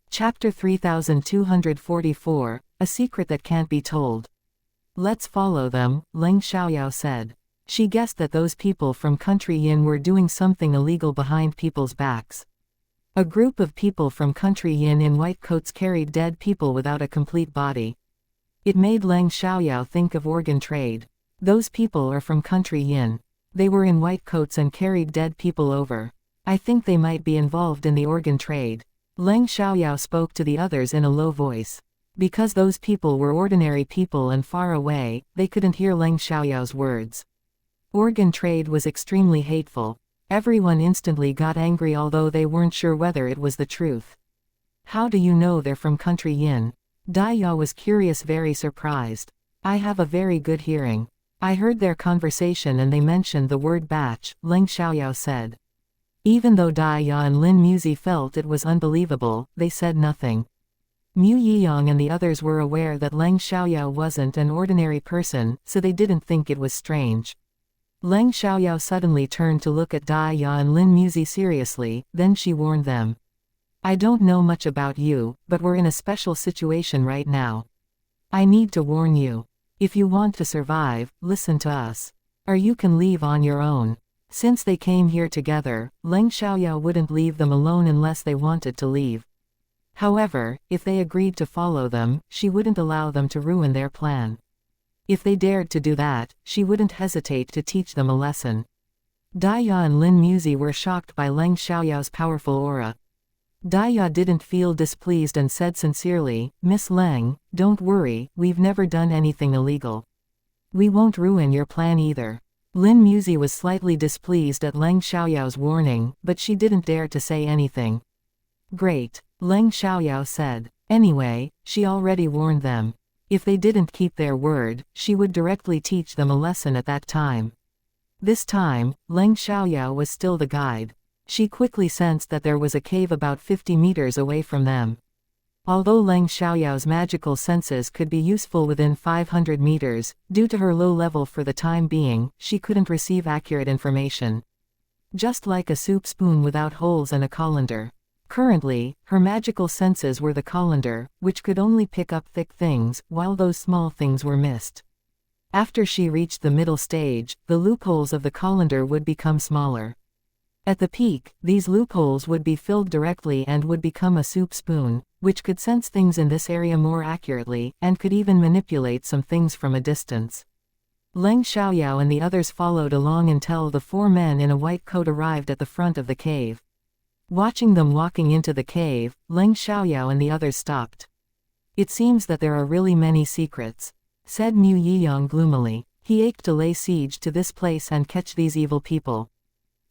Chapter 3244, A Secret That Can't Be Told. Let's follow them, Leng Xiaoyao said. She guessed that those people from Country Yin were doing something illegal behind people's backs. A group of people from Country Yin in white coats carried dead people without a complete body. It made Leng Xiaoyao think of organ trade. Those people are from Country Yin. They were in white coats and carried dead people over. I think they might be involved in the organ trade. Leng Xiaoyao spoke to the others in a low voice. Because those people were ordinary people and far away, they couldn't hear Leng Xiaoyao's words. Organ trade was extremely hateful. Everyone instantly got angry although they weren't sure whether it was the truth. How do you know they're from Country Yin? Daya was curious, very surprised. I have a very good hearing. I heard their conversation and they mentioned the word batch, Leng Xiaoyao said. Even though Daya and Lin Muzi felt it was unbelievable, they said nothing. Mu Yiyang and the others were aware that Leng Xiaoyao wasn't an ordinary person, so they didn't think it was strange. Leng Xiaoyao suddenly turned to look at Daya and Lin Muzi seriously, then she warned them. I don't know much about you, but we're in a special situation right now. I need to warn you. If you want to survive, listen to us. Or you can leave on your own. Since they came here together, Leng Xiaoyao wouldn't leave them alone unless they wanted to leave. However, if they agreed to follow them, she wouldn't allow them to ruin their plan. If they dared to do that, she wouldn't hesitate to teach them a lesson. Daya and Lin Muzi were shocked by Leng Xiaoyao's powerful aura. Daya didn't feel displeased and said sincerely, Miss Leng, don't worry, we've never done anything illegal. We won't ruin your plan either. Lin Muzi was slightly displeased at Leng Xiaoyao's warning, but she didn't dare to say anything. Great, Leng Xiaoyao said. Anyway, she already warned them. If they didn't keep their word, she would directly teach them a lesson at that time. This time, Leng Xiaoyao was still the guide. She quickly sensed that there was a cave about 50 meters away from them. Although Leng Xiaoyao's magical senses could be useful within 500 meters, due to her low level for the time being, she couldn't receive accurate information. Just like a soup spoon without holes and a colander. Currently, her magical senses were the colander, which could only pick up thick things, while those small things were missed. After she reached the middle stage, the loopholes of the colander would become smaller. At the peak, these loopholes would be filled directly and would become a soup spoon, which could sense things in this area more accurately, and could even manipulate some things from a distance. Leng Xiaoyao and the others followed along until the 4 men in a white coat arrived at the front of the cave. Watching them walking into the cave, Leng Xiaoyao and the others stopped. It seems that there are really many secrets, said Mu Yiyang gloomily. He ached to lay siege to this place and catch these evil people.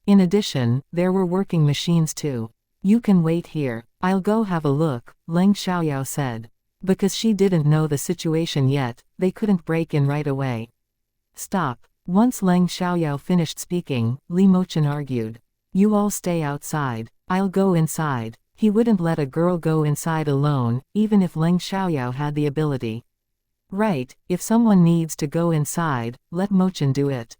In addition, there were working machines too. You can wait here. I'll go have a look, Leng Xiaoyao said. Because she didn't know the situation yet, they couldn't break in right away. Stop. Once Leng Xiaoyao finished speaking, Li Mochen argued. You all stay outside. I'll go inside. He wouldn't let a girl go inside alone, even if Leng Xiaoyao had the ability. Right, if someone needs to go inside, let Mochen do it.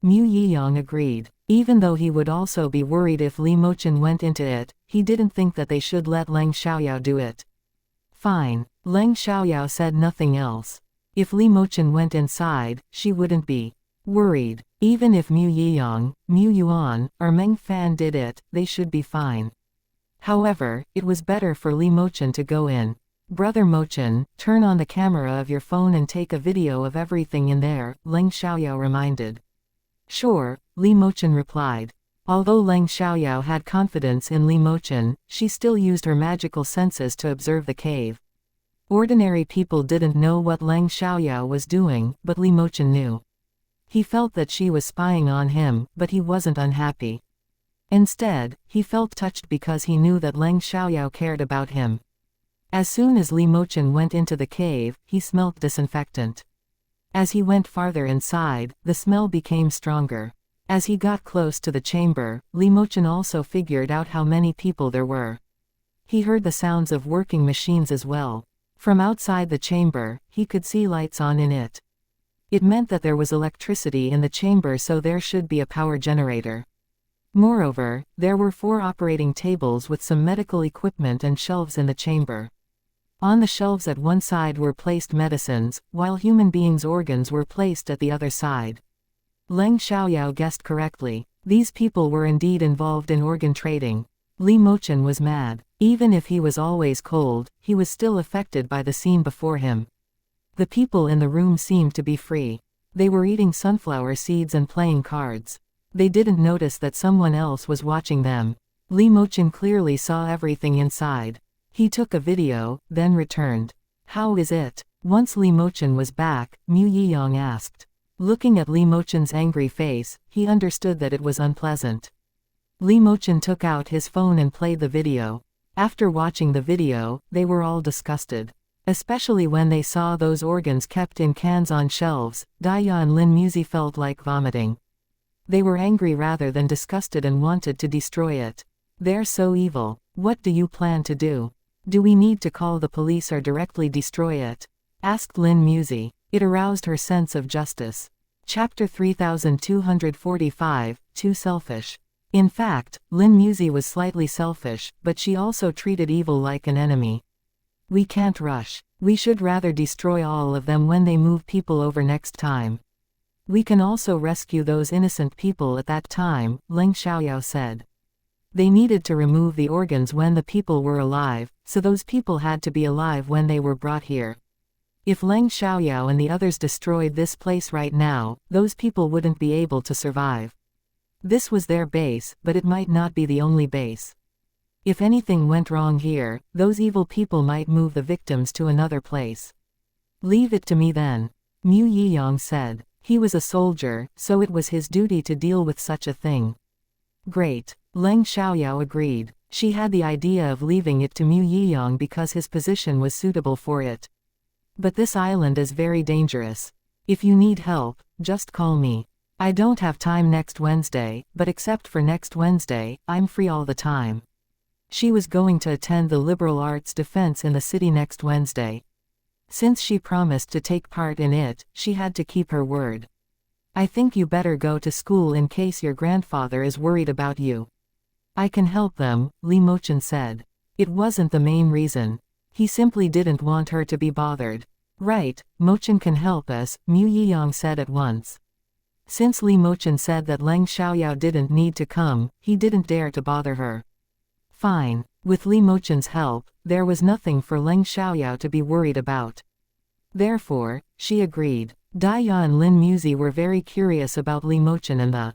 Mu Yiyang agreed. Even though he would also be worried if Li Mochen went into it, he didn't think that they should let Leng Xiaoyao do it. Fine. Leng Xiaoyao said nothing else. If Li Mochen went inside, she wouldn't be worried. Even if Mu Yiyang, Mu Yuan, or Meng Fan did it, they should be fine. However, it was better for Li Mochen to go in. Brother Mochen, turn on the camera of your phone and take a video of everything in there, Leng Xiaoyao reminded. Sure, Li Mochen replied. Although Leng Xiaoyao had confidence in Li Mochen, she still used her magical senses to observe the cave. Ordinary people didn't know what Leng Xiaoyao was doing, but Li Mochen knew. He felt that she was spying on him, but he wasn't unhappy. Instead, he felt touched because he knew that Leng Xiaoyao cared about him. As soon as Li Mochen went into the cave, he smelt disinfectant. As he went farther inside, the smell became stronger. As he got close to the chamber, Li Mochen also figured out how many people there were. He heard the sounds of working machines as well. From outside the chamber, he could see lights on in it. It meant that there was electricity in the chamber, so there should be a power generator. Moreover, there were 4 operating tables with some medical equipment and shelves in the chamber. On the shelves at one side were placed medicines, while human beings' organs were placed at the other side. Leng Xiaoyao guessed correctly. These people were indeed involved in organ trading. Li Mochen was mad. Even if he was always cold, he was still affected by the scene before him. The people in the room seemed to be free. They were eating sunflower seeds and playing cards. They didn't notice that someone else was watching them. Li Mochen clearly saw everything inside. He took a video, then returned. How is it? Once Li Mochen was back, Mu Yiyang asked. Looking at Li Mochen's angry face, he understood that it was unpleasant. Li Mochen took out his phone and played the video. After watching the video, they were all disgusted. Especially when they saw those organs kept in cans on shelves, Daya and Lin Muzi felt like vomiting. They were angry rather than disgusted and wanted to destroy it. They're so evil. What do you plan to do? Do we need to call the police or directly destroy it? Asked Lin Muzi. It aroused her sense of justice. Chapter 3245, Too Selfish. In fact, Lin Muzi was slightly selfish, but she also treated evil like an enemy. We can't rush. We should rather destroy all of them when they move people over next time. We can also rescue those innocent people at that time, Leng Xiaoyao said. They needed to remove the organs when the people were alive, so those people had to be alive when they were brought here. If Leng Xiaoyao and the others destroyed this place right now, those people wouldn't be able to survive. This was their base, but it might not be the only base. If anything went wrong here, those evil people might move the victims to another place. Leave it to me then, Mu Yiyang said. He was a soldier, so it was his duty to deal with such a thing. Great. Leng Xiaoyao agreed. She had the idea of leaving it to Mu Yiyang because his position was suitable for it. But this island is very dangerous. If you need help, just call me. I don't have time next Wednesday, but except for next Wednesday, I'm free all the time. She was going to attend the liberal arts defense in the city next Wednesday. Since she promised to take part in it, she had to keep her word. I think you better go to school in case your grandfather is worried about you. I can help them, Li Mochen said. It wasn't the main reason. He simply didn't want her to be bothered. Right, Mochen can help us, Mu Yiyang said at once. Since Li Mochen said that Leng Xiaoyao didn't need to come, he didn't dare to bother her. Fine. With Li Mochen's help, there was nothing for Leng Xiaoyao to be worried about. Therefore, she agreed. Daya and Lin Muzi were very curious about Li Mochen and the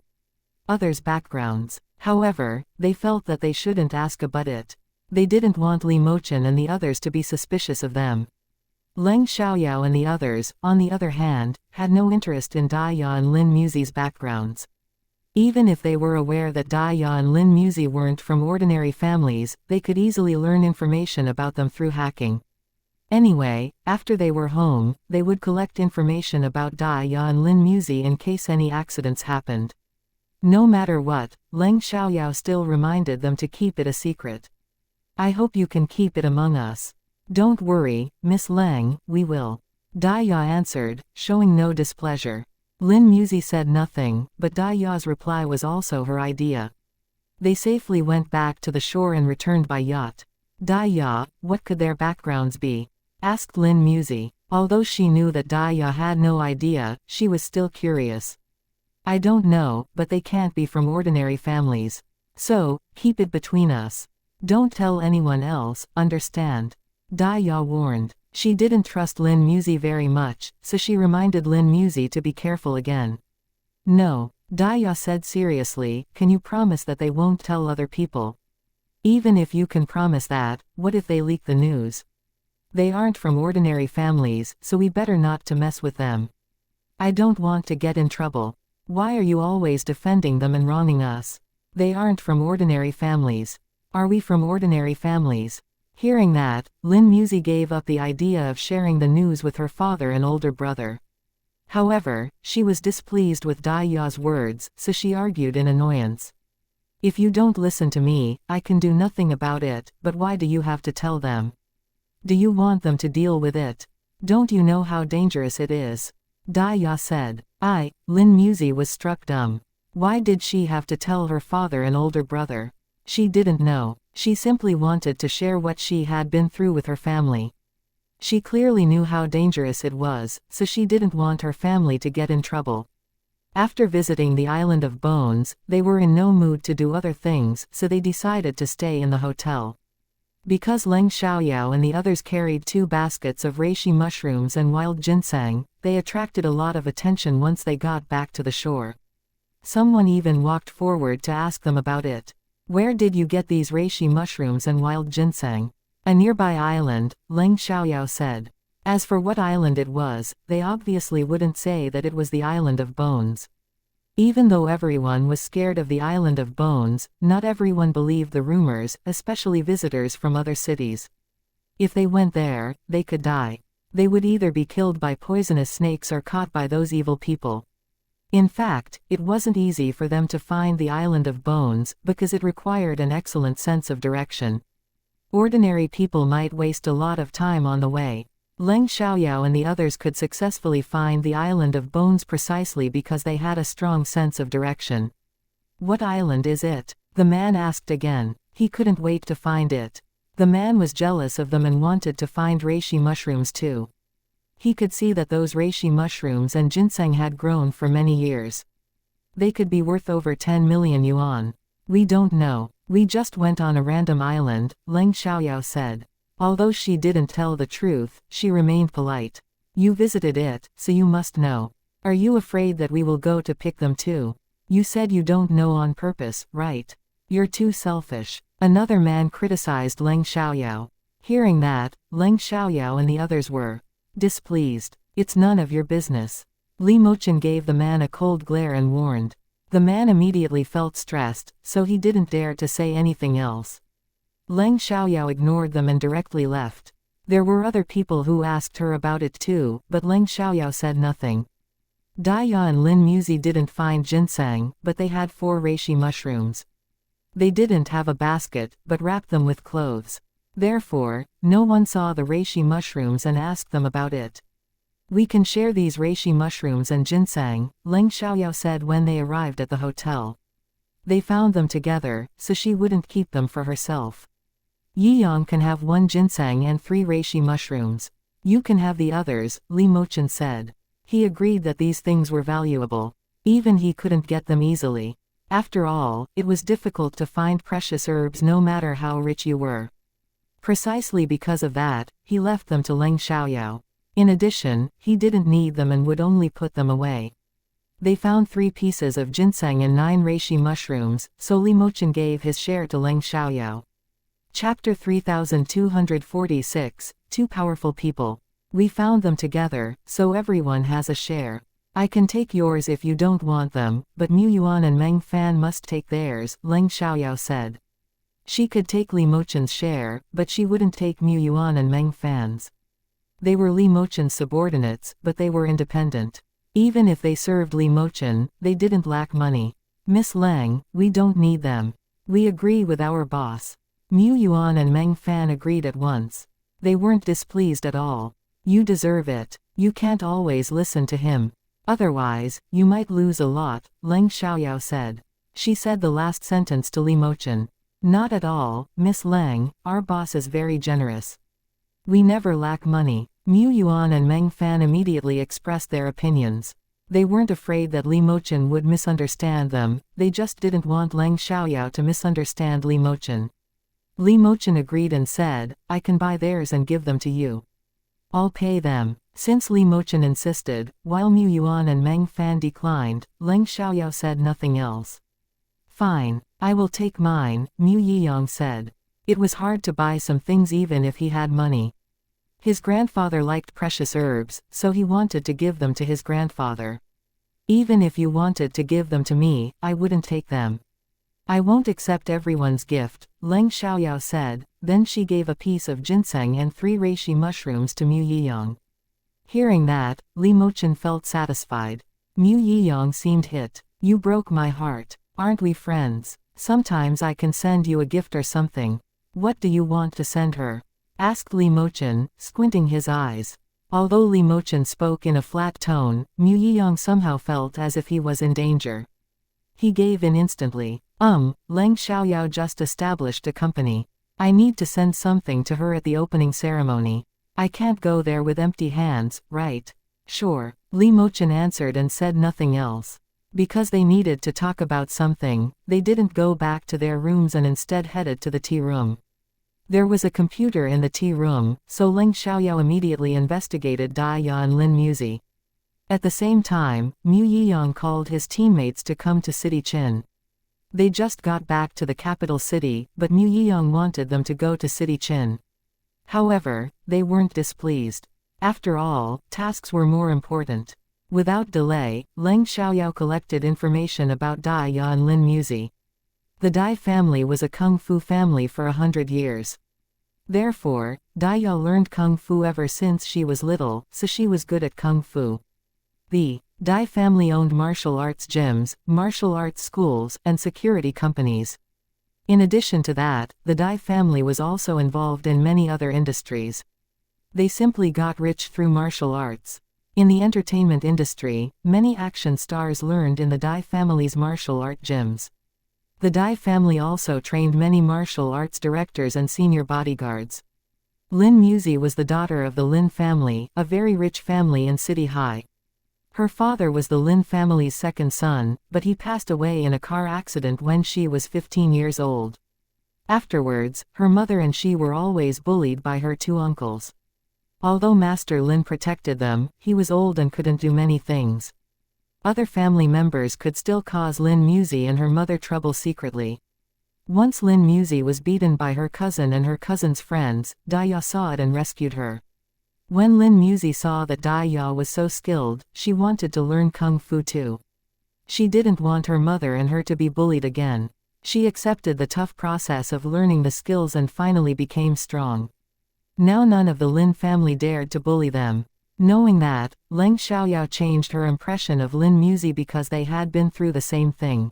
others' backgrounds. However, they felt that they shouldn't ask about it. They didn't want Li Mochen and the others to be suspicious of them. Leng Xiaoyao and the others, on the other hand, had no interest in Daya and Lin Muzi's backgrounds. Even if they were aware that Daya and Lin Muzi weren't from ordinary families, they could easily learn information about them through hacking. Anyway, after they were home, they would collect information about Daya and Lin Muzi in case any accidents happened. No matter what, Leng Xiaoyao still reminded them to keep it a secret. I hope you can keep it among us. Don't worry, Miss Leng, we will. Daya answered, showing no displeasure. Lin Muzi said nothing, but Daya's reply was also her idea. They safely went back to the shore and returned by yacht. Daya, what could their backgrounds be? Asked Lin Muzi. Although she knew that Daya had no idea, she was still curious. I don't know, but they can't be from ordinary families. So, keep it between us. Don't tell anyone else, understand? Daya warned. She didn't trust Lin Muzi very much, so she reminded Lin Muzi to be careful again. No, Daya said seriously, can you promise that they won't tell other people? Even if you can promise that, what if they leak the news? They aren't from ordinary families, so we better not to mess with them. I don't want to get in trouble. Why are you always defending them and wronging us? They aren't from ordinary families. Are we from ordinary families? Hearing that, Lin Muzi gave up the idea of sharing the news with her father and older brother. However, she was displeased with Daya's words, so she argued in annoyance. If you don't listen to me, I can do nothing about it, but why do you have to tell them? Do you want them to deal with it? Don't you know how dangerous it is? Daya said. Lin Muzi was struck dumb. Why did she have to tell her father and older brother? She didn't know. She simply wanted to share what she had been through with her family. She clearly knew how dangerous it was, so she didn't want her family to get in trouble. After visiting the Island of Bones, they were in no mood to do other things, so they decided to stay in the hotel. Because Leng Xiaoyao and the others carried 2 baskets of reishi mushrooms and wild ginseng, they attracted a lot of attention once they got back to the shore. Someone even walked forward to ask them about it. Where did you get these reishi mushrooms and wild ginseng? A nearby island, Leng Xiaoyao said. As for what island it was, they obviously wouldn't say that it was the Island of Bones. Even though everyone was scared of the Island of Bones, not everyone believed the rumors, especially visitors from other cities. If they went there, they could die. They would either be killed by poisonous snakes or caught by those evil people. In fact, it wasn't easy for them to find the Island of Bones, because it required an excellent sense of direction. Ordinary people might waste a lot of time on the way. Leng Xiaoyao and the others could successfully find the Island of Bones precisely because they had a strong sense of direction. What island is it? The man asked again. He couldn't wait to find it. The man was jealous of them and wanted to find reishi mushrooms too. He could see that those reishi mushrooms and ginseng had grown for many years. They could be worth over 10 million yuan. We don't know. We just went on a random island, Leng Xiaoyao said. Although she didn't tell the truth, she remained polite. You visited it, so you must know. Are you afraid that we will go to pick them too? You said you don't know on purpose, right? You're too selfish. Another man criticized Leng Xiaoyao. Hearing that, Leng Xiaoyao and the others were displeased. It's none of your business. Li Mochen gave the man a cold glare and warned. The man immediately felt stressed, so he didn't dare to say anything else. Leng Xiaoyao ignored them and directly left. There were other people who asked her about it too, but Leng Xiaoyao said nothing. Daya and Lin Muzi didn't find ginseng, but they had 4 reishi mushrooms. They didn't have a basket, but wrapped them with clothes. Therefore, no one saw the reishi mushrooms and asked them about it. We can share these reishi mushrooms and ginseng, Leng Xiaoyao said when they arrived at the hotel. They found them together, so she wouldn't keep them for herself. Yiyang can have 1 ginseng and 3 reishi mushrooms. You can have the others, Li Mochen said. He agreed that these things were valuable. Even he couldn't get them easily. After all, it was difficult to find precious herbs no matter how rich you were. Precisely because of that, he left them to Leng Xiaoyao. In addition, he didn't need them and would only put them away. They found 3 pieces of ginseng and 9 reishi mushrooms, so Li Mochen gave his share to Leng Xiaoyao. Chapter 3246, 2 Powerful People. We found them together, so everyone has a share. I can take yours if you don't want them, but Mu Yuan and Meng Fan must take theirs, Leng Xiaoyao said. She could take Li Mochen's share, but she wouldn't take Mu Yuan and Meng Fan's. They were Li Mochen's subordinates, but they were independent. Even if they served Li Mochen, they didn't lack money. Miss Leng, we don't need them. We agree with our boss. Mu Yuan and Meng Fan agreed at once. They weren't displeased at all. You deserve it. You can't always listen to him. Otherwise, you might lose a lot, Leng Xiaoyao said. She said the last sentence to Li Mochen. Not at all, Miss Leng, our boss is very generous. We never lack money. Mu Yuan and Meng Fan immediately expressed their opinions. They weren't afraid that Li Mochen would misunderstand them, they just didn't want Leng Xiaoyao to misunderstand Li Mochen. Li Mochen agreed and said, I can buy theirs and give them to you. I'll pay them. Since Li Mochen insisted, while Mu Yuan and Meng Fan declined, Leng Xiaoyao said nothing else. Fine. I will take mine, Mu Yiyang said. It was hard to buy some things even if he had money. His grandfather liked precious herbs, so he wanted to give them to his grandfather. Even if you wanted to give them to me, I wouldn't take them. I won't accept everyone's gift, Leng Xiaoyao said, then she gave a piece of ginseng and 3 reishi mushrooms to Mu Yiyang. Hearing that, Li Mochen felt satisfied. Mu Yiyang seemed hit. You broke my heart. Aren't we friends? Sometimes I can send you a gift or something. What do you want to send her? Asked Li Mochen, squinting his eyes. Although Li Mochen spoke in a flat tone, Mu Yiyang somehow felt as if he was in danger. He gave in instantly. Leng Xiaoyao just established a company. I need to send something to her at the opening ceremony. I can't go there with empty hands, right? Sure. Li Mochen answered and said nothing else. Because they needed to talk about something, they didn't go back to their rooms and instead headed to the tea room. There was a computer in the tea room, so Leng Xiaoyao immediately investigated Dai Ya and Lin Muzi. At the same time, Mu Yiyang called his teammates to come to City Qin. They just got back to the capital city, but Mu Yiyang wanted them to go to City Qin. However, they weren't displeased. After all, tasks were more important. Without delay, Leng Xiaoyao collected information about Dai Ya and Lin Muzi. The Dai family was a kung fu family for 100 years. Therefore, Dai Ya learned kung fu ever since she was little, so she was good at kung fu. The Dai family owned martial arts gyms, martial arts schools, and security companies. In addition to that, the Dai family was also involved in many other industries. They simply got rich through martial arts. In the entertainment industry, many action stars learned in the Dai family's martial art gyms. The Dai family also trained many martial arts directors and senior bodyguards. Lin Muzi was the daughter of the Lin family, a very rich family in City High. Her father was the Lin family's second son, but he passed away in a car accident when she was 15 years old. Afterwards, her mother and she were always bullied by her two uncles. Although Master Lin protected them, he was old and couldn't do many things. Other family members could still cause Lin Muzi and her mother trouble secretly. Once Lin Muzi was beaten by her cousin and her cousin's friends, Dai Ya saw it and rescued her. When Lin Muzi saw that Dai Ya was so skilled, she wanted to learn kung fu too. She didn't want her mother and her to be bullied again. She accepted the tough process of learning the skills and finally became strong. Now none of the Lin family dared to bully them. Knowing that, Leng Xiaoyao changed her impression of Lin Muzi because they had been through the same thing.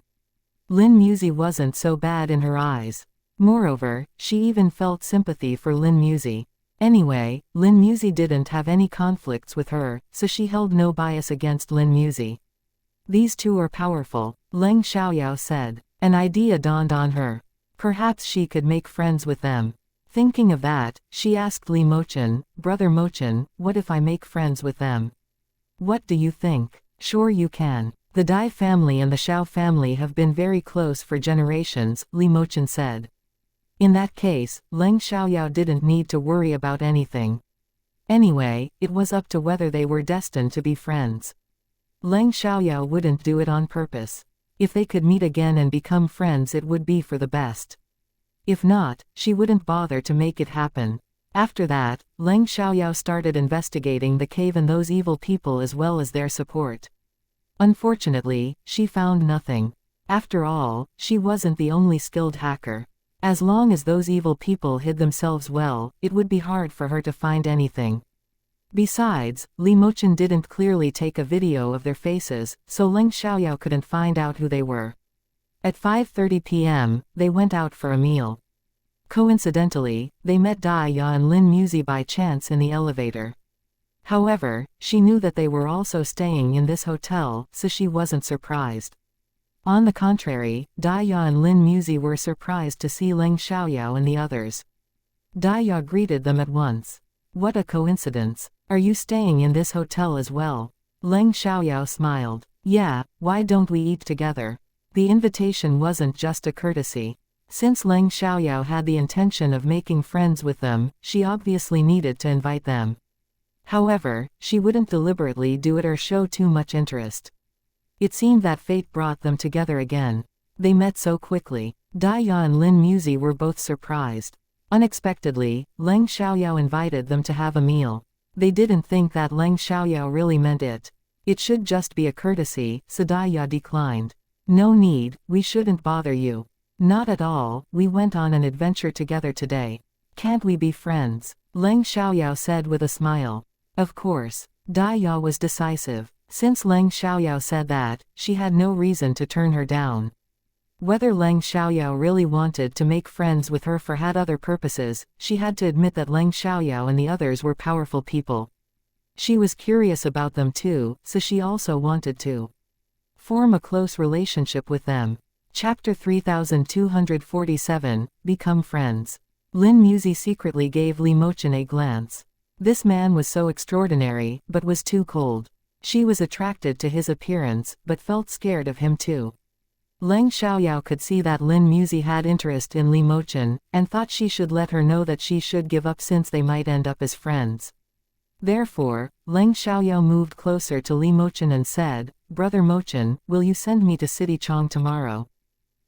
Lin Muzi wasn't so bad in her eyes. Moreover, she even felt sympathy for Lin Muzi. Anyway, Lin Muzi didn't have any conflicts with her, so she held no bias against Lin Muzi. These two are powerful, Leng Xiaoyao said. An idea dawned on her. Perhaps she could make friends with them. Thinking of that, she asked Li Mochen, Brother Mochen, what if I make friends with them? What do you think? Sure you can. The Dai family and the Xiao family have been very close for generations, Li Mochen said. In that case, Leng Xiaoyao didn't need to worry about anything. Anyway, it was up to whether they were destined to be friends. Leng Xiaoyao wouldn't do it on purpose. If they could meet again and become friends, it would be for the best. If not, she wouldn't bother to make it happen. After that, Leng Xiaoyao started investigating the cave and those evil people as well as their support. Unfortunately, she found nothing. After all, she wasn't the only skilled hacker. As long as those evil people hid themselves well, it would be hard for her to find anything. Besides, Li Mochen didn't clearly take a video of their faces, so Leng Xiaoyao couldn't find out who they were. At 5:30 p.m., they went out for a meal. Coincidentally, they met Dai Ya and Lin Muzi by chance in the elevator. However, she knew that they were also staying in this hotel, so she wasn't surprised. On the contrary, Dai Ya and Lin Muzi were surprised to see Leng Xiaoyao and the others. Dai Ya greeted them at once. What a coincidence. Are you staying in this hotel as well? Leng Xiaoyao smiled. Yeah, why don't we eat together? The invitation wasn't just a courtesy. Since Leng Xiaoyao had the intention of making friends with them, she obviously needed to invite them. However, she wouldn't deliberately do it or show too much interest. It seemed that fate brought them together again. They met so quickly. Dai Ya and Lin Muzi were both surprised. Unexpectedly, Leng Xiaoyao invited them to have a meal. They didn't think that Leng Xiaoyao really meant it. It should just be a courtesy, so Dai Ya declined. No need, we shouldn't bother you. Not at all, we went on an adventure together today. Can't we be friends? Leng Xiaoyao said with a smile. Of course. Dai Ya was decisive. Since Leng Xiaoyao said that, she had no reason to turn her down. Whether Leng Xiaoyao really wanted to make friends with her or had other purposes, she had to admit that Leng Xiaoyao and the others were powerful people. She was curious about them too, so she also wanted to Form a close relationship with them. Chapter 3247, Become Friends. Lin Musi secretly gave Li Mochen a glance. This man was so extraordinary, but was too cold. She was attracted to his appearance, but felt scared of him too. Leng Xiaoyao could see that Lin Musi had interest in Li Mochen, and thought she should let her know that she should give up since they might end up as friends. Therefore, Leng Xiaoyao moved closer to Li Mochen and said, "Brother Mochen, will you send me to City Chong tomorrow?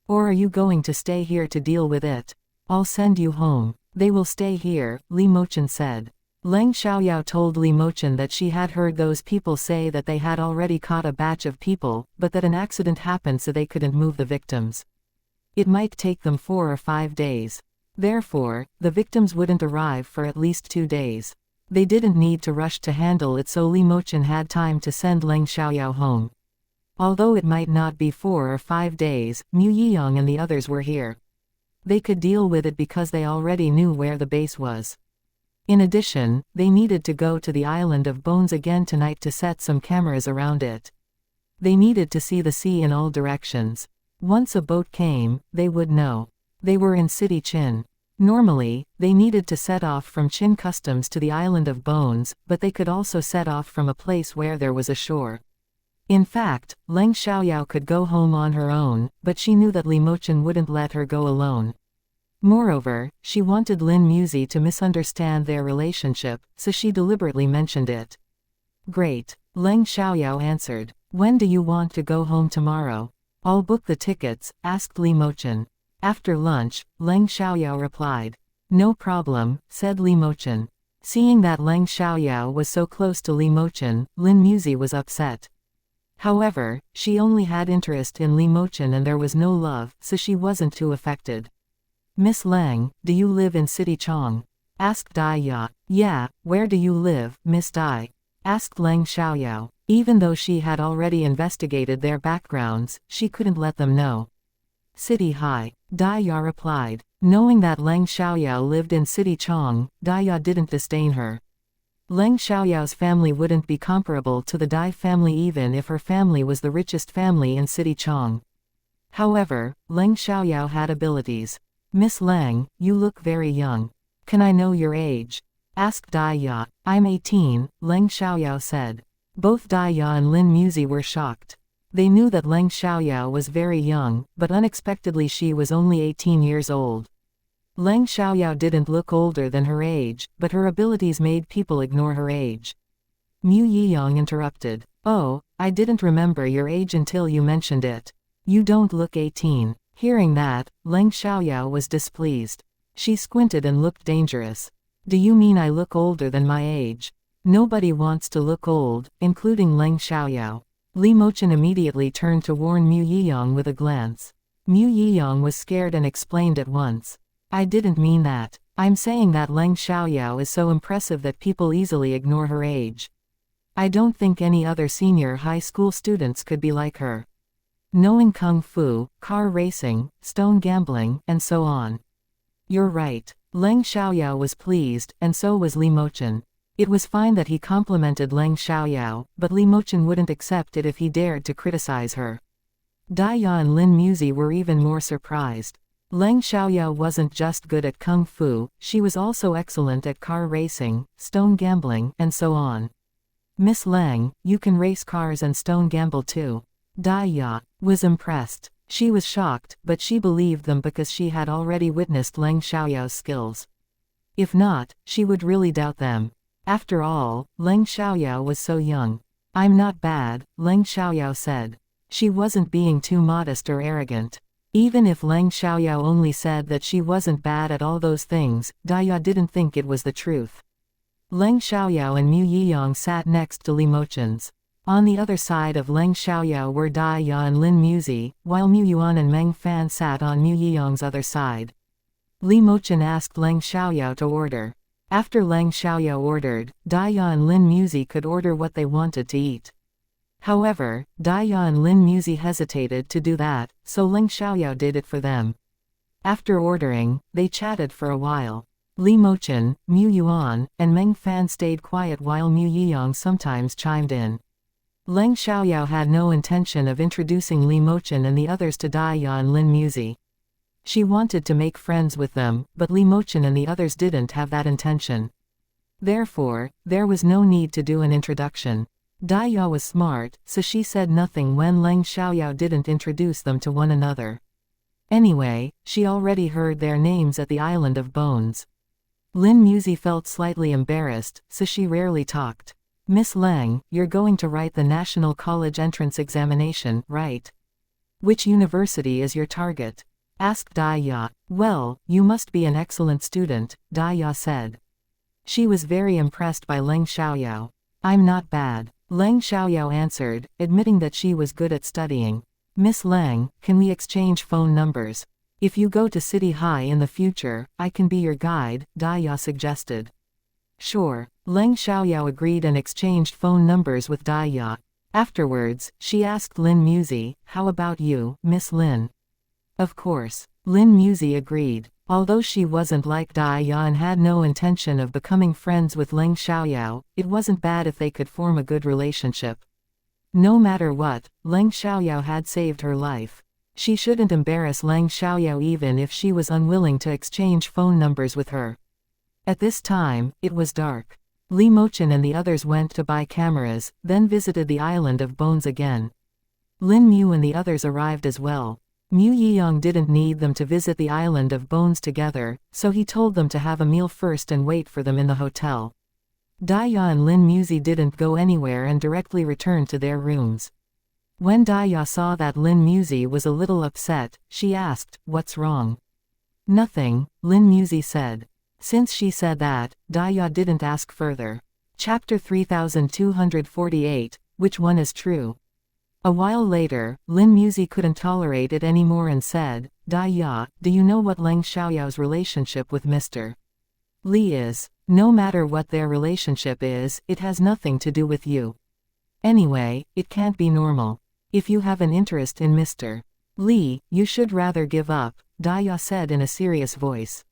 Or are you going to stay here to deal with it? I'll send you home." "They will stay here," Li Mochen said. Leng Xiaoyao told Li Mochen that she had heard those people say that they had already caught a batch of people, but that an accident happened so they couldn't move the victims. It might take them 4 or 5 days. Therefore, the victims wouldn't arrive for at least 2 days. They didn't need to rush to handle it, so Li Mochen had time to send Leng Xiaoyao home. Although it might not be 4 or 5 days, Mu Yiyang and the others were here. They could deal with it because they already knew where the base was. In addition, they needed to go to the Island of Bones again tonight to set some cameras around it. They needed to see the sea in all directions. Once a boat came, they would know. They were in City Chin. Normally, they needed to set off from Chin Customs to the Island of Bones, but they could also set off from a place where there was a shore. In fact, Leng Xiaoyao could go home on her own, but she knew that Li Mochen wouldn't let her go alone. Moreover, she wanted Lin Musi to misunderstand their relationship, so she deliberately mentioned it. "Great," Leng Xiaoyao answered. "When do you want to go home tomorrow?" "I'll book the tickets," asked Li Mochen. After lunch, Leng Xiaoyao replied. "No problem," said Li Mochen. Seeing that Leng Xiaoyao was so close to Li Mochen, Lin Musi was upset. However, she only had interest in Li Mochen and there was no love, so she wasn't too affected. "Miss Leng, do you live in City Chong?" asked Dai Ya. "Yeah, where do you live, Miss Dai?" asked Leng Xiaoyao. Even though she had already investigated their backgrounds, she couldn't let them know. "City High," Dai Ya replied. Knowing that Leng Xiaoyao lived in City Chong, Dai Ya didn't disdain her. Leng Xiaoyao's family wouldn't be comparable to the Dai family even if her family was the richest family in City Chong. However, Leng Xiaoyao had abilities. "Miss Leng, you look very young. Can I know your age?" asked Dai Ya. "I'm 18, Leng Xiaoyao said. Both Dai Ya and Lin Musi were shocked. They knew that Leng Xiaoyao was very young, but unexpectedly she was only 18 years old. Leng Xiaoyao didn't look older than her age, but her abilities made people ignore her age. Mu Yiyang interrupted. "Oh, I didn't remember your age until you mentioned it. You don't look 18. Hearing that, Leng Xiaoyao was displeased. She squinted and looked dangerous. "Do you mean I look older than my age?" Nobody wants to look old, including Leng Xiaoyao. Li Mochen immediately turned to warn Mu Yiyang with a glance. Mu Yiyang was scared and explained at once. "I didn't mean that. I'm saying that Leng Xiaoyao is so impressive that people easily ignore her age. I don't think any other senior high school students could be like her. Knowing kung fu, car racing, stone gambling, and so on." "You're right." Leng Xiaoyao was pleased, and so was Li Mochen. It was fine that he complimented Leng Xiaoyao, but Li Mochen wouldn't accept it if he dared to criticize her. Dai Ya and Lin Musi were even more surprised. Leng Xiaoyao wasn't just good at kung fu, she was also excellent at car racing, stone gambling, and so on. "Miss Leng, you can race cars and stone gamble too." Dai Ya was impressed. She was shocked, but she believed them because she had already witnessed Leng Xiaoyao's skills. If not, she would really doubt them. After all, Leng Xiaoyao was so young. "I'm not bad," Leng Xiaoyao said. She wasn't being too modest or arrogant. Even if Leng Xiaoyao only said that she wasn't bad at all those things, Dai Ya didn't think it was the truth. Leng Xiaoyao and Mu Yiyang sat next to Li Mochen's. On the other side of Leng Xiaoyao were Dai Ya and Lin Musi, while Mu Yuan and Meng Fan sat on Mu Yiyang's other side. Li Mochen asked Leng Xiaoyao to order. After Leng Xiaoyao ordered, Dai Ya and Lin Musi could order what they wanted to eat. However, Dai Ya and Lin Musi hesitated to do that, so Leng Xiaoyao did it for them. After ordering, they chatted for a while. Li Mochen, Mu Yuan, and Meng Fan stayed quiet while Mu Yiyang sometimes chimed in. Leng Xiaoyao had no intention of introducing Li Mochen and the others to Daya and Lin Muzi. She wanted to make friends with them, but Li Mochen and the others didn't have that intention. Therefore, there was no need to do an introduction. Daya was smart, so she said nothing when Leng Xiaoyao didn't introduce them to one another. Anyway, she already heard their names at the Island of Bones. Lin Muzi felt slightly embarrassed, so she rarely talked. Miss Leng, you're going to write the National College Entrance Examination, right? Which university is your target? Asked Daya. Well, you must be an excellent student, Daya said. She was very impressed by Leng Xiaoyao. I'm not bad, Leng Xiaoyao answered, admitting that she was good at studying. Miss Leng, can we exchange phone numbers? If you go to City High in the future, I can be your guide, Daya suggested. Sure, Leng Xiaoyao agreed and exchanged phone numbers with Daya. Afterwards, she asked Lin Muzi, how about you, Miss Lin? Of course, Lin Muzi agreed. Although she wasn't like Daya and had no intention of becoming friends with Leng Xiaoyao, it wasn't bad if they could form a good relationship. No matter what, Leng Xiaoyao had saved her life. She shouldn't embarrass Leng Xiaoyao even if she was unwilling to exchange phone numbers with her. At this time, it was dark. Li Mochen and the others went to buy cameras, then visited the Island of Bones again. Lin Mu and the others arrived as well. Mu Yiyang didn't need them to visit the Island of Bones together, so he told them to have a meal first and wait for them in the hotel. Daya and Lin Muzi didn't go anywhere and directly returned to their rooms. When Daya saw that Lin Muzi was a little upset, she asked, "What's wrong?" "Nothing," Lin Muzi said. Since she said that, Daya didn't ask further. Chapter 3248, Which One is True? A while later, Lin Muzi couldn't tolerate it anymore and said, "Daya, do you know what Leng Xiaoyao's relationship with Mr. Li is? No matter what their relationship is, it has nothing to do with you. Anyway, it can't be normal. If you have an interest in Mr. Li, you should rather give up," Daya said in a serious voice.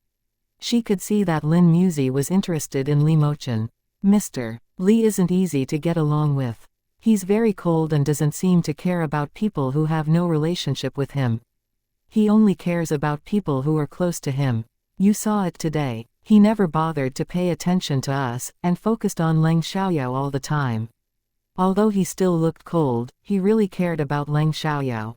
She could see that Lin Muzi was interested in Li Mochen. Mr. Li isn't easy to get along with. He's very cold and doesn't seem to care about people who have no relationship with him. He only cares about people who are close to him. You saw it today. He never bothered to pay attention to us, and focused on Leng Xiaoyao all the time. Although he still looked cold, he really cared about Leng Xiaoyao.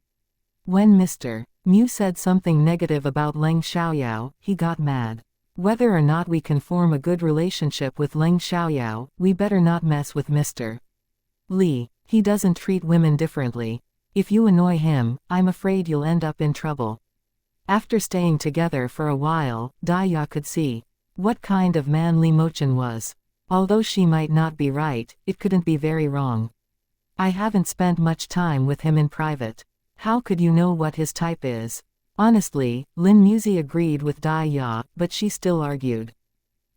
When Mr. Mu said something negative about Leng Xiaoyao, he got mad. Whether or not we can form a good relationship with Leng Xiaoyao, we better not mess with Mr. Li. He doesn't treat women differently. If you annoy him, I'm afraid you'll end up in trouble. After staying together for a while, Daya could see what kind of man Li Mochen was. Although she might not be right, it couldn't be very wrong. I haven't spent much time with him in private. How could you know what his type is? Honestly, Lin Muzi agreed with Daya, but she still argued.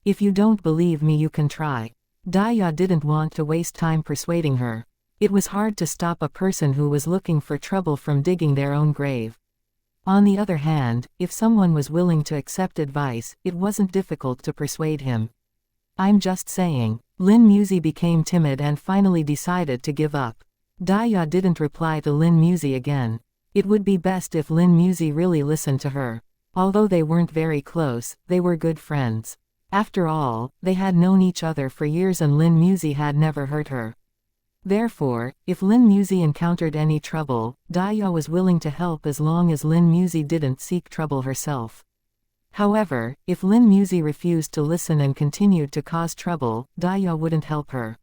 If you don't believe me, you can try. Daya didn't want to waste time persuading her. It was hard to stop a person who was looking for trouble from digging their own grave. On the other hand, if someone was willing to accept advice, it wasn't difficult to persuade him. I'm just saying. Lin Muzi became timid and finally decided to give up. Daya didn't reply to Lin Muzi again. It would be best if Lin Muzi really listened to her. Although they weren't very close, they were good friends. After all, they had known each other for years and Lin Muzi had never hurt her. Therefore, if Lin Muzi encountered any trouble, Daya was willing to help as long as Lin Muzi didn't seek trouble herself. However, if Lin Muzi refused to listen and continued to cause trouble, Daya wouldn't help her.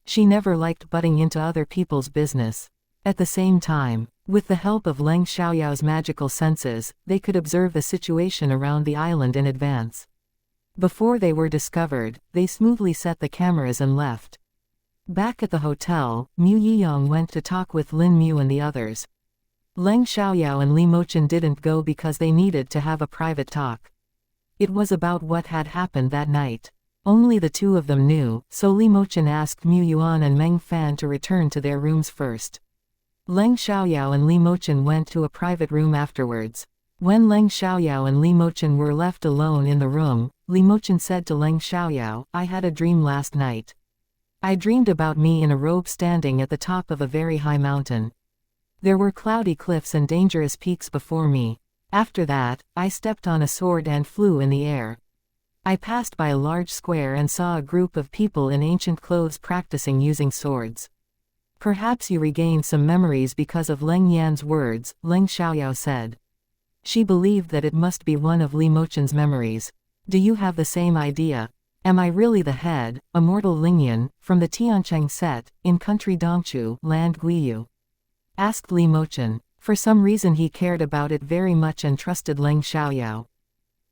She never liked butting into other people's business. At the same time, with the help of Leng Xiaoyao's magical senses, they could observe the situation around the island in advance. Before they were discovered, they smoothly set the cameras and left. Back at the hotel, Mu Yiyang went to talk with Lin Mu and the others. Leng Xiaoyao and Li Mochen didn't go because they needed to have a private talk. It was about what had happened that night. Only the two of them knew, so Li Mochen asked Mu Yuan and Meng Fan to return to their rooms first. Leng Xiaoyao and Li Mochen went to a private room afterwards. When Leng Xiaoyao and Li Mochen were left alone in the room, Li Mochen said to Leng Xiaoyao, "I had a dream last night. I dreamed about me in a robe standing at the top of a very high mountain. There were cloudy cliffs and dangerous peaks before me. After that, I stepped on a sword and flew in the air. I passed by a large square and saw a group of people in ancient clothes practicing using swords. Perhaps you regained some memories because of Leng Yan's words, Leng Xiaoyao said. She believed that it must be one of Li Mochen's memories. Do you have the same idea? Am I really the head, immortal Lingyan, from the Tiancheng set, in country Dongchu, land Guiyu? Asked Li Mochen. For some reason he cared about it very much and trusted Leng Xiaoyao.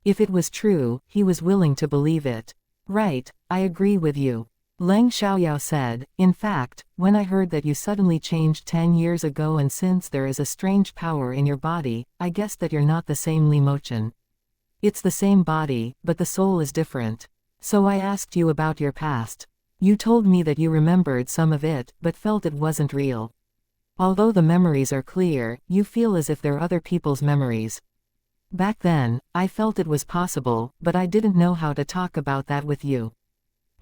If it was true, he was willing to believe it. Right, I agree with you. Leng Xiaoyao said, in fact, when I heard that you suddenly changed 10 years ago and since there is a strange power in your body, I guessed that you're not the same Li Mochen. It's the same body, but the soul is different. So I asked you about your past. You told me that you remembered some of it, but felt it wasn't real. Although the memories are clear, you feel as if they're other people's memories. Back then, I felt it was possible, but I didn't know how to talk about that with you.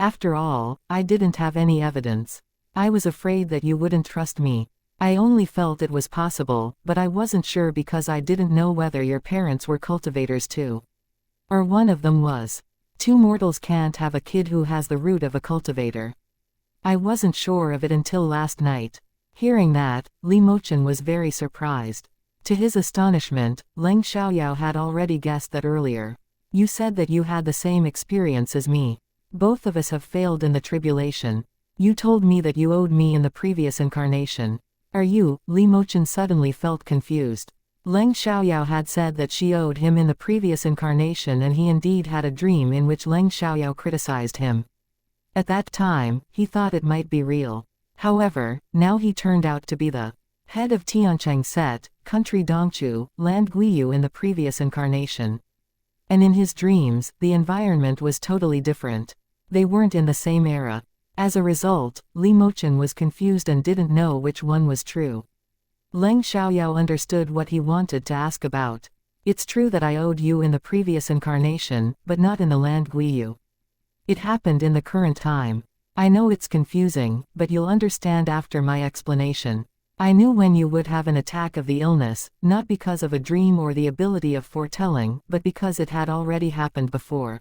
After all, I didn't have any evidence. I was afraid that you wouldn't trust me. I only felt it was possible, but I wasn't sure because I didn't know whether your parents were cultivators too. Or one of them was. Two mortals can't have a kid who has the root of a cultivator. I wasn't sure of it until last night. Hearing that, Li Mochen was very surprised. To his astonishment, Leng Xiaoyao had already guessed that earlier. You said that you had the same experience as me. Both of us have failed in the tribulation. You told me that you owed me in the previous incarnation. Are you? Li Mochen suddenly felt confused. Leng Xiaoyao had said that she owed him in the previous incarnation and he indeed had a dream in which Leng Xiaoyao criticized him. At that time, he thought it might be real. However, now he turned out to be the head of Tiancheng set, country Dongchu, land Guiyu in the previous incarnation. And in his dreams, the environment was totally different. They weren't in the same era. As a result, Li Mochen was confused and didn't know which one was true. Leng Xiaoyao understood what he wanted to ask about. It's true that I owed you in the previous incarnation, but not in the land Guiyu. It happened in the current time. I know it's confusing, but you'll understand after my explanation. I knew when you would have an attack of the illness, not because of a dream or the ability of foretelling, but because it had already happened before.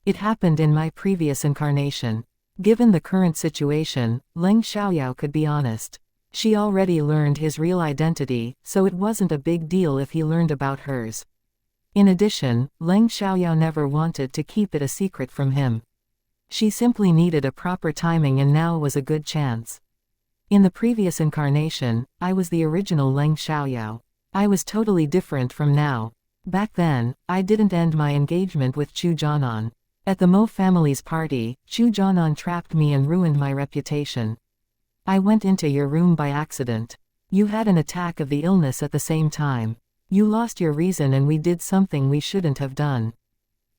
It happened in my previous incarnation. Given the current situation, Leng Xiaoyao could be honest. She already learned his real identity, so it wasn't a big deal if he learned about hers. In addition, Leng Xiaoyao never wanted to keep it a secret from him. She simply needed a proper timing and now was a good chance. In the previous incarnation, I was the original Leng Xiaoyao. I was totally different from now. Back then, I didn't end my engagement with Chu Jianan. At the Mo family's party, Chu Jianan trapped me and ruined my reputation. I went into your room by accident. You had an attack of the illness at the same time. You lost your reason and we did something we shouldn't have done.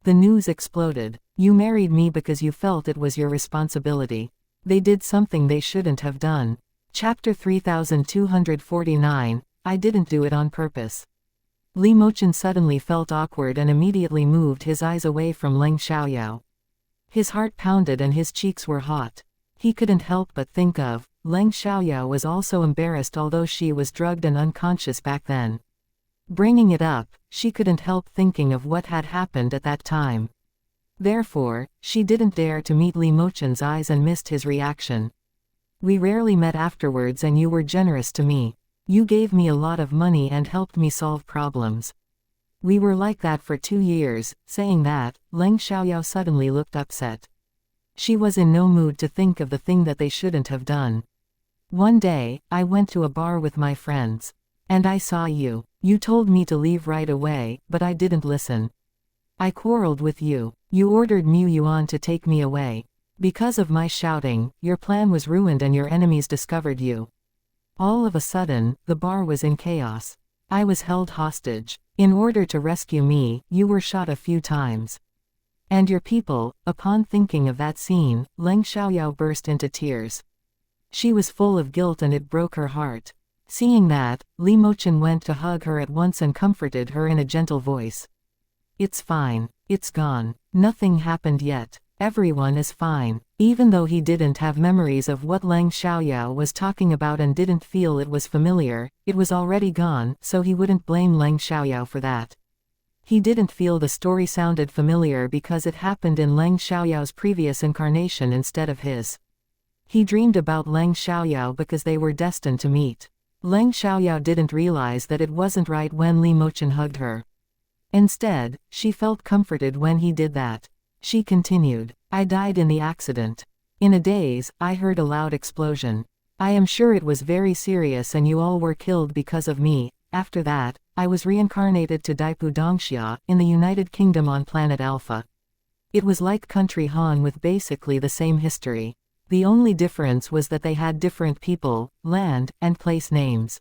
The news exploded. You married me because you felt it was your responsibility. They did something they shouldn't have done. Chapter 3249, I didn't do it on purpose. Li Mochen suddenly felt awkward and immediately moved his eyes away from Leng Xiaoyao. His heart pounded and his cheeks were hot. He couldn't help but think of, Leng Xiaoyao was also embarrassed although she was drugged and unconscious back then. Bringing it up, she couldn't help thinking of what had happened at that time. Therefore, she didn't dare to meet Li Mochen's eyes and missed his reaction. We rarely met afterwards and you were generous to me. You gave me a lot of money and helped me solve problems. We were like that for 2 years. Saying that, Leng Xiaoyao suddenly looked upset. She was in no mood to think of the thing that they shouldn't have done. One day, I went to a bar with my friends. And I saw you. You told me to leave right away, but I didn't listen. I quarreled with you. You ordered Mu Yuan to take me away. Because of my shouting, your plan was ruined and your enemies discovered you. All of a sudden, the bar was in chaos. I was held hostage. In order to rescue me, you were shot a few times. And your people, upon thinking of that scene, Leng Xiaoyao burst into tears. She was full of guilt and it broke her heart. Seeing that, Li Mochen went to hug her at once and comforted her in a gentle voice. It's fine. It's gone. Nothing happened yet. Everyone is fine. Even though he didn't have memories of what Leng Xiaoyao was talking about and didn't feel it was familiar, it was already gone, so he wouldn't blame Leng Xiaoyao for that. He didn't feel the story sounded familiar because it happened in Leng Xiaoyao's previous incarnation instead of his. He dreamed about Leng Xiaoyao because they were destined to meet. Leng Xiaoyao didn't realize that it wasn't right when Li Mochen hugged her. Instead, she felt comforted when he did that. She continued, I died in the accident. In a daze, I heard a loud explosion. I am sure it was very serious and you all were killed because of me. After that, I was reincarnated to Daipu Dongxia, in the United Kingdom on planet Alpha. It was like Country Han with basically the same history. The only difference was that they had different people, land, and place names.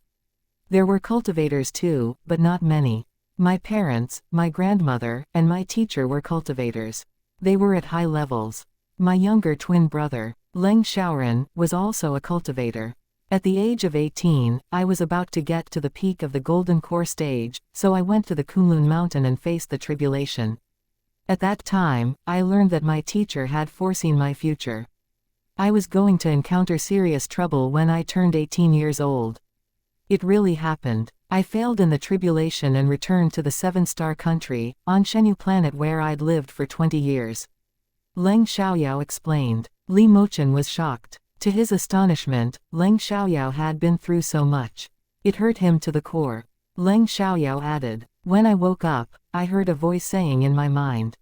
There were cultivators too, but not many. My parents, my grandmother, and my teacher were cultivators. They were at high levels. My younger twin brother, Leng Xiaoran, was also a cultivator. At the age of 18, I was about to get to the peak of the Golden Core stage, so I went to the Kunlun mountain and faced the tribulation. At that time, I learned that my teacher had foreseen my future. I was going to encounter serious trouble when I turned 18 years old. It really happened. I failed in the tribulation and returned to the 7-star country, on Shenyu planet where I'd lived for 20 years. Leng Xiaoyao explained. Li Mochen was shocked. To his astonishment, Leng Xiaoyao had been through so much. It hurt him to the core. Leng Xiaoyao added, when I woke up, I heard a voice saying in my mind,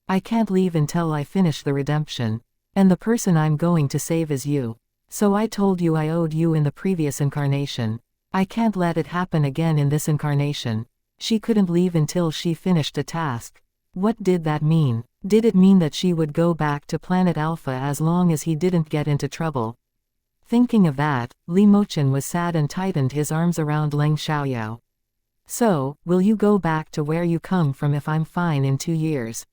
I can't leave until I finish the redemption. And the person I'm going to save is you. So I told you I owed you in the previous incarnation. I can't let it happen again in this incarnation. She couldn't leave until she finished a task. What did that mean? Did it mean that she would go back to planet Alpha as long as he didn't get into trouble? Thinking of that, Li Mochen was sad and tightened his arms around Leng Xiaoyao. So, will you go back to where you come from if I'm fine in 2 years?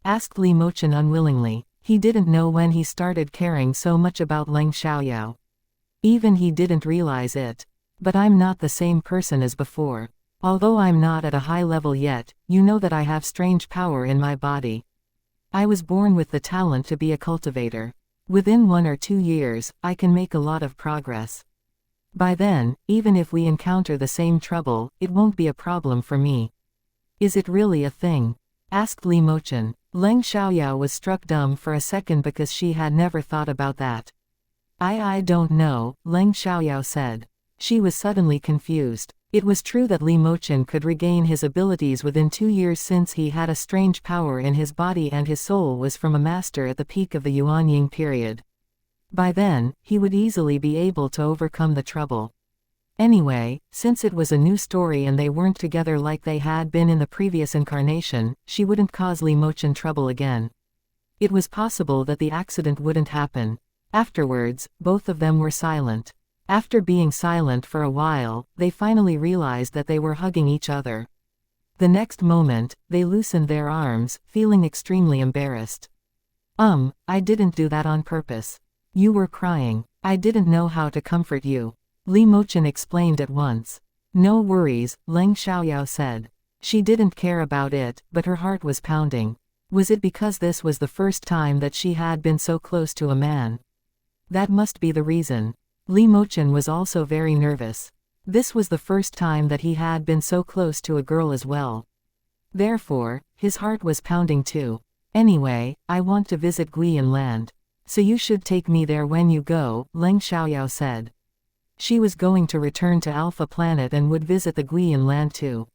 Asked Li Mochen unwillingly. He didn't know when he started caring so much about Leng Xiaoyao. Even he didn't realize it. But I'm not the same person as before. Although I'm not at a high level yet, you know that I have strange power in my body. I was born with the talent to be a cultivator. Within 1 or 2 years, I can make a lot of progress. By then, even if we encounter the same trouble, it won't be a problem for me. Is it really a thing? Asked Li Mochen. Leng Xiaoyao was struck dumb for a second because she had never thought about that. I don't know, Leng Xiaoyao said. She was suddenly confused. It was true that Li Mochen could regain his abilities within 2 years since he had a strange power in his body and his soul was from a master at the peak of the Yuanying period. By then, he would easily be able to overcome the trouble. Anyway, since it was a new story and they weren't together like they had been in the previous incarnation, she wouldn't cause Li Mochen trouble again. It was possible that the accident wouldn't happen. Afterwards, both of them were silent. After being silent for a while, they finally realized that they were hugging each other. The next moment, they loosened their arms, feeling extremely embarrassed. I didn't do that on purpose. You were crying. I didn't know how to comfort you. Li Mochen explained at once. No worries, Leng Xiaoyao said. She didn't care about it, but her heart was pounding. Was it because this was the first time that she had been so close to a man? That must be the reason. Li Mochen was also very nervous. This was the first time that he had been so close to a girl as well. Therefore, his heart was pounding too. Anyway, I want to visit Guiyan land. So you should take me there when you go, Leng Xiaoyao said. She was going to return to Alpha Planet and would visit the Guiyan land too.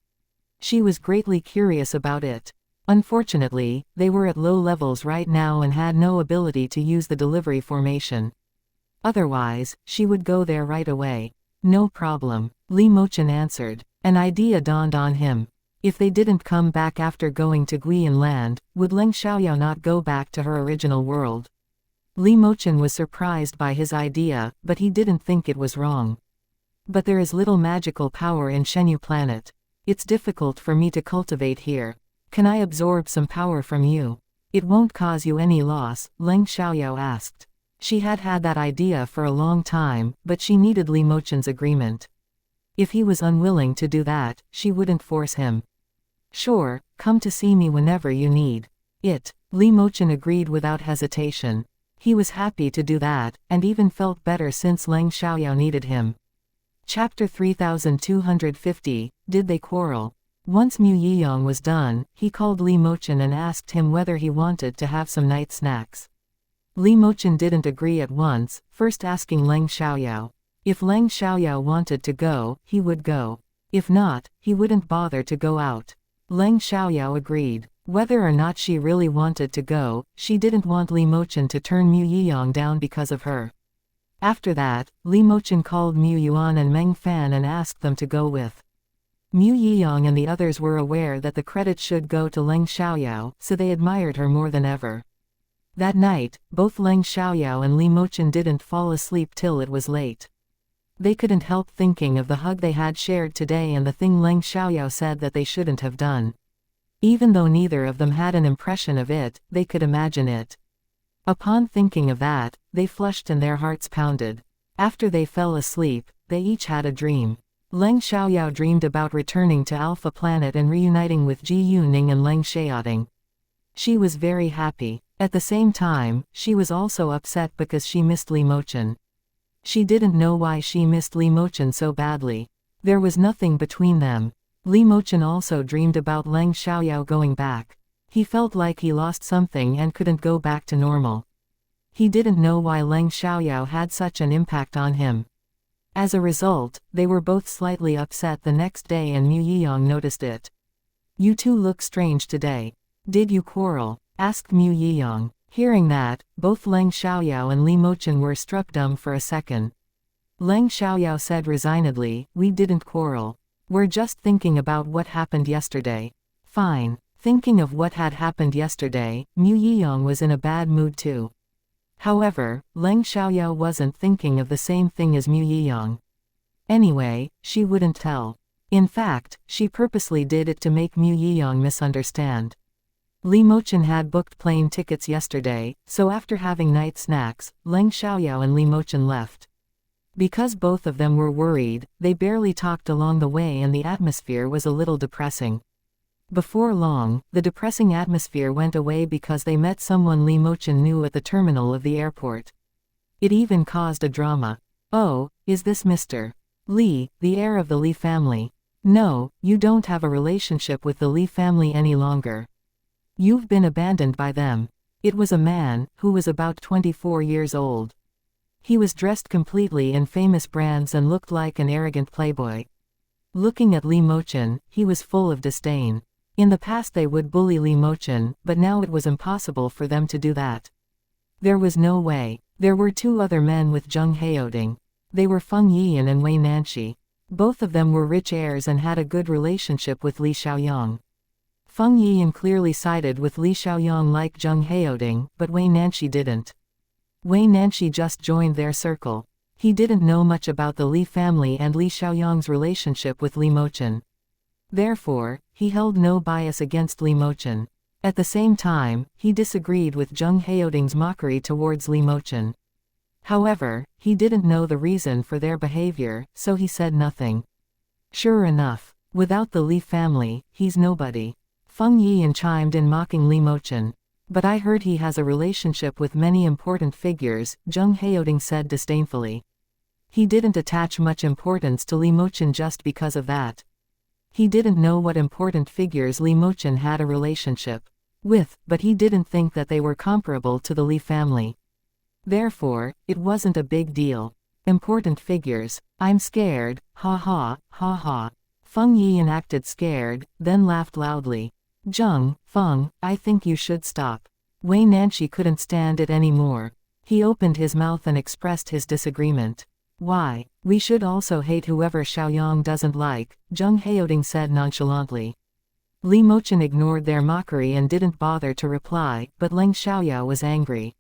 She was greatly curious about it. Unfortunately, they were at low levels right now and had no ability to use the delivery formation. Otherwise, she would go there right away. No problem, Li Mochen answered. An idea dawned on him. If they didn't come back after going to Guiyan land, would Leng Xiaoyao not go back to her original world? Li Mochen was surprised by his idea, but he didn't think it was wrong. But there is little magical power in Shenyu planet. It's difficult for me to cultivate here. Can I absorb some power from you? It won't cause you any loss, Leng Xiaoyao asked. She had had that idea for a long time, but she needed Li Mochen's agreement. If he was unwilling to do that, she wouldn't force him. Sure, come to see me whenever you need it. Li Mochen agreed without hesitation. He was happy to do that, and even felt better since Leng Xiaoyao needed him. Chapter 3250, Did They Quarrel? Once Mu Yiyang was done, he called Li Mochen and asked him whether he wanted to have some night snacks. Li Mochen didn't agree at once, first asking Leng Xiaoyao. If Leng Xiaoyao wanted to go, he would go. If not, he wouldn't bother to go out. Leng Xiaoyao agreed. Whether or not she really wanted to go, she didn't want Li Mochen to turn Mu Yiyang down because of her. After that, Li Mochen called Mu Yuan and Meng Fan and asked them to go with. Mu Yiyang and the others were aware that the credit should go to Leng Xiaoyao, so they admired her more than ever. That night, both Leng Xiaoyao and Li Mochen didn't fall asleep till it was late. They couldn't help thinking of the hug they had shared today and the thing Leng Xiaoyao said that they shouldn't have done. Even though neither of them had an impression of it, they could imagine it. Upon thinking of that, they flushed and their hearts pounded. After they fell asleep, they each had a dream. Leng Xiaoyao dreamed about returning to Alpha Planet and reuniting with Ji Yuning and Leng Xiaoting. She was very happy. At the same time, she was also upset because she missed Li Mochen. She didn't know why she missed Li Mochen so badly. There was nothing between them. Li Mochen also dreamed about Leng Xiaoyao going back. He felt like he lost something and couldn't go back to normal. He didn't know why Leng Xiaoyao had such an impact on him. As a result, they were both slightly upset the next day and Mu Yiyang noticed it. "You two look strange today. Did you quarrel?" asked Mu Yiyang. Hearing that, both Leng Xiaoyao and Li Mochen were struck dumb for a second. Leng Xiaoyao said resignedly, "We didn't quarrel. We're just thinking about what happened yesterday." Fine. Thinking of what had happened yesterday, Mu Yiyang was in a bad mood too. However, Leng Xiaoyao wasn't thinking of the same thing as Mu Yiyang. Anyway, she wouldn't tell. In fact, she purposely did it to make Mu Yiyang misunderstand. Li Mochen had booked plane tickets yesterday, so after having night snacks, Leng Xiaoyao and Li Mochen left. Because both of them were worried, they barely talked along the way and the atmosphere was a little depressing. Before long, the depressing atmosphere went away because they met someone Li Mochen knew at the terminal of the airport. It even caused a drama. "Oh, is this Mr. Li, the heir of the Li family? No, you don't have a relationship with the Li family any longer. You've been abandoned by them." It was a man, who was about 24 years old. He was dressed completely in famous brands and looked like an arrogant playboy. Looking at Li Mochen, he was full of disdain. In the past they would bully Li Mochen, but now it was impossible for them to do that. There was no way. There were two other men with Zheng Heoding. They were Feng Yiyan and Wei Nanshi. Both of them were rich heirs and had a good relationship with Li Xiaoyang. Feng Yiyan clearly sided with Li Xiaoyang like Zheng Heoding, but Wei Nanshi didn't. Wei Nanshi just joined their circle. He didn't know much about the Li family and Li Xiaoyang's relationship with Li Mochen. Therefore, he held no bias against Li Mochen. At the same time, he disagreed with Zheng Heoding's mockery towards Li Mochen. However, he didn't know the reason for their behavior, so he said nothing. Sure enough, without the Li family, he's nobody. Feng Yiyan chimed in mocking Li Mochen. "But I heard he has a relationship with many important figures," Zheng Heoding said disdainfully. He didn't attach much importance to Li Mochen just because of that. He didn't know what important figures Li Mochen had a relationship with, but he didn't think that they were comparable to the Li family. Therefore, it wasn't a big deal. Important figures. "I'm scared, ha ha, ha ha." Feng Yiyan acted scared, then laughed loudly. Feng, I think you should stop." Wei Nanshi couldn't stand it anymore. He opened his mouth and expressed his disagreement. "Why? We should also hate whoever Xiaoyang doesn't like," Zheng Heoding said nonchalantly. Li Mochen ignored their mockery and didn't bother to reply, but Leng Xiaoyao was angry.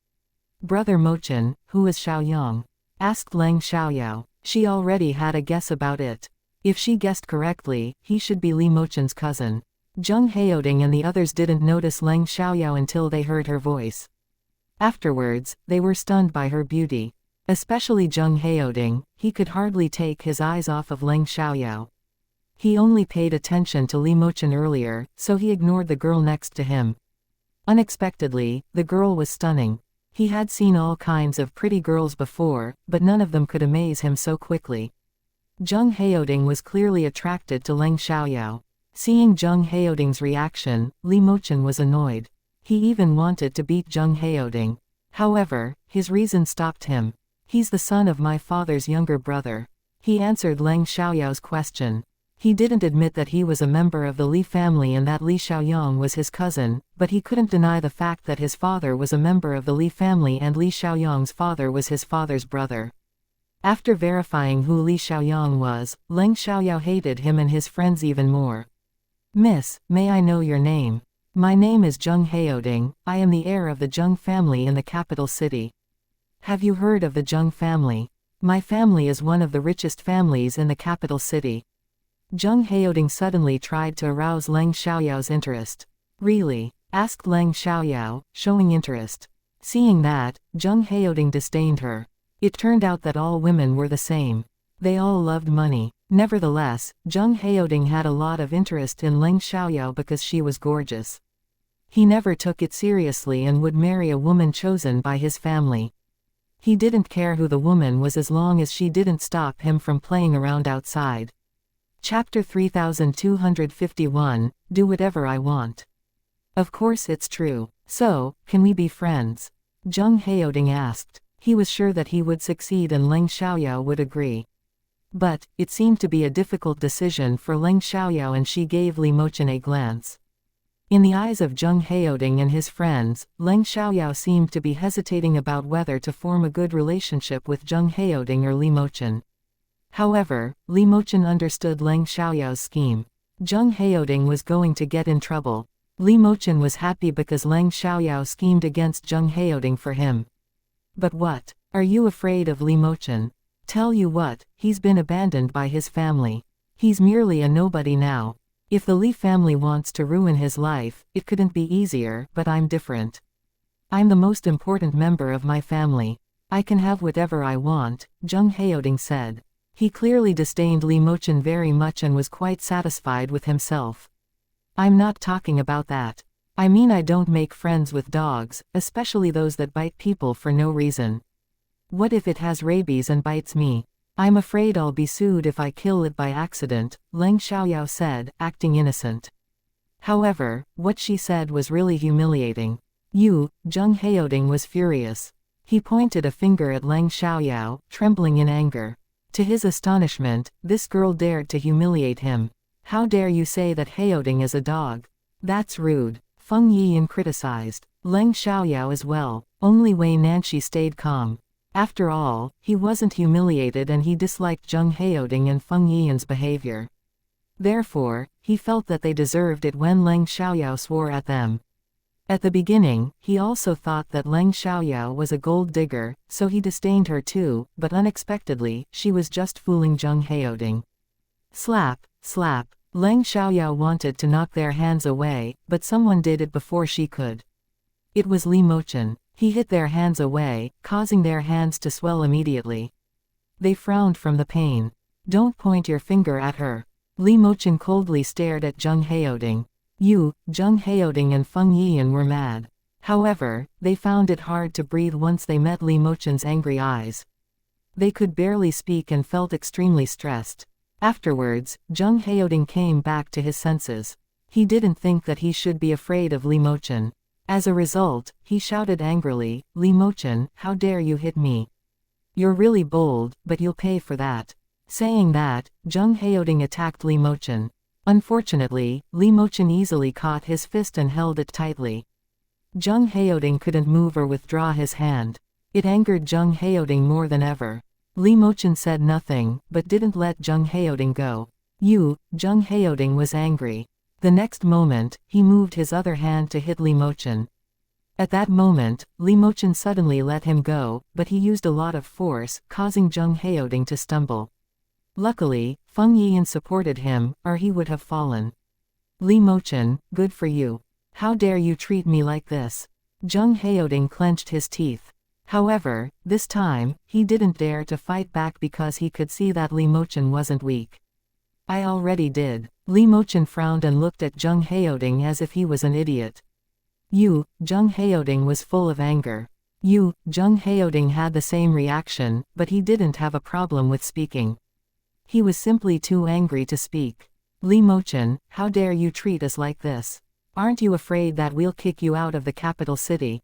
"Brother Mochen, who is Xiaoyang?" asked Leng Xiaoyao. She already had a guess about it. If she guessed correctly, he should be Li Mochen's cousin. Zheng Heoding and the others didn't notice Leng Xiaoyao until they heard her voice. Afterwards, they were stunned by her beauty. Especially Zheng Heoding, he could hardly take his eyes off of Leng Xiaoyao. He only paid attention to Li Mochen earlier, so he ignored the girl next to him. Unexpectedly, the girl was stunning. He had seen all kinds of pretty girls before, but none of them could amaze him so quickly. Zheng Heoding was clearly attracted to Leng Xiaoyao. Seeing Zheng Heoding's reaction, Li Mochen was annoyed. He even wanted to beat Zheng Heoding. However, his reason stopped him. He's the son of my father's younger brother. He answered Leng Xiaoyao's question. He didn't admit that he was a member of the Li family and that Li Xiaoyang was his cousin, but he couldn't deny the fact that his father was a member of the Li family and Li Xiaoyang's father was his father's brother. After verifying who Li Xiaoyang was, Leng Xiaoyao hated him and his friends even more. Miss, may I know your name? My name is Zheng Heoding. I am the heir of the Zheng family in the capital city. Have you heard of the Zheng family? My family is one of the richest families in the capital city. Zheng Heoding suddenly tried to arouse Leng Xiaoyao's interest. Really? Asked Leng Xiaoyao, showing interest. Seeing that, Zheng Heoding disdained her. It turned out that all women were the same. They all loved money. Nevertheless, Zheng Heoding had a lot of interest in Leng Xiaoyao because she was gorgeous. He never took it seriously and would marry a woman chosen by his family. He didn't care who the woman was as long as she didn't stop him from playing around outside. Chapter 3251, Do Whatever I Want. Of course it's true. So, can we be friends? Zheng Heoding asked. He was sure that he would succeed and Leng Xiaoyao would agree. But, it seemed to be a difficult decision for Leng Xiaoyao and she gave Li Mochen a glance. In the eyes of Zheng Heoding and his friends, Leng Xiaoyao seemed to be hesitating about whether to form a good relationship with Zheng Heoding or Li Mochen. However, Li Mochen understood Leng Xiaoyao's scheme. Zheng Heoding was going to get in trouble. Li Mochen was happy because Leng Xiaoyao schemed against Zheng Heoding for him. But what? Are you afraid of Li Mochen? Tell you what, he's been abandoned by his family. He's merely a nobody now. If the Li family wants to ruin his life, it couldn't be easier, but I'm different. I'm the most important member of my family. I can have whatever I want, Zheng Heoding said. He clearly disdained Li Mochen very much and was quite satisfied with himself. I'm not talking about that. I mean I don't make friends with dogs, especially those that bite people for no reason. What if it has rabies and bites me? I'm afraid I'll be sued if I kill it by accident, Leng Xiaoyao said, acting innocent. However, what she said was really humiliating. Zheng Heoding was furious. He pointed a finger at Leng Xiaoyao, trembling in anger. To his astonishment, this girl dared to humiliate him. How dare you say that Heoding is a dog? That's rude, Feng Yiyan criticized. Leng Xiaoyao as well. Only Wei Nanxi stayed calm. After all, he wasn't humiliated and he disliked Zheng Heoding and Feng Yiyan's behavior. Therefore, he felt that they deserved it when Leng Xiaoyao swore at them. At the beginning, he also thought that Leng Xiaoyao was a gold digger, so he disdained her too, but unexpectedly, she was just fooling Zheng Heoding. Slap, slap. Leng Xiaoyao wanted to knock their hands away, but someone did it before she could. It was Li Mochen. He hit their hands away, causing their hands to swell immediately. They frowned from the pain. Don't point your finger at her. Li Mochen coldly stared at Zheng Heoding. Zheng Heoding and Feng Yiyan were mad. However, they found it hard to breathe once they met Li Mochen's angry eyes. They could barely speak and felt extremely stressed. Afterwards, Zheng Heoding came back to his senses. He didn't think that he should be afraid of Li Mochen. As a result, he shouted angrily, Li Mochen, how dare you hit me? You're really bold, but you'll pay for that. Saying that, Zheng Heoding attacked Li Mochen. Unfortunately, Li Mochen easily caught his fist and held it tightly. Zheng Heoding couldn't move or withdraw his hand. It angered Zheng Heoding more than ever. Li Mochen said nothing, but didn't let Zheng Heoding go. Zheng Heoding was angry. The next moment, he moved his other hand to hit Li Mochen. At that moment, Li Mochen suddenly let him go, but he used a lot of force, causing Zheng Heoding to stumble. Luckily, Feng Yiyan supported him, or he would have fallen. Li Mochen, good for you. How dare you treat me like this? Zheng Heoding clenched his teeth. However, this time, he didn't dare to fight back because he could see that Li Mochen wasn't weak. I already did. Li Mochen frowned and looked at Zheng Heoding as if he was an idiot. Zheng Heoding was full of anger. Zheng Haoding had the same reaction, but he didn't have a problem with speaking. He was simply too angry to speak. Li Mochen, how dare you treat us like this? Aren't you afraid that we'll kick you out of the capital city?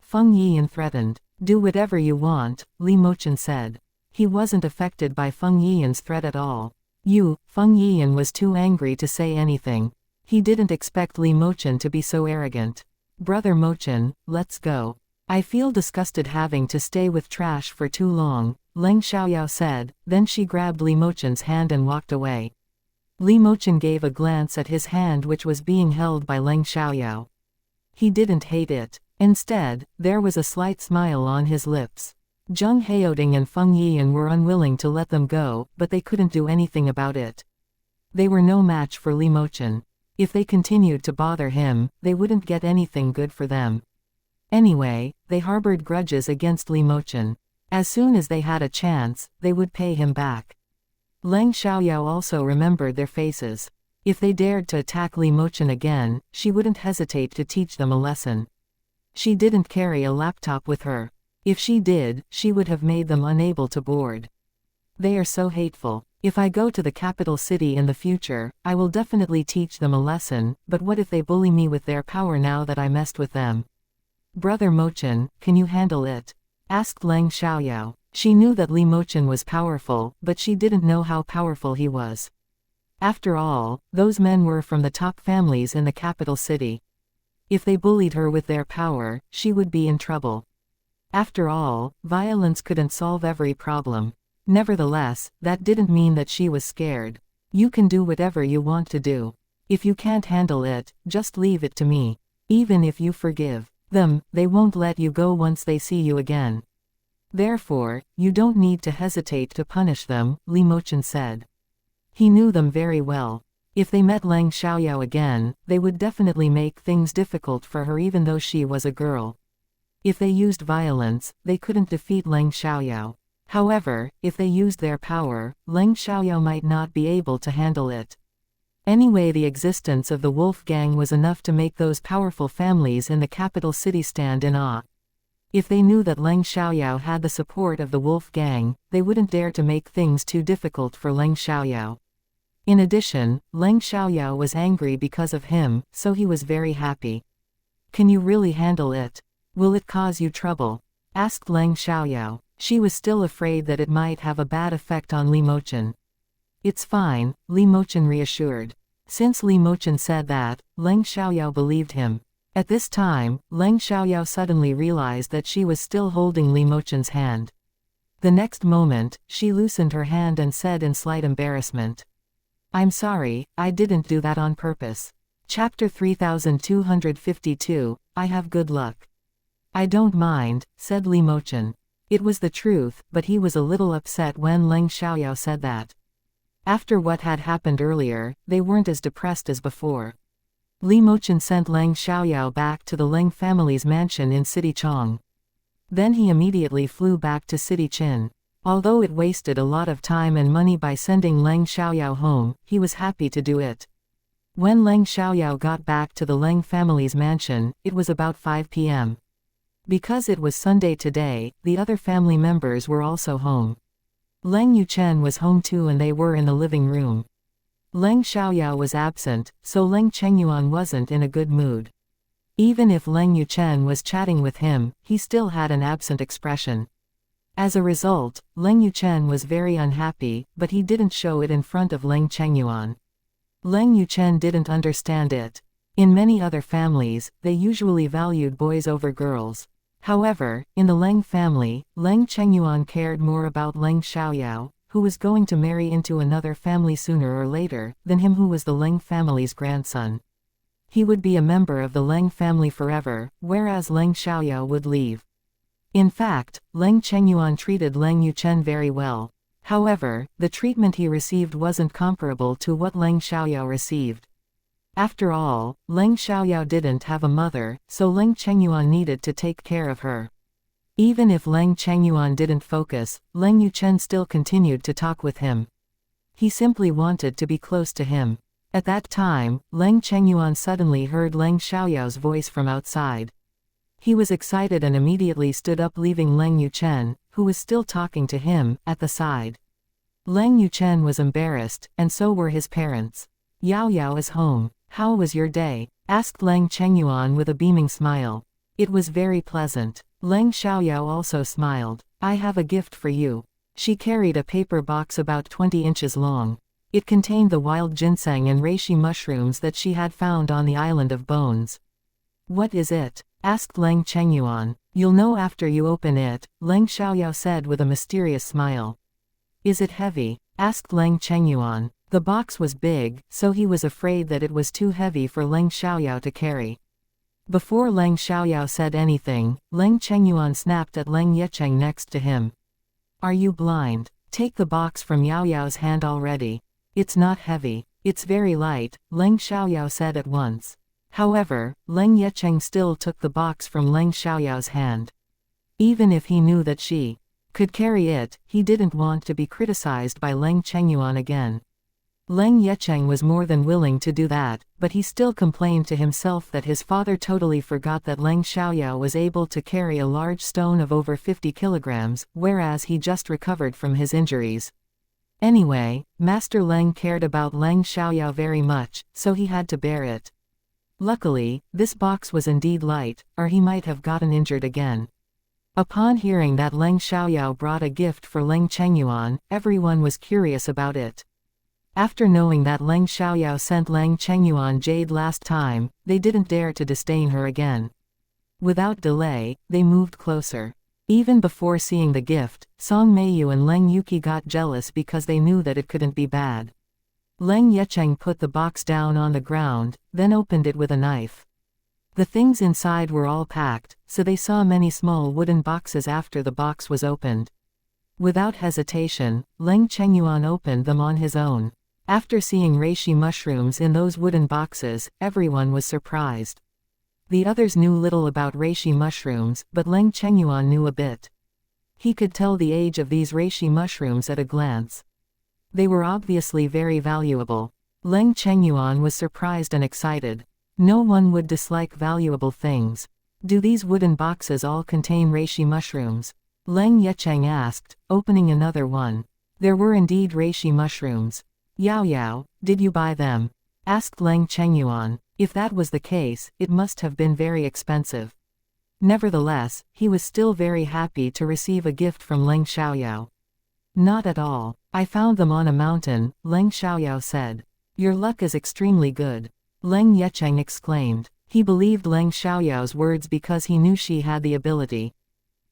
Feng Yiyan threatened. Do whatever you want, Li Mochen said. He wasn't affected by Feng Yiyan's threat at all. Feng Yiyan was too angry to say anything. He didn't expect Li Mochen to be so arrogant. Brother Mochen, let's go. I feel disgusted having to stay with trash for too long, Leng Xiaoyao said, then she grabbed Li Mochen's hand and walked away. Li Mochen gave a glance at his hand which was being held by Leng Xiaoyao. He didn't hate it. Instead, there was a slight smile on his lips. Zheng Haoding and Feng Yiyan were unwilling to let them go, but they couldn't do anything about it. They were no match for Li Mochen. If they continued to bother him, they wouldn't get anything good for them. Anyway, they harbored grudges against Li Mochen. As soon as they had a chance, they would pay him back. Leng Xiaoyao also remembered their faces. If they dared to attack Li Mochen again, she wouldn't hesitate to teach them a lesson. She didn't carry a laptop with her. If she did, she would have made them unable to board. They are so hateful. If I go to the capital city in the future, I will definitely teach them a lesson, but what if they bully me with their power now that I messed with them? Brother Mochen, can you handle it? Asked Leng Xiaoyao. She knew that Li Mochen was powerful, but she didn't know how powerful he was. After all, those men were from the top families in the capital city. If they bullied her with their power, she would be in trouble. After all, violence couldn't solve every problem. Nevertheless, that didn't mean that she was scared. You can do whatever you want to do. If you can't handle it, just leave it to me. Even if you forgive them, they won't let you go once they see you again. Therefore, you don't need to hesitate to punish them, Li Mochen said. He knew them very well. If they met Leng Xiaoyao again, they would definitely make things difficult for her even though she was a girl. If they used violence, they couldn't defeat Leng Xiaoyao. However, if they used their power, Leng Xiaoyao might not be able to handle it. Anyway, the existence of the wolf gang was enough to make those powerful families in the capital city stand in awe. If they knew that Leng Xiaoyao had the support of the wolf gang, they wouldn't dare to make things too difficult for Leng Xiaoyao. In addition, Leng Xiaoyao was angry because of him, so he was very happy. Can you really handle it? Will it cause you trouble? Asked Leng Xiaoyao. She was still afraid that it might have a bad effect on Li Mochen. It's fine, Li Mochen reassured. Since Li Mochen said that, Leng Xiaoyao believed him. At this time, Leng Xiaoyao suddenly realized that she was still holding Li Mochen's hand. The next moment, she loosened her hand and said in slight embarrassment, I'm sorry, I didn't do that on purpose. Chapter 3252, I have good luck. I don't mind, said Li Mochen. It was the truth, but he was a little upset when Leng Xiaoyao said that. After what had happened earlier, they weren't as depressed as before. Li Mochen sent Leng Xiaoyao back to the Leng family's mansion in City Chong. Then he immediately flew back to City Qin. Although it wasted a lot of time and money by sending Leng Xiaoyao home, he was happy to do it. When Leng Xiaoyao got back to the Leng family's mansion, it was about 5 p.m. Because it was Sunday today, the other family members were also home. Leng Yuchen was home too and they were in the living room. Leng Xiaoyao was absent, so Leng Chengyuan wasn't in a good mood. Even if Leng Yuchen was chatting with him, he still had an absent expression. As a result, Leng Yuchen was very unhappy, but he didn't show it in front of Leng Chengyuan. Leng Yuchen didn't understand it. In many other families, they usually valued boys over girls. However, in the Leng family, Leng Chengyuan cared more about Leng Xiaoyao, who was going to marry into another family sooner or later, than him who was the Leng family's grandson. He would be a member of the Leng family forever, whereas Leng Xiaoyao would leave. In fact, Leng Chengyuan treated Leng Yuchen very well. However, the treatment he received wasn't comparable to what Leng Xiaoyao received. After all, Leng Xiaoyao didn't have a mother, so Leng Chengyuan needed to take care of her. Even if Leng Chengyuan didn't focus, Leng Yuchen still continued to talk with him. He simply wanted to be close to him. At that time, Leng Chengyuan suddenly heard Leng Xiaoyao's voice from outside. He was excited and immediately stood up, leaving Leng Yuchen, who was still talking to him, at the side. Leng Yuchen was embarrassed, and so were his parents. Yao Yao is home. How was your day? Asked Leng Chengyuan with a beaming smile. It was very pleasant. Leng Xiaoyao also smiled. I have a gift for you. She carried a paper box about 20 inches long. It contained the wild ginseng and reishi mushrooms that she had found on the island of bones. What is it? Asked Leng Chengyuan. You'll know after you open it, Leng Xiaoyao said with a mysterious smile. Is it heavy? Asked Leng Chengyuan. The box was big, so he was afraid that it was too heavy for Leng Xiaoyao to carry. Before Leng Xiaoyao said anything, Leng Chengyuan snapped at Leng Yecheng next to him. Are you blind? Take the box from Yao Yao's hand already. It's not heavy. It's very light, Leng Xiaoyao said at once. However, Leng Yecheng still took the box from Leng Xiaoyao's hand. Even if he knew that she could carry it, he didn't want to be criticized by Leng Chengyuan again. Leng Yecheng was more than willing to do that, but he still complained to himself that his father totally forgot that Leng Xiaoyao was able to carry a large stone of over 50 kilograms, whereas he just recovered from his injuries. Anyway, Master Leng cared about Leng Xiaoyao very much, so he had to bear it. Luckily, this box was indeed light, or he might have gotten injured again. Upon hearing that Leng Xiaoyao brought a gift for Leng Chengyuan, everyone was curious about it. After knowing that Leng Xiaoyao sent Leng Chengyuan jade last time, they didn't dare to disdain her again. Without delay, they moved closer. Even before seeing the gift, Song Meiyu and Leng Yuki got jealous because they knew that it couldn't be bad. Leng Yecheng put the box down on the ground, then opened it with a knife. The things inside were all packed, so they saw many small wooden boxes after the box was opened. Without hesitation, Leng Chengyuan opened them on his own. After seeing reishi mushrooms in those wooden boxes, everyone was surprised. The others knew little about reishi mushrooms, but Leng Chengyuan knew a bit. He could tell the age of these reishi mushrooms at a glance. They were obviously very valuable. Leng Chengyuan was surprised and excited. No one would dislike valuable things. Do these wooden boxes all contain reishi mushrooms? Leng Yecheng asked, opening another one. There were indeed reishi mushrooms. Yao Yao, did you buy them? Asked Leng Chengyuan. If that was the case, it must have been very expensive. Nevertheless, he was still very happy to receive a gift from Leng Xiaoyao. Not at all. I found them on a mountain, Leng Xiaoyao said. Your luck is extremely good. Leng Yecheng exclaimed. He believed Leng Xiaoyao's words because he knew she had the ability.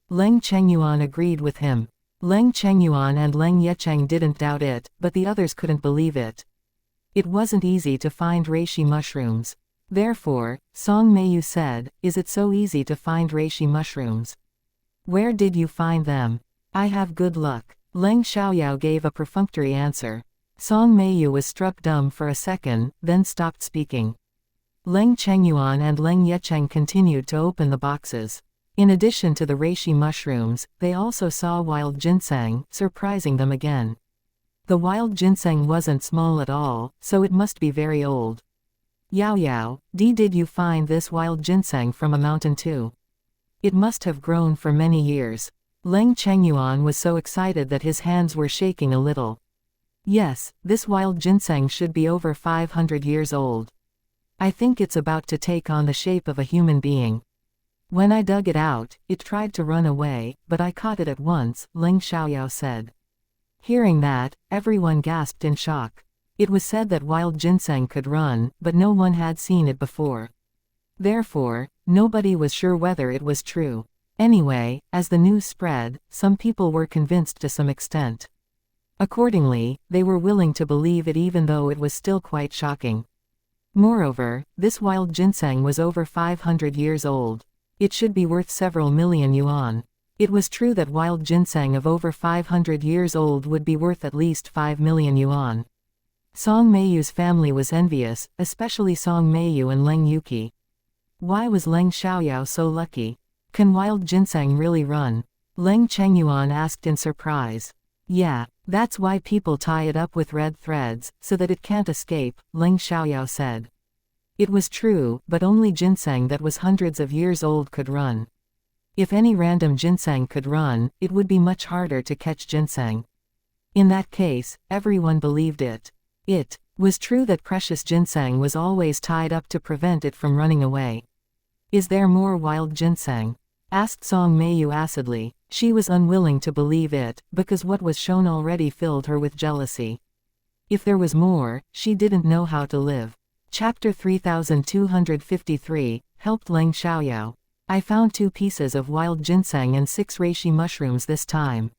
Leng Chengyuan agreed with him. Leng Chengyuan and Leng Yecheng didn't doubt it, but the others couldn't believe it. It wasn't easy to find reishi mushrooms. Therefore, Song Meiyu said, is it so easy to find reishi mushrooms? Where did you find them? I have good luck. Leng Xiaoyao gave a perfunctory answer. Song Meiyu was struck dumb for a second, then stopped speaking. Leng Chengyuan and Leng Yecheng continued to open the boxes. In addition to the reishi mushrooms, they also saw wild ginseng, surprising them again. The wild ginseng wasn't small at all, so it must be very old. Yao Yao, did you find this wild ginseng from a mountain too? It must have grown for many years. Leng Chengyuan was so excited that his hands were shaking a little. Yes, this wild ginseng should be over 500 years old. I think it's about to take on the shape of a human being. When I dug it out, it tried to run away, but I caught it at once, Leng Xiaoyao said. Hearing that, everyone gasped in shock. It was said that wild ginseng could run, but no one had seen it before. Therefore, nobody was sure whether it was true. Anyway, as the news spread, some people were convinced to some extent. Accordingly, they were willing to believe it even though it was still quite shocking. Moreover, this wild ginseng was over 500 years old. It should be worth several million yuan. It was true that wild ginseng of over 500 years old would be worth at least 5 million yuan. Song Meiyu's family was envious, especially Song Meiyu and Leng Yuki. Why was Leng Xiaoyao so lucky? Can wild ginseng really run? Leng Chengyuan asked in surprise. Yeah, that's why people tie it up with red threads, so that it can't escape, Leng Xiaoyao said. It was true, but only ginseng that was hundreds of years old could run. If any random ginseng could run, it would be much harder to catch ginseng. In that case, everyone believed it. It was true that precious ginseng was always tied up to prevent it from running away. Is there more wild ginseng? Asked Song Meiyu acidly. She was unwilling to believe it, because what was shown already filled her with jealousy. If there was more, she didn't know how to live. Chapter 3253, helped Leng Xiaoyao. I found 2 pieces of wild ginseng and 6 reishi mushrooms this time.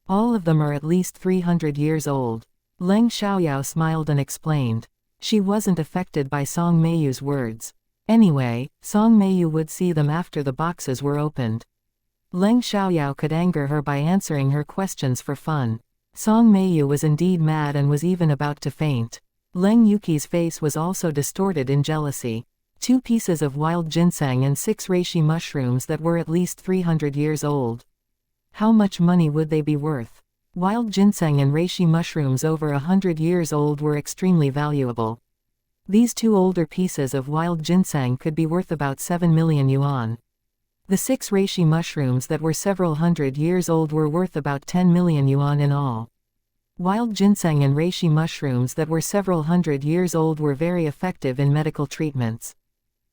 All of them are at least 300 years old. Leng Xiaoyao smiled and explained. She wasn't affected by Song Meiyu's words. Anyway, Song Meiyu would see them after the boxes were opened. Leng Xiaoyao could anger her by answering her questions for fun. Song Meiyu was indeed mad and was even about to faint. Leng Yuqi's face was also distorted in jealousy. 2 pieces of wild ginseng and 6 reishi mushrooms that were at least 300 years old. How much money would they be worth? Wild ginseng and reishi mushrooms over 100 years old were extremely valuable. These 2 older pieces of wild ginseng could be worth about 7 million yuan. The 6 reishi mushrooms that were several hundred years old were worth about 10 million yuan in all. Wild ginseng and reishi mushrooms that were several hundred years old were very effective in medical treatments.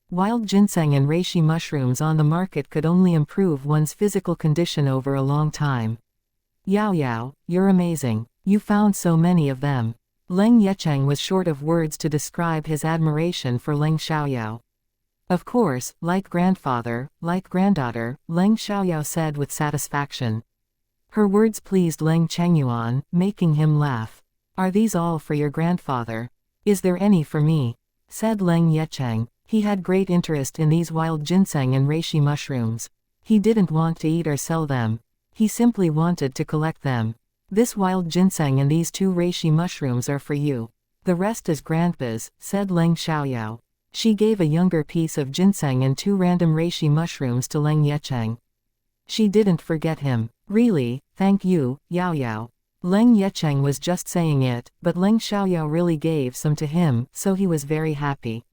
Wild ginseng and reishi mushrooms on the market could only improve one's physical condition over a long time. Yao Yao, you're amazing. You found so many of them. Leng Yecheng was short of words to describe his admiration for Leng Xiaoyao. Of course, like grandfather, like granddaughter, Leng Xiaoyao said with satisfaction. Her words pleased Leng Chengyuan, making him laugh. Are these all for your grandfather? Is there any for me? Said Leng Yecheng. He had great interest in these wild ginseng and reishi mushrooms. He didn't want to eat or sell them. He simply wanted to collect them. This wild ginseng and these 2 reishi mushrooms are for you. The rest is grandpa's, said Leng Xiaoyao. She gave a younger piece of ginseng and 2 random reishi mushrooms to Leng Yecheng. She didn't forget him. Really, thank you, Yao Yao. Leng Yecheng was just saying it, but Leng Xiaoyao really gave some to him, so he was very happy.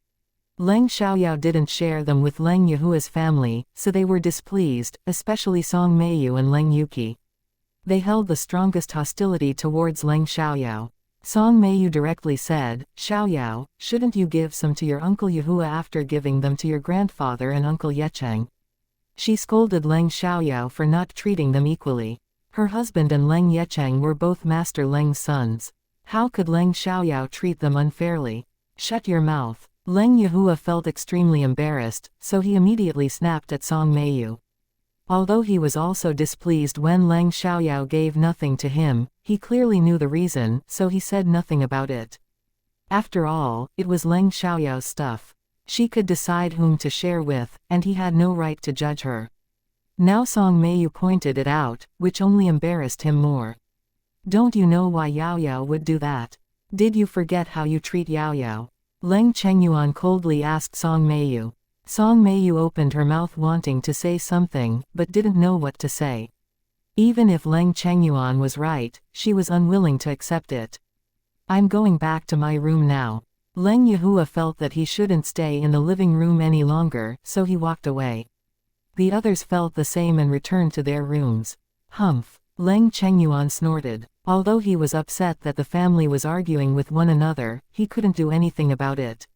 Leng Xiaoyao didn't share them with Leng Yuhua's family, so they were displeased, especially Song Meiyu and Leng Yuqi. They held the strongest hostility towards Leng Xiaoyao. Song Meiyu directly said, Xiaoyao, shouldn't you give some to your uncle Yuhua after giving them to your grandfather and uncle Yecheng? She scolded Leng Xiaoyao for not treating them equally. Her husband and Leng Yecheng were both Master Leng's sons. How could Leng Xiaoyao treat them unfairly? Shut your mouth. Leng Yuhua felt extremely embarrassed, so he immediately snapped at Song Meiyu. Although he was also displeased when Leng Xiaoyao gave nothing to him, he clearly knew the reason, so he said nothing about it. After all, it was Leng Xiaoyao's stuff. She could decide whom to share with, and he had no right to judge her. Now Song Meiyu pointed it out, which only embarrassed him more. Don't you know why Yao Yao would do that? Did you forget how you treat Yao Yao? Leng Chengyuan coldly asked Song Meiyu. Song Meiyu opened her mouth wanting to say something, but didn't know what to say. Even if Leng Chengyuan was right, she was unwilling to accept it. I'm going back to my room now. Leng Yuhua felt that he shouldn't stay in the living room any longer, so he walked away. The others felt the same and returned to their rooms. Humph! Leng Chengyuan snorted. Although he was upset that the family was arguing with one another, he couldn't do anything about it.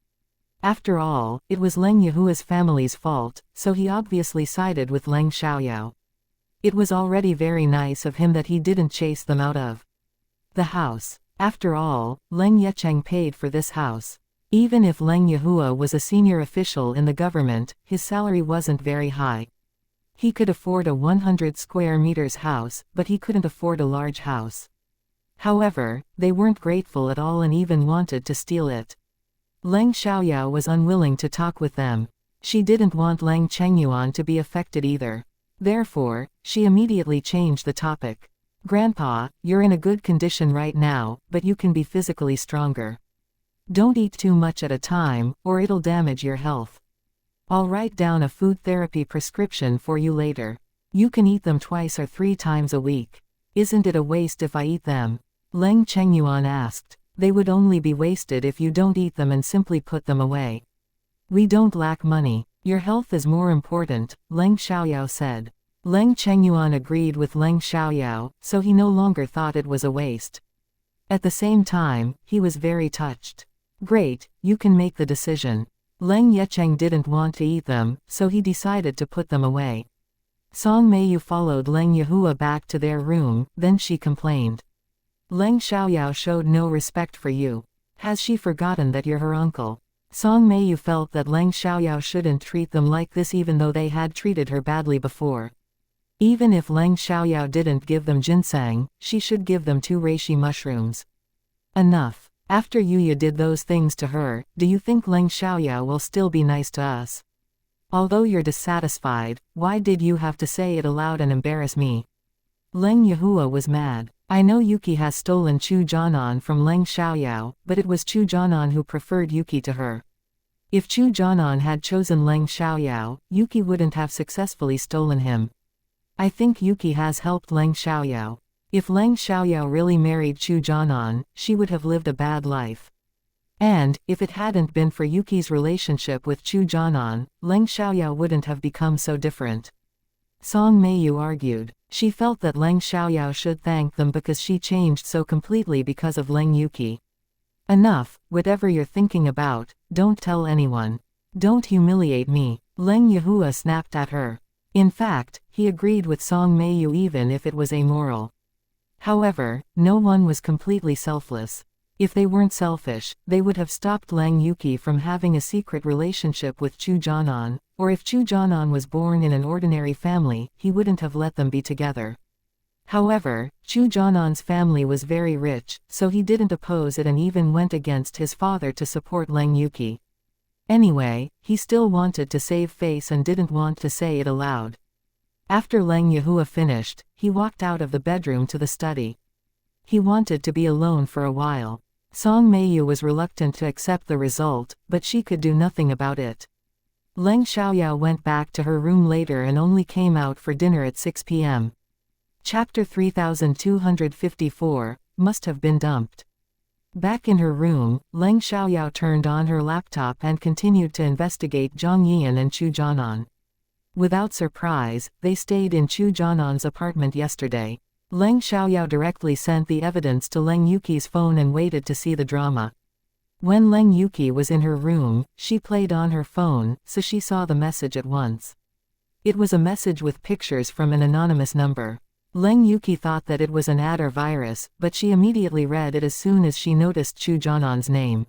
After all, it was Leng Yuhua's family's fault, so he obviously sided with Leng Xiaoyao. It was already very nice of him that he didn't chase them out of the house. After all, Leng Yecheng paid for this house. Even if Leng Yuhua was a senior official in the government, his salary wasn't very high. He could afford a 100 square meters house, but he couldn't afford a large house. However, they weren't grateful at all and even wanted to steal it. Leng Xiaoyao was unwilling to talk with them. She didn't want Leng Chengyuan to be affected either. Therefore, she immediately changed the topic. Grandpa, you're in a good condition right now, but you can be physically stronger. Don't eat too much at a time, or it'll damage your health. I'll write down a food therapy prescription for you later. You can eat them 2 or 3 times a week. Isn't it a waste if I eat them? Leng Chengyuan asked. They would only be wasted if you don't eat them and simply put them away. We don't lack money. Your health is more important, Leng Xiaoyao said. Leng Chengyuan agreed with Leng Xiaoyao, so he no longer thought it was a waste. At the same time, he was very touched. Great, you can make the decision. Leng Yecheng didn't want to eat them, so he decided to put them away. Song Meiyu followed Leng Yehua back to their room, then she complained. Leng Xiaoyao showed no respect for you. Has she forgotten that you're her uncle? Song Meiyu felt that Leng Xiaoyao shouldn't treat them like this even though they had treated her badly before. Even if Leng Xiaoyao didn't give them ginseng, she should give them 2 reishi mushrooms. Enough. After Yuya did those things to her, do you think Leng Xiaoyao will still be nice to us? Although you're dissatisfied, why did you have to say it aloud and embarrass me? Leng Yehua was mad. I know Yuki has stolen Chu Jianan from Leng Xiaoyao, but it was Chu Jianan who preferred Yuki to her. If Chu Jianan had chosen Leng Xiaoyao, Yuki wouldn't have successfully stolen him. I think Yuki has helped Leng Xiaoyao. If Leng Xiaoyao really married Chu Jianan, she would have lived a bad life. And, if it hadn't been for Yuki's relationship with Chu Jianan, Leng Xiaoyao wouldn't have become so different. Song Meiyu argued. She felt that Leng Xiaoyao should thank them because she changed so completely because of Leng Yuki. Enough, whatever you're thinking about, don't tell anyone. Don't humiliate me, Leng Yehua snapped at her. In fact, he agreed with Song Meiyu even if it was amoral. However, no one was completely selfless. If they weren't selfish, they would have stopped Leng Yuki from having a secret relationship with Chu Jianan, or if Chu Jianan was born in an ordinary family, he wouldn't have let them be together. However, Chu Jianan's family was very rich, so he didn't oppose it and even went against his father to support Leng Yuki. Anyway, he still wanted to save face and didn't want to say it aloud. After Leng Yehua finished, he walked out of the bedroom to the study. He wanted to be alone for a while. Song Meiyu was reluctant to accept the result, but she could do nothing about it. Leng Xiaoyao went back to her room later and only came out for dinner at 6 p.m. Chapter 3254, Must Have Been Dumped. Back in her room, Leng Xiaoyao turned on her laptop and continued to investigate Zhang Yian and Chu Jianan. Without surprise, they stayed in Chu Jianan's apartment yesterday. Leng Xiaoyao directly sent the evidence to Leng Yuki's phone and waited to see the drama. When Leng Yuki was in her room, she played on her phone, so she saw the message at once. It was a message with pictures from an anonymous number. Leng Yuki thought that it was an ad or virus, but she immediately read it as soon as she noticed Chu Jianan's name.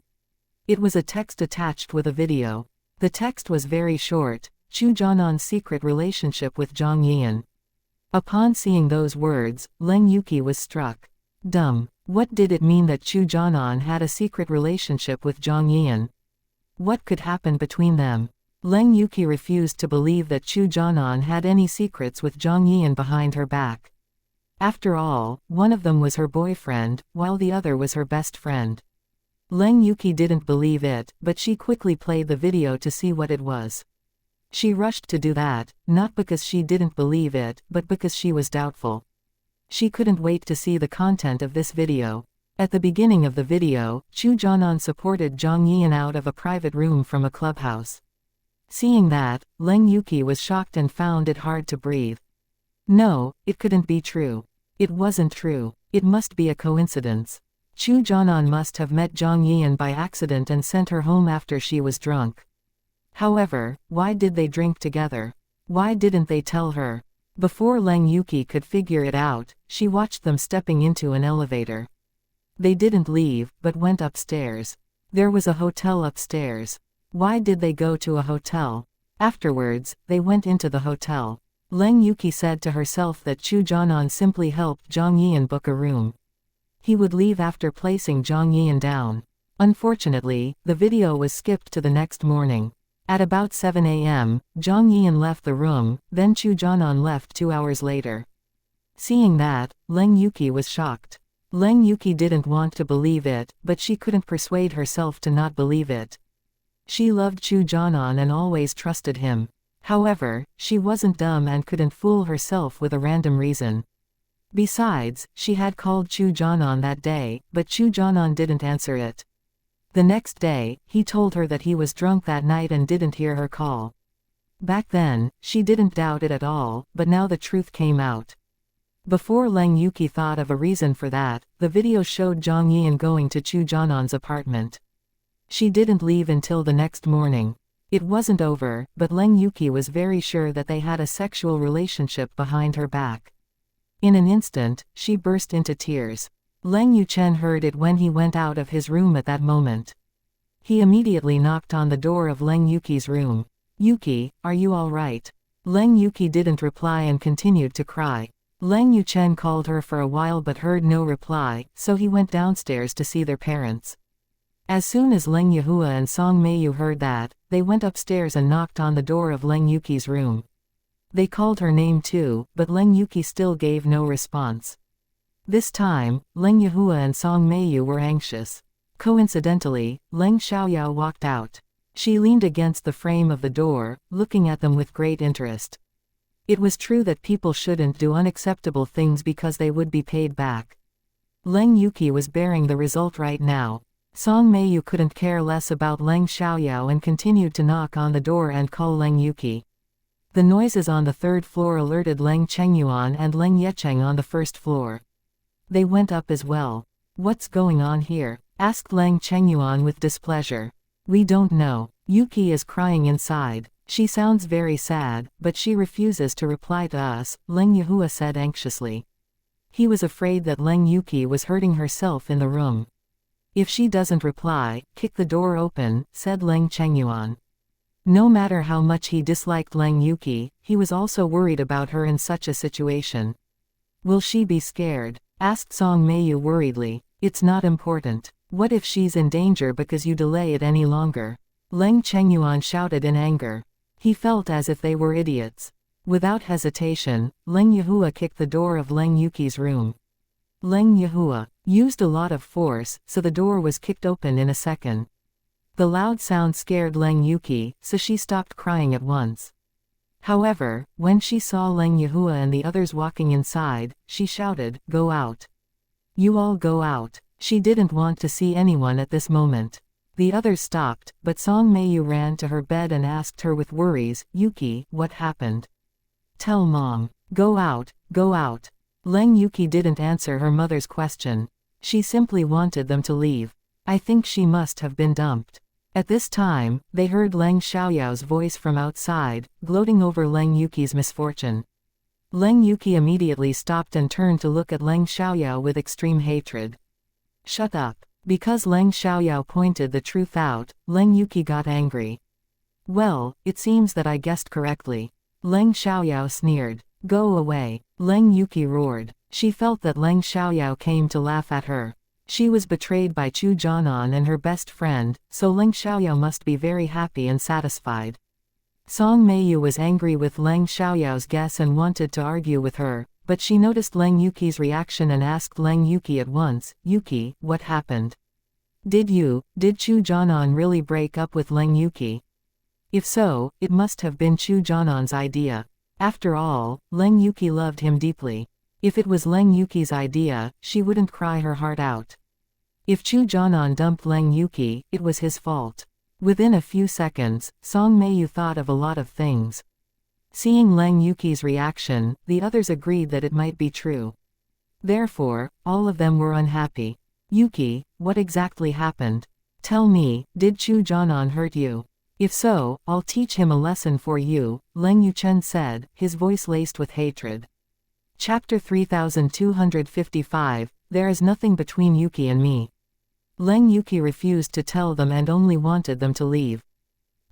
It was a text attached with a video. The text was very short: Chu Jianan's secret relationship with Zhang Yian. Upon seeing those words, Leng Yuki was struck. Dumb. What did it mean that Chu Jianan had a secret relationship with Zhang Yian? What could happen between them? Leng Yuki refused to believe that Chu Jianan had any secrets with Zhang Yian behind her back. After all, one of them was her boyfriend, while the other was her best friend. Leng Yuki didn't believe it, but she quickly played the video to see what it was. She rushed to do that, not because she didn't believe it, but because she was doubtful. She couldn't wait to see the content of this video. At the beginning of the video, Chu Jianan supported Zhang Yian out of a private room from a clubhouse. Seeing that, Leng Yuki was shocked and found it hard to breathe. No, it couldn't be true. It wasn't true. It must be a coincidence. Chu Jianan must have met Zhang Yian by accident and sent her home after she was drunk. However, why did they drink together? Why didn't they tell her? Before Leng Yuki could figure it out, she watched them stepping into an elevator. They didn't leave, but went upstairs. There was a hotel upstairs. Why did they go to a hotel? Afterwards, they went into the hotel. Leng Yuki said to herself that Chu Jianan simply helped Zhang Yian book a room. He would leave after placing Zhang Yian down. Unfortunately, the video was skipped to the next morning. At about 7 a.m., Zhang Yian left the room, then Chu Jianan left 2 hours later. Seeing that, Leng Yuki was shocked. Leng Yuki didn't want to believe it, but she couldn't persuade herself to not believe it. She loved Chu Jianan and always trusted him. However, she wasn't dumb and couldn't fool herself with a random reason. Besides, she had called Chu Jianan that day, but Chu Jianan didn't answer it. The next day, he told her that he was drunk that night and didn't hear her call. Back then, she didn't doubt it at all, but now the truth came out. Before Leng Yuki thought of a reason for that, the video showed Zhang Yian going to Chu Jianan's apartment. She didn't leave until the next morning. It wasn't over, but Leng Yuki was very sure that they had a sexual relationship behind her back. In an instant, she burst into tears. Leng Yuchen heard it when he went out of his room at that moment. He immediately knocked on the door of Leng Yuki's room. "Yuki, are you all right?" Leng Yuki didn't reply and continued to cry. Leng Yuchen called her for a while but heard no reply, so he went downstairs to see their parents. As soon as Leng Yehua and Song Meiyu heard that, they went upstairs and knocked on the door of Leng Yuki's room. They called her name too, but Leng Yuki still gave no response. This time, Leng Yehua and Song Meiyu were anxious. Coincidentally, Leng Xiaoyao walked out. She leaned against the frame of the door, looking at them with great interest. It was true that people shouldn't do unacceptable things because they would be paid back. Leng Yuki was bearing the result right now. Song Meiyu couldn't care less about Leng Xiaoyao and continued to knock on the door and call Leng Yuki. The noises on the third floor alerted Leng Chengyuan and Leng Yecheng on the first floor. They went up as well. "What's going on here?" asked Leng Chengyuan with displeasure. "We don't know. Yuki is crying inside. She sounds very sad, but she refuses to reply to us," Leng Yehua said anxiously. He was afraid that Leng Yuki was hurting herself in the room. "If she doesn't reply, kick the door open," said Leng Chengyuan. No matter how much he disliked Leng Yuki, he was also worried about her in such a situation. "Will she be scared?" asked Song Meiyu worriedly. "It's not important. What if she's in danger because you delay it any longer?" Leng Chengyuan shouted in anger. He felt as if they were idiots. Without hesitation, Leng Yehua kicked the door of Leng Yuki's room. Leng Yehua used a lot of force, so the door was kicked open in a second. The loud sound scared Leng Yuki, so she stopped crying at once. However, when she saw Leng Yehua and the others walking inside, she shouted, "Go out. You all go out." She didn't want to see anyone at this moment. The others stopped, but Song Meiyu ran to her bed and asked her with worries, "Yuki, what happened? Tell Mom. Go out, go out." Leng Yuki didn't answer her mother's question. She simply wanted them to leave. I think she must have been dumped. At this time, they heard Leng Xiaoyao's voice from outside, gloating over Leng Yuki's misfortune. Leng Yuki immediately stopped and turned to look at Leng Xiaoyao with extreme hatred. "Shut up." Because Leng Xiaoyao pointed the truth out, Leng Yuki got angry. "Well, it seems that I guessed correctly." Leng Xiaoyao sneered. "Go away." Leng Yuki roared. She felt that Leng Xiaoyao came to laugh at her. She was betrayed by Chu Jianan and her best friend, so Leng Xiaoyao must be very happy and satisfied. Song Meiyu was angry with Leng Xiaoyao's guess and wanted to argue with her, but she noticed Leng Yuki's reaction and asked Leng Yuki at once, "Yuki, what happened? Did Chu Jianan really break up with Leng Yuki? If so, it must have been Chu Jianan's idea. After all, Leng Yuki loved him deeply. If it was Leng Yuki's idea, she wouldn't cry her heart out. If Chu Jianan dumped Leng Yuki, it was his fault." Within a few seconds, Song Meiyu thought of a lot of things. Seeing Leng Yuki's reaction, the others agreed that it might be true. Therefore, all of them were unhappy. "Yuki, what exactly happened? Tell me, did Chu Jianan hurt you? If so, I'll teach him a lesson for you," Leng Yuchen said, his voice laced with hatred. Chapter 3255, There is nothing between Yuki and me. Leng Yuki refused to tell them and only wanted them to leave.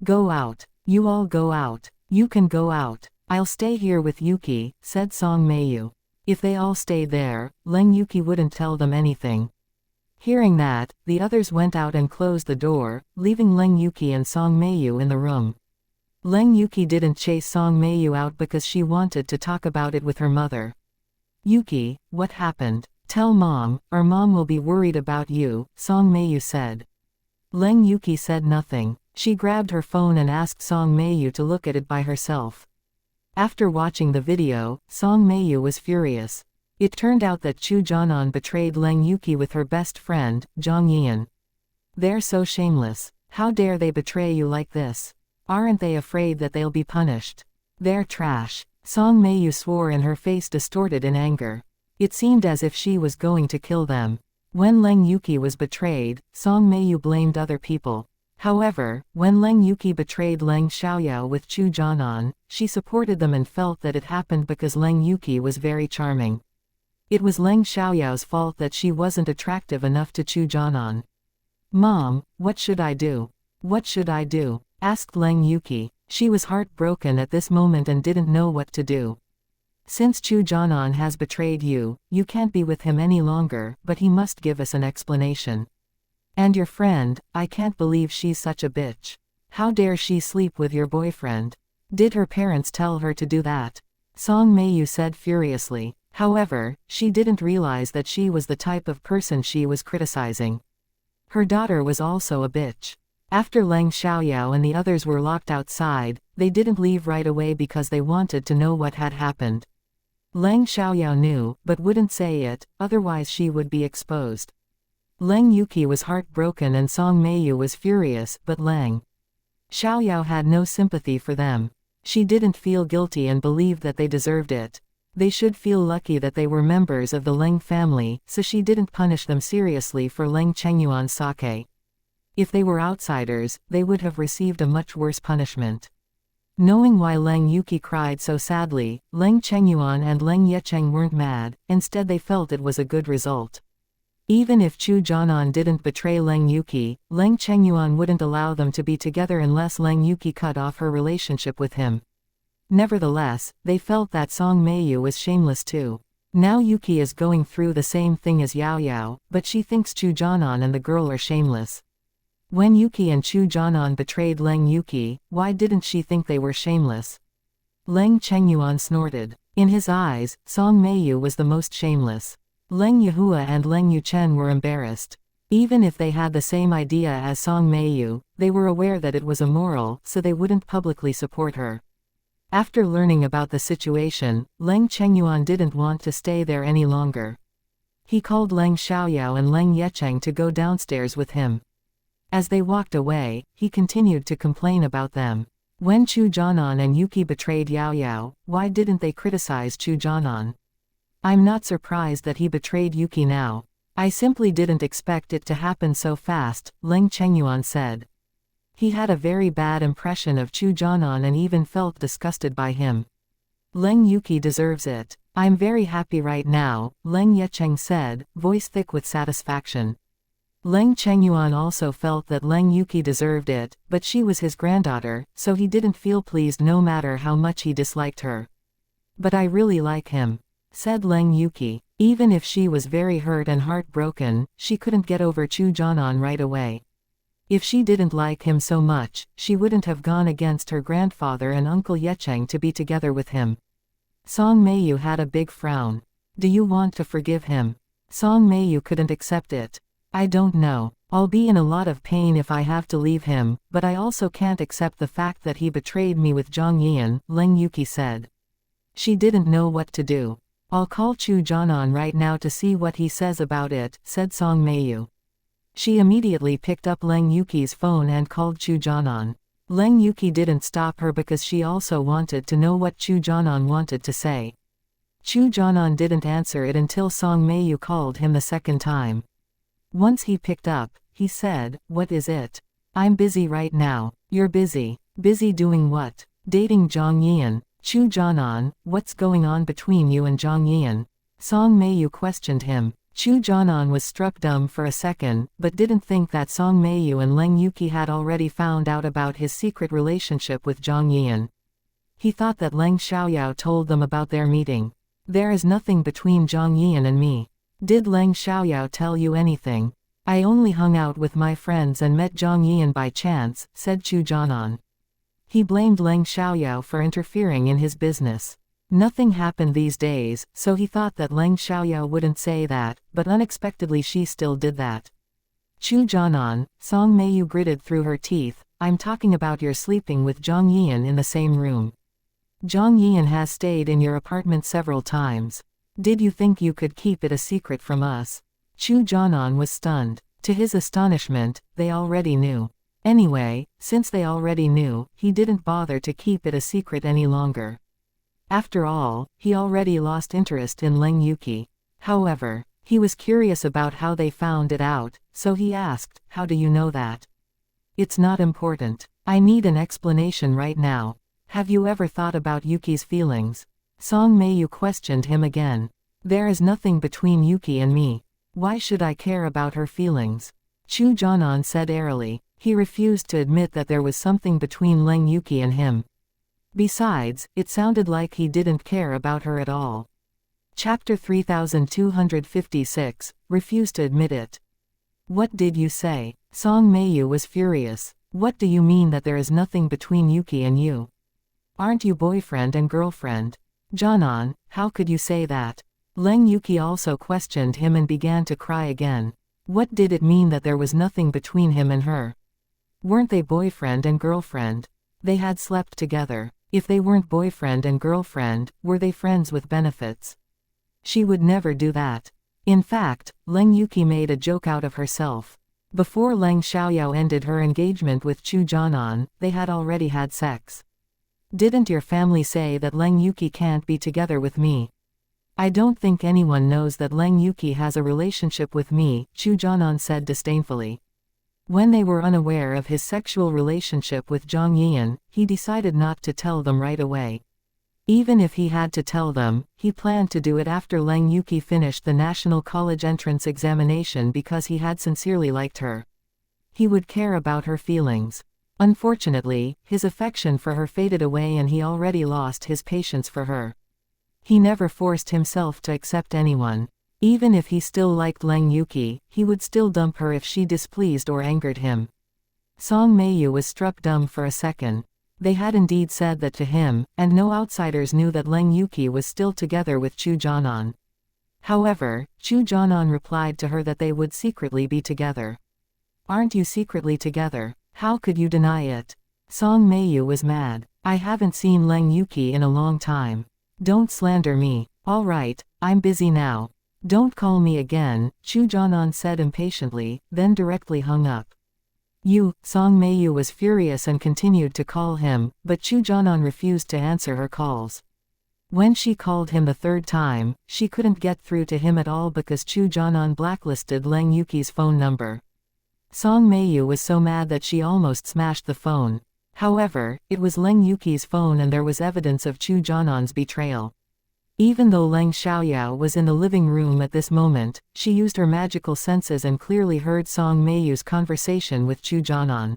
"Go out. You all go out. You can go out. I'll stay here with Yuki," said Song Meiyu. If they all stayed there, Leng Yuki wouldn't tell them anything. Hearing that, the others went out and closed the door, leaving Leng Yuki and Song Meiyu in the room. Leng Yuki didn't chase Song Meiyu out because she wanted to talk about it with her mother. "Yuki, what happened? Tell Mom, or Mom will be worried about you," Song Meiyu said. Leng Yuki said nothing. She grabbed her phone and asked Song Meiyu to look at it by herself. After watching the video, Song Meiyu was furious. It turned out that Chu Jianan betrayed Leng Yuki with her best friend, Zhang Yian. They're so shameless. How dare they betray you like this? Aren't they afraid that they'll be punished? They're trash. Song Meiyu swore and her face distorted in anger. It seemed as if she was going to kill them. When Leng Yuki was betrayed, Song Meiyu blamed other people. However, when Leng Yuki betrayed Leng Xiaoyao with Chu Jianan, she supported them and felt that it happened because Leng Yuki was very charming. It was Leng Xiaoyao's fault that she wasn't attractive enough to Chu Jianan. "Mom, what should I do? What should I do?" asked Leng Yuki. She was heartbroken at this moment and didn't know what to do. "Since Chu Jianan has betrayed you, you can't be with him any longer, but he must give us an explanation. And your friend, I can't believe she's such a bitch. How dare she sleep with your boyfriend? Did her parents tell her to do that?" Song Meiyu said furiously. However, she didn't realize that she was the type of person she was criticizing. Her daughter was also a bitch. After Leng Xiaoyao and the others were locked outside, they didn't leave right away because they wanted to know what had happened. Leng Xiaoyao knew, but wouldn't say it, otherwise she would be exposed. Leng Yuki was heartbroken and Song Meiyu was furious, but Leng Xiaoyao had no sympathy for them. She didn't feel guilty and believed that they deserved it. They should feel lucky that they were members of the Leng family, so she didn't punish them seriously for Leng Chengyuan's sake. If they were outsiders, they would have received a much worse punishment. Knowing why Leng Yuki cried so sadly, Leng Chengyuan and Leng Yecheng weren't mad, instead they felt it was a good result. Even if Chu Jianan didn't betray Leng Yuki, Leng Chengyuan wouldn't allow them to be together unless Leng Yuki cut off her relationship with him. Nevertheless, they felt that Song Meiyu was shameless too. Now Yuki is going through the same thing as Yao Yao, but she thinks Chu Jianan and the girl are shameless. When Yuki and Chu Jianan betrayed Leng Yuki, why didn't she think they were shameless? Leng Chengyuan snorted. In his eyes, Song Meiyu was the most shameless. Leng Yahua and Leng Yuchen were embarrassed. Even if they had the same idea as Song Meiyu, they were aware that it was immoral, so they wouldn't publicly support her. After learning about the situation, Leng Chengyuan didn't want to stay there any longer. He called Leng Xiaoyao and Leng Yecheng to go downstairs with him. As they walked away, he continued to complain about them. When Chu Jianan and Yuki betrayed Yao Yao, why didn't they criticize Chu Jianan? "I'm not surprised that he betrayed Yuki now. I simply didn't expect it to happen so fast," Leng Chengyuan said. He had a very bad impression of Chu Jianan and even felt disgusted by him. "Leng Yuki deserves it. I'm very happy right now," Leng Yecheng said, voice thick with satisfaction. Leng Chengyuan also felt that Leng Yuki deserved it, but she was his granddaughter, so he didn't feel pleased no matter how much he disliked her. "But I really like him," said Leng Yuki. Even if she was very hurt and heartbroken, she couldn't get over Chu Jianan right away. If she didn't like him so much, she wouldn't have gone against her grandfather and Uncle Yecheng to be together with him. Song Meiyu had a big frown. "Do you want to forgive him?" Song Meiyu couldn't accept it. "I don't know. I'll be in a lot of pain if I have to leave him, but I also can't accept the fact that he betrayed me with Zhang Yian," Leng Yuki said. She didn't know what to do. "I'll call Chu Jianan right now to see what he says about it," said Song Meiyu. She immediately picked up Leng Yuki's phone and called Chu Jianan. Leng Yuki didn't stop her because she also wanted to know what Chu Jianan wanted to say. Chu Jianan didn't answer it until Song Meiyu called him the second time. Once he picked up, he said, "What is it?" "I'm busy right now." "You're busy? Busy doing what?" "Dating Zhang Yian." "Chu Jianan, what's going on between you and Zhang Yian?" Song Meiyu questioned him. Chu Jianan was struck dumb for a second, but didn't think that Song Meiyu and Leng Yuki had already found out about his secret relationship with Zhang Yian. He thought that Leng Xiaoyao told them about their meeting. "There is nothing between Zhang Yian and me." "Did Leng Xiaoyao tell you anything?" "I only hung out with my friends and met Zhang Yian by chance," said Chu Jianan. He blamed Leng Xiaoyao for interfering in his business. Nothing happened these days, so he thought that Leng Xiaoyao wouldn't say that, but unexpectedly she still did that. "Chu Jianan," Song Meiyu gritted through her teeth, "I'm talking about your sleeping with Zhang Yian in the same room. Zhang Yian has stayed in your apartment several times. Did you think you could keep it a secret from us?" Chu Jianan was stunned. To his astonishment, they already knew. Anyway, since they already knew, he didn't bother to keep it a secret any longer. After all, he already lost interest in Leng Yuki. However, he was curious about how they found it out, so he asked, "How do you know that?" "It's not important. I need an explanation right now. Have you ever thought about Yuki's feelings?" Song Meiyu questioned him again. "There is nothing between Yuki and me. Why should I care about her feelings?" Chu Jianan said airily. He refused to admit that there was something between Leng Yuki and him. Besides, it sounded like he didn't care about her at all. Chapter 3256, Refuse to admit it. "What did you say?" Song Meiyu was furious. "What do you mean that there is nothing between Yuki and you? Aren't you boyfriend and girlfriend?" "Jianan, how could you say that?" Leng Yuki also questioned him and began to cry again. What did it mean that there was nothing between him and her? Weren't they boyfriend and girlfriend? They had slept together. If they weren't boyfriend and girlfriend, were they friends with benefits? She would never do that. In fact, Leng Yuki made a joke out of herself. Before Leng Xiaoyao ended her engagement with Chu Jianan, they had already had sex. "Didn't your family say that Leng Yuki can't be together with me?" "I don't think anyone knows that Leng Yuki has a relationship with me," Chu Jianan said disdainfully. When they were unaware of his sexual relationship with Zhang Yian, he decided not to tell them right away. Even if he had to tell them, he planned to do it after Leng Yuki finished the national college entrance examination because he had sincerely liked her. He would care about her feelings. Unfortunately, his affection for her faded away and he already lost his patience for her. He never forced himself to accept anyone. Even if he still liked Leng Yuki, he would still dump her if she displeased or angered him. Song Meiyu was struck dumb for a second. They had indeed said that to him, and no outsiders knew that Leng Yuki was still together with Chu Jianan. However, Chu Jianan replied to her that they would secretly be together. "Aren't you secretly together? How could you deny it?" Song Meiyu was mad. "I haven't seen Leng Yuki in a long time. Don't slander me. All right, I'm busy now. Don't call me again," Chu Jianan said impatiently, then directly hung up. Song Meiyu was furious and continued to call him, but Chu Jianan refused to answer her calls. When she called him the third time, she couldn't get through to him at all because Chu Jianan blacklisted Leng Yuki's phone number. Song Meiyu was so mad that she almost smashed the phone. However, it was Leng Yuki's phone and there was evidence of Chu Jianan's betrayal. Even though Leng Xiaoyao was in the living room at this moment, she used her magical senses and clearly heard Song Meiyu's conversation with Chu Jianan.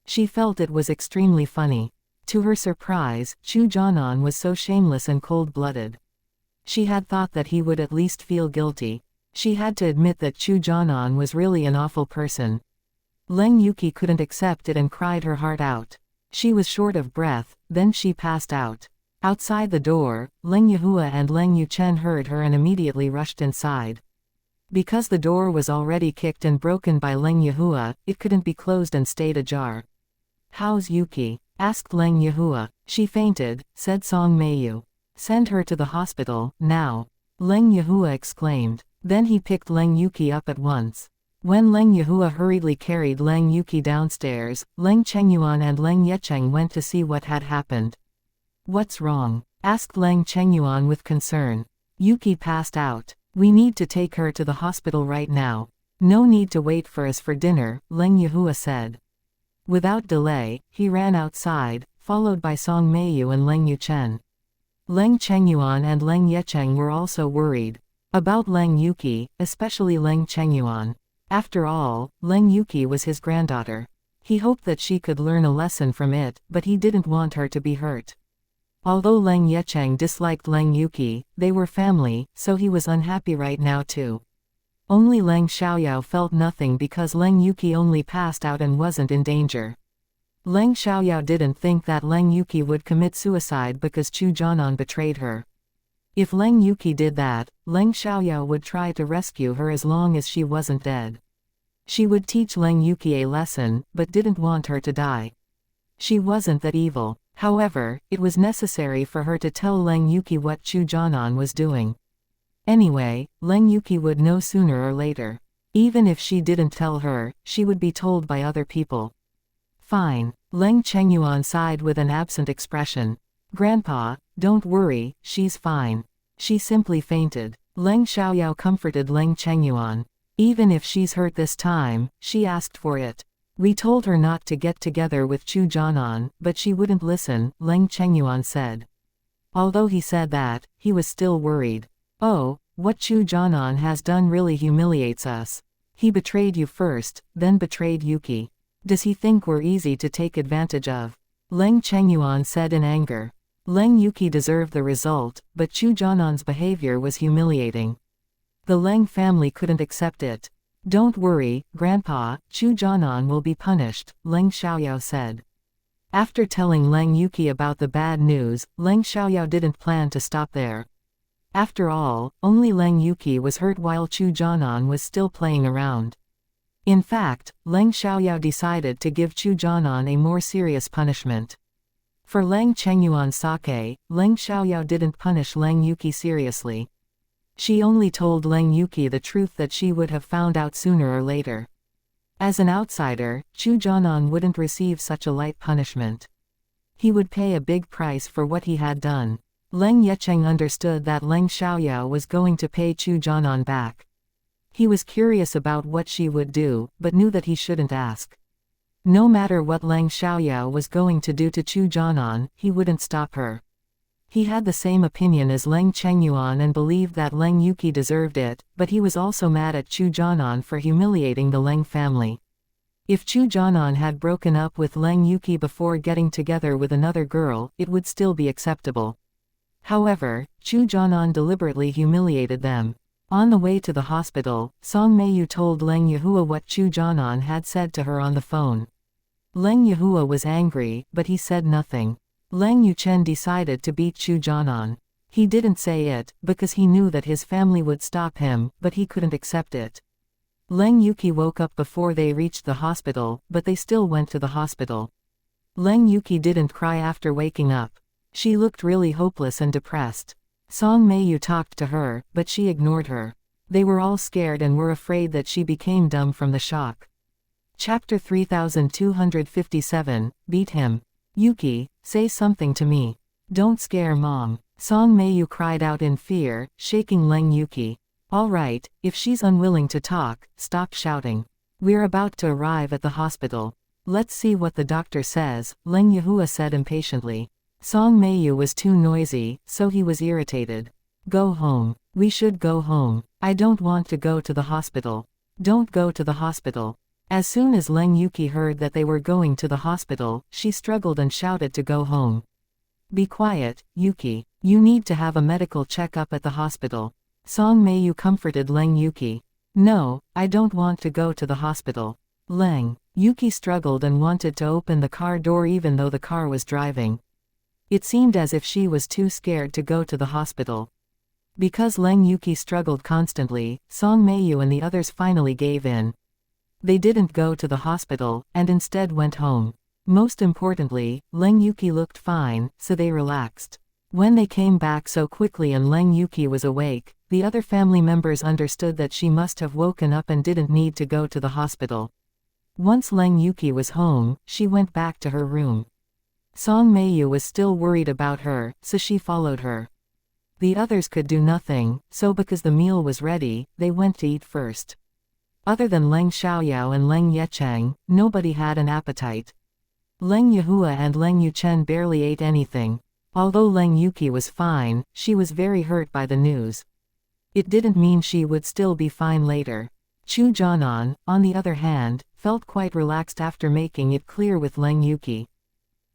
She felt it was extremely funny. To her surprise, Chu Jianan was so shameless and cold-blooded. She had thought that he would at least feel guilty. She had to admit that Chu Jianan was really an awful person. Leng Yuki couldn't accept it and cried her heart out. She was short of breath, then she passed out. Outside the door, Leng Yuhua and Leng Yuchen heard her and immediately rushed inside. Because the door was already kicked and broken by Leng Yuhua, it couldn't be closed and stayed ajar. "How's Yuki?" asked Leng Yuhua. "She fainted," said Song Meiyu. "Send her to the hospital, now," Leng Yuhua exclaimed. Then he picked Leng Yuki up at once. When Leng Yuhua hurriedly carried Leng Yuki downstairs, Leng Chengyuan and Leng Yecheng went to see what had happened. "What's wrong?" asked Leng Chengyuan with concern. "Yuki passed out. We need to take her to the hospital right now." "No need to wait for us for dinner," Leng Yuhua said. Without delay, he ran outside, followed by Song Meiyu and Leng Yuchen. Leng Chengyuan and Leng Yecheng were also worried about Leng Yuki, especially Leng Chengyuan. After all, Leng Yuki was his granddaughter. He hoped that she could learn a lesson from it, but he didn't want her to be hurt. Although Leng Yecheng disliked Leng Yuki, they were family, so he was unhappy right now too. Only Leng Xiaoyao felt nothing because Leng Yuki only passed out and wasn't in danger. Leng Xiaoyao didn't think that Leng Yuki would commit suicide because Chu Jianan betrayed her. If Leng Yuki did that, Leng Xiaoyao would try to rescue her as long as she wasn't dead. She would teach Leng Yuki a lesson, but didn't want her to die. She wasn't that evil. However, it was necessary for her to tell Leng Yuki what Chu Jianan was doing. Anyway, Leng Yuki would know sooner or later. Even if she didn't tell her, she would be told by other people. Fine. Leng Chengyuan sighed with an absent expression. Grandpa, don't worry, she's fine. She simply fainted. Leng Xiaoyao comforted Leng Chengyuan. Even if she's hurt this time, she asked for it. We told her not to get together with Chu Jianan, but she wouldn't listen, Leng Chengyuan said. Although he said that, he was still worried. Oh, what Chu Jianan has done really humiliates us. He betrayed you first, then betrayed Yuki. Does he think we're easy to take advantage of? Leng Chengyuan said in anger. Leng Yuki deserved the result, but Chu Jianan's behavior was humiliating. The Leng family couldn't accept it. Don't worry, Grandpa, Chu Jianan will be punished, Leng Xiaoyao said. After telling Leng Yuki about the bad news, Leng Xiaoyao didn't plan to stop there. After all, only Leng Yuki was hurt while Chu Jianan was still playing around. In fact, Leng Xiaoyao decided to give Chu Jianan a more serious punishment. For Leng Chengyuan's sake, Leng Xiaoyao didn't punish Leng Yuki seriously. She only told Leng Yuki the truth that she would have found out sooner or later. As an outsider, Chu Jianan wouldn't receive such a light punishment. He would pay a big price for what he had done. Leng Yecheng understood that Leng Xiaoyao was going to pay Chu Jianan back. He was curious about what she would do, but knew that he shouldn't ask. No matter what Leng Xiaoyao was going to do to Chu Jianan, he wouldn't stop her. He had the same opinion as Leng Chengyuan and believed that Leng Yuki deserved it, but he was also mad at Chu Jianan for humiliating the Leng family. If Chu Jianan had broken up with Leng Yuki before getting together with another girl, it would still be acceptable. However, Chu Jianan deliberately humiliated them. On the way to the hospital, Song Meiyu told Leng Yehua what Chu Jianan had said to her on the phone. Leng Yehua was angry, but he said nothing. Leng Yuchen decided to beat Chu Jianan. He didn't say it, because he knew that his family would stop him, but he couldn't accept it. Leng Yuki woke up before they reached the hospital, but they still went to the hospital. Leng Yuki didn't cry after waking up. She looked really hopeless and depressed. Song Meiyu talked to her, but she ignored her. They were all scared and were afraid that she became dumb from the shock. Chapter 3257, Beat Him. Yuki, say something to me. Don't scare Mom. Song Meiyu cried out in fear, shaking Leng Yuki. All right, if she's unwilling to talk, stop shouting. We're about to arrive at the hospital. Let's see what the doctor says, Leng Yehua said impatiently. Song Meiyu was too noisy, so he was irritated. Go home. We should go home. I don't want to go to the hospital. Don't go to the hospital. As soon as Leng Yuki heard that they were going to the hospital, she struggled and shouted to go home. Be quiet, Yuki. You need to have a medical checkup at the hospital. Song Meiyu comforted Leng Yuki. No, I don't want to go to the hospital. Leng. Yuki struggled and wanted to open the car door even though the car was driving. It seemed as if she was too scared to go to the hospital. Because Leng Yuki struggled constantly, Song Meiyu and the others finally gave in. They didn't go to the hospital, and instead went home. Most importantly, Leng Yuki looked fine, so they relaxed. When they came back so quickly and Leng Yuki was awake, the other family members understood that she must have woken up and didn't need to go to the hospital. Once Leng Yuki was home, she went back to her room. Song Meiyu was still worried about her, so she followed her. The others could do nothing, so because the meal was ready, they went to eat first. Other than Leng Xiaoyao and Leng Yecheng, nobody had an appetite. Leng Yehua and Leng Yuchen barely ate anything. Although Leng Yuki was fine, she was very hurt by the news. It didn't mean she would still be fine later. Chu Jianan, on the other hand, felt quite relaxed after making it clear with Leng Yuki.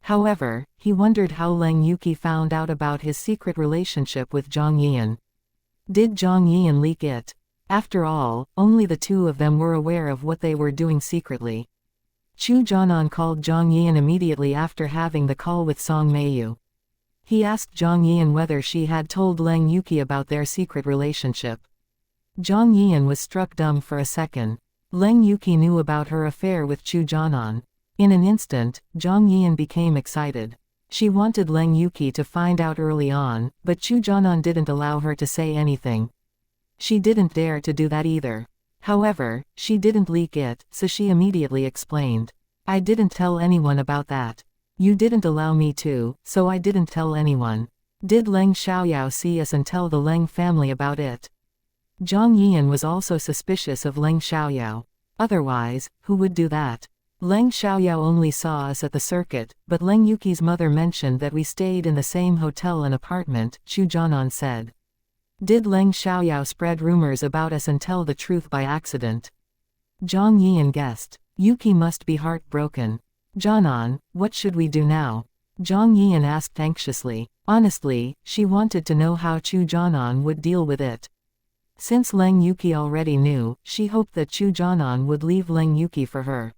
However, he wondered how Leng Yuki found out about his secret relationship with Zhang Yian. Did Zhang Yian leak it? After all, only the two of them were aware of what they were doing secretly. Chu Jianan called Zhang Yian immediately after having the call with Song Meiyu. He asked Zhang Yian whether she had told Leng Yuki about their secret relationship. Zhang Yian was struck dumb for a second. Leng Yuki knew about her affair with Chu Jianan. In an instant, Zhang Yian became excited. She wanted Leng Yuki to find out early on, but Chu Jianan didn't allow her to say anything. She didn't dare to do that either. However, she didn't leak it, so she immediately explained. I didn't tell anyone about that. You didn't allow me to, so I didn't tell anyone. Did Leng Xiaoyao see us and tell the Leng family about it? Zhang Yian was also suspicious of Leng Xiaoyao. Otherwise, who would do that? Leng Xiaoyao only saw us at the circuit, but Leng Yuqi's mother mentioned that we stayed in the same hotel and apartment, Chu Jianan said. Did Leng Xiaoyao spread rumors about us and tell the truth by accident? Zhang Yian guessed. Yuqi must be heartbroken. Jianan, what should we do now? Zhang Yian asked anxiously. Honestly, she wanted to know how Chu Jianan would deal with it. Since Leng Yuqi already knew, she hoped that Chu Jianan would leave Leng Yuqi for her.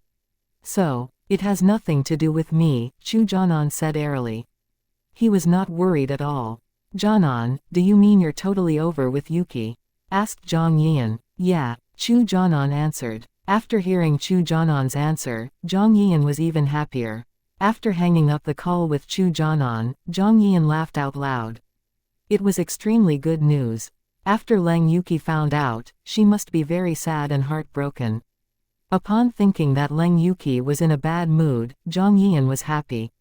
So, it has nothing to do with me, Chu Jianan said airily. He was not worried at all. Jianan, do you mean you're totally over with Yuqi? Asked Zhang Yian. Yeah, Chu Jianan answered. After hearing Chu Jianan's answer, Zhang Yian was even happier. After hanging up the call with Chu Jianan, Zhang Yian laughed out loud. It was extremely good news. After Leng Yuqi found out, she must be very sad and heartbroken. Upon thinking that Leng Yuqi was in a bad mood, Zhang Yian was happy.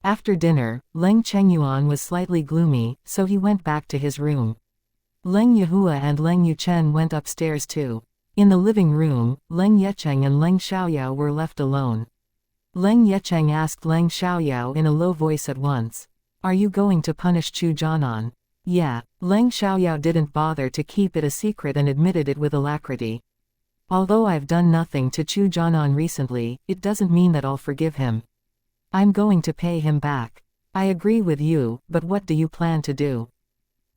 After dinner, Leng Chengyuan was slightly gloomy, so he went back to his room. Leng Yehua and Leng Yuchen went upstairs too. In the living room, Leng Yecheng and Leng Xiaoyao were left alone. Leng Yecheng asked Leng Xiaoyao in a low voice at once. Are you going to punish Chu Jianan? Yeah. Leng Xiaoyao didn't bother to keep it a secret and admitted it with alacrity. Although I've done nothing to Chu Jianan recently, it doesn't mean that I'll forgive him. I'm going to pay him back. I agree with you, but what do you plan to do?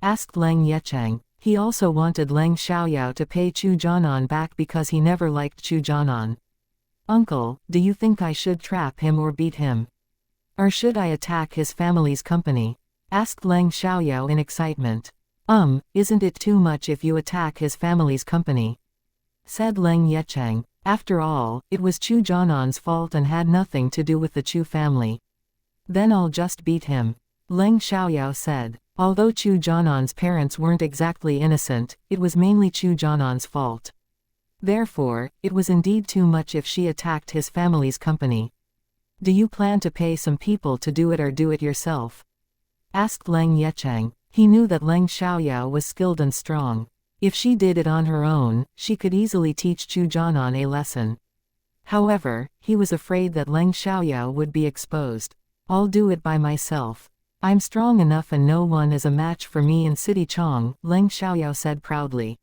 Asked Leng Yecheng. He also wanted Leng Xiaoyao to pay Chu Jianan back because he never liked Chu Jianan. Uncle, do you think I should trap him or beat him? Or should I attack his family's company? Asked Leng Xiaoyao in excitement. Isn't it too much if you attack his family's company? Said Leng Yecheng. After all, it was Chu Jianan's fault and had nothing to do with the Chu family. Then I'll just beat him. Leng Xiaoyao said. Although Chu Jianan's parents weren't exactly innocent, it was mainly Chu Jianan's fault. Therefore, it was indeed too much if she attacked his family's company. Do you plan to pay some people to do it or do it yourself? Asked Leng Yecheng. He knew that Leng Xiaoyao was skilled and strong. If she did it on her own, she could easily teach Chu Jianan a lesson. However, he was afraid that Leng Xiaoyao would be exposed. I'll do it by myself. I'm strong enough and no one is a match for me in City Chong, Leng Xiaoyao said proudly.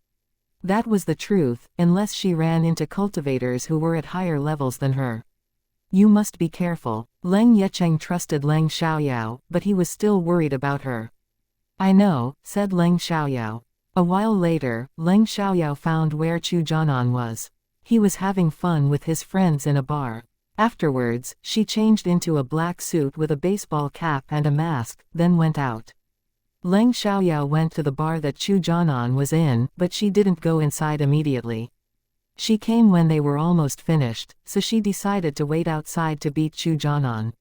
That was the truth, unless she ran into cultivators who were at higher levels than her. You must be careful. Leng Yecheng trusted Leng Xiaoyao, but he was still worried about her. I know, said Leng Xiaoyao. A while later, Leng Xiaoyao found where Chu Jianan was. He was having fun with his friends in a bar. Afterwards, she changed into a black suit with a baseball cap and a mask, then went out. Leng Xiaoyao went to the bar that Chu Jianan was in, but she didn't go inside immediately. She came when they were almost finished, so she decided to wait outside to beat Chu Jianan.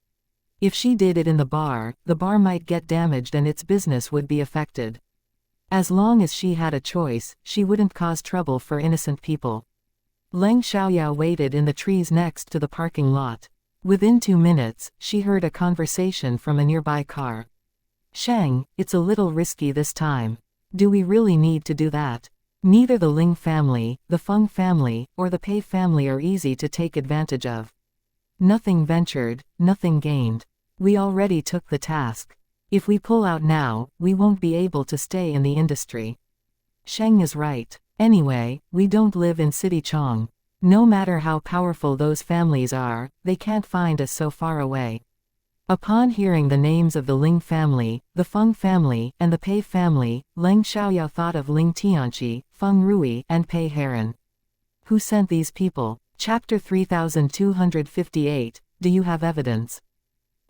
If she did it in the bar might get damaged and its business would be affected. As long as she had a choice, she wouldn't cause trouble for innocent people. Leng Xiaoyao waited in the trees next to the parking lot. Within 2 minutes, she heard a conversation from a nearby car. Sheng, it's a little risky this time. Do we really need to do that? Neither the Ling family, the Feng family, or the Pei family are easy to take advantage of. Nothing ventured, nothing gained. We already took the task. If we pull out now, we won't be able to stay in the industry. Sheng is right. Anyway, we don't live in City Chong. No matter how powerful those families are, they can't find us so far away. Upon hearing the names of the Ling family, the Feng family, and the Pei family, Leng Xiaoyao thought of Ling Tianqi, Feng Rui, and Pei Heron. Who sent these people? Chapter 3258, Do you have evidence?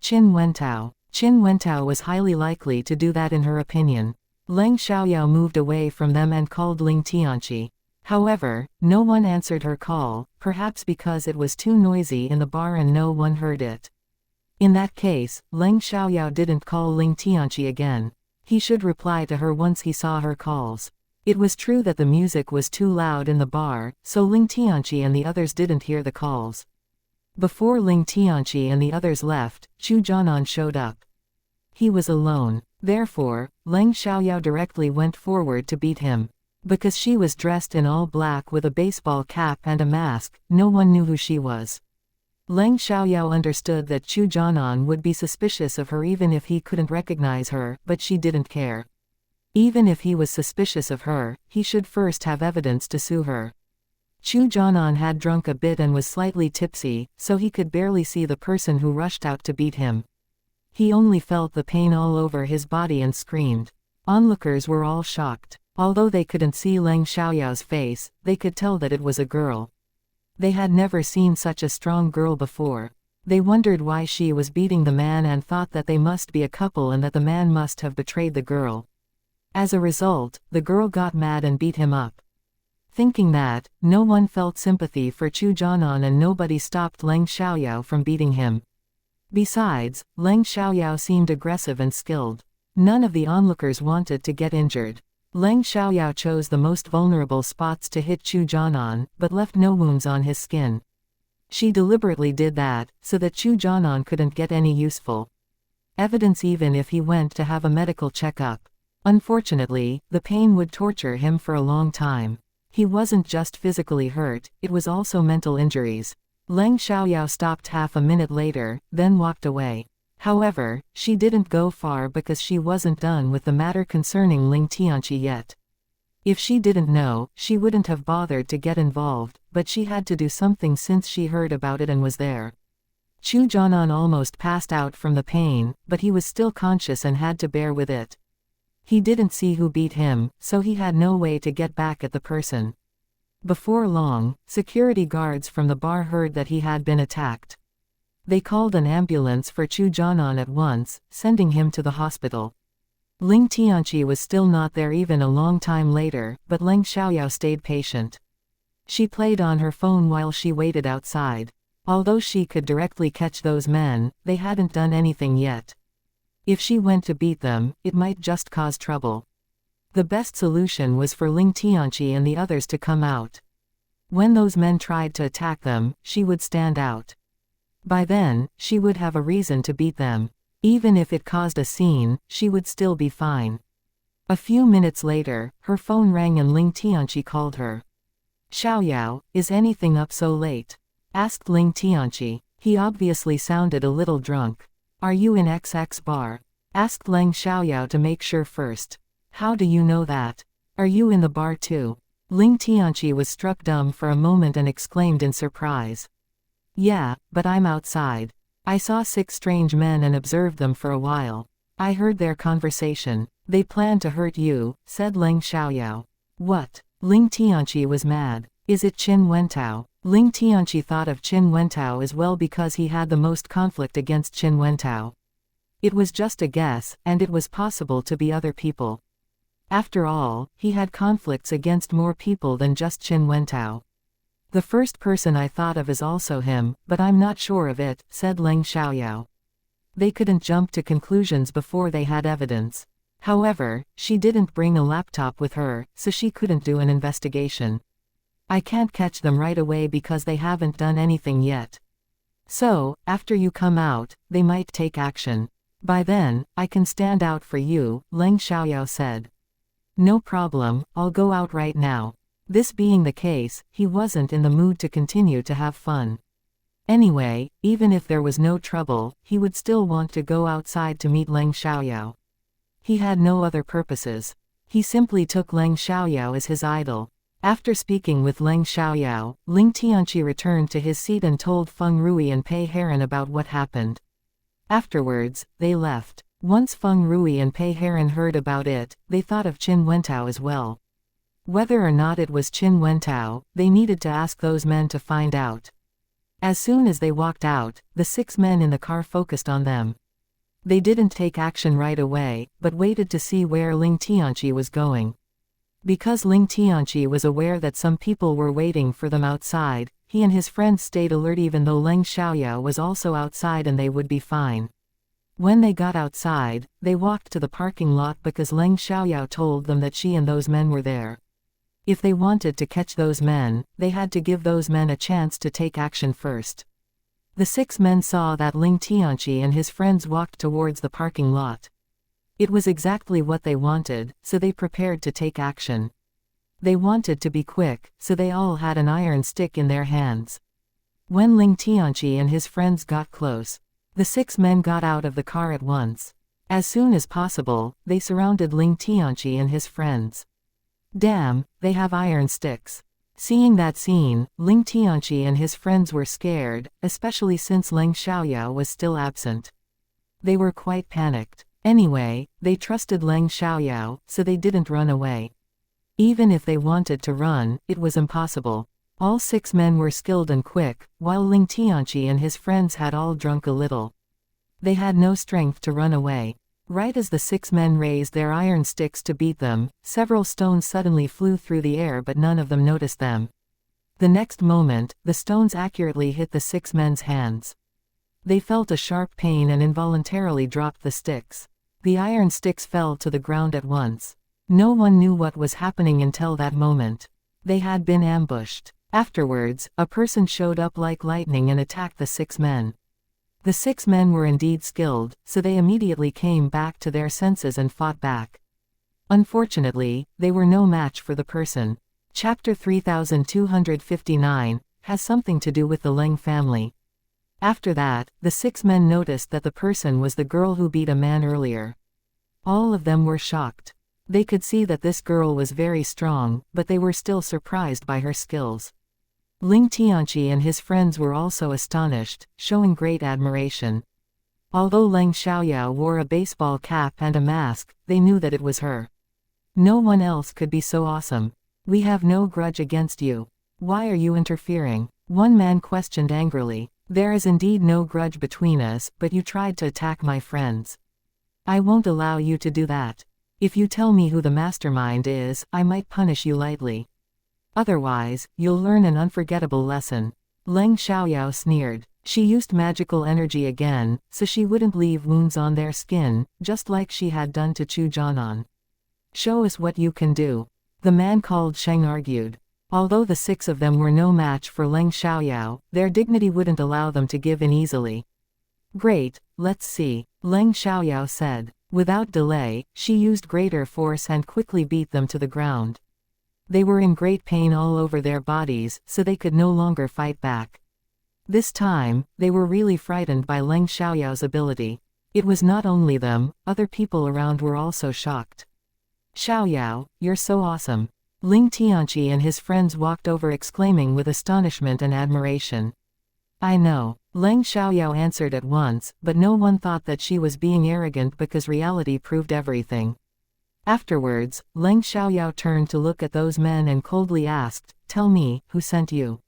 Qin Wentao. Qin Wentao was highly likely to do that in her opinion. Leng Xiaoyao moved away from them and called Ling Tianqi. However, no one answered her call, perhaps because it was too noisy in the bar and no one heard it. In that case, Leng Xiaoyao didn't call Ling Tianqi again. He should reply to her once he saw her calls. It was true that the music was too loud in the bar, so Ling Tianqi and the others didn't hear the calls. Before Ling Tianqi and the others left, Chu Jianan showed up. He was alone. Therefore, Leng Xiaoyao directly went forward to beat him. Because she was dressed in all black with a baseball cap and a mask, no one knew who she was. Leng Xiaoyao understood that Chu Jianan would be suspicious of her even if he couldn't recognize her, but she didn't care. Even if he was suspicious of her, he should first have evidence to sue her. Chu Jianan had drunk a bit and was slightly tipsy, so he could barely see the person who rushed out to beat him. He only felt the pain all over his body and screamed. Onlookers were all shocked. Although they couldn't see Leng Xiaoyao's face, they could tell that it was a girl. They had never seen such a strong girl before. They wondered why she was beating the man and thought that they must be a couple and that the man must have betrayed the girl. As a result, the girl got mad and beat him up. Thinking that, no one felt sympathy for Chu Jianan and nobody stopped Leng Xiaoyao from beating him. Besides, Leng Xiaoyao seemed aggressive and skilled. None of the onlookers wanted to get injured. Leng Xiaoyao chose the most vulnerable spots to hit Chu Jianan, but left no wounds on his skin. She deliberately did that, so that Chu Jianan couldn't get any useful evidence even if he went to have a medical checkup. Unfortunately, the pain would torture him for a long time. He wasn't just physically hurt, it was also mental injuries. Leng Xiaoyao stopped half a minute later, then walked away. However, she didn't go far because she wasn't done with the matter concerning Ling Tianqi yet. If she didn't know, she wouldn't have bothered to get involved, but she had to do something since she heard about it and was there. Chu Jianan almost passed out from the pain, but he was still conscious and had to bear with it. He didn't see who beat him, so he had no way to get back at the person. Before long, security guards from the bar heard that he had been attacked. They called an ambulance for Chu Jianan at once, sending him to the hospital. Ling Tianqi was still not there even a long time later, but Leng Xiaoyao stayed patient. She played on her phone while she waited outside. Although she could directly catch those men, they hadn't done anything yet. If she went to beat them, it might just cause trouble. The best solution was for Ling Tianqi and the others to come out. When those men tried to attack them, she would stand out. By then, she would have a reason to beat them. Even if it caused a scene, she would still be fine. A few minutes later, her phone rang and Ling Tianqi called her. "Xiaoyao, is anything up so late?" asked Ling Tianqi. He obviously sounded a little drunk. "Are you in XX bar?" asked Leng Xiaoyao to make sure first. "How do you know that? Are you in the bar too?" Ling Tianqi was struck dumb for a moment and exclaimed in surprise. "Yeah, but I'm outside. I saw 6 strange men and observed them for a while. I heard their conversation. They plan to hurt you," said Leng Xiaoyao. "What?" Ling Tianqi was mad. "Is it Qin Wentao?" Ling Tianqi thought of Qin Wentao as well because he had the most conflict against Qin Wentao. It was just a guess, and it was possible to be other people. After all, he had conflicts against more people than just Qin Wentao. "The first person I thought of is also him, but I'm not sure of it," said Leng Xiaoyao. They couldn't jump to conclusions before they had evidence. However, she didn't bring a laptop with her, so she couldn't do an investigation. "I can't catch them right away because they haven't done anything yet. So, after you come out, they might take action. By then, I can stand out for you," Leng Xiaoyao said. "No problem, I'll go out right now." This being the case, he wasn't in the mood to continue to have fun. Anyway, even if there was no trouble, he would still want to go outside to meet Leng Xiaoyao. He had no other purposes. He simply took Leng Xiaoyao as his idol. After speaking with Leng Xiaoyao, Ling Tianqi returned to his seat and told Feng Rui and Pei Heron about what happened. Afterwards, they left. Once Feng Rui and Pei Heron heard about it, they thought of Qin Wentao as well. Whether or not it was Qin Wentao, they needed to ask those men to find out. As soon as they walked out, the 6 men in the car focused on them. They didn't take action right away, but waited to see where Ling Tianqi was going. Because Ling Tianqi was aware that some people were waiting for them outside, he and his friends stayed alert even though Leng Xiaoyao was also outside and they would be fine. When they got outside, they walked to the parking lot because Leng Xiaoyao told them that she and those men were there. If they wanted to catch those men, they had to give those men a chance to take action first. The 6 men saw that Ling Tianqi and his friends walked towards the parking lot. It was exactly what they wanted, so they prepared to take action. They wanted to be quick, so they all had an iron stick in their hands. When Ling Tianqi and his friends got close, the 6 men got out of the car at once. As soon as possible, they surrounded Ling Tianqi and his friends. Damn, they have iron sticks. Seeing that scene, Ling Tianqi and his friends were scared, especially since Leng Xiaoyao was still absent. They were quite panicked. Anyway, they trusted Leng Xiaoyao, so they didn't run away. Even if they wanted to run, it was impossible. All 6 men were skilled and quick, while Ling Tianqi and his friends had all drunk a little. They had no strength to run away. Right as the 6 men raised their iron sticks to beat them, several stones suddenly flew through the air, but none of them noticed them. The next moment, the stones accurately hit the 6 men's hands. They felt a sharp pain and involuntarily dropped the sticks. The iron sticks fell to the ground at once. No one knew what was happening until that moment. They had been ambushed. Afterwards, a person showed up like lightning and attacked the 6 men. The 6 men were indeed skilled, so they immediately came back to their senses and fought back. Unfortunately, they were no match for the person. Chapter 3259 has something to do with the Leng family. After that, the 6 men noticed that the person was the girl who beat a man earlier. All of them were shocked. They could see that this girl was very strong, but they were still surprised by her skills. Ling Tianqi and his friends were also astonished, showing great admiration. Although Leng Xiaoyao wore a baseball cap and a mask, they knew that it was her. No one else could be so awesome. We have no grudge against you. Why are you interfering? One man questioned angrily. There is indeed no grudge between us, but you tried to attack my friends. I won't allow you to do that. If you tell me who the mastermind is, I might punish you lightly. Otherwise, you'll learn an unforgettable lesson. Leng Xiaoyao sneered. She used magical energy again, so she wouldn't leave wounds on their skin, just like she had done to Chu Jianan. Show us what you can do. The man called Sheng argued. Although the 6 of them were no match for Leng Xiaoyao, their dignity wouldn't allow them to give in easily. Great, let's see, Leng Xiaoyao said. Without delay, she used greater force and quickly beat them to the ground. They were in great pain all over their bodies, so they could no longer fight back. This time, they were really frightened by Leng Xiaoyao's ability. It was not only them, other people around were also shocked. Xiaoyao, you're so awesome. Ling Tianqi and his friends walked over exclaiming with astonishment and admiration. I know, Leng Xiaoyao answered at once, but no one thought that she was being arrogant because reality proved everything. Afterwards, Leng Xiaoyao turned to look at those men and coldly asked, "Tell me, who sent you?"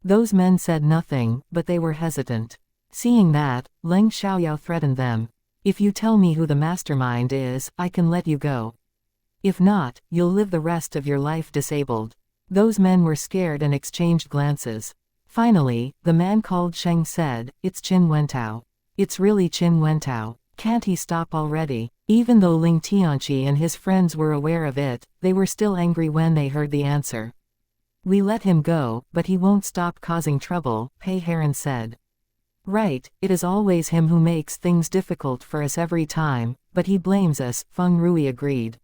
Those men said nothing, but they were hesitant. Seeing that, Leng Xiaoyao threatened them. If you tell me who the mastermind is, I can let you go. If not, you'll live the rest of your life disabled. Those men were scared and exchanged glances. Finally, the man called Sheng said, "It's Qin Wentao. It's really Qin Wentao. Can't he stop already?" Even though Ling Tianqi and his friends were aware of it, they were still angry when they heard the answer. We let him go, but he won't stop causing trouble, Pei Heron said. Right, it is always him who makes things difficult for us every time, but he blames us, Feng Rui agreed.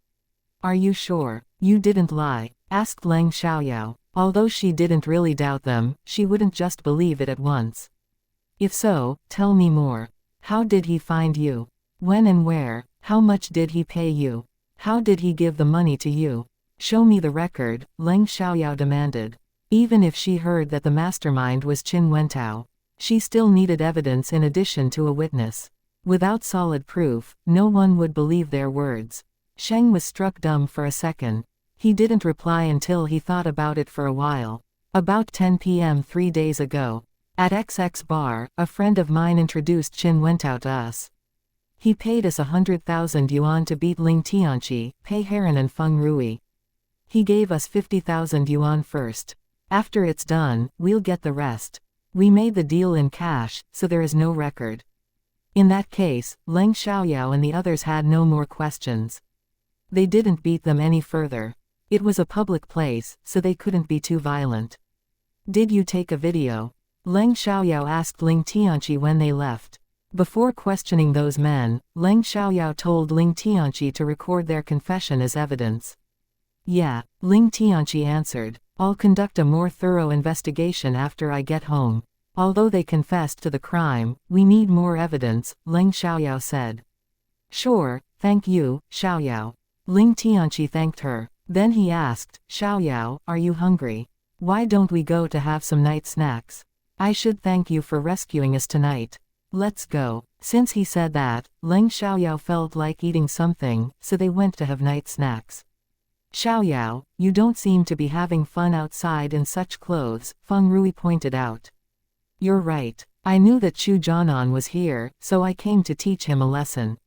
Are you sure? You didn't lie? Asked Leng Xiaoyao. Although she didn't really doubt them, she wouldn't just believe it at once. If so, tell me more. How did he find you? When and where? How much did he pay you? How did he give the money to you? Show me the record, Leng Xiaoyao demanded. Even if she heard that the mastermind was Qin Wentao, she still needed evidence in addition to a witness. Without solid proof, no one would believe their words. Sheng was struck dumb for a second. He didn't reply until he thought about it for a while. About 10 p.m. 3 days ago. At XX Bar, a friend of mine introduced Qin Wentao to us. He paid us 100,000 yuan to beat Ling Tianqi, Pei Heron and Feng Rui. He gave us 50,000 yuan first. After it's done, we'll get the rest. We made the deal in cash, so there is no record. In that case, Leng Xiaoyao and the others had no more questions. They didn't beat them any further. It was a public place, so they couldn't be too violent. Did you take a video? Leng Xiaoyao asked Ling Tianqi when they left. Before questioning those men, Leng Xiaoyao told Ling Tianqi to record their confession as evidence. Yeah, Ling Tianqi answered. I'll conduct a more thorough investigation after I get home. Although they confessed to the crime, we need more evidence, Leng Xiaoyao said. Sure, thank you, Xiaoyao. Ling Tianqi thanked her. Then he asked, Xiaoyao, are you hungry? Why don't we go to have some night snacks? I should thank you for rescuing us tonight. Let's go. Since he said that, Leng Xiaoyao felt like eating something, so they went to have night snacks. Xiaoyao, you don't seem to be having fun outside in such clothes, Feng Rui pointed out. You're right. I knew that Chu Jianan was here, so I came to teach him a lesson.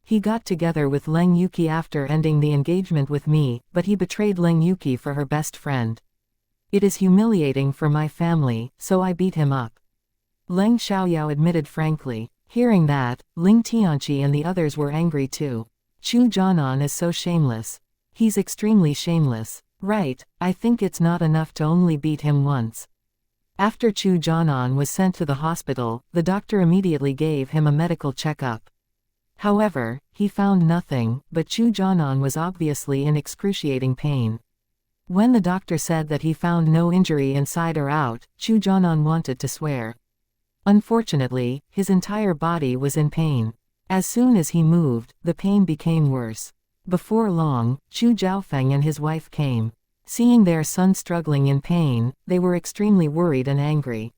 He got together with Leng Yuqi after ending the engagement with me, but he betrayed Leng Yuqi for her best friend. It is humiliating for my family, so I beat him up. Leng Xiaoyao admitted frankly. Hearing that, Ling Tianqi and the others were angry too. Chu Jianan is so shameless. He's extremely shameless. Right, I think it's not enough to only beat him once. After Chu Jianan was sent to the hospital, the doctor immediately gave him a medical checkup. However, he found nothing, but Chu Jianan was obviously in excruciating pain. When the doctor said that he found no injury inside or out, Chu Jianan wanted to swear. Unfortunately, his entire body was in pain. As soon as he moved, the pain became worse. Before long, Chu Jiaofeng and his wife came. Seeing their son struggling in pain, they were extremely worried and angry.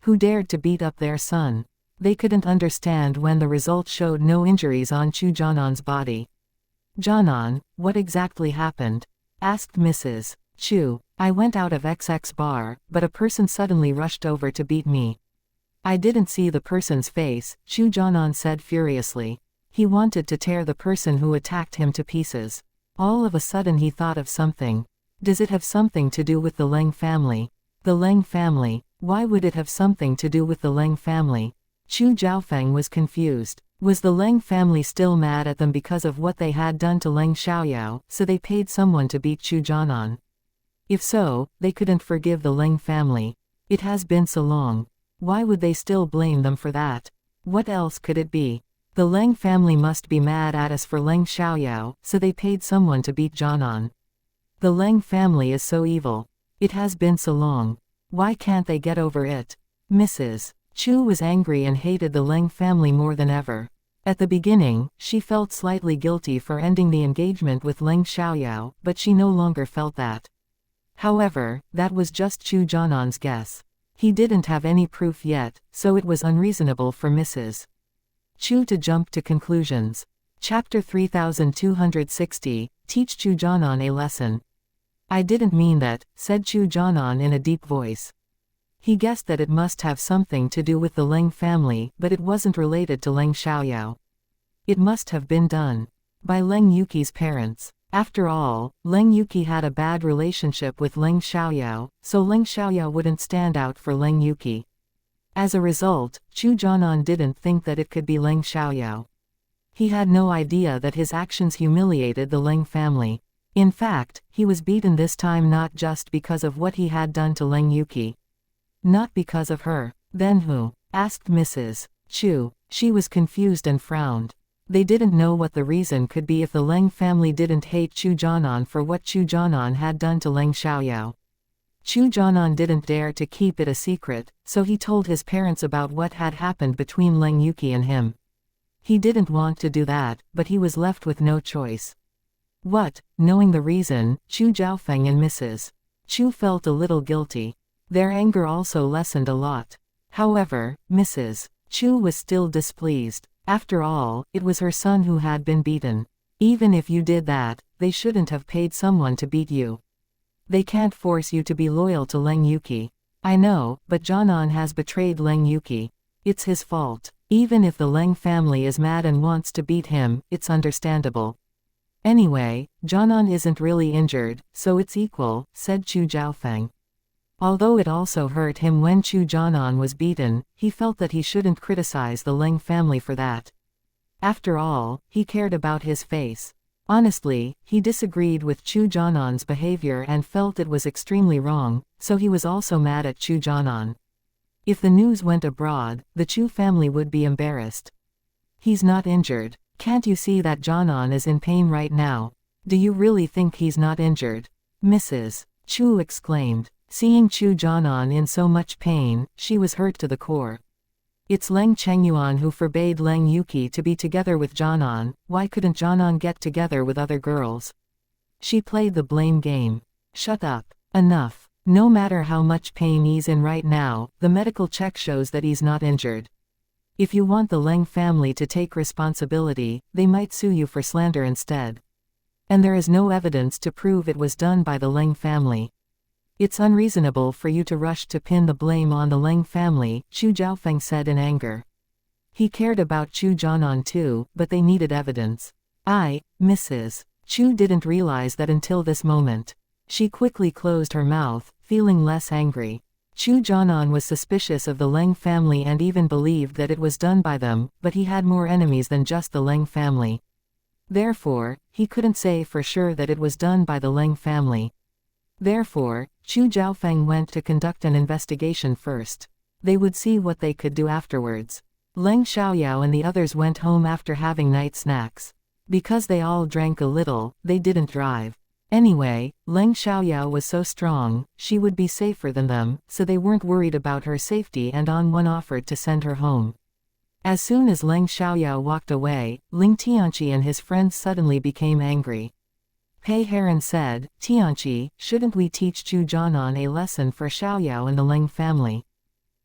Who dared to beat up their son? They couldn't understand when the results showed no injuries on Chu Jianan's body. Jianan, what exactly happened? Asked Mrs. Chu. I went out of XX bar, but a person suddenly rushed over to beat me. I didn't see the person's face, Chu Jianan said furiously. He wanted to tear the person who attacked him to pieces. All of a sudden he thought of something. Does it have something to do with the Leng family? The Leng family? Why would it have something to do with the Leng family? Chu Jiaofeng was confused. Was the Leng family still mad at them because of what they had done to Leng Xiaoyao, so they paid someone to beat Chu Jianan? If so, they couldn't forgive the Leng family. It has been so long. Why would they still blame them for that? What else could it be? The Leng family must be mad at us for Leng Xiaoyao, so they paid someone to beat Jianan. The Leng family is so evil. It has been so long. Why can't they get over it? Mrs. Chu was angry and hated the Leng family more than ever. At the beginning, she felt slightly guilty for ending the engagement with Leng Xiaoyao, but she no longer felt that. However, that was just Chu Jianan's guess. He didn't have any proof yet, so it was unreasonable for Mrs. Chu to jump to conclusions. Chapter 3260, Teach Chu Jianan a Lesson. I didn't mean that, said Chu Jianan in a deep voice. He guessed that it must have something to do with the Leng family, but it wasn't related to Leng Xiaoyao. It must have been done by Leng Yuqi's parents. After all, Leng Yuqi had a bad relationship with Leng Xiaoyao, so Leng Xiaoyao wouldn't stand out for Leng Yuqi. As a result, Chu Jianan didn't think that it could be Leng Xiaoyao. He had no idea that his actions humiliated the Leng family. In fact, he was beaten this time not just because of what he had done to Leng Yuqi. Not because of her. Then who? Asked Mrs. Chu. She was confused and frowned. They didn't know what the reason could be if the Leng family didn't hate Chu Jianan for what Chu Jianan had done to Leng Xiaoyao. Chu Jianan didn't dare to keep it a secret, so he told his parents about what had happened between Leng Yuqi and him. He didn't want to do that, but he was left with no choice. What? Knowing the reason, Chu Jiaofeng and Mrs. Chu felt a little guilty. Their anger also lessened a lot. However, Mrs. Chu was still displeased. After all, it was her son who had been beaten. Even if you did that, they shouldn't have paid someone to beat you. They can't force you to be loyal to Leng Yuqi. I know, but Jianan has betrayed Leng Yuqi. It's his fault. Even if the Leng family is mad and wants to beat him, it's understandable. Anyway, Jianan isn't really injured, so it's equal, said Chu Jiaofeng. Although it also hurt him when Chu Jianan was beaten, he felt that he shouldn't criticize the Leng family for that. After all, he cared about his face. Honestly, he disagreed with Chu Jianan's behavior and felt it was extremely wrong, so he was also mad at Chu Jianan. If the news went abroad, the Chu family would be embarrassed. He's not injured. Can't you see that Jianan is in pain right now? Do you really think he's not injured? Mrs. Chu exclaimed. Seeing Chu Jianan in so much pain, she was hurt to the core. It's Leng Chengyuan who forbade Leng Yuqi to be together with Jianan. Why couldn't Jianan get together with other girls? She played the blame game. Shut up. Enough. No matter how much pain he's in right now, the medical check shows that he's not injured. If you want the Leng family to take responsibility, they might sue you for slander instead. And there is no evidence to prove it was done by the Leng family. It's unreasonable for you to rush to pin the blame on the Leng family, Chu Jiaofeng said in anger. He cared about Chu Jianan too, but they needed evidence. Mrs. Chu didn't realize that until this moment. She quickly closed her mouth, feeling less angry. Chu Jianan was suspicious of the Leng family and even believed that it was done by them, but he had more enemies than just the Leng family. Therefore, he couldn't say for sure that it was done by the Leng family. Therefore, Chu Jiaofeng went to conduct an investigation first. They would see what they could do afterwards. Leng Xiaoyao and the others went home after having night snacks. Because they all drank a little, they didn't drive. Anyway, Leng Xiaoyao was so strong, she would be safer than them, so they weren't worried about her safety and one offered to send her home. As soon as Leng Xiaoyao walked away, Ling Tianqi and his friends suddenly became angry. Pei Heron said, Tianqi, shouldn't we teach Chu Jianan a lesson for Xiaoyao and the Leng family?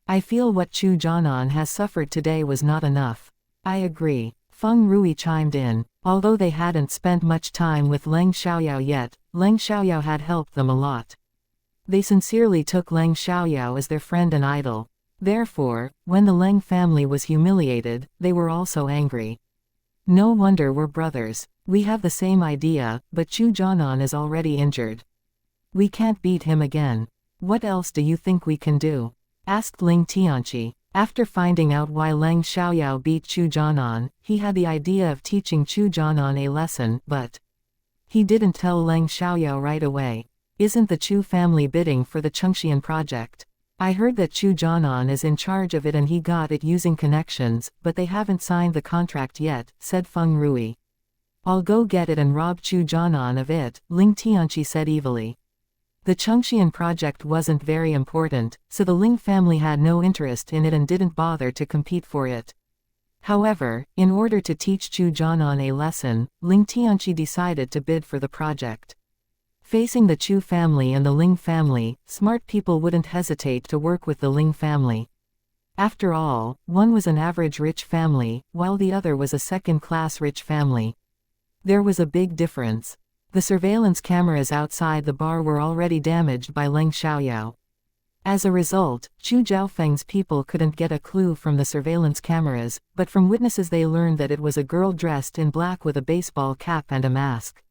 I feel what Chu Jianan has suffered today was not enough. I agree. Feng Rui chimed in. Although they hadn't spent much time with Leng Xiaoyao yet, Leng Xiaoyao had helped them a lot. They sincerely took Leng Xiaoyao as their friend and idol. Therefore, when the Leng family was humiliated, they were also angry. No wonder we're brothers. We have the same idea, but Chu Jianan is already injured. We can't beat him again. What else do you think we can do? Asked Ling Tianqi. After finding out why Leng Xiaoyao beat Chu Jianan, he had the idea of teaching Chu Jianan a lesson, but he didn't tell Leng Xiaoyao right away. Isn't the Chu family bidding for the Chengxian project? I heard that Chu Jianan is in charge of it and he got it using connections, but they haven't signed the contract yet, said Feng Rui. I'll go get it and rob Chu Jianan of it, Ling Tianqi said evilly. The Chengxian project wasn't very important, so the Ling family had no interest in it and didn't bother to compete for it. However, in order to teach Chu Jianan a lesson, Ling Tianqi decided to bid for the project. Facing the Chu family and the Ling family, smart people wouldn't hesitate to work with the Ling family. After all, one was an average rich family, while the other was a second-class rich family. There was a big difference. The surveillance cameras outside the bar were already damaged by Leng Xiaoyao. As a result, Chu Jiaofeng's people couldn't get a clue from the surveillance cameras, but from witnesses they learned that it was a girl dressed in black with a baseball cap and a mask.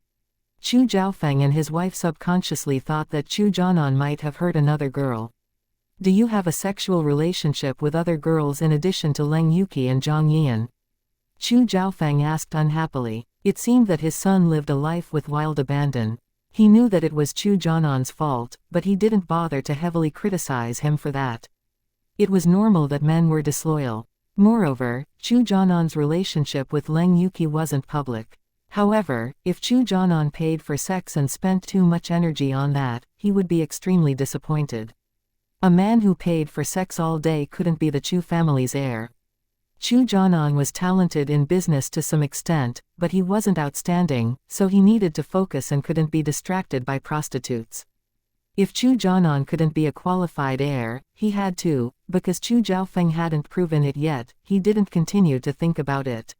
Chu Jiaofeng and his wife subconsciously thought that Chu Jianan might have hurt another girl. Do you have a sexual relationship with other girls in addition to Leng Yuqi and Zhang Yian? Chu Jiaofeng asked unhappily. It seemed that his son lived a life with wild abandon. He knew that it was Chu Jianan's fault, but he didn't bother to heavily criticize him for that. It was normal that men were disloyal. Moreover, Chu Jianan's relationship with Leng Yuqi wasn't public. However, if Chu Jianan paid for sex and spent too much energy on that, he would be extremely disappointed. A man who paid for sex all day couldn't be the Chu family's heir. Chu Jianan was talented in business to some extent, but he wasn't outstanding, so he needed to focus and couldn't be distracted by prostitutes. If Chu Jianan couldn't be a qualified heir, he had to, because Chu Jiaofeng hadn't proven it yet, he didn't continue to think about it.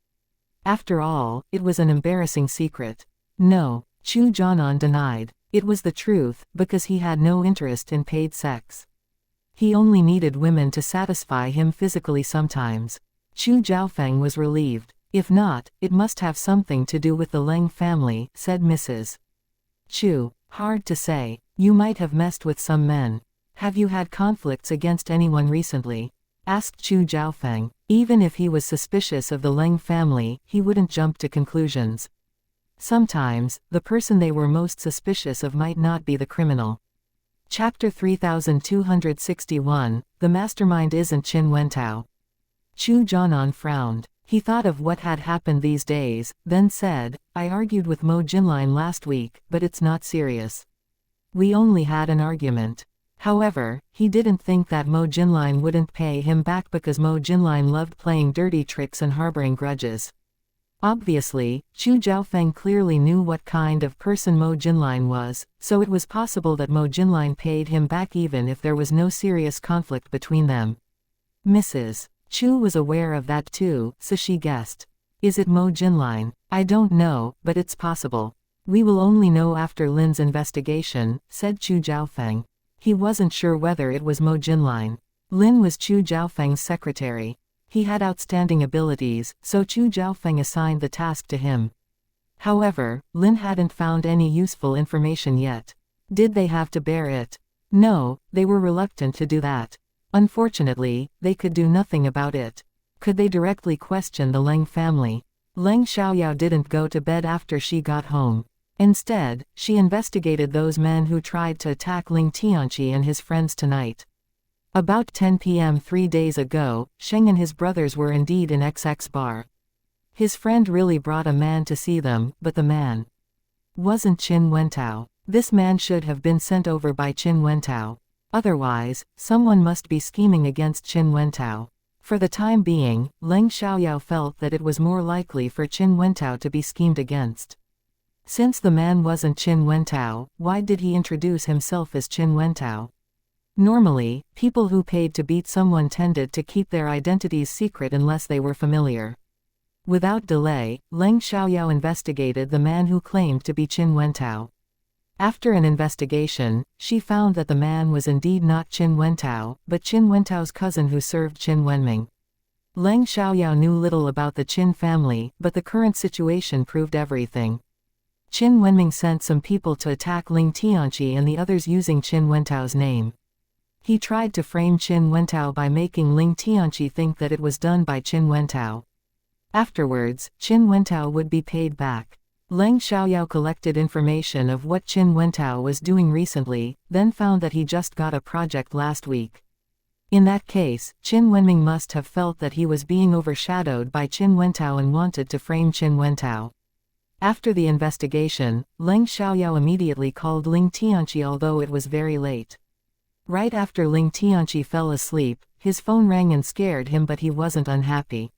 After all, it was an embarrassing secret. No, Chu Jianan denied. It was the truth, because he had no interest in paid sex. He only needed women to satisfy him physically sometimes. Chu Jiaofeng was relieved. If not, it must have something to do with the Leng family, said Mrs. Chu. Hard to say. You might have messed with some men. Have you had conflicts against anyone recently? Asked Chu Zhaofeng. Even if he was suspicious of the Leng family, he wouldn't jump to conclusions. Sometimes, the person they were most suspicious of might not be the criminal. Chapter 3261, The Mastermind Isn't Qin Wentao. Chu Jianan frowned. He thought of what had happened these days, then said, I argued with Mo Jinlin last week, but it's not serious. We only had an argument. However, he didn't think that Mo Jinlin wouldn't pay him back because Mo Jinlin loved playing dirty tricks and harboring grudges. Obviously, Chu Zhaofeng clearly knew what kind of person Mo Jinlin was, so it was possible that Mo Jinlin paid him back even if there was no serious conflict between them. Mrs. Chu was aware of that too, so she guessed. Is it Mo Jinlin? I don't know, but it's possible. We will only know after Lin's investigation, said Chu Zhaofeng. He wasn't sure whether it was Mo Jinlin. Lin was Chu Zhaofeng's secretary. He had outstanding abilities, so Chu Zhaofeng assigned the task to him. However, Lin hadn't found any useful information yet. Did they have to bear it? No, they were reluctant to do that. Unfortunately, they could do nothing about it. Could they directly question the Leng family? Leng Xiaoyao didn't go to bed after she got home. Instead, she investigated those men who tried to attack Ling Tianqi and his friends tonight. About 10 p.m. 3 days ago, Sheng and his brothers were indeed in XX bar. His friend really brought a man to see them, but the man wasn't Qin Wentao. This man should have been sent over by Qin Wentao. Otherwise, someone must be scheming against Qin Wentao. For the time being, Leng Xiaoyao felt that it was more likely for Qin Wentao to be schemed against. Since the man wasn't Qin Wentao, why did he introduce himself as Qin Wentao? Normally, people who paid to beat someone tended to keep their identities secret unless they were familiar. Without delay, Leng Xiaoyao investigated the man who claimed to be Qin Wentao. After an investigation, she found that the man was indeed not Qin Wentao, but Qin Wentao's cousin who served Qin Wenming. Leng Xiaoyao knew little about the Qin family, but the current situation proved everything. Qin Wenming sent some people to attack Ling Tianqi and the others using Qin Wentao's name. He tried to frame Qin Wentao by making Ling Tianqi think that it was done by Qin Wentao. Afterwards, Qin Wentao would be paid back. Leng Xiaoyao collected information of what Qin Wentao was doing recently, then found that he just got a project last week. In that case, Qin Wenming must have felt that he was being overshadowed by Qin Wentao and wanted to frame Qin Wentao. After the investigation, Leng Xiaoyao immediately called Ling Tianqi although it was very late. Right after Ling Tianqi fell asleep, his phone rang and scared him, but he wasn't unhappy.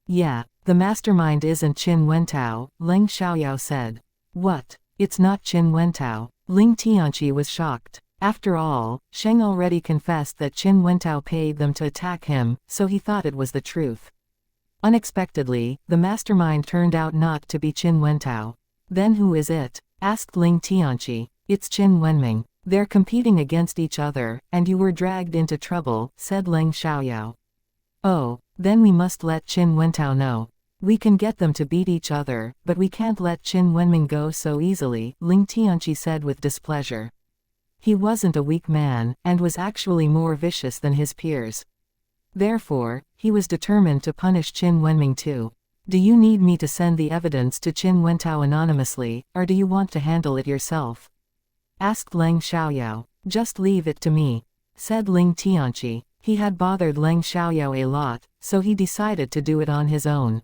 Yeah, the mastermind isn't Qin Wentao, Leng Xiaoyao said. What? It's not Qin Wentao? Ling Tianqi was shocked. After all, Sheng already confessed that Qin Wentao paid them to attack him, so he thought it was the truth. Unexpectedly, the mastermind turned out not to be Qin Wentao. Then who is it? Asked Ling Tianqi. It's Qin Wenming. They're competing against each other, and you were dragged into trouble, said Leng Xiaoyao. Oh, then we must let Qin Wentao know. We can get them to beat each other, but we can't let Qin Wenming go so easily, Ling Tianqi said with displeasure. He wasn't a weak man, and was actually more vicious than his peers. Therefore, he was determined to punish Qin Wenming too. Do you need me to send the evidence to Qin Wentao anonymously, or do you want to handle it yourself? Asked Leng Xiaoyao. Just leave it to me, said Ling Tianqi. He had bothered Leng Xiaoyao a lot, so he decided to do it on his own.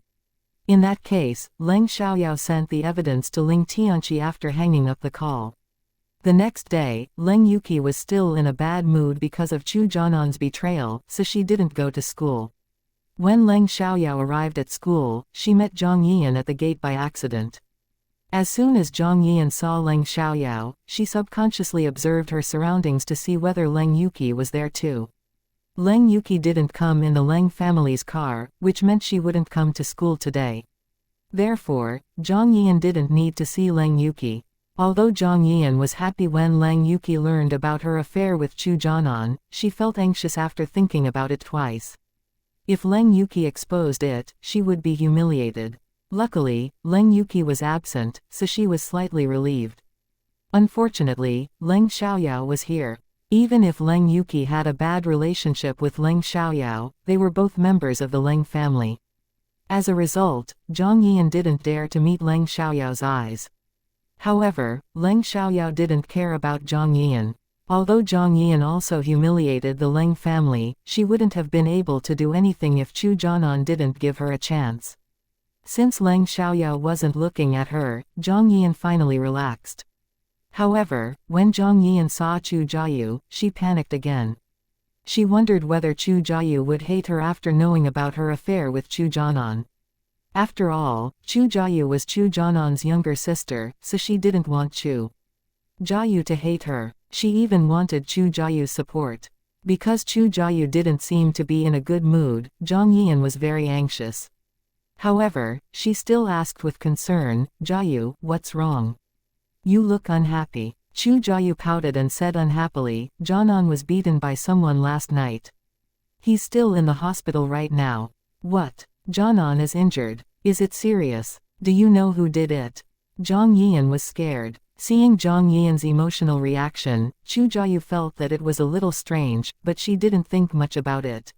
In that case, Leng Xiaoyao sent the evidence to Ling Tianqi after hanging up the call. The next day, Leng Yuqi was still in a bad mood because of Chu Jianan's betrayal, so she didn't go to school. When Leng Xiaoyao arrived at school, she met Zhang Yian at the gate by accident. As soon as Zhang Yian saw Leng Xiaoyao, she subconsciously observed her surroundings to see whether Leng Yuqi was there too. Leng Yuqi didn't come in the Leng family's car, which meant she wouldn't come to school today. Therefore, Zhang Yian didn't need to see Leng Yuqi. Although Zhang Yian was happy when Leng Yuqi learned about her affair with Chu Jianan, she felt anxious after thinking about it twice. If Leng Yuqi exposed it, she would be humiliated. Luckily, Leng Yuqi was absent, so she was slightly relieved. Unfortunately, Leng Xiaoyao was here. Even if Leng Yuki had a bad relationship with Leng Xiaoyao, they were both members of the Leng family. As a result, Zhang Yian didn't dare to meet Leng Xiaoyao's eyes. However, Leng Xiaoyao didn't care about Zhang Yian. Although Zhang Yian also humiliated the Leng family, she wouldn't have been able to do anything if Chu Jianan didn't give her a chance. Since Leng Xiaoyao wasn't looking at her, Zhang Yian finally relaxed. However, when Zhang Yian saw Chu Jiayu, she panicked again. She wondered whether Chu Jiayu would hate her after knowing about her affair with Chu Jianan. After all, Chu Jiayu was Chu Jianan's younger sister, so she didn't want Chu Jiayu to hate her. She even wanted Chu Jiayu's support. Because Chu Jiayu didn't seem to be in a good mood, Zhang Yian was very anxious. However, she still asked with concern, "Jiayu, what's wrong? You look unhappy." Chu Jiayu pouted and said unhappily, "Jianan was beaten by someone last night. He's still in the hospital right now." "What? Jianan is injured? Is it serious? Do you know who did it?" Zhang Yian was scared. Seeing Zhang Yian's emotional reaction, Chu Jiayu felt that it was a little strange, but she didn't think much about it.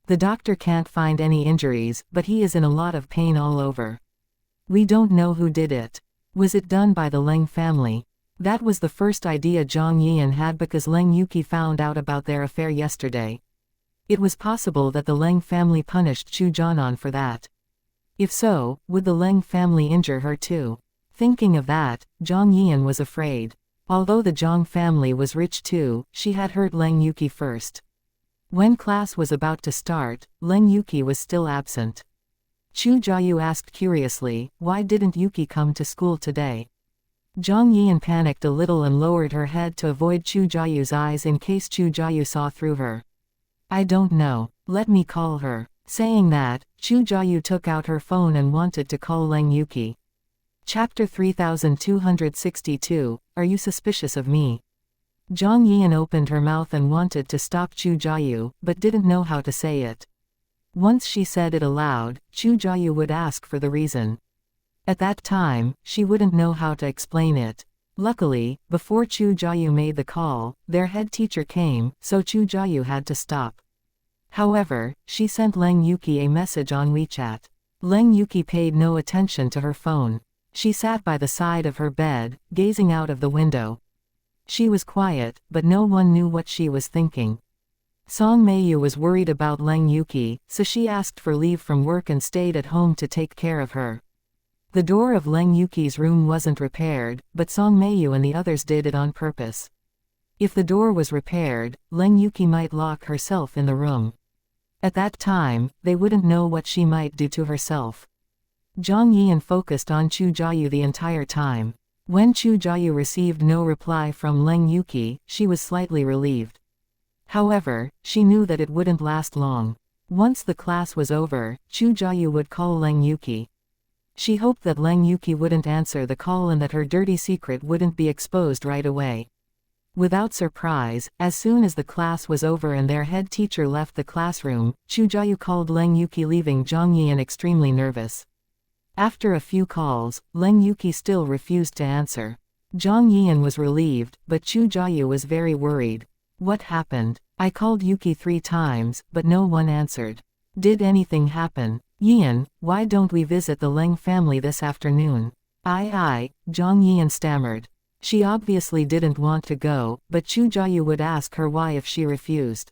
The doctor can't find any injuries, but he is in a lot of pain all over. We don't know who did it. Was it done by the Leng family? That was the first idea Zhang Yian had because Leng Yuki found out about their affair yesterday. It was possible that the Leng family punished Chu Jianan for that. If so, would the Leng family injure her too? Thinking of that, Zhang Yian was afraid. Although the Zhang family was rich too, she had hurt Leng Yuki first. When class was about to start, Leng Yuki was still absent. Chu Jiayu asked curiously, "Why didn't Yuki come to school today?" Zhang Yian panicked a little and lowered her head to avoid Chu Jiayu's eyes in case Chu Jiayu saw through her. "I don't know. Let me call her." Saying that, Chu Jiayu took out her phone and wanted to call Leng Yuki. Chapter 3262, Are You Suspicious of Me? Zhang Yian opened her mouth and wanted to stop Chu Jiayu, but didn't know how to say it. Once she said it aloud, Chu Jiayu would ask for the reason. At that time, she wouldn't know how to explain it. Luckily, before Chu Jiayu made the call, their head teacher came, so Chu Jiayu had to stop. However, she sent Leng Yuki a message on WeChat. Leng Yuki paid no attention to her phone. She sat by the side of her bed, gazing out of the window. She was quiet, but no one knew what she was thinking. Song Meiyu was worried about Leng Yuki, so she asked for leave from work and stayed at home to take care of her. The door of Leng Yuki's room wasn't repaired, but Song Meiyu and the others did it on purpose. If the door was repaired, Leng Yuki might lock herself in the room. At that time, they wouldn't know what she might do to herself. Zhang Yian focused on Chu Jiayu the entire time. When Chu Jiayu received no reply from Leng Yuki, she was slightly relieved. However, she knew that it wouldn't last long. Once the class was over, Chu Jiayu would call Leng Yuki. She hoped that Leng Yuki wouldn't answer the call and that her dirty secret wouldn't be exposed right away. Without surprise, as soon as the class was over and their head teacher left the classroom, Chu Jiayu called Leng Yuki, leaving Zhang Yian extremely nervous. After a few calls, Leng Yuki still refused to answer. Zhang Yian was relieved, but Chu Jiayu was very worried. What happened? I called Yuki 3 times, but no one answered. Did anything happen? Yian, why don't we visit the Leng family this afternoon? Zhang Yian stammered. She obviously didn't want to go, but Chu Jiayu would ask her why if she refused.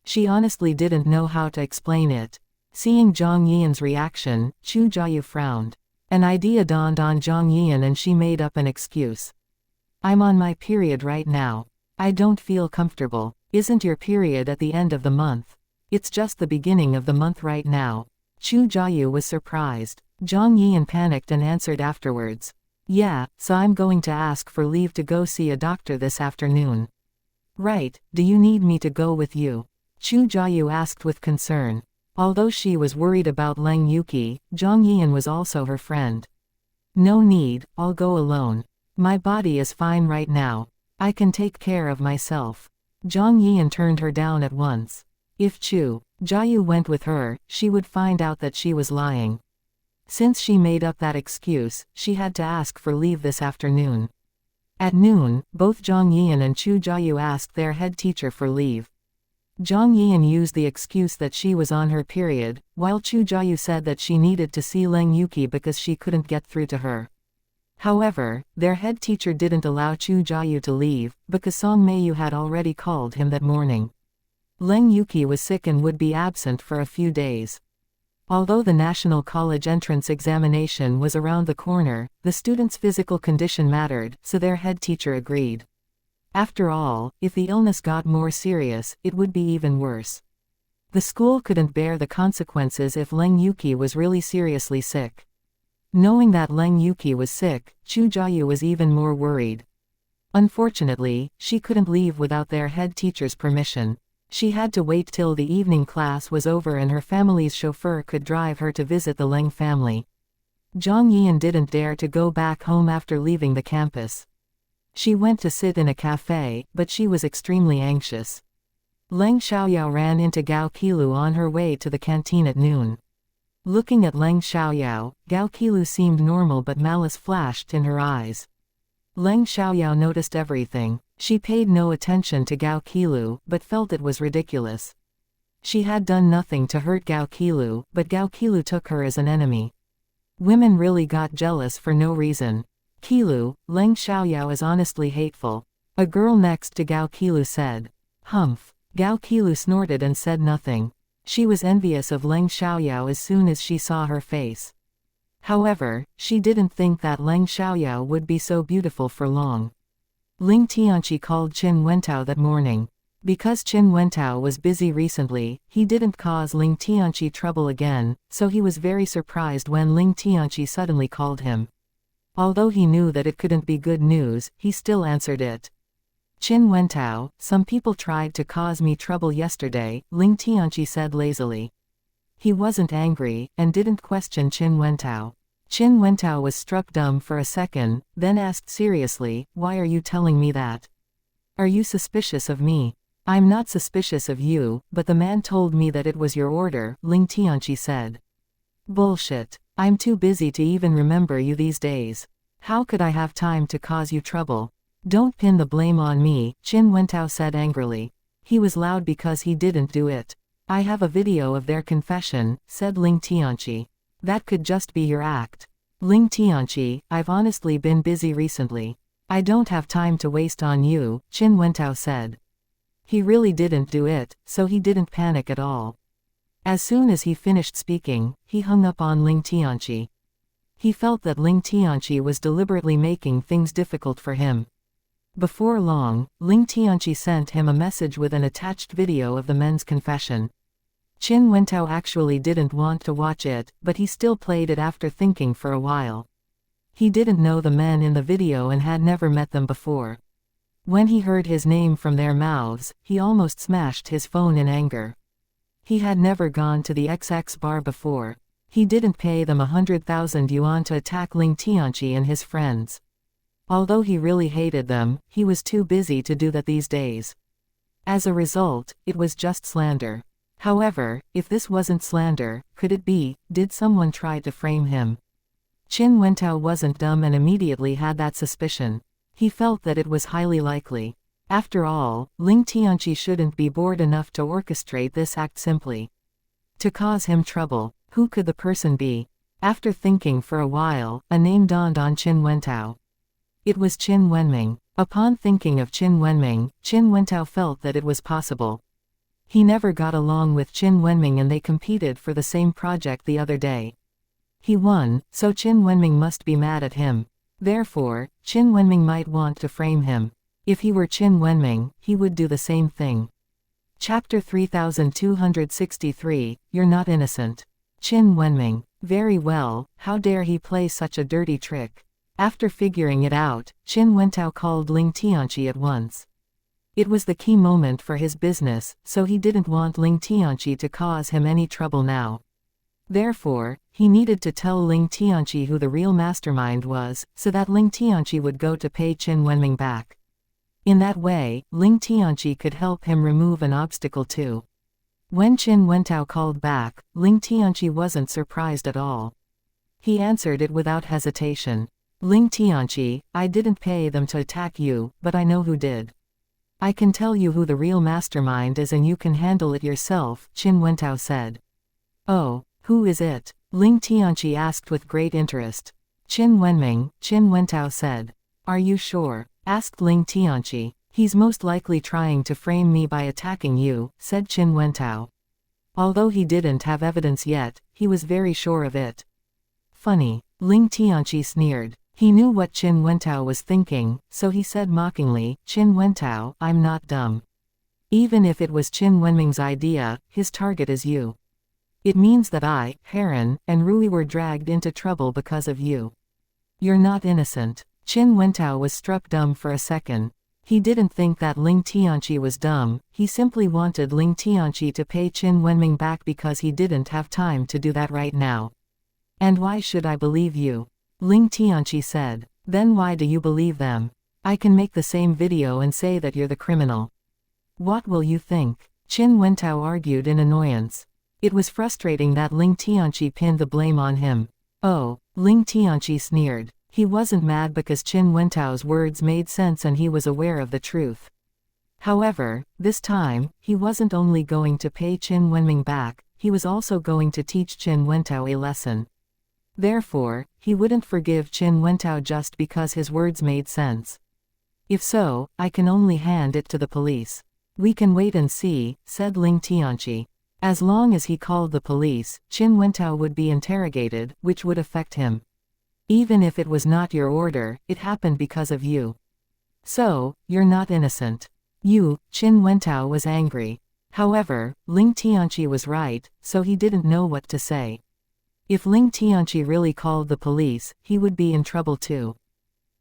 She honestly didn't know how to explain it. Seeing Zhang Yian's reaction, Chu Jiayu frowned. An idea dawned on Zhang Yian and she made up an excuse. I'm on my period right now. I don't feel comfortable. Isn't your period at the end of the month? It's just the beginning of the month right now. Chu Jiayu was surprised. Zhang Yian panicked and answered afterwards. Yeah, so I'm going to ask for leave to go see a doctor this afternoon. Right, do you need me to go with you? Chu Jiayu asked with concern. Although she was worried about Leng Yuki, Zhang Yian was also her friend. No need, I'll go alone. My body is fine right now. I can take care of myself. Zhang Yian turned her down at once. If Chu Jiayu went with her, she would find out that she was lying. Since she made up that excuse, she had to ask for leave this afternoon. At noon, both Zhang Yian and Chu Jiayu asked their head teacher for leave. Zhang Yian used the excuse that she was on her period, while Chu Jiayu said that she needed to see Leng Yuqi because she couldn't get through to her. However, their head teacher didn't allow Chu Jiayu to leave, because Song Meiyu had already called him that morning. Leng Yuqi was sick and would be absent for a few days. Although the National College entrance examination was around the corner, the students' physical condition mattered, so their head teacher agreed. After all, if the illness got more serious, it would be even worse. The school couldn't bear the consequences if Leng Yuqi was really seriously sick. Knowing that Leng Yuqi was sick, Chu Jiayu was even more worried. Unfortunately, she couldn't leave without their head teacher's permission. She had to wait till the evening class was over and her family's chauffeur could drive her to visit the Leng family. Zhang Yian didn't dare to go back home after leaving the campus. She went to sit in a cafe, but she was extremely anxious. Leng Xiaoyao ran into Gao Qilu on her way to the canteen at noon. Looking at Leng Xiaoyao, Gao Qilu seemed normal but malice flashed in her eyes. Leng Xiaoyao noticed everything. She paid no attention to Gao Qilu, but felt it was ridiculous. She had done nothing to hurt Gao Qilu, but Gao Qilu took her as an enemy. Women really got jealous for no reason. Qilu, Leng Xiaoyao is honestly hateful. A girl next to Gao Qilu said. Humph. Gao Qilu snorted and said nothing. She was envious of Leng Xiaoyao as soon as she saw her face. However, she didn't think that Leng Xiaoyao would be so beautiful for long. Ling Tianqi called Qin Wentao that morning. Because Qin Wentao was busy recently, he didn't cause Ling Tianqi trouble again, so he was very surprised when Ling Tianqi suddenly called him. Although he knew that it couldn't be good news, he still answered it. Qin Wentao, some people tried to cause me trouble yesterday, Ling Tianqi said lazily. He wasn't angry, and didn't question Qin Wentao. Qin Wentao was struck dumb for a second, then asked seriously, why are you telling me that? Are you suspicious of me? I'm not suspicious of you, but the man told me that it was your order, Ling Tianqi said. Bullshit. I'm too busy to even remember you these days. How could I have time to cause you trouble? Don't pin the blame on me, Qin Wentao said angrily. He was loud because he didn't do it. I have a video of their confession, said Ling Tianqi. That could just be your act. Ling Tianqi, I've honestly been busy recently. I don't have time to waste on you, Qin Wentao said. He really didn't do it, so he didn't panic at all. As soon as he finished speaking, he hung up on Ling Tianqi. He felt that Ling Tianqi was deliberately making things difficult for him. Before long, Ling Tianqi sent him a message with an attached video of the men's confession. Qin Wentao actually didn't want to watch it, but he still played it after thinking for a while. He didn't know the men in the video and had never met them before. When he heard his name from their mouths, he almost smashed his phone in anger. He had never gone to the XX bar before. He didn't pay them 100,000 yuan to attack Ling Tianqi and his friends. Although he really hated them, he was too busy to do that these days. As a result, it was just slander. However, if this wasn't slander, could it be? Did someone try to frame him? Qin Wentao wasn't dumb and immediately had that suspicion. He felt that it was highly likely. After all, Ling Tianqi shouldn't be bored enough to orchestrate this act simply to cause him trouble. Who could the person be? After thinking for a while, a name dawned on Qin Wentao. It was Qin Wenming. Upon thinking of Qin Wenming, Qin Wentao felt that it was possible. He never got along with Qin Wenming and they competed for the same project the other day. He won, so Qin Wenming must be mad at him. Therefore, Qin Wenming might want to frame him. If he were Qin Wenming, he would do the same thing. Chapter 3263, You're Not Innocent. Qin Wenming. Very well, how dare he play such a dirty trick? After figuring it out, Qin Wentao called Ling Tianqi at once. It was the key moment for his business, so he didn't want Ling Tianqi to cause him any trouble now. Therefore, he needed to tell Ling Tianqi who the real mastermind was, so that Ling Tianqi would go to pay Qin Wenming back. In that way, Ling Tianqi could help him remove an obstacle too. When Qin Wentao called back, Ling Tianqi wasn't surprised at all. He answered it without hesitation. Ling Tianqi, I didn't pay them to attack you, but I know who did. I can tell you who the real mastermind is and you can handle it yourself, Qin Wentao said. Oh, who is it? Ling Tianqi asked with great interest. Qin Wenming, Qin Wentao said. Are you sure? Asked Ling Tianqi. He's most likely trying to frame me by attacking you, said Qin Wentao. Although he didn't have evidence yet, he was very sure of it. Funny, Ling Tianqi sneered. He knew what Qin Wentao was thinking, so he said mockingly, Qin Wentao, I'm not dumb. Even if it was Qin Wenming's idea, his target is you. It means that I, Heron, and Rui were dragged into trouble because of you. You're not innocent. Qin Wentao was struck dumb for a second. He didn't think that Ling Tianqi was dumb, he simply wanted Ling Tianqi to pay Qin Wenming back because he didn't have time to do that right now. And why should I believe you? Ling Tianqi said. Then why do you believe them? I can make the same video and say that you're the criminal. What will you think? Qin Wentao argued in annoyance. It was frustrating that Ling Tianqi pinned the blame on him. Oh, Ling Tianqi sneered. He wasn't mad because Qin Wentao's words made sense and he was aware of the truth. However, this time, he wasn't only going to pay Qin Wenming back, he was also going to teach Qin Wentao a lesson. Therefore, he wouldn't forgive Qin Wentao just because his words made sense. If so, I can only hand it to the police. We can wait and see, said Ling Tianqi. As long as he called the police, Qin Wentao would be interrogated, which would affect him. Even if it was not your order, it happened because of you. So, you're not innocent. You, Qin Wentao was angry. However, Ling Tianqi was right, so he didn't know what to say. If Ling Tianqi really called the police, he would be in trouble too.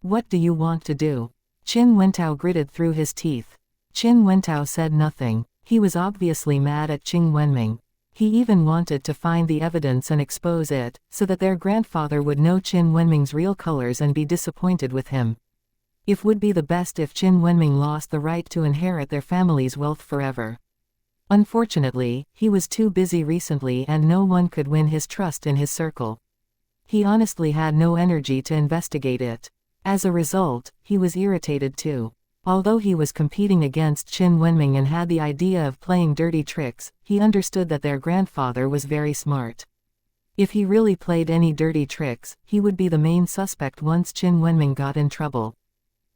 What do you want to do? Qin Wentao gritted through his teeth. Qin Wentao said nothing. He was obviously mad at Qin Wenming. He even wanted to find the evidence and expose it, so that their grandfather would know Qin Wenming's real colors and be disappointed with him. It would be the best if Qin Wenming lost the right to inherit their family's wealth forever. Unfortunately, he was too busy recently and no one could win his trust in his circle. He honestly had no energy to investigate it. As a result, he was irritated too. Although he was competing against Qin Wenming and had the idea of playing dirty tricks, he understood that their grandfather was very smart. If he really played any dirty tricks, he would be the main suspect once Qin Wenming got in trouble.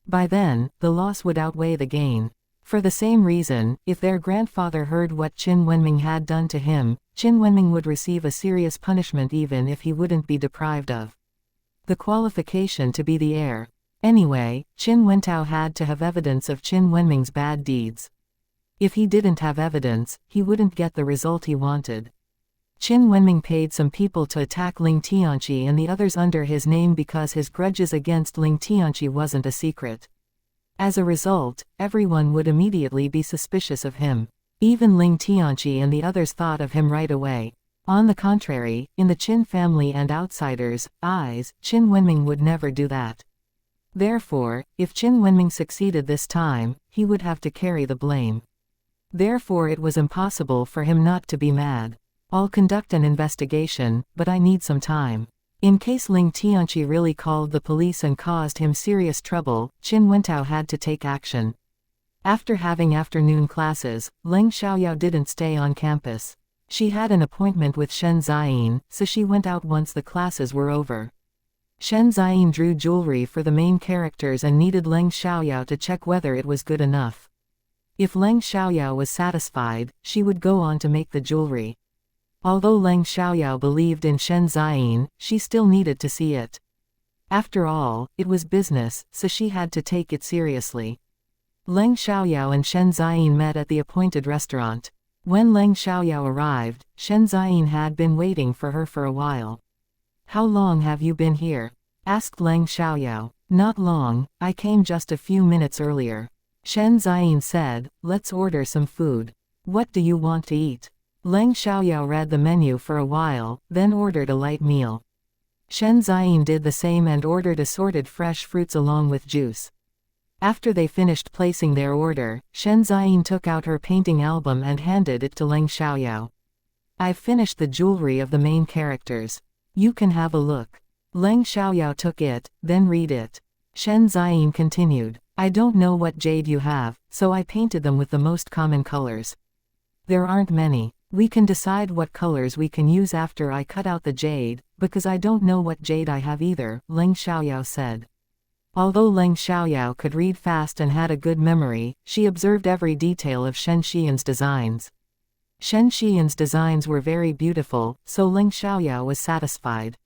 By then, the loss would outweigh the gain. For the same reason, if their grandfather heard what Qin Wenming had done to him, Qin Wenming would receive a serious punishment even if he wouldn't be deprived of the qualification to be the heir. Anyway, Qin Wentao had to have evidence of Qin Wenming's bad deeds. If he didn't have evidence, he wouldn't get the result he wanted. Qin Wenming paid some people to attack Ling Tianqi and the others under his name because his grudges against Ling Tianqi wasn't a secret. As a result, everyone would immediately be suspicious of him. Even Ling Tianqi and the others thought of him right away. On the contrary, in the Qin family and outsiders' eyes, Qin Wenming would never do that. Therefore, if Qin Wenming succeeded this time, he would have to carry the blame. Therefore it was impossible for him not to be mad. I'll conduct an investigation, but I need some time. In case Ling Tianqi really called the police and caused him serious trouble, Qin Wentao had to take action. After having afternoon classes, Leng Xiaoyao didn't stay on campus. She had an appointment with Shen Ziyin, so she went out once the classes were over. Shen Ziyin drew jewelry for the main characters and needed Leng Xiaoyao to check whether it was good enough. If Leng Xiaoyao was satisfied, she would go on to make the jewelry. Although Leng Xiaoyao believed in Shen Ziyin, she still needed to see it. After all, it was business, so she had to take it seriously. Leng Xiaoyao and Shen Ziyin met at the appointed restaurant. When Leng Xiaoyao arrived, Shen Ziyin had been waiting for her for a while. "How long have you been here?" asked Leng Xiaoyao. "Not long, I came just a few minutes earlier." Shen Ziyin said, "Let's order some food. What do you want to eat?" Leng Xiaoyao read the menu for a while, then ordered a light meal. Shen Ziyin did the same and ordered assorted fresh fruits along with juice. After they finished placing their order, Shen Ziyin took out her painting album and handed it to Leng Xiaoyao. "I've finished the jewelry of the main characters. You can have a look." Leng Xiaoyao took it, then read it. Shen Ziyin continued. I don't know what jade you have, so I painted them with the most common colors. There aren't many. We can decide what colors we can use after I cut out the jade, because I don't know what jade I have either, Leng Xiaoyao said. Although Leng Xiaoyao could read fast and had a good memory, she observed every detail of Shen Xian's designs. Shen Xian's designs were very beautiful, so Leng Xiaoyao was satisfied.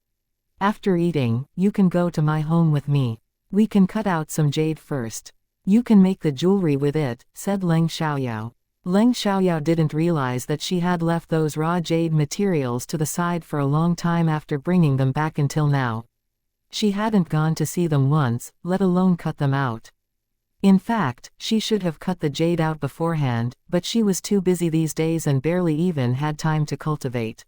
After eating, you can go to my home with me. We can cut out some jade first. You can make the jewelry with it, said Leng Xiaoyao. Leng Xiaoyao didn't realize that she had left those raw jade materials to the side for a long time after bringing them back until now. She hadn't gone to see them once, let alone cut them out. In fact, she should have cut the jade out beforehand, but she was too busy these days and barely even had time to cultivate.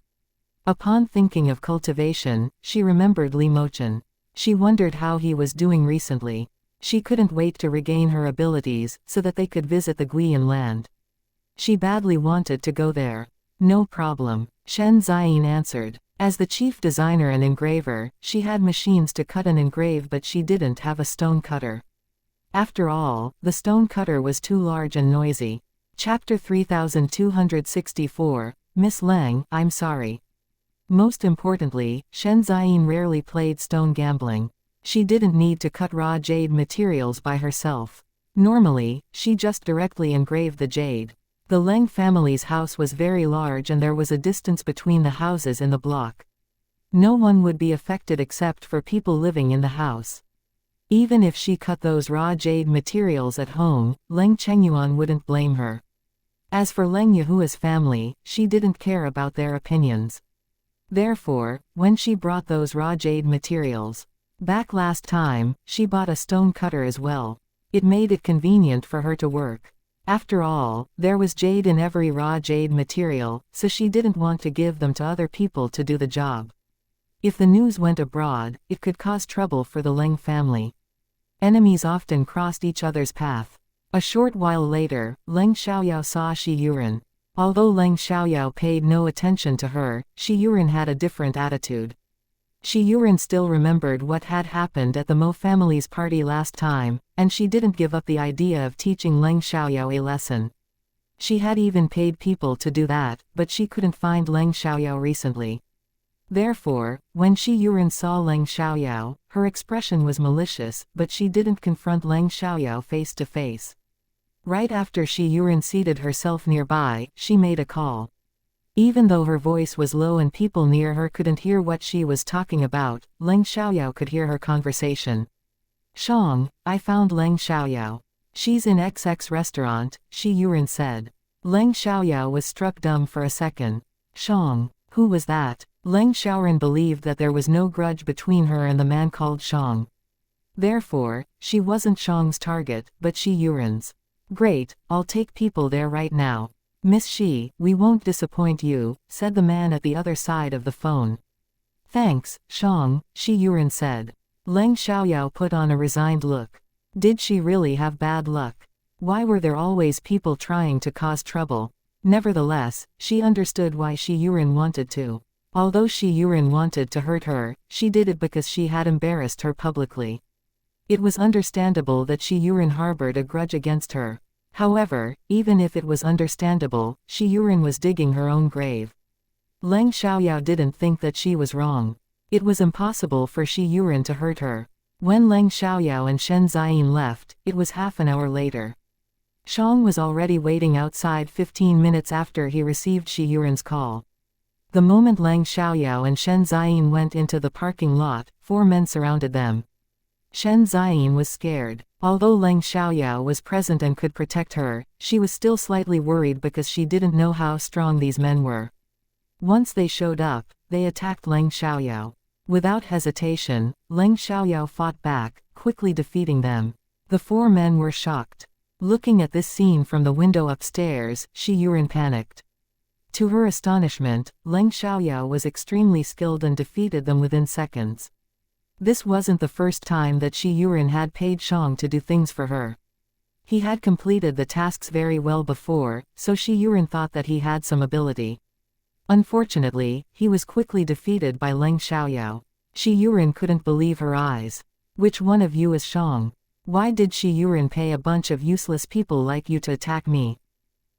Upon thinking of cultivation, she remembered Li Mochen. She wondered how he was doing recently. She couldn't wait to regain her abilities, so that they could visit the Guiyan land. She badly wanted to go there. No problem, Shen Ziyin answered. As the chief designer and engraver, she had machines to cut and engrave, but she didn't have a stone cutter. After all, the stone cutter was too large and noisy. Chapter 3264, Miss Leng, I'm sorry. Most importantly, Shen Ziyin rarely played stone gambling. She didn't need to cut raw jade materials by herself. Normally, she just directly engraved the jade. The Leng family's house was very large and there was a distance between the houses in the block. No one would be affected except for people living in the house. Even if she cut those raw jade materials at home, Leng Chengyuan wouldn't blame her. As for Leng Yahua's family, she didn't care about their opinions. Therefore, when she brought those raw jade materials back last time, she bought a stone cutter as well. It made it convenient for her to work. After all, there was jade in every raw jade material, so she didn't want to give them to other people to do the job. If the news went abroad, it could cause trouble for the Leng family. Enemies often crossed each other's path. A short while later, Leng Xiaoyao saw Shi Yuren. Although Leng Xiaoyao paid no attention to her, Shi Yuren had a different attitude. Shi Yuren still remembered what had happened at the Mo family's party last time, and she didn't give up the idea of teaching Leng Xiaoyao a lesson. She had even paid people to do that, but she couldn't find Leng Xiaoyao recently. Therefore, when Shi Yuren saw Leng Xiaoyao, her expression was malicious, but she didn't confront Leng Xiaoyao face to face. Right after Shi Yuren seated herself nearby, she made a call. Even though her voice was low and people near her couldn't hear what she was talking about, Leng Xiaoyao could hear her conversation. Shang, I found Leng Xiaoyao. She's in XX restaurant, Shi Yuren said. Leng Xiaoyao was struck dumb for a second. Shang, who was that? Leng Xiaoren believed that there was no grudge between her and the man called Shang. Therefore, she wasn't Shang's target, but Shi Yuren's. Great, I'll take people there right now. Miss Shi, we won't disappoint you, said the man at the other side of the phone. Thanks, Shang, Shi Yuren said. Leng Xiaoyao put on a resigned look. Did she really have bad luck? Why were there always people trying to cause trouble? Nevertheless, she understood why Shi Yuren wanted to. Although Shi Yuren wanted to hurt her, she did it because she had embarrassed her publicly. It was understandable that Shi Yuren harbored a grudge against her. However, even if it was understandable, Shi Yuren was digging her own grave. Leng Xiaoyao didn't think that she was wrong. It was impossible for Shi Yuren to hurt her. When Leng Xiaoyao and Shen Ziyin left, it was half an hour later. Shang was already waiting outside 15 minutes after he received Shi Yuren's call. The moment Leng Xiaoyao and Shen Ziyin went into the parking lot, 4 men surrounded them. Shen Ziyin was scared. Although Leng Xiaoyao was present and could protect her, she was still slightly worried because she didn't know how strong these men were. Once they showed up, they attacked Leng Xiaoyao. Without hesitation, Leng Xiaoyao fought back, quickly defeating them. The 4 men were shocked. Looking at this scene from the window upstairs, Shi Yuren panicked. To her astonishment, Leng Xiaoyao was extremely skilled and defeated them within seconds. This wasn't the first time that Shi Yuren had paid Shang to do things for her. He had completed the tasks very well before, so Shi Yuren thought that he had some ability. Unfortunately, he was quickly defeated by Leng Xiaoyao. Shi Yuren couldn't believe her eyes. Which one of you is Xiang? Why did Shi Yuren pay a bunch of useless people like you to attack me?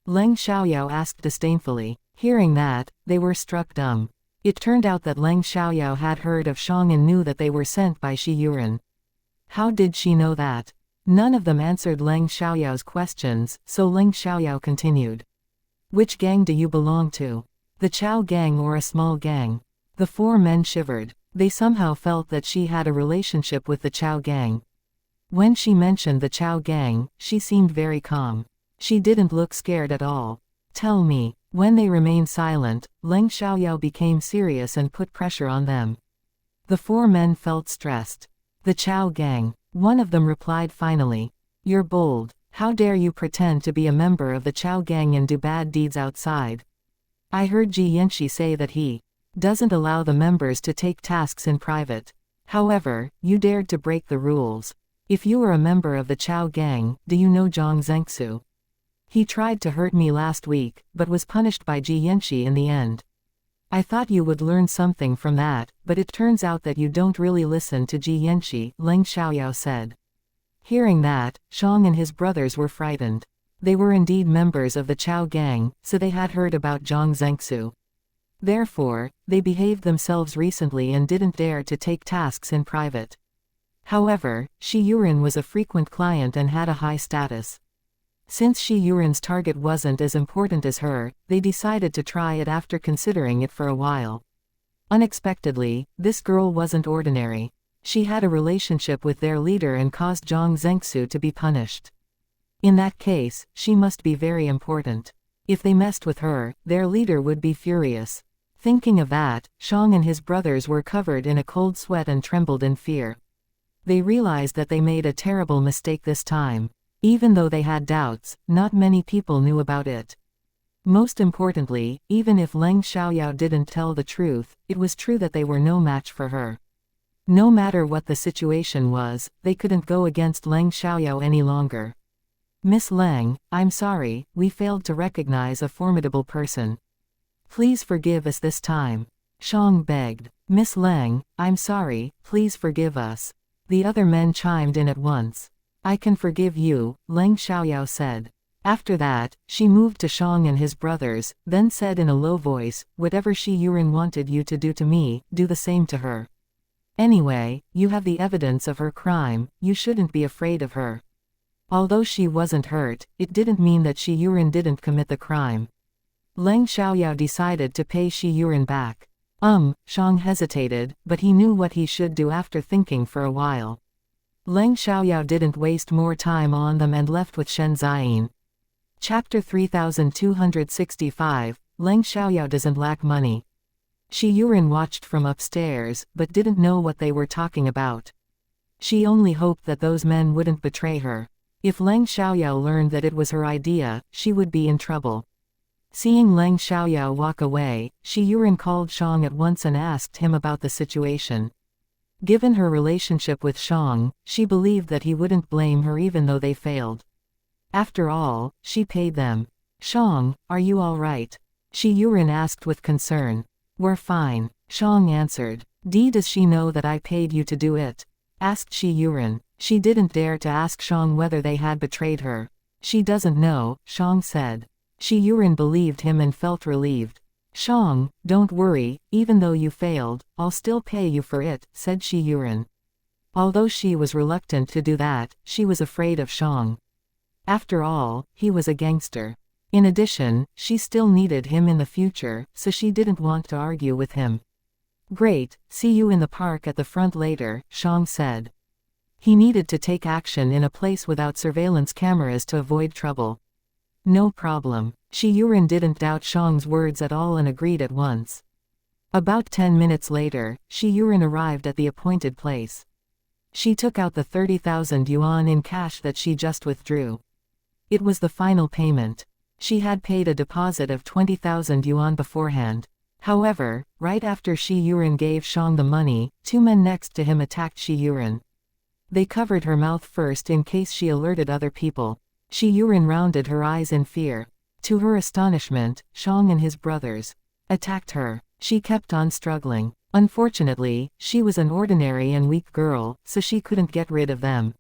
Leng Xiaoyao asked disdainfully. Hearing that, they were struck dumb. It turned out that Leng Xiaoyao had heard of Xiang and knew that they were sent by Shi Yuren. How did she know that? None of them answered Leng Xiaoyao's questions, so Leng Xiaoyao continued. Which gang do you belong to? The Chao gang or a small gang? The four men shivered. They somehow felt that she had a relationship with the Chao gang. When she mentioned the Chao gang, she seemed very calm. She didn't look scared at all. Tell me. When they remained silent, Leng Xiaoyao became serious and put pressure on them. The four men felt stressed. The Chao gang. One of them replied finally. You're bold. How dare you pretend to be a member of the Chao gang and do bad deeds outside? I heard Xianxia say that he doesn't allow the members to take tasks in private. However, you dared to break the rules. If you are a member of the Chao gang, do you know Zhang Zhengsu? He tried to hurt me last week, but was punished by Xianxia in the end. I thought you would learn something from that, but it turns out that you don't really listen to Xianxia, Leng Xiaoyao said. Hearing that, Xiang and his brothers were frightened. They were indeed members of the Chao gang, so they had heard about Zhang Zhengsu. Therefore, they behaved themselves recently and didn't dare to take tasks in private. However, Shi Yuren was a frequent client and had a high status. Since Shi Yuren's target wasn't as important as her, they decided to try it after considering it for a while. Unexpectedly, this girl wasn't ordinary. She had a relationship with their leader and caused Zhang Zhengsu to be punished. In that case, she must be very important. If they messed with her, their leader would be furious. Thinking of that, Xiang and his brothers were covered in a cold sweat and trembled in fear. They realized that they made a terrible mistake this time. Even though they had doubts, not many people knew about it. Most importantly, even if Leng Xiaoyao didn't tell the truth, it was true that they were no match for her. No matter what the situation was, they couldn't go against Leng Xiaoyao any longer. Miss Leng, I'm sorry, we failed to recognize a formidable person. Please forgive us this time. Xiang begged. Miss Leng, I'm sorry, please forgive us. The other men chimed in at once. I can forgive you, Leng Xiaoyao said. After that, she moved to Xiang and his brothers, then said in a low voice, whatever Shi Yuren wanted you to do to me, do the same to her. Anyway, you have the evidence of her crime, you shouldn't be afraid of her. Although she wasn't hurt, it didn't mean that Shi Yuren didn't commit the crime. Leng Xiaoyao decided to pay Shi Yuren back. Xiang hesitated, but he knew what he should do after thinking for a while. Leng Xiaoyao didn't waste more time on them and left with Shen Ziyin. Chapter 3265, Leng Xiaoyao doesn't lack money. Shi Yuren watched from upstairs, but didn't know what they were talking about. She only hoped that those men wouldn't betray her. If Leng Xiaoyao learned that it was her idea, she would be in trouble. Seeing Leng Xiaoyao walk away, Shi Yuren called Xiang at once and asked him about the situation. Given her relationship with Xiang, she believed that he wouldn't blame her even though they failed. After all, she paid them. Xiang, are you all right? Shi Yuren asked with concern. We're fine, Xiang answered. Does she know that I paid you to do it? Asked Shi Yuren. She didn't dare to ask Xiang whether they had betrayed her. She doesn't know, Xiang said. Shi Yuren believed him and felt relieved. Xiang, don't worry, even though you failed, I'll still pay you for it, said Shi Yuren. Although she was reluctant to do that, she was afraid of Xiang. After all, he was a gangster. In addition, she still needed him in the future, so she didn't want to argue with him. Great, see you in the park at the front later, Xiang said. He needed to take action in a place without surveillance cameras to avoid trouble. No problem. Shi Yuren didn't doubt Xiang's words at all and agreed at once. About 10 minutes later, Shi Yuren arrived at the appointed place. She took out the 30,000 yuan in cash that she just withdrew. It was the final payment. She had paid a deposit of 20,000 yuan beforehand. However, right after Shi Yuren gave Xiang the money, two men next to him attacked Shi Yuren. They covered her mouth first in case she alerted other people. Shi Yuren rounded her eyes in fear. To her astonishment, Xiang and his brothers attacked her. She kept on struggling. Unfortunately, she was an ordinary and weak girl, so she couldn't get rid of them.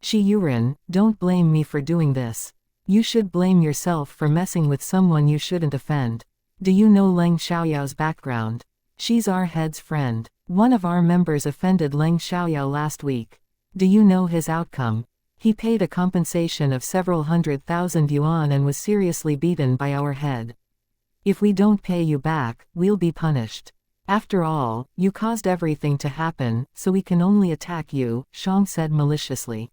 Xianxia, don't blame me for doing this. You should blame yourself for messing with someone you shouldn't offend. Do you know Leng Xiaoyao's background? She's our head's friend. One of our members offended Leng Xiaoyao last week. Do you know his outcome? He paid a compensation of several 100,000 yuan and was seriously beaten by our head. If we don't pay you back, we'll be punished. After all, you caused everything to happen, so we can only attack you, Shang said maliciously.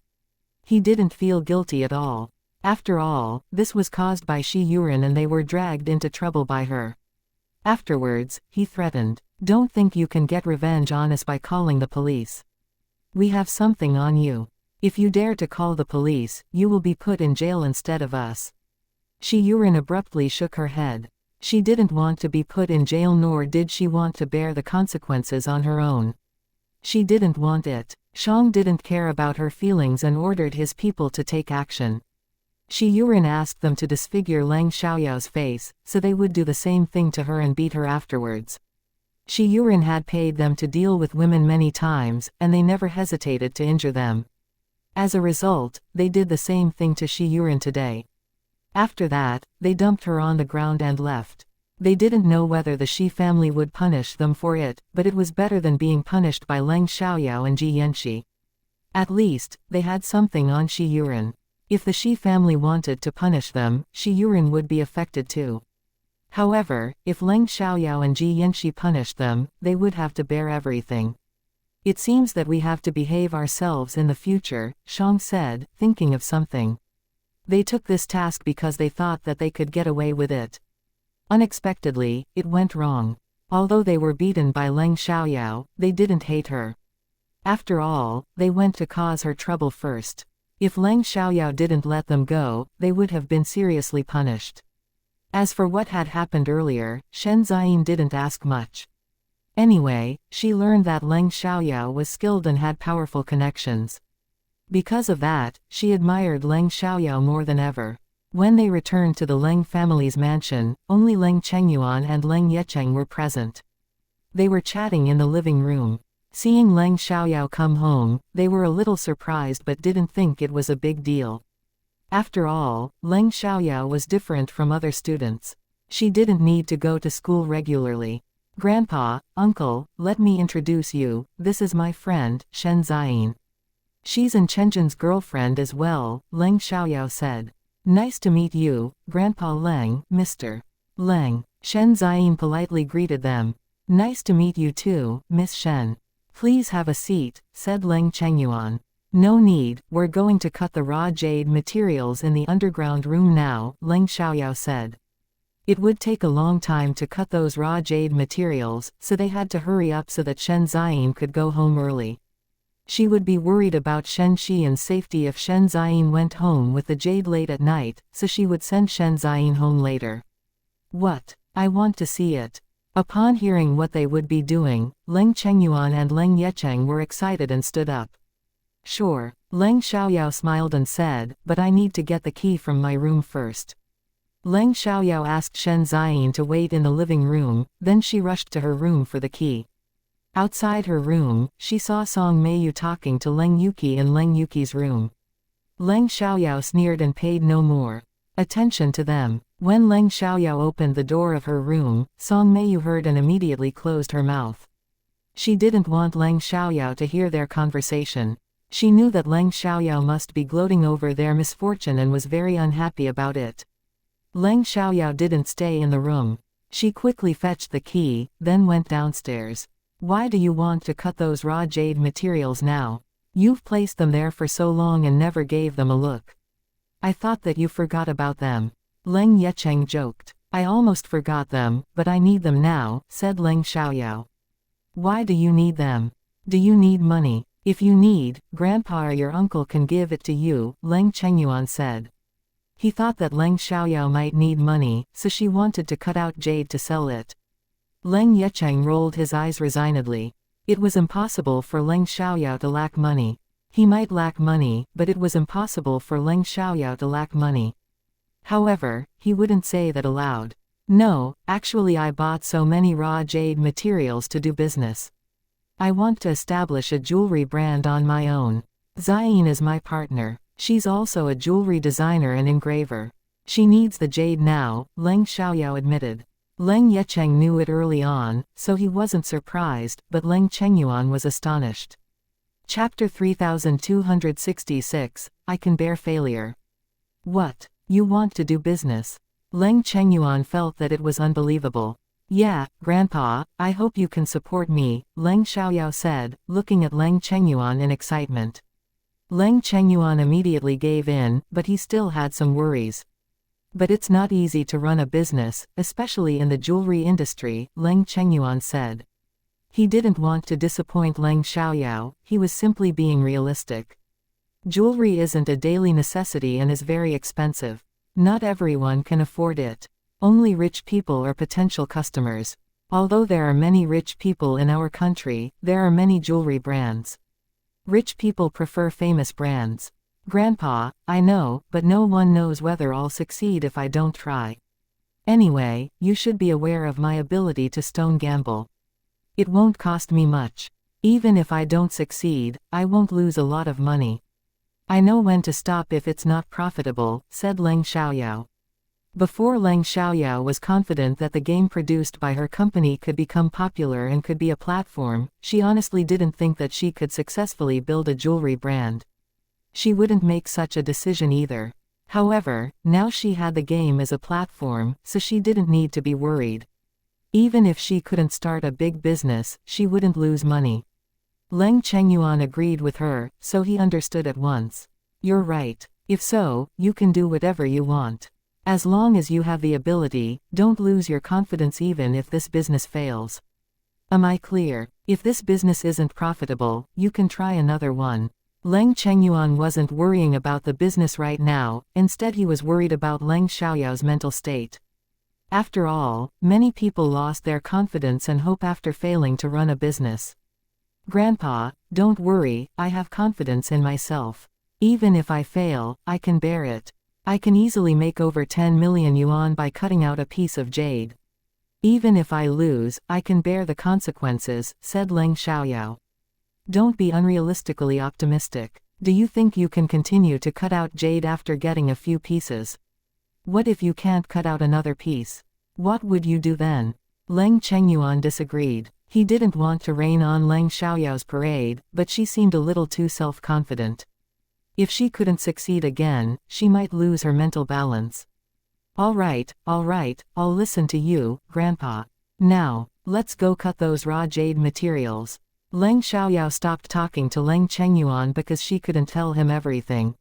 He didn't feel guilty at all. After all, this was caused by Xianxia and they were dragged into trouble by her. Afterwards, he threatened, "Don't think you can get revenge on us by calling the police. We have something on you. If you dare to call the police, you will be put in jail instead of us." Xianxia abruptly shook her head. She didn't want to be put in jail, nor did she want to bear the consequences on her own. She didn't want it. Shang didn't care about her feelings and ordered his people to take action. Xianxia asked them to disfigure Leng Xiaoyao's face, so they would do the same thing to her and beat her afterwards. Xianxia had paid them to deal with women many times, and they never hesitated to injure them. As a result, they did the same thing to Xianxia today. After that, they dumped her on the ground and left. They didn't know whether the Shi family would punish them for it, but it was better than being punished by Leng Xiaoyao and xianxia. At least, they had something on Xianxia. If the Shi family wanted to punish them, Xianxia would be affected too. However, if Leng Xiaoyao and xianxia punished them, they would have to bear everything. It seems that we have to behave ourselves in the future, Shang said, thinking of something. They took this task because they thought that they could get away with it. Unexpectedly, it went wrong. Although they were beaten by Leng Xiaoyao, they didn't hate her. After all, they went to cause her trouble first. If Leng Xiaoyao didn't let them go, they would have been seriously punished. As for what had happened earlier, Xianxia didn't ask much. Anyway, she learned that Leng Xiaoyao was skilled and had powerful connections. Because of that, she admired Leng Xiaoyao more than ever. When they returned to the Leng family's mansion, only Leng Chengyuan and Leng Yecheng were present. They were chatting in the living room. Seeing Leng Xiaoyao come home, they were a little surprised but didn't think it was a big deal. After all, Leng Xiaoyao was different from other students. She didn't need to go to school regularly. "Grandpa, uncle, let me introduce you, this is my friend, Xianxia. She's in Chenjin's girlfriend as well," Leng Xiaoyao said. "Nice to meet you, Grandpa Leng, Mr. Leng." Xianxia politely greeted them. "Nice to meet you too, Miss Shen. Please have a seat," said Leng Chengyuan. "No need, we're going to cut the raw jade materials in the underground room now," Leng Xiaoyao said. It would take a long time to cut those raw jade materials, so they had to hurry up so that Xianxia could go home early. She would be worried about Xianxian's safety if Xianxia went home with the jade late at night, so she would send Xianxia home later. "What? I want to see it." Upon hearing what they would be doing, Leng Chengyuan and Leng Yecheng were excited and stood up. "Sure." Leng Xiaoyao smiled and said, "But I need to get the key from my room first." Leng Xiaoyao asked Xianxia to wait in the living room, then she rushed to her room for the key. Outside her room, she saw Song Meiyu talking to Leng Yuqi in Leng Yuqi's room. Leng Xiaoyao sneered and paid no more attention to them. When Leng Xiaoyao opened the door of her room, Song Meiyu heard and immediately closed her mouth. She didn't want Leng Xiaoyao to hear their conversation. She knew that Leng Xiaoyao must be gloating over their misfortune and was very unhappy about it. Leng Xiaoyao didn't stay in the room. She quickly fetched the key, then went downstairs. "Why do you want to cut those raw jade materials now? You've placed them there for so long and never gave them a look. I thought that you forgot about them." Leng Yecheng joked. "I almost forgot them, but I need them now," said Leng Xiaoyao. "Why do you need them? Do you need money? If you need, Grandpa or your uncle can give it to you," Leng Chengyuan said. He thought that Leng Xiaoyao might need money, so she wanted to cut out jade to sell it. Leng Yecheng rolled his eyes resignedly. It was impossible for Leng Xiaoyao to lack money. He might lack money, but it was impossible for Leng Xiaoyao to lack money. However, he wouldn't say that aloud. No, actually I bought so many raw jade materials to do business. I want to establish a jewelry brand on my own. Xian is my partner. She's also a jewelry designer and engraver. She needs the jade now, Leng Xiaoyao admitted. Leng Yecheng knew it early on, so he wasn't surprised, but Leng Chengyuan was astonished. Chapter 3266, I Can Bear Failure. What? You want to do business? Leng Chengyuan felt that it was unbelievable. Yeah, Grandpa, I hope you can support me, Leng Xiaoyao said, looking at Leng Chengyuan in excitement. Leng Chengyuan immediately gave in, but he still had some worries. But it's not easy to run a business, especially in the jewelry industry, Leng Chengyuan said. He didn't want to disappoint Leng Xiaoyao, he was simply being realistic. Jewelry isn't a daily necessity and is very expensive. Not everyone can afford it. Only rich people are potential customers. Although there are many rich people in our country, there are many jewelry brands. Rich people prefer famous brands. Grandpa, I know, but no one knows whether I'll succeed if I don't try. Anyway, you should be aware of my ability to stone gamble. It won't cost me much. Even if I don't succeed, I won't lose a lot of money. I know when to stop if it's not profitable, said Leng Xiaoyao. Before Leng Xiaoyao was confident that the game produced by her company could become popular and could be a platform, she honestly didn't think that she could successfully build a jewelry brand. She wouldn't make such a decision either. However, now she had the game as a platform, so she didn't need to be worried. Even if she couldn't start a big business, she wouldn't lose money. Leng Chengyuan agreed with her, so he understood at once. You're right. If so, you can do whatever you want. As long as you have the ability, don't lose your confidence even if this business fails. Am I clear? If this business isn't profitable, you can try another one. Leng Chengyuan wasn't worrying about the business right now, instead he was worried about Leng Xiaoyao's mental state. After all, many people lost their confidence and hope after failing to run a business. Grandpa, don't worry, I have confidence in myself. Even if I fail, I can bear it. I can easily make over 10 million yuan by cutting out a piece of jade. Even if I lose, I can bear the consequences, said Leng Xiaoyao. Don't be unrealistically optimistic. Do you think you can continue to cut out jade after getting a few pieces? What if you can't cut out another piece? What would you do then? Leng Chengyuan disagreed. He didn't want to rain on Leng Xiaoyao's parade, but she seemed a little too self-confident. If she couldn't succeed again, she might lose her mental balance. All right, I'll listen to you, Grandpa. Now, let's go cut those raw jade materials. Leng Xiaoyao stopped talking to Leng Chengyuan because she couldn't tell him everything.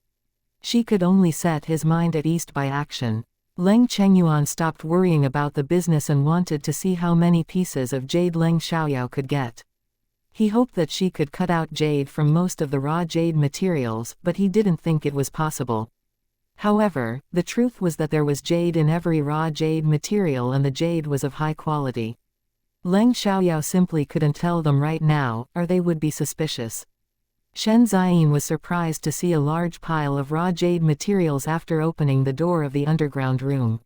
She could only set his mind at ease by action. Leng Chengyuan stopped worrying about the business and wanted to see how many pieces of jade Leng Xiaoyao could get. He hoped that she could cut out jade from most of the raw jade materials, but he didn't think it was possible. However, the truth was that there was jade in every raw jade material and the jade was of high quality. Leng Xiaoyao simply couldn't tell them right now, or they would be suspicious. Shen Ziyin was surprised to see a large pile of raw jade materials after opening the door of the underground room.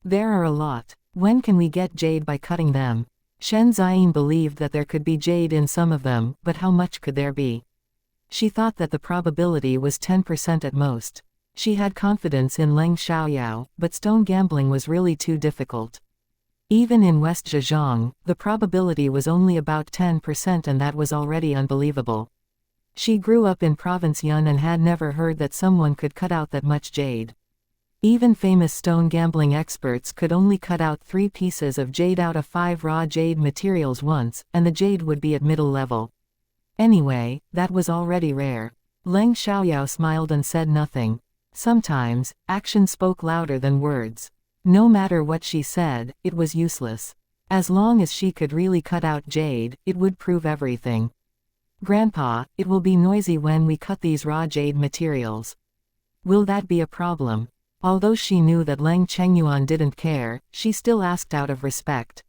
There are a lot. When can we get jade by cutting them? Shen Ziyin believed that there could be jade in some of them, but how much could there be? She thought that the probability was 10% at most. She had confidence in Leng Xiaoyao, but stone gambling was really too difficult. Even in West Zhejiang, the probability was only about 10% and that was already unbelievable. She grew up in Province Yun and had never heard that someone could cut out that much jade. Even famous stone gambling experts could only cut out 3 pieces of jade out of 5 raw jade materials once, and the jade would be at middle level. Anyway, that was already rare. Leng Xiaoyao smiled and said nothing. Sometimes, action spoke louder than words. No matter what she said, it was useless. As long as she could really cut out jade, it would prove everything. Grandpa, it will be noisy when we cut these raw jade materials. Will that be a problem? Although she knew that Leng Chengyuan didn't care, she still asked out of respect.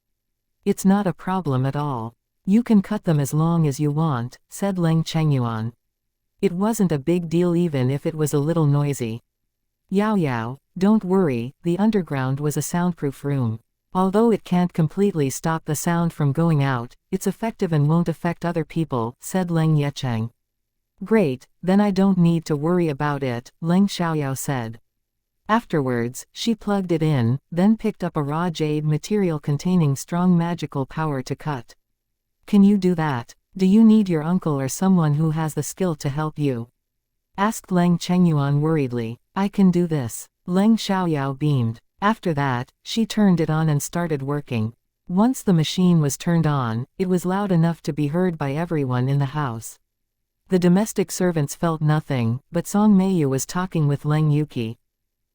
It's not a problem at all. You can cut them as long as you want, said Leng Chengyuan. It wasn't a big deal even if it was a little noisy. Yao Yao, don't worry, the underground was a soundproof room. Although it can't completely stop the sound from going out, it's effective and won't affect other people, said Leng Yecheng. Great, then I don't need to worry about it, Leng Xiaoyao said. Afterwards, she plugged it in, then picked up a raw jade material containing strong magical power to cut. Can you do that? Do you need your uncle or someone who has the skill to help you? Asked Leng Chengyuan worriedly. I can do this. Leng Xiaoyao beamed. After that, she turned it on and started working. Once the machine was turned on, it was loud enough to be heard by everyone in the house. The domestic servants felt nothing, but Song Meiyu was talking with Leng Yuqi.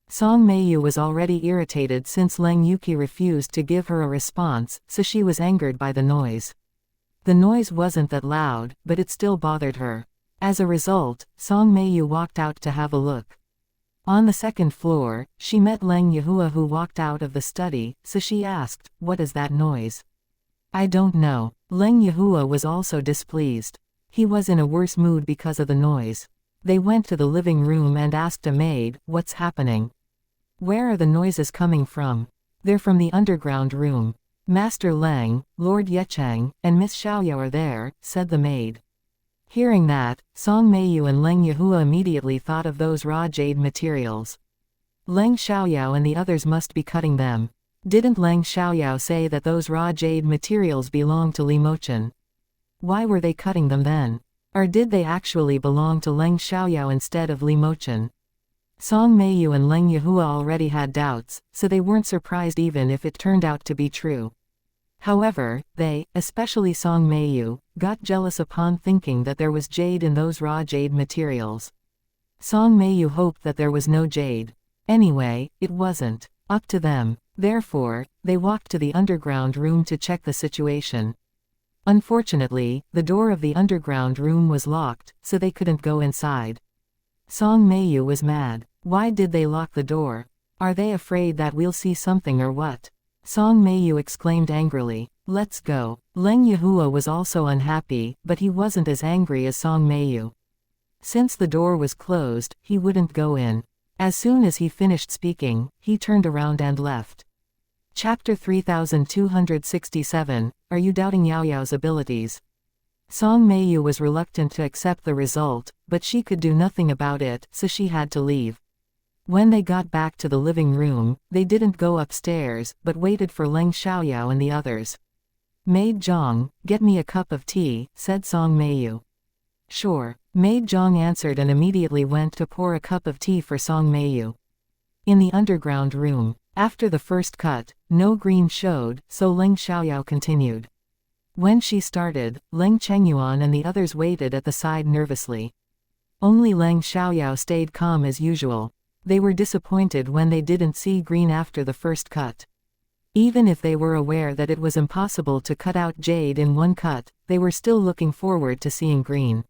Song Meiyu was already irritated since Leng Yuqi refused to give her a response, so she was angered by the noise. The noise wasn't that loud, but it still bothered her. As a result, Song Meiyu walked out to have a look. On the second floor, she met Leng Yehua who walked out of the study, so she asked, "What is that noise?" I don't know. Leng Yehua was also displeased. He was in a worse mood because of the noise. They went to the living room and asked a maid, "What's happening? Where are the noises coming from?" "They're from the underground room. Master Leng, Lord Yecheng, and Miss Xiaoyao are there," said the maid. Hearing that, Song Meiyu and Leng Yehua immediately thought of those raw jade materials. Leng Xiaoyao and the others must be cutting them. Didn't Leng Xiaoyao say that those raw jade materials belong to Li Mochen? Why were they cutting them then? Or did they actually belong to Leng Xiaoyao instead of Li Mochen? Song Meiyu and Leng Yehua already had doubts, so they weren't surprised even if it turned out to be true. However, they, especially Song Meiyu, got jealous upon thinking that there was jade in those raw jade materials. Song Meiyu hoped that there was no jade. Anyway, it wasn't up to them. Therefore, they walked to the underground room to check the situation. Unfortunately, the door of the underground room was locked, so they couldn't go inside. Song Meiyu was mad. Why did they lock the door? Are they afraid that we'll see something or what? Song Meiyu exclaimed angrily. Let's go. Leng Yehua was also unhappy, but he wasn't as angry as Song Meiyu. Since the door was closed, he wouldn't go in. As soon as he finished speaking, he turned around and left. Chapter 3267, Are you doubting Yao Yao's abilities? Song Meiyu was reluctant to accept the result, but she could do nothing about it, so she had to leave. When they got back to the living room, they didn't go upstairs, but waited for Leng Xiaoyao and the others. Maid Zhang, get me a cup of tea, said Song Meiyu. Sure. Maid Zhang answered and immediately went to pour a cup of tea for Song Meiyu. In the underground room, after the first cut, no green showed, so Leng Xiaoyao continued. When she started, Leng Chengyuan and the others waited at the side nervously. Only Leng Xiaoyao stayed calm as usual. They were disappointed when they didn't see green after the first cut. Even if they were aware that it was impossible to cut out jade in one cut, they were still looking forward to seeing green.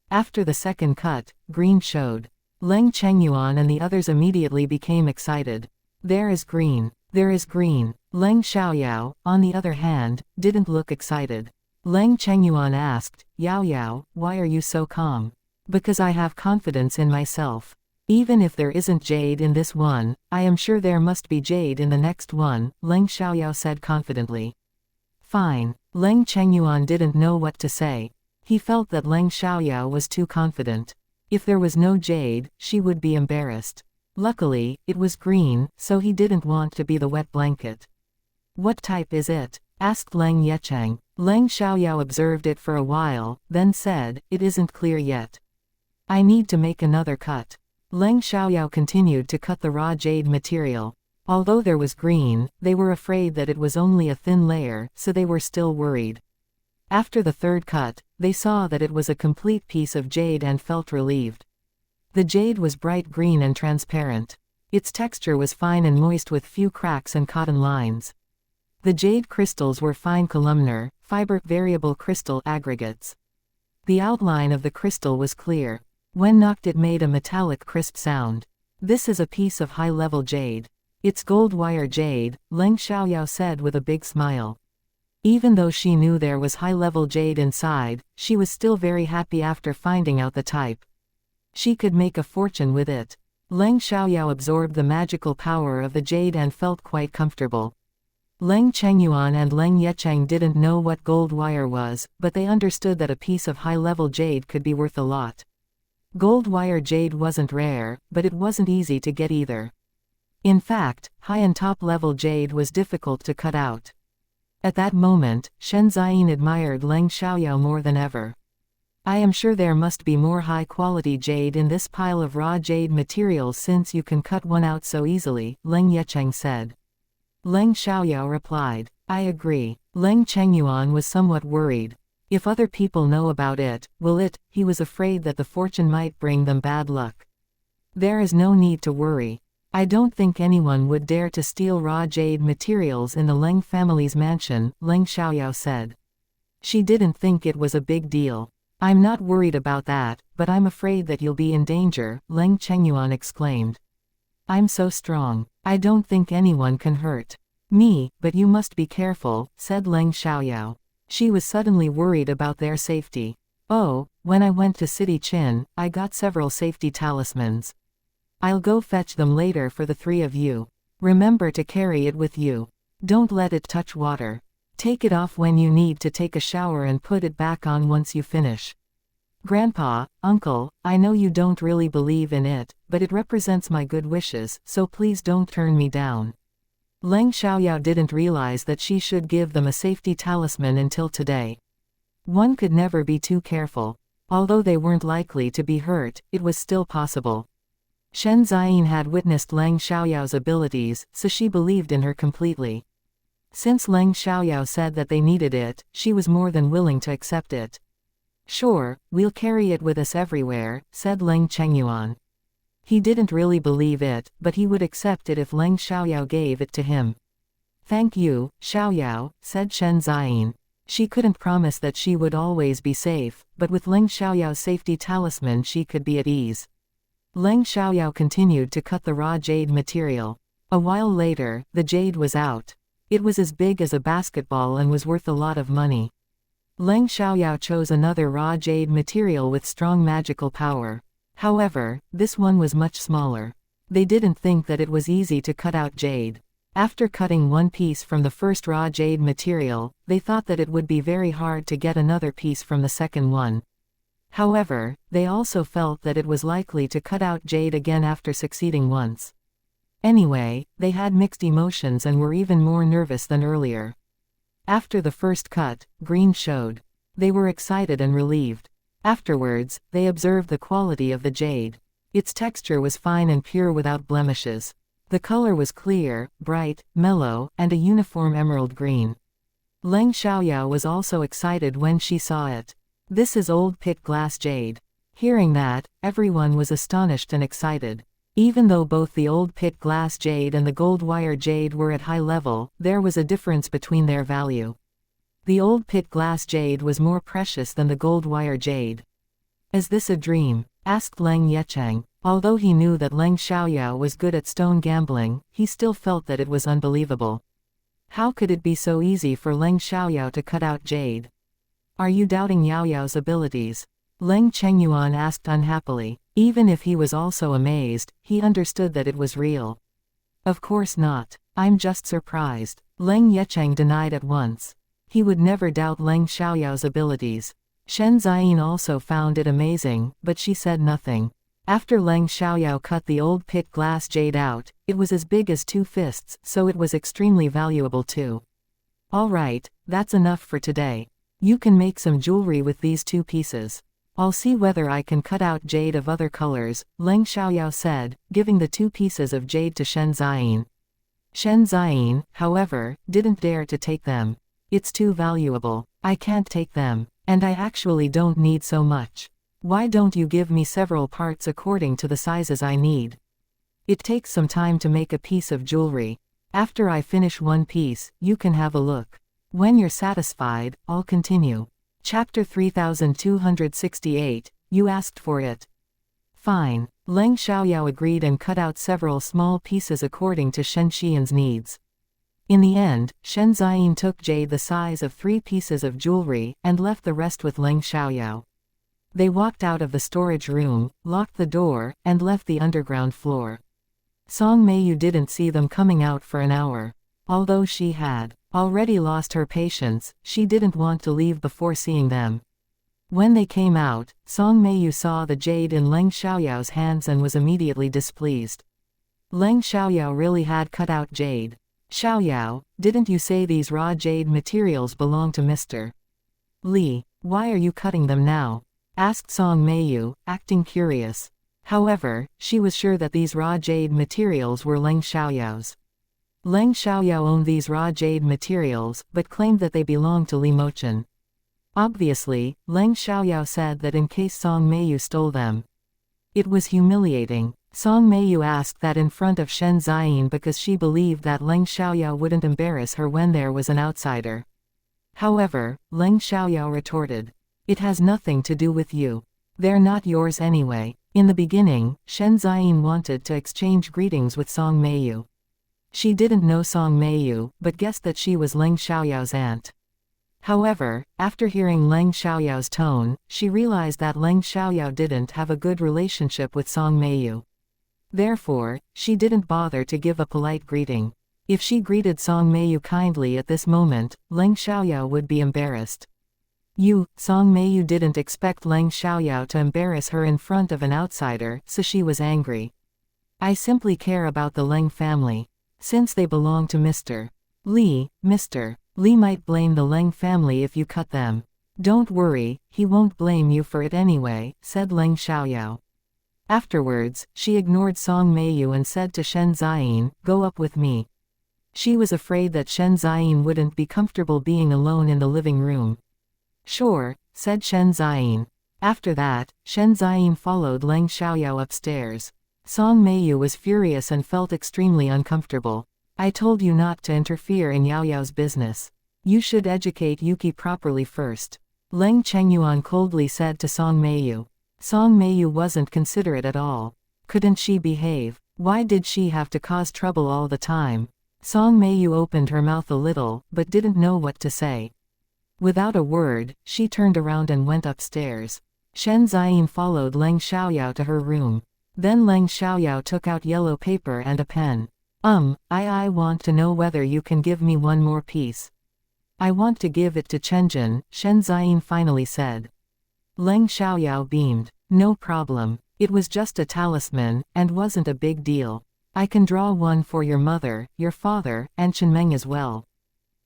After the second cut, green showed. Leng Chengyuan and the others immediately became excited. There is green. There is green. Leng Xiaoyao, on the other hand, didn't look excited. Leng Chengyuan asked, Yao Yao, why are you so calm? Because I have confidence in myself. Even if there isn't jade in this one, I am sure there must be jade in the next one, Leng Xiaoyao said confidently. Fine. Leng Chengyuan didn't know what to say. He felt that Leng Xiaoyao was too confident. If there was no jade, she would be embarrassed. Luckily, it was green, so he didn't want to be the wet blanket. What type is it? Asked Leng Yecheng. Leng Xiaoyao observed it for a while, then said, It isn't clear yet. I need to make another cut. Leng Xiaoyao continued to cut the raw jade material. Although there was green, they were afraid that it was only a thin layer, so they were still worried. After the third cut, they saw that it was a complete piece of jade and felt relieved. The jade was bright green and transparent. Its texture was fine and moist with few cracks and cotton lines. The jade crystals were fine columnar, fiber, variable crystal aggregates. The outline of the crystal was clear. When knocked it made a metallic crisp sound. This is a piece of high-level jade. It's gold wire jade, Leng Xiaoyao said with a big smile. Even though she knew there was high-level jade inside, she was still very happy after finding out the type. She could make a fortune with it. Leng Xiaoyao absorbed the magical power of the jade and felt quite comfortable. Leng Chengyuan and Leng Yecheng didn't know what gold wire was, but they understood that a piece of high-level jade could be worth a lot. Gold wire jade wasn't rare, but it wasn't easy to get either. In fact, high and top-level jade was difficult to cut out. At that moment, Shen Ziyin admired Leng Xiaoyao more than ever. I am sure there must be more high-quality jade in this pile of raw jade materials since you can cut one out so easily, Leng Yecheng said. Leng Xiaoyao replied, I agree. Leng Chengyuan was somewhat worried. If other people know about it, he was afraid that the fortune might bring them bad luck. There is no need to worry. I don't think anyone would dare to steal raw jade materials in the Leng family's mansion, Leng Xiaoyao said. She didn't think it was a big deal. I'm not worried about that, but I'm afraid that you'll be in danger, Leng Chengyuan exclaimed. I'm so strong. I don't think anyone can hurt me, but you must be careful, said Leng Xiaoyao. She was suddenly worried about their safety. Oh, when I went to City Qin, I got several safety talismans. I'll go fetch them later for the three of you. Remember to carry it with you. Don't let it touch water. Take it off when you need to take a shower and put it back on once you finish. Grandpa, Uncle, I know you don't really believe in it, but it represents my good wishes, so please don't turn me down. Leng Xiaoyao didn't realize that she should give them a safety talisman until today. One could never be too careful. Although they weren't likely to be hurt, it was still possible. Shen Ziyin had witnessed Leng Xiaoyao's abilities, so she believed in her completely. Since Leng Xiaoyao said that they needed it, she was more than willing to accept it. Sure, we'll carry it with us everywhere, said Leng Chengyuan. He didn't really believe it, but he would accept it if Leng Xiaoyao gave it to him. Thank you, Xiaoyao, said Shen Ziyin. She couldn't promise that she would always be safe, but with Leng Xiaoyao's safety talisman she could be at ease. Leng Xiaoyao continued to cut the raw jade material. A while later, the jade was out. It was as big as a basketball and was worth a lot of money. Leng Xiaoyao chose another raw jade material with strong magical power. However, this one was much smaller. They didn't think that it was easy to cut out jade. After cutting one piece from the first raw jade material, they thought that it would be very hard to get another piece from the second one. However, they also felt that it was likely to cut out jade again after succeeding once. Anyway, they had mixed emotions and were even more nervous than earlier. After the first cut, green showed. They were excited and relieved. Afterwards, they observed the quality of the jade. Its texture was fine and pure without blemishes. The color was clear, bright, mellow, and a uniform emerald green. Leng Xiaoyao was also excited when she saw it. This is old pit glass jade. Hearing that, everyone was astonished and excited. Even though both the old pit glass jade and the gold wire jade were at high level, there was a difference between their value. The old pit glass jade was more precious than the gold wire jade. Is this a dream? Asked Leng Yecheng. Although he knew that Leng Xiaoyao was good at stone gambling, he still felt that it was unbelievable. How could it be so easy for Leng Xiaoyao to cut out jade? Are you doubting Yao Yao's abilities? Leng Chengyuan asked unhappily. Even if he was also amazed, he understood that it was real. Of course not. I'm just surprised. Leng Yecheng denied at once. He would never doubt Leng Xiaoyao's abilities. Shen Ziyin also found it amazing, but she said nothing. After Leng Xiaoyao cut the old pit glass jade out, it was as big as 2 fists, so it was extremely valuable too. Alright, that's enough for today. You can make some jewelry with these 2 pieces. I'll see whether I can cut out jade of other colors, Leng Xiaoyao said, giving the 2 pieces of jade to Shen Ziyin. Shen Ziyin, however, didn't dare to take them. It's too valuable. I can't take them. And I actually don't need so much. Why don't you give me several parts according to the sizes I need? It takes some time to make a piece of jewelry. After I finish one piece, you can have a look. When you're satisfied, I'll continue. Chapter 3268, You asked for it. Fine. Leng Xiaoyao agreed and cut out several small pieces according to Shen Xian's needs. In the end, Shen Ziyin took jade the size of 3 pieces of jewelry, and left the rest with Leng Xiaoyao. They walked out of the storage room, locked the door, and left the underground floor. Song Meiyu didn't see them coming out for an hour. Although she had already lost her patience, she didn't want to leave before seeing them. When they came out, Song Meiyu saw the jade in Leng Xiaoyao's hands and was immediately displeased. Leng Xiaoyao really had cut out jade. Xiaoyao, didn't you say these raw jade materials belong to Mr. Li? Why are you cutting them now? Asked Song Meiyu, acting curious. However, she was sure that these raw jade materials were Leng Xiaoyao's. Leng Xiaoyao owned these raw jade materials, but claimed that they belonged to Li Mochen. Obviously, Leng Xiaoyao said that in case Song Meiyu stole them. It was humiliating. Song Meiyu asked that in front of Shen Ziyin because she believed that Leng Xiaoyao wouldn't embarrass her when there was an outsider. However, Leng Xiaoyao retorted, "It has nothing to do with you. They're not yours anyway." In the beginning, Shen Ziyin wanted to exchange greetings with Song Meiyu. She didn't know Song Meiyu, but guessed that she was Leng Xiaoyao's aunt. However, after hearing Leng Xiaoyao's tone, she realized that Leng Xiaoyao didn't have a good relationship with Song Meiyu. Therefore, she didn't bother to give a polite greeting. If she greeted Song Meiyu kindly at this moment, Leng Xiaoyao would be embarrassed. Song Meiyu didn't expect Leng Xiaoyao to embarrass her in front of an outsider, so she was angry. "I simply care about the Leng family. Since they belong to Mr. Li, Mr. Li might blame the Leng family if you cut them." "Don't worry, he won't blame you for it anyway," said Leng Xiaoyao. Afterwards, she ignored Song Meiyu and said to Shen Ziyin, "Go up with me." She was afraid that Shen Ziyin wouldn't be comfortable being alone in the living room. "Sure," said Shen Ziyin. After that, Shen Ziyin followed Leng Xiaoyao upstairs. Song Meiyu was furious and felt extremely uncomfortable. "I told you not to interfere in Yaoyao's business. You should educate Yuki properly first," Leng Chengyuan coldly said to Song Meiyu. Song Meiyu wasn't considerate at all. Couldn't she behave? Why did she have to cause trouble all the time? Song Meiyu opened her mouth a little, but didn't know what to say. Without a word, she turned around and went upstairs. Shen Ziyin followed Leng Xiaoyao to her room. Then Leng Xiaoyao took out yellow paper and a pen. I want to know whether you can give me one more piece." "I want to give it to Chenjin," Shen Ziyin finally said. Leng Xiaoyao beamed. "No problem. It was just a talisman, and wasn't a big deal. I can draw one for your mother, your father, and Chenmeng as well.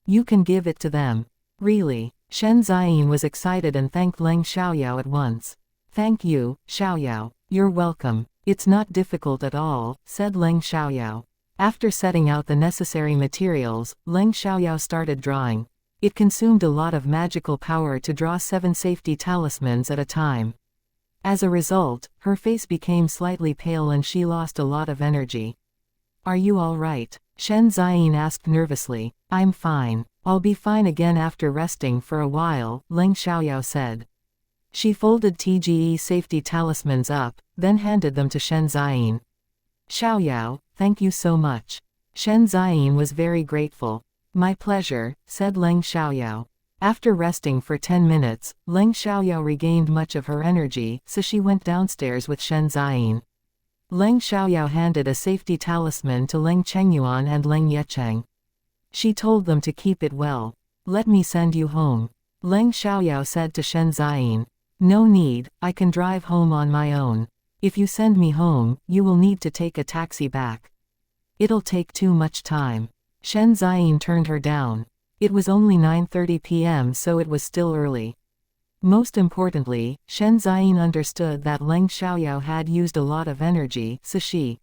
You can give it to them." "Really?" Shen Ziyin was excited and thanked Leng Xiaoyao at once. "Thank you, Xiaoyao. You're welcome. It's not difficult at all," said Leng Xiaoyao. After setting out the necessary materials, Leng Xiaoyao started drawing. It consumed a lot of magical power to draw 7 safety talismans at a time. As a result, her face became slightly pale and she lost a lot of energy. "Are you all right?" Shen Ziyin asked nervously. "I'm fine. I'll be fine again after resting for a while," Leng Xiaoyao said. She folded TGE safety talismans up, then handed them to Shen Ziyin. "Xiaoyao, thank you so much." Shen Ziyin was very grateful. "My pleasure," said Leng Xiaoyao. After resting for 10 minutes, Leng Xiaoyao regained much of her energy, so she went downstairs with Shen Ziyin. Leng Xiaoyao handed a safety talisman to Leng Chengyuan and Leng Yecheng. She told them to keep it well. "Let me send you home," Leng Xiaoyao said to Shen Ziyin. "No need, I can drive home on my own. If you send me home, you will need to take a taxi back. It'll take too much time." Shen Ziyin turned her down. It was only 9:30 p.m. so it was still early. Most importantly, Shen Ziyin understood that Leng Xiaoyao had used a lot of energy, so she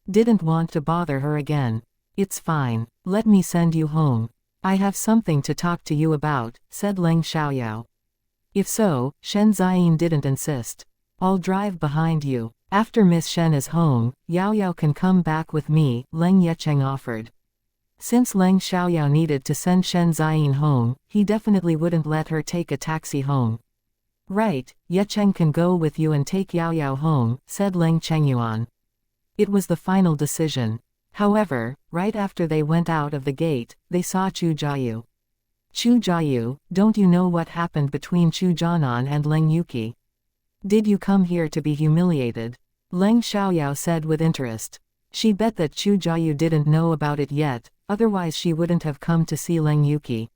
didn't want to bother her again. "It's fine. Let me send you home. I have something to talk to you about," said Leng Xiaoyao. If so, Shen Ziyin didn't insist. "I'll drive behind you. After Miss Shen is home, Yao Yao can come back with me," Leng Yecheng offered. Since Leng Xiaoyao needed to send Shen Ziyin home, he definitely wouldn't let her take a taxi home. "Right, Yecheng can go with you and take Yao Yao home," said Leng Chengyuan. It was the final decision. However, right after they went out of the gate, they saw Chu Jiayu. "Chu Jiayu, don't you know what happened between Chu Jianan and Leng Yuki? Did you come here to be humiliated?" Leng Xiaoyao said with interest. She bet that Chu Jiayu didn't know about it yet, otherwise she wouldn't have come to see Leng Yuki.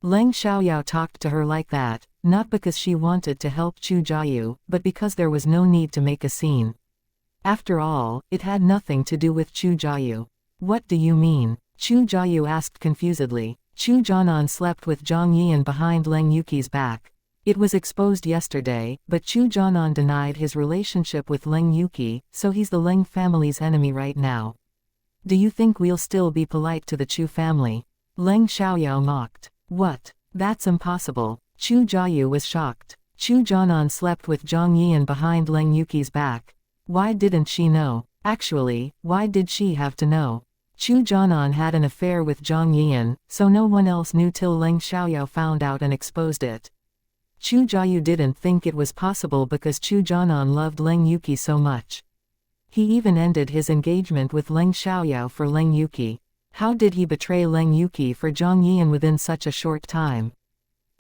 Leng Xiaoyao talked to her like that, not because she wanted to help Chu Jiayu, but because there was no need to make a scene. After all, it had nothing to do with Chu Jiayu. What do you mean? Chu Jiayu asked confusedly. Chu Jianan slept with Zhang Yian behind Leng Yuki's back. It was exposed yesterday, but Chu Jianan denied his relationship with Leng Yuki, so he's the Leng family's enemy right now. Do you think we'll still be polite to the Chu family? Leng Xiaoyao mocked. What? That's impossible. Chu Jiayu was shocked. Chu Jianan slept with Zhang Yian behind Leng Yuki's back. Why didn't she know? Actually, why did she have to know? Chu Jianan had an affair with Zhang Yian, so no one else knew till Leng Xiaoyao found out and exposed it. Chu Jiayu didn't think it was possible because Chu Jianan loved Leng Yuki so much. He even ended his engagement with Leng Xiaoyao for Leng Yuki. How did he betray Leng Yuki for Zhang Yian within such a short time?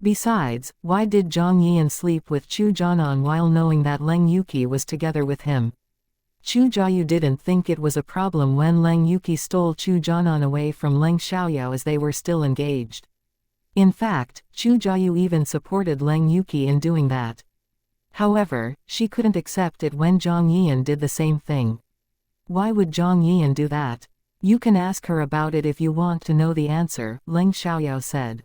Besides, why did Zhang Yian sleep with Chu Jianan while knowing that Leng Yuki was together with him? Chu Jiayu didn't think it was a problem when Leng Yuki stole Chu Jianan away from Leng Xiaoyao as they were still engaged. In fact, Chu Jiayu even supported Leng Yuki in doing that. However, she couldn't accept it when Zhang Yian did the same thing. Why would Zhang Yian do that? You can ask her about it if you want to know the answer, Leng Xiaoyao said.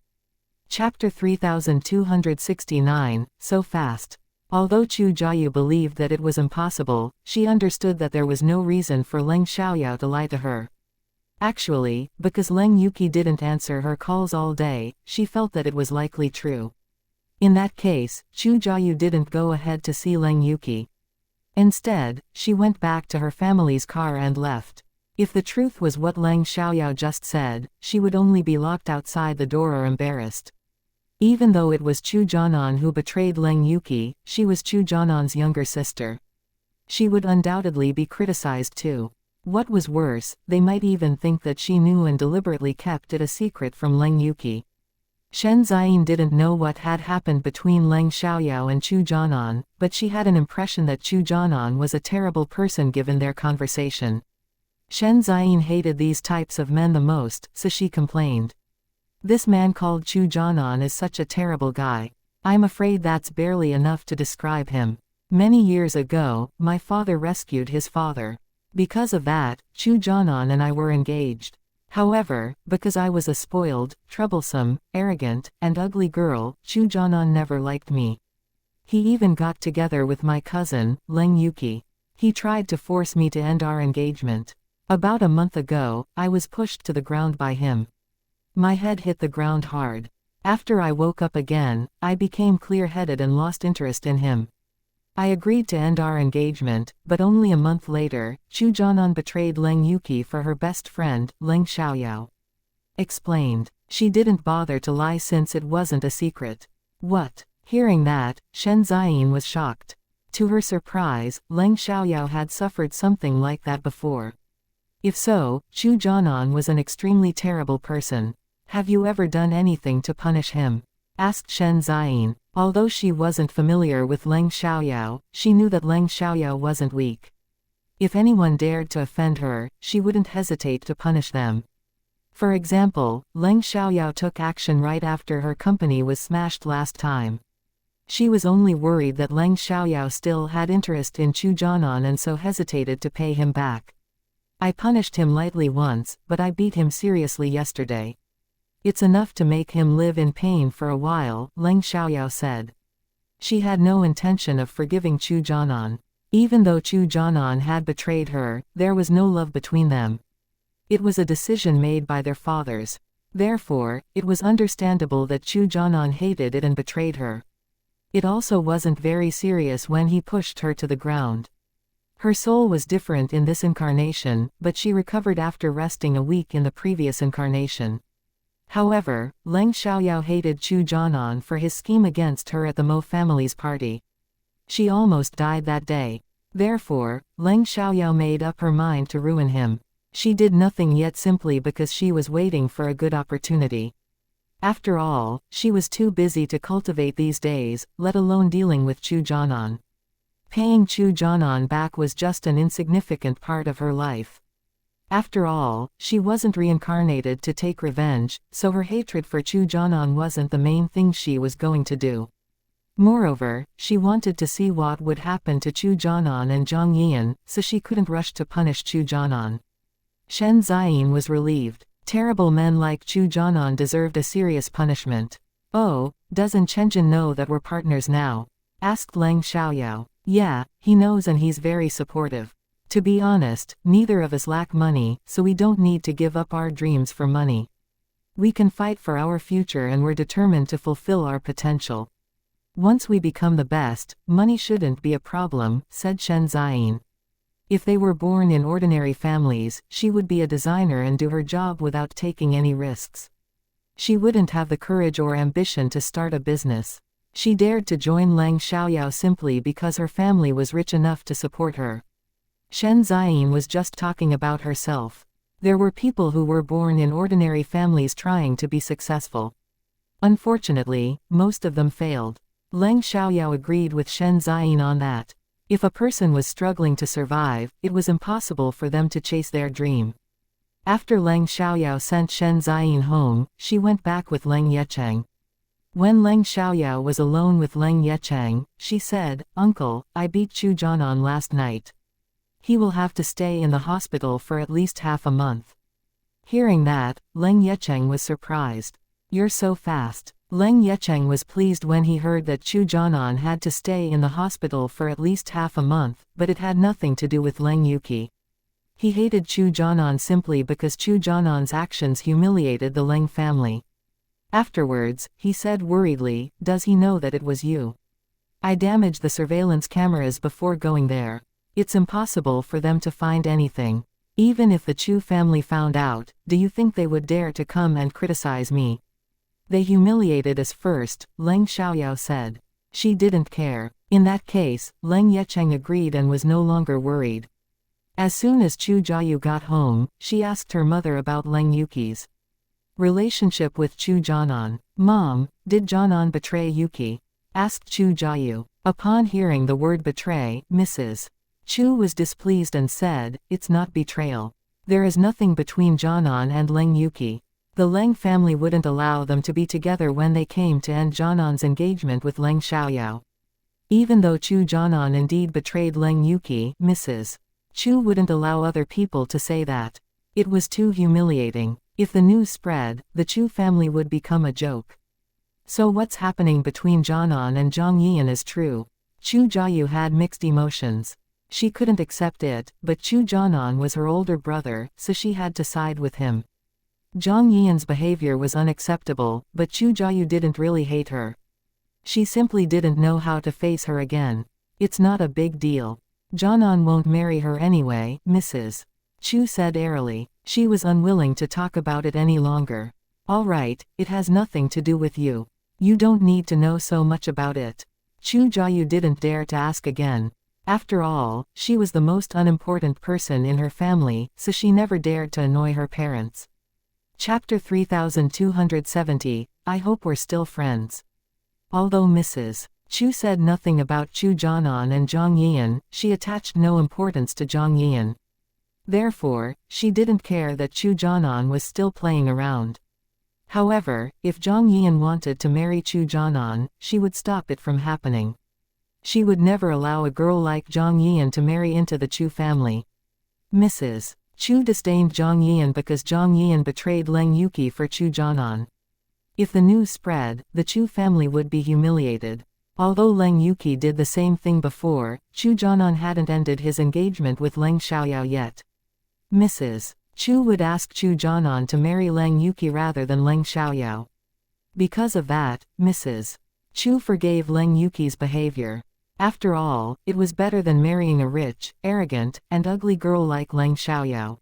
Chapter 3269, So Fast. Although Chu Jiayu believed that it was impossible, she understood that there was no reason for Leng Xiaoyao to lie to her. Actually, because Leng Yuki didn't answer her calls all day, she felt that it was likely true. In that case, Chu Jiayu didn't go ahead to see Leng Yuki. Instead, she went back to her family's car and left. If the truth was what Leng Xiaoyao just said, she would only be locked outside the door or embarrassed. Even though it was Chu Jianan who betrayed Leng Yuki, she was Chu Jianan's younger sister. She would undoubtedly be criticized too. What was worse, they might even think that she knew and deliberately kept it a secret from Leng Yuki. Shen Ziyin didn't know what had happened between Leng Xiaoyao and Chu Jianan, but she had an impression that Chu Jianan was a terrible person given their conversation. Shen Ziyin hated these types of men the most, so she complained. This man called Chu Jianan is such a terrible guy. I'm afraid that's barely enough to describe him. Many years ago, my father rescued his father. Because of that, Chu Jianan and I were engaged. However, because I was a spoiled, troublesome, arrogant, and ugly girl, Chu Jianan never liked me. He even got together with my cousin, Leng Yuki. He tried to force me to end our engagement. About a month ago, I was pushed to the ground by him. My head hit the ground hard. After I woke up again, I became clear-headed and lost interest in him. I agreed to end our engagement, but only a month later, Chu Jianan betrayed Leng Yuki for her best friend, Leng Xiaoyao. Explained. She didn't bother to lie since it wasn't a secret. What? Hearing that, Shen Ziyin was shocked. To her surprise, Leng Xiaoyao had suffered something like that before. If so, Chu Jianan was an extremely terrible person. Have you ever done anything to punish him? Asked Shen Ziyin. Although she wasn't familiar with Leng Xiaoyao, she knew that Leng Xiaoyao wasn't weak. If anyone dared to offend her, she wouldn't hesitate to punish them. For example, Leng Xiaoyao took action right after her company was smashed last time. She was only worried that Leng Xiaoyao still had interest in Chu Jianan and so hesitated to pay him back. I punished him lightly once, but I beat him seriously yesterday. It's enough to make him live in pain for a while, Leng Xiaoyao said. She had no intention of forgiving Chu Jianan. Even though Chu Jianan had betrayed her, there was no love between them. It was a decision made by their fathers. Therefore, it was understandable that Chu Jianan hated it and betrayed her. It also wasn't very serious when he pushed her to the ground. Her soul was different in this incarnation, but she recovered after resting a week in the previous incarnation. However, Leng Xiaoyao hated Chu Jianan for his scheme against her at the Mo family's party. She almost died that day. Therefore, Leng Xiaoyao made up her mind to ruin him. She did nothing yet simply because she was waiting for a good opportunity. After all, she was too busy to cultivate these days, let alone dealing with Chu Jianan. Paying Chu Jianan back was just an insignificant part of her life. After all, she wasn't reincarnated to take revenge, so her hatred for Chu Jianan wasn't the main thing she was going to do. Moreover, she wanted to see what would happen to Chu Jianan and Zhang Yian, so she couldn't rush to punish Chu Jianan. Shen Ziyin was relieved. Terrible men like Chu Jianan deserved a serious punishment. "Oh, doesn't Chenjin know that we're partners now?" asked Leng Xiaoyao. "Yeah, he knows and he's very supportive. To be honest, neither of us lack money, so we don't need to give up our dreams for money. We can fight for our future and we're determined to fulfill our potential. Once we become the best, money shouldn't be a problem," said Shen Ziyin. If they were born in ordinary families, she would be a designer and do her job without taking any risks. She wouldn't have the courage or ambition to start a business. She dared to join Leng Xiaoyao simply because her family was rich enough to support her. Shen Ziyin was just talking about herself. There were people who were born in ordinary families trying to be successful. Unfortunately, most of them failed. Leng Xiaoyao agreed with Shen Ziyin on that. If a person was struggling to survive, it was impossible for them to chase their dream. After Leng Xiaoyao sent Shen Ziyin home, she went back with Leng Yecheng. When Leng Xiaoyao was alone with Leng Yecheng, she said, "Uncle, I beat Chu Jianan last night. He will have to stay in the hospital for at least half a month." Hearing that, Leng Yecheng was surprised. "You're so fast." Leng Yecheng was pleased when he heard that Chu Jianan had to stay in the hospital for at least half a month, but it had nothing to do with Leng Yuqi. He hated Chu Jianan simply because Chu Jianan's actions humiliated the Leng family. Afterwards, he said worriedly, "Does he know that it was you? I damaged the surveillance cameras before going there. It's impossible for them to find anything. Even if the Chu family found out, do you think they would dare to come and criticize me?" "They humiliated us first," Leng Xiaoyao said. She didn't care. In that case, Leng Yecheng agreed and was no longer worried. As soon as Chu Jiayu got home, she asked her mother about Leng Yuqi's relationship with Chu Jianan. "Mom, did Jianan betray Yuqi?" asked Chu Jiayu. Upon hearing the word betray, Mrs. Chu was displeased and said, "It's not betrayal. There is nothing between Jianan and Leng Yuqi. The Leng family wouldn't allow them to be together when they came to end Jianan's engagement with Leng Xiaoyao. Even though Chu Jianan indeed betrayed Leng Yuqi, Mrs. Chu wouldn't allow other people to say that. It was too humiliating. If the news spread, the Chu family would become a joke. So what's happening between Jianan and Zhang Yian is true." Chu Jiayu had mixed emotions. She couldn't accept it, but Chu Jianan was her older brother, so she had to side with him. Zhang Yian's behavior was unacceptable, but Chu Jiayu didn't really hate her. She simply didn't know how to face her again. "It's not a big deal. Jianan won't marry her anyway," Mrs. Chu said airily. She was unwilling to talk about it any longer. "All right, it has nothing to do with you. You don't need to know so much about it." Chu Jiayu didn't dare to ask again. After all, she was the most unimportant person in her family, so she never dared to annoy her parents. Chapter 3270, I hope we're still friends. Although Mrs. Chu said nothing about Chu Jianan and Zhang Yian, she attached no importance to Zhang Yian. Therefore, she didn't care that Chu Jianan was still playing around. However, if Zhang Yian wanted to marry Chu Jianan, she would stop it from happening. She would never allow a girl like Zhang Yian to marry into the Chu family. Mrs. Chu disdained Zhang Yian because Zhang Yian betrayed Leng Yuqi for Chu Jianan. If the news spread, the Chu family would be humiliated. Although Leng Yuqi did the same thing before, Chu Jianan hadn't ended his engagement with Leng Xiaoyao yet. Mrs. Chu would ask Chu Jianan to marry Leng Yuqi rather than Leng Xiaoyao. Because of that, Mrs. Chu forgave Leng Yuqi's behavior. After all, it was better than marrying a rich, arrogant, and ugly girl like Leng Xiaoyao.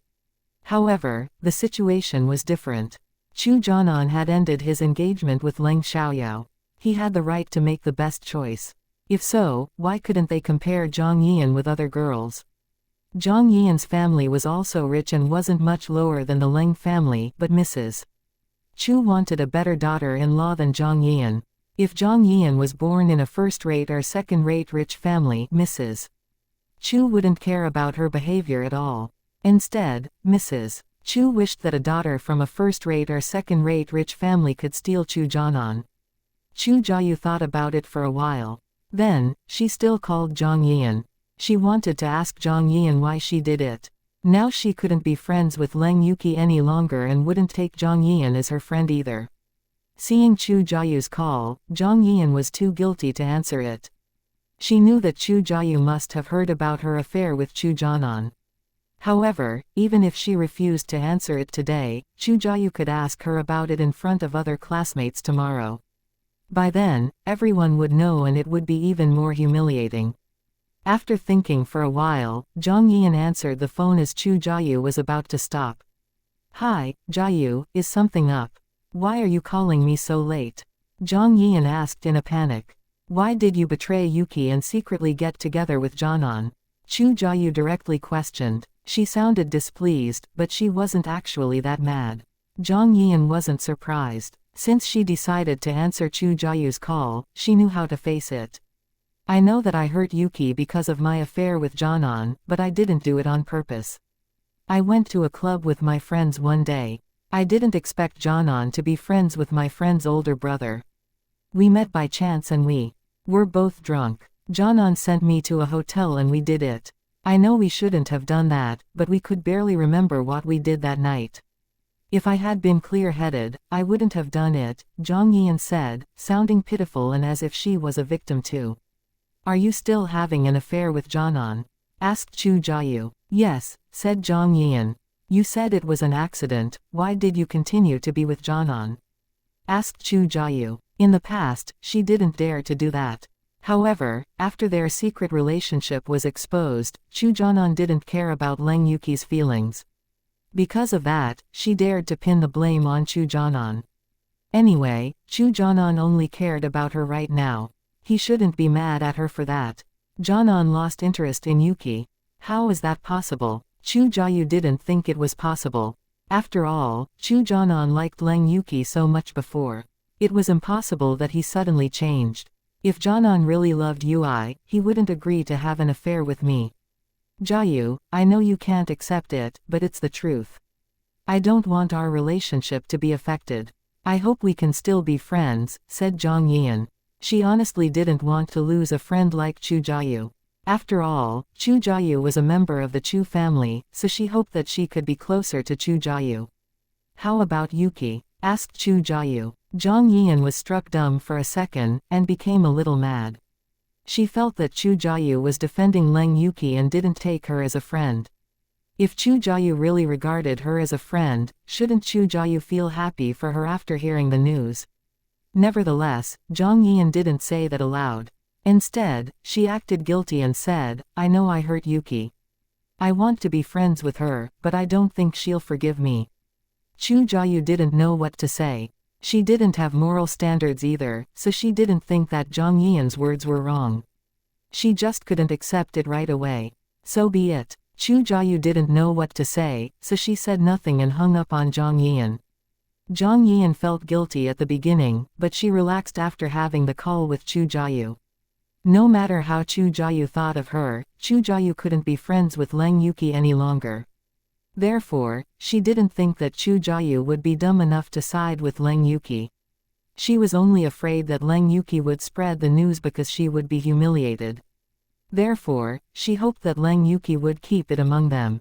However, the situation was different. Chu Jianan had ended his engagement with Leng Xiaoyao. He had the right to make the best choice. If so, why couldn't they compare Zhang Yian with other girls? Zhang Yian's family was also rich and wasn't much lower than the Leng family, but Mrs. Chu wanted a better daughter-in-law than Zhang Yian. If Zhang Yian was born in a first-rate or second-rate rich family, Mrs. Chu wouldn't care about her behavior at all. Instead, Mrs. Chu wished that a daughter from a first-rate or second-rate rich family could steal Chu Jianan. Chu Jiayu thought about it for a while. Then, she still called Zhang Yian. She wanted to ask Zhang Yian why she did it. Now she couldn't be friends with Leng Yuki any longer and wouldn't take Zhang Yian as her friend either. Seeing Chu Jiayu's call, Zhang Yian was too guilty to answer it. She knew that Chu Jiayu must have heard about her affair with Chu Jianan. However, even if she refused to answer it today, Chu Jiayu could ask her about it in front of other classmates tomorrow. By then, everyone would know and it would be even more humiliating. After thinking for a while, Zhang Yian answered the phone as Chu Jiayu was about to stop. "Hi, Jiayu, is something up? Why are you calling me so late?" Zhang Yian asked in a panic. "Why did you betray Yuki and secretly get together with Jianan?" Chu Jiayu directly questioned. She sounded displeased, but she wasn't actually that mad. Zhang Yian wasn't surprised. Since she decided to answer Chu Jiayu's call, she knew how to face it. "I know that I hurt Yuki because of my affair with Jianan, but I didn't do it on purpose. I went to a club with my friends one day. I didn't expect Jianan to be friends with my friend's older brother. We met by chance and we were both drunk. Jianan sent me to a hotel and we did it. I know we shouldn't have done that, but we could barely remember what we did that night. If I had been clear-headed, I wouldn't have done it," Zhang Yian said, sounding pitiful and as if she was a victim too. "Are you still having an affair with Jianan?" asked Chu Jiayu. "Yes," said Zhang Yian. "You said it was an accident, why did you continue to be with Jianan?" asked Chu Jiayu. In the past, she didn't dare to do that. However, after their secret relationship was exposed, Chu Jianan didn't care about Leng Yuki's feelings. Because of that, she dared to pin the blame on Chu Jianan. Anyway, Chu Jianan only cared about her right now. He shouldn't be mad at her for that. Jianan lost interest in Yuki. How is that possible? Chu Jiayu didn't think it was possible. After all, Chu Jianan liked Leng Yuki so much before. It was impossible that he suddenly changed. If Jianan really loved Yui, he wouldn't agree to have an affair with me. Jiayu, I know you can't accept it, but it's the truth. I don't want our relationship to be affected. I hope we can still be friends," said Zhang Yian. She honestly didn't want to lose a friend like Chu Jiayu. After all, Chu Jiayu was a member of the Chu family, so she hoped that she could be closer to Chu Jiayu. "How about Yuki?" asked Chu Jiayu. Zhang Yian was struck dumb for a second, and became a little mad. She felt that Chu Jiayu was defending Leng Yuki and didn't take her as a friend. If Chu Jiayu really regarded her as a friend, shouldn't Chu Jiayu feel happy for her after hearing the news? Nevertheless, Zhang Yian didn't say that aloud. Instead, she acted guilty and said, "I know I hurt Yuki. I want to be friends with her, but I don't think she'll forgive me." Chu Jiayu didn't know what to say. She didn't have moral standards either, so she didn't think that Zhang Yian's words were wrong. She just couldn't accept it right away. So be it. Chu Jiayu didn't know what to say, so she said nothing and hung up on Zhang Yian. Zhang Yian felt guilty at the beginning, but she relaxed after having the call with Chu Jiayu. No matter how Chu Jiayu thought of her, Chu Jiayu couldn't be friends with Leng Yuki any longer. Therefore, she didn't think that Chu Jiayu would be dumb enough to side with Leng Yuki. She was only afraid that Leng Yuki would spread the news because she would be humiliated. Therefore, she hoped that Leng Yuki would keep it among them.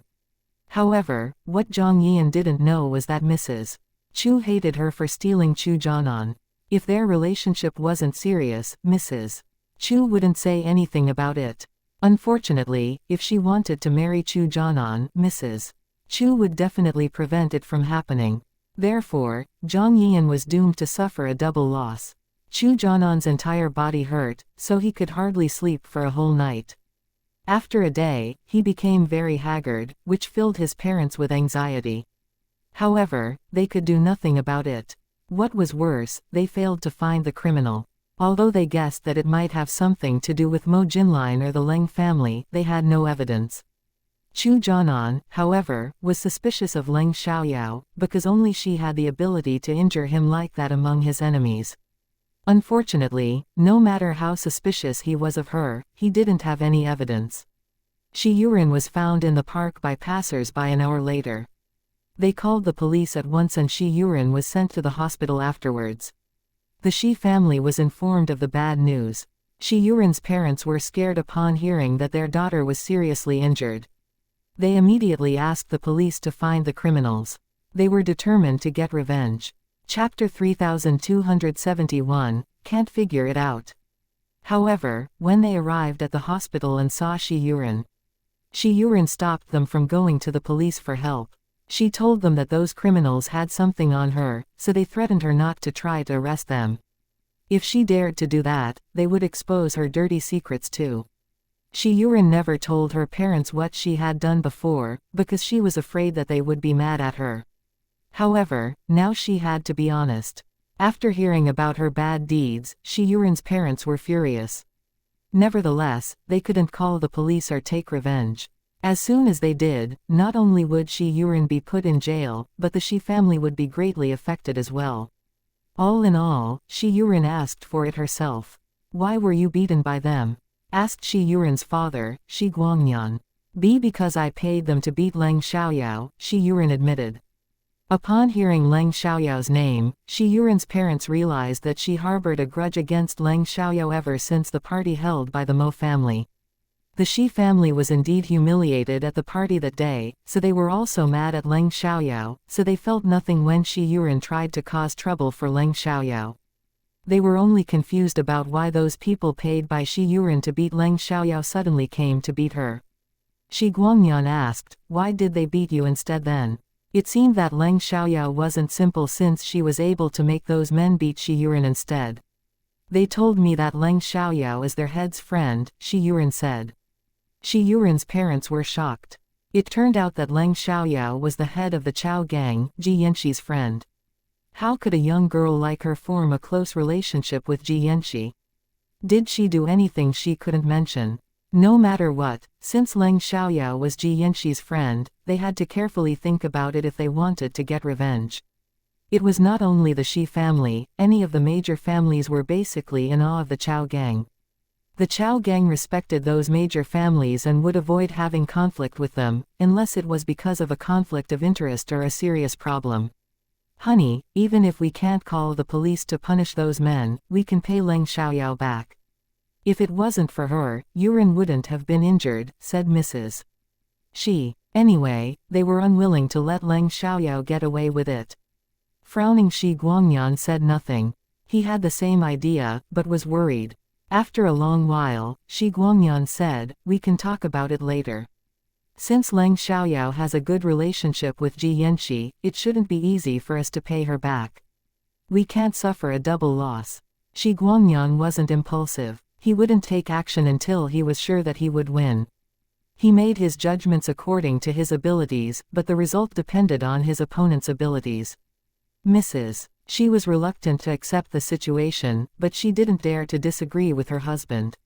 However, what Zhang Yian didn't know was that Mrs. Chu hated her for stealing Chu Jianan. If their relationship wasn't serious, Mrs. Chu wouldn't say anything about it. Unfortunately, if she wanted to marry Chu Jianan, Mrs. Chu would definitely prevent it from happening. Therefore, Zhang Yian was doomed to suffer a double loss. Chu Jianan's entire body hurt, so he could hardly sleep for a whole night. After a day, he became very haggard, which filled his parents with anxiety. However, they could do nothing about it. What was worse, they failed to find the criminal. Although they guessed that it might have something to do with Mo Jinlin or the Leng family, they had no evidence. Chu Jianan, however, was suspicious of Leng Xiaoyao, because only she had the ability to injure him like that among his enemies. Unfortunately, no matter how suspicious he was of her, he didn't have any evidence. Shi Yuren was found in the park by passers-by an hour later. They called the police at once and Shi Yuren was sent to the hospital afterwards. The Shi family was informed of the bad news. Shi Yuren's parents were scared upon hearing that their daughter was seriously injured. They immediately asked the police to find the criminals. They were determined to get revenge. Chapter 3271, Can't Figure It Out. However, when they arrived at the hospital and saw Shi Yuren stopped them from going to the police for help. She told them that those criminals had something on her, so they threatened her not to try to arrest them. If she dared to do that, they would expose her dirty secrets too. Shi Yuren never told her parents what she had done before, because she was afraid that they would be mad at her. However, now she had to be honest. After hearing about her bad deeds, Shi Yuren's parents were furious. Nevertheless, they couldn't call the police or take revenge. As soon as they did, not only would Shi Yuren be put in jail, but the Shi family would be greatly affected as well. All in all, Shi Yuren asked for it herself. "Why were you beaten by them?" asked Shi Yuren's father, Shi Guangnian. Because I paid them to beat Leng Xiaoyao," Shi Yuren admitted. Upon hearing Leng Xiaoyao's name, Shi Yuren's parents realized that she harbored a grudge against Leng Xiaoyao ever since the party held by the Mo family. The Shi family was indeed humiliated at the party that day, so they were also mad at Leng Xiaoyao, so they felt nothing when Shi Yuren tried to cause trouble for Leng Xiaoyao. They were only confused about why those people paid by Shi Yuren to beat Leng Xiaoyao suddenly came to beat her. Shi Guangnian asked, "Why did they beat you instead then?" It seemed that Leng Xiaoyao wasn't simple since she was able to make those men beat Shi Yuren instead. "They told me that Leng Xiaoyao is their head's friend," Shi Yuren said. Shi Yuren's parents were shocked. It turned out that Leng Xiaoyao was the head of the Chao gang, Xianxi's friend. How could a young girl like her form a close relationship with Xianxi? Did she do anything she couldn't mention? No matter what, since Leng Xiaoyao was Xianxi's friend, they had to carefully think about it if they wanted to get revenge. It was not only the Shi family, any of the major families were basically in awe of the Chao gang. The Chao gang respected those major families and would avoid having conflict with them, unless it was because of a conflict of interest or a serious problem. "Honey, even if we can't call the police to punish those men, we can pay Leng Xiaoyao back. If it wasn't for her, Yuren wouldn't have been injured," said Mrs. Shi. Anyway, they were unwilling to let Leng Xiaoyao get away with it. Frowning, Shi Guangnian said nothing. He had the same idea, but was worried. After a long while, Shi Guangnian said, "We can talk about it later. Since Leng Xiaoyao has a good relationship with Xianxi, it shouldn't be easy for us to pay her back. We can't suffer a double loss." Shi Guangnian wasn't impulsive. He wouldn't take action until he was sure that he would win. He made his judgments according to his abilities, but the result depended on his opponent's abilities. Mrs. She was reluctant to accept the situation, but she didn't dare to disagree with her husband.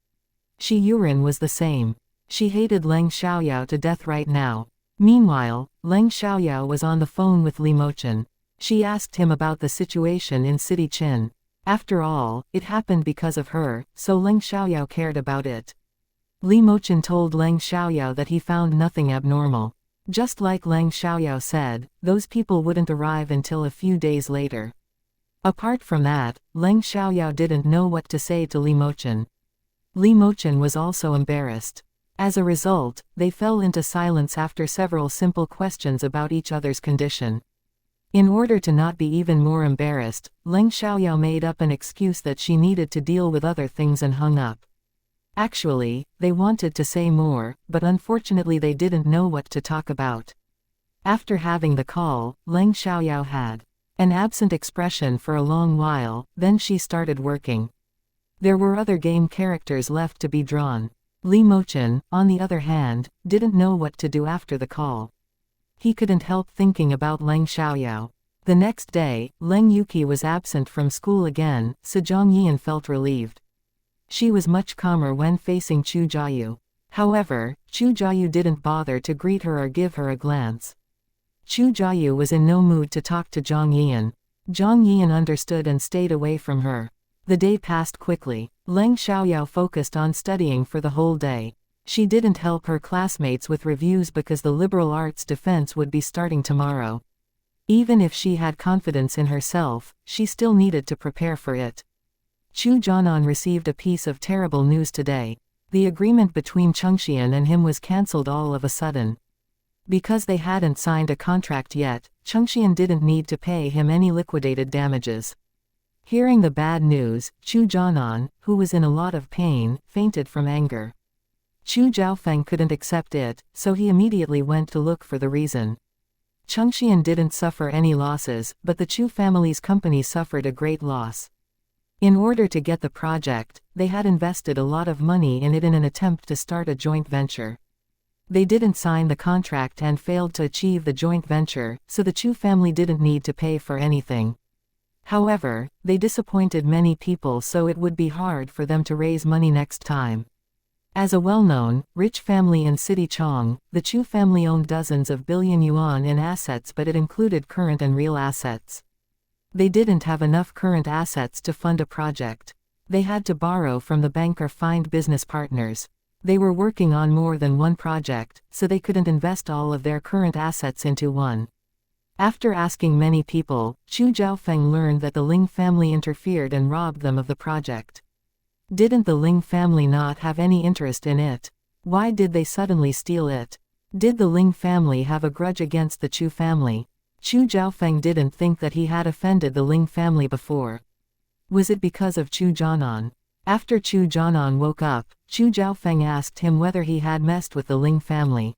Shi Yuren was the same. She hated Leng Xiaoyao to death right now. Meanwhile, Leng Xiaoyao was on the phone with Li Mochen. She asked him about the situation in City Qin. After all, it happened because of her, so Leng Xiaoyao cared about it. Li Mochen told Leng Xiaoyao that he found nothing abnormal. Just like Leng Xiaoyao said, those people wouldn't arrive until a few days later. Apart from that, Leng Xiaoyao didn't know what to say to Li Mochen. Li Mochen was also embarrassed. As a result, they fell into silence after several simple questions about each other's condition. In order to not be even more embarrassed, Leng Xiaoyao made up an excuse that she needed to deal with other things and hung up. Actually, they wanted to say more, but unfortunately they didn't know what to talk about. After having the call, Leng Xiaoyao had an absent expression for a long while, then she started working. There were other game characters left to be drawn. Li Mochen, on the other hand, didn't know what to do after the call. He couldn't help thinking about Leng Xiaoyao. The next day, Leng Yuqi was absent from school again, so Zhang Yian felt relieved. She was much calmer when facing Chu Jiayu. However, Chu Jiayu didn't bother to greet her or give her a glance. Chu Jiayu was in no mood to talk to Zhang Yian. Zhang Yian understood and stayed away from her. The day passed quickly. Leng Xiaoyao focused on studying for the whole day. She didn't help her classmates with reviews because the liberal arts defense would be starting tomorrow. Even if she had confidence in herself, she still needed to prepare for it. Chu Jianan received a piece of terrible news today. The agreement between Xianxia and him was cancelled all of a sudden. Because they hadn't signed a contract yet, Xianxia didn't need to pay him any liquidated damages. Hearing the bad news, Chu Jianan, who was in a lot of pain, fainted from anger. Chu Zhaofeng couldn't accept it, so he immediately went to look for the reason. Xianxia didn't suffer any losses, but the Chu family's company suffered a great loss. In order to get the project, they had invested a lot of money in it in an attempt to start a joint venture. They didn't sign the contract and failed to achieve the joint venture, so the Chu family didn't need to pay for anything. However, they disappointed many people, so it would be hard for them to raise money next time. As a well-known, rich family in City Chong, the Chu family owned dozens of billion yuan in assets, but it included current and real assets. They didn't have enough current assets to fund a project. They had to borrow from the bank or find business partners. They were working on more than one project, so they couldn't invest all of their current assets into one. After asking many people, Chu Zhaofeng learned that the Ling family interfered and robbed them of the project. Didn't the Ling family not have any interest in it? Why did they suddenly steal it? Did the Ling family have a grudge against the Chu family? Chu Zhaofeng didn't think that he had offended the Ling family before. Was it because of Chu Jianan? After Chu Jianan woke up, Chu Zhaofeng asked him whether he had messed with the Ling family.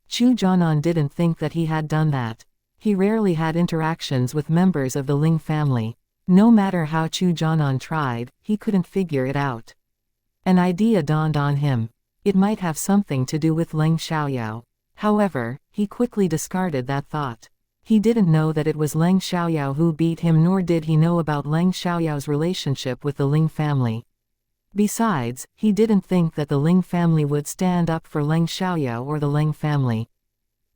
Chu Jianan didn't think that he had done that. He rarely had interactions with members of the Ling family. No matter how Chu Jianan tried, he couldn't figure it out. An idea dawned on him. It might have something to do with Leng Xiaoyao. However, he quickly discarded that thought. He didn't know that it was Leng Xiaoyao who beat him, nor did he know about Leng Xiaoyao's relationship with the Ling family. Besides, he didn't think that the Ling family would stand up for Leng Xiaoyao or the Leng family.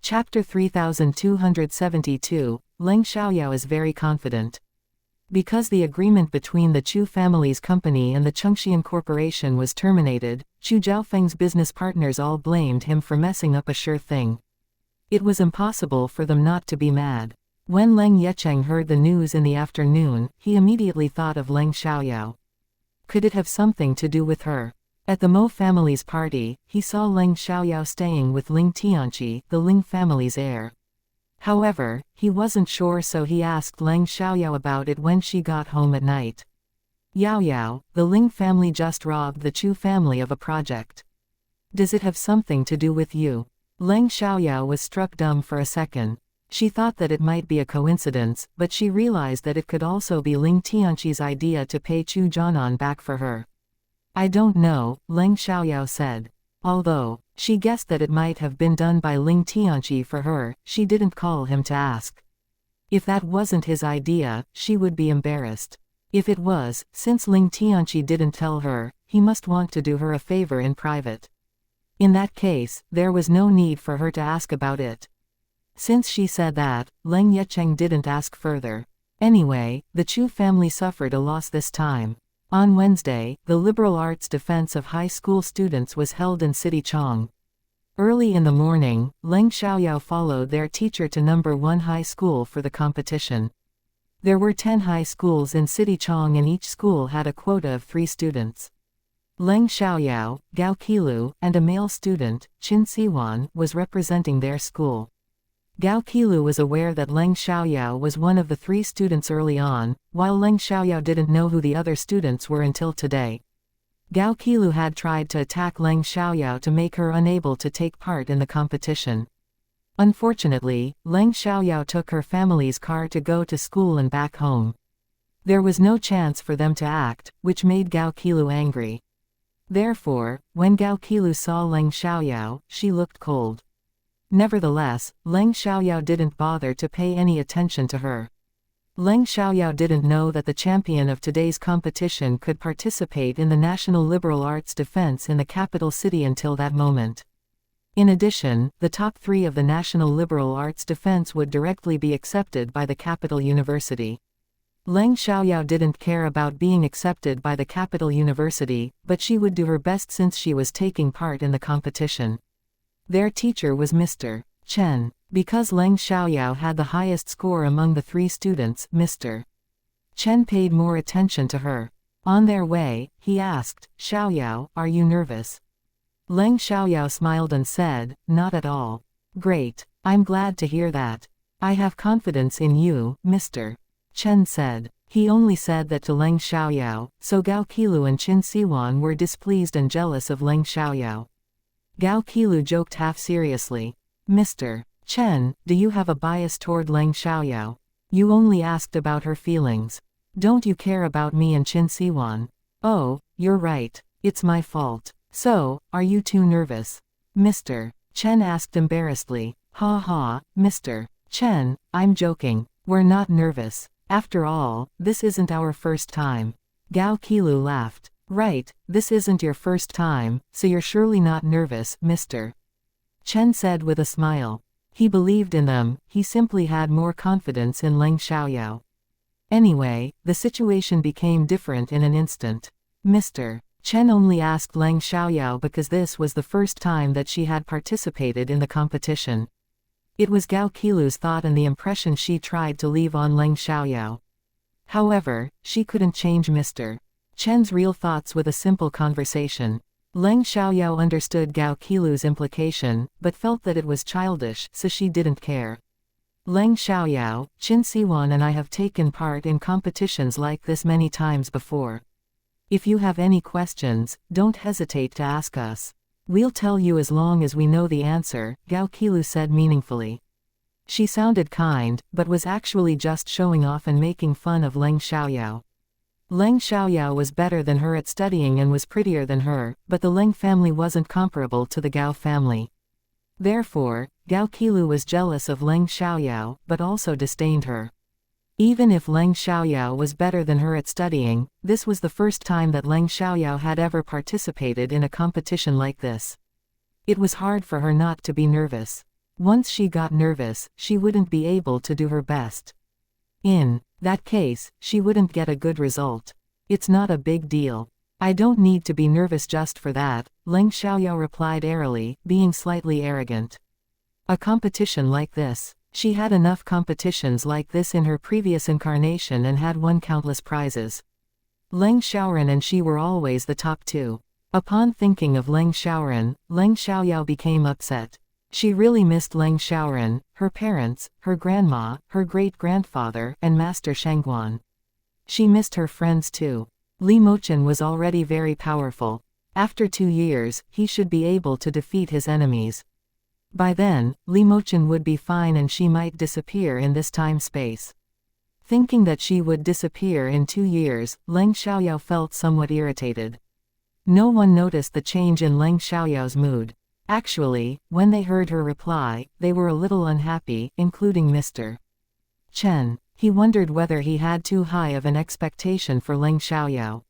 Chapter 3272, Leng Xiaoyao is very confident. Because the agreement between the Chu family's company and the Chengxian Corporation was terminated, Chu Zhaofeng's business partners all blamed him for messing up a sure thing. It was impossible for them not to be mad. When Leng Yecheng heard the news in the afternoon, he immediately thought of Leng Xiaoyao. Could it have something to do with her? At the Mo family's party, he saw Leng Xiaoyao staying with Ling Tianqi, the Ling family's heir. However, he wasn't sure, so he asked Leng Xiaoyao about it when she got home at night. Yao Yao, the Ling family just robbed the Chu family of a project. Does it have something to do with you? Leng Xiaoyao was struck dumb for a second. She thought that it might be a coincidence, but she realized that it could also be Ling Tianqi's idea to pay Chu Jianan back for her. I don't know, Leng Xiaoyao said. Although she guessed that it might have been done by Ling Tianqi for her, she didn't call him to ask. If that wasn't his idea, she would be embarrassed. If it was, since Ling Tianqi didn't tell her, he must want to do her a favor in private. In that case, there was no need for her to ask about it. Since she said that, Leng Yecheng didn't ask further. Anyway, the Chu family suffered a loss this time. On Wednesday, the liberal arts defense of high school students was held in City Chong. Early in the morning, Leng Xiaoyao followed their teacher to number 1 high school for the competition. There were 10 high schools in City Chong and each school had a quota of 3 students. Leng Xiaoyao, Gao Qilu, and a male student, Qin Siwan, was representing their school. Gao Qilu was aware that Leng Xiaoyao was one of the 3 students early on, while Leng Xiaoyao didn't know who the other students were until today. Gao Qilu had tried to attack Leng Xiaoyao to make her unable to take part in the competition. Unfortunately, Leng Xiaoyao took her family's car to go to school and back home. There was no chance for them to act, which made Gao Qilu angry. Therefore, when Gao Qilu saw Leng Xiaoyao, she looked cold. Nevertheless, Leng Xiaoyao didn't bother to pay any attention to her. Leng Xiaoyao didn't know that the champion of today's competition could participate in the National Liberal Arts Defense in the capital city until that moment. In addition, the top 3 of the National Liberal Arts Defense would directly be accepted by the capital university. Leng Xiaoyao didn't care about being accepted by the capital university, but she would do her best since she was taking part in the competition. Their teacher was Mr. Chen. Because Leng Xiaoyao had the highest score among the 3 students, Mr. Chen paid more attention to her. On their way, he asked, "Xiaoyao, are you nervous?" Leng Xiaoyao smiled and said, "Not at all." "Great. I'm glad to hear that. I have confidence in you, Mr. Chen said. He only said that to Leng Xiaoyao, so Gao Qilu and Qin Siwan were displeased and jealous of Leng Xiaoyao. Gao Qilu joked half seriously, "Mr. Chen, do you have a bias toward Leng Xiaoyao? You only asked about her feelings. Don't you care about me and Qin Siwan?" "Oh, you're right. It's my fault. So, are you too nervous?" Mr. Chen asked embarrassedly. "Ha ha, Mr. Chen, I'm joking. We're not nervous. After all, this isn't our first time." Gao Qilu laughed. "Right, this isn't your first time, so you're surely not nervous, Mr. Chen said with a smile. He believed in them, he simply had more confidence in Leng Xiaoyao. Anyway, the situation became different in an instant. Mr. Chen only asked Leng Xiaoyao because this was the first time that she had participated in the competition. It was Gao Qilu's thought and the impression she tried to leave on Leng Xiaoyao. However, she couldn't change Mr. Chen's real thoughts with a simple conversation. Leng Xiaoyao understood Gao Qilu's implication, but felt that it was childish, so she didn't care. "Leng Xiaoyao, Qin Siwan and I have taken part in competitions like this many times before. If you have any questions, don't hesitate to ask us. We'll tell you as long as we know the answer," Gao Qilu said meaningfully. She sounded kind, but was actually just showing off and making fun of Leng Xiaoyao. Leng Xiaoyao was better than her at studying and was prettier than her, but the Leng family wasn't comparable to the Gao family. Therefore, Gao Qilu was jealous of Leng Xiaoyao, but also disdained her. Even if Leng Xiaoyao was better than her at studying, this was the first time that Leng Xiaoyao had ever participated in a competition like this. It was hard for her not to be nervous. Once she got nervous, she wouldn't be able to do her best. In that case, she wouldn't get a good result. "It's not a big deal. I don't need to be nervous just for that," Leng Xiaoyao replied airily, being slightly arrogant. A competition like this. She had enough competitions like this in her previous incarnation and had won countless prizes. Leng Xiaoran and she were always the top 2. Upon thinking of Leng Xiaoran, Leng Xiaoyao became upset. She really missed Leng Xiaoran, her parents, her grandma, her great-grandfather, and Master Shangguan. She missed her friends too. Li Mochen was already very powerful. After 2 years, he should be able to defeat his enemies. By then, Li Mochen would be fine and she might disappear in this time-space. Thinking that she would disappear in 2 years, Leng Xiaoyao felt somewhat irritated. No one noticed the change in Leng Xiaoyao's mood. Actually, when they heard her reply, they were a little unhappy, including Mr. Chen. He wondered whether he had too high of an expectation for Leng Xiaoyao.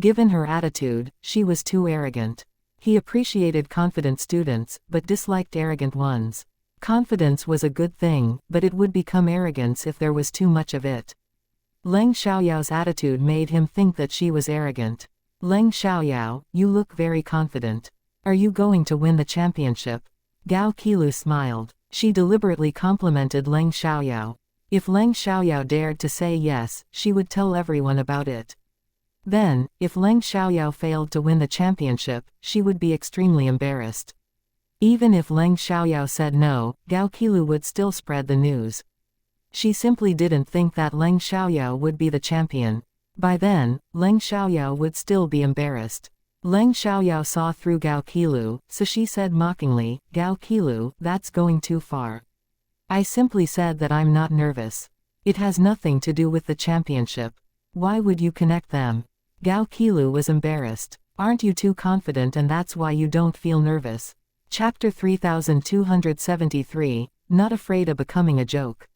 Given her attitude, she was too arrogant. He appreciated confident students, but disliked arrogant ones. Confidence was a good thing, but it would become arrogance if there was too much of it. Leng Xiaoyao's attitude made him think that she was arrogant. "Leng Xiaoyao, you look very confident. Are you going to win the championship?" Gao Qilu smiled. She deliberately complimented Leng Xiaoyao. If Leng Xiaoyao dared to say yes, she would tell everyone about it. Then, if Leng Xiaoyao failed to win the championship, she would be extremely embarrassed. Even if Leng Xiaoyao said no, Gao Qilu would still spread the news. She simply didn't think that Leng Xiaoyao would be the champion. By then, Leng Xiaoyao would still be embarrassed. Leng Xiaoyao saw through Gao Qilu, so she said mockingly, "Gao Qilu, that's going too far. I simply said that I'm not nervous. It has nothing to do with the championship. Why would you connect them?" Gao Qilu was embarrassed. "Aren't you too confident and that's why you don't feel nervous?" Chapter 3273, Not Afraid of Becoming a Joke.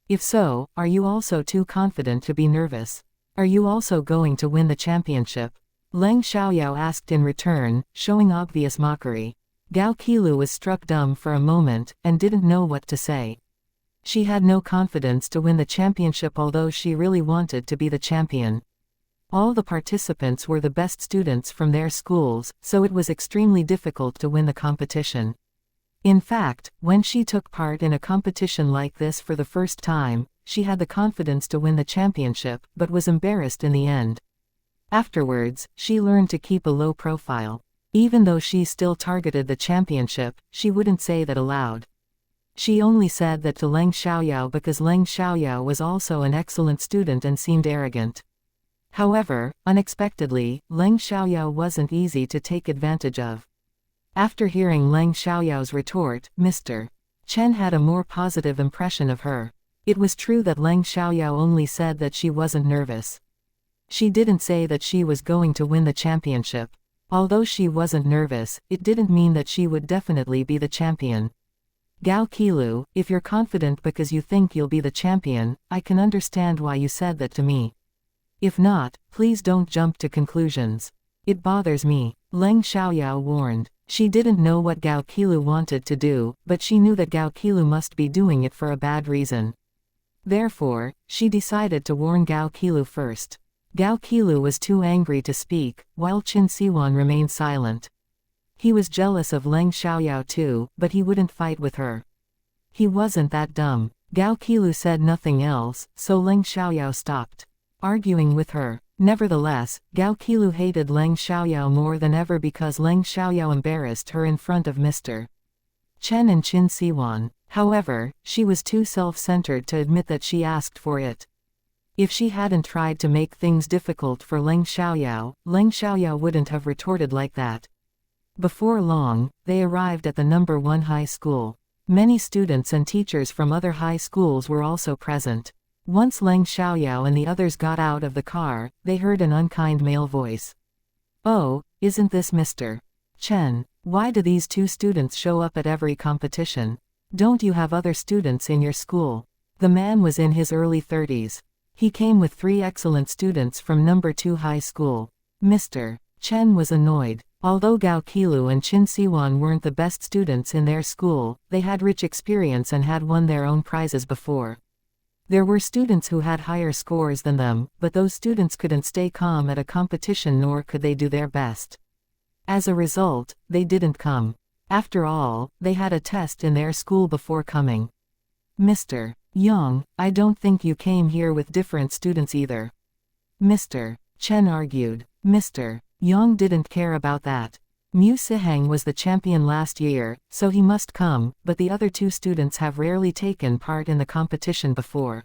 If so, are you also too confident to be nervous? Are you also going to win the championship? Leng Xiaoyao asked in return, showing obvious mockery. Gao Qilu was struck dumb for a moment, and didn't know what to say. She had no confidence to win the championship although she really wanted to be the champion. All the participants were the best students from their schools, so it was extremely difficult to win the competition. In fact, when she took part in a competition like this for the first time, she had the confidence to win the championship, but was embarrassed in the end. Afterwards, she learned to keep a low profile. Even though she still targeted the championship, she wouldn't say that aloud. She only said that to Leng Xiaoyao because Leng Xiaoyao was also an excellent student and seemed arrogant. However, unexpectedly, Leng Xiaoyao wasn't easy to take advantage of. After hearing Leng Xiaoyao's retort, Mr. Chen had a more positive impression of her. It was true that Leng Xiaoyao only said that she wasn't nervous. She didn't say that she was going to win the championship. Although she wasn't nervous, it didn't mean that she would definitely be the champion. Gao Qilu, if you're confident because you think you'll be the champion, I can understand why you said that to me. If not, please don't jump to conclusions. It bothers me, Leng Xiaoyao warned. She didn't know what Gao Qilu wanted to do, but she knew that Gao Qilu must be doing it for a bad reason. Therefore, she decided to warn Gao Qilu first. Gao Qilu was too angry to speak, while Qin Siwan remained silent. He was jealous of Leng Xiaoyao too, but he wouldn't fight with her. He wasn't that dumb. Gao Qilu said nothing else, so Leng Xiaoyao stopped arguing with her. Nevertheless, Gao Qilu hated Leng Xiaoyao more than ever because Leng Xiaoyao embarrassed her in front of Mr. Chen and Qin Siwan. However, she was too self-centered to admit that she asked for it. If she hadn't tried to make things difficult for Leng Xiaoyao wouldn't have retorted like that. Before long, they arrived at the number 1 high school. Many students and teachers from other high schools were also present. Once Leng Xiaoyao and the others got out of the car, they heard an unkind male voice. "Oh, isn't this Mr. Chen? Why do these 2 students show up at every competition? Don't you have other students in your school?" The man was in his early 30s. He came with 3 excellent students from number 2 high school. Mr. Chen was annoyed. Although Gao Qilu and Qin Siwan weren't the best students in their school, they had rich experience and had won their own prizes before. There were students who had higher scores than them, but those students couldn't stay calm at a competition nor could they do their best. As a result, they didn't come. After all, they had a test in their school before coming. "Mr. Yang, I don't think you came here with different students either," Mr. Chen argued. Mr. Yang didn't care about that. Mu Siheng was the champion last year, so he must come, but the other 2 students have rarely taken part in the competition before.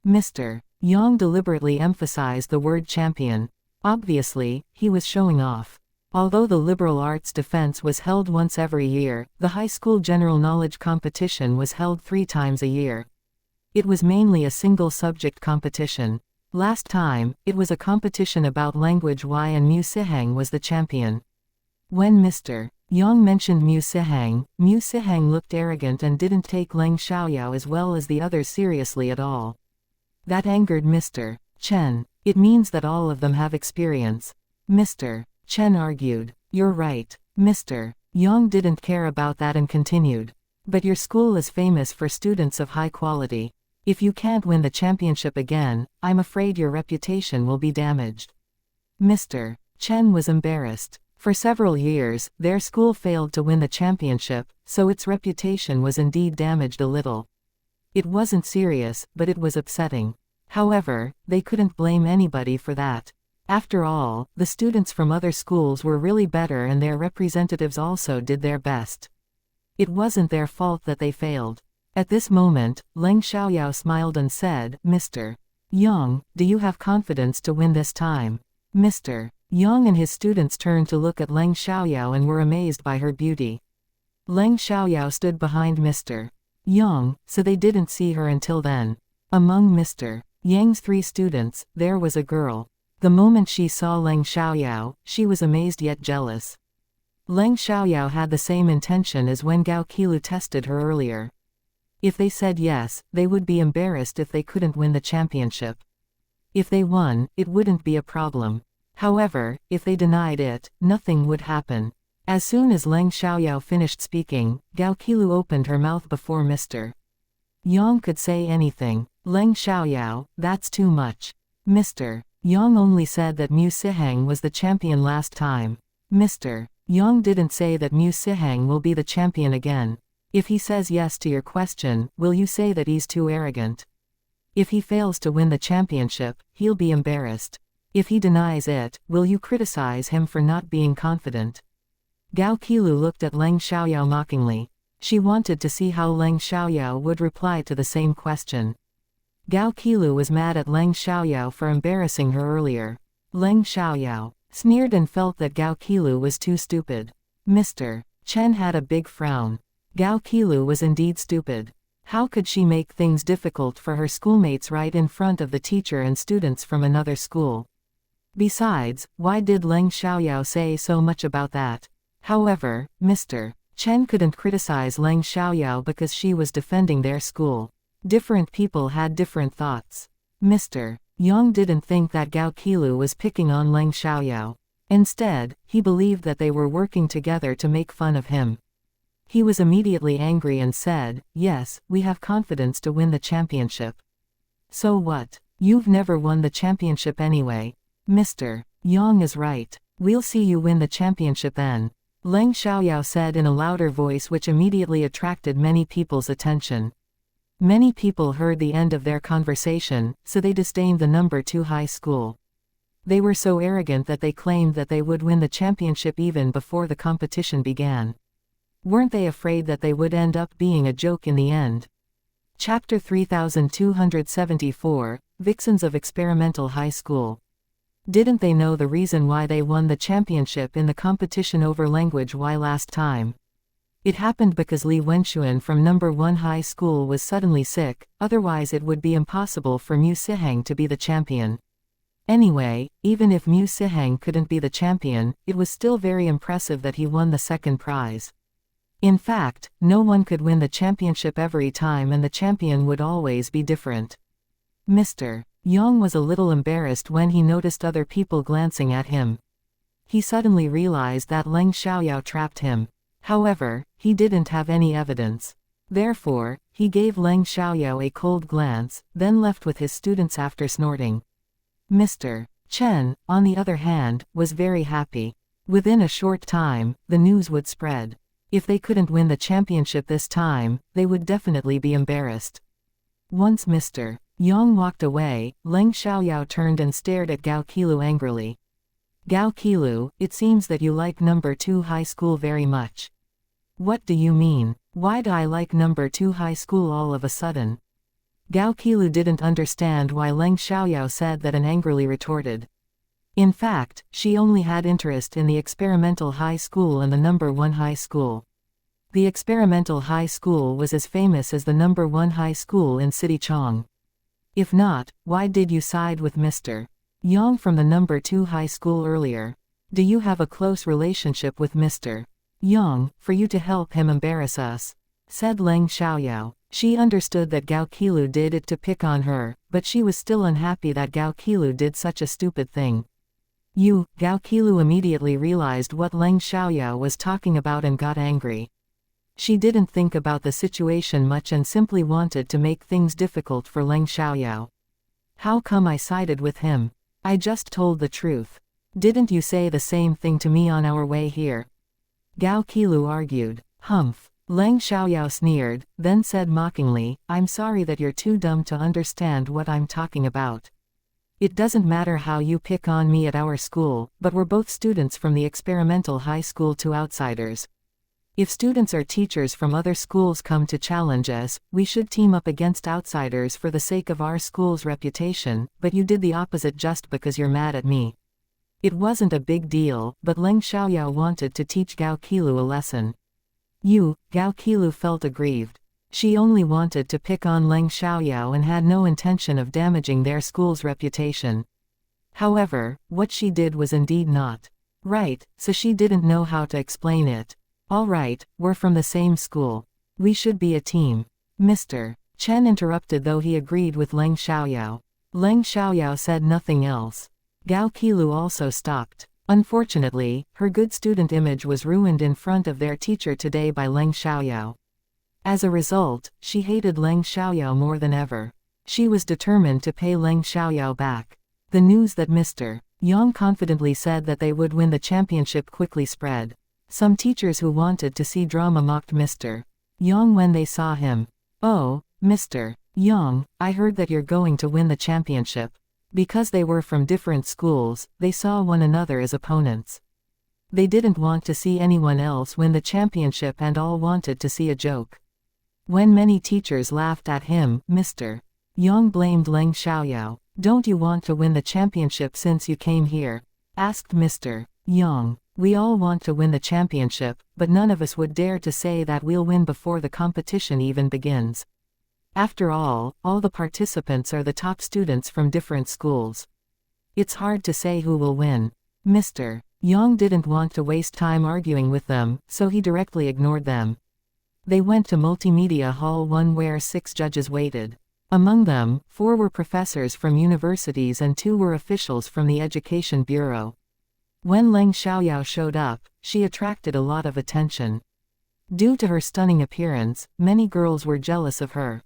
Mr. Yang deliberately emphasized the word champion. Obviously, he was showing off. Although the liberal arts defense was held once every year, the high school general knowledge competition was held 3 times a year. It was mainly a single subject competition. Last time, it was a competition about language Y and Mu Siheng was the champion. When Mr. Yang mentioned Mu Siheng looked arrogant and didn't take Leng Xiaoyao as well as the others seriously at all. That angered Mr. Chen. It means that all of them have experience. Mr. Chen argued. "You're right." Mr. Yang didn't care about that and continued. "But your school is famous for students of high quality. If you can't win the championship again, I'm afraid your reputation will be damaged." Mr. Chen was embarrassed. For several years, their school failed to win the championship, so its reputation was indeed damaged a little. It wasn't serious, but it was upsetting. However, they couldn't blame anybody for that. After all, the students from other schools were really better and their representatives also did their best. It wasn't their fault that they failed. At this moment, Leng Xiaoyao smiled and said, "Mr. Yang, do you have confidence to win this time?" Mr. Yang and his students turned to look at Leng Xiaoyao and were amazed by her beauty. Leng Xiaoyao stood behind Mr. Yang, so they didn't see her until then. Among Mr. Yang's 3 students, there was a girl. The moment she saw Leng Xiaoyao, she was amazed yet jealous. Leng Xiaoyao had the same intention as when Gao Qilu tested her earlier. If they said yes, they would be embarrassed if they couldn't win the championship. If they won, it wouldn't be a problem. However, if they denied it, nothing would happen. As soon as Leng Xiaoyao finished speaking, Gao Qilu opened her mouth before Mr. Yang could say anything. Leng Xiaoyao, that's too much. Mr. Yang only said that Mu Siheng was the champion last time. Mr. Yang didn't say that Mu Siheng will be the champion again. If he says yes to your question, will you say that he's too arrogant? If he fails to win the championship, he'll be embarrassed. If he denies it, will you criticize him for not being confident? Gao Qilu looked at Leng Xiaoyao mockingly. She wanted to see how Leng Xiaoyao would reply to the same question. Gao Qilu was mad at Leng Xiaoyao for embarrassing her earlier. Leng Xiaoyao sneered and felt that Gao Qilu was too stupid. Mr. Chen had a big frown. Gao Qilu was indeed stupid. How could she make things difficult for her schoolmates right in front of the teacher and students from another school? Besides, why did Leng Xiaoyao say so much about that? However, Mr. Chen couldn't criticize Leng Xiaoyao because she was defending their school. Different people had different thoughts. Mr. Yang didn't think that Gao Qilu was picking on Leng Xiaoyao. Instead, he believed that they were working together to make fun of him. He was immediately angry and said, "Yes, we have confidence to win the championship." "So what? You've never won the championship anyway." "Mr. Yang is right. We'll see you win the championship then," Leng Xiaoyao said in a louder voice, which immediately attracted many people's attention. Many people heard the end of their conversation, so they disdained the number 2 high school. They were so arrogant that they claimed that they would win the championship even before the competition began. Weren't they afraid that they would end up being a joke in the end? Chapter 3274, Vixens of Experimental High School. Didn't they know the reason why they won the championship in the competition over language Y last time? It happened because Li Wenxuan from number 1 high school was suddenly sick, otherwise it would be impossible for Mu Siheng to be the champion. Anyway, even if Mu Siheng couldn't be the champion, it was still very impressive that he won the second prize. In fact, no one could win the championship every time and the champion would always be different. Mr. Yang was a little embarrassed when he noticed other people glancing at him. He suddenly realized that Leng Xiaoyao trapped him. However, he didn't have any evidence. Therefore, he gave Leng Xiaoyao a cold glance, then left with his students after snorting. Mr. Chen, on the other hand, was very happy. Within a short time, the news would spread. If they couldn't win the championship this time, they would definitely be embarrassed. Once Mr. Yang walked away, Leng Xiaoyao turned and stared at Gao Qilu angrily. "Gao Qilu, it seems that you like number 2 high school very much." "What do you mean? Why'd I like number 2 high school all of a sudden?" Gao Qilu didn't understand why Leng Xiaoyao said that and angrily retorted. In fact, she only had interest in the experimental high school and the number 1 high school. The experimental high school was as famous as the number 1 high school in City Chong. If not, why did you side with Mr. Yang from the number 2 high school earlier? Do you have a close relationship with Mr. Yang, for you to help him embarrass us?" said Leng Xiaoyao. She understood that Gao Qilu did it to pick on her, but she was still unhappy that Gao Qilu did such a stupid thing. Gao Qilu immediately realized what Leng Xiaoyao was talking about and got angry. She didn't think about the situation much and simply wanted to make things difficult for Leng Xiaoyao. "How come I sided with him? I just told the truth. Didn't you say the same thing to me on our way here?" Gao Qilu argued. "Humph." Leng Xiaoyao sneered, then said mockingly, "I'm sorry that you're too dumb to understand what I'm talking about. It doesn't matter how you pick on me at our school, but we're both students from the experimental high school to outsiders. If students or teachers from other schools come to challenge us, we should team up against outsiders for the sake of our school's reputation, but you did the opposite just because you're mad at me." It wasn't a big deal, but Leng Xiaoyao wanted to teach Gao Qilu a lesson. Gao Qilu felt aggrieved. She only wanted to pick on Leng Xiaoyao and had no intention of damaging their school's reputation. However, what she did was indeed not right, so she didn't know how to explain it. "All right, we're from the same school. We should be a team." Mr. Chen interrupted, though he agreed with Leng Xiaoyao. Leng Xiaoyao said nothing else. Gao Qilu also stopped. Unfortunately, her good student image was ruined in front of their teacher today by Leng Xiaoyao. As a result, she hated Leng Xiaoyao more than ever. She was determined to pay Leng Xiaoyao back. The news that Mr. Yang confidently said that they would win the championship quickly spread. Some teachers who wanted to see drama mocked Mr. Yang when they saw him. "Oh, Mr. Yang, I heard that you're going to win the championship." Because they were from different schools, they saw one another as opponents. They didn't want to see anyone else win the championship and all wanted to see a joke. When many teachers laughed at him, Mr. Yang blamed Leng Xiaoyao. "Don't you want to win the championship since you came here?" asked Mr. Yang. "We all want to win the championship, but none of us would dare to say that we'll win before the competition even begins. After all the participants are the top students from different schools. It's hard to say who will win." Mr. Yang didn't want to waste time arguing with them, so he directly ignored them. They went to Multimedia Hall 1 where 6 judges waited. Among them, 4 were professors from universities and 2 were officials from the Education Bureau. When Leng Xiaoyao showed up, she attracted a lot of attention. Due to her stunning appearance, many girls were jealous of her.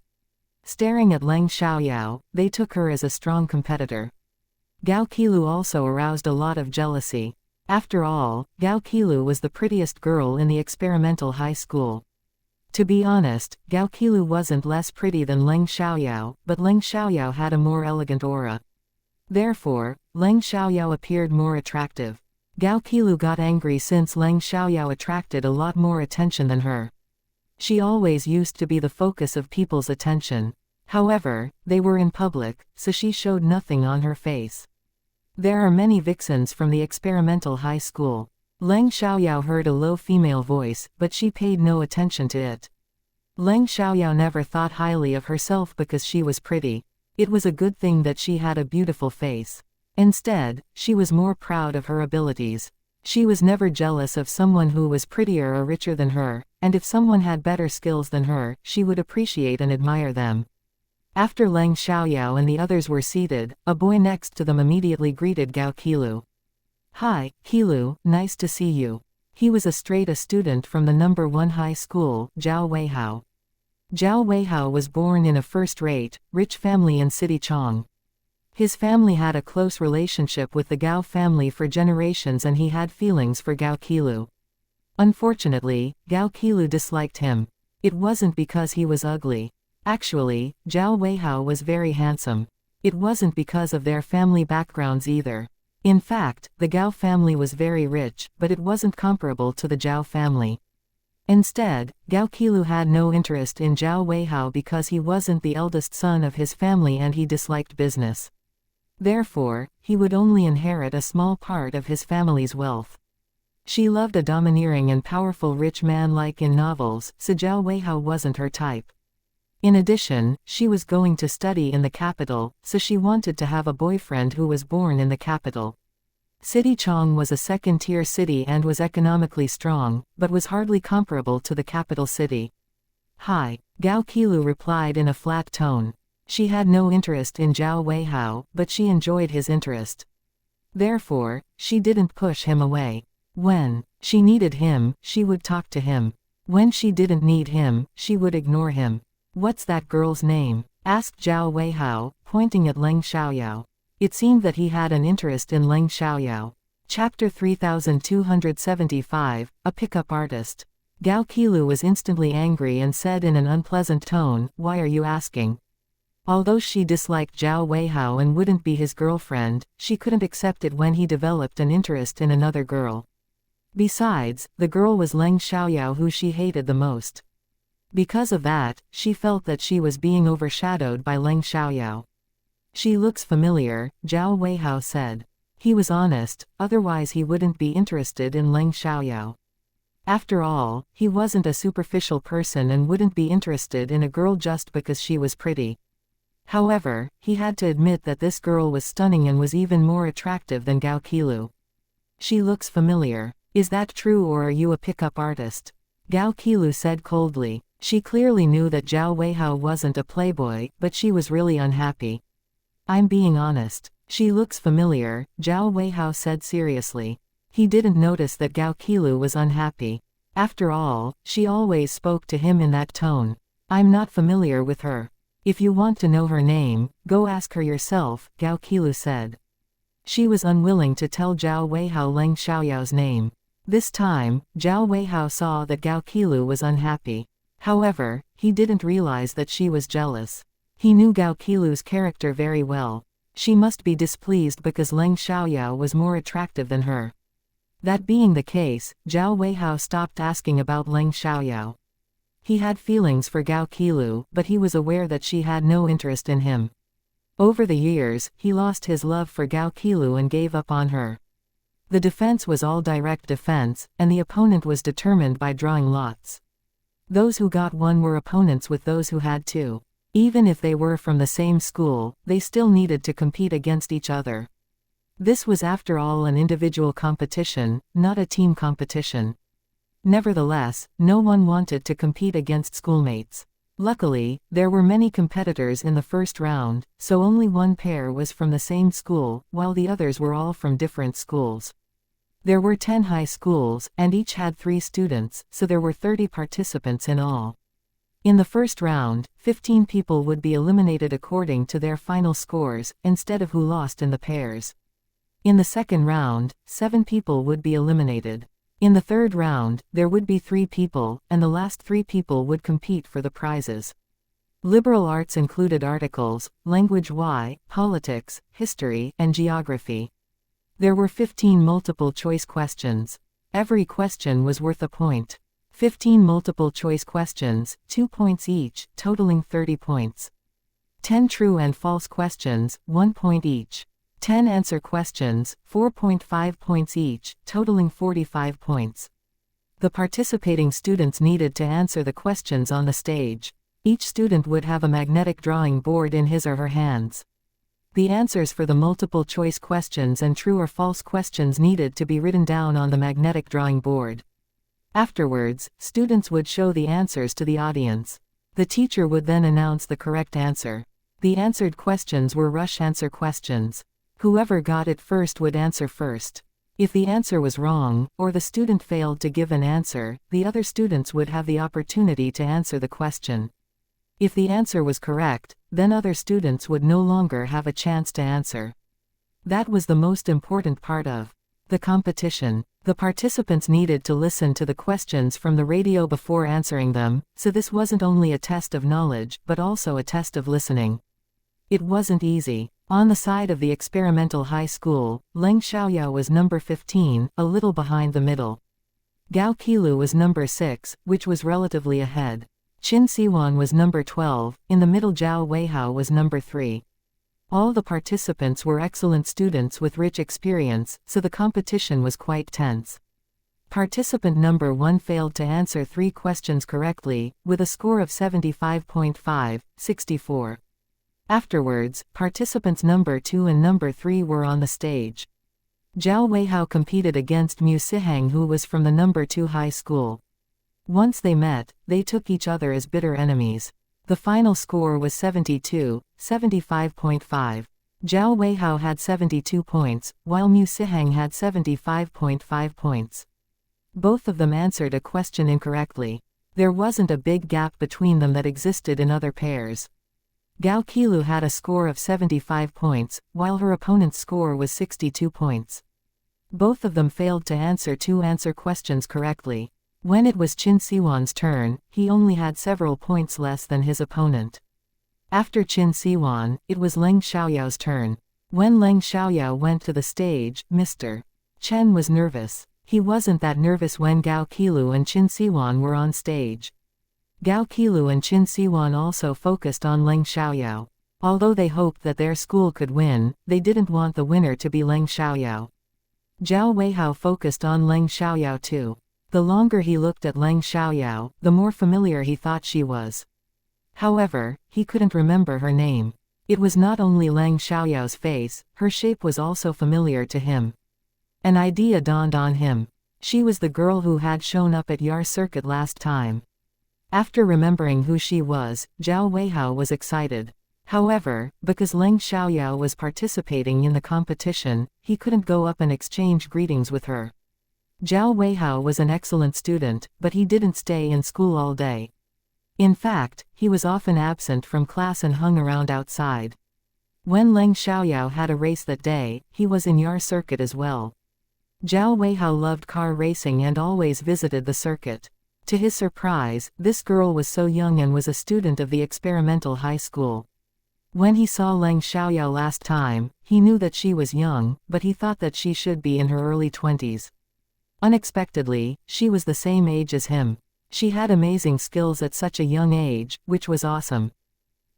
Staring at Leng Xiaoyao, they took her as a strong competitor. Gao Qilu also aroused a lot of jealousy. After all, Gao Qilu was the prettiest girl in the experimental high school. To be honest, Gao Qilu wasn't less pretty than Leng Xiaoyao, but Leng Xiaoyao had a more elegant aura. Therefore, Leng Xiaoyao appeared more attractive. Gao Qilu got angry since Leng Xiaoyao attracted a lot more attention than her. She always used to be the focus of people's attention. However, they were in public, so she showed nothing on her face. There are many vixens from the experimental high school. Leng Xiaoyao heard a low female voice, but she paid no attention to it. Leng Xiaoyao never thought highly of herself because she was pretty. It was a good thing that she had a beautiful face. Instead, she was more proud of her abilities. She was never jealous of someone who was prettier or richer than her, and if someone had better skills than her, she would appreciate and admire them. After Leng Xiaoyao and the others were seated, a boy next to them immediately greeted Gao Qilu. "Hi, Qilu, nice to see you." He was a student from the number 1 high school, Zhao Weihao. Zhao Weihao was born in a first-rate, rich family in City Chong. His family had a close relationship with the Gao family for generations and he had feelings for Gao Qilu. Unfortunately, Gao Qilu disliked him. It wasn't because he was ugly. Actually, Zhao Weihao was very handsome. It wasn't because of their family backgrounds either. In fact, the Gao family was very rich, but it wasn't comparable to the Zhao family. Instead, Gao Qilu had no interest in Zhao Weihao because he wasn't the eldest son of his family and he disliked business. Therefore, he would only inherit a small part of his family's wealth. She loved a domineering and powerful rich man like in novels, so Zhao Weihao wasn't her type. In addition, she was going to study in the capital, so she wanted to have a boyfriend who was born in the capital. City Chong was a second-tier city and was economically strong, but was hardly comparable to the capital city. "Hi," Gao Qilu replied in a flat tone. She had no interest in Zhao Weihao, but she enjoyed his interest. Therefore, she didn't push him away. When she needed him, she would talk to him. When she didn't need him, she would ignore him. "What's that girl's name?" asked Zhao Weihao, pointing at Leng Xiaoyao. It seemed that he had an interest in Leng Xiaoyao. Chapter 3275, A Pickup Artist. Gao Qilu was instantly angry and said in an unpleasant tone, "Why are you asking?" Although she disliked Zhao Weihao and wouldn't be his girlfriend, she couldn't accept it when he developed an interest in another girl. Besides, the girl was Leng Xiaoyao who she hated the most. Because of that, she felt that she was being overshadowed by Leng Xiaoyao. "She looks familiar," Zhao Weihao said. He was honest, otherwise he wouldn't be interested in Leng Xiaoyao. After all, he wasn't a superficial person and wouldn't be interested in a girl just because she was pretty. However, he had to admit that this girl was stunning and was even more attractive than Gao Qilu. "She looks familiar. Is that true or are you a pickup artist?" Gao Qilu said coldly. She clearly knew that Zhao Weihao wasn't a playboy, but she was really unhappy. "I'm being honest. She looks familiar," Zhao Weihao said seriously. He didn't notice that Gao Qilu was unhappy. After all, she always spoke to him in that tone. I'm not familiar with her. If you want to know her name, go ask her yourself, Gao Qilu said. She was unwilling to tell Zhao Weihao Leng Xiaoyao's name. This time, Zhao Weihao saw that Gao Qilu was unhappy. However, he didn't realize that she was jealous. He knew Gao Qilu's character very well. She must be displeased because Leng Xiaoyao was more attractive than her. That being the case, Zhao Weihao stopped asking about Leng Xiaoyao. He had feelings for Gao Qilu, but he was aware that she had no interest in him. Over the years, he lost his love for Gao Qilu and gave up on her. The defense was all direct defense, and the opponent was determined by drawing lots. Those who got one were opponents with those who had two. Even if they were from the same school, they still needed to compete against each other. This was after all an individual competition, not a team competition. Nevertheless, no one wanted to compete against schoolmates. Luckily, there were many competitors in the first round, so only one pair was from the same school, while the others were all from different schools. There were 10 high schools, and each had 3 students, so there were 30 participants in all. In the first round, 15 people would be eliminated according to their final scores, instead of who lost in the pairs. In the second round, 7 people would be eliminated. In the third round, there would be 3 people, and the last 3 people would compete for the prizes. Liberal arts included articles, language Y, politics, history, and geography. There were 15 multiple-choice questions. Every question was worth a point. 15 multiple-choice questions, 2 points each, totaling 30 points. 10 true and false questions, 1 point each. 10 answer questions, 4.5 points each, totaling 45 points. The participating students needed to answer the questions on the stage. Each student would have a magnetic drawing board in his or her hands. The answers for the multiple-choice questions and true or false questions needed to be written down on the magnetic drawing board. Afterwards, students would show the answers to the audience. The teacher would then announce the correct answer. The answered questions were rush answer questions. Whoever got it first would answer first. If the answer was wrong, or the student failed to give an answer, the other students would have the opportunity to answer the question. If the answer was correct, then other students would no longer have a chance to answer. That was the most important part of the competition. The participants needed to listen to the questions from the radio before answering them, so this wasn't only a test of knowledge, but also a test of listening. It wasn't easy. On the side of the experimental high school, Leng Xiaoyao was number 15, a little behind the middle. Gao Qilu was number 6, which was relatively ahead. Qin Siwan was number 12, in the middle Zhao Weihao was number 3. All the participants were excellent students with rich experience, so the competition was quite tense. Participant number 1 failed to answer 3 questions correctly, with a score of 75.5, 64. Afterwards, participants number 2 and number 3 were on the stage. Zhao Weihao competed against Mu Siheng, who was from the number 2 high school. Once they met, they took each other as bitter enemies. The final score was 72, 75.5. Zhao Weihao had 72 points, while Mu Siheng had 75.5 points. Both of them answered a question incorrectly. There wasn't a big gap between them that existed in other pairs. Gao Qilu had a score of 75 points, while her opponent's score was 62 points. Both of them failed to answer 2 answer questions correctly. When it was Qin Siwan's turn, he only had several points less than his opponent. After Qin Siwan, it was Leng Xiaoyao's turn. When Leng Xiaoyao went to the stage, Mr. Chen was nervous. He wasn't that nervous when Gao Qilu and Qin Siwan were on stage. Gao Qilu and Qin Siwan also focused on Leng Xiaoyao. Although they hoped that their school could win, they didn't want the winner to be Leng Xiaoyao. Zhao Weihao focused on Leng Xiaoyao too. The longer he looked at Leng Xiaoyao, the more familiar he thought she was. However, he couldn't remember her name. It was not only Leng Xiaoyao's face, her shape was also familiar to him. An idea dawned on him. She was the girl who had shown up at Yar Circuit last time. After remembering who she was, Zhao Weihao was excited. However, because Leng Xiaoyao was participating in the competition, he couldn't go up and exchange greetings with her. Zhao Weihao was an excellent student, but he didn't stay in school all day. In fact, he was often absent from class and hung around outside. When Leng Xiaoyao had a race that day, he was in Yar circuit as well. Zhao Weihao loved car racing and always visited the circuit. To his surprise, this girl was so young and was a student of the experimental high school. When he saw Leng Xiaoyao last time, he knew that she was young, but he thought that she should be in her early 20s. Unexpectedly, she was the same age as him. She had amazing skills at such a young age, which was awesome.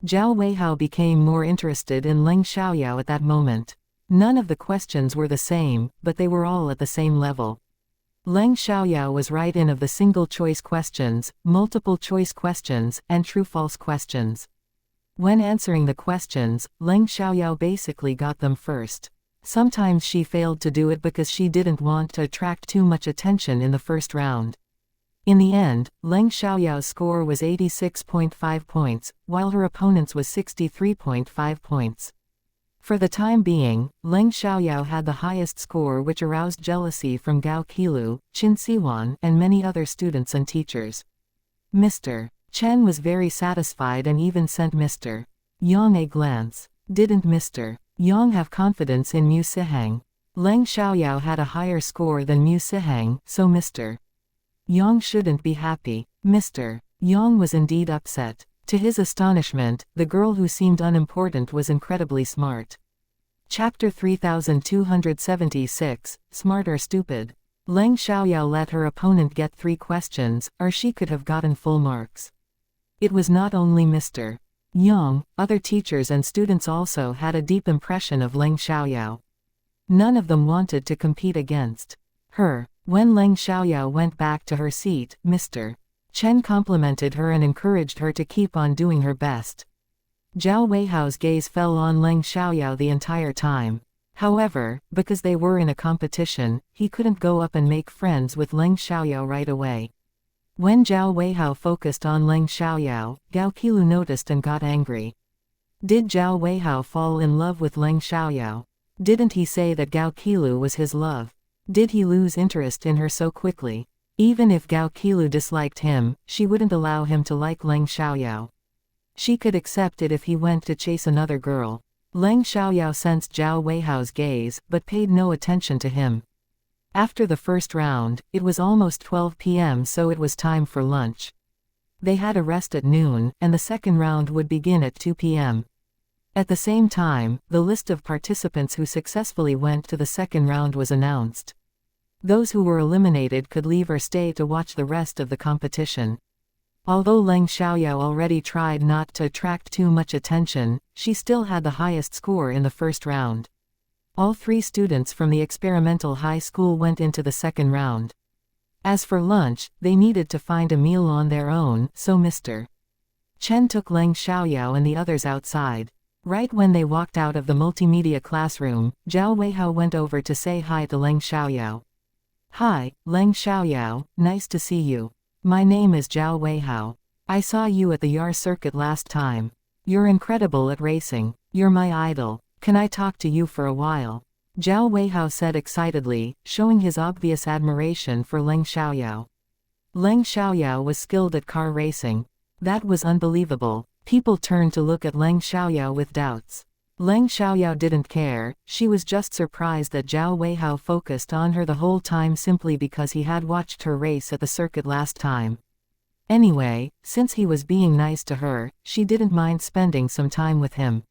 Zhao Weihao became more interested in Leng Xiaoyao at that moment. None of the questions were the same, but they were all at the same level. Leng Xiaoyao was right in of the single-choice questions, multiple-choice questions, and true-false questions. When answering the questions, Leng Xiaoyao basically got them first. Sometimes she failed to do it because she didn't want to attract too much attention in the first round. In the end, Leng Xiaoyao's score was 86.5 points, while her opponent's was 63.5 points. For the time being, Leng Xiaoyao had the highest score, which aroused jealousy from Gao Qilu, Qin Siwan, and many other students and teachers. Mr. Chen was very satisfied and even sent Mr. Yang a glance. Didn't Mr. Yang have confidence in Mu Sihang? Leng Xiaoyao had a higher score than Mu Sihang, so Mr. Yang shouldn't be happy. Mr. Yang was indeed upset. To his astonishment, the girl who seemed unimportant was incredibly smart. Chapter 3276, Smart or Stupid. Leng Xiaoyao let her opponent get 3 questions, or she could have gotten full marks. It was not only Mr. Yang, other teachers and students also had a deep impression of Leng Xiaoyao. None of them wanted to compete against her. When Leng Xiaoyao went back to her seat, Mr. Chen complimented her and encouraged her to keep on doing her best. Zhao Weihao's gaze fell on Leng Xiaoyao the entire time. However, because they were in a competition, he couldn't go up and make friends with Leng Xiaoyao right away. When Zhao Weihao focused on Leng Xiaoyao, Gao Qilu noticed and got angry. Did Zhao Weihao fall in love with Leng Xiaoyao? Didn't he say that Gao Qilu was his love? Did he lose interest in her so quickly? Even if Gao Qilu disliked him, she wouldn't allow him to like Leng Xiaoyao. She could accept it if he went to chase another girl. Leng Xiaoyao sensed Zhao Weihao's gaze, but paid no attention to him. After the first round, it was almost 12 p.m., so it was time for lunch. They had a rest at noon, and the second round would begin at 2 p.m. At the same time, the list of participants who successfully went to the second round was announced. Those who were eliminated could leave or stay to watch the rest of the competition. Although Leng Xiaoyao already tried not to attract too much attention, she still had the highest score in the first round. All 3 students from the experimental high school went into the second round. As for lunch, they needed to find a meal on their own, so Mr. Chen took Leng Xiaoyao and the others outside. Right when they walked out of the multimedia classroom, Zhao Weihao went over to say hi to Leng Xiaoyao. "Hi, Leng Xiaoyao, nice to see you. My name is Zhao Weihao. I saw you at the Yar circuit last time. You're incredible at racing. You're my idol. Can I talk to you for a while?" Zhao Weihao said excitedly, showing his obvious admiration for Leng Xiaoyao. Leng Xiaoyao was skilled at car racing. That was unbelievable. People turned to look at Leng Xiaoyao with doubts. Leng Xiaoyao didn't care, she was just surprised that Zhao Weihao focused on her the whole time simply because he had watched her race at the circuit last time. Anyway, since he was being nice to her, she didn't mind spending some time with him.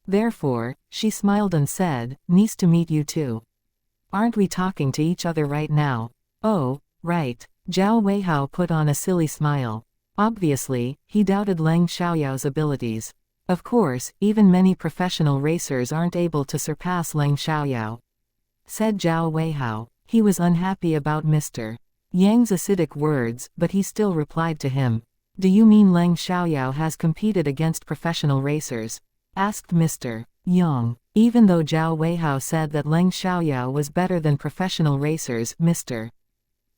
Therefore, she smiled and said, "Nice to meet you too. Aren't we talking to each other right now?" "Oh, right." Zhao Weihao put on a silly smile. Obviously, he doubted Leng Xiaoyao's abilities. Of course, even many professional racers aren't able to surpass Leng Xiaoyao. Said Zhao Weihao. He was unhappy about Mr. Yang's acidic words, but he still replied to him. "Do you mean Leng Xiaoyao has competed against professional racers?" asked Mr. Yang. Even though Zhao Weihao said that Leng Xiaoyao was better than professional racers, Mr.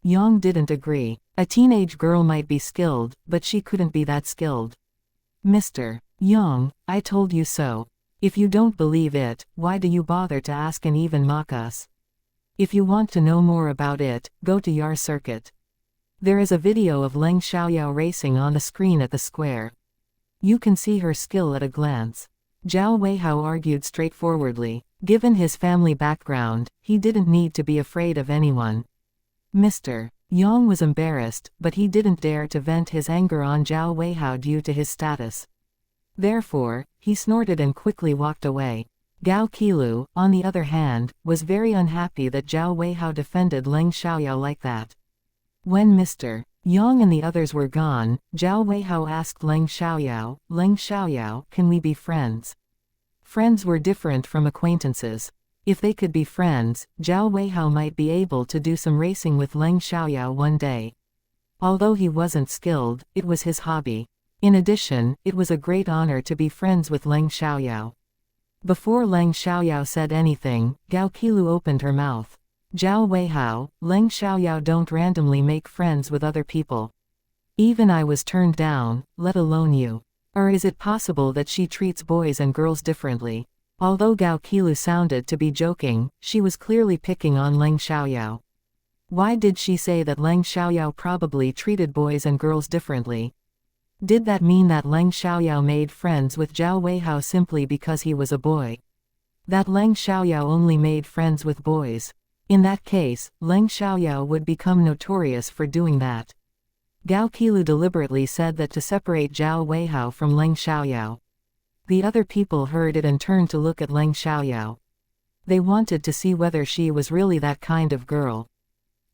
Yang didn't agree. A teenage girl might be skilled, but she couldn't be that skilled. "Mr. Yang, I told you so. If you don't believe it, why do you bother to ask and even mock us? If you want to know more about it, go to Yar Circuit. There is a video of Leng Xiaoyao racing on the screen at the square. You can see her skill at a glance. Zhao Weihao argued straightforwardly. Given his family background, he didn't need to be afraid of anyone. Mr. Yang was embarrassed, but he didn't dare to vent his anger on Zhao Weihao due to his status. Therefore, he snorted and quickly walked away. Gao Qilu, on the other hand, was very unhappy that Zhao Weihao defended Leng Xiaoyao like that. When Mr. Yang and the others were gone, Zhao Weihao asked Leng Xiaoyao, can we be friends? Friends were different from acquaintances. If they could be friends, Zhao Weihao might be able to do some racing with Leng Xiaoyao one day. Although he wasn't skilled, it was his hobby. In addition, it was a great honor to be friends with Leng Xiaoyao. Before Leng Xiaoyao said anything, Gao Qilu opened her mouth. Zhao Weihao, Leng Xiaoyao don't randomly make friends with other people. Even I was turned down, let alone you. Or is it possible that she treats boys and girls differently? Although Gao Qilu sounded to be joking, she was clearly picking on Leng Xiaoyao. Why did she say that Leng Xiaoyao probably treated boys and girls differently? Did that mean that Leng Xiaoyao made friends with Zhao Weihao simply because he was a boy? That Leng Xiaoyao only made friends with boys? In that case, Leng Xiaoyao would become notorious for doing that. Gao Qilu deliberately said that to separate Zhao Weihao from Leng Xiaoyao. The other people heard it and turned to look at Leng Xiaoyao. They wanted to see whether she was really that kind of girl.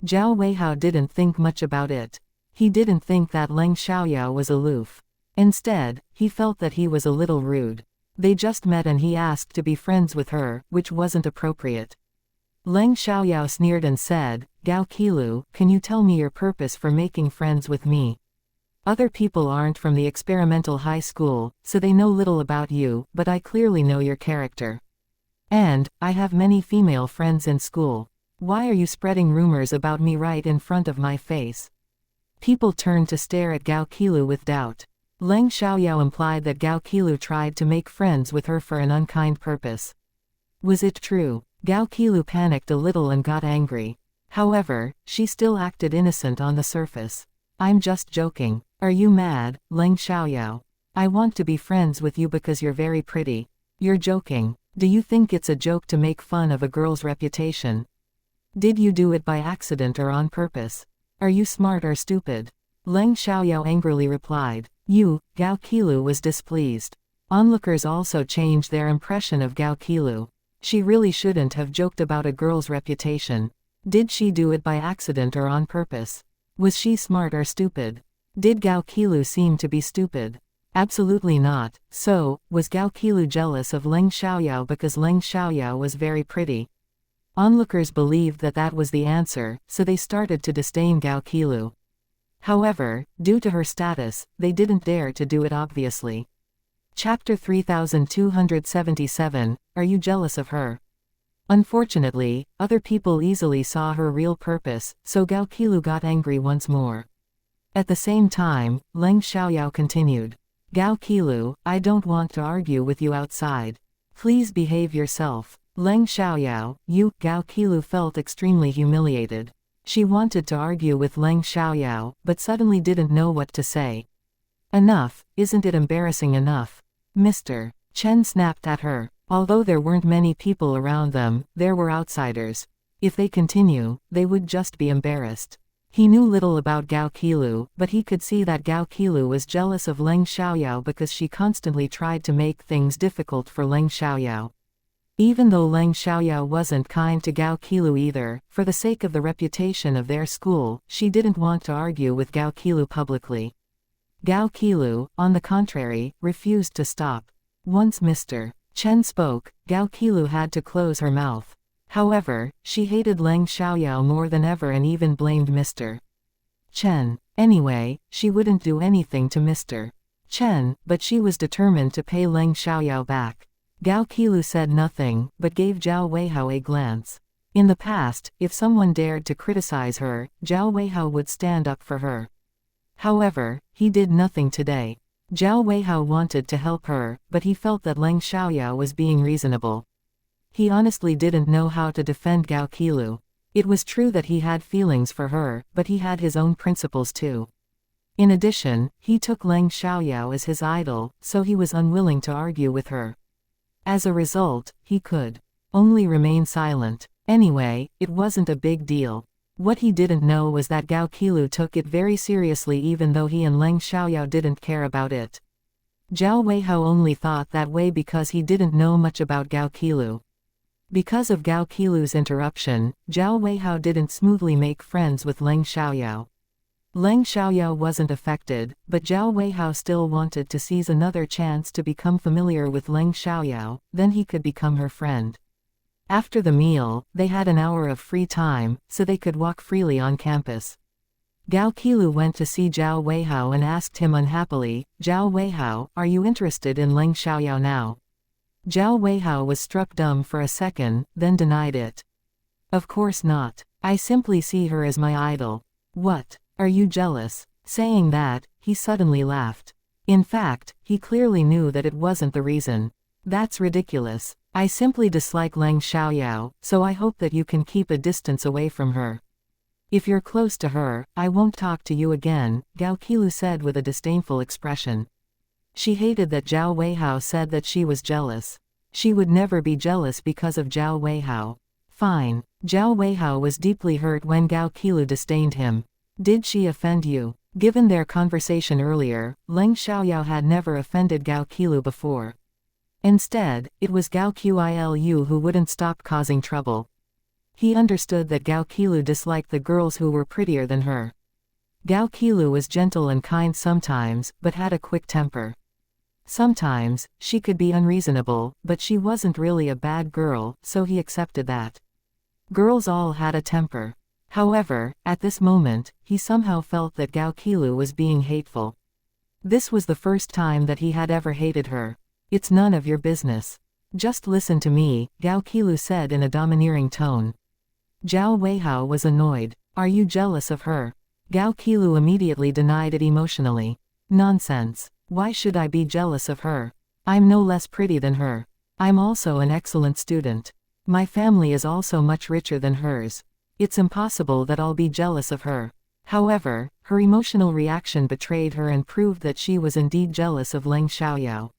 Zhao Weihao didn't think much about it. He didn't think that Leng Xiaoyao was aloof. Instead, he felt that he was a little rude. They just met and he asked to be friends with her, which wasn't appropriate. Leng Xiaoyao sneered and said, Gao Qilu, can you tell me your purpose for making friends with me? Other people aren't from the experimental high school, so they know little about you, but I clearly know your character. And, I have many female friends in school. Why are you spreading rumors about me right in front of my face? People turned to stare at Gao Qilu with doubt. Leng Xiaoyao implied that Gao Qilu tried to make friends with her for an unkind purpose. Was it true? Gao Qilu panicked a little and got angry. However, she still acted innocent on the surface. I'm just joking. Are you mad, Leng Xiaoyao? I want to be friends with you because you're very pretty. You're joking. Do you think it's a joke to make fun of a girl's reputation? Did you do it by accident or on purpose? Are you smart or stupid? Leng Xiaoyao angrily replied. Gao Qilu was displeased. Onlookers also changed their impression of Gao Qilu. She really shouldn't have joked about a girl's reputation. Did she do it by accident or on purpose? Was she smart or stupid? Did Gao Qilu seem to be stupid? Absolutely not. So, was Gao Qilu jealous of Leng Xiaoyao because Leng Xiaoyao was very pretty? Onlookers believed that that was the answer, so they started to disdain Gao Qilu. However, due to her status, they didn't dare to do it obviously. Chapter 3277, Are you jealous of her? Unfortunately, other people easily saw her real purpose, so Gao Qilu got angry once more. At the same time, Leng Xiaoyao continued. Gao Qilu, I don't want to argue with you outside. Please behave yourself. Leng Xiaoyao, Gao Qilu felt extremely humiliated. She wanted to argue with Leng Xiaoyao, but suddenly didn't know what to say. Enough, isn't it embarrassing enough? Mr. Chen snapped at her. Although there weren't many people around them, there were outsiders. If they continue, they would just be embarrassed. He knew little about Gao Qilu, but he could see that Gao Qilu was jealous of Leng Xiaoyao because she constantly tried to make things difficult for Leng Xiaoyao. Even though Leng Xiaoyao wasn't kind to Gao Qilu either, for the sake of the reputation of their school, she didn't want to argue with Gao Qilu publicly. Gao Qilu, on the contrary, refused to stop. Once Mr. Chen spoke, Gao Qilu had to close her mouth. However, she hated Leng Xiaoyao more than ever and even blamed Mr. Chen. Anyway, she wouldn't do anything to Mr. Chen, but she was determined to pay Leng Xiaoyao back. Gao Qilu said nothing, but gave Zhao Weihao a glance. In the past, if someone dared to criticize her, Zhao Weihao would stand up for her. However, he did nothing today. Zhao Weihao wanted to help her, but he felt that Leng Xiaoyao was being reasonable. He honestly didn't know how to defend Gao Qilu. It was true that he had feelings for her, but he had his own principles too. In addition, he took Leng Xiaoyao as his idol, so he was unwilling to argue with her. As a result, he could only remain silent. Anyway, it wasn't a big deal. What he didn't know was that Gao Qilu took it very seriously even though he and Leng Xiaoyao didn't care about it. Zhao Weihao only thought that way because he didn't know much about Gao Qilu. Because of Gao Qilu's interruption, Zhao Weihao didn't smoothly make friends with Leng Xiaoyao. Leng Xiaoyao wasn't affected, but Zhao Weihao still wanted to seize another chance to become familiar with Leng Xiaoyao, then he could become her friend. After the meal, they had an hour of free time, so they could walk freely on campus. Gao Qilu went to see Zhao Weihao and asked him unhappily, "Zhao Weihao, are you interested in Leng Xiaoyao now?" Zhao Weihao was struck dumb for a second, then denied it. "Of course not. I simply see her as my idol." "What? Are you jealous?" Saying that, he suddenly laughed. In fact, he clearly knew that it wasn't the reason. "That's ridiculous. I simply dislike Leng Xiaoyao, so I hope that you can keep a distance away from her." "If you're close to her, I won't talk to you again," Gao Qilu said with a disdainful expression. She hated that Zhao Weihao said that she was jealous. She would never be jealous because of Zhao Weihao. Fine. Zhao Weihao was deeply hurt when Gao Qilu disdained him. "Did she offend you?" Given their conversation earlier, Leng Xiaoyao had never offended Gao Qilu before. Instead, it was Gao Qilu who wouldn't stop causing trouble. He understood that Gao Qilu disliked the girls who were prettier than her. Gao Qilu was gentle and kind sometimes, but had a quick temper. Sometimes, she could be unreasonable, but she wasn't really a bad girl, so he accepted that. Girls all had a temper. However, at this moment, he somehow felt that Gao Qilu was being hateful. This was the first time that he had ever hated her. "It's none of your business. Just listen to me," Gao Qilu said in a domineering tone. Zhao Weihao was annoyed. "Are you jealous of her?" Gao Qilu immediately denied it emotionally. "Nonsense. Why should I be jealous of her? I'm no less pretty than her. I'm also an excellent student. My family is also much richer than hers. It's impossible that I'll be jealous of her." However, her emotional reaction betrayed her and proved that she was indeed jealous of Leng Xiaoyao.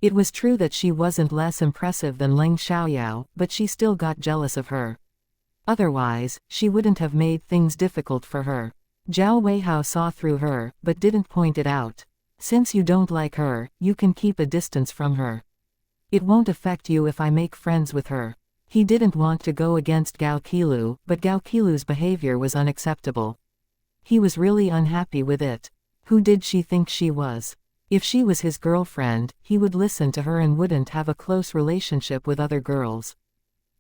It was true that she wasn't less impressive than Leng Xiaoyao, but she still got jealous of her. Otherwise, she wouldn't have made things difficult for her. Zhao Weihao saw through her, but didn't point it out. "Since you don't like her, you can keep a distance from her. It won't affect you if I make friends with her." He didn't want to go against Gao Qilu, but Gao Qilu's behavior was unacceptable. He was really unhappy with it. Who did she think she was? If she was his girlfriend, he would listen to her and wouldn't have a close relationship with other girls.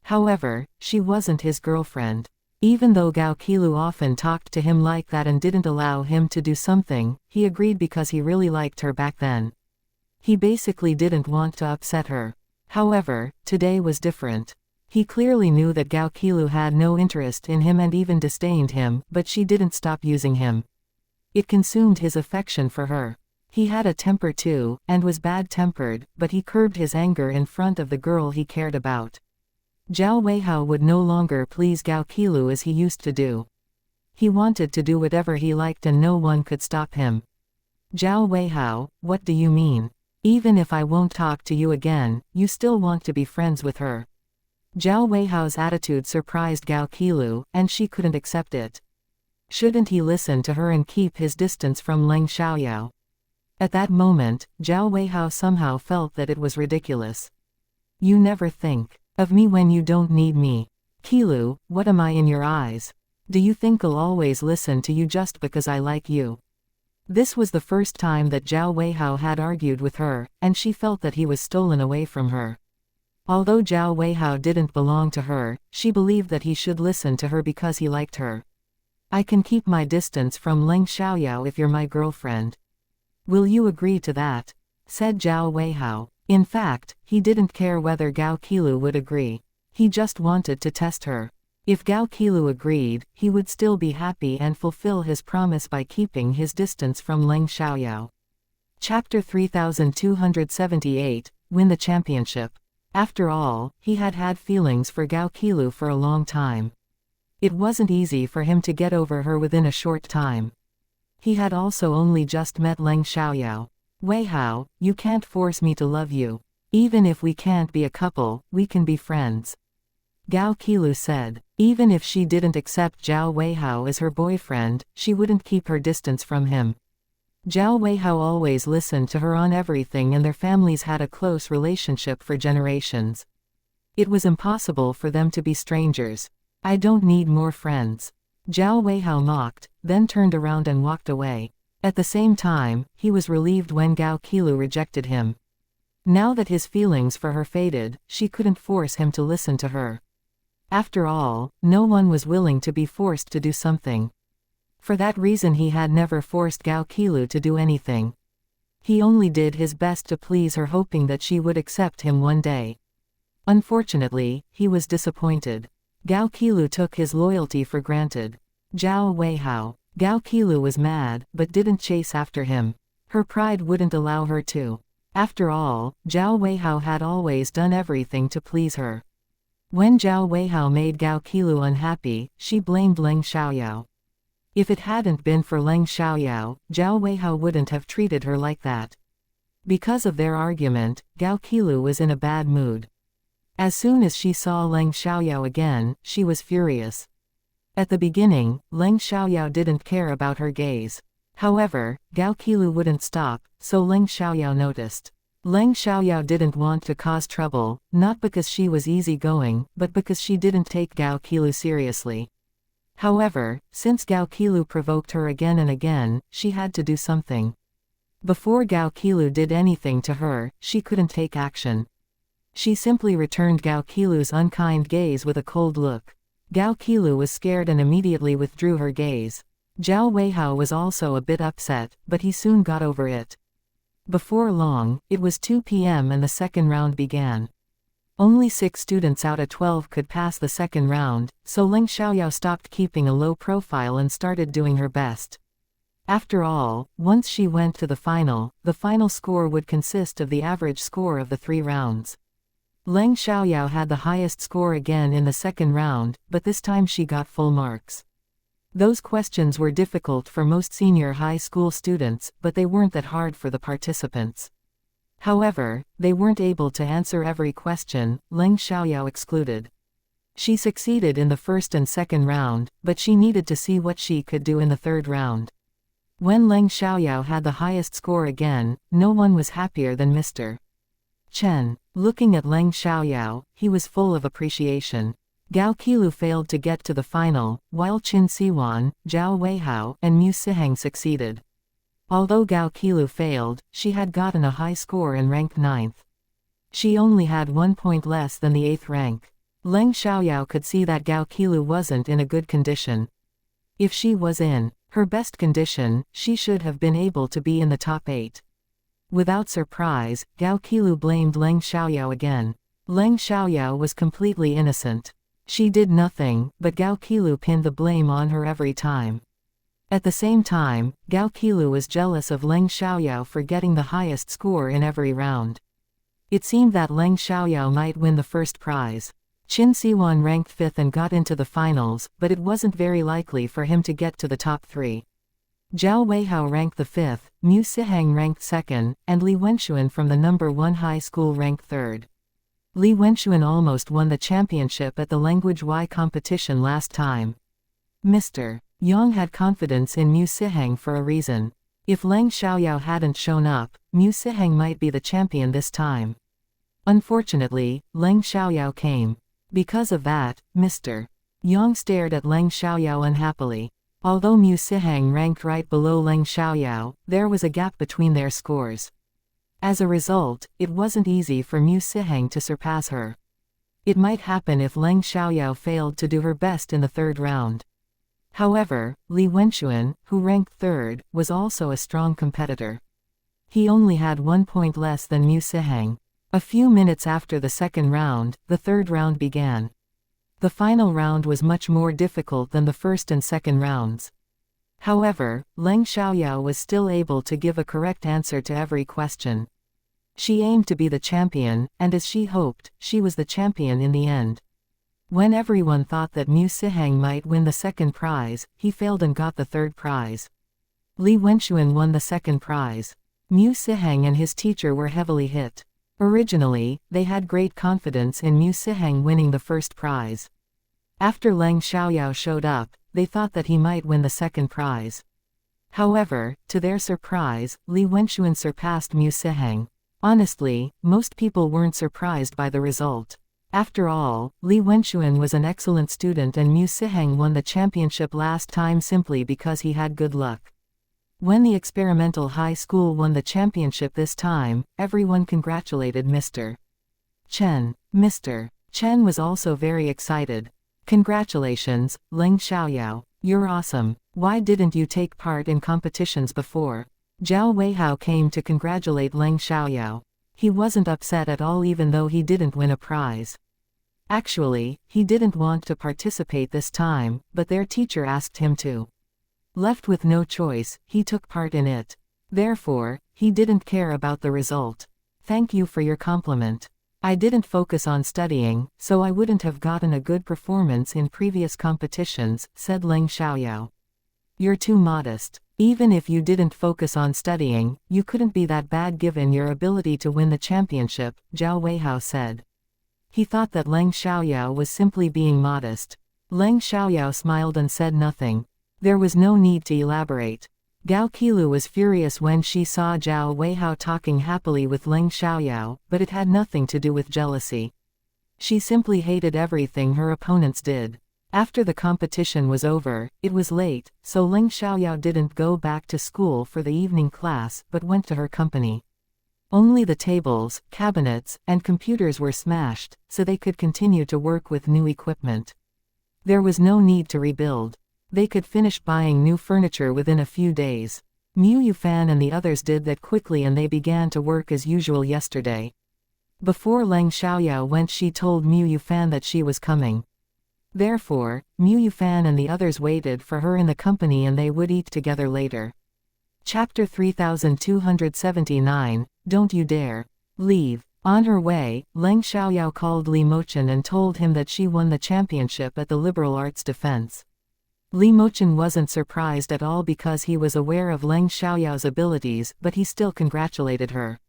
However, she wasn't his girlfriend. Even though Gao Qilu often talked to him like that and didn't allow him to do something, he agreed because he really liked her back then. He basically didn't want to upset her. However, today was different. He clearly knew that Gao Qilu had no interest in him and even disdained him, but she didn't stop using him. It consumed his affection for her. He had a temper too, and was bad-tempered, but he curbed his anger in front of the girl he cared about. Zhao Weihao would no longer please Gao Qilu as he used to do. He wanted to do whatever he liked and no one could stop him. "Zhao Weihao, what do you mean? Even if I won't talk to you again, you still want to be friends with her?" Zhao Weihao's attitude surprised Gao Qilu, and she couldn't accept it. Shouldn't he listen to her and keep his distance from Leng Xiaoyao? At that moment, Zhao Weihao somehow felt that it was ridiculous. "You never think of me when you don't need me. Qilu, what am I in your eyes? Do you think I'll always listen to you just because I like you?" This was the first time that Zhao Weihao had argued with her, and she felt that he was stolen away from her. Although Zhao Weihao didn't belong to her, she believed that he should listen to her because he liked her. "I can keep my distance from Leng Xiaoyao if you're my girlfriend. Will you agree to that?" said Zhao Weihao. In fact, he didn't care whether Gao Qilu would agree. He just wanted to test her. If Gao Qilu agreed, he would still be happy and fulfill his promise by keeping his distance from Leng Xiaoyao. Chapter 3278, Win the Championship. After all, he had had feelings for Gao Qilu for a long time. It wasn't easy for him to get over her within a short time. He had also only just met Leng Xiaoyao. Wei Hao, you can't force me to love you. Even if we can't be a couple, we can be friends. Gao Qilu said. Even if she didn't accept Zhao Weihao as her boyfriend, she wouldn't keep her distance from him. Zhao Weihao always listened to her on everything, and their families had a close relationship for generations. It was impossible for them to be strangers. I don't need more friends. Zhao Weihao mocked, then turned around and walked away. At the same time, he was relieved when Gao Qilu rejected him. Now that his feelings for her faded, she couldn't force him to listen to her. After all, no one was willing to be forced to do something. For that reason he had never forced Gao Qilu to do anything. He only did his best to please her, hoping that she would accept him one day. Unfortunately, he was disappointed. Gao Qilu took his loyalty for granted. Zhao Weihao. Gao Qilu was mad, but didn't chase after him. Her pride wouldn't allow her to. After all, Zhao Weihao had always done everything to please her. When Zhao Weihao made Gao Qilu unhappy, she blamed Leng Xiaoyao. If it hadn't been for Leng Xiaoyao, Zhao Weihao wouldn't have treated her like that. Because of their argument, Gao Qilu was in a bad mood. As soon as she saw Leng Xiaoyao again, she was furious. At the beginning, Leng Xiaoyao didn't care about her gaze. However, Gao Qilu wouldn't stop, so Leng Xiaoyao noticed. Leng Xiaoyao didn't want to cause trouble, not because she was easygoing, but because she didn't take Gao Qilu seriously. However, since Gao Qilu provoked her again and again, she had to do something. Before Gao Qilu did anything to her, she couldn't take action. She simply returned Gao Qilu's unkind gaze with a cold look. Gao Qilu was scared and immediately withdrew her gaze. Zhao Weihao was also a bit upset, but he soon got over it. Before long, it was 2 p.m. and the second round began. Only 6 students out of 12 could pass the second round, so Leng Xiaoyao stopped keeping a low profile and started doing her best. After all, once she went to the final score would consist of the average score of the 3 rounds. Leng Xiaoyao had the highest score again in the second round, but this time she got full marks. Those questions were difficult for most senior high school students, but they weren't that hard for the participants. However, they weren't able to answer every question, Leng Xiaoyao excluded. She succeeded in the first and second round, but she needed to see what she could do in the third round. When Leng Xiaoyao had the highest score again, no one was happier than Mr. Chen. Looking at Leng Xiaoyao, he was full of appreciation. Gao Qilu failed to get to the final, while Qin Siwan, Zhao Weihao, and Mu Siheng succeeded. Although Gao Qilu failed, she had gotten a high score and ranked 9th. She only had 1 point less than the 8th rank. Leng Xiaoyao could see that Gao Qilu wasn't in a good condition. If she was in her best condition, she should have been able to be in the top 8. Without surprise, Gao Qilu blamed Leng Xiaoyao again. Leng Xiaoyao was completely innocent. She did nothing, but Gao Qilu pinned the blame on her every time. At the same time, Gao Qilu was jealous of Leng Xiaoyao for getting the highest score in every round. It seemed that Leng Xiaoyao might win the first prize. Qin Siwan ranked 5th and got into the finals, but it wasn't very likely for him to get to the top 3. Zhao Weihao ranked the 5th, Mu Siheng ranked 2nd, and Li Wenxuan from the number 1 high school ranked 3rd. Li Wenxuan almost won the championship at the Language Y competition last time. Mr. Yang had confidence in Mu Siheng for a reason. If Leng Xiaoyao hadn't shown up, Mu Siheng might be the champion this time. Unfortunately, Leng Xiaoyao came. Because of that, Mr. Yang stared at Leng Xiaoyao unhappily. Although Mu Siheng ranked right below Leng Xiaoyao, there was a gap between their scores. As a result, it wasn't easy for Mu Siheng to surpass her. It might happen if Leng Xiaoyao failed to do her best in the third round. However, Li Wenxuan, who ranked 3rd, was also a strong competitor. He only had 1 point less than Mu Siheng. A few minutes after the second round, the third round began. The final round was much more difficult than the first and second rounds. However, Leng Xiaoyao was still able to give a correct answer to every question. She aimed to be the champion, and as she hoped, she was the champion in the end. When everyone thought that Mu Siheng might win the second prize, he failed and got the third prize. Li Wenxuan won the second prize. Mu Siheng and his teacher were heavily hit. Originally, they had great confidence in Mu Siheng winning the first prize. After Leng Xiaoyao showed up, they thought that he might win the second prize. However, to their surprise, Li Wenxuan surpassed Mu Siheng. Honestly, most people weren't surprised by the result. After all, Li Wenxuan was an excellent student and Mu Siheng won the championship last time simply because he had good luck. When the experimental high school won the championship this time, everyone congratulated Mr. Chen. Mr. Chen was also very excited. Congratulations, Leng Xiaoyao. You're awesome. Why didn't you take part in competitions before? Zhao Weihao came to congratulate Leng Xiaoyao. He wasn't upset at all even though he didn't win a prize. Actually, he didn't want to participate this time, but their teacher asked him to. Left with no choice, he took part in it. Therefore, he didn't care about the result. Thank you for your compliment. I didn't focus on studying, so I wouldn't have gotten a good performance in previous competitions, said Leng Xiaoyao. You're too modest. Even if you didn't focus on studying, you couldn't be that bad given your ability to win the championship, Zhao Weihao said. He thought that Leng Xiaoyao was simply being modest. Leng Xiaoyao smiled and said nothing. There was no need to elaborate. Gao Qilu was furious when she saw Zhao Weihao talking happily with Leng Xiaoyao, but it had nothing to do with jealousy. She simply hated everything her opponents did. After the competition was over, it was late, so Leng Xiaoyao didn't go back to school for the evening class but went to her company. Only the tables, cabinets, and computers were smashed, so they could continue to work with new equipment. There was no need to rebuild. They could finish buying new furniture within a few days. Mu Yufan and the others did that quickly and they began to work as usual yesterday. Before Leng Xiaoyao went, she told Mu Yufan that she was coming. Therefore, Mu Yufan and the others waited for her in the company and they would eat together later. Chapter 3279, Don't You Dare Leave. On her way, Leng Xiaoyao called Li Mochen and told him that she won the championship at the liberal arts defense. Li Mochen wasn't surprised at all because he was aware of Leng Xiaoyao's abilities, but he still congratulated her.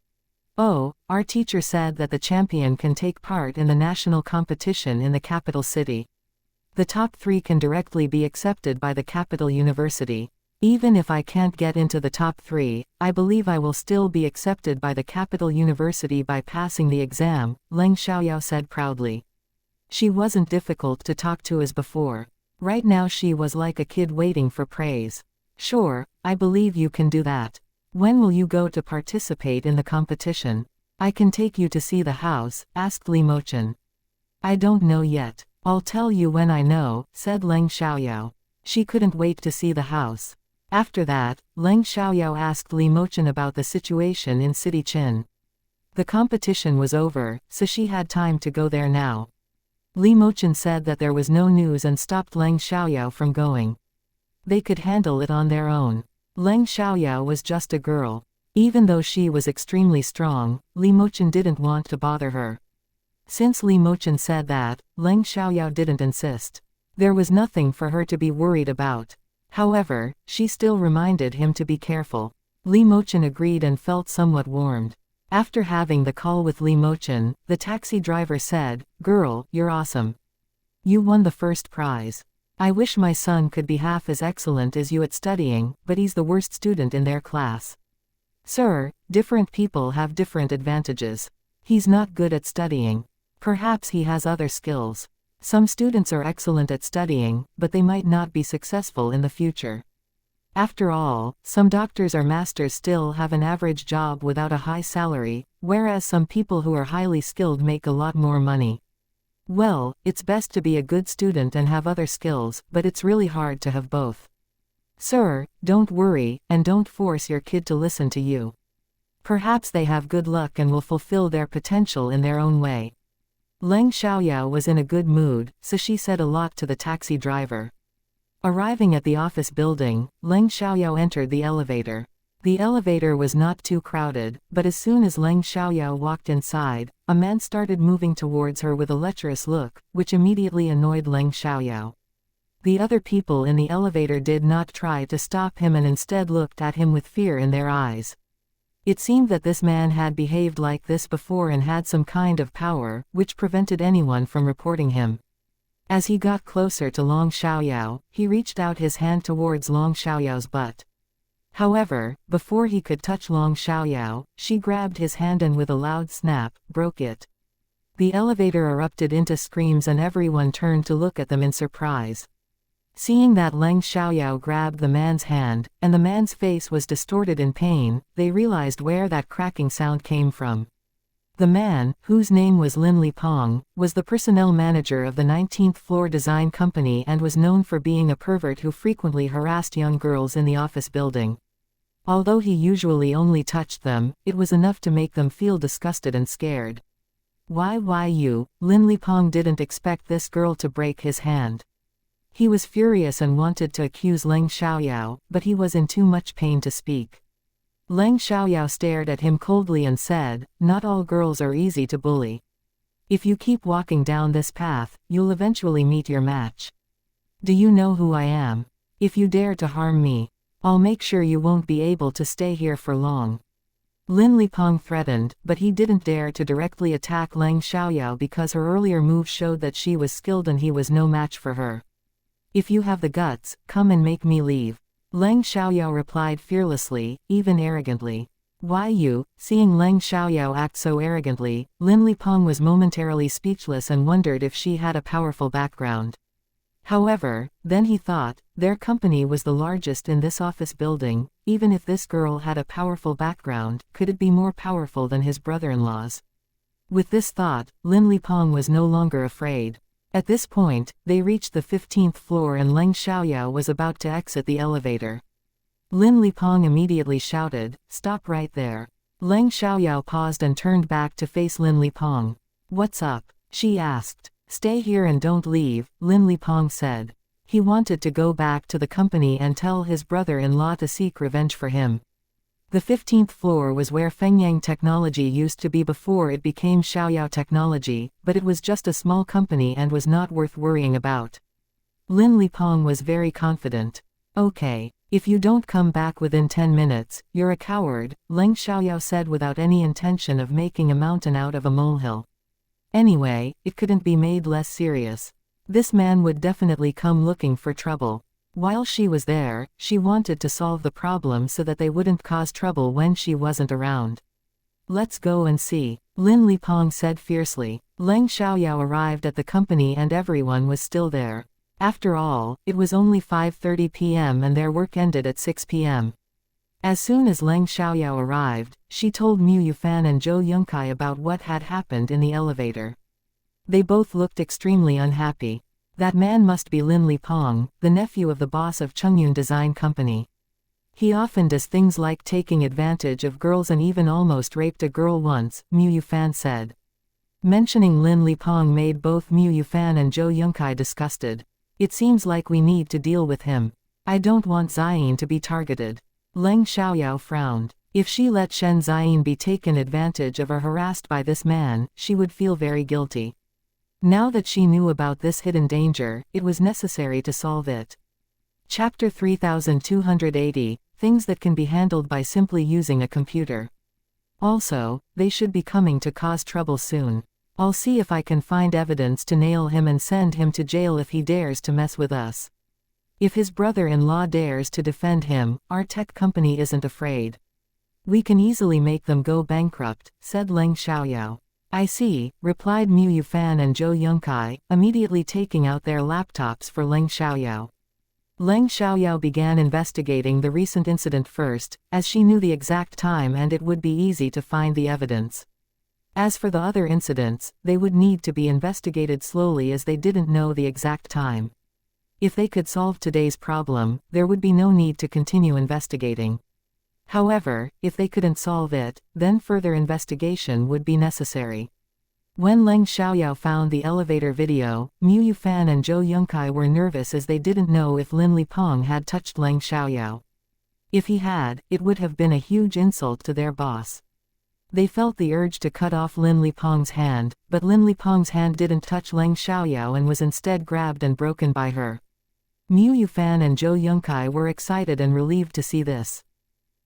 Oh, our teacher said that the champion can take part in the national competition in the capital city. The top 3 can directly be accepted by the capital university. Even if I can't get into the top 3, I believe I will still be accepted by the capital university by passing the exam, Leng Xiaoyao said proudly. She wasn't difficult to talk to as before. Right now she was like a kid waiting for praise. Sure, I believe you can do that. When will you go to participate in the competition? I can take you to see the house, asked Li Mochen. I don't know yet. I'll tell you when I know, said Leng Xiaoyao. She couldn't wait to see the house. After that, Leng Xiaoyao asked Li Mochen about the situation in City Qin. The competition was over, so she had time to go there now. Li Mochen said that there was no news and stopped Leng Xiaoyao from going. They could handle it on their own. Leng Xiaoyao was just a girl. Even though she was extremely strong, Li Mochen didn't want to bother her. Since Li Mochen said that, Leng Xiaoyao didn't insist. There was nothing for her to be worried about. However, she still reminded him to be careful. Li Mochen agreed and felt somewhat warmed. After having the call with Li Mochen, the taxi driver said, "Girl, you're awesome. You won the first prize. I wish my son could be half as excellent as you at studying, but he's the worst student in their class." Sir, different people have different advantages. He's not good at studying. Perhaps he has other skills. Some students are excellent at studying, but they might not be successful in the future. After all, some doctors or masters still have an average job without a high salary, whereas some people who are highly skilled make a lot more money. Well, it's best to be a good student and have other skills, but it's really hard to have both. Sir, don't worry, and don't force your kid to listen to you. Perhaps they have good luck and will fulfill their potential in their own way. Leng Xiaoyao was in a good mood, so she said a lot to the taxi driver. Arriving at the office building, Leng Xiaoyao entered the elevator. The elevator was not too crowded, but as soon as Leng Xiaoyao walked inside, a man started moving towards her with a lecherous look, which immediately annoyed Leng Xiaoyao. The other people in the elevator did not try to stop him and instead looked at him with fear in their eyes. It seemed that this man had behaved like this before and had some kind of power, which prevented anyone from reporting him. As he got closer to Long Xiaoyao, he reached out his hand towards Long Xiaoyao's butt. However, before he could touch Long Xiaoyao, she grabbed his hand and with a loud snap, broke it. The elevator erupted into screams and everyone turned to look at them in surprise. Seeing that Leng Xiaoyao grabbed the man's hand, and the man's face was distorted in pain, they realized where that cracking sound came from. The man, whose name was Lin Lipong, was the personnel manager of the 19th floor design company and was known for being a pervert who frequently harassed young girls in the office building. Although he usually only touched them, it was enough to make them feel disgusted and scared. Why you? Lin Lipong didn't expect this girl to break his hand. He was furious and wanted to accuse Leng Xiaoyao, but he was in too much pain to speak. Leng Xiaoyao stared at him coldly and said, "Not all girls are easy to bully. If you keep walking down this path, you'll eventually meet your match. Do you know who I am? If you dare to harm me, I'll make sure you won't be able to stay here for long." Lin Lipong threatened, but he didn't dare to directly attack Leng Xiaoyao because her earlier move showed that she was skilled and he was no match for her. "If you have the guts, come and make me leave," Leng Xiaoyao replied fearlessly, even arrogantly. "Why you?" Seeing Leng Xiaoyao act so arrogantly, Lin Lipong was momentarily speechless and wondered if she had a powerful background. However, then he thought, their company was the largest in this office building. Even if this girl had a powerful background, could it be more powerful than his brother-in-law's? With this thought, Lin Lipong was no longer afraid. At this point, they reached the 15th floor and Leng Xiaoyao was about to exit the elevator. Lin Lipong immediately shouted, "Stop right there." Leng Xiaoyao paused and turned back to face Lin Lipong. "What's up?" she asked. "Stay here and don't leave," Lin Lipong said. He wanted to go back to the company and tell his brother-in-law to seek revenge for him. The 15th floor was where Fengyang Technology used to be before it became Xiaoyao Technology, but it was just a small company and was not worth worrying about. Lin Lipong was very confident. "Okay, if you don't come back within 10 minutes, you're a coward," Leng Xiaoyao said without any intention of making a mountain out of a molehill. Anyway, it couldn't be made less serious. This man would definitely come looking for trouble. While she was there, she wanted to solve the problem so that they wouldn't cause trouble when she wasn't around. "Let's go and see," Lin Lipong said fiercely. Leng Xiaoyao arrived at the company and everyone was still there. After all, it was only 5:30 p.m. and their work ended at 6 p.m. As soon as Leng Xiaoyao arrived, she told Mu Yufan and Zhou Yunkai about what had happened in the elevator. They both looked extremely unhappy. That man must be Lin Lipong, the nephew of the boss of Chungyun Design Company. He often does things like taking advantage of girls and even almost raped a girl once, Mu Yufan said. Mentioning Lin Lipong made both Mu Yufan and Zhou Yunkai disgusted. "It seems like we need to deal with him. I don't want Ziyin to be targeted." Leng Xiaoyao frowned. If she let Shen Ziyin be taken advantage of or harassed by this man, she would feel very guilty. Now that she knew about this hidden danger, it was necessary to solve it. Chapter 3280, Things that can be handled by simply using a computer. Also, they should be coming to cause trouble soon. I'll see if I can find evidence to nail him and send him to jail if he dares to mess with us. If his brother-in-law dares to defend him, our tech company isn't afraid. We can easily make them go bankrupt, said Leng Xiaoyao. "I see," replied Mu Yufan and Zhou Yunkai, immediately taking out their laptops for Leng Xiaoyao. Leng Xiaoyao began investigating the recent incident first, as she knew the exact time and it would be easy to find the evidence. As for the other incidents, they would need to be investigated slowly as they didn't know the exact time. If they could solve today's problem, there would be no need to continue investigating. However, if they couldn't solve it, then further investigation would be necessary. When Leng Xiaoyao found the elevator video, Mu Yufan and Zhou Yunkai were nervous as they didn't know if Lin Lipong had touched Leng Xiaoyao. If he had, it would have been a huge insult to their boss. They felt the urge to cut off Lin Lipeng's hand, but Lin Lipeng's hand didn't touch Leng Xiaoyao and was instead grabbed and broken by her. Mu Yufan and Zhou Yunkai were excited and relieved to see this.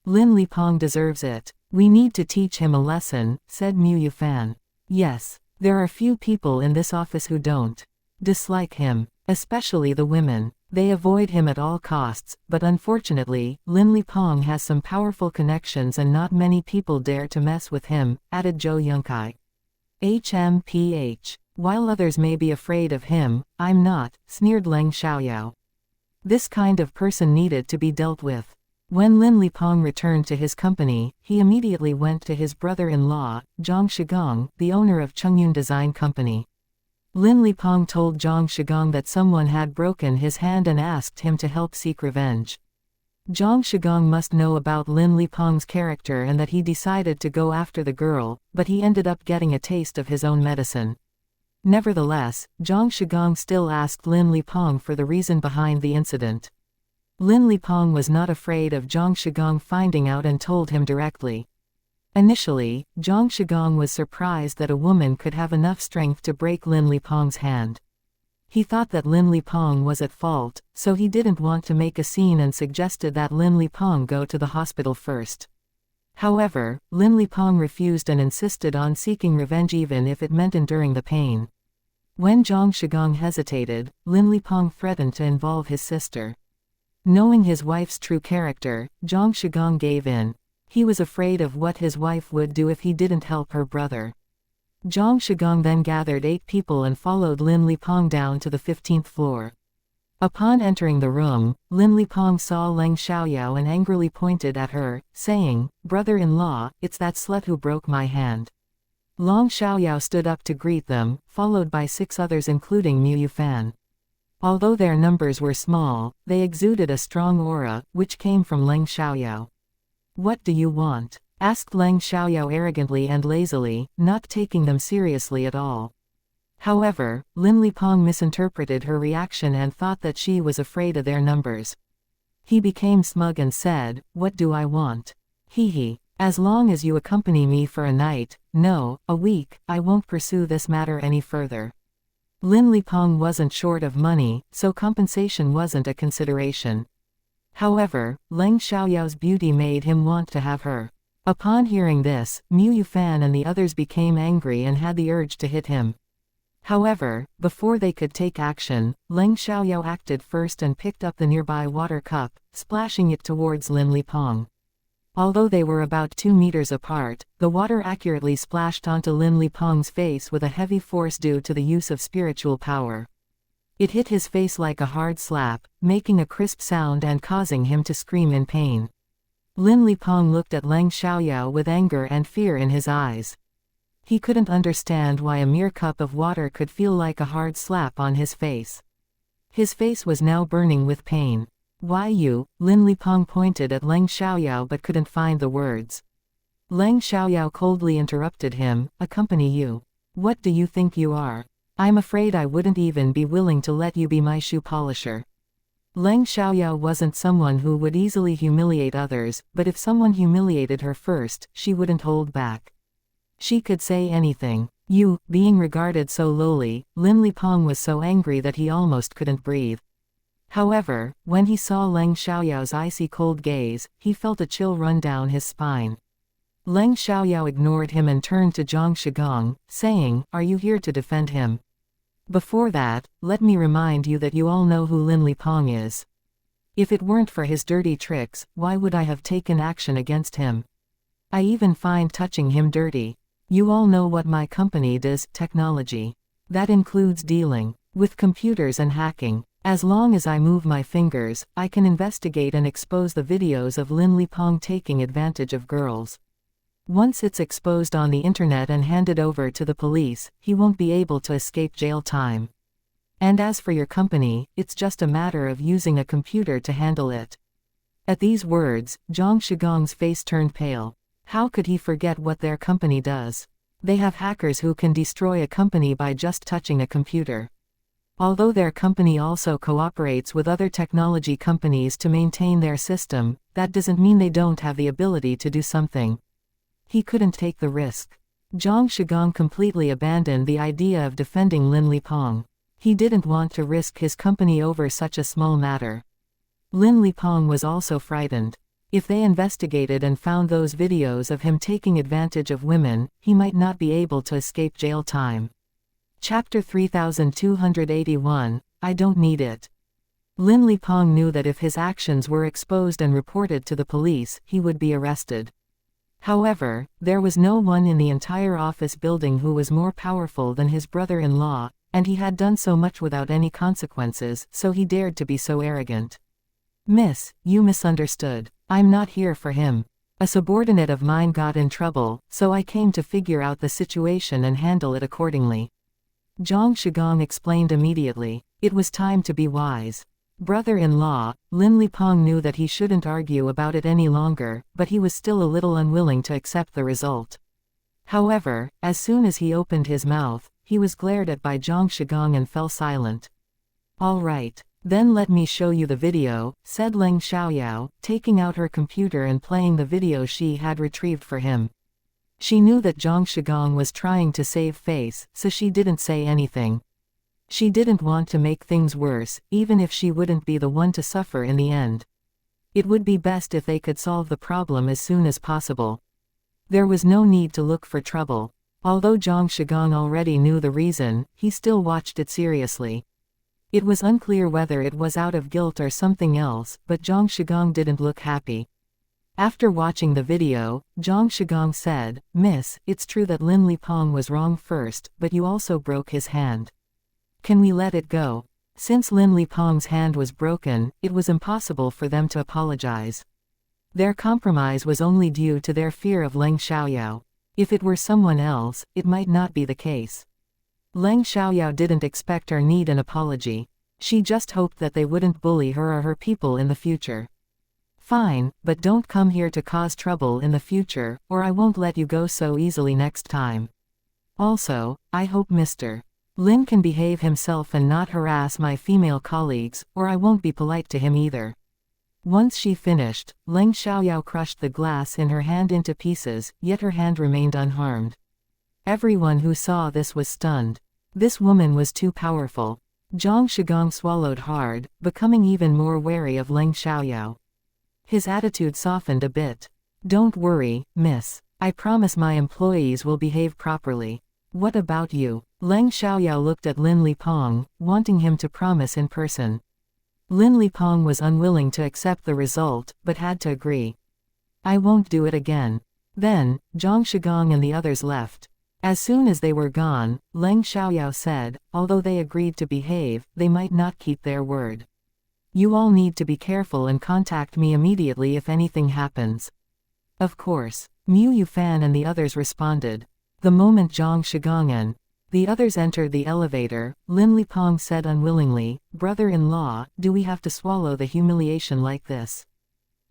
Lin Lipeng deserves it. We need to teach him a lesson, said Mu Yufan. Yes, there are few people in this office who don't dislike him, especially the women. They avoid him at all costs, but unfortunately, Lin Lipeng has some powerful connections and not many people dare to mess with him, added Zhou Yunkai. HMPH. While others may be afraid of him, I'm not, sneered Leng Xiaoyao. This kind of person needed to be dealt with. When Lin Lipeng returned to his company, he immediately went to his brother-in-law, Zhang Shigong, the owner of Chungyun Design Company. Lin Lipeng told Zhang Shigong that someone had broken his hand and asked him to help seek revenge. Zhang Shigong must know about Lin Lipeng's character and that he decided to go after the girl, but he ended up getting a taste of his own medicine. Nevertheless, Zhang Shigong still asked Lin Lipeng for the reason behind the incident. Lin Lipeng was not afraid of Zhang Shigong finding out and told him directly. Initially, Zhang Shigong was surprised that a woman could have enough strength to break Lin Lipeng's hand. He thought that Lin Lipeng was at fault, so he didn't want to make a scene and suggested that Lin Lipeng go to the hospital first. However, Lin Lipeng refused and insisted on seeking revenge even if it meant enduring the pain. When Zhang Shigong hesitated, Lin Lipeng threatened to involve his sister. Knowing his wife's true character, Zhang Shigong gave in. He was afraid of what his wife would do if he didn't help her brother. Zhang Shigong then gathered 8 people and followed Lin Lipeng down to the 15th floor. Upon entering the room, Lin Lipeng saw Leng Xiaoyao and angrily pointed at her, saying, "Brother-in-law, it's that slut who broke my hand." Leng Xiaoyao stood up to greet them, followed by 6 others including Mu Yufan. Although their numbers were small, they exuded a strong aura, which came from Leng Xiaoyao. "What do you want?" asked Leng Xiaoyao arrogantly and lazily, not taking them seriously at all. However, Lin Lipeng misinterpreted her reaction and thought that she was afraid of their numbers. He became smug and said, "What do I want? Hee. As long as you accompany me for a night, no, a week, I won't pursue this matter any further." Lin Lipeng wasn't short of money, so compensation wasn't a consideration. However, Leng Xiaoyao's beauty made him want to have her. Upon hearing this, Mu Yufan and the others became angry and had the urge to hit him. However, before they could take action, Leng Xiaoyao acted first and picked up the nearby water cup, splashing it towards Lin Lipeng. Although they were about 2 meters apart, the water accurately splashed onto Lin Lipeng's face with a heavy force due to the use of spiritual power. It hit his face like a hard slap, making a crisp sound and causing him to scream in pain. Lin Lipeng looked at Leng Xiaoyao with anger and fear in his eyes. He couldn't understand why a mere cup of water could feel like a hard slap on his face. His face was now burning with pain. "Why you?" Lin Lipeng pointed at Leng Xiaoyao but couldn't find the words. Leng Xiaoyao coldly interrupted him, "Accompany you? What do you think you are? I'm afraid I wouldn't even be willing to let you be my shoe polisher." Leng Xiaoyao wasn't someone who would easily humiliate others, but if someone humiliated her first, she wouldn't hold back. She could say anything. You, being regarded so lowly, Lin Lipeng was so angry that he almost couldn't breathe. However, when he saw Leng Xiaoyao's icy cold gaze, he felt a chill run down his spine. Leng Xiaoyao ignored him and turned to Zhang Shigong, saying, "Are you here to defend him? Before that, let me remind you that you all know who Lin Lipeng is. If it weren't for his dirty tricks, why would I have taken action against him? I even find touching him dirty. You all know what my company does, technology. That includes dealing with computers and hacking. As long as I move my fingers, I can investigate and expose the videos of Lin Lipeng taking advantage of girls. Once it's exposed on the internet and handed over to the police, he won't be able to escape jail time. And as for your company, it's just a matter of using a computer to handle it." At these words, Zhang Shigong's face turned pale. How could he forget what their company does? They have hackers who can destroy a company by just touching a computer. Although their company also cooperates with other technology companies to maintain their system, that doesn't mean they don't have the ability to do something. He couldn't take the risk. Zhang Shigong completely abandoned the idea of defending Lin Lipong. He didn't want to risk his company over such a small matter. Lin Lipong was also frightened. If they investigated and found those videos of him taking advantage of women, he might not be able to escape jail time. Chapter 3281, I don't need it. Lin Lipong knew that if his actions were exposed and reported to the police, he would be arrested. However, there was no one in the entire office building who was more powerful than his brother-in-law, and he had done so much without any consequences, so he dared to be so arrogant. Miss, you misunderstood. I'm not here for him. A subordinate of mine got in trouble, so I came to figure out the situation and handle it accordingly. Zhang Shigong explained immediately. It was time to be wise. Brother-in-law, Lin Lipong knew that he shouldn't argue about it any longer, but he was still a little unwilling to accept the result. However, as soon as he opened his mouth, he was glared at by Zhang Shigong and fell silent. All right. Then let me show you the video, said Leng Xiaoyao, taking out her computer and playing the video she had retrieved for him. She knew that Zhang Shigong was trying to save face, so she didn't say anything. She didn't want to make things worse, even if she wouldn't be the one to suffer in the end. It would be best if they could solve the problem as soon as possible. There was no need to look for trouble. Although Zhang Shigong already knew the reason, he still watched it seriously. It was unclear whether it was out of guilt or something else, but Zhang Shigong didn't look happy. After watching the video, Zhang Shigong said, Miss, it's true that Lin Lipong was wrong first, but you also broke his hand. Can we let it go? Since Lin Lipong's hand was broken, it was impossible for them to apologize. Their compromise was only due to their fear of Leng Xiaoyao. If it were someone else, it might not be the case. Leng Xiaoyao didn't expect or need an apology. She just hoped that they wouldn't bully her or her people in the future. Fine, but don't come here to cause trouble in the future, or I won't let you go so easily next time. Also, I hope Mr. Lin can behave himself and not harass my female colleagues, or I won't be polite to him either. Once she finished, Leng Xiaoyao crushed the glass in her hand into pieces, yet her hand remained unharmed. Everyone who saw this was stunned. This woman was too powerful. Zhang Shigong swallowed hard, becoming even more wary of Leng Xiaoyao. His attitude softened a bit. Don't worry, miss. I promise my employees will behave properly. What about you? Leng Xiaoyao looked at Lin Lipong, wanting him to promise in person. Lin Lipong was unwilling to accept the result, but had to agree. I won't do it again. Then, Zhang Shigong and the others left. As soon as they were gone, Leng Xiaoyao said, although they agreed to behave, they might not keep their word. You all need to be careful and contact me immediately if anything happens. Of course. Mu Yufan and the others responded. The moment Zhang Shigong and the others entered the elevator, Lin Lipong said unwillingly, Brother-in-law, do we have to swallow the humiliation like this?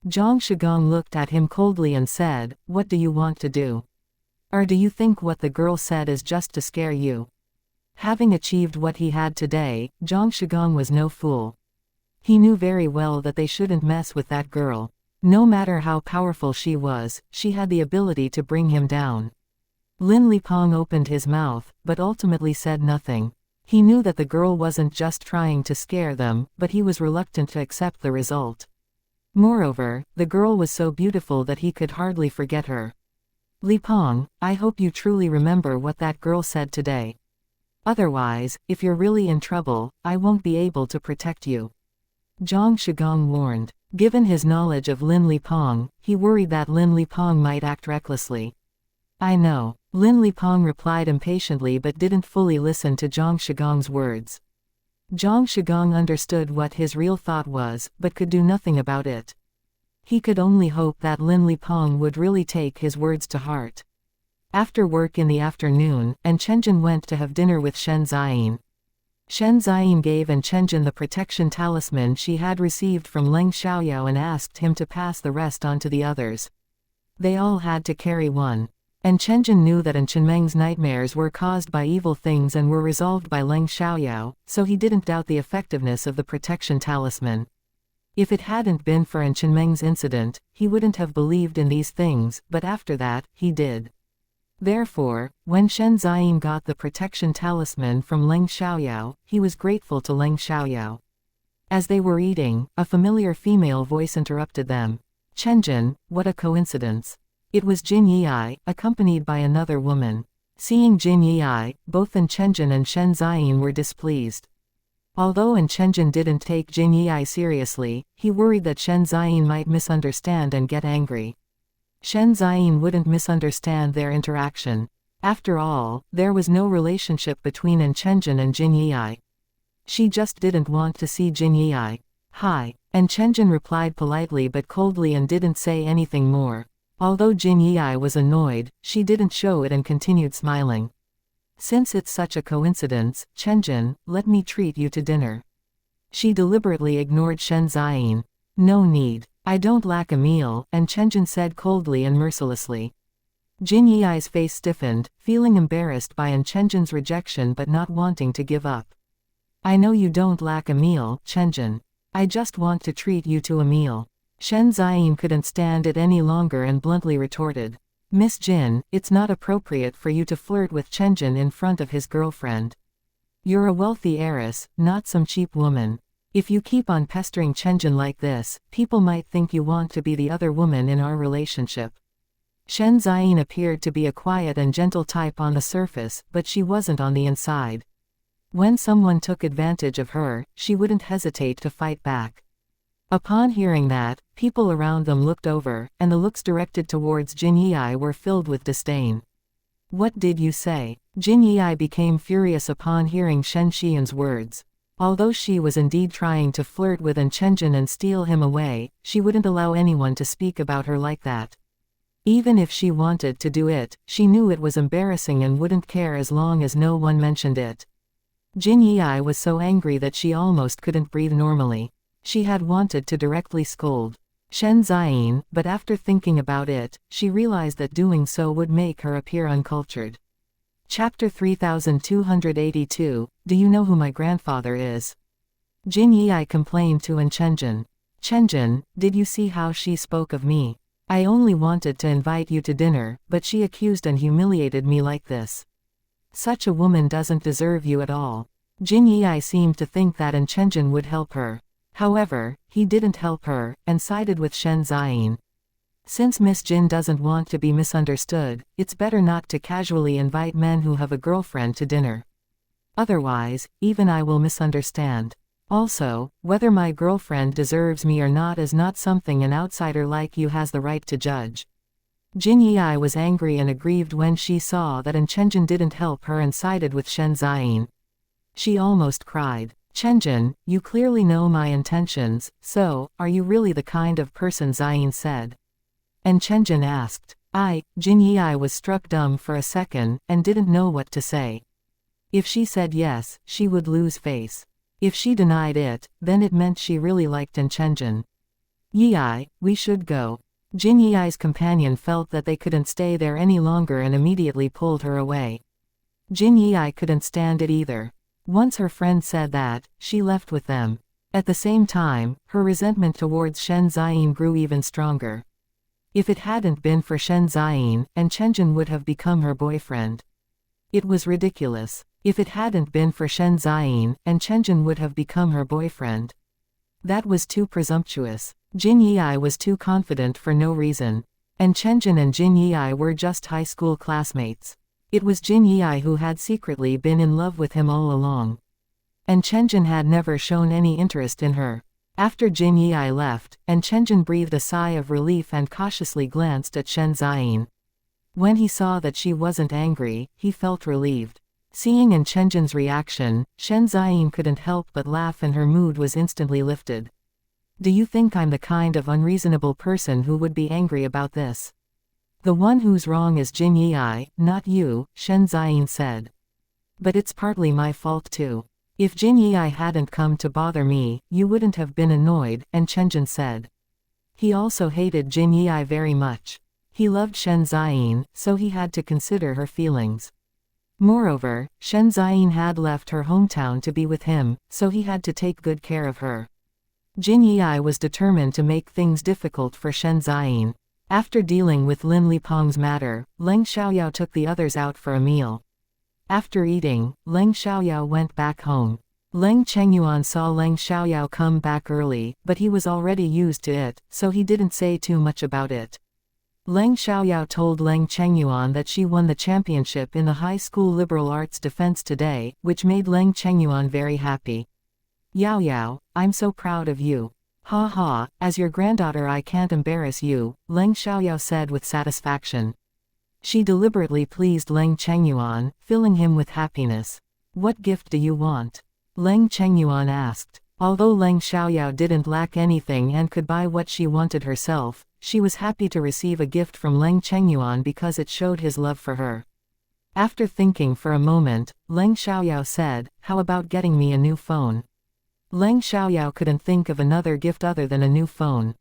Zhang Shigong looked at him coldly and said, What do you want to do? Or do you think what the girl said is just to scare you? Having achieved what he had today, Zhang Shigong was no fool. He knew very well that they shouldn't mess with that girl. No matter how powerful she was, she had the ability to bring him down. Lin Lipong opened his mouth, but ultimately said nothing. He knew that the girl wasn't just trying to scare them, but he was reluctant to accept the result. Moreover, the girl was so beautiful that he could hardly forget her. Lipong, I hope you truly remember what that girl said today. Otherwise, if you're really in trouble, I won't be able to protect you. Zhang Shigong warned. Given his knowledge of Lin Lipong, he worried that Lin Lipong might act recklessly. I know. Lin Lipong replied impatiently but didn't fully listen to Zhang Shigong's words. Zhang Shigong understood what his real thought was, but could do nothing about it. He could only hope that Lin Lipong would really take his words to heart. After work in the afternoon, and Chenjin went to have dinner with Shen Ziyin. Shen Ziyin gave Chenjin the protection talisman she had received from Leng Xiaoyao and asked him to pass the rest on to the others. They all had to carry one. And Chenjin knew that Chengmeng's nightmares were caused by evil things and were resolved by Leng Xiaoyao, so he didn't doubt the effectiveness of the protection talisman. If it hadn't been for Chengmeng's incident, he wouldn't have believed in these things, but after that, he did. Therefore, when Shen Ziyin got the protection talisman from Leng Xiaoyao, he was grateful to Leng Xiaoyao. As they were eating, a familiar female voice interrupted them. Chenjin, what a coincidence. It was Jin Yi, accompanied by another woman. Seeing Jin Yi, both Chenjin and Shen Ziyin were displeased. Although Chenjin didn't take Jin Yi seriously, he worried that Shen Ziyin might misunderstand and get angry. Shen Ziyin wouldn't misunderstand their interaction. After all, there was no relationship between Chenjin and Jin Yi. She just didn't want to see Jin Yi. Hi. Chenjin replied politely but coldly and didn't say anything more. Although Jin Yi was annoyed, she didn't show it and continued smiling. Since it's such a coincidence, Chenjin, let me treat you to dinner. She deliberately ignored Shen Ziyin. No need. I don't lack a meal, Chenjin said coldly and mercilessly. Jin Yi's face stiffened, feeling embarrassed by Chenjin's rejection but not wanting to give up. I know you don't lack a meal, Chenjin. I just want to treat you to a meal. Shen Ziyin couldn't stand it any longer and bluntly retorted. Miss Jin, it's not appropriate for you to flirt with Chenjin in front of his girlfriend. You're a wealthy heiress, not some cheap woman. If you keep on pestering Chenjin like this, people might think you want to be the other woman in our relationship. Shen Ziyin appeared to be a quiet and gentle type on the surface, but she wasn't on the inside. When someone took advantage of her, she wouldn't hesitate to fight back. Upon hearing that, people around them looked over, and the looks directed towards Jin Yi were filled with disdain. What did you say? Jin Yi became furious upon hearing Shen Xian's words. Although she was indeed trying to flirt with Chenjin and steal him away, she wouldn't allow anyone to speak about her like that. Even if she wanted to do it, she knew it was embarrassing and wouldn't care as long as no one mentioned it. Jin Yi was so angry that she almost couldn't breathe normally. She had wanted to directly scold Shen Ziyin, but after thinking about it, she realized that doing so would make her appear uncultured. Chapter 3282, Do you know who my grandfather is? Jin Yi complained to Chenjin. Chenjin, did you see how she spoke of me? I only wanted to invite you to dinner, but she accused and humiliated me like this. Such a woman doesn't deserve you at all. Jin Yi seemed to think that Chenjin would help her. However, he didn't help her, and sided with Shen Ziyin. Since Miss Jin doesn't want to be misunderstood, it's better not to casually invite men who have a girlfriend to dinner. Otherwise, even I will misunderstand. Also, whether my girlfriend deserves me or not is not something an outsider like you has the right to judge. Jin Yi was angry and aggrieved when she saw that Chenjin didn't help her and sided with Shen Ziyin. She almost cried. Chenjin, you clearly know my intentions, so, are you really the kind of person Ziyin said? Chenjin asked. Jin Yi was struck dumb for a second, and didn't know what to say. If she said yes, she would lose face. If she denied it, then it meant she really liked Chenjin. Yi, we should go. Jin Yi's companion felt that they couldn't stay there any longer and immediately pulled her away. Jin Yi couldn't stand it either. Once her friend said that, she left with them. At the same time, her resentment towards Shen Ziyin grew even stronger. If it hadn't been for Shen Ziyin, Chenjin would have become her boyfriend. It was ridiculous. If it hadn't been for Shen Ziyin, Chenjin would have become her boyfriend. That was too presumptuous. Jin Yi was too confident for no reason. Chenjin and Jin Yi were just high school classmates. It was Jin Yi who had secretly been in love with him all along. Chenjin had never shown any interest in her. After Jin Yi left, Chenjin breathed a sigh of relief and cautiously glanced at Shen Ziyin. When he saw that she wasn't angry, he felt relieved. Seeing Chenjin's reaction, Shen Ziyin couldn't help but laugh and her mood was instantly lifted. Do you think I'm the kind of unreasonable person who would be angry about this? The one who's wrong is Jin Yi, not you, Shen Ziyin said. But it's partly my fault too. If Jin Yi hadn't come to bother me, you wouldn't have been annoyed, Chenjin said. He also hated Jin Yi very much. He loved Shen Ziyin, so he had to consider her feelings. Moreover, Shen Ziyin had left her hometown to be with him, so he had to take good care of her. Jin Yi was determined to make things difficult for Shen Ziyin. After dealing with Lin Lipeng's matter, Leng Xiaoyao took the others out for a meal. After eating, Leng Xiaoyao went back home. Leng Chengyuan saw Leng Xiaoyao come back early, but he was already used to it, so he didn't say too much about it. Leng Xiaoyao told Leng Chengyuan that she won the championship in the high school liberal arts defense today, which made Leng Chengyuan very happy. Yao Yao, I'm so proud of you. Ha ha, as your granddaughter I can't embarrass you, Leng Xiaoyao said with satisfaction. She deliberately pleased Leng Chengyuan, filling him with happiness. What gift do you want? Leng Chengyuan asked. Although Leng Xiaoyao didn't lack anything and could buy what she wanted herself, she was happy to receive a gift from Leng Chengyuan because it showed his love for her. After thinking for a moment, Leng Xiaoyao said, how about getting me a new phone? Leng Xiaoyao couldn't think of another gift other than a new phone.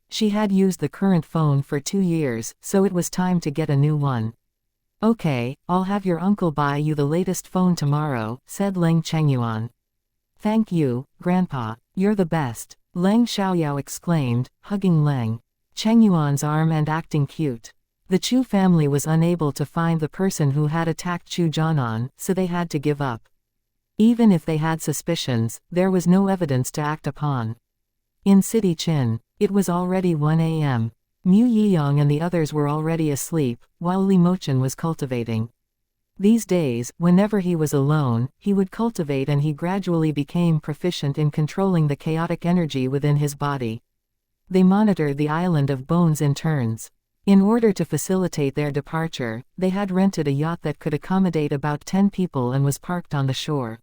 She had used the current phone for 2 years, so it was time to get a new one. Okay, I'll have your uncle buy you the latest phone tomorrow, said Leng Chengyuan. Thank you, Grandpa. You're the best, Leng Xiaoyao exclaimed, hugging Leng Chengyuan's arm and acting cute. The Chu family was unable to find the person who had attacked Chu Jianan, so they had to give up. Even if they had suspicions, there was no evidence to act upon. In City Qin, it was already 1 a.m. Mu Yiyang and the others were already asleep, while Li Mochen was cultivating. These days, whenever he was alone, he would cultivate and he gradually became proficient in controlling the chaotic energy within his body. They monitored the island of bones in turns. In order to facilitate their departure, they had rented a yacht that could accommodate about 10 people and was parked on the shore.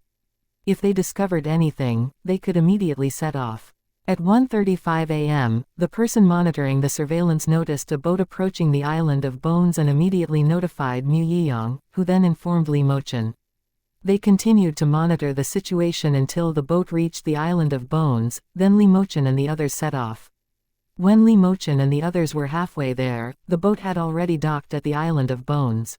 If they discovered anything, they could immediately set off. At 1:35 a.m., the person monitoring the surveillance noticed a boat approaching the island of bones and immediately notified Mu Yiyang, who then informed Li Mochen. They continued to monitor the situation until the boat reached the island of bones, then Li Mochen and the others set off. When Li Mochen and the others were halfway there, the boat had already docked at the island of bones.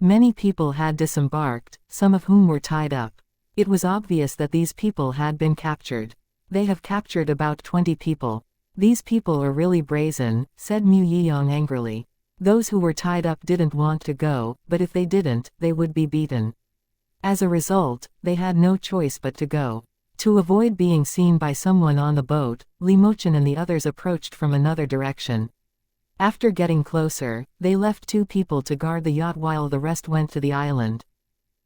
Many people had disembarked, some of whom were tied up. It was obvious that these people had been captured. They have captured about 20 people. These people are really brazen, said Mu Yiyang angrily. Those who were tied up didn't want to go, but if they didn't, they would be beaten. As a result, they had no choice but to go. To avoid being seen by someone on the boat, Li Mochen and the others approached from another direction. After getting closer, they left 2 people to guard the yacht while the rest went to the island.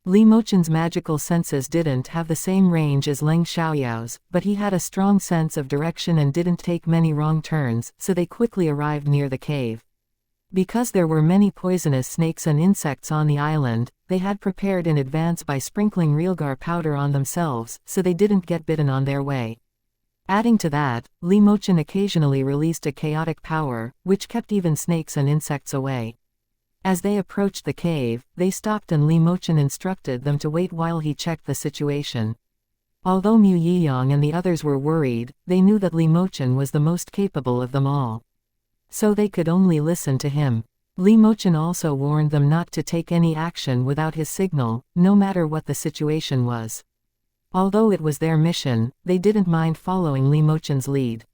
Li Mochen's magical senses didn't have the same range as Leng Xiaoyao's, but he had a strong sense of direction and didn't take many wrong turns, so they quickly arrived near the cave. Because there were many poisonous snakes and insects on the island, they had prepared in advance by sprinkling realgar powder on themselves, so they didn't get bitten on their way. Adding to that, Li Mochen occasionally released a chaotic power, which kept even snakes and insects away. As they approached the cave, they stopped and Li Mochen instructed them to wait while he checked the situation. Although Mu Yiyang and the others were worried, they knew that Li Mochen was the most capable of them all. So they could only listen to him. Li Mochen also warned them not to take any action without his signal, no matter what the situation was. Although it was their mission, they didn't mind following Li Mochen's lead.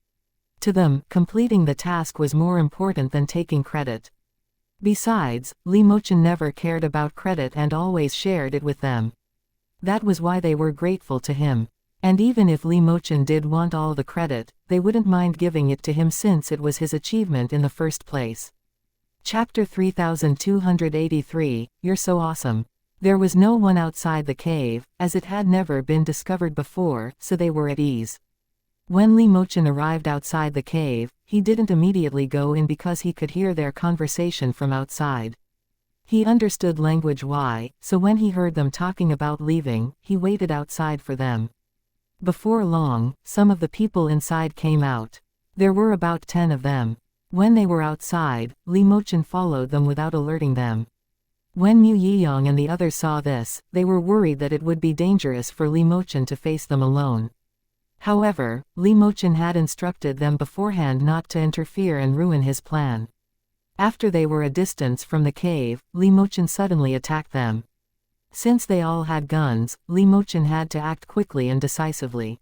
To them, completing the task was more important than taking credit. Besides, Li Mochen never cared about credit and always shared it with them. That was why they were grateful to him. And even if Li Mochen did want all the credit, they wouldn't mind giving it to him since it was his achievement in the first place. Chapter 3283, You're So Awesome. There was no one outside the cave, as it had never been discovered before, so they were at ease. When Li Mochen arrived outside the cave, he didn't immediately go in because he could hear their conversation from outside. He understood language Y, so when he heard them talking about leaving, he waited outside for them. Before long, some of the people inside came out. There were about 10 of them. When they were outside, Li Mochen followed them without alerting them. When Mu Yiyang and the others saw this, they were worried that it would be dangerous for Li Mochen to face them alone. However, Li Mochen had instructed them beforehand not to interfere and ruin his plan. After they were a distance from the cave, Li Mochen suddenly attacked them. Since they all had guns, Li Mochen had to act quickly and decisively.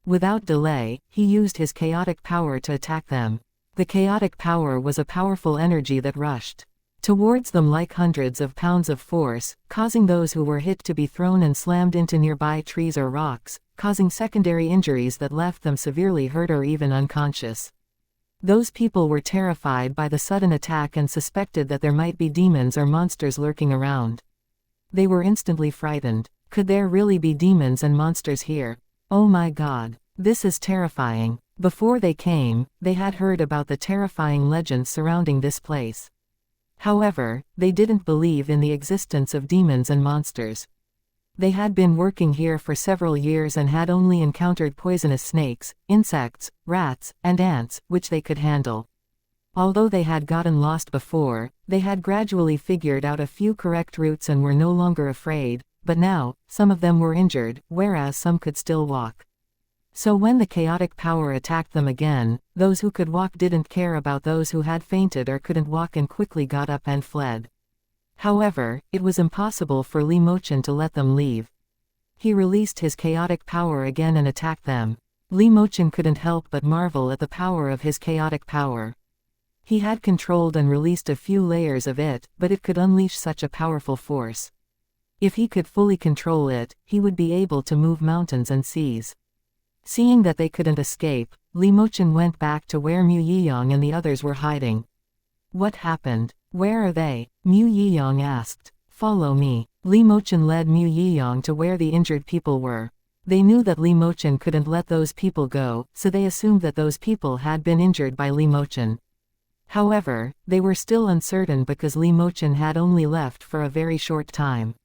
Without delay, he used his chaotic power to attack them. The chaotic power was a powerful energy that rushed towards them like hundreds of pounds of force, causing those who were hit to be thrown and slammed into nearby trees or rocks, causing secondary injuries that left them severely hurt or even unconscious. Those people were terrified by the sudden attack and suspected that there might be demons or monsters lurking around. They were instantly frightened. Could there really be demons and monsters here? Oh my God. This is terrifying. Before they came, they had heard about the terrifying legends surrounding this place. However, they didn't believe in the existence of demons and monsters. They had been working here for several years and had only encountered poisonous snakes, insects, rats, and ants, which they could handle. Although they had gotten lost before, they had gradually figured out a few correct routes and were no longer afraid, but now, some of them were injured, whereas some could still walk. So when the chaotic power attacked them again, those who could walk didn't care about those who had fainted or couldn't walk and quickly got up and fled. However, it was impossible for Li Mochen to let them leave. He released his chaotic power again and attacked them. Li Mochen couldn't help but marvel at the power of his chaotic power. He had controlled and released a few layers of it, but it could unleash such a powerful force. If he could fully control it, he would be able to move mountains and seas. Seeing that they couldn't escape, Li Mochen went back to where Mu Yiyang and the others were hiding. What happened? Where are they? Mu Yiyang asked. Follow me. Li Mochen led Mu Yiyang to where the injured people were. They knew that Li Mochen couldn't let those people go, so they assumed that those people had been injured by Li Mochen. However, they were still uncertain because Li Mochen had only left for a very short time.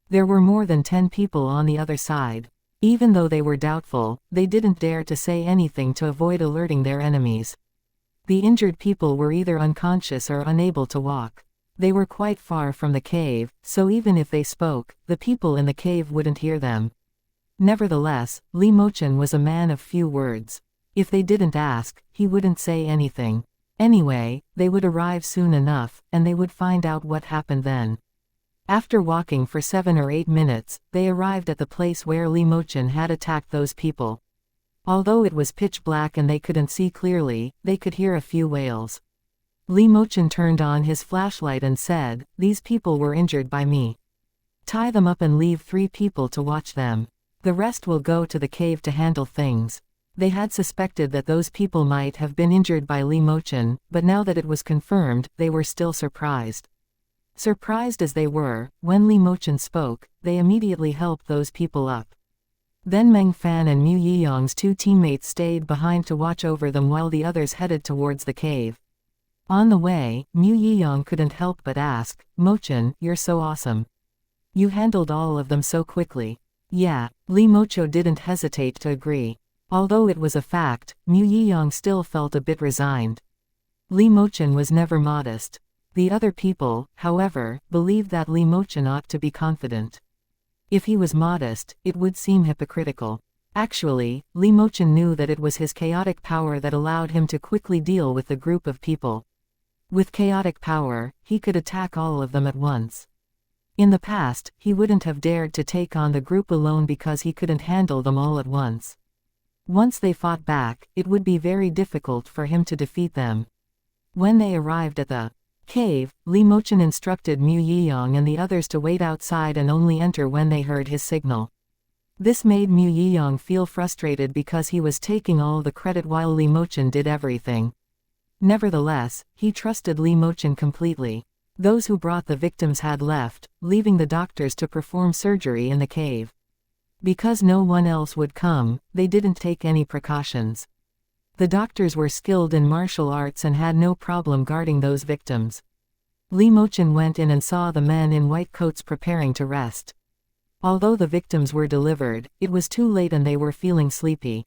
There were more than 10 people on the other side. Even though they were doubtful, they didn't dare to say anything to avoid alerting their enemies. The injured people were either unconscious or unable to walk. They were quite far from the cave, so even if they spoke, the people in the cave wouldn't hear them. Nevertheless, Li Mochen was a man of few words. If they didn't ask, he wouldn't say anything. Anyway, they would arrive soon enough, and they would find out what happened then. After walking for 7 or 8 minutes, they arrived at the place where Li Mochen had attacked those people. Although it was pitch black and they couldn't see clearly, they could hear a few wails. Li Mochen turned on his flashlight and said, "These people were injured by me. Tie them up and leave 3 people to watch them. The rest will go to the cave to handle things." They had suspected that those people might have been injured by Li Mochen, but now that it was confirmed, they were still surprised. Surprised as they were, when Li Mochen spoke, they immediately helped those people up. Then Meng Fan and Mu Yiyang's 2 teammates stayed behind to watch over them while the others headed towards the cave. On the way, Mu Yiyang couldn't help but ask, "Mochen, you're so awesome. You handled all of them so quickly." Yeah, Li Mochen didn't hesitate to agree. Although it was a fact, Mu Yiyang still felt a bit resigned. Li Mochen was never modest. The other people, however, believed that Li Mochen ought to be confident. If he was modest, it would seem hypocritical. Actually, Li Mochen knew that it was his chaotic power that allowed him to quickly deal with the group of people. With chaotic power, he could attack all of them at once. In the past, he wouldn't have dared to take on the group alone because he couldn't handle them all at once. Once they fought back, it would be very difficult for him to defeat them. When they arrived at the cave, Li Mochen instructed Mu Yiyang and the others to wait outside and only enter when they heard his signal. This made Mu Yiyang feel frustrated because he was taking all the credit while Li Mochen did everything. Nevertheless, he trusted Li Mochen completely. Those who brought the victims had left, leaving the doctors to perform surgery in the cave. Because no one else would come, they didn't take any precautions. The doctors were skilled in martial arts and had no problem guarding those victims. Li Mochen went in and saw the men in white coats preparing to rest. Although the victims were delivered, it was too late and they were feeling sleepy.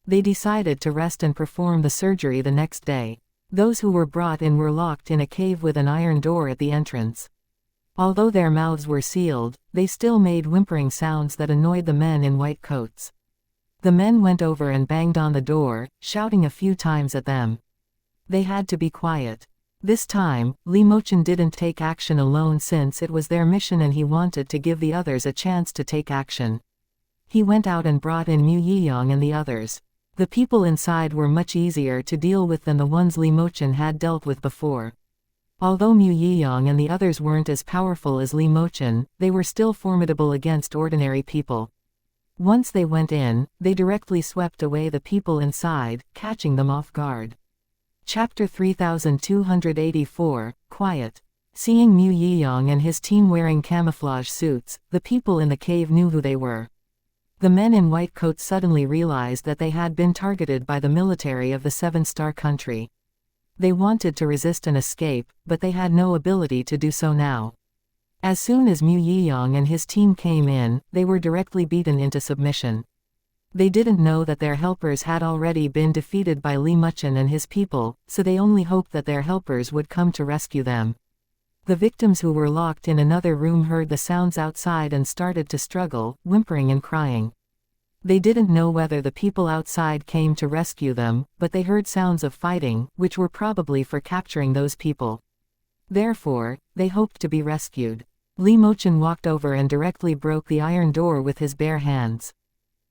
They decided to rest and perform the surgery the next day. Those who were brought in were locked in a cave with an iron door at the entrance. Although their mouths were sealed, they still made whimpering sounds that annoyed the men in white coats. The men went over and banged on the door, shouting a few times at them. They had to be quiet. This time, Li Mochen didn't take action alone since it was their mission and he wanted to give the others a chance to take action. He went out and brought in Mu Yiyang and the others. The people inside were much easier to deal with than the ones Li Mochen had dealt with before. Although Mu Yiyang and the others weren't as powerful as Li Mochen, they were still formidable against ordinary people. Once they went in, they directly swept away the people inside, catching them off guard. Chapter 3284, Quiet. Seeing Mu Yiyang and his team wearing camouflage suits, the people in the cave knew who they were. The men in white coats suddenly realized that they had been targeted by the military of the Seven-Star country. They wanted to resist and escape, but they had no ability to do so now. As soon as Mu Yiyang and his team came in, they were directly beaten into submission. They didn't know that their helpers had already been defeated by Li Mochen and his people, so they only hoped that their helpers would come to rescue them. The victims who were locked in another room heard the sounds outside and started to struggle, whimpering and crying. They didn't know whether the people outside came to rescue them, but they heard sounds of fighting, which were probably for capturing those people. Therefore, they hoped to be rescued. Li Mochen walked over and directly broke the iron door with his bare hands.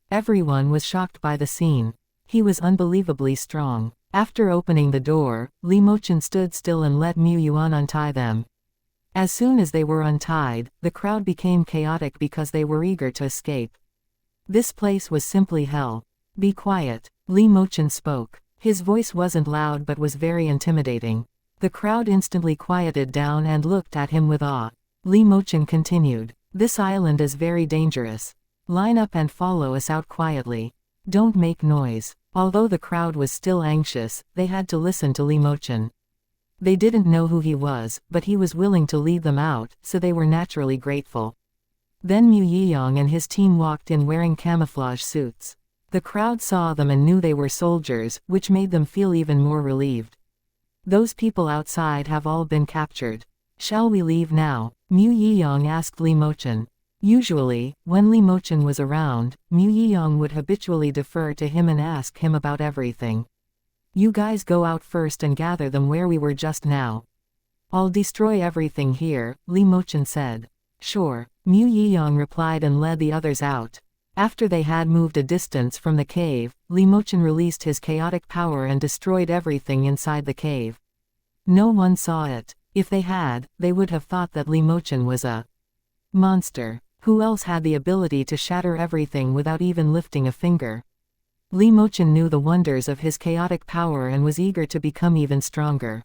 Everyone was shocked by the scene. He was unbelievably strong. After opening the door, Li Mochen stood still and let Mu Yuan untie them. As soon as they were untied, the crowd became chaotic because they were eager to escape. This place was simply hell. Be quiet, Li Mochen spoke. His voice wasn't loud but was very intimidating. The crowd instantly quieted down and looked at him with awe. Li Mochen continued. This island is very dangerous. Line up and follow us out quietly. Don't make noise. Although the crowd was still anxious, they had to listen to Li Mochen. They didn't know who he was, but he was willing to lead them out, so they were naturally grateful. Then Mu Yiyang and his team walked in wearing camouflage suits. The crowd saw them and knew they were soldiers, which made them feel even more relieved. Those people outside have all been captured. Shall we leave now? Mu Yiyang asked Li Mochen. Usually, when Li Mochen was around, Mu Yiyang would habitually defer to him and ask him about everything. You guys go out first and gather them where we were just now. I'll destroy everything here, Li Mochen said. Sure, Mu Yiyang replied and led the others out. After they had moved a distance from the cave, Li Mochen released his chaotic power and destroyed everything inside the cave. No one saw it. If they had, they would have thought that Li Mochen was a monster. Who else had the ability to shatter everything without even lifting a finger? Li Mochen knew the wonders of his chaotic power and was eager to become even stronger.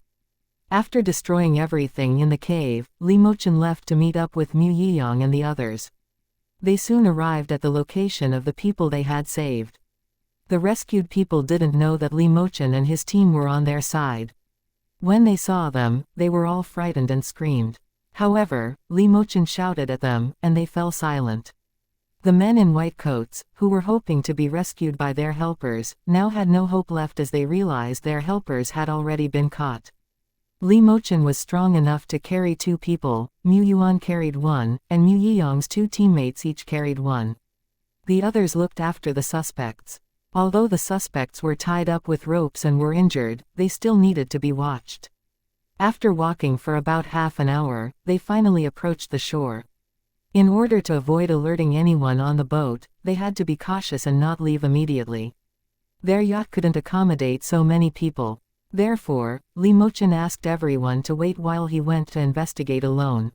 After destroying everything in the cave, Li Mochen left to meet up with Mu Yiyang and the others. They soon arrived at the location of the people they had saved. The rescued people didn't know that Li Mochen and his team were on their side. When they saw them, they were all frightened and screamed. However, Li Mochen shouted at them, and they fell silent. The men in white coats, who were hoping to be rescued by their helpers, now had no hope left as they realized their helpers had already been caught. Li Mochen was strong enough to carry 2 people, Mu Yuan carried 1, and Mu Yiyang's 2 teammates each carried 1. The others looked after the suspects. Although the suspects were tied up with ropes and were injured, they still needed to be watched. After walking for about half an hour, they finally approached the shore. In order to avoid alerting anyone on the boat, they had to be cautious and not leave immediately. Their yacht couldn't accommodate so many people. Therefore, Li Mochen asked everyone to wait while he went to investigate alone.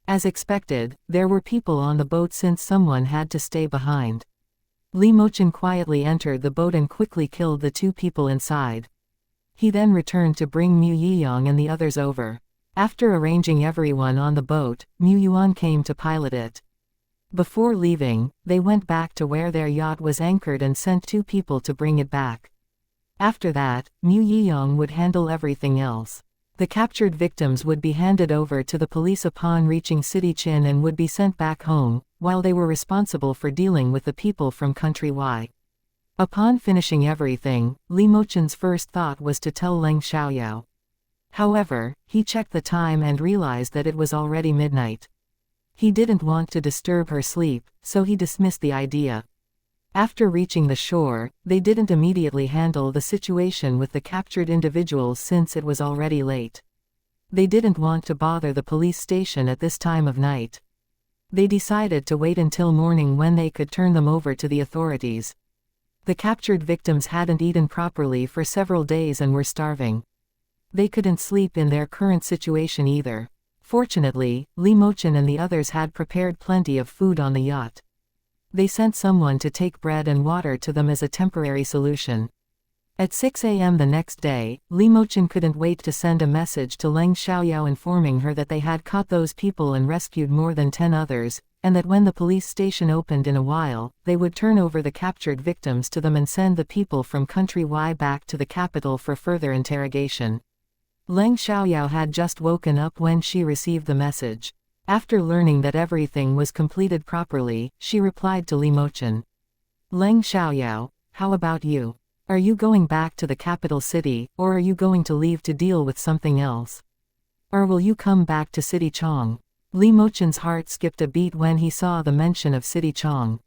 As expected, there were people on the boat since someone had to stay behind. Li Mochen quietly entered the boat and quickly killed the 2 people inside. He then returned to bring Mu Yiyang and the others over. After arranging everyone on the boat, Mu Yuan came to pilot it. Before leaving, they went back to where their yacht was anchored and sent 2 people to bring it back. After that, Mu Yiyang would handle everything else. The captured victims would be handed over to the police upon reaching City Qin and would be sent back home, while they were responsible for dealing with the people from Country Y. Upon finishing everything, Li Mochen's first thought was to tell Leng Xiaoyao. However, he checked the time and realized that it was already midnight. He didn't want to disturb her sleep, so he dismissed the idea. After reaching the shore, they didn't immediately handle the situation with the captured individuals since it was already late. They didn't want to bother the police station at this time of night. They decided to wait until morning when they could turn them over to the authorities. The captured victims hadn't eaten properly for several days and were starving. They couldn't sleep in their current situation either. Fortunately, Li Mochen and the others had prepared plenty of food on the yacht. They sent someone to take bread and water to them as a temporary solution. At 6 a.m. the next day, Li Mochen couldn't wait to send a message to Leng Xiaoyao informing her that they had caught those people and rescued more than 10 others, and that when the police station opened in a while, they would turn over the captured victims to them and send the people from country Y back to the capital for further interrogation. Leng Xiaoyao had just woken up when she received the message. After learning that everything was completed properly, she replied to Li Mochen. Leng Xiaoyao, how about you? Are you going back to the capital city, or are you going to leave to deal with something else? Or will you come back to City Chong? Li Mochen's heart skipped a beat when he saw the mention of City Chong.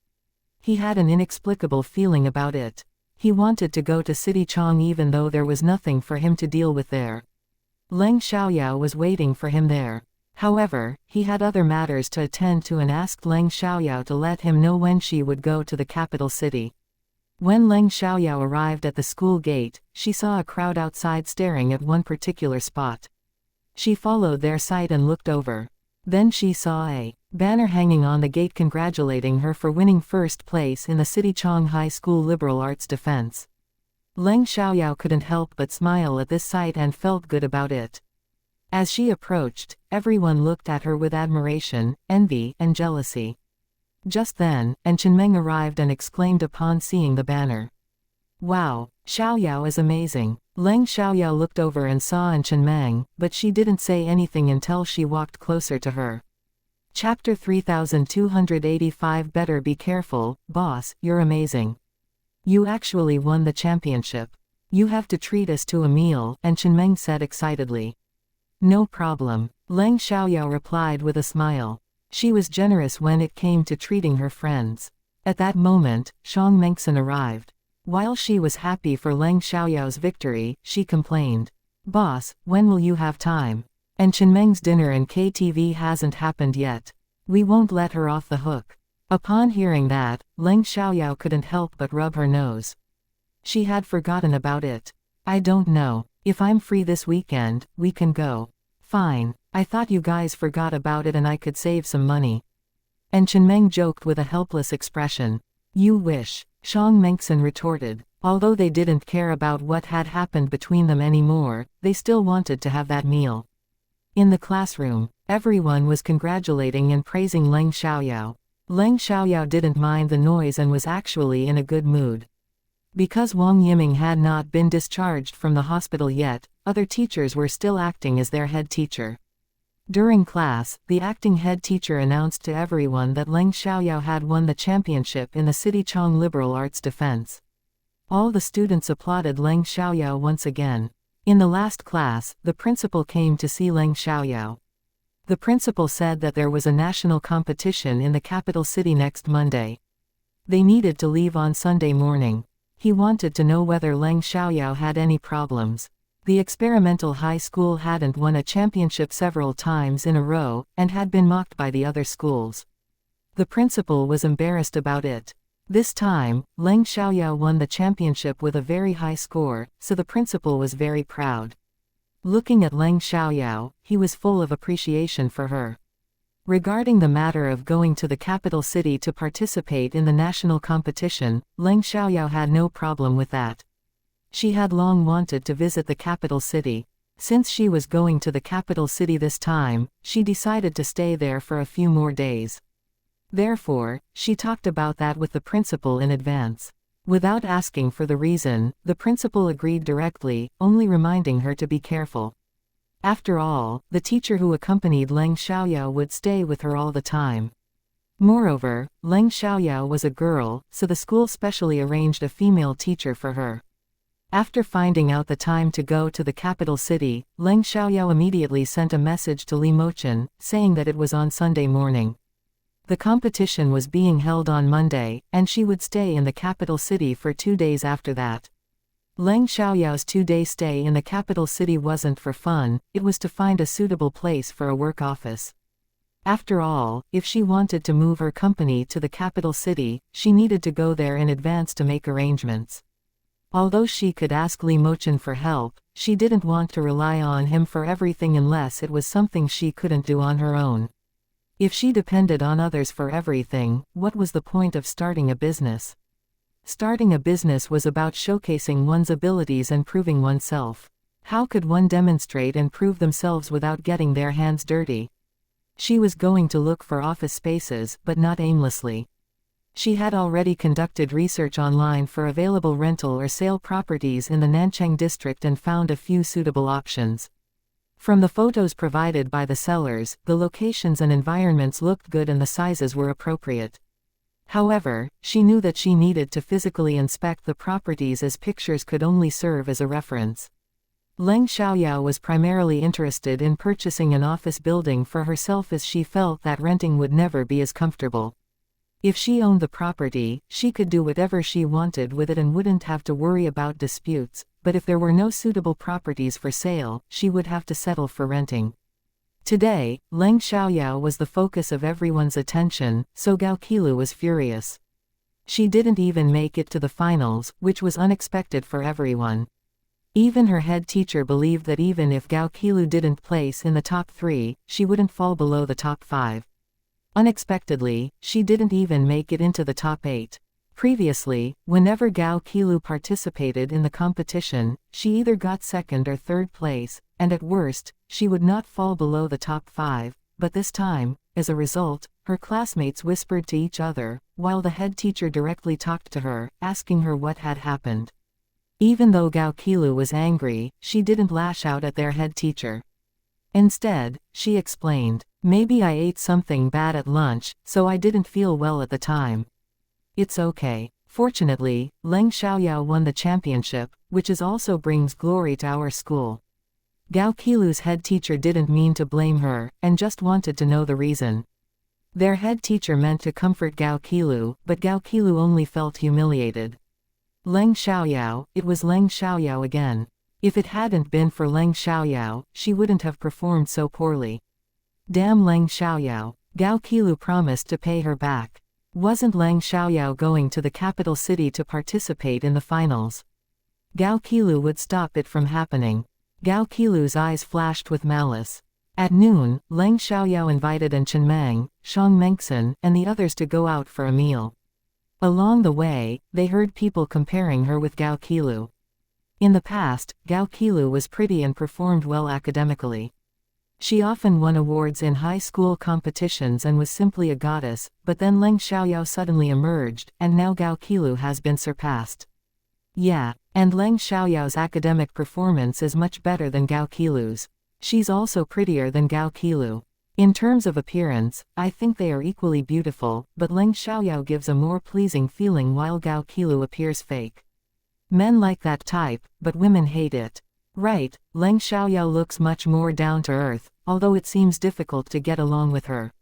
He had an inexplicable feeling about it. He wanted to go to City Chong even though there was nothing for him to deal with there. Leng Xiaoyao was waiting for him there. However, he had other matters to attend to and asked Leng Xiaoyao to let him know when she would go to the capital city. When Leng Xiaoyao arrived at the school gate, she saw a crowd outside staring at one particular spot. She followed their sight and looked over. Then she saw a banner hanging on the gate congratulating her for winning first place in the City Chong High School Liberal Arts Defense. Leng Xiaoyao couldn't help but smile at this sight and felt good about it. As she approached, everyone looked at her with admiration, envy, and jealousy. Just then, Chenmeng arrived and exclaimed upon seeing the banner. Wow, Xiaoyao is amazing. Leng Xiaoyao looked over and saw Chenmeng, but she didn't say anything until she walked closer to her. Chapter 3285. Better be careful, boss, you're amazing. You actually won the championship. You have to treat us to a meal, Chenmeng said excitedly. No problem, Leng Xiaoyao replied with a smile. She was generous when it came to treating her friends. At that moment, Shang Mengxin arrived. While she was happy for Leng Xiaoyao's victory, she complained. Boss, when will you have time? Chenmeng's dinner and KTV hasn't happened yet. We won't let her off the hook. Upon hearing that, Leng Xiaoyao couldn't help but rub her nose. She had forgotten about it. I don't know. If I'm free this weekend, we can go. Fine. I thought you guys forgot about it and I could save some money. Chenmeng joked with a helpless expression. You wish, Shang Mengxin retorted. Although they didn't care about what had happened between them anymore, they still wanted to have that meal. In the classroom, everyone was congratulating and praising Leng Xiaoyao. Leng Xiaoyao didn't mind the noise and was actually in a good mood. Because Wang Yiming had not been discharged from the hospital yet, other teachers were still acting as their head teacher. During class, the acting head teacher announced to everyone that Leng Xiaoyao had won the championship in the City Chong Liberal Arts Defense. All the students applauded Leng Xiaoyao once again. In the last class, the principal came to see Leng Xiaoyao. The principal said that there was a national competition in the capital city next Monday. They needed to leave on Sunday morning. He wanted to know whether Leng Xiaoyao had any problems. The experimental high school hadn't won a championship several times in a row, and had been mocked by the other schools. The principal was embarrassed about it. This time, Leng Xiaoyao won the championship with a very high score, so the principal was very proud. Looking at Leng Xiaoyao, he was full of appreciation for her. Regarding the matter of going to the capital city to participate in the national competition, Leng Xiaoyao had no problem with that. She had long wanted to visit the capital city. Since she was going to the capital city this time, she decided to stay there for a few more days. Therefore, she talked about that with the principal in advance. Without asking for the reason, the principal agreed directly, only reminding her to be careful. After all, the teacher who accompanied Leng Xiaoyao would stay with her all the time. Moreover, Leng Xiaoyao was a girl, so the school specially arranged a female teacher for her. After finding out the time to go to the capital city, Leng Xiaoyao immediately sent a message to Li Mochen, saying that it was on Sunday morning. The competition was being held on Monday, and she would stay in the capital city for 2 days after that. Leng Xiaoyao's 2-day stay in the capital city wasn't for fun, it was to find a suitable place for a work office. After all, if she wanted to move her company to the capital city, she needed to go there in advance to make arrangements. Although she could ask Li Mochen for help, she didn't want to rely on him for everything unless it was something she couldn't do on her own. If she depended on others for everything, what was the point of starting a business? Starting a business was about showcasing one's abilities and proving oneself. How could one demonstrate and prove themselves without getting their hands dirty? She was going to look for office spaces, but not aimlessly. She had already conducted research online for available rental or sale properties in the Nanchang district and found a few suitable options. From the photos provided by the sellers, the locations and environments looked good and the sizes were appropriate. However, she knew that she needed to physically inspect the properties as pictures could only serve as a reference. Leng Xiaoyao was primarily interested in purchasing an office building for herself as she felt that renting would never be as comfortable. If she owned the property, she could do whatever she wanted with it and wouldn't have to worry about disputes, but if there were no suitable properties for sale, she would have to settle for renting. Today, Leng Xiaoyao was the focus of everyone's attention, so Gao Qilu was furious. She didn't even make it to the finals, which was unexpected for everyone. Even her head teacher believed that even if Gao Qilu didn't place in the top 3, she wouldn't fall below the top 5. Unexpectedly, she didn't even make it into the top 8. Previously, whenever Gao Qilu participated in the competition, she either got 2nd or 3rd place, and at worst, she would not fall below the top 5, but this time, as a result, her classmates whispered to each other, while the head teacher directly talked to her, asking her what had happened. Even though Gao Qilu was angry, she didn't lash out at their head teacher. Instead, she explained, "Maybe I ate something bad at lunch, so I didn't feel well at the time. It's okay." Fortunately, Leng Xiaoyao won the championship, which also brings glory to our school. Gao Qilu's head teacher didn't mean to blame her, and just wanted to know the reason. Their head teacher meant to comfort Gao Qilu, but Gao Qilu only felt humiliated. Leng Xiaoyao, it was Leng Xiaoyao again. If it hadn't been for Leng Xiaoyao, she wouldn't have performed so poorly. Damn Leng Xiaoyao. Gao Qilu promised to pay her back. Wasn't Leng Xiaoyao going to the capital city to participate in the finals? Gao Qilu would stop it from happening. Gao Qilu's eyes flashed with malice. At noon, Leng Xiaoyao invited An Chenmeng, Shang Mengxin, and the others to go out for a meal. Along the way, they heard people comparing her with Gao Qilu. In the past, Gao Qilu was pretty and performed well academically. She often won awards in high school competitions and was simply a goddess, but then Leng Xiaoyao suddenly emerged, and now Gao Qilu has been surpassed. Yeah, and Leng Xiaoyao's academic performance is much better than Gao Qilu's. She's also prettier than Gao Qilu. In terms of appearance, I think they are equally beautiful, but Leng Xiaoyao gives a more pleasing feeling while Gao Qilu appears fake. Men like that type, but women hate it. Right, Leng Xiaoyao looks much more down to earth, although it seems difficult to get along with her.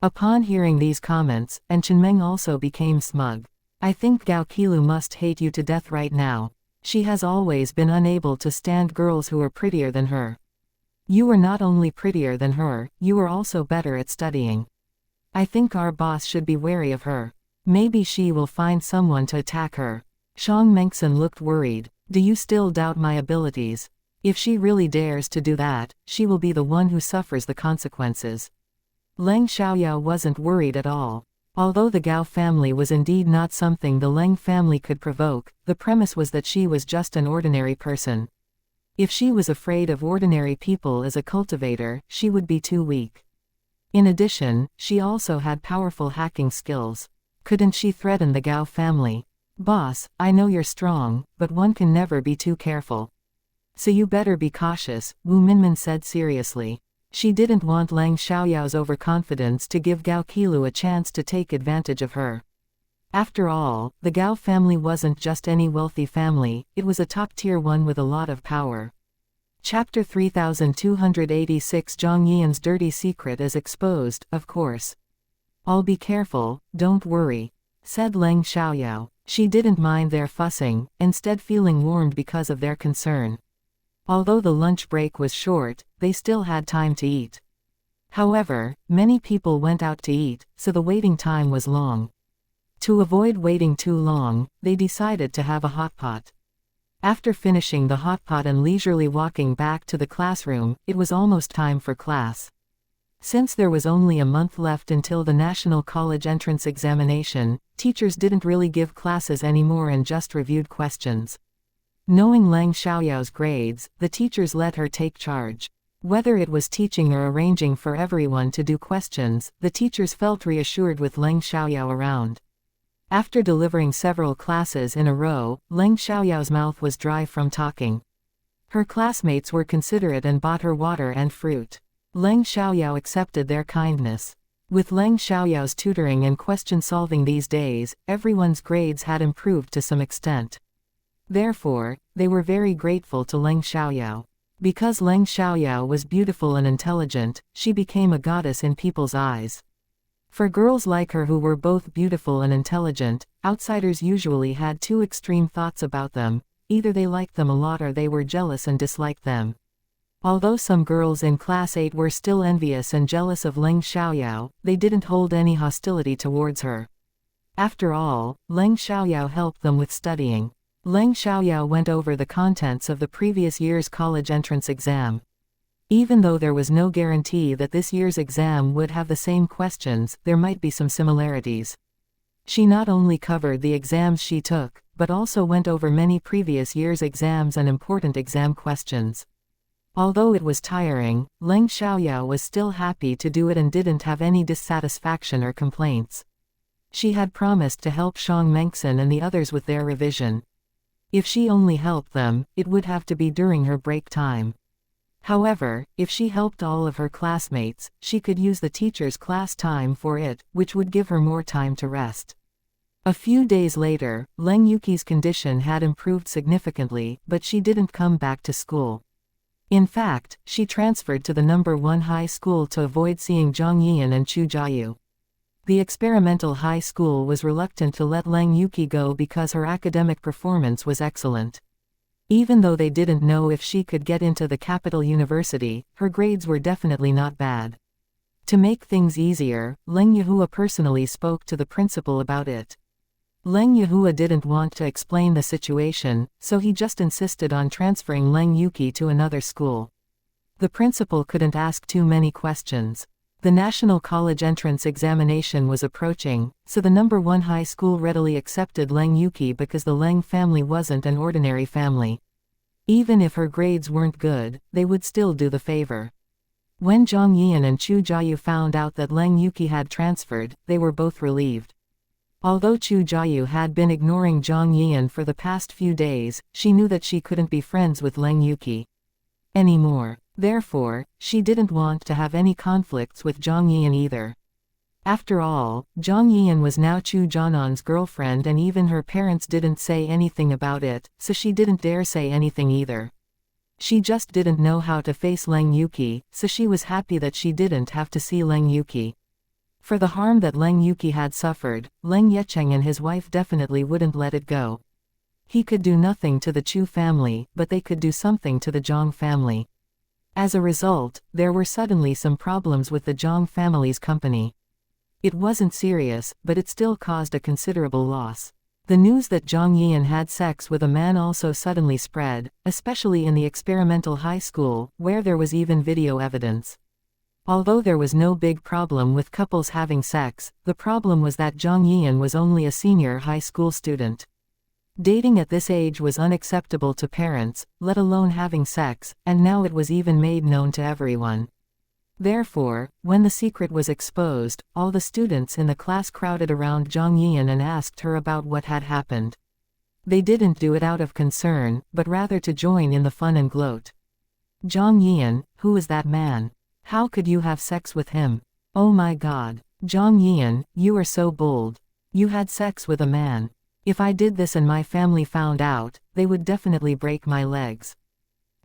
Upon hearing these comments, An Chenmeng also became smug. I think Gao Qilu must hate you to death right now. She has always been unable to stand girls who are prettier than her. You are not only prettier than her, you are also better at studying. I think our boss should be wary of her. Maybe she will find someone to attack her. Shang Mengxin looked worried. Do you still doubt my abilities? If she really dares to do that, she will be the one who suffers the consequences. Leng Xiaoyao wasn't worried at all. Although the Gao family was indeed not something the Leng family could provoke, the premise was that she was just an ordinary person. If she was afraid of ordinary people as a cultivator, she would be too weak. In addition, she also had powerful hacking skills. Couldn't she threaten the Gao family? Boss, I know you're strong, but one can never be too careful. So you better be cautious, Wu Minmin said seriously. She didn't want Leng Xiaoyao's overconfidence to give Gao Qilu a chance to take advantage of her. After all, the Gao family wasn't just any wealthy family, it was a top-tier one with a lot of power. Chapter 3286 Zhang Yian's dirty secret is exposed, of course. I'll be careful, don't worry, said Leng Xiaoyao. She didn't mind their fussing, instead feeling warmed because of their concern. Although the lunch break was short, they still had time to eat. However, many people went out to eat, so the waiting time was long. To avoid waiting too long, they decided to have a hot pot. After finishing the hot pot and leisurely walking back to the classroom, it was almost time for class. Since there was only a month left until the National College Entrance Examination, teachers didn't really give classes anymore and just reviewed questions. Knowing Leng Xiaoyao's grades, the teachers let her take charge. Whether it was teaching or arranging for everyone to do questions, the teachers felt reassured with Leng Xiaoyao around. After delivering several classes in a row, Leng Xiaoyao's mouth was dry from talking. Her classmates were considerate and bought her water and fruit. Leng Xiaoyao accepted their kindness. With Leng Xiaoyao's tutoring and question-solving these days, everyone's grades had improved to some extent. Therefore, they were very grateful to Leng Xiaoyao. Because Leng Xiaoyao was beautiful and intelligent, she became a goddess in people's eyes. For girls like her who were both beautiful and intelligent, outsiders usually had two extreme thoughts about them: either they liked them a lot or they were jealous and disliked them. Although some girls in Class 8 were still envious and jealous of Leng Xiaoyao, they didn't hold any hostility towards her. After all, Leng Xiaoyao helped them with studying. Leng Xiaoyao went over the contents of the previous year's college entrance exam. Even though there was no guarantee that this year's exam would have the same questions, there might be some similarities. She not only covered the exams she took, but also went over many previous year's exams and important exam questions. Although it was tiring, Leng Xiaoyao was still happy to do it and didn't have any dissatisfaction or complaints. She had promised to help Shang Mengxin and the others with their revision. If she only helped them, it would have to be during her break time. However, if she helped all of her classmates, she could use the teacher's class time for it, which would give her more time to rest. A few days later, Leng Yuqi's condition had improved significantly, but she didn't come back to school. In fact, she transferred to the No. 1 high school to avoid seeing Zhang Yian and Chu Jiayu. The experimental high school was reluctant to let Leng Yuqi go because her academic performance was excellent. Even though they didn't know if she could get into the capital university, her grades were definitely not bad. To make things easier, Leng Yihua personally spoke to the principal about it. Leng Yihua didn't want to explain the situation, so he just insisted on transferring Leng Yuqi to another school. The principal couldn't ask too many questions. The National College Entrance Examination was approaching, so the No. 1 high school readily accepted Leng Yuqi because the Leng family wasn't an ordinary family. Even if her grades weren't good, they would still do the favor. When Zhang Yian and Chu Jiayu found out that Leng Yuqi had transferred, they were both relieved. Although Chu Jiayu had been ignoring Zhang Yian for the past few days, she knew that she couldn't be friends with Leng Yuqi anymore. Therefore, she didn't want to have any conflicts with Zhang Yian either. After all, Zhang Yian was now Chu Jianan's girlfriend and even her parents didn't say anything about it, so she didn't dare say anything either. She just didn't know how to face Leng Yuqi, so she was happy that she didn't have to see Leng Yuqi. For the harm that Leng Yuqi had suffered, Leng Yecheng and his wife definitely wouldn't let it go. He could do nothing to the Chu family, but they could do something to the Zhang family. As a result, there were suddenly some problems with the Zhang family's company. It wasn't serious, but it still caused a considerable loss. The news that Zhang Yian had sex with a man also suddenly spread, especially in the experimental high school, where there was even video evidence. Although there was no big problem with couples having sex, the problem was that Zhang Yian was only a senior high school student. Dating at this age was unacceptable to parents, let alone having sex, and now it was even made known to everyone. Therefore, when the secret was exposed, all the students in the class crowded around Zhang Yian and asked her about what had happened. They didn't do it out of concern, but rather to join in the fun and gloat. Zhang Yian, who is that man? How could you have sex with him? Oh my God. Zhang Yian, you are so bold. You had sex with a man. If I did this and my family found out, they would definitely break my legs.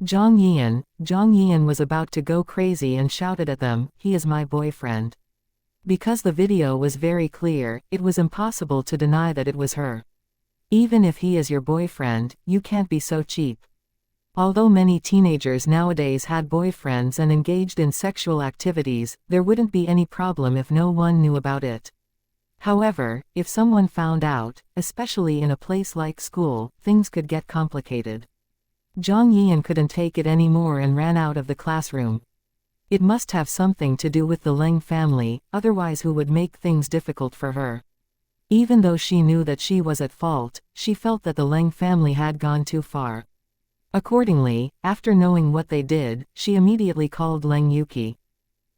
Zhang Yian was about to go crazy and shouted at them, "He is my boyfriend." Because the video was very clear, it was impossible to deny that it was her. Even if he is your boyfriend, you can't be so cheap. Although many teenagers nowadays had boyfriends and engaged in sexual activities, there wouldn't be any problem if no one knew about it. However, if someone found out, especially in a place like school, things could get complicated. Zhang Yian couldn't take it anymore and ran out of the classroom. It must have something to do with the Leng family, otherwise who would make things difficult for her? Even though she knew that she was at fault, she felt that the Leng family had gone too far. Accordingly, after knowing what they did, she immediately called Leng Yuki.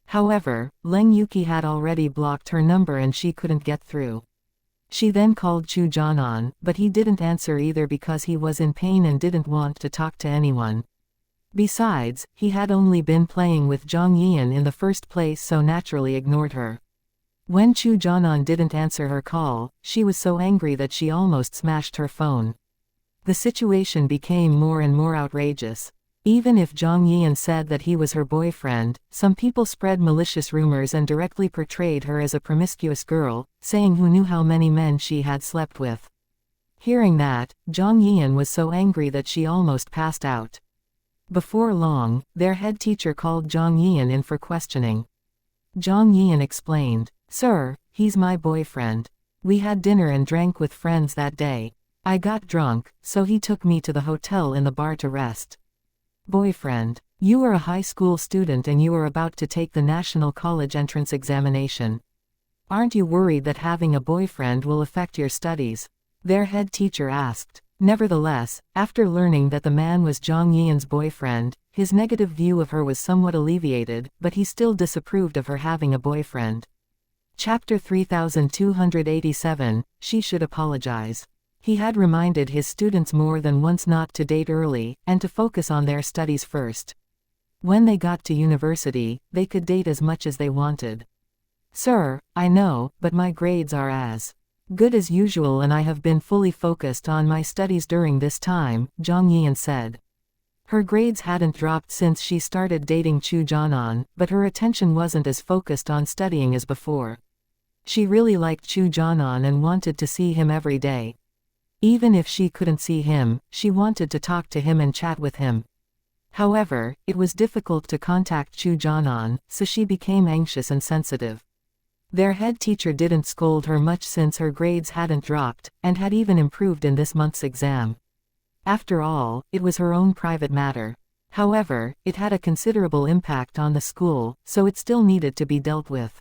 However, Leng Yuki had already blocked her number and she couldn't get through. She then called Chu Jianan, but he didn't answer either because he was in pain and didn't want to talk to anyone. Besides, he had only been playing with Zhang Yian in the first place, so naturally ignored her. When Chu Jianan didn't answer her call, she was so angry that she almost smashed her phone. The situation became more and more outrageous. Even if Zhang Yian said that he was her boyfriend, some people spread malicious rumors and directly portrayed her as a promiscuous girl, saying who knew how many men she had slept with. Hearing that, Zhang Yian was so angry that she almost passed out. Before long, their head teacher called Zhang Yian in for questioning. Zhang Yian explained, "Sir, he's my boyfriend. We had dinner and drank with friends that day. I got drunk, so he took me to the hotel in the bar to rest." Boyfriend. You are a high school student and you are about to take the National College entrance examination. Aren't you worried that having a boyfriend will affect your studies? Their head teacher asked. Nevertheless, after learning that the man was Zhang Yian's boyfriend, his negative view of her was somewhat alleviated, but he still disapproved of her having a boyfriend. Chapter 3287, She Should Apologize. He had reminded his students more than once not to date early, and to focus on their studies first. When they got to university, they could date as much as they wanted. "Sir, I know, but my grades are as good as usual and I have been fully focused on my studies during this time," Zhang Yian said. Her grades hadn't dropped since she started dating Chu Jianan, but her attention wasn't as focused on studying as before. She really liked Chu Jianan and wanted to see him every day. Even if she couldn't see him, she wanted to talk to him and chat with him. However, it was difficult to contact Chu Jianan, so she became anxious and sensitive. Their head teacher didn't scold her much since her grades hadn't dropped, and had even improved in this month's exam. After all, it was her own private matter. However, it had a considerable impact on the school, so it still needed to be dealt with.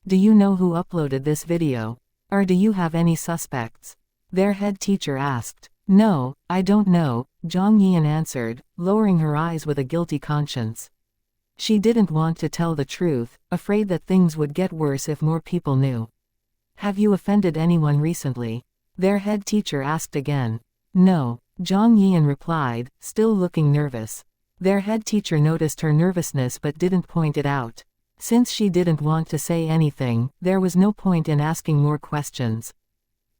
"Do you know who uploaded this video? Or do you have any suspects?" Their head teacher asked. "No, I don't know," Zhang Yian answered, lowering her eyes with a guilty conscience. She didn't want to tell the truth, afraid that things would get worse if more people knew. "Have you offended anyone recently?" Their head teacher asked again. "No," Zhang Yian replied, still looking nervous. Their head teacher noticed her nervousness but didn't point it out. Since she didn't want to say anything, there was no point in asking more questions.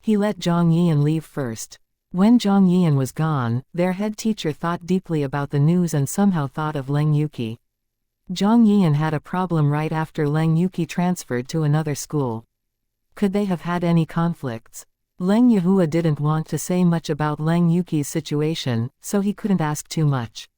He let Zhang Yian leave first. When Zhang Yian was gone, their head teacher thought deeply about the news and somehow thought of Leng Yuki. Zhang Yian had a problem right after Leng Yuki transferred to another school. Could they have had any conflicts? Leng Yihua didn't want to say much about Leng Yuki's situation, so he couldn't ask too much.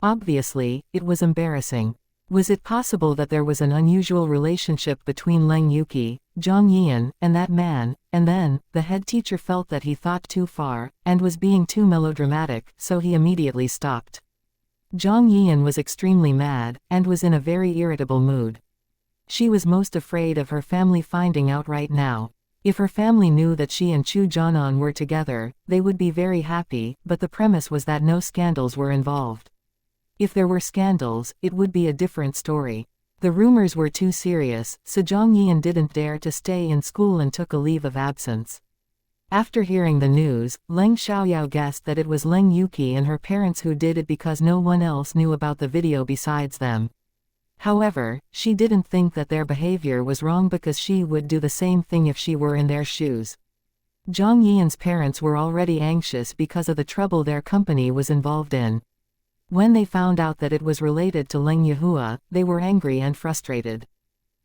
Obviously, it was embarrassing. Was it possible that there was an unusual relationship between Leng Yuki, Zhang Yian, and that man? And then, the head teacher felt that he thought too far, and was being too melodramatic, so he immediately stopped. Zhang Yian was extremely mad, and was in a very irritable mood. She was most afraid of her family finding out right now. If her family knew that she and Chu Jianan were together, they would be very happy, but the premise was that no scandals were involved. If there were scandals, it would be a different story. The rumors were too serious, so Zhang Yian didn't dare to stay in school and took a leave of absence. After hearing the news, Leng Xiaoyao guessed that it was Leng Yuki and her parents who did it because no one else knew about the video besides them. However, she didn't think that their behavior was wrong because she would do the same thing if she were in their shoes. Zhang Yian's parents were already anxious because of the trouble their company was involved in. When they found out that it was related to Leng Yihua, they were angry and frustrated.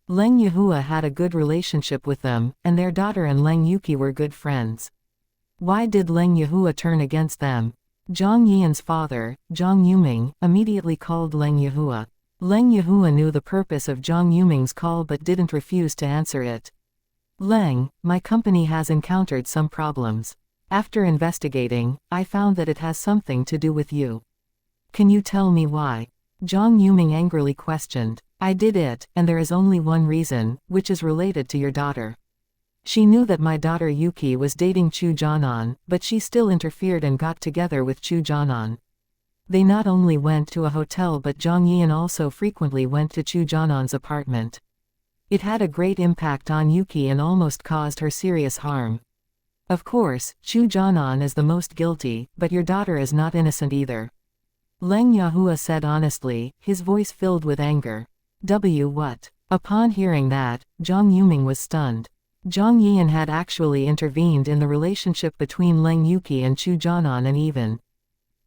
Leng Yihua had a good relationship with them, and their daughter and Leng Yuki were good friends. Why did Leng Yihua turn against them? Zhang Yian's father, Zhang Yuming, immediately called Leng Yihua. Leng Yihua knew the purpose of Zhang Yuming's call but didn't refuse to answer it. Leng, my company has encountered some problems. After investigating, I found that it has something to do with you. Can you tell me why? Zhang Yuming angrily questioned. I did it, and there is only one reason, which is related to your daughter. She knew that my daughter Yuki was dating Chu Jianan, but she still interfered and got together with Chu Jianan. They not only went to a hotel but Zhang Yian also frequently went to Chu Jianan's apartment. It had a great impact on Yuki and almost caused her serious harm. Of course, Chu Jianan is the most guilty, but your daughter is not innocent either. Leng Yihua said honestly, his voice filled with anger. What? Upon hearing that, Zhang Yuming was stunned. Zhang Yian had actually intervened in the relationship between Leng Yuki and Chu Jianan and even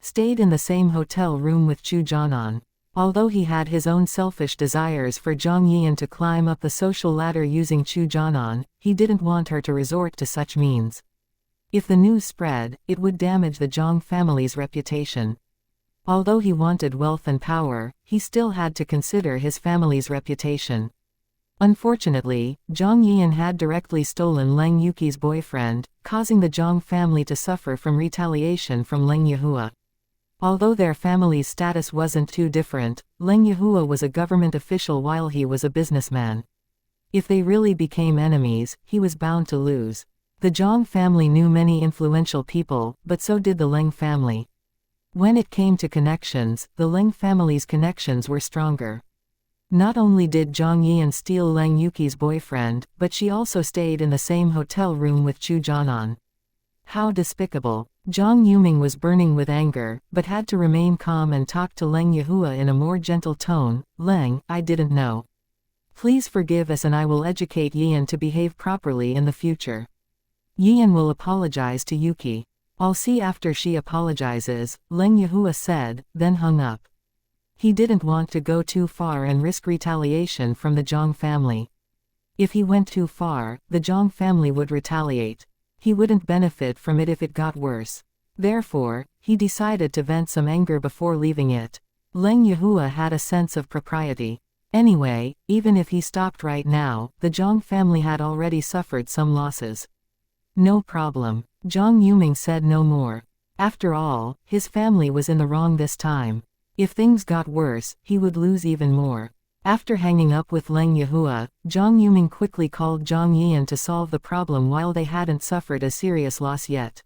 stayed in the same hotel room with Chu Jianan. Although he had his own selfish desires for Zhang Yian to climb up the social ladder using Chu Jianan, he didn't want her to resort to such means. If the news spread, it would damage the Zhang family's reputation. Although he wanted wealth and power, he still had to consider his family's reputation. Unfortunately, Zhang Yian had directly stolen Leng Yuki's boyfriend, causing the Zhang family to suffer from retaliation from Leng Yihua. Although their family's status wasn't too different, Leng Yihua was a government official while he was a businessman. If they really became enemies, he was bound to lose. The Zhang family knew many influential people, but so did the Leng family. When it came to connections, the Leng family's connections were stronger. Not only did Zhang Yian steal Leng Yuki's boyfriend, but she also stayed in the same hotel room with Chu Jianan. How despicable. Zhang Yuming was burning with anger, but had to remain calm and talk to Leng Yihua in a more gentle tone. Leng, I didn't know. Please forgive us and I will educate Yian to behave properly in the future. Yian will apologize to Yuki. I'll see after she apologizes, Leng Yihua said, then hung up. He didn't want to go too far and risk retaliation from the Zhang family. If he went too far, the Zhang family would retaliate. He wouldn't benefit from it if it got worse. Therefore, he decided to vent some anger before leaving it. Leng Yihua had a sense of propriety. Anyway, even if he stopped right now, the Zhang family had already suffered some losses. No problem. Zhang Yuming said no more. After all, his family was in the wrong this time. If things got worse, he would lose even more. After hanging up with Leng Yihua, Zhang Yuming quickly called Zhang Yian to solve the problem while they hadn't suffered a serious loss yet.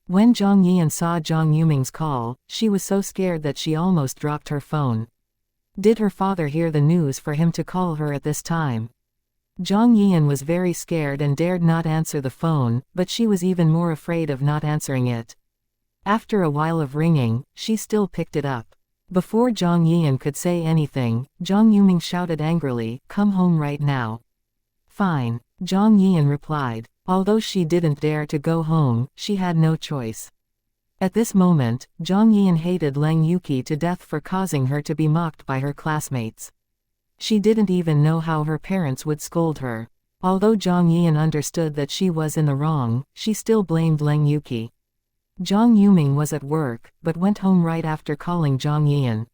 When Zhang Yian saw Zhang Yuming's call, she was so scared that she almost dropped her phone. Did her father hear the news for him to call her at this time? Zhang Yian was very scared and dared not answer the phone, but she was even more afraid of not answering it. After a while of ringing, she still picked it up. Before Zhang Yian could say anything, Zhang Yuming shouted angrily, "Come home right now." Fine, Zhang Yian replied. Although she didn't dare to go home, she had no choice. At this moment, Zhang Yian hated Leng Yuki to death for causing her to be mocked by her classmates. She didn't even know how her parents would scold her. Although Zhang Yian understood that she was in the wrong, she still blamed Leng Yuki. Zhang Yuming was at work, but went home right after calling Zhang Yian.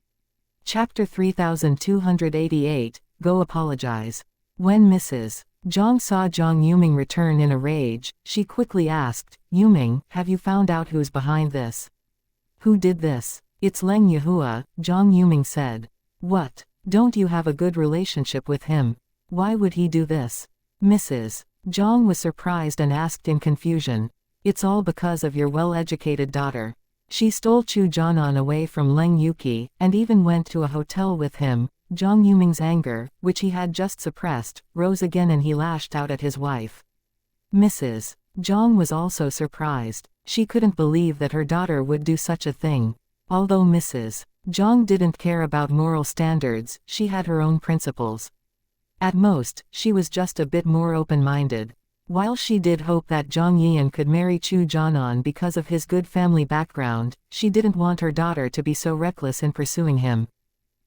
Chapter 3288, Go Apologize. When Mrs. Zhang saw Zhang Yuming return in a rage, she quickly asked, "Yuming, have you found out who's behind this?" "Who did this?" "It's Leng Yihua," Zhang Yuming said. "What? Don't you have a good relationship with him? Why would he do this?" Mrs. Zhang was surprised and asked in confusion. "It's all because of your well-educated daughter. She stole Chu Jianan away from Leng Yuki, and even went to a hotel with him." Zhang Yuming's anger, which he had just suppressed, rose again and he lashed out at his wife. Mrs. Zhang was also surprised. She couldn't believe that her daughter would do such a thing. Although Mrs. Zhang didn't care about moral standards, she had her own principles. At most, she was just a bit more open-minded. While she did hope that Zhang Yian could marry Chu Jianan because of his good family background, she didn't want her daughter to be so reckless in pursuing him.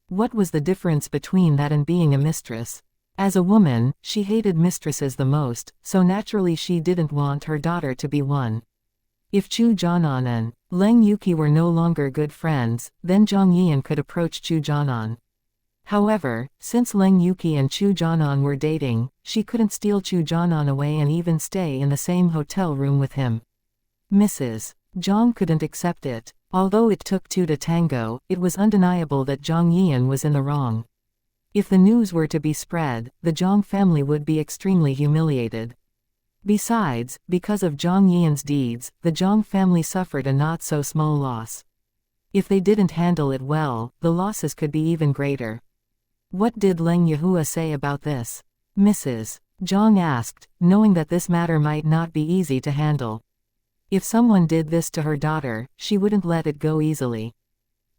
What was the difference between that and being a mistress? As a woman, she hated mistresses the most, so naturally she didn't want her daughter to be one. If Chu Jianan and Leng Yuqi were no longer good friends, then Zhang Yian could approach Chu Jianan. However, since Leng Yuqi and Chu Jianan were dating, she couldn't steal Chu Jianan away and even stay in the same hotel room with him. Mrs. Zhang couldn't accept it. Although it took two to tango, it was undeniable that Zhang Yian was in the wrong. If the news were to be spread, the Zhang family would be extremely humiliated. Besides, because of Zhang Yian's deeds, the Zhang family suffered a not-so-small loss. If they didn't handle it well, the losses could be even greater. What did Leng Yihua say about this? Mrs. Zhang asked, knowing that this matter might not be easy to handle. If someone did this to her daughter, she wouldn't let it go easily.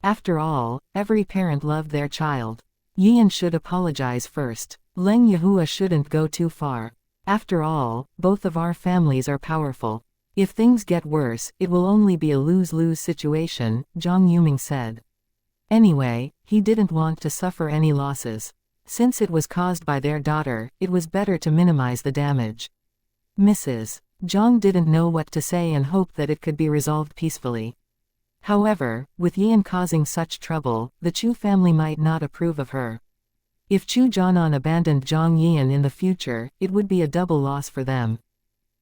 After all, every parent loved their child. Yian should apologize first. Leng Yihua shouldn't go too far. After all, both of our families are powerful. If things get worse, it will only be a lose-lose situation, Zhang Yuming said. Anyway, he didn't want to suffer any losses. Since it was caused by their daughter, it was better to minimize the damage. Mrs. Zhang didn't know what to say and hoped that it could be resolved peacefully. However, with Yian causing such trouble, the Chu family might not approve of her. If Chu Jianan abandoned Zhang Yian in the future, it would be a double loss for them.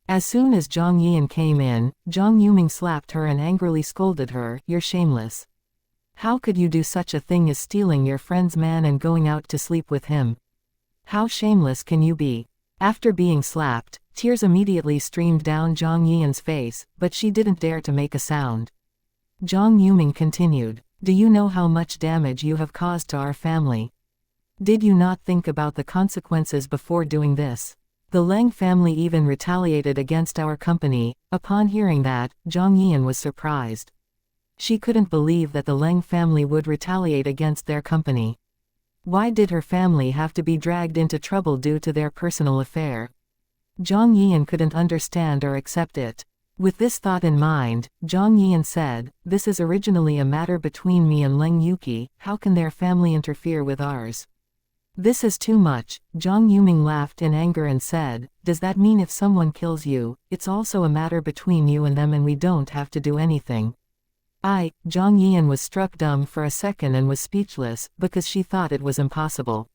As soon as Zhang Yian came in, Zhang Yuming slapped her and angrily scolded her, "You're shameless. How could you do such a thing as stealing your friend's man and going out to sleep with him? How shameless can you be?" After being slapped, tears immediately streamed down Zhang Yian's face, but she didn't dare to make a sound. Zhang Yuming continued, "Do you know how much damage you have caused to our family? Did you not think about the consequences before doing this? The Leng family even retaliated against our company." Upon hearing that, Zhang Yian was surprised. She couldn't believe that the Leng family would retaliate against their company. Why did her family have to be dragged into trouble due to their personal affair? Zhang Yian couldn't understand or accept it. With this thought in mind, Zhang Yian said, "This is originally a matter between me and Leng Yuqi, how can their family interfere with ours?" "This is too much." Zhang Yuming laughed in anger and said, "Does that mean if someone kills you, it's also a matter between you and them and we don't have to do anything?" Zhang Yian was struck dumb for a second and was speechless, because she thought it was impossible.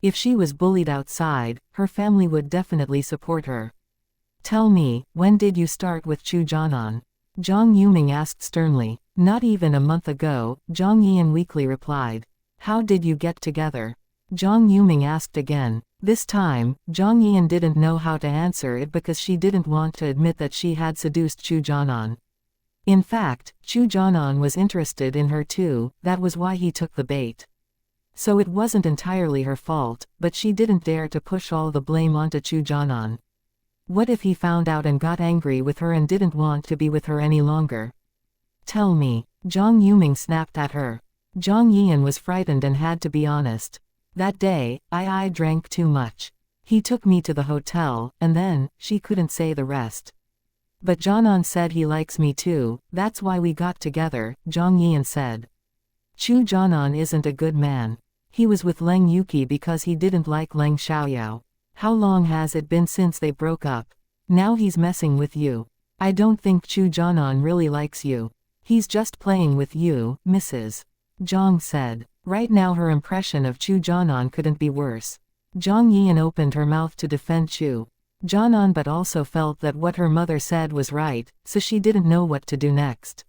If she was bullied outside, her family would definitely support her. "Tell me, when did you start with Chu Jianan?" Zhang Yuming asked sternly. "Not even a month ago," Zhang Yian weakly replied. "How did you get together?" Zhang Yuming asked again. This time, Zhang Yian didn't know how to answer it because she didn't want to admit that she had seduced Chu Jianan. In fact, Chu Jianan was interested in her too, that was why he took the bait. So it wasn't entirely her fault, but she didn't dare to push all the blame onto Chu Jianan. What if he found out and got angry with her and didn't want to be with her any longer? "Tell me." Zhang Yuming snapped at her. Zhang Yian was frightened and had to be honest. "That day, I drank too much. He took me to the hotel, and then," she couldn't say the rest. "But Jianan said he likes me too, that's why we got together," Zhang Yian said. "Chu Jianan isn't a good man. He was with Leng Yuqi because he didn't like Leng Xiaoyao. How long has it been since they broke up? Now he's messing with you. I don't think Chu Jianan really likes you. He's just playing with you," Mrs. Zhang said. Right now her impression of Chu Jianan couldn't be worse. Zhang Yian opened her mouth to defend Chu Jianan but also felt that what her mother said was right, so she didn't know what to do next.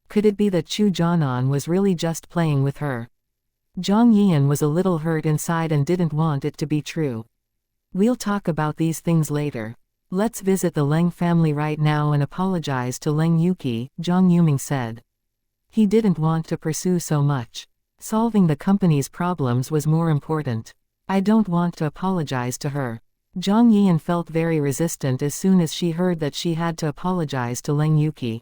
Could it be that Chu Jianan was really just playing with her? Zhang Yian was a little hurt inside and didn't want it to be true. "We'll talk about these things later. Let's visit the Leng family right now and apologize to Leng Yuqi," Zhang Yuming said. He didn't want to pursue so much. Solving the company's problems was more important. "I don't want to apologize to her." Zhang Yian felt very resistant as soon as she heard that she had to apologize to Leng Yuqi.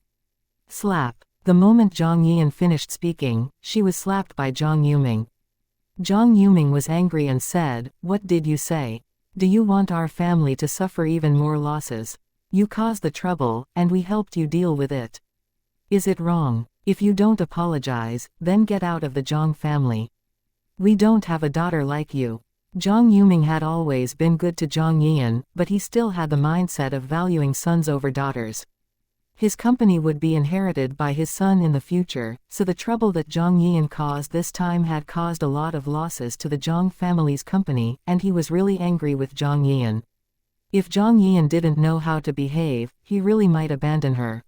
Slap. The moment Zhang Yian finished speaking, she was slapped by Zhang Yuming. Zhang Yuming was angry and said, "What did you say? Do you want our family to suffer even more losses? You caused the trouble, and we helped you deal with it. Is it wrong? If you don't apologize, then get out of the Zhang family. We don't have a daughter like you." Zhang Yuming had always been good to Zhang Yian, but he still had the mindset of valuing sons over daughters. His company would be inherited by his son in the future, so the trouble that Zhang Yian caused this time had caused a lot of losses to the Zhang family's company, and he was really angry with Zhang Yian. If Zhang Yian didn't know how to behave, he really might abandon her.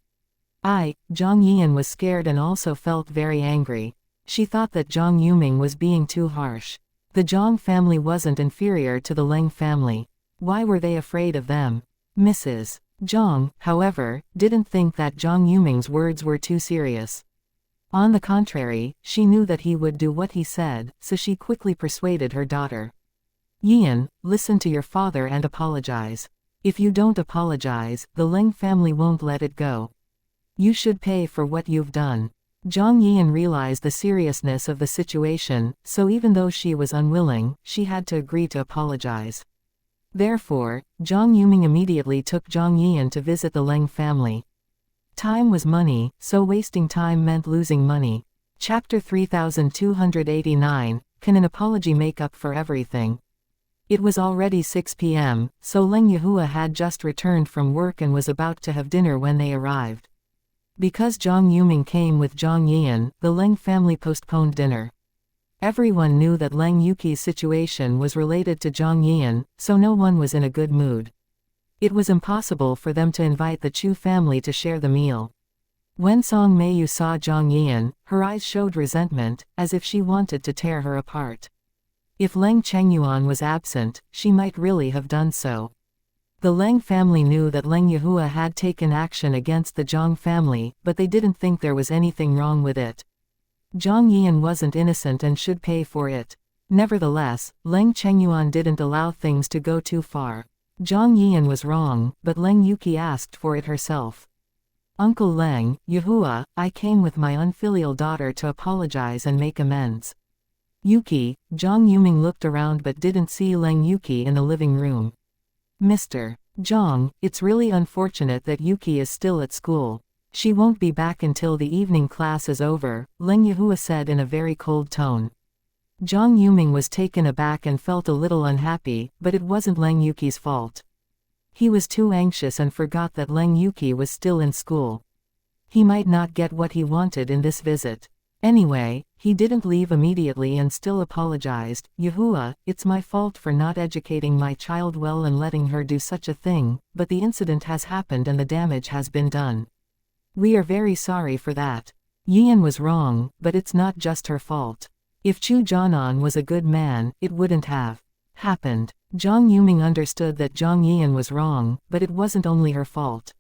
Zhang Yian was scared and also felt very angry. She thought that Zhang Yuming was being too harsh. The Zhang family wasn't inferior to the Leng family. Why were they afraid of them? Mrs. Zhang, however, didn't think that Zhang Yuming's words were too serious. On the contrary, she knew that he would do what he said, so she quickly persuaded her daughter. Yian, listen to your father and apologize. If you don't apologize, the Leng family won't let it go. You should pay for what you've done. Zhang Yian realized the seriousness of the situation, so even though she was unwilling, she had to agree to apologize. Therefore, Zhang Yuming immediately took Zhang Yian to visit the Leng family. Time was money, so wasting time meant losing money. Chapter 3289, Can an apology make up for everything? It was already 6 p.m., so Leng Yihua had just returned from work and was about to have dinner when they arrived. Because Zhang Yuming came with Zhang Yian, the Leng family postponed dinner. Everyone knew that Leng Yuqi's situation was related to Zhang Yian, so no one was in a good mood. It was impossible for them to invite the Chu family to share the meal. When Song Meiyu saw Zhang Yian, her eyes showed resentment, as if she wanted to tear her apart. If Leng Chengyuan was absent, she might really have done so. The Leng family knew that Leng Yihua had taken action against the Zhang family, but they didn't think there was anything wrong with it. Zhang Yian wasn't innocent and should pay for it. Nevertheless, Leng Chengyuan didn't allow things to go too far. Zhang Yian was wrong, but Leng Yuqi asked for it herself. Uncle Leng, Yihua, I came with my unfilial daughter to apologize and make amends. Yuki, Zhang Yuming looked around but didn't see Leng Yuqi in the living room. Mr. Zhang, it's really unfortunate that Yuki is still at school. She won't be back until the evening class is over, Leng Yihua said in a very cold tone. Zhang Yuming was taken aback and felt a little unhappy, but it wasn't Leng Yuqi's fault. He was too anxious and forgot that Leng Yuqi was still in school. He might not get what he wanted in this visit. Anyway, he didn't leave immediately and still apologized. Yihua, it's my fault for not educating my child well and letting her do such a thing, but the incident has happened and the damage has been done. We are very sorry for that. Yian was wrong, but it's not just her fault. If Chu Jianan was a good man, it wouldn't have happened. Zhang Yuming understood that Zhang Yian was wrong, but it wasn't only her fault.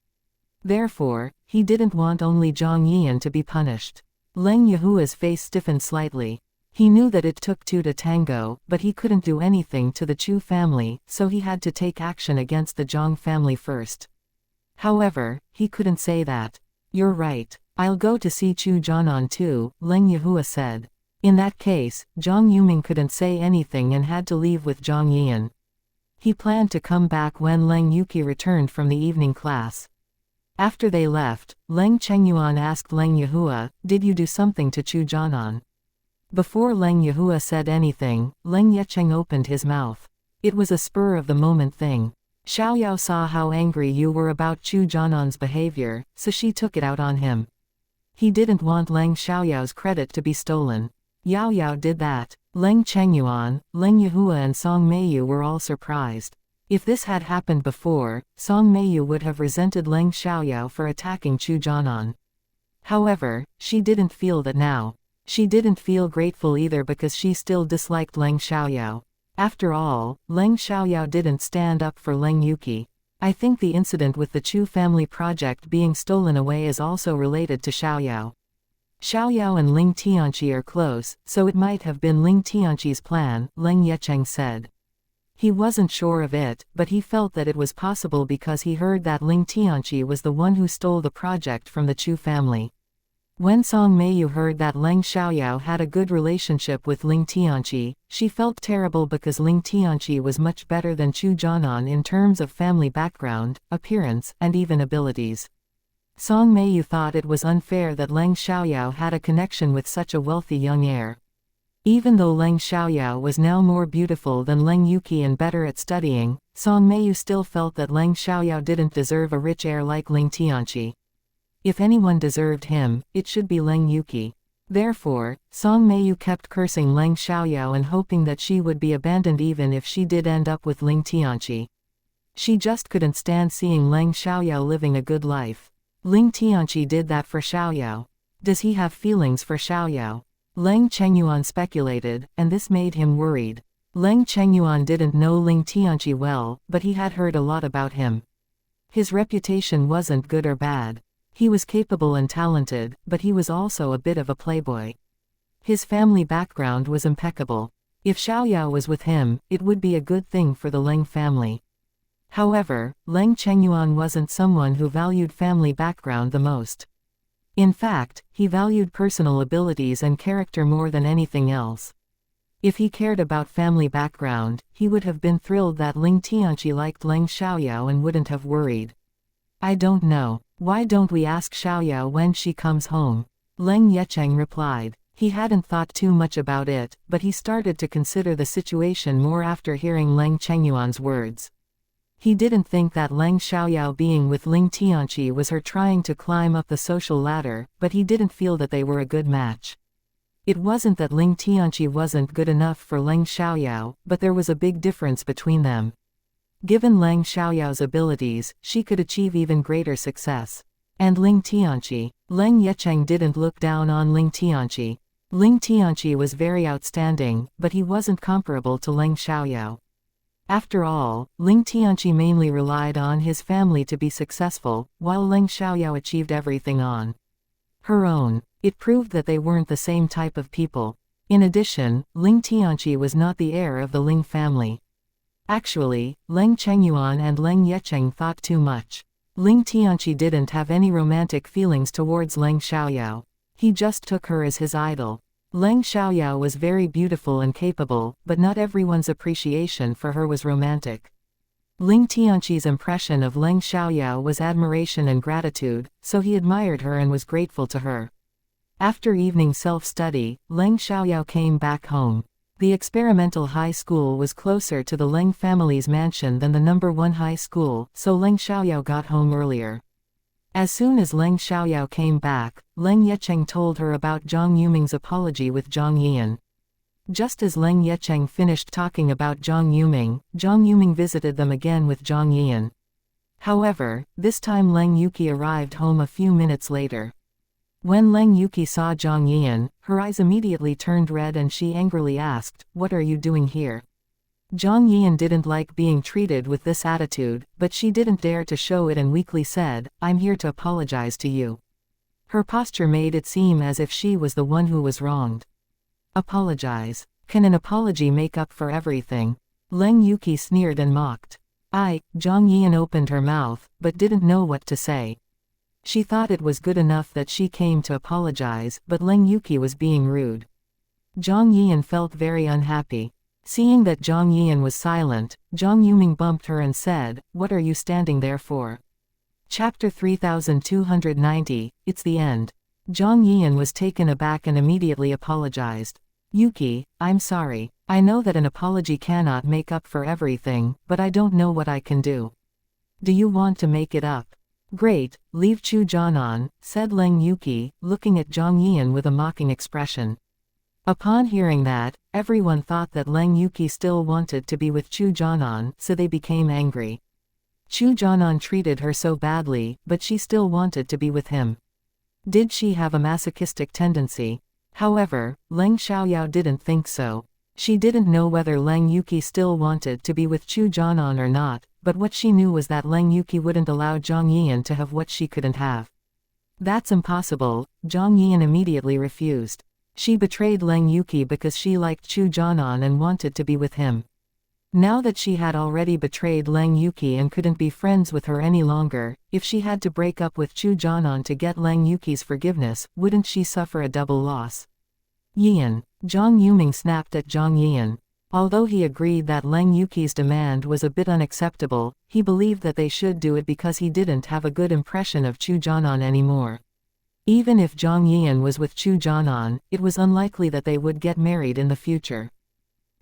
Therefore, he didn't want only Zhang Yian to be punished. Leng Yihua's face stiffened slightly. He knew that it took two to tango, but he couldn't do anything to the Chu family, so he had to take action against the Zhang family first. However, he couldn't say that. You're right. I'll go to see Chu Jianan too, Leng Yihua said. In that case, Zhang Yuming couldn't say anything and had to leave with Zhang Yian. He planned to come back when Leng Yuqi returned from the evening class. After they left, Leng Chengyuan asked Leng Yihua, did you do something to Chu Jianan? Before Leng Yihua said anything, Leng Yecheng opened his mouth. It was a spur-of-the-moment thing. Xiaoyao saw how angry you were about Chu Jianan's behavior, so she took it out on him. He didn't want Leng Xiaoyao's credit to be stolen. Yao Yao did that. Leng Chengyuan, Leng Yihua and Song Meiyu were all surprised. If this had happened before, Song Meiyu would have resented Leng Xiaoyao for attacking Chu Jianan. However, she didn't feel that now. She didn't feel grateful either because she still disliked Leng Xiaoyao. After all, Leng Xiaoyao didn't stand up for Leng Yuqi. I think the incident with the Chu family project being stolen away is also related to Xiaoyao. Xiaoyao and Ling Tianqi are close, so it might have been Ling Tianqi's plan, Leng Yecheng said. He wasn't sure of it, but he felt that it was possible because he heard that Ling Tianqi was the one who stole the project from the Chu family. When Song Meiyu heard that Leng Xiaoyao had a good relationship with Ling Tianqi, she felt terrible because Ling Tianqi was much better than Chu Jianan in terms of family background, appearance, and even abilities. Song Meiyu thought it was unfair that Leng Xiaoyao had a connection with such a wealthy young heir. Even though Leng Xiaoyao was now more beautiful than Leng Yuqi and better at studying, Song Meiyu still felt that Leng Xiaoyao didn't deserve a rich heir like Ling Tianqi. If anyone deserved him, it should be Leng Yuki. Therefore, Song Meiyu kept cursing Leng Xiaoyao and hoping that she would be abandoned even if she did end up with Ling Tianqi. She just couldn't stand seeing Leng Xiaoyao living a good life. Ling Tianqi did that for Xiaoyao. Does he have feelings for Xiaoyao? Leng Chengyuan speculated, and this made him worried. Leng Chengyuan didn't know Ling Tianqi well, but he had heard a lot about him. His reputation wasn't good or bad. He was capable and talented, but he was also a bit of a playboy. His family background was impeccable. If Xiaoyao was with him, it would be a good thing for the Leng family. However, Leng Chengyuan wasn't someone who valued family background the most. In fact, he valued personal abilities and character more than anything else. If he cared about family background, he would have been thrilled that Ling Tianqi liked Leng Xiaoyao and wouldn't have worried. I don't know. Why don't we ask Xiaoyao when she comes home? Leng Yecheng replied. He hadn't thought too much about it, but he started to consider the situation more after hearing Leng Chengyuan's words. He didn't think that Leng Xiaoyao being with Ling Tianqi was her trying to climb up the social ladder, but he didn't feel that they were a good match. It wasn't that Ling Tianqi wasn't good enough for Leng Xiaoyao, but there was a big difference between them. Given Leng Xiaoyao's abilities, she could achieve even greater success. And Ling Tianqi. Leng Yecheng didn't look down on Ling Tianqi. Ling Tianqi was very outstanding, but he wasn't comparable to Leng Xiaoyao. After all, Ling Tianqi mainly relied on his family to be successful, while Leng Xiaoyao achieved everything on her own. It proved that they weren't the same type of people. In addition, Ling Tianqi was not the heir of the Ling family. Actually, Leng Chengyuan and Leng Yecheng thought too much. Ling Tianqi didn't have any romantic feelings towards Leng Xiaoyao. He just took her as his idol. Leng Xiaoyao was very beautiful and capable, but not everyone's appreciation for her was romantic. Ling Tianqi's impression of Leng Xiaoyao was admiration and gratitude, so he admired her and was grateful to her. After evening self-study, Leng Xiaoyao came back home. The experimental high school was closer to the Leng family's mansion than the number 1 high school, so Leng Xiaoyao got home earlier. As soon as Leng Xiaoyao came back, Leng Yecheng told her about Zhang Yuming's apology with Zhang Yian. Just as Leng Yecheng finished talking about Zhang Yuming visited them again with Zhang Yian. However, this time Leng Yuki arrived home a few minutes later. When Leng Yuki saw Zhang Yian, her eyes immediately turned red and she angrily asked, "What are you doing here?" Zhang Yian didn't like being treated with this attitude, but she didn't dare to show it and weakly said, "I'm here to apologize to you." Her posture made it seem as if she was the one who was wronged. Apologize? Can an apology make up for everything? Leng Yuki sneered and mocked. Zhang Yian opened her mouth, but didn't know what to say. She thought it was good enough that she came to apologize, but Leng Yuki was being rude. Zhang Yian felt very unhappy. Seeing that Zhang Yian was silent, Zhang Yuming bumped her and said, "What are you standing there for?" Chapter 3290, It's the End. Zhang Yian was taken aback and immediately apologized. "Yuki, I'm sorry. I know that an apology cannot make up for everything, but I don't know what I can do." "Do you want to make it up?" "Great, leave Chu Jianan," said Leng Yuki, looking at Zhang Yian with a mocking expression. Upon hearing that, everyone thought that Leng Yuki still wanted to be with Chu Jianan, so they became angry. Chu Jianan treated her so badly, but she still wanted to be with him. Did she have a masochistic tendency? However, Leng Xiaoyao didn't think so. She didn't know whether Leng Yuki still wanted to be with Chu Jianan or not, but what she knew was that Leng Yuki wouldn't allow Zhang Yian to have what she couldn't have. "That's impossible," Zhang Yian immediately refused. She betrayed Leng Yuki because she liked Chu Jianan and wanted to be with him. Now that she had already betrayed Leng Yuki and couldn't be friends with her any longer, if she had to break up with Chu Jianan to get Leng Yuki's forgiveness, wouldn't she suffer a double loss? "Yian." Zhang Yuming snapped at Zhang Yian. Although he agreed that Leng Yuki's demand was a bit unacceptable, he believed that they should do it because he didn't have a good impression of Chu Jianan anymore. Even if Zhang Yian was with Chu Jianan, it was unlikely that they would get married in the future.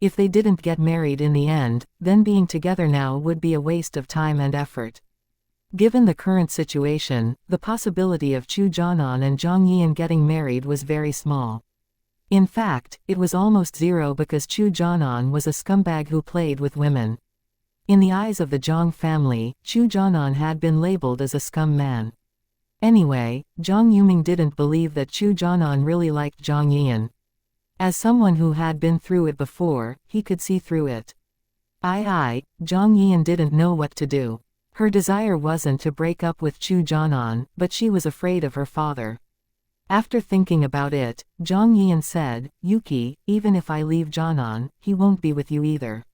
If they didn't get married in the end, then being together now would be a waste of time and effort. Given the current situation, the possibility of Chu Jianan and Zhang Yian getting married was very small. In fact, it was almost zero because Chu Jianan was a scumbag who played with women. In the eyes of the Zhang family, Chu Jianan had been labeled as a scum man. Anyway, Zhang Yuming didn't believe that Chu Jianan really liked Zhang Yian. As someone who had been through it before, he could see through it. Zhang Yian didn't know what to do. Her desire wasn't to break up with Chu Jianan, but she was afraid of her father. After thinking about it, Zhang Yian said, "Yuki, even if I leave Jianan, he won't be with you either.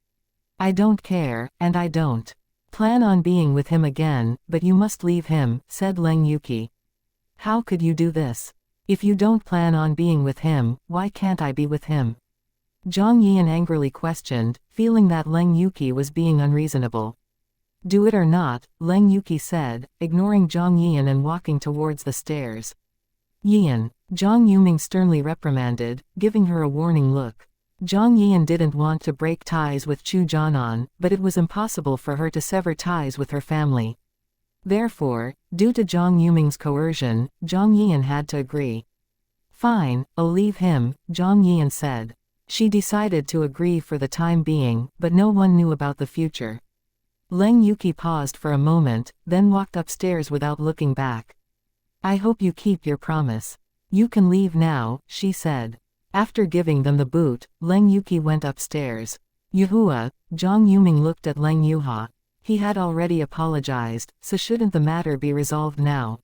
I don't care, and I don't plan on being with him again, but you must leave him," said Leng Yuki. "How could you do this? If you don't plan on being with him, why can't I be with him?" Zhang Yian angrily questioned, feeling that Leng Yuki was being unreasonable. "Do it or not," Leng Yuki said, ignoring Zhang Yian and walking towards the stairs. "Yian," Zhang Yuming sternly reprimanded, giving her a warning look. Zhang Yian didn't want to break ties with Chu Jianan, but it was impossible for her to sever ties with her family. Therefore, due to Zhang Yuming's coercion, Zhang Yian had to agree. "Fine, I'll leave him," Zhang Yian said. She decided to agree for the time being, but no one knew about the future. Leng Yuki paused for a moment, then walked upstairs without looking back. "I hope you keep your promise. You can leave now," she said. After giving them the boot, Leng Yuki went upstairs. "Yuhua," Zhang Yuming looked at Leng Yuha. He had already apologized, so shouldn't the matter be resolved now?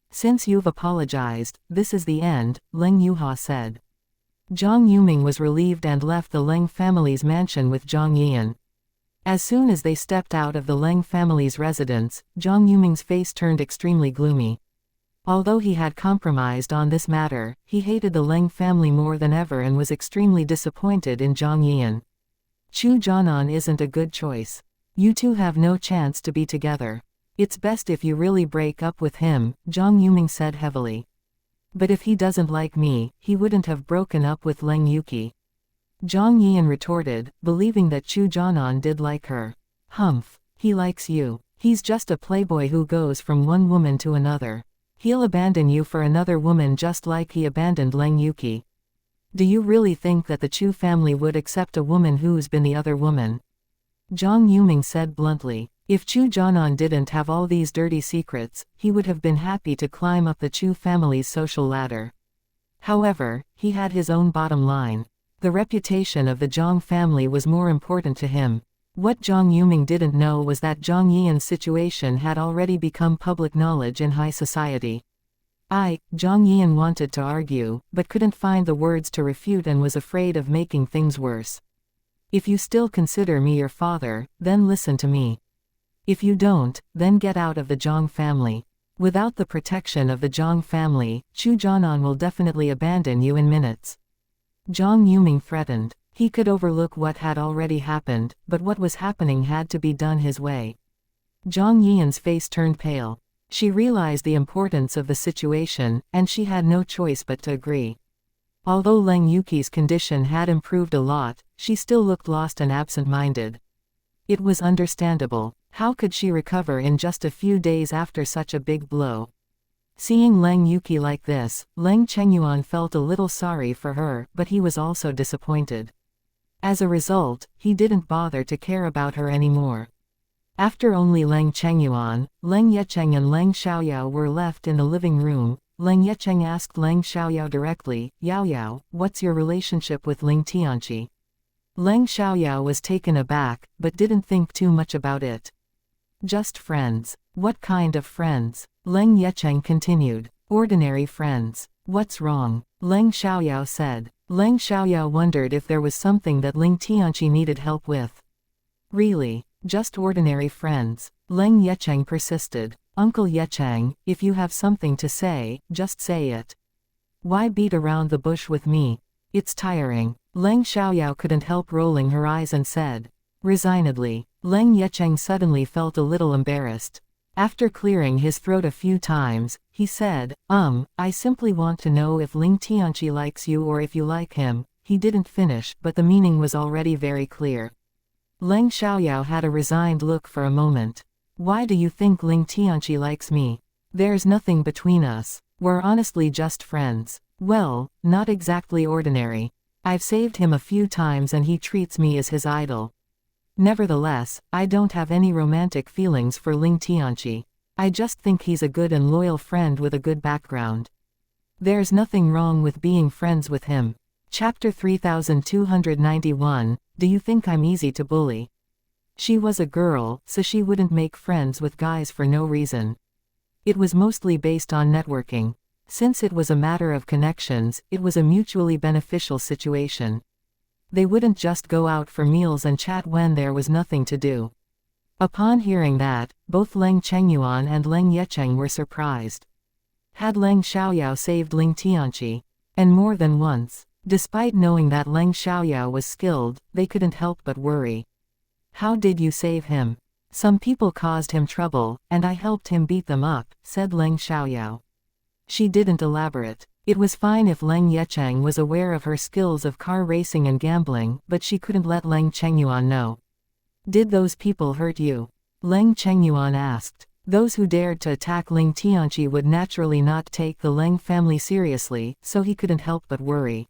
"Since you've apologized, this is the end," Leng Yuha said. Zhang Yuming was relieved and left the Leng family's mansion with Zhang Yian. As soon as they stepped out of the Leng family's residence, Zhang Yuming's face turned extremely gloomy. Although he had compromised on this matter, he hated the Leng family more than ever and was extremely disappointed in Zhang Yian. "Chu Jianan isn't a good choice. You two have no chance to be together. It's best if you really break up with him," Zhang Yuming said heavily. "But if he doesn't like me, he wouldn't have broken up with Leng Yuki." Zhang Yian retorted, believing that Chu Jianan did like her. "Humph, he likes you. He's just a playboy who goes from one woman to another. He'll abandon you for another woman just like he abandoned Leng Yuki. Do you really think that the Chu family would accept a woman who's been the other woman?" Zhang Yuming said bluntly. If Chu Jianan didn't have all these dirty secrets, he would have been happy to climb up the Chu family's social ladder. However, he had his own bottom line. The reputation of the Zhang family was more important to him. What Zhang Yuming didn't know was that Zhang Yian's situation had already become public knowledge in high society. Zhang Yian wanted to argue, but couldn't find the words to refute and was afraid of making things worse. "If you still consider me your father, then listen to me. If you don't, then get out of the Zhang family. Without the protection of the Zhang family, Chu Jianan will definitely abandon you in minutes." Zhang Yuming threatened. He could overlook what had already happened, but what was happening had to be done his way. Zhang Yian's face turned pale. She realized the importance of the situation, and she had no choice but to agree. Although Leng Yuki's condition had improved a lot, she still looked lost and absent-minded. It was understandable. How could she recover in just a few days after such a big blow? Seeing Leng Yuki like this, Leng Chengyuan felt a little sorry for her, but he was also disappointed. As a result, he didn't bother to care about her anymore. After only Leng Chengyuan, Leng Yecheng and Leng Xiaoyao were left in the living room. Leng Yecheng asked Leng Xiaoyao directly, "Yaoyao, what's your relationship with Ling Tianqi?" Leng Xiaoyao was taken aback, but didn't think too much about it. "Just friends." "What kind of friends?" Leng Yecheng continued. "Ordinary friends." "What's wrong?" Leng Xiaoyao said. Leng Xiaoyao wondered if there was something that Ling Tianqi needed help with. "Really? Just ordinary friends?" Leng Yecheng persisted. "Uncle Yecheng, if you have something to say, just say it. Why beat around the bush with me? It's tiring." Leng Xiaoyao couldn't help rolling her eyes and said, resignedly. Leng Yecheng suddenly felt a little embarrassed. After clearing his throat a few times, he said, I simply want to know if Ling Tianqi likes you or if you like him." He didn't finish, but the meaning was already very clear. Leng Xiaoyao had a resigned look for a moment. Why do you think Ling Tianqi likes me? There's nothing between us. We're honestly just friends. Well, not exactly ordinary. I've saved him a few times and he treats me as his idol. Nevertheless, I don't have any romantic feelings for Ling Tianqi. I just think he's a good and loyal friend with a good background. There's nothing wrong with being friends with him. Chapter 3291, Do you think I'm easy to bully? She was a girl, so she wouldn't make friends with guys for no reason. It was mostly based on networking. Since it was a matter of connections, it was a mutually beneficial situation. They wouldn't just go out for meals and chat when there was nothing to do. Upon hearing that, both Leng Chengyuan and Leng Yecheng were surprised. Had Leng Xiaoyao saved Ling Tianqi? And more than once. Despite knowing that Leng Xiaoyao was skilled, they couldn't help but worry. How did you save him? Some people caused him trouble, and I helped him beat them up, said Leng Xiaoyao. She didn't elaborate. It was fine if Leng Yecheng was aware of her skills of car racing and gambling, but she couldn't let Leng Chengyuan know. Did those people hurt you? Leng Chengyuan asked. Those who dared to attack Ling Tianqi would naturally not take the Leng family seriously, so he couldn't help but worry.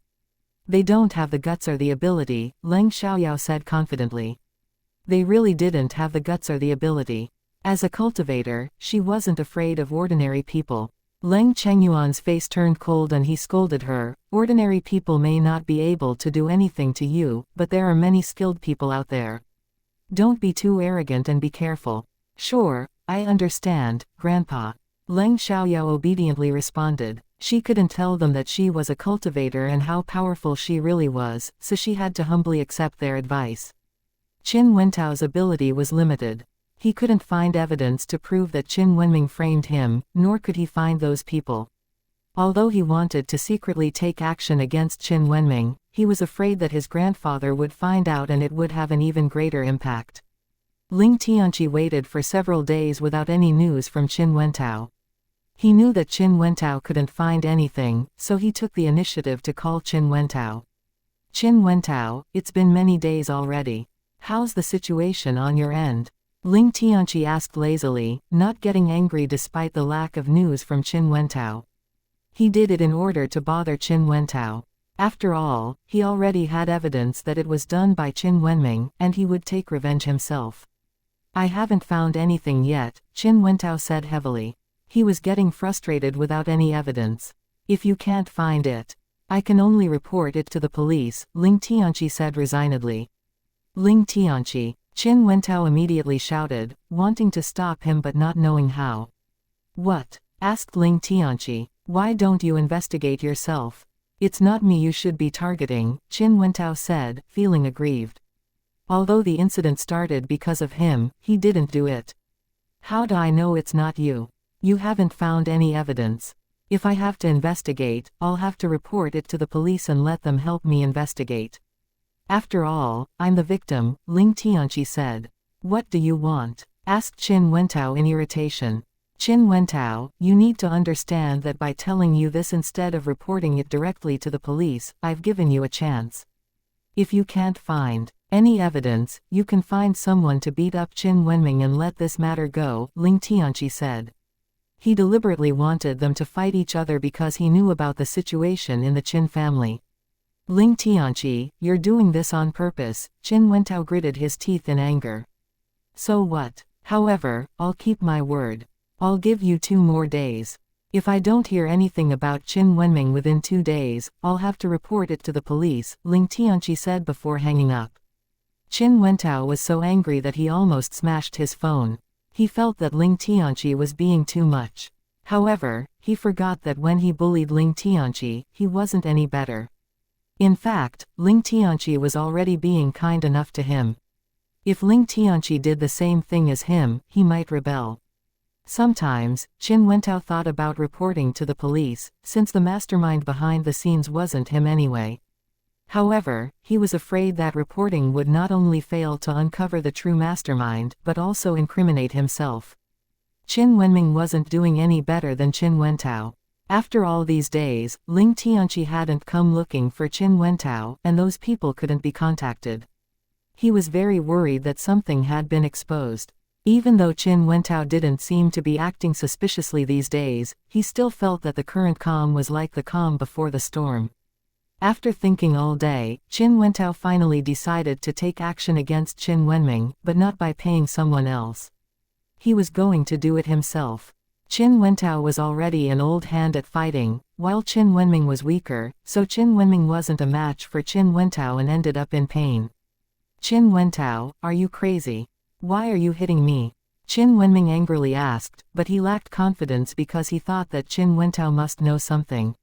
They don't have the guts or the ability, Leng Xiaoyao said confidently. They really didn't have the guts or the ability. As a cultivator, she wasn't afraid of ordinary people. Leng Chengyuan's face turned cold and he scolded her. Ordinary people may not be able to do anything to you, but there are many skilled people out there. Don't be too arrogant and be careful. Sure, I understand, Grandpa. Leng Xiaoyao obediently responded. She couldn't tell them that she was a cultivator and how powerful she really was, so she had to humbly accept their advice. Qin Wentao's ability was limited. He couldn't find evidence to prove that Qin Wenming framed him, nor could he find those people. Although he wanted to secretly take action against Qin Wenming, he was afraid that his grandfather would find out and it would have an even greater impact. Ling Tianqi waited for several days without any news from Qin Wentao. He knew that Qin Wentao couldn't find anything, so he took the initiative to call Qin Wentao. Qin Wentao, it's been many days already. How's the situation on your end? Ling Tianqi asked lazily, not getting angry despite the lack of news from Qin Wentao. He did it in order to bother Qin Wentao. After all, he already had evidence that it was done by Qin Wenming, and he would take revenge himself. I haven't found anything yet, Qin Wentao said heavily. He was getting frustrated without any evidence. If you can't find it, I can only report it to the police, Ling Tianqi said resignedly. Ling Tianqi, Qin Wentao immediately shouted, wanting to stop him but not knowing how. What? Asked Ling Tianqi. Why don't you investigate yourself? It's not me you should be targeting, Qin Wentao said, feeling aggrieved. Although the incident started because of him, he didn't do it. How do I know it's not you? You haven't found any evidence. If I have to investigate, I'll have to report it to the police and let them help me investigate. After all, I'm the victim, Ling Tianqi said. What do you want? Asked Qin Wentao in irritation. Qin Wentao, you need to understand that by telling you this instead of reporting it directly to the police, I've given you a chance. If you can't find any evidence, you can find someone to beat up Qin Wenming and let this matter go, Ling Tianqi said. He deliberately wanted them to fight each other because he knew about the situation in the Qin family. Ling Tianqi, you're doing this on purpose, Qin Wentao gritted his teeth in anger. So what? However, I'll keep my word. I'll give you 2 more days. If I don't hear anything about Qin Wenming within 2 days, I'll have to report it to the police, Ling Tianqi said before hanging up. Qin Wentao was so angry that he almost smashed his phone. He felt that Ling Tianqi was being too much. However, he forgot that when he bullied Ling Tianqi, he wasn't any better. In fact, Ling Tianqi was already being kind enough to him. If Ling Tianqi did the same thing as him, he might rebel. Sometimes, Qin Wentao thought about reporting to the police, since the mastermind behind the scenes wasn't him anyway. However, he was afraid that reporting would not only fail to uncover the true mastermind, but also incriminate himself. Qin Wenming wasn't doing any better than Qin Wentao. After all these days, Ling Tianqi hadn't come looking for Qin Wentao, and those people couldn't be contacted. He was very worried that something had been exposed. Even though Qin Wentao didn't seem to be acting suspiciously these days, he still felt that the current calm was like the calm before the storm. After thinking all day, Qin Wentao finally decided to take action against Qin Wenming, but not by paying someone else. He was going to do it himself. Qin Wentao was already an old hand at fighting, while Qin Wenming was weaker, so Qin Wenming wasn't a match for Qin Wentao and ended up in pain. "Qin Wentao, are you crazy? Why are you hitting me?" Qin Wenming angrily asked, but he lacked confidence because he thought that Qin Wentao must know something.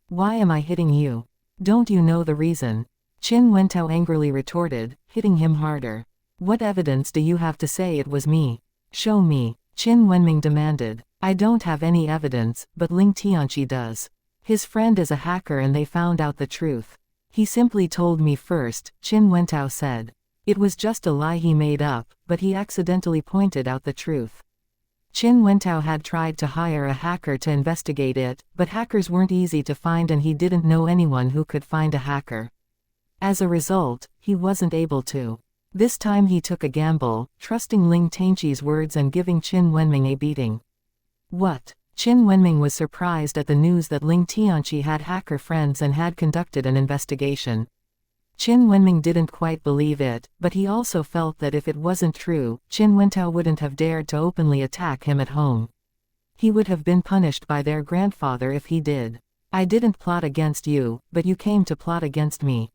"Why am I hitting you? Don't you know the reason?" Qin Wentao angrily retorted, hitting him harder. "What evidence do you have to say it was me? Show me," Qin Wenming demanded. "I don't have any evidence, but Ling Tianqi does. His friend is a hacker and they found out the truth. He simply told me first," Qin Wentao said. It was just a lie he made up, but he accidentally pointed out the truth. Qin Wentao had tried to hire a hacker to investigate it, but hackers weren't easy to find and he didn't know anyone who could find a hacker. As a result, he wasn't able to. This time he took a gamble, trusting Ling Tianqi's words and giving Qin Wenming a beating. What? Qin Wenming was surprised at the news that Ling Tianqi had hacker friends and had conducted an investigation. Qin Wenming didn't quite believe it, but he also felt that if it wasn't true, Qin Wentao wouldn't have dared to openly attack him at home. He would have been punished by their grandfather if he did. "I didn't plot against you, but you came to plot against me.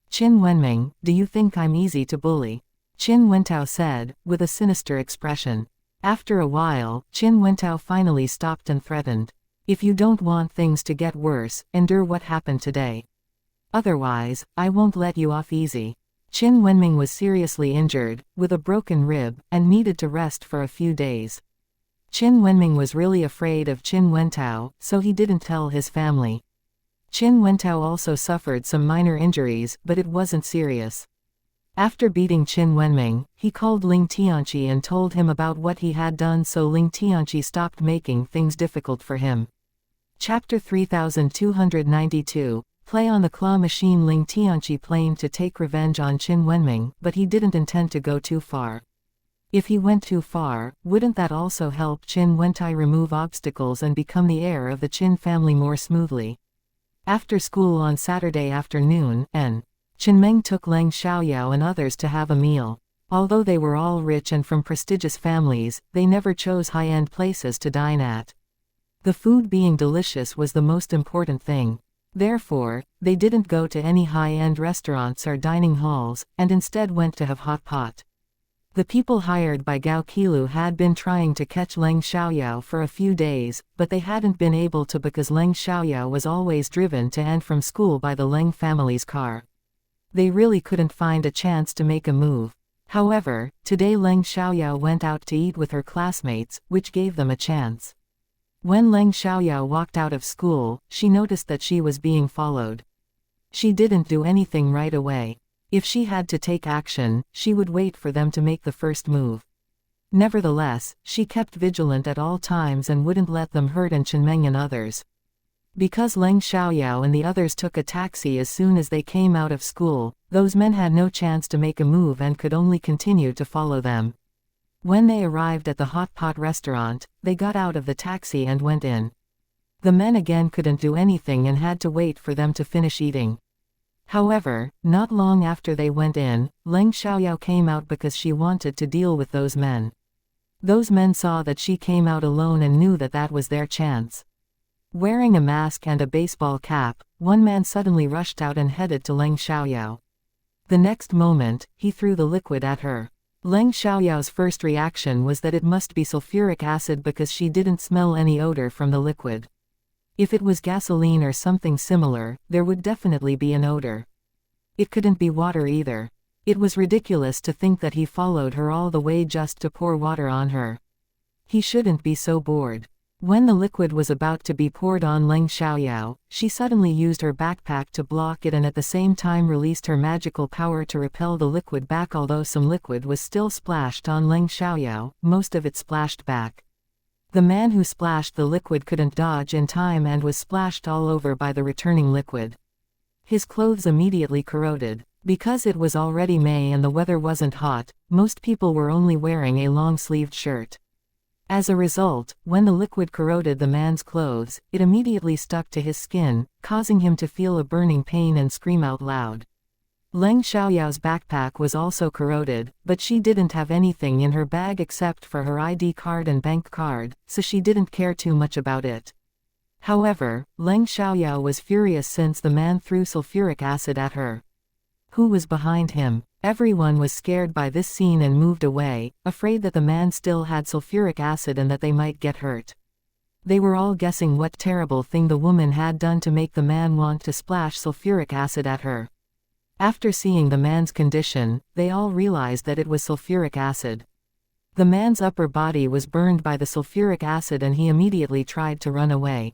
Qin Wenming, do you think I'm easy to bully?" Qin Wentao said, with a sinister expression. After a while, Qin Wentao finally stopped and threatened. "If you don't want things to get worse, endure what happened today. Otherwise, I won't let you off easy." Qin Wenming was seriously injured, with a broken rib, and needed to rest for a few days. Qin Wenming was really afraid of Qin Wentao, so he didn't tell his family. Qin Wentao also suffered some minor injuries, but it wasn't serious. After beating Qin Wenming, he called Ling Tianqi and told him about what he had done, so Ling Tianqi stopped making things difficult for him. Chapter 3292. Play on the claw machine. Ling Tianqi planned to take revenge on Qin Wenming, but he didn't intend to go too far. If he went too far, wouldn't that also help Qin Wentao remove obstacles and become the heir of the Qin family more smoothly? After school on Saturday afternoon, Qinmeng took Leng Xiaoyao and others to have a meal. Although they were all rich and from prestigious families, they never chose high-end places to dine at. The food being delicious was the most important thing. Therefore, they didn't go to any high-end restaurants or dining halls, and instead went to have hot pot. The people hired by Gao Qilu had been trying to catch Leng Xiaoyao for a few days, but they hadn't been able to because Leng Xiaoyao was always driven to and from school by the Leng family's car. They really couldn't find a chance to make a move. However, today Leng Xiaoyao went out to eat with her classmates, which gave them a chance. When Leng Xiaoyao walked out of school, she noticed that she was being followed. She didn't do anything right away. If she had to take action, she would wait for them to make the first move. Nevertheless, she kept vigilant at all times and wouldn't let them hurt Qinmeng and others. Because Leng Xiaoyao and the others took a taxi as soon as they came out of school, those men had no chance to make a move and could only continue to follow them. When they arrived at the hot pot restaurant, they got out of the taxi and went in. The men again couldn't do anything and had to wait for them to finish eating. However, not long after they went in, Leng Xiaoyao came out because she wanted to deal with those men. Those men saw that she came out alone and knew that that was their chance. Wearing a mask and a baseball cap, one man suddenly rushed out and headed to Leng Xiaoyao. The next moment, he threw the liquid at her. Leng Xiaoyao's first reaction was that it must be sulfuric acid because she didn't smell any odor from the liquid. If it was gasoline or something similar, there would definitely be an odor. It couldn't be water either. It was ridiculous to think that he followed her all the way just to pour water on her. He shouldn't be so bored. When the liquid was about to be poured on Leng Xiaoyao, she suddenly used her backpack to block it and at the same time released her magical power to repel the liquid back. Although some liquid was still splashed on Leng Xiaoyao, most of it splashed back. The man who splashed the liquid couldn't dodge in time and was splashed all over by the returning liquid. His clothes immediately corroded. Because it was already May and the weather wasn't hot, most people were only wearing a long-sleeved shirt. As a result, when the liquid corroded the man's clothes, it immediately stuck to his skin, causing him to feel a burning pain and scream out loud. Leng Xiaoyao's backpack was also corroded, but she didn't have anything in her bag except for her ID card and bank card, so she didn't care too much about it. However, Leng Xiaoyao was furious since the man threw sulfuric acid at her. Who was behind him? Everyone was scared by this scene and moved away, afraid that the man still had sulfuric acid and that they might get hurt. They were all guessing what terrible thing the woman had done to make the man want to splash sulfuric acid at her. After seeing the man's condition, they all realized that it was sulfuric acid. The man's upper body was burned by the sulfuric acid and he immediately tried to run away.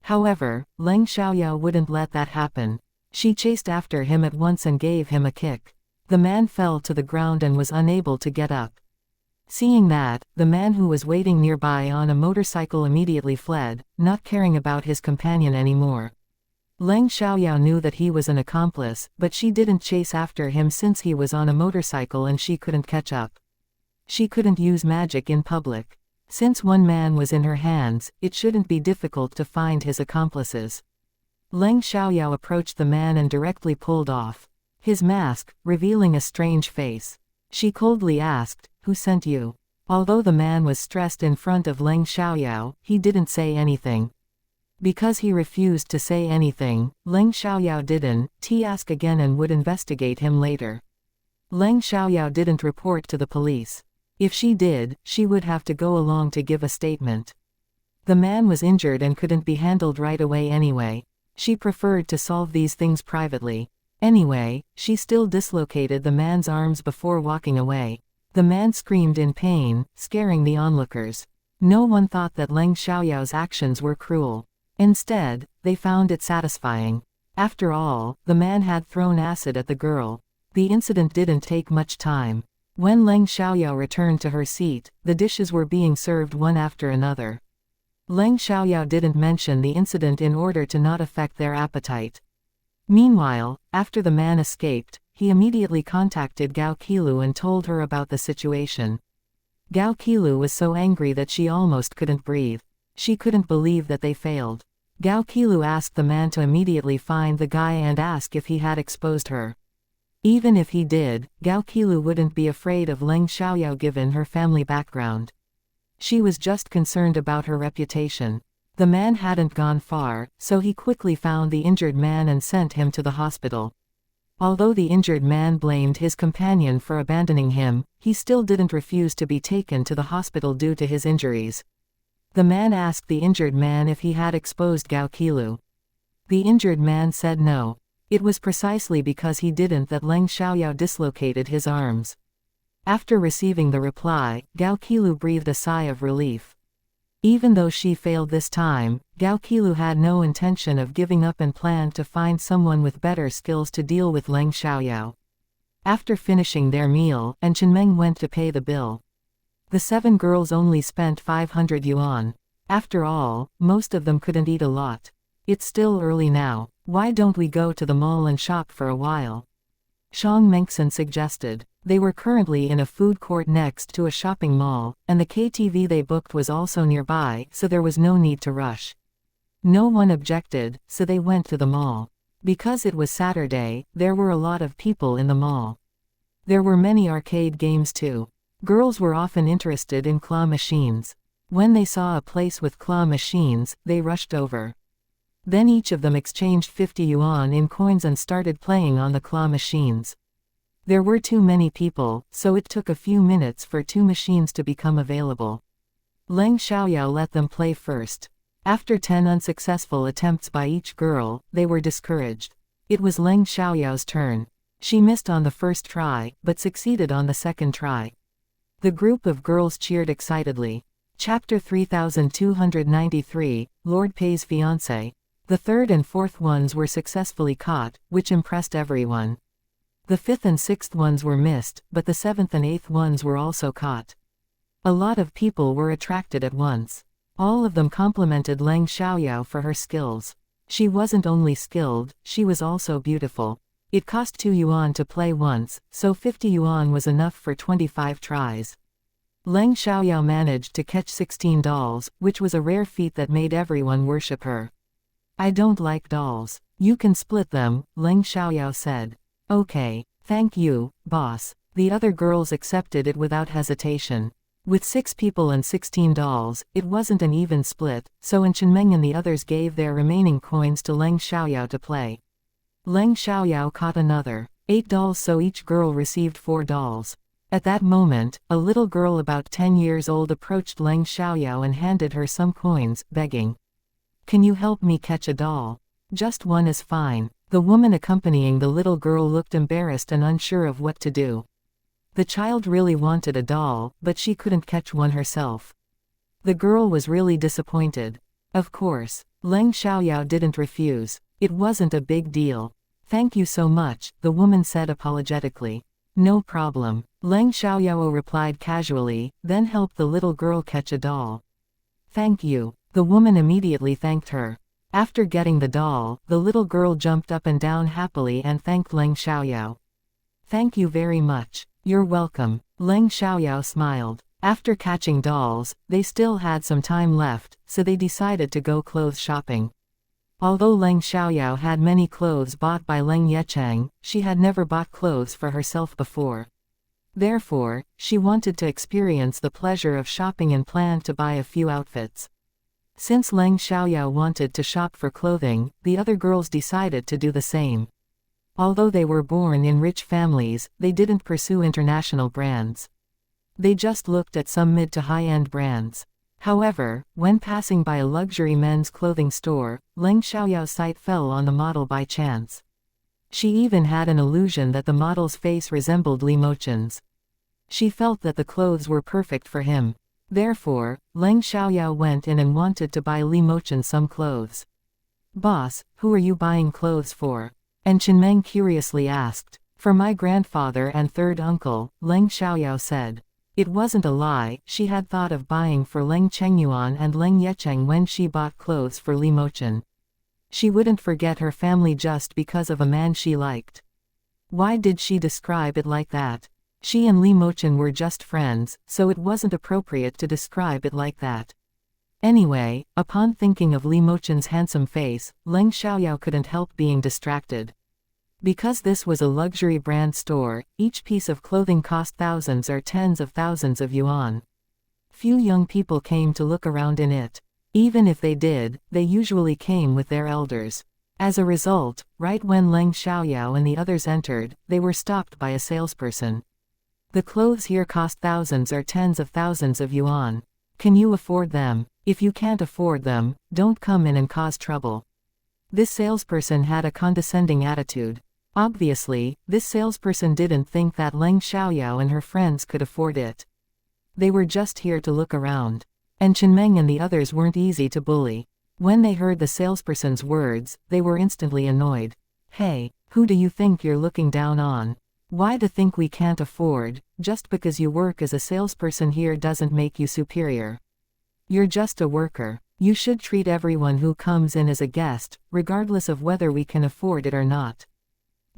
However, Leng Xiaoyao wouldn't let that happen. She chased after him at once and gave him a kick. The man fell to the ground and was unable to get up. Seeing that, the man who was waiting nearby on a motorcycle immediately fled, not caring about his companion anymore. Leng Xiaoyao knew that he was an accomplice, but she didn't chase after him since he was on a motorcycle and she couldn't catch up. She couldn't use magic in public. Since one man was in her hands, it shouldn't be difficult to find his accomplices. Leng Xiaoyao approached the man and directly pulled off his mask, revealing a strange face. She coldly asked, "Who sent you?" Although the man was stressed in front of Leng Xiaoyao, he didn't say anything. Because he refused to say anything, Leng Xiaoyao didn't ask again and would investigate him later. Leng Xiaoyao didn't report to the police. If she did, she would have to go along to give a statement. The man was injured and couldn't be handled right away anyway. She preferred to solve these things privately. Anyway, she still dislocated the man's arms before walking away. The man screamed in pain, scaring the onlookers. No one thought that Leng Xiaoyao's actions were cruel. Instead, they found it satisfying. After all, the man had thrown acid at the girl. The incident didn't take much time. When Leng Xiaoyao returned to her seat, the dishes were being served one after another. Leng Xiaoyao didn't mention the incident in order to not affect their appetite. Meanwhile, after the man escaped, he immediately contacted Gao Qilu and told her about the situation. Gao Qilu was so angry that she almost couldn't breathe. She couldn't believe that they failed. Gao Qilu asked the man to immediately find the guy and ask if he had exposed her. Even if he did, Gao Qilu wouldn't be afraid of Leng Xiaoyao given her family background. She was just concerned about her reputation. The man hadn't gone far, so he quickly found the injured man and sent him to the hospital. Although the injured man blamed his companion for abandoning him, he still didn't refuse to be taken to the hospital due to his injuries. The man asked the injured man if he had exposed Gao Qilu. The injured man said no. It was precisely because he didn't that Leng Xiaoyao dislocated his arms. After receiving the reply, Gao Qilu breathed a sigh of relief. Even though she failed this time, Gao Qilu had no intention of giving up and planned to find someone with better skills to deal with Leng Xiaoyao. After finishing their meal, and Chenmeng went to pay the bill. The 7 girls only spent 500 yuan. After all, most of them couldn't eat a lot. It's still early now. Why don't we go to the mall and shop for a while? Shang Mengxin suggested. They were currently in a food court next to a shopping mall, and the KTV they booked was also nearby, so there was no need to rush. No one objected, so they went to the mall. Because it was Saturday, there were a lot of people in the mall. There were many arcade games too. Girls were often interested in claw machines. When they saw a place with claw machines, they rushed over. Then each of them exchanged 50 yuan in coins and started playing on the claw machines. There were too many people, so it took a few minutes for 2 machines to become available. Leng Xiaoyao let them play first. After 10 unsuccessful attempts by each girl, they were discouraged. It was Leng Xiaoyao's turn. She missed on the first try, but succeeded on the second try. The group of girls cheered excitedly. Chapter 3293, Lord Pei's Fiancé. The third and fourth ones were successfully caught, which impressed everyone. The fifth and sixth ones were missed, but the seventh and eighth ones were also caught. A lot of people were attracted at once. All of them complimented Leng Xiaoyao for her skills. She wasn't only skilled, she was also beautiful. It cost 2 yuan to play once, so 50 yuan was enough for 25 tries. Leng Xiaoyao managed to catch 16 dolls, which was a rare feat that made everyone worship her. I don't like dolls. You can split them, Leng Xiaoyao said. Okay. Thank you, boss. The other girls accepted it without hesitation. With 6 people and 16 dolls, it wasn't an even split, so Chenmeng and the others gave their remaining coins to Leng Xiaoyao to play. Leng Xiaoyao caught another 8 dolls, so each girl received 4 dolls. At that moment, a little girl about 10 years old approached Leng Xiaoyao and handed her some coins, begging, "Can you help me catch a doll? Just one is fine." The woman accompanying the little girl looked embarrassed and unsure of what to do. The child really wanted a doll, but she couldn't catch one herself. The girl was really disappointed. Of course, Leng Xiaoyao didn't refuse. It wasn't a big deal. "Thank you so much," the woman said apologetically. "No problem," Leng Xiaoyao replied casually, then helped the little girl catch a doll. "Thank you." The woman immediately thanked her. After getting the doll, the little girl jumped up and down happily and thanked Leng Xiaoyao. "Thank you very much." "You're welcome." Leng Xiaoyao smiled. After catching dolls, they still had some time left, so they decided to go clothes shopping. Although Leng Xiaoyao had many clothes bought by Leng Yecheng, she had never bought clothes for herself before. Therefore, she wanted to experience the pleasure of shopping and planned to buy a few outfits. Since Leng Xiaoyao wanted to shop for clothing, the other girls decided to do the same. Although they were born in rich families, they didn't pursue international brands. They just looked at some mid to high-end brands. However, when passing by a luxury men's clothing store, Leng Xiaoyao's sight fell on the model by chance. She even had an illusion that the model's face resembled Li Mochen's. She felt that the clothes were perfect for him. Therefore, Leng Xiaoyao went in and wanted to buy Li Mochen some clothes. "Boss, who are you buying clothes for?" Chenmeng curiously asked. "For my grandfather and third uncle," Leng Xiaoyao said. It wasn't a lie, she had thought of buying for Leng Chengyuan and Leng Yecheng when she bought clothes for Li Mochen. She wouldn't forget her family just because of a man she liked. Why did she describe it like that? She and Li Mochen were just friends, so it wasn't appropriate to describe it like that. Anyway, upon thinking of Li Mochen's handsome face, Leng Xiaoyao couldn't help being distracted. Because this was a luxury brand store, each piece of clothing cost thousands or tens of thousands of yuan. Few young people came to look around in it. Even if they did, they usually came with their elders. As a result, right when Leng Xiaoyao and the others entered, they were stopped by a salesperson. "The clothes here cost thousands or tens of thousands of yuan. Can you afford them? If you can't afford them, don't come in and cause trouble." This salesperson had a condescending attitude. Obviously, this salesperson didn't think that Leng Xiaoyao and her friends could afford it. They were just here to look around. Chenmeng and the others weren't easy to bully. When they heard the salesperson's words, they were instantly annoyed. "Hey, who do you think you're looking down on? Why do you think we can't afford? Just because you work as a salesperson here doesn't make you superior. You're just a worker. You should treat everyone who comes in as a guest, regardless of whether we can afford it or not.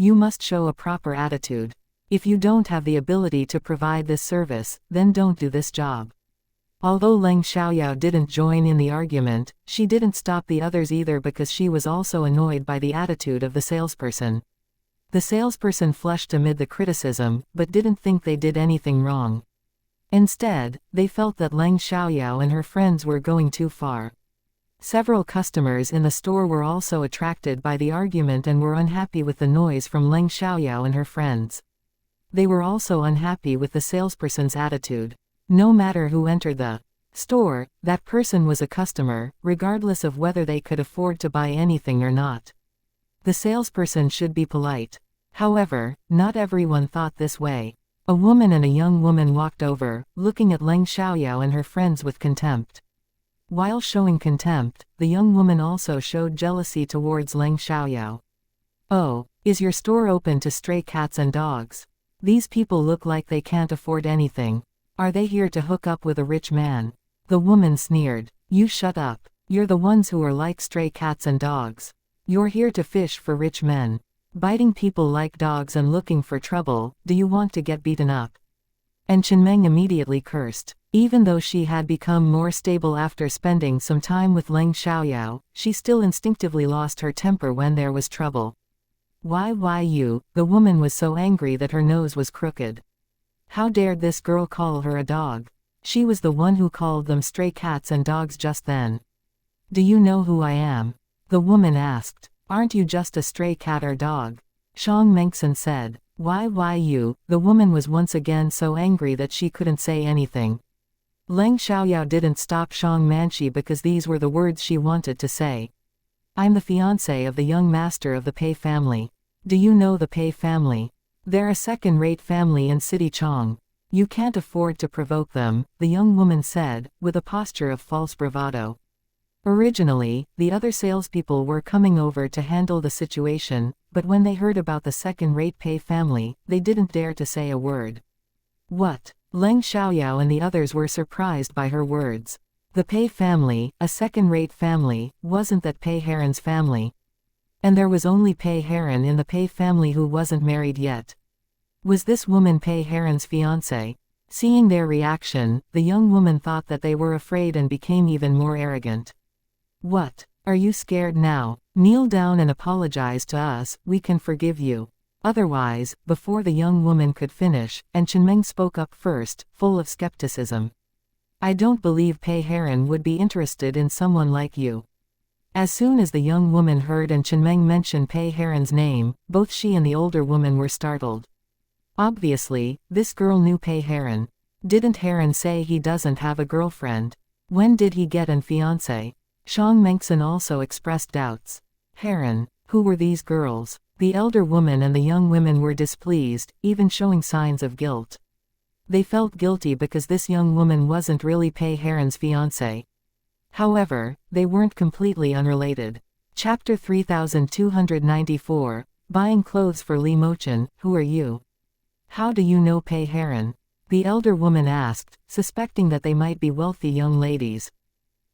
You must show a proper attitude. If you don't have the ability to provide this service, then don't do this job." Although Leng Xiaoyao didn't join in the argument, she didn't stop the others either because she was also annoyed by the attitude of the salesperson. The salesperson flushed amid the criticism, but didn't think they did anything wrong. Instead, they felt that Leng Xiaoyao and her friends were going too far. Several customers in the store were also attracted by the argument and were unhappy with the noise from Leng Xiaoyao and her friends. They were also unhappy with the salesperson's attitude. No matter who entered the store, that person was a customer, regardless of whether they could afford to buy anything or not. The salesperson should be polite. However, not everyone thought this way. A woman and a young woman walked over, looking at Leng Xiaoyao and her friends with contempt. While showing contempt, the young woman also showed jealousy towards Leng Xiaoyao. "Oh, is your store open to stray cats and dogs? These people look like they can't afford anything. Are they here to hook up with a rich man?" The woman sneered. "You shut up. You're the ones who are like stray cats and dogs. You're here to fish for rich men. Biting people like dogs and looking for trouble, do you want to get beaten up? And Chenmeng immediately cursed. Even though she had become more stable after spending some time with Leng Xiaoyao, she still instinctively lost her temper when there was trouble. Why you? The woman was so angry that her nose was crooked. How dared this girl call her a dog? She was the one who called them stray cats and dogs just then. Do you know who I am? The woman asked. Aren't you just a stray cat or dog? Shang Mengxin said. Why you? The woman was once again so angry that she couldn't say anything. Leng Xiaoyao didn't stop Shang Manshi because these were the words she wanted to say. I'm the fiancé of the young master of the Pei family. Do you know the Pei family? They're a second-rate family in City Chong. You can't afford to provoke them, the young woman said, with a posture of false bravado. Originally, the other salespeople were coming over to handle the situation, but when they heard about the second-rate Pei family, they didn't dare to say a word. What? Leng Xiaoyao and the others were surprised by her words. The Pei family, a second-rate family, wasn't that Pei Heron's family. And there was only Pei Heron in the Pei family who wasn't married yet. Was this woman Pei Heron's fiancé? Seeing their reaction, the young woman thought that they were afraid and became even more arrogant. What? Are you scared now? Kneel down and apologize to us, we can forgive you. Otherwise, before the young woman could finish, and Chenmeng spoke up first, full of skepticism. I don't believe Pei Heron would be interested in someone like you. As soon as the young woman heard and Chenmeng mention Pei Heron's name, both she and the older woman were startled. Obviously, this girl knew Pei Heron. Didn't Heron say he doesn't have a girlfriend? When did he get an fiancé? Shang Mengxin also expressed doubts. Heron, who were these girls? The elder woman and the young women were displeased, even showing signs of guilt. They felt guilty because this young woman wasn't really Pei Heron's fiancé. However, they weren't completely unrelated. Chapter 3294, Buying Clothes for Li Mochen, Who are you? How do you know Pei Heron? The elder woman asked, suspecting that they might be wealthy young ladies.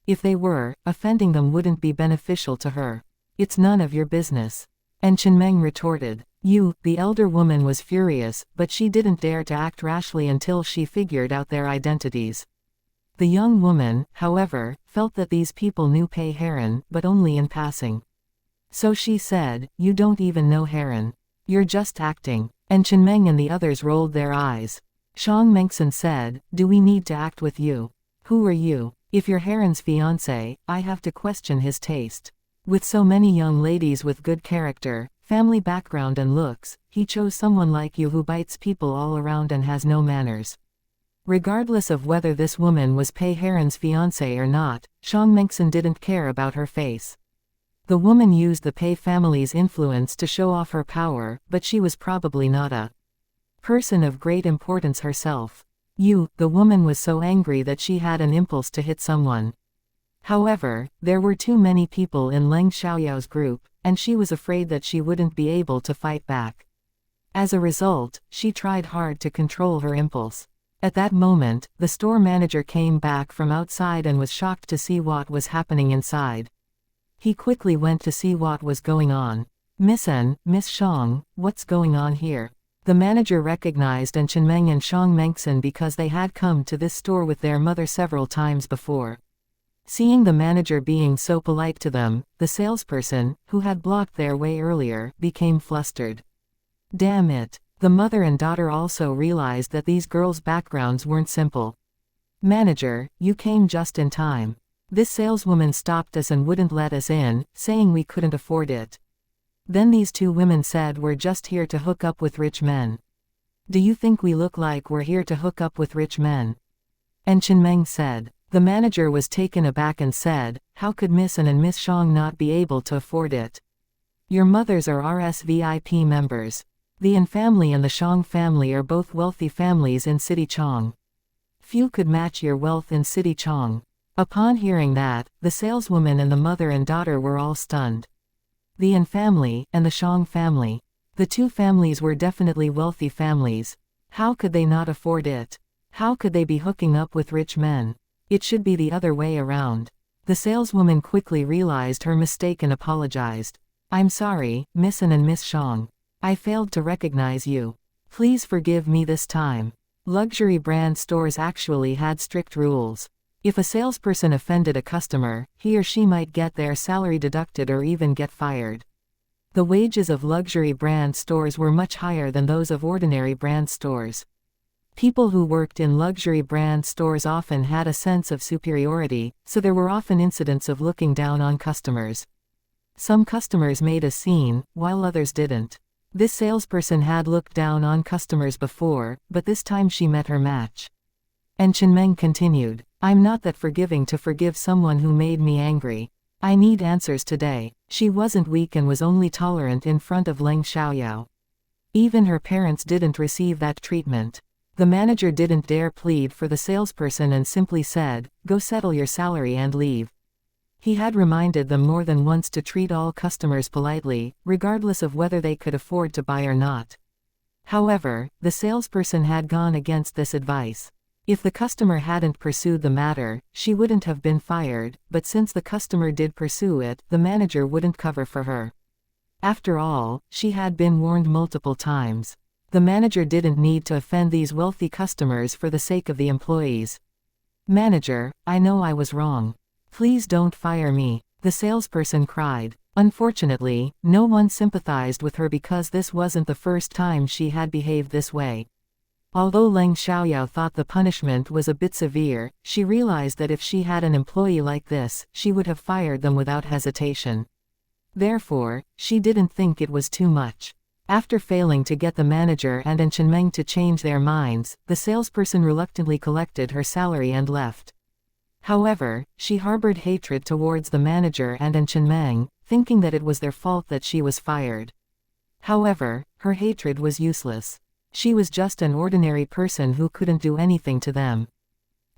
If they were, offending them wouldn't be beneficial to her. It's none of your business. And Chenmeng retorted. The elder woman was furious, but she didn't dare to act rashly until she figured out their identities. The young woman, however, felt that these people knew Pei Heron, but only in passing. So she said, you don't even know Heron. You're just acting. And Chenmeng and the others rolled their eyes. Shang Mengxin said, do we need to act with you? Who are you? If you're Heron's fiancé, I have to question his taste. With so many young ladies with good character, family background and looks, he chose someone like you who bites people all around and has no manners. Regardless of whether this woman was Pei Heron's fiancé or not, Shang Mengxin didn't care about her face. The woman used the Pei family's influence to show off her power, but she was probably not a person of great importance herself. The woman was so angry that she had an impulse to hit someone. However, there were too many people in Leng Xiaoyao's group, and she was afraid that she wouldn't be able to fight back. As a result, she tried hard to control her impulse. At that moment, the store manager came back from outside and was shocked to see what was happening inside. He quickly went to see what was going on. Miss Shang, what's going on here? The manager recognized Chenmeng and Shang Mengxin because they had come to this store with their mother several times before. Seeing the manager being so polite to them, the salesperson, who had blocked their way earlier, became flustered. Damn it. The mother and daughter also realized that these girls' backgrounds weren't simple. Manager, you came just in time. This saleswoman stopped us and wouldn't let us in, saying we couldn't afford it. Then these two women said we're just here to hook up with rich men. Do you think we look like we're here to hook up with rich men? And Chenmeng said. The manager was taken aback and said, how could Miss and Miss Shang not be able to afford it? Your mothers are RSVIP members. The An family and the Shang family are both wealthy families in City Chong. Few could match your wealth in City Chong. Upon hearing that, the saleswoman and the mother and daughter were all stunned. The An family, and the Shang family. The two families were definitely wealthy families. How could they not afford it? How could they be hooking up with rich men? It should be the other way around. The saleswoman quickly realized her mistake and apologized. I'm sorry, Miss An and Miss Shang. I failed to recognize you. Please forgive me this time. Luxury brand stores actually had strict rules. If a salesperson offended a customer, he or she might get their salary deducted or even get fired. The wages of luxury brand stores were much higher than those of ordinary brand stores. People who worked in luxury brand stores often had a sense of superiority, so there were often incidents of looking down on customers. Some customers made a scene, while others didn't. This salesperson had looked down on customers before, but this time she met her match. And Chenmeng continued, I'm not that forgiving to forgive someone who made me angry. I need answers today. She wasn't weak and was only tolerant in front of Leng Xiaoyao. Even her parents didn't receive that treatment. The manager didn't dare plead for the salesperson and simply said, go settle your salary and leave. He had reminded them more than once to treat all customers politely, regardless of whether they could afford to buy or not. However, the salesperson had gone against this advice. If the customer hadn't pursued the matter, she wouldn't have been fired, but since the customer did pursue it, the manager wouldn't cover for her. After all, she had been warned multiple times. The manager didn't need to offend these wealthy customers for the sake of the employees. Manager, I know I was wrong. Please don't fire me, the salesperson cried. Unfortunately, no one sympathized with her because this wasn't the first time she had behaved this way. Although Leng Xiaoyao thought the punishment was a bit severe, she realized that if she had an employee like this, she would have fired them without hesitation. Therefore, she didn't think it was too much. After failing to get the manager and Chenmeng to change their minds, the salesperson reluctantly collected her salary and left. However, she harbored hatred towards the manager and Chenmeng, thinking that it was their fault that she was fired. However, her hatred was useless. She was just an ordinary person who couldn't do anything to them.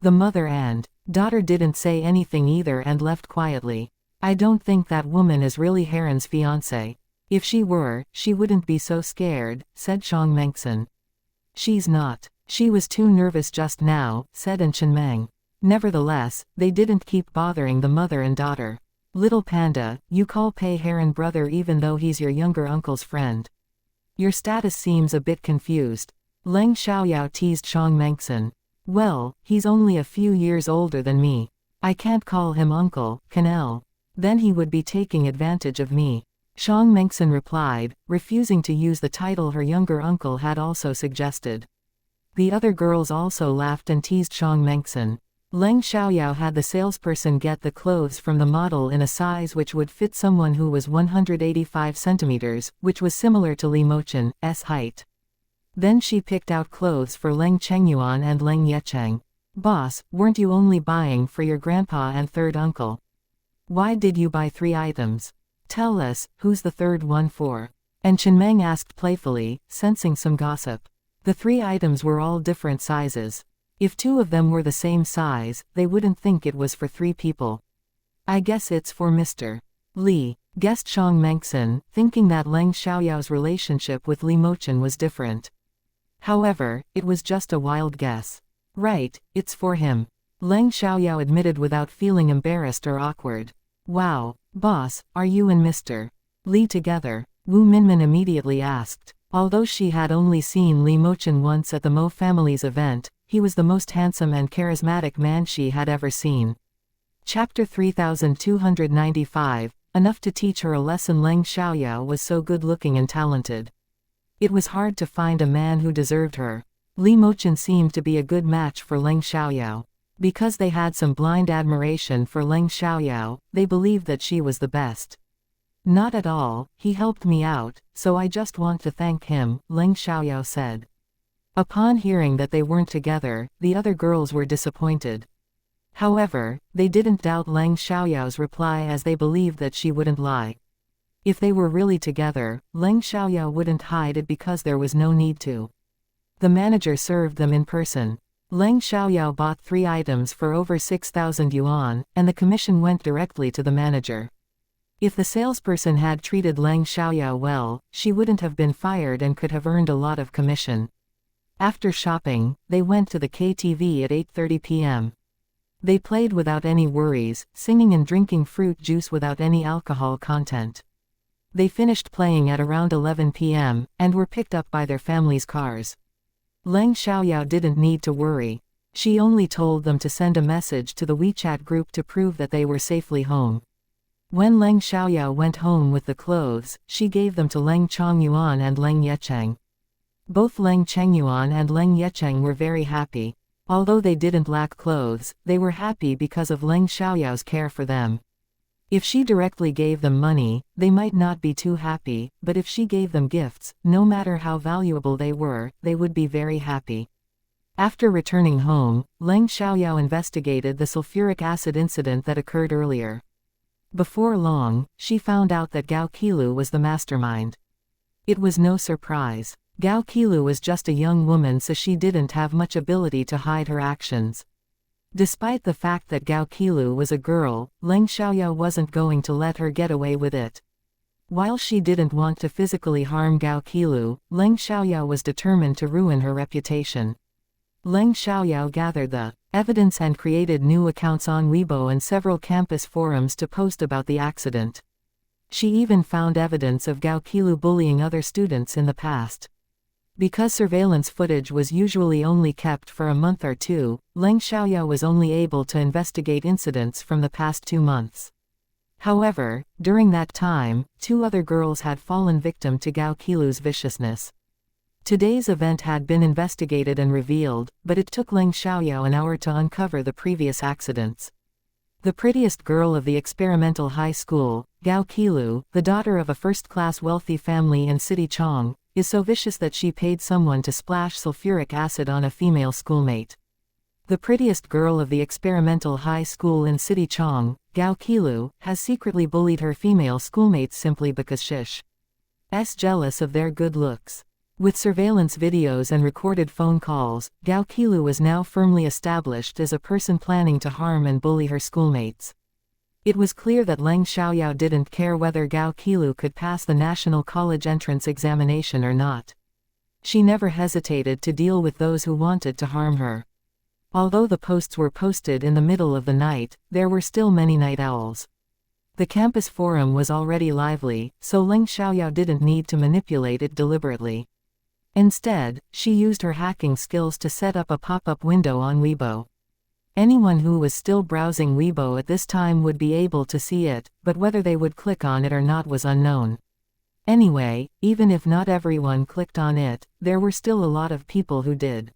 The mother and daughter didn't say anything either and left quietly. I don't think that woman is really Heron's fiancé. If she were, she wouldn't be so scared, said Shang Mengson. She's not. She was too nervous just now, said Chenmeng. Nevertheless, they didn't keep bothering the mother and daughter. Little panda, you call Pei Heron brother even though he's your younger uncle's friend. Your status seems a bit confused. Leng Xiaoyao teased Shang Mengson. Well, he's only a few years older than me. I can't call him uncle, Canel. Then he would be taking advantage of me. Shang Mengson replied, refusing to use the title her younger uncle had also suggested. The other girls also laughed and teased Shang Mengson. Leng Xiaoyao had the salesperson get the clothes from the model in a size which would fit someone who was 185 centimeters, which was similar to Li Mochen's height. Then she picked out clothes for Leng Chengyuan and Leng Yecheng. Boss, weren't you only buying for your grandpa and third uncle? Why did you buy 3 items? Tell us, who's the third one for? And Chenmeng asked playfully, sensing some gossip. The 3 items were all different sizes. If 2 of them were the same size, they wouldn't think it was for 3 people. I guess it's for Mr. Li, guessed Shang Mengson, thinking that Leng Xiaoyao's relationship with Li Mochen was different. However, it was just a wild guess. Right, it's for him. Leng Xiaoyao admitted without feeling embarrassed or awkward. Wow, boss, are you and Mr. Li together? Wu Minmin immediately asked. Although she had only seen Li Mochen once at the Mo family's event, he was the most handsome and charismatic man she had ever seen. Chapter 3295, enough to teach her a lesson. Leng Xiaoyao was so good-looking and talented. It was hard to find a man who deserved her. Li Mochen seemed to be a good match for Leng Xiaoyao. Because they had some blind admiration for Leng Xiaoyao, they believed that she was the best. Not at all, he helped me out, so I just want to thank him, Leng Xiaoyao said. Upon hearing that they weren't together, the other girls were disappointed. However, they didn't doubt Leng Xiaoyao's reply as they believed that she wouldn't lie. If they were really together, Leng Xiaoyao wouldn't hide it because there was no need to. The manager served them in person. Leng Xiaoyao bought 3 items for over 6,000 yuan, and the commission went directly to the manager. If the salesperson had treated Leng Xiaoyao well, she wouldn't have been fired and could have earned a lot of commission. After shopping, they went to the KTV at 8:30 p.m. They played without any worries, singing and drinking fruit juice without any alcohol content. They finished playing at around 11 p.m., and were picked up by their families' cars. Leng Xiaoyao didn't need to worry. She only told them to send a message to the WeChat group to prove that they were safely home. When Leng Xiaoyao went home with the clothes, she gave them to Leng Chongyuan and Leng Yecheng. Both Leng Chengyuan and Leng Yecheng were very happy. Although they didn't lack clothes, they were happy because of Leng Xiaoyao's care for them. If she directly gave them money, they might not be too happy, but if she gave them gifts, no matter how valuable they were, they would be very happy. After returning home, Leng Xiaoyao investigated the sulfuric acid incident that occurred earlier. Before long, she found out that Gao Qilu was the mastermind. It was no surprise. Gao Qilu was just a young woman, so she didn't have much ability to hide her actions. Despite the fact that Gao Qilu was a girl, Leng Xiaoyao wasn't going to let her get away with it. While she didn't want to physically harm Gao Qilu, Leng Xiaoyao was determined to ruin her reputation. Leng Xiaoyao gathered the evidence and created new accounts on Weibo and several campus forums to post about the accident. She even found evidence of Gao Qilu bullying other students in the past. Because surveillance footage was usually only kept for a month or two, Leng Xiaoyao was only able to investigate incidents from the past 2 months. However, during that time, 2 other girls had fallen victim to Gao Qilu's viciousness. Today's event had been investigated and revealed, but it took Leng Xiaoyao an hour to uncover the previous accidents. The prettiest girl of the experimental high school, Gao Qilu, the daughter of a first-class wealthy family in City Chong, is so vicious that she paid someone to splash sulfuric acid on a female schoolmate. The prettiest girl of the experimental high school in City Chong, Gao Qilu, has secretly bullied her female schoolmates simply because she's jealous of their good looks. With surveillance videos and recorded phone calls, Gao Qilu is now firmly established as a person planning to harm and bully her schoolmates. It was clear that Leng Xiaoyao didn't care whether Gao Qilu could pass the national college entrance examination or not. She never hesitated to deal with those who wanted to harm her. Although the posts were posted in the middle of the night, there were still many night owls. The campus forum was already lively, so Leng Xiaoyao didn't need to manipulate it deliberately. Instead, she used her hacking skills to set up a pop-up window on Weibo. Anyone who was still browsing Weibo at this time would be able to see it, but whether they would click on it or not was unknown. Anyway, even if not everyone clicked on it, there were still a lot of people who did.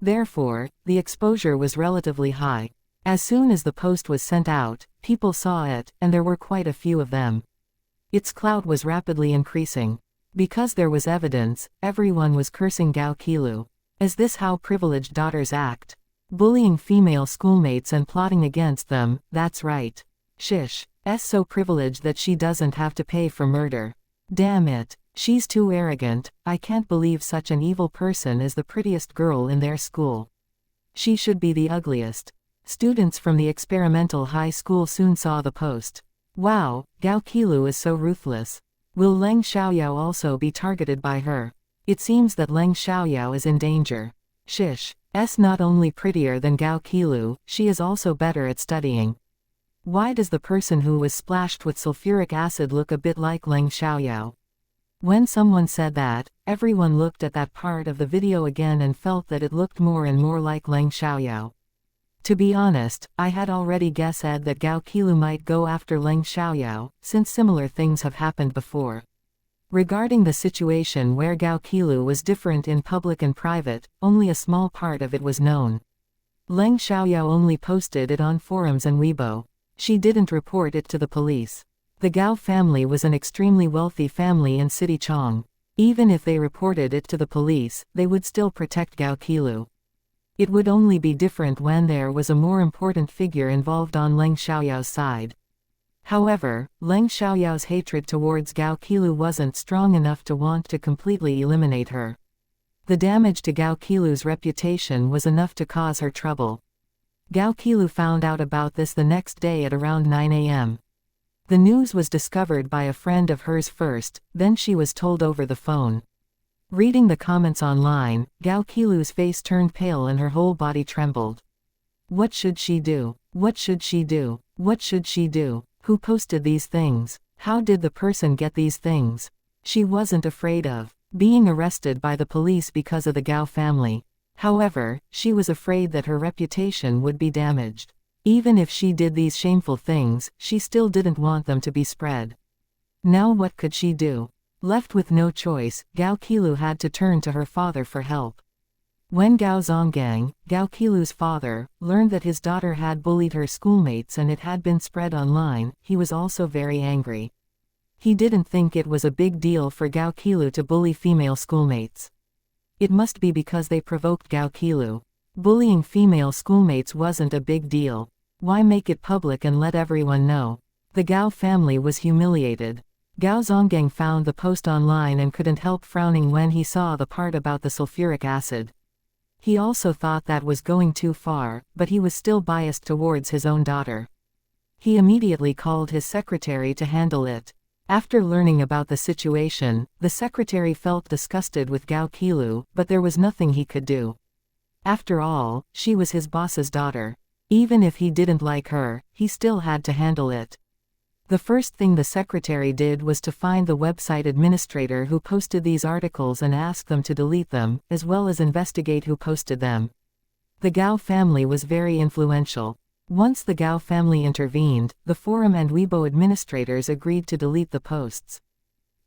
Therefore, the exposure was relatively high. As soon as the post was sent out, people saw it, and there were quite a few of them. Its clout was rapidly increasing. Because there was evidence, everyone was cursing Gao Qilu. Is this how privileged daughters act? Bullying female schoolmates and plotting against them, that's right. She's so privileged that she doesn't have to pay for murder. Damn it, she's too arrogant. I can't believe such an evil person is the prettiest girl in their school. She should be the ugliest. Students from the experimental high school soon saw the post. Wow, Gao Qilu is so ruthless. Will Leng Xiaoyao also be targeted by her? It seems that Leng Xiaoyao is in danger. She's not only prettier than Gao Qilu, she is also better at studying. Why does the person who was splashed with sulfuric acid look a bit like Leng Xiaoyao? When someone said that, everyone looked at that part of the video again and felt that it looked more and more like Leng Xiaoyao. To be honest, I had already guessed that Gao Qilu might go after Leng Xiaoyao, since similar things have happened before. Regarding the situation where Gao Qilu was different in public and private, only a small part of it was known. Leng Xiaoyao only posted it on forums and Weibo. She didn't report it to the police. The Gao family was an extremely wealthy family in City Chong. Even if they reported it to the police, they would still protect Gao Qilu. It would only be different when there was a more important figure involved on Leng Xiaoyao's side. However, Leng Xiaoyao's hatred towards Gao Qilu wasn't strong enough to want to completely eliminate her. The damage to Gao Qilu's reputation was enough to cause her trouble. Gao Qilu found out about this the next day at around 9 a.m. The news was discovered by a friend of hers first, then she was told over the phone. Reading the comments online, Gao Qilu's face turned pale and her whole body trembled. What should she do? What should she do? What should she do? Who posted these things? How did the person get these things? She wasn't afraid of being arrested by the police because of the Gao family. However, she was afraid that her reputation would be damaged. Even if she did these shameful things, she still didn't want them to be spread. Now what could she do? Left with no choice, Gao Qilu had to turn to her father for help. When Gao Zonggang, Gao Qilu's father, learned that his daughter had bullied her schoolmates and it had been spread online, he was also very angry. He didn't think it was a big deal for Gao Qilu to bully female schoolmates. It must be because they provoked Gao Qilu. Bullying female schoolmates wasn't a big deal. Why make it public and let everyone know? The Gao family was humiliated. Gao Zonggang found the post online and couldn't help frowning when he saw the part about the sulfuric acid. He also thought that was going too far, but he was still biased towards his own daughter. He immediately called his secretary to handle it. After learning about the situation, the secretary felt disgusted with Gao Qilu, but there was nothing he could do. After all, she was his boss's daughter. Even if he didn't like her, he still had to handle it. The first thing the secretary did was to find the website administrator who posted these articles and ask them to delete them, as well as investigate who posted them. The Gao family was very influential. Once the Gao family intervened, the forum and Weibo administrators agreed to delete the posts.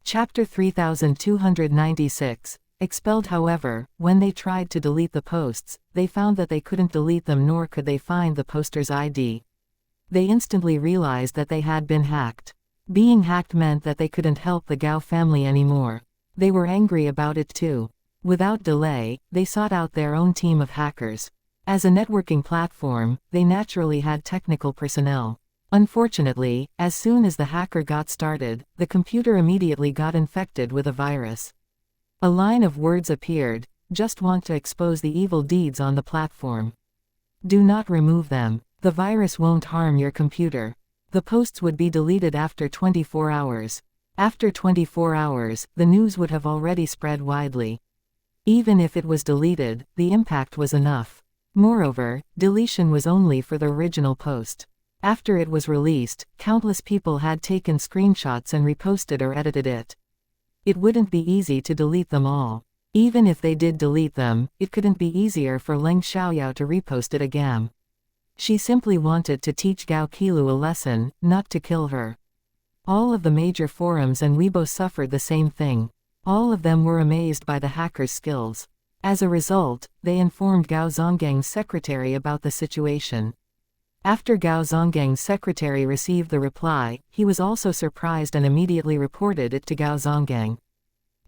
Chapter 3296. Expelled. However, when they tried to delete the posts, they found that they couldn't delete them nor could they find the poster's ID. They instantly realized that they had been hacked. Being hacked meant that they couldn't help the Gao family anymore. They were angry about it too. Without delay, they sought out their own team of hackers. As a networking platform, they naturally had technical personnel. Unfortunately, as soon as the hacker got started, the computer immediately got infected with a virus. A line of words appeared: just want to expose the evil deeds on the platform. Do not remove them. The virus won't harm your computer. The posts would be deleted after 24 hours. After 24 hours, the news would have already spread widely. Even if it was deleted, the impact was enough. Moreover, deletion was only for the original post. After it was released, countless people had taken screenshots and reposted or edited it. It wouldn't be easy to delete them all. Even if they did delete them, it couldn't be easier for Leng Xiaoyao to repost it again. She simply wanted to teach Gao Qilu a lesson, not to kill her. All of the major forums and Weibo suffered the same thing. All of them were amazed by the hacker's skills. As a result, they informed Gao Zonggang's secretary about the situation. After Gao Zonggang's secretary received the reply, he was also surprised and immediately reported it to Gao Zonggang.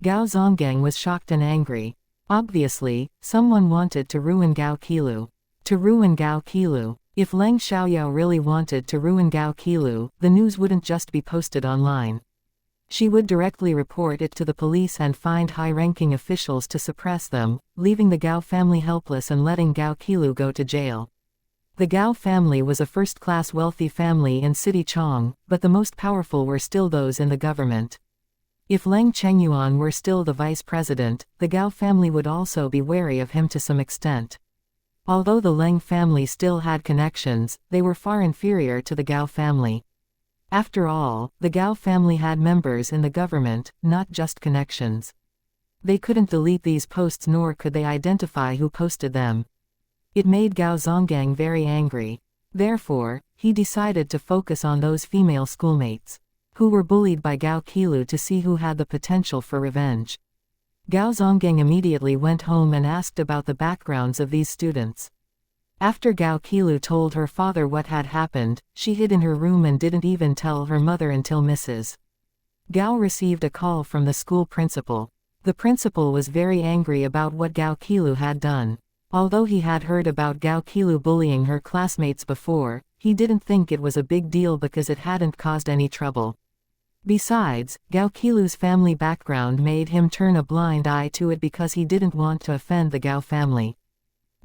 Gao Zonggang was shocked and angry. Obviously, someone wanted to ruin Gao Qilu. To ruin Gao Qilu. If Leng Xiaoyao really wanted to ruin Gao Qilu, the news wouldn't just be posted online. She would directly report it to the police and find high-ranking officials to suppress them, leaving the Gao family helpless and letting Gao Qilu go to jail. The Gao family was a first-class wealthy family in City Chong, but the most powerful were still those in the government. If Leng Chengyuan were still the vice president, the Gao family would also be wary of him to some extent. Although the Leng family still had connections, they were far inferior to the Gao family. After all, the Gao family had members in the government, not just connections. They couldn't delete these posts nor could they identify who posted them. It made Gao Zonggang very angry. Therefore, he decided to focus on those female schoolmates who were bullied by Gao Qilu to see who had the potential for revenge. Gao Zonggang immediately went home and asked about the backgrounds of these students. After Gao Qilu told her father what had happened, she hid in her room and didn't even tell her mother until Mrs. Gao received a call from the school principal. The principal was very angry about what Gao Qilu had done. Although he had heard about Gao Qilu bullying her classmates before, he didn't think it was a big deal because it hadn't caused any trouble. Besides, Gao Qilu's family background made him turn a blind eye to it because he didn't want to offend the Gao family.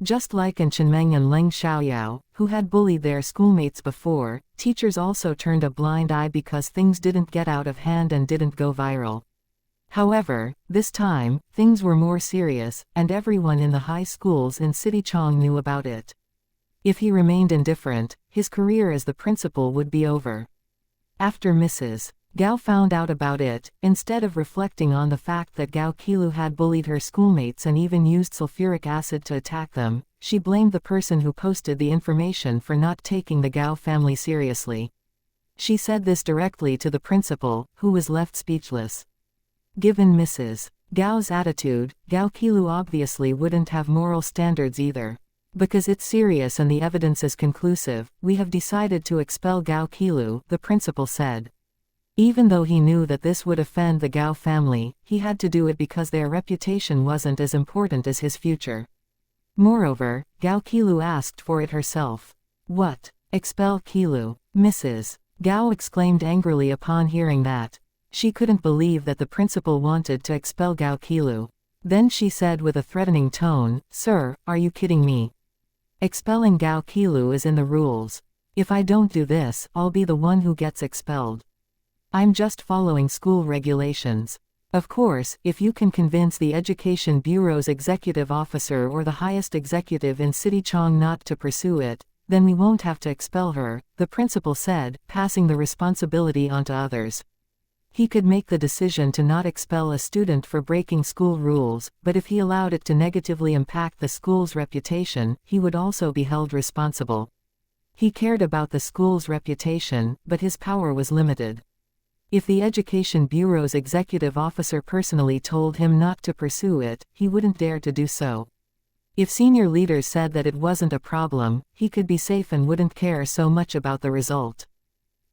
Just like An Chenmeng and Leng Xiaoyao, who had bullied their schoolmates before, teachers also turned a blind eye because things didn't get out of hand and didn't go viral. However, this time, things were more serious, and everyone in the high schools in City Chong knew about it. If he remained indifferent, his career as the principal would be over. After Mrs. Gao found out about it. Instead of reflecting on the fact that Gao Qilu had bullied her schoolmates and even used sulfuric acid to attack them, she blamed the person who posted the information for not taking the Gao family seriously. She said this directly to the principal, who was left speechless. Given Mrs. Gao's attitude, Gao Qilu obviously wouldn't have moral standards either. Because it's serious and the evidence is conclusive, we have decided to expel Gao Qilu, the principal said. Even though he knew that this would offend the Gao family, he had to do it because their reputation wasn't as important as his future. Moreover, Gao Qilu asked for it herself. What? Expel Qilu? Mrs. Gao exclaimed angrily upon hearing that. She couldn't believe that the principal wanted to expel Gao Qilu. Then she said with a threatening tone, "Sir, are you kidding me? Expelling Gao Qilu is in the rules. If I don't do this, I'll be the one who gets expelled. I'm just following school regulations. Of course, if you can convince the Education Bureau's executive officer or the highest executive in City Chong not to pursue it, then we won't have to expel her," the principal said, passing the responsibility onto others. He could make the decision to not expel a student for breaking school rules, but if he allowed it to negatively impact the school's reputation, he would also be held responsible. He cared about the school's reputation, but his power was limited. If the Education Bureau's executive officer personally told him not to pursue it, he wouldn't dare to do so. If senior leaders said that it wasn't a problem, he could be safe and wouldn't care so much about the result.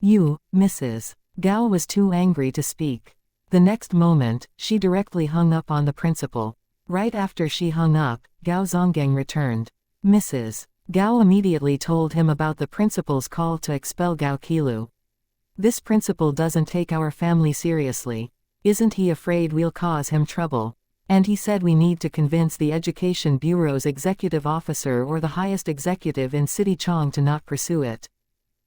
You, Mrs. Gao was too angry to speak. The next moment, she directly hung up on the principal. Right after she hung up, Gao Zonggang returned. Mrs. Gao immediately told him about the principal's call to expel Gao Qilu. This principal doesn't take our family seriously. Isn't he afraid we'll cause him trouble? And he said we need to convince the Education Bureau's executive officer or the highest executive in City Chong to not pursue it.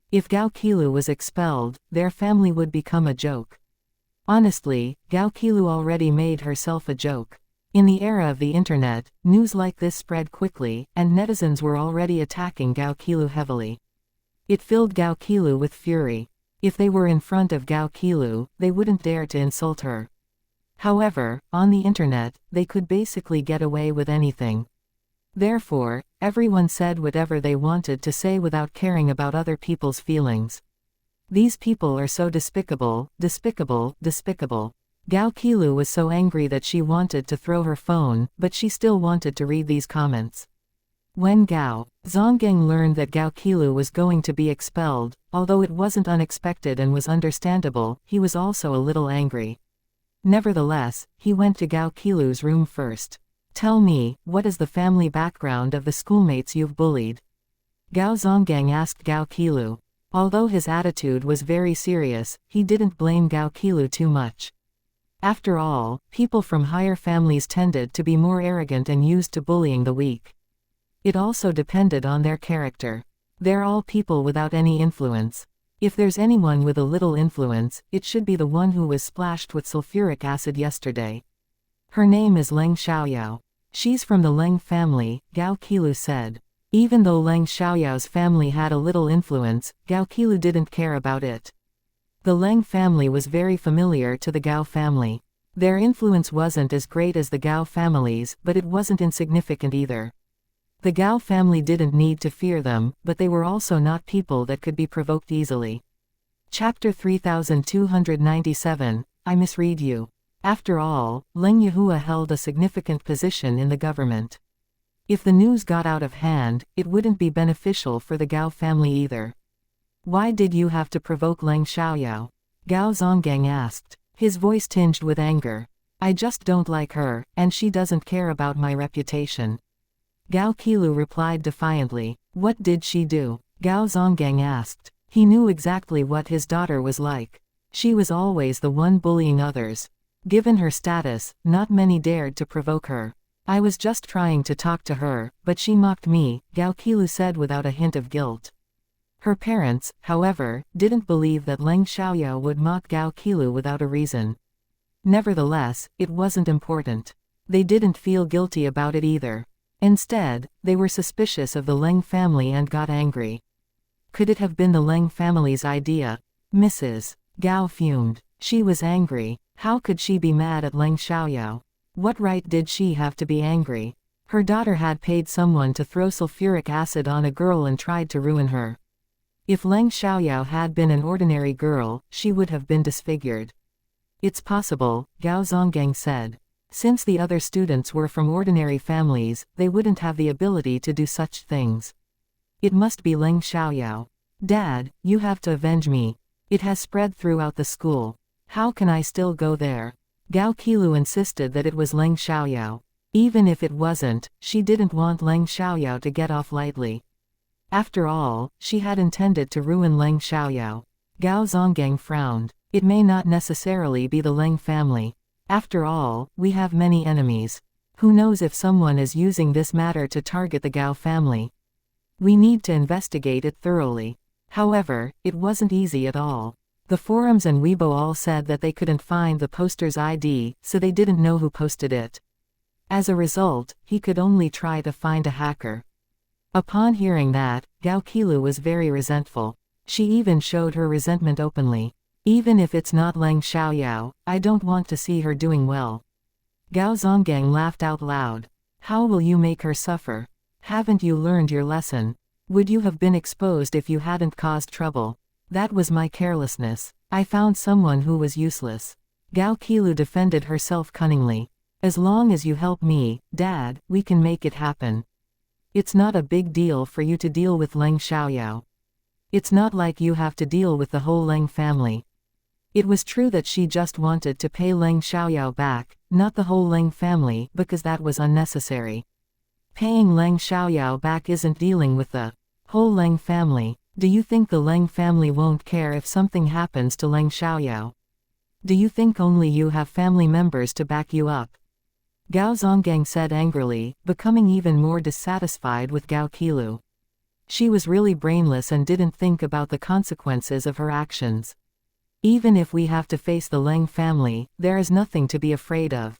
If Gao Qilu was expelled, their family would become a joke. Honestly, Gao Qilu already made herself a joke. In the era of the internet, news like this spread quickly, and netizens were already attacking Gao Qilu heavily. It filled Gao Qilu with fury. If they were in front of Gao Qilu, they wouldn't dare to insult her. However, on the internet, they could basically get away with anything. Therefore, everyone said whatever they wanted to say without caring about other people's feelings. These people are so despicable, despicable, despicable. Gao Qilu was so angry that she wanted to throw her phone, but she still wanted to read these comments. When Gao Zonggang learned that Gao Qilu was going to be expelled, although it wasn't unexpected and was understandable, he was also a little angry. Nevertheless, he went to Gao Qilu's room first. Tell me, what is the family background of the schoolmates you've bullied? Gao Zonggang asked Gao Qilu. Although his attitude was very serious, he didn't blame Gao Qilu too much. After all, people from higher families tended to be more arrogant and used to bullying the weak. It also depended on their character. They're all people without any influence. If there's anyone with a little influence, it should be the one who was splashed with sulfuric acid yesterday. Her name is Leng Xiaoyao. She's from the Leng family, Gao Qilu said. Even though Leng Xiaoyao's family had a little influence, Gao Qilu didn't care about it. The Leng family was very familiar to the Gao family. Their influence wasn't as great as the Gao family's, but it wasn't insignificant either. The Gao family didn't need to fear them, but they were also not people that could be provoked easily. Chapter 3297, I misread you. After all, Leng Yahua held a significant position in the government. If the news got out of hand, it wouldn't be beneficial for the Gao family either. Why did you have to provoke Leng Xiaoyao? Gao Zonggang asked, his voice tinged with anger. I just don't like her, and she doesn't care about my reputation. Gao Qilu replied defiantly. What did she do? Gao Zonggang asked. He knew exactly what his daughter was like. She was always the one bullying others. Given her status, not many dared to provoke her. I was just trying to talk to her, but she mocked me, Gao Qilu said without a hint of guilt. Her parents, however, didn't believe that Leng Xiaoyao would mock Gao Qilu without a reason. Nevertheless, it wasn't important. They didn't feel guilty about it either. Instead, they were suspicious of the Leng family and got angry. Could it have been the Leng family's idea? Mrs. Gao fumed. She was angry. How could she be mad at Leng Xiaoyao? What right did she have to be angry? Her daughter had paid someone to throw sulfuric acid on a girl and tried to ruin her. If Leng Xiaoyao had been an ordinary girl, she would have been disfigured. It's possible, Gao Zonggang said. Since the other students were from ordinary families, they wouldn't have the ability to do such things. It must be Leng Xiaoyao. Dad, you have to avenge me. It has spread throughout the school. How can I still go there? Gao Qilu insisted that it was Leng Xiaoyao. Even if it wasn't, she didn't want Leng Xiaoyao to get off lightly. After all, she had intended to ruin Leng Xiaoyao. Gao Zonggang frowned. It may not necessarily be the Leng family. After all, we have many enemies. Who knows if someone is using this matter to target the Gao family? We need to investigate it thoroughly. However, it wasn't easy at all. The forums and Weibo all said that they couldn't find the poster's ID, so they didn't know who posted it. As a result, he could only try to find a hacker. Upon hearing that, Gao Qilu was very resentful. She even showed her resentment openly. Even if it's not Leng Xiaoyao, I don't want to see her doing well. Gao Zonggang laughed out loud. How will you make her suffer? Haven't you learned your lesson? Would you have been exposed if you hadn't caused trouble? That was my carelessness. I found someone who was useless. Gao Qilu defended herself cunningly. As long as you help me, Dad, we can make it happen. It's not a big deal for you to deal with Leng Xiaoyao. It's not like you have to deal with the whole Leng family. It was true that she just wanted to pay Leng Xiaoyao back, not the whole Leng family, because that was unnecessary. Paying Leng Xiaoyao back isn't dealing with the whole Leng family. Do you think the Leng family won't care if something happens to Leng Xiaoyao? Do you think only you have family members to back you up? Gao Zonggang said angrily, becoming even more dissatisfied with Gao Qilu. She was really brainless and didn't think about the consequences of her actions. Even if we have to face the Leng family, there is nothing to be afraid of.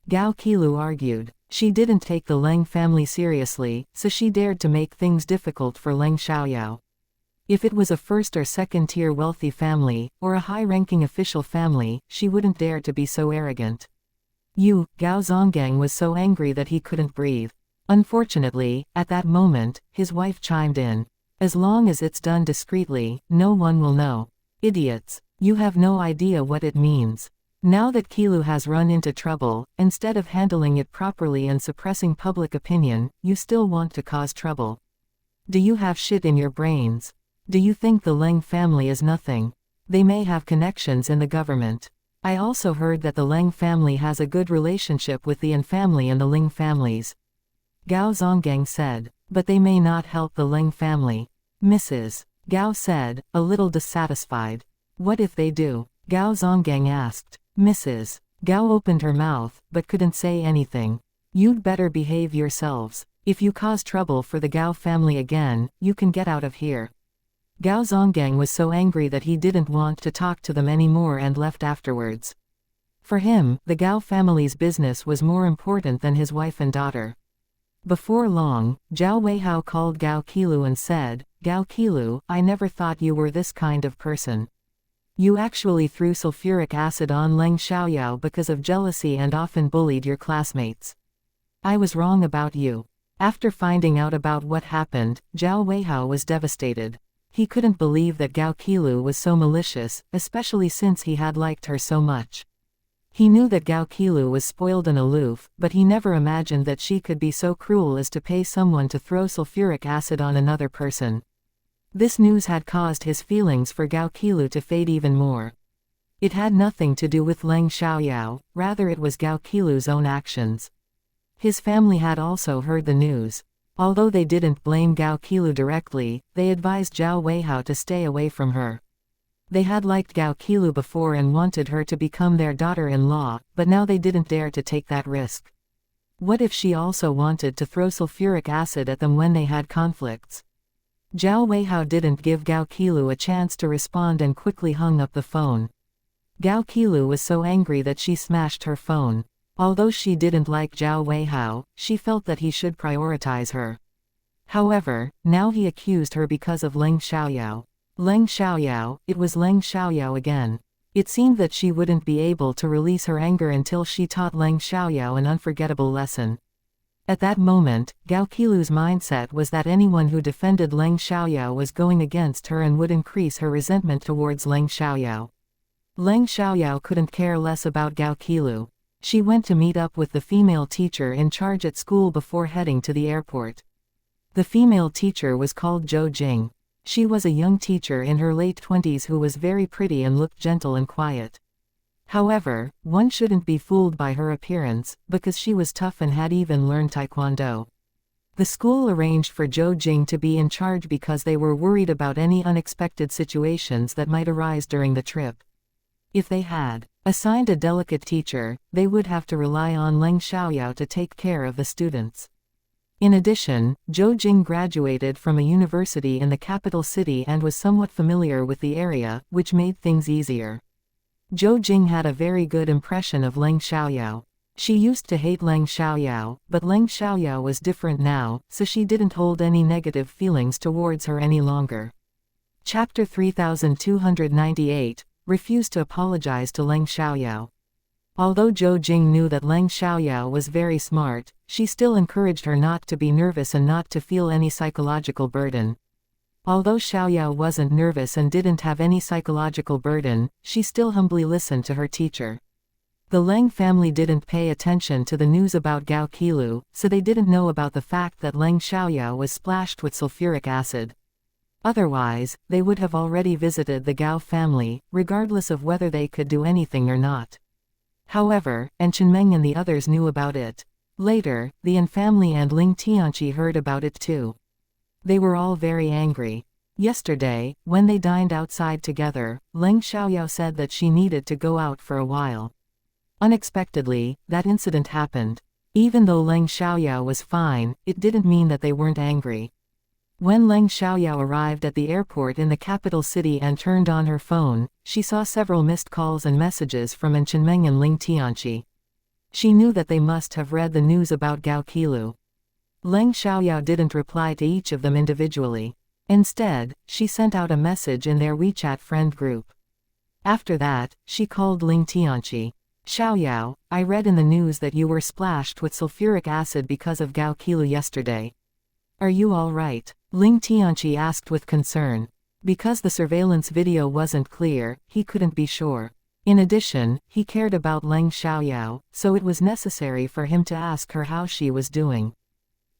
Gao Qilu argued. She didn't take the Leng family seriously, so she dared to make things difficult for Leng Xiaoyao. If it was a first or second-tier wealthy family, or a high-ranking official family, she wouldn't dare to be so arrogant. Gao Zonggang was so angry that he couldn't breathe. Unfortunately, at that moment, his wife chimed in. As long as it's done discreetly, no one will know. Idiots. You have no idea what it means. Now that Qilu has run into trouble, instead of handling it properly and suppressing public opinion, you still want to cause trouble. Do you have shit in your brains? Do you think the Leng family is nothing? They may have connections in the government. I also heard that the Leng family has a good relationship with the An family and the Ling families. Gao Zonggang said. But they may not help the Leng family. Mrs. Gao said, a little dissatisfied. What if they do? Gao Zonggang asked. Mrs. Gao opened her mouth, but couldn't say anything. You'd better behave yourselves. If you cause trouble for the Gao family again, you can get out of here. Gao Zonggang was so angry that he didn't want to talk to them anymore and left afterwards. For him, the Gao family's business was more important than his wife and daughter. Before long, Zhao Weihao called Gao Qilu and said, Gao Qilu, I never thought you were this kind of person. You actually threw sulfuric acid on Leng Xiaoyao because of jealousy and often bullied your classmates. I was wrong about you. After finding out about what happened, Zhao Weihao was devastated. He couldn't believe that Gao Qilu was so malicious, especially since he had liked her so much. He knew that Gao Qilu was spoiled and aloof, but he never imagined that she could be so cruel as to pay someone to throw sulfuric acid on another person. This news had caused his feelings for Gao Qilu to fade even more. It had nothing to do with Leng Xiaoyao, rather it was Gao Qilu's own actions. His family had also heard the news. Although they didn't blame Gao Qilu directly, they advised Zhao Weihao to stay away from her. They had liked Gao Qilu before and wanted her to become their daughter-in-law, but now they didn't dare to take that risk. What if she also wanted to throw sulfuric acid at them when they had conflicts? Zhao Weihao didn't give Gao Qilu a chance to respond and quickly hung up the phone. Gao Qilu was so angry that she smashed her phone. Although she didn't like Zhao Weihao, she felt that he should prioritize her. However, now he accused her because of Leng Xiaoyao. Leng Xiaoyao, it was Leng Xiaoyao again. It seemed that she wouldn't be able to release her anger until she taught Leng Xiaoyao an unforgettable lesson. At that moment, Gao Qilu's mindset was that anyone who defended Leng Xiaoyao was going against her and would increase her resentment towards Leng Xiaoyao. Leng Xiaoyao couldn't care less about Gao Qilu. She went to meet up with the female teacher in charge at school before heading to the airport. The female teacher was called Zhou Jing. She was a young teacher in her late 20s who was very pretty and looked gentle and quiet. However, one shouldn't be fooled by her appearance, because she was tough and had even learned taekwondo. The school arranged for Zhou Jing to be in charge because they were worried about any unexpected situations that might arise during the trip. If they had assigned a delicate teacher, they would have to rely on Leng Xiaoyao to take care of the students. In addition, Zhou Jing graduated from a university in the capital city and was somewhat familiar with the area, which made things easier. Zhou Jing had a very good impression of Leng Xiaoyao. She used to hate Leng Xiaoyao, but Leng Xiaoyao was different now, so she didn't hold any negative feelings towards her any longer. Chapter 3298, refused to apologize to Leng Xiaoyao. Although Zhou Jing knew that Leng Xiaoyao was very smart, she still encouraged her not to be nervous and not to feel any psychological burden. Although Xiaoyao wasn't nervous and didn't have any psychological burden, she still humbly listened to her teacher. The Leng family didn't pay attention to the news about Gao Qilu, so they didn't know about the fact that Leng Xiaoyao was splashed with sulfuric acid. Otherwise, they would have already visited the Gao family, regardless of whether they could do anything or not. However, Chenmeng and the others knew about it. Later, the An family and Ling Tianqi heard about it too. They were all very angry. Yesterday, when they dined outside together, Leng Xiaoyao said that she needed to go out for a while. Unexpectedly, that incident happened. Even though Leng Xiaoyao was fine, it didn't mean that they weren't angry. When Leng Xiaoyao arrived at the airport in the capital city and turned on her phone, she saw several missed calls and messages from An Chenmeng and Ling Tianqi. She knew that they must have read the news about Gao Qilu. Leng Xiaoyao didn't reply to each of them individually. Instead, she sent out a message in their WeChat friend group. After that, she called Ling Tianqi. Xiaoyao, I read in the news that you were splashed with sulfuric acid because of Gao Qilu yesterday. Are you all right? Ling Tianqi asked with concern. Because the surveillance video wasn't clear, he couldn't be sure. In addition, he cared about Leng Xiaoyao, so it was necessary for him to ask her how she was doing.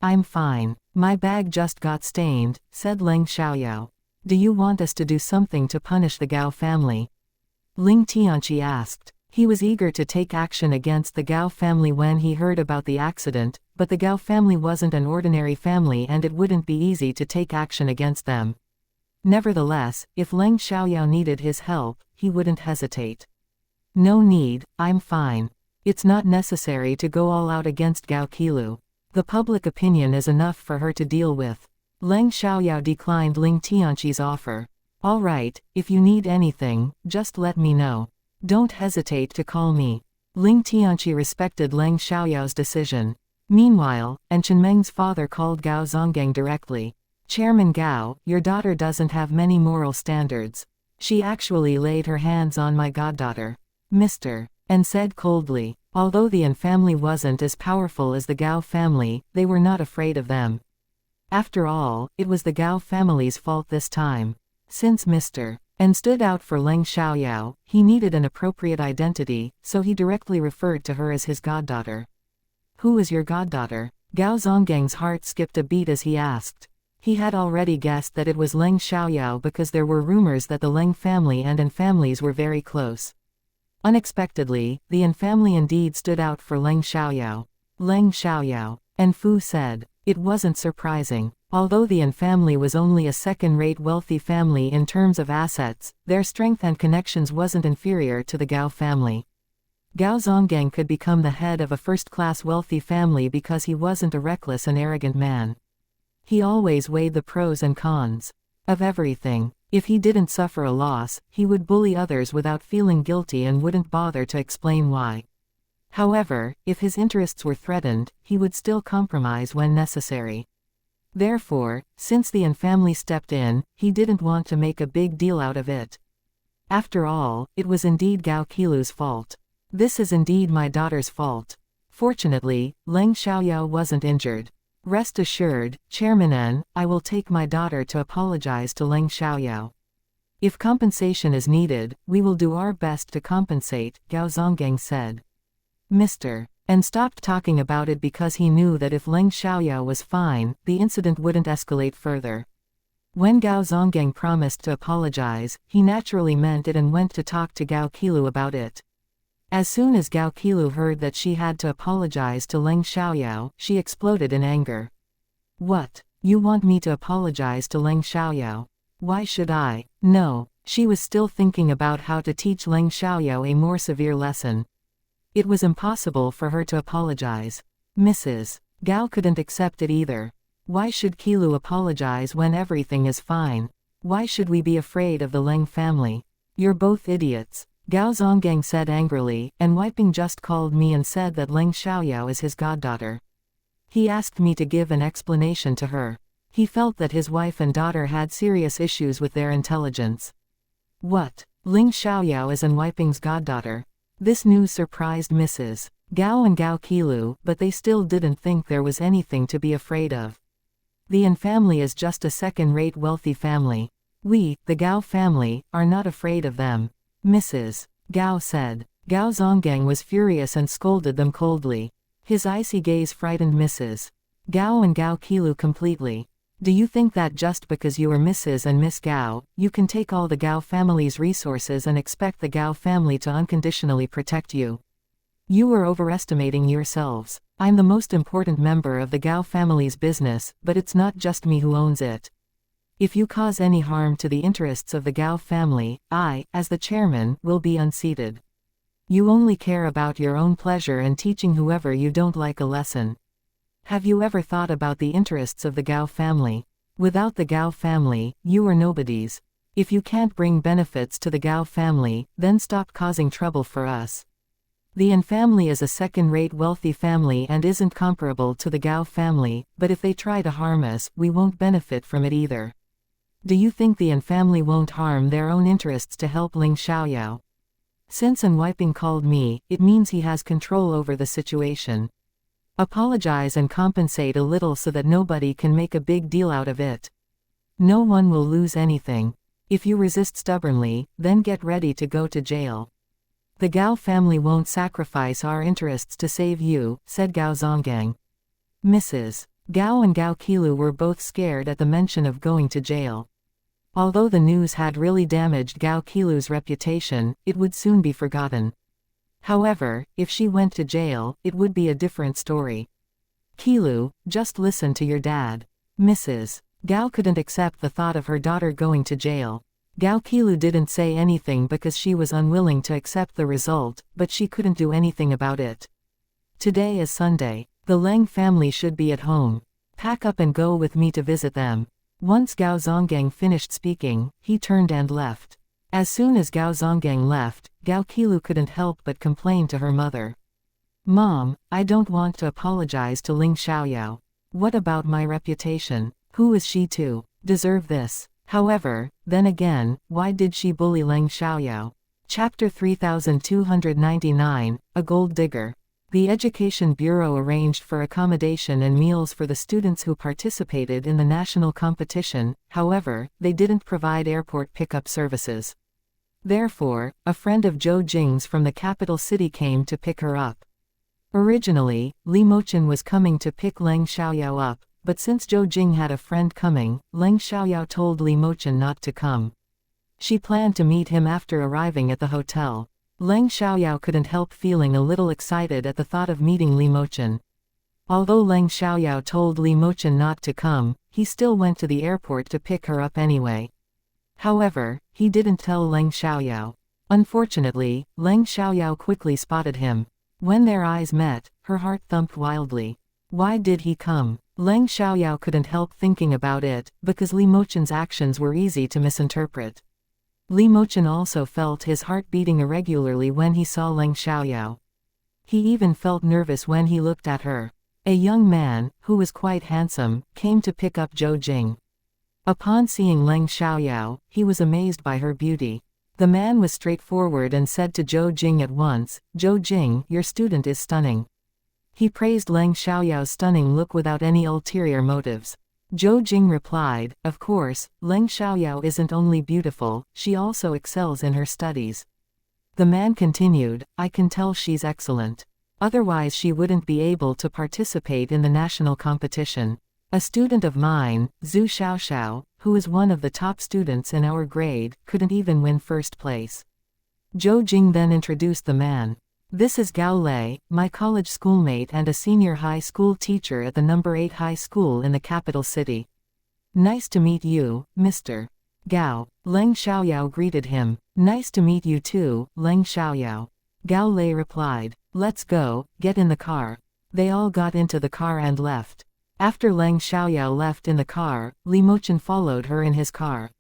I'm fine. My bag just got stained, said Leng Xiaoyao. Do you want us to do something to punish the Gao family? Ling Tianqi asked. He was eager to take action against the Gao family when he heard about the accident, but the Gao family wasn't an ordinary family and it wouldn't be easy to take action against them. Nevertheless, if Leng Xiaoyao needed his help, he wouldn't hesitate. No need, I'm fine. It's not necessary to go all out against Gao Qilu. The public opinion is enough for her to deal with. Leng Xiaoyao declined Ling Tianqi's offer. All right, if you need anything, just let me know. Don't hesitate to call me. Ling Tianqi respected Leng Xiaoyao's decision. Meanwhile, An Chenmeng's father called Gao Zonggang directly. Chairman Gao, your daughter doesn't have many moral standards. She actually laid her hands on my goddaughter. Mr. And said coldly. Although the An family wasn't as powerful as the Gao family, they were not afraid of them. After all, it was the Gao family's fault this time. Since Mr. And stood out for Leng Xiaoyao, he needed an appropriate identity, so he directly referred to her as his goddaughter. Who is your goddaughter? Gao Zonggang's heart skipped a beat as he asked. He had already guessed that it was Leng Xiaoyao because there were rumors that the Leng family and An families were very close. Unexpectedly, the An family indeed stood out for Leng Xiaoyao. Leng Xiaoyao. And Fu said. It wasn't surprising. Although the An family was only a second-rate wealthy family in terms of assets, their strength and connections wasn't inferior to the Gao family. Gao Zonggang could become the head of a first-class wealthy family because he wasn't a reckless and arrogant man. He always weighed the pros and cons of everything. If he didn't suffer a loss, he would bully others without feeling guilty and wouldn't bother to explain why. However, if his interests were threatened, he would still compromise when necessary. Therefore, since the An family stepped in, he didn't want to make a big deal out of it. After all, it was indeed Gao Qilu's fault. This is indeed my daughter's fault. Fortunately, Leng Xiaoyao wasn't injured. Rest assured, Chairman N, I will take my daughter to apologize to Leng Xiaoyao. If compensation is needed, we will do our best to compensate, Gao Zonggang said. Mr. N stopped talking about it because he knew that if Leng Xiaoyao was fine, the incident wouldn't escalate further. When Gao Zonggang promised to apologize, he naturally meant it and went to talk to Gao Qilu about it. As soon as Gao Qilu heard that she had to apologize to Leng Xiaoyao, she exploded in anger. What? You want me to apologize to Leng Xiaoyao? Why should I? No. She was still thinking about how to teach Leng Xiaoyao a more severe lesson. It was impossible for her to apologize. Mrs. Gao couldn't accept it either. Why should Qilu apologize when everything is fine? Why should we be afraid of the Leng family? You're both idiots, Gao Zonggang said angrily, and Wiping just called me and said that Leng Xiaoyao is his goddaughter. He asked me to give an explanation to her. He felt that his wife and daughter had serious issues with their intelligence. What? Leng Xiaoyao is An Wiping's goddaughter? This news surprised Mrs. Gao and Gao Qilu, but they still didn't think there was anything to be afraid of. The An family is just a second-rate wealthy family. We, the Gao family, are not afraid of them, Mrs. Gao said. Gao Zonggang was furious and scolded them coldly. His icy gaze frightened Mrs. Gao and Gao Qilu completely. Do you think that just because you are Mrs. and Miss Gao, you can take all the Gao family's resources and expect the Gao family to unconditionally protect you? You are overestimating yourselves. I'm the most important member of the Gao family's business, but it's not just me who owns it. If you cause any harm to the interests of the Gao family, I, as the chairman, will be unseated. You only care about your own pleasure and teaching whoever you don't like a lesson. Have you ever thought about the interests of the Gao family? Without the Gao family, you are nobodies. If you can't bring benefits to the Gao family, then stop causing trouble for us. The An family is a second-rate wealthy family and isn't comparable to the Gao family, but if they try to harm us, we won't benefit from it either. Do you think the An family won't harm their own interests to help Leng Xiaoyao? Since An Wiping called me, it means he has control over the situation. Apologize and compensate a little so that nobody can make a big deal out of it. No one will lose anything. If you resist stubbornly, then get ready to go to jail. The Gao family won't sacrifice our interests to save you, said Gao Zonggang. Mrs. Gao and Gao Qilu were both scared at the mention of going to jail. Although the news had really damaged Gao Qilu's reputation, it would soon be forgotten. However, if she went to jail, it would be a different story. Qilu, just listen to your dad. Mrs. Gao couldn't accept the thought of her daughter going to jail. Gao Qilu didn't say anything because she was unwilling to accept the result, but she couldn't do anything about it. Today is Sunday. The Leng family should be at home. Pack up and go with me to visit them. Once Gao Zonggang finished speaking, he turned and left. As soon as Gao Zonggang left, Gao Qilu couldn't help but complain to her mother. Mom, I don't want to apologize to Leng Xiaoyao. What about my reputation? Who is she to deserve this? However, then again, why did she bully Leng Xiaoyao? Chapter 3299, A Gold Digger. The Education Bureau arranged for accommodation and meals for the students who participated in the national competition, however, they didn't provide airport pickup services. Therefore, a friend of Zhou Jing's from the capital city came to pick her up. Originally, Li Mochen was coming to pick Leng Xiaoyao up, but since Zhou Jing had a friend coming, Leng Xiaoyao told Li Mochen not to come. She planned to meet him after arriving at the hotel. Leng Xiaoyao couldn't help feeling a little excited at the thought of meeting Li Mochen. Although Leng Xiaoyao told Li Mochen not to come, he still went to the airport to pick her up anyway. However, he didn't tell Leng Xiaoyao. Unfortunately, Leng Xiaoyao quickly spotted him. When their eyes met, her heart thumped wildly. Why did he come? Leng Xiaoyao couldn't help thinking about it, because Li Mochen's actions were easy to misinterpret. Li Mochen also felt his heart beating irregularly when he saw Leng Xiaoyao. He even felt nervous when he looked at her. A young man, who was quite handsome, came to pick up Zhou Jing. Upon seeing Leng Xiaoyao, he was amazed by her beauty. The man was straightforward and said to Zhou Jing at once, "Zhou Jing, your student is stunning." He praised Leng Xiaoyao's stunning look without any ulterior motives. Zhou Jing replied, "Of course, Leng Xiaoyao isn't only beautiful, she also excels in her studies." The man continued, "I can tell she's excellent. Otherwise she wouldn't be able to participate in the national competition. A student of mine, Zhu Xiaoxiao, who is one of the top students in our grade, couldn't even win first place." Zhou Jing then introduced the man. "This is Gao Lei, my college schoolmate and a senior high school teacher at the number 8 high school in the capital city." "Nice to meet you, Mr. Gao." Leng Xiaoyao greeted him. "Nice to meet you too, Leng Xiaoyao." Gao Lei replied. "Let's go, get in the car." They all got into the car and left. After Leng Xiaoyao left in the car, Li Mochen followed her in his car.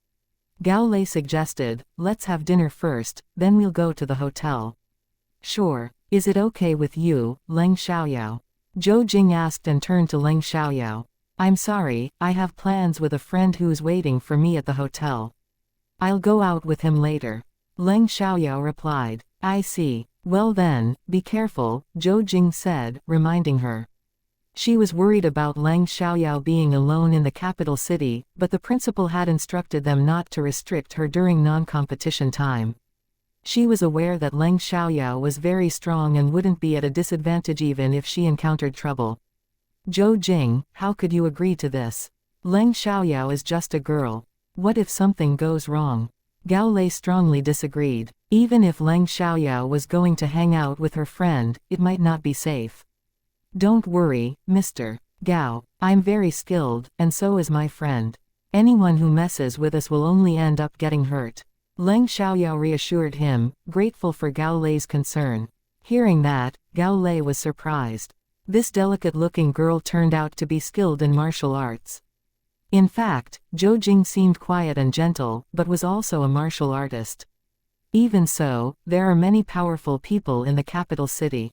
Gao Lei suggested, "Let's have dinner first, then we'll go to the hotel." "Sure. Is it okay with you, Leng Xiaoyao?" Zhou Jing asked and turned to Leng Xiaoyao. "I'm sorry, I have plans with a friend who's waiting for me at the hotel. I'll go out with him later." Leng Xiaoyao replied. "I see. Well then, be careful," Zhou Jing said, reminding her. She was worried about Leng Xiaoyao being alone in the capital city, but the principal had instructed them not to restrict her during non-competition time. She was aware that Leng Xiaoyao was very strong and wouldn't be at a disadvantage even if she encountered trouble. "Zhou Jing, how could you agree to this? Leng Xiaoyao is just a girl. What if something goes wrong?" Gao Lei strongly disagreed. Even if Leng Xiaoyao was going to hang out with her friend, it might not be safe. "Don't worry, Mr. Gao. I'm very skilled, and so is my friend. Anyone who messes with us will only end up getting hurt." Leng Xiaoyao reassured him, grateful for Gao Lei's concern. Hearing that, Gao Lei was surprised. This delicate-looking girl turned out to be skilled in martial arts. In fact, Zhou Jing seemed quiet and gentle, but was also a martial artist. Even so, there are many powerful people in the capital city.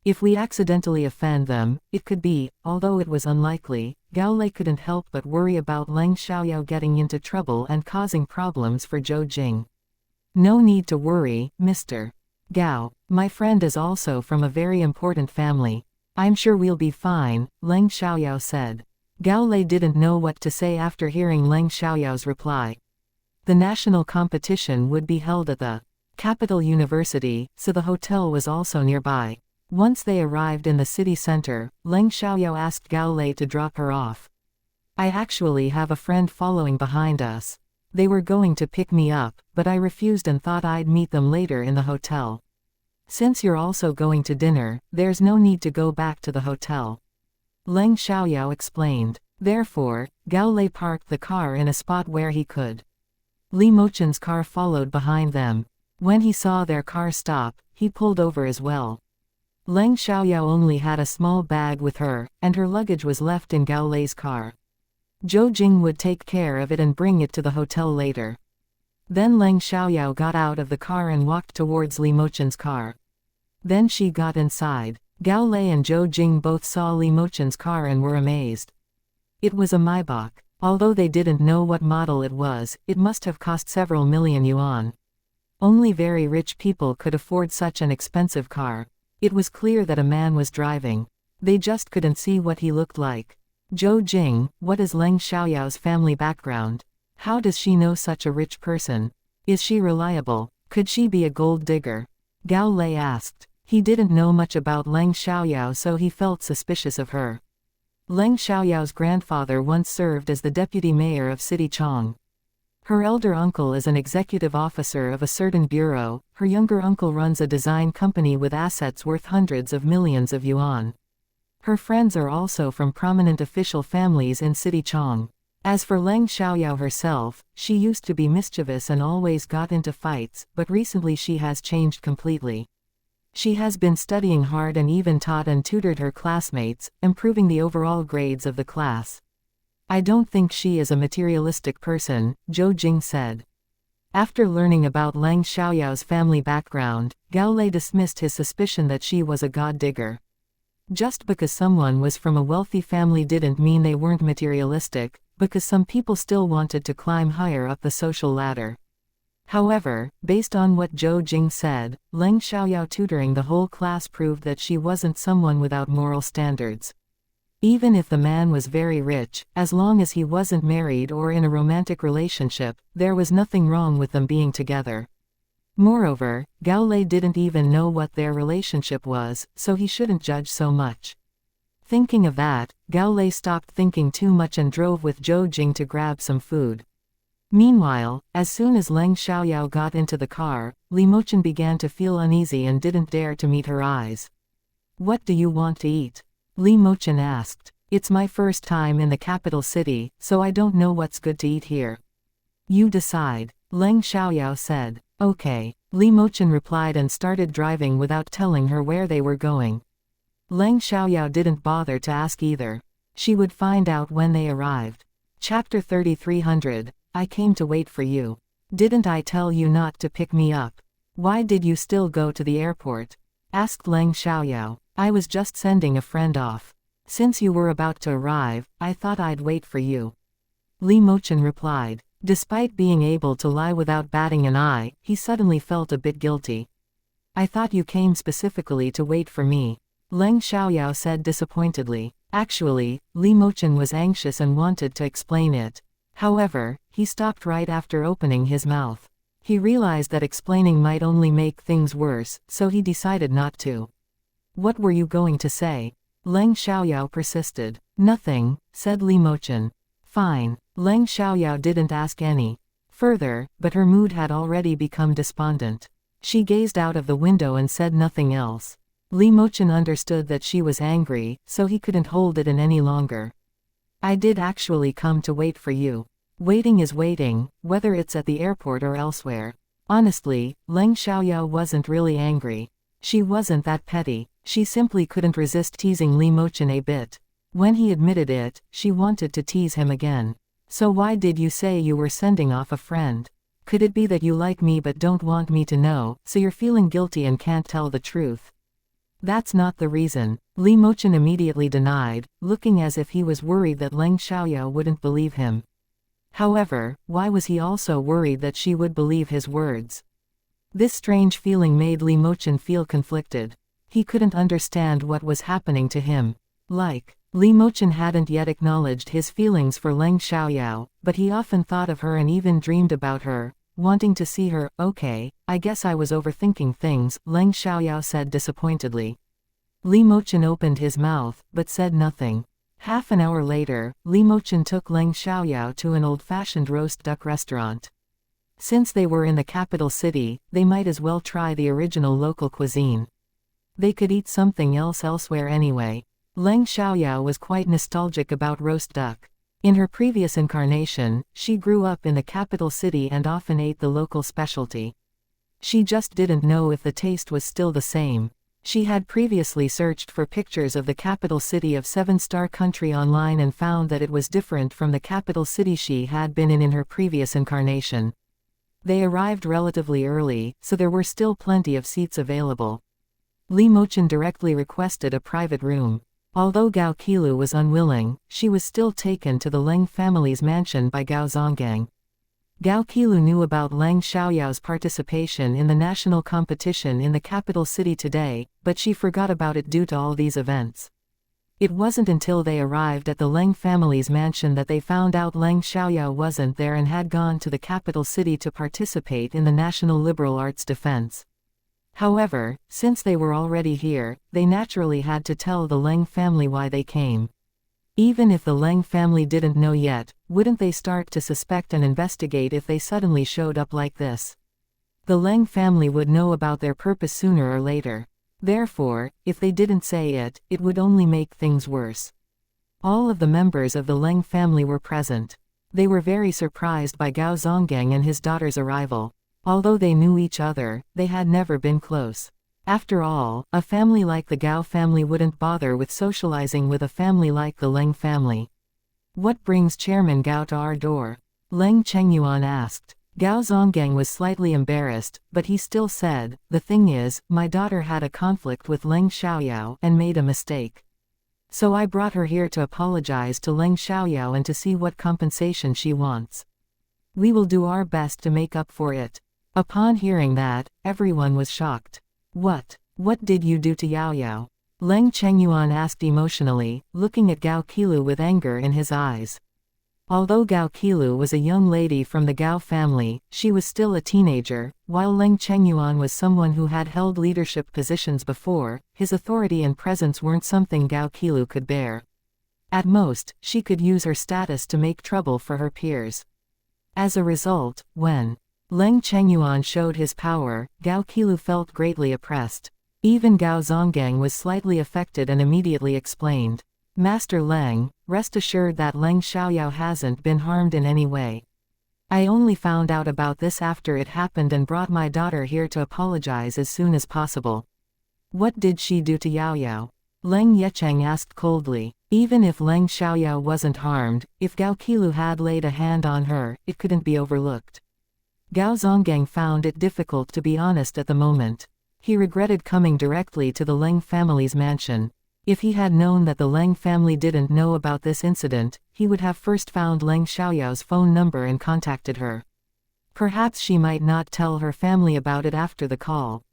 If we accidentally offend them, it could be, although it was unlikely, Gao Lei couldn't help but worry about Leng Xiaoyao getting into trouble and causing problems for Zhou Jing. "No need to worry, Mr. Gao. My friend is also from a very important family. I'm sure we'll be fine," Leng Xiaoyao said. Gao Lei didn't know what to say after hearing Leng Xiaoyao's reply. The national competition would be held at the capital university, so the hotel was also nearby. Once they arrived in the city center, Leng Xiaoyao asked Gao Lei to drop her off. "I actually have a friend following behind us. They were going to pick me up, but I refused and thought I'd meet them later in the hotel. Since you're also going to dinner, there's no need to go back to the hotel." Leng Xiaoyao explained. Therefore, Gao Lei parked the car in a spot where he could. Li Mochen's car followed behind them. When he saw their car stop, he pulled over as well. Leng Xiaoyao only had a small bag with her, and her luggage was left in Gao Lei's car. Zhou Jing would take care of it and bring it to the hotel later. Then Leng Xiaoyao got out of the car and walked towards Li Mochen's car. Then she got inside. Gao Lei and Zhou Jing both saw Li Mochen's car and were amazed. It was a Maybach. Although they didn't know what model it was, it must have cost several million yuan. Only very rich people could afford such an expensive car. It was clear that a man was driving. They just couldn't see what he looked like. "Zhou Jing, what is Leng Xiaoyao's family background? How does she know such a rich person? Is she reliable? Could she be a gold digger?" Gao Lei asked. He didn't know much about Leng Xiaoyao, so he felt suspicious of her. Leng Xiaoyao's grandfather once served as the deputy mayor of City Chong. Her elder uncle is an executive officer of a certain bureau, her younger uncle runs a design company with assets worth hundreds of millions of yuan. Her friends are also from prominent official families in City Chong. As for Leng Xiaoyao herself, she used to be mischievous and always got into fights, but recently she has changed completely. She has been studying hard and even taught and tutored her classmates, improving the overall grades of the class. "I don't think she is a materialistic person," Zhou Jing said. After learning about Leng Xiaoyao's family background, Gao Lei dismissed his suspicion that she was a god digger. Just because someone was from a wealthy family didn't mean they weren't materialistic, because some people still wanted to climb higher up the social ladder. However, based on what Zhou Jing said, Leng Xiaoyao tutoring the whole class proved that she wasn't someone without moral standards. Even if the man was very rich, as long as he wasn't married or in a romantic relationship, there was nothing wrong with them being together. Moreover, Gao Lei didn't even know what their relationship was, so he shouldn't judge so much. Thinking of that, Gao Lei stopped thinking too much and drove with Zhou Jing to grab some food. Meanwhile, as soon as Leng Xiaoyao got into the car, Li Mochen began to feel uneasy and didn't dare to meet her eyes. "What do you want to eat?" Li Mochen asked. "It's my first time in the capital city, so I don't know what's good to eat here." "You decide," Leng Xiaoyao said. "Okay," Li Mochen replied and started driving without telling her where they were going. Leng Xiaoyao didn't bother to ask either. She would find out when they arrived. Chapter 3300. I came to wait for you. Didn't I tell you not to pick me up? Why did you still go to the airport? Asked Leng Xiaoyao. I was just sending a friend off. Since you were about to arrive, I thought I'd wait for you. Li Mochen replied. Despite being able to lie without batting an eye, he suddenly felt a bit guilty. I thought you came specifically to wait for me. Leng Xiaoyao said disappointedly. Actually, Li Mochen was anxious and wanted to explain it. However, he stopped right after opening his mouth. He realized that explaining might only make things worse, so he decided not to. What were you going to say? Leng Xiaoyao persisted. Nothing, said Li Mochen. Fine. Leng Xiaoyao didn't ask any further, but her mood had already become despondent. She gazed out of the window and said nothing else. Li Mochen understood that she was angry, so he couldn't hold it in any longer. I did actually come to wait for you. Waiting is waiting, whether it's at the airport or elsewhere. Honestly, Leng Xiaoyao wasn't really angry. She wasn't that petty, she simply couldn't resist teasing Li Mochen a bit. When he admitted it, she wanted to tease him again. So why did you say you were sending off a friend? Could it be that you like me but don't want me to know, so you're feeling guilty and can't tell the truth? That's not the reason, Li Mochen immediately denied, looking as if he was worried that Leng Xiaoyao wouldn't believe him. However, why was he also worried that she would believe his words? This strange feeling made Li Mochen feel conflicted. He couldn't understand what was happening to him. Li Mochen hadn't yet acknowledged his feelings for Leng Xiaoyao, but he often thought of her and even dreamed about her, wanting to see her. Okay, I guess I was overthinking things, Leng Xiaoyao said disappointedly. Li Mochen opened his mouth, but said nothing. Half an hour later, Li Mochen took Leng Xiaoyao to an old-fashioned roast duck restaurant. Since they were in the capital city, they might as well try the original local cuisine. They could eat something else elsewhere anyway. Leng Xiaoyao was quite nostalgic about roast duck. In her previous incarnation, she grew up in the capital city and often ate the local specialty. She just didn't know if the taste was still the same. She had previously searched for pictures of the capital city of seven-star country online and found that it was different from the capital city she had been in her previous incarnation. They arrived relatively early, so there were still plenty of seats available. Li Mochen directly requested a private room. Although Gao Qilu was unwilling, she was still taken to the Leng family's mansion by Gao Zonggang. Gao Qilu knew about Leng Xiaoyao's participation in the national competition in the capital city today, but she forgot about it due to all these events. It wasn't until they arrived at the Leng family's mansion that they found out Leng Xiaoyao wasn't there and had gone to the capital city to participate in the National Liberal Arts Defense. However, since they were already here, they naturally had to tell the Leng family why they came. Even if the Leng family didn't know yet, wouldn't they start to suspect and investigate if they suddenly showed up like this? The Leng family would know about their purpose sooner or later. Therefore, if they didn't say it, it would only make things worse. All of the members of the Leng family were present. They were very surprised by Gao Zonggang and his daughter's arrival. Although they knew each other, they had never been close. After all, a family like the Gao family wouldn't bother with socializing with a family like the Leng family. What brings Chairman Gao to our door? Leng Chengyuan asked. Gao Zonggang was slightly embarrassed, but he still said, "The thing is, my daughter had a conflict with Leng Xiaoyao and made a mistake. So I brought her here to apologize to Leng Xiaoyao and to see what compensation she wants. We will do our best to make up for it." Upon hearing that, everyone was shocked. What did you do to Yao Yao?" Leng Chengyuan asked emotionally, looking at Gao Qilu with anger in his eyes. Although Gao Qilu was a young lady from the Gao family, she was still a teenager. While Leng Chengyuan was someone who had held leadership positions before, his authority and presence weren't something Gao Qilu could bear. At most, she could use her status to make trouble for her peers. As a result, when Leng Chengyuan showed his power, Gao Qilu felt greatly oppressed. Even Gao Zonggang was slightly affected and immediately explained, "Master Leng, rest assured that Leng Xiaoyao hasn't been harmed in any way. I only found out about this after it happened and brought my daughter here to apologize as soon as possible." "What did she do to Yao Yao?" Leng Yecheng asked coldly. Even if Leng Xiaoyao wasn't harmed, if Gao Qilu had laid a hand on her, it couldn't be overlooked. Gao Zonggang found it difficult to be honest at the moment. He regretted coming directly to the Leng family's mansion. If he had known that the Leng family didn't know about this incident, he would have first found Leng Xiaoyao's phone number and contacted her. Perhaps she might not tell her family about it after the call.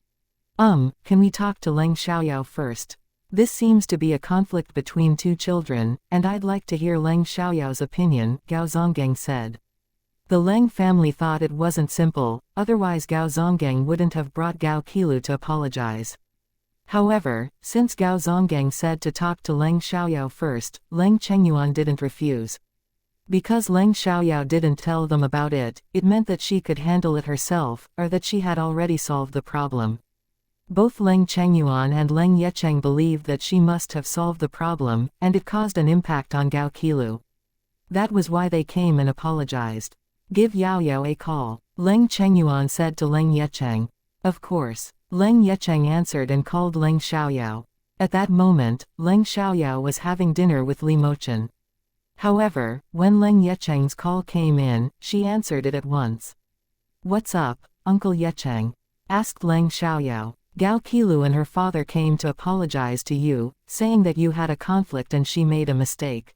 Can we talk to Leng Xiaoyao first? This seems to be a conflict between two children, and I'd like to hear Leng Xiaoyao's opinion," Gao Zonggang said. The Leng family thought it wasn't simple, otherwise Gao Zonggang wouldn't have brought Gao Qilu to apologize. However, since Gao Zonggang said to talk to Leng Xiaoyao first, Leng Chengyuan didn't refuse. Because Leng Xiaoyao didn't tell them about it, it meant that she could handle it herself, or that she had already solved the problem. Both Leng Chengyuan and Leng Yecheng believed that she must have solved the problem, and it caused an impact on Gao Qilu. That was why they came and apologized. "Give Yao Yao a call," Leng Chengyuan said to Leng Yecheng. "Of course." Leng Yecheng answered and called Leng Xiaoyao. At that moment, Leng Xiaoyao was having dinner with Li Mochen. However, when Leng Yecheng's call came in, she answered it at once. "What's up, Uncle Yecheng?" asked Leng Xiaoyao. "Gao Qilu and her father came to apologize to you, saying that you had a conflict and she made a mistake.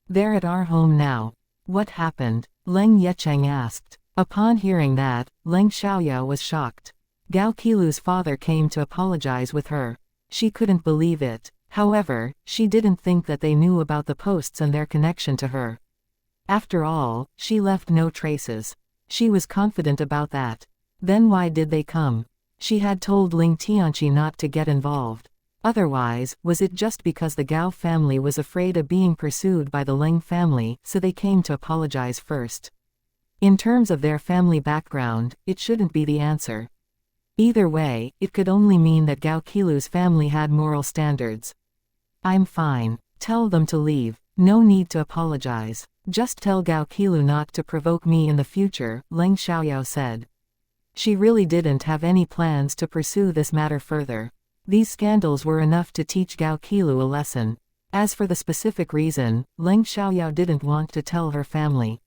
They're at our home now." "What happened?" Leng Yecheng asked. Upon hearing that, Leng Xiaoyao was shocked. Gao Qilu's father came to apologize with her. She couldn't believe it. However, she didn't think that they knew about the posts and their connection to her. After all, she left no traces. She was confident about that. Then why did they come? She had told Ling Tianqi not to get involved. Otherwise, was it just because the Gao family was afraid of being pursued by the Leng family, so they came to apologize first? In terms of their family background, it shouldn't be the answer. Either way, it could only mean that Gao Qilu's family had moral standards. "I'm fine. Tell them to leave. No need to apologize. Just tell Gao Qilu not to provoke me in the future," Leng Xiaoyao said. She really didn't have any plans to pursue this matter further. These scandals were enough to teach Gao Qilu a lesson. As for the specific reason, Leng Xiaoyao didn't want to tell her family.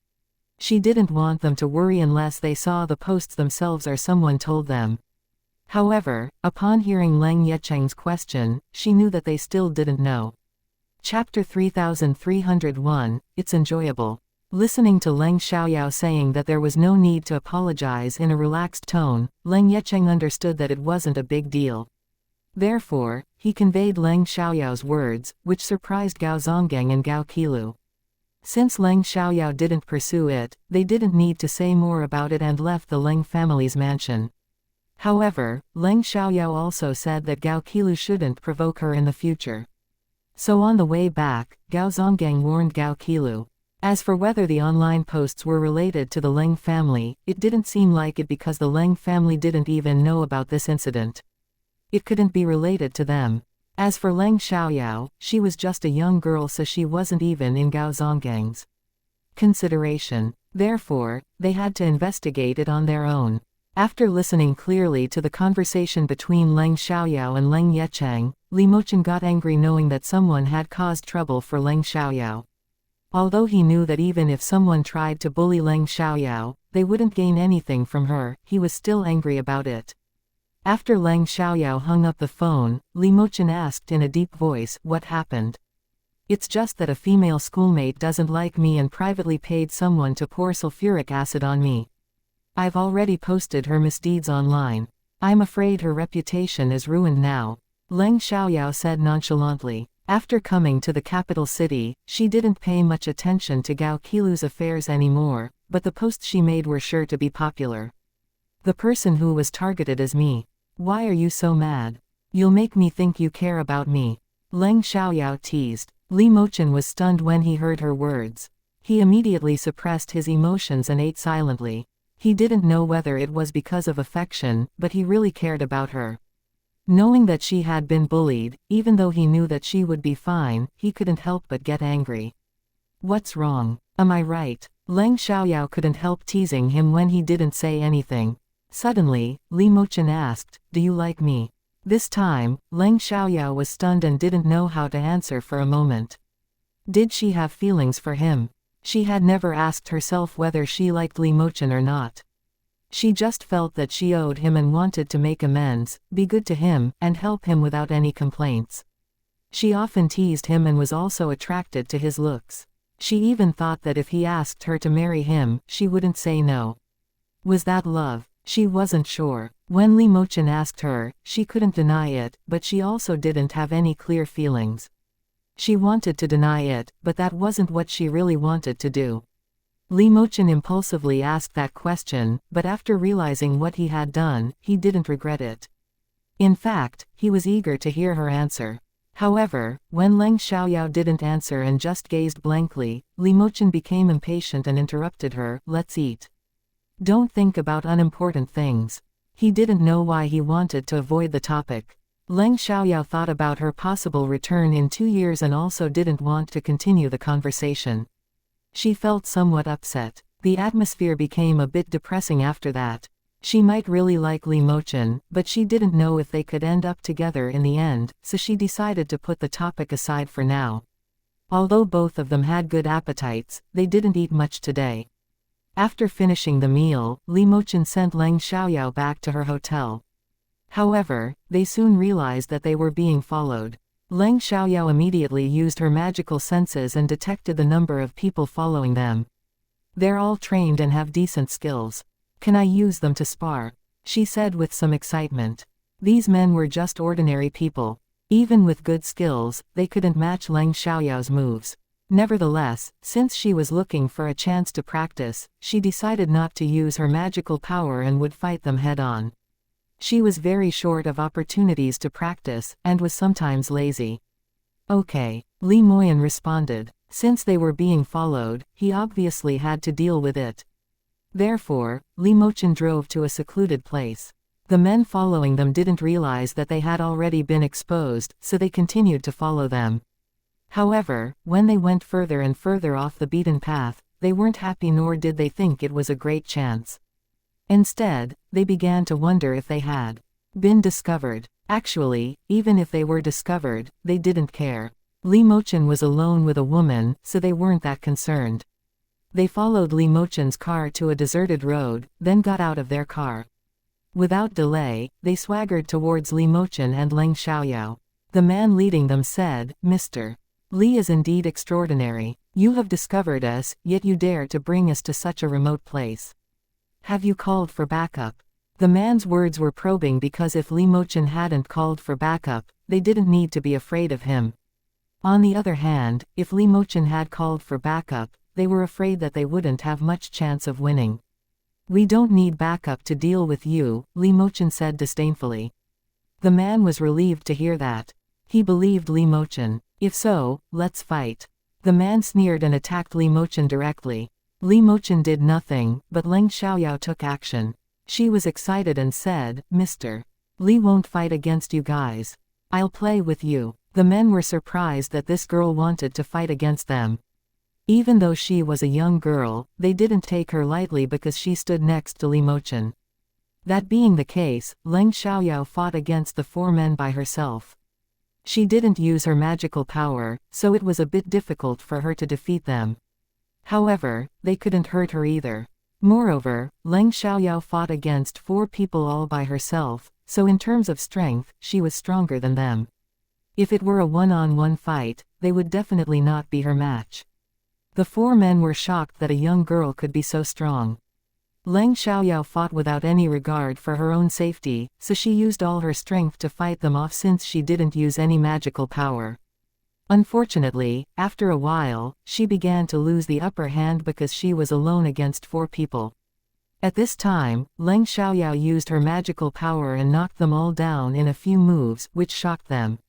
She didn't want them to worry unless they saw the posts themselves or someone told them. However, upon hearing Leng Yecheng's question, she knew that they still didn't know. Chapter 3301, It's enjoyable. Listening to Leng Xiaoyao saying that there was no need to apologize in a relaxed tone, Leng Yecheng understood that it wasn't a big deal. Therefore, he conveyed Leng Xiaoyao's words, which surprised Gao Zonggang and Gao Qilu. Since Leng Xiaoyao didn't pursue it, they didn't need to say more about it and left the Leng family's mansion. However, Leng Xiaoyao also said that Gao Qilu shouldn't provoke her in the future. So on the way back, Gao Zonggang warned Gao Qilu. As for whether the online posts were related to the Leng family, it didn't seem like it because the Leng family didn't even know about this incident. It couldn't be related to them. As for Leng Xiaoyao, she was just a young girl, so she wasn't even in Gao Zonggang's consideration. Therefore, they had to investigate it on their own. After listening clearly to the conversation between Leng Xiaoyao and Leng Yecheng, Li Mochen got angry knowing that someone had caused trouble for Leng Xiaoyao. Although he knew that even if someone tried to bully Leng Xiaoyao, they wouldn't gain anything from her, he was still angry about it. After Leng Xiaoyao hung up the phone, Li Mochen asked in a deep voice, "What happened?" "It's just that a female schoolmate doesn't like me and privately paid someone to pour sulfuric acid on me. I've already posted her misdeeds online. I'm afraid her reputation is ruined now," Leng Xiaoyao said nonchalantly. After coming to the capital city, she didn't pay much attention to Gao Qilu's affairs anymore, but the posts she made were sure to be popular. "The person who was targeted is me. Why are you so mad? You'll make me think you care about me," Leng Xiaoyao teased. Li Mochen was stunned when he heard her words. He immediately suppressed his emotions and ate silently. He didn't know whether it was because of affection, but he really cared about her. Knowing that she had been bullied, even though he knew that she would be fine, he couldn't help but get angry. "What's wrong? Am I right?" Leng Xiaoyao couldn't help teasing him when he didn't say anything. Suddenly, Li Mochen asked, "Do you like me?" This time, Leng Xiaoyao was stunned and didn't know how to answer for a moment. Did she have feelings for him? She had never asked herself whether she liked Li Mochen or not. She just felt that she owed him and wanted to make amends, be good to him, and help him without any complaints. She often teased him and was also attracted to his looks. She even thought that if he asked her to marry him, she wouldn't say no. Was that love? She wasn't sure. When Li Mochen asked her, she couldn't deny it, but she also didn't have any clear feelings. She wanted to deny it, but that wasn't what she really wanted to do. Li Mochen impulsively asked that question, but after realizing what he had done, he didn't regret it. In fact, he was eager to hear her answer. However, when Leng Xiaoyao didn't answer and just gazed blankly, Li Mochen became impatient and interrupted her, "Let's eat. Don't think about unimportant things." He didn't know why he wanted to avoid the topic. Leng Xiaoyao thought about her possible return in 2 years and also didn't want to continue the conversation. She felt somewhat upset. The atmosphere became a bit depressing after that. She might really like Li Mochen, but she didn't know if they could end up together in the end, so she decided to put the topic aside for now. Although both of them had good appetites, they didn't eat much today. After finishing the meal, Li Mochen sent Leng Xiaoyao back to her hotel. However, they soon realized that they were being followed. Leng Xiaoyao immediately used her magical senses and detected the number of people following them. "They're all trained and have decent skills. Can I use them to spar?" she said with some excitement. These men were just ordinary people. Even with good skills, they couldn't match Leng Xiaoyao's moves. Nevertheless, since she was looking for a chance to practice, she decided not to use her magical power and would fight them head-on. She was very short of opportunities to practice, and was sometimes lazy. "Okay," Li Moyen responded. Since they were being followed, he obviously had to deal with it. Therefore, Li Mochen drove to a secluded place. The men following them didn't realize that they had already been exposed, so they continued to follow them. However, when they went further and further off the beaten path, they weren't happy nor did they think it was a great chance. Instead, they began to wonder if they had been discovered. Actually, even if they were discovered, they didn't care. Li Mochen was alone with a woman, so they weren't that concerned. They followed Li Mochen's car to a deserted road, then got out of their car. Without delay, they swaggered towards Li Mochen and Leng Xiaoyao. The man leading them said, "Mr. Li is indeed extraordinary. You have discovered us, yet you dare to bring us to such a remote place. Have you called for backup?" The man's words were probing because if Li Mochen hadn't called for backup, they didn't need to be afraid of him. On the other hand, if Li Mochen had called for backup, they were afraid that they wouldn't have much chance of winning. "We don't need backup to deal with you," Li Mochen said disdainfully. The man was relieved to hear that. He believed Li Mochen. "If so, let's fight." The man sneered and attacked Li Mochen directly. Li Mochen did nothing, but Leng Xiaoyao took action. She was excited and said, "Mr. Li won't fight against you guys. I'll play with you." The men were surprised that this girl wanted to fight against them. Even though she was a young girl, they didn't take her lightly because she stood next to Li Mochen. That being the case, Leng Xiaoyao fought against the 4 men by herself. She didn't use her magical power, so it was a bit difficult for her to defeat them. However, they couldn't hurt her either. Moreover, Leng Xiaoyao fought against 4 people all by herself, so in terms of strength, she was stronger than them. If it were a one-on-one fight, they would definitely not be her match. The 4 men were shocked that a young girl could be so strong. Leng Xiaoyao fought without any regard for her own safety, so she used all her strength to fight them off since she didn't use any magical power. Unfortunately, after a while, she began to lose the upper hand because she was alone against 4 people. At this time, Leng Xiaoyao used her magical power and knocked them all down in a few moves, which shocked them.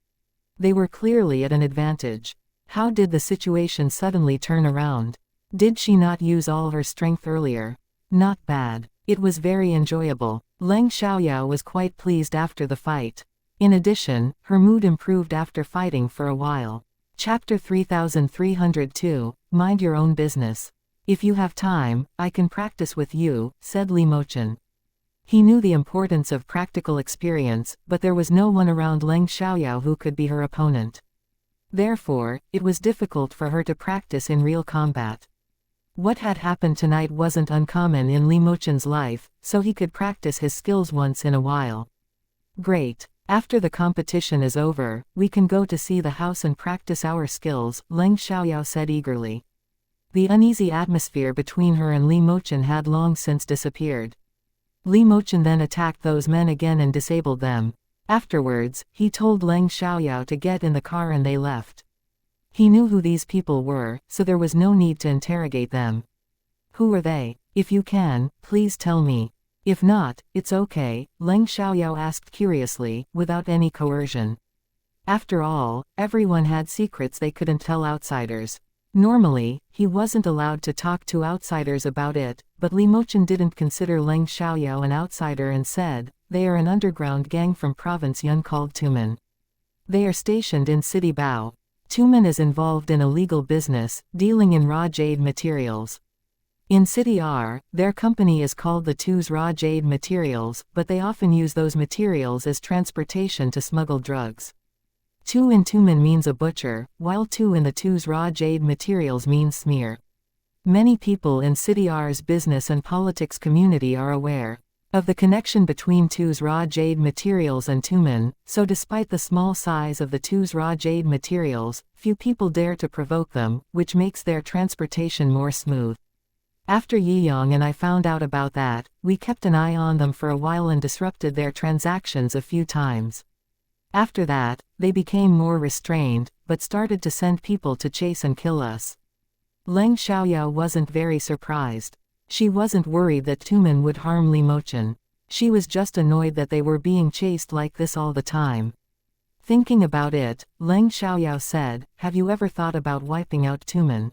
They were clearly at an advantage. How did the situation suddenly turn around? Did she not use all her strength earlier? Not bad. It was very enjoyable. Leng Xiaoyao was quite pleased after the fight. In addition, her mood improved after fighting for a while. Chapter 3302, Mind Your Own Business. If you have time, I can practice with you, said Li Mochen. He knew the importance of practical experience, but there was no one around Leng Xiaoyao who could be her opponent. Therefore, it was difficult for her to practice in real combat. What had happened tonight wasn't uncommon in Li Mochen's life, so he could practice his skills once in a while. Great. After the competition is over, we can go to see the house and practice our skills, Leng Xiaoyao said eagerly. The uneasy atmosphere between her and Li Mochen had long since disappeared. Li Mochen then attacked those men again and disabled them. Afterwards, he told Leng Xiaoyao to get in the car and they left. He knew who these people were, so there was no need to interrogate them. Who are they? If you can, please tell me. If not, it's okay, Leng Xiaoyao asked curiously, without any coercion. After all, everyone had secrets they couldn't tell outsiders. Normally, he wasn't allowed to talk to outsiders about it, but Li Mochen didn't consider Leng Xiaoyao an outsider and said, they are an underground gang from province Yun called Tumen. They are stationed in City Bao. Tumen is involved in illegal business, dealing in raw jade materials. In City R, their company is called the Tu's Raw Jade Materials, but they often use those materials as transportation to smuggle drugs. Tu in Tumen means a butcher, while Tu in the Tu's Raw Jade Materials means smear. Many people in City R's business and politics community are aware of the connection between Tu's Raw Jade Materials and Tumen, so despite the small size of the Tu's Raw Jade Materials, few people dare to provoke them, which makes their transportation more smooth. After Yiyang and I found out about that, we kept an eye on them for a while and disrupted their transactions a few times. After that, they became more restrained, but started to send people to chase and kill us. Leng Xiaoyao wasn't very surprised. She wasn't worried that Tumen would harm Li Mochen. She was just annoyed that they were being chased like this all the time. Thinking about it, Leng Xiaoyao said, have you ever thought about wiping out Tumen?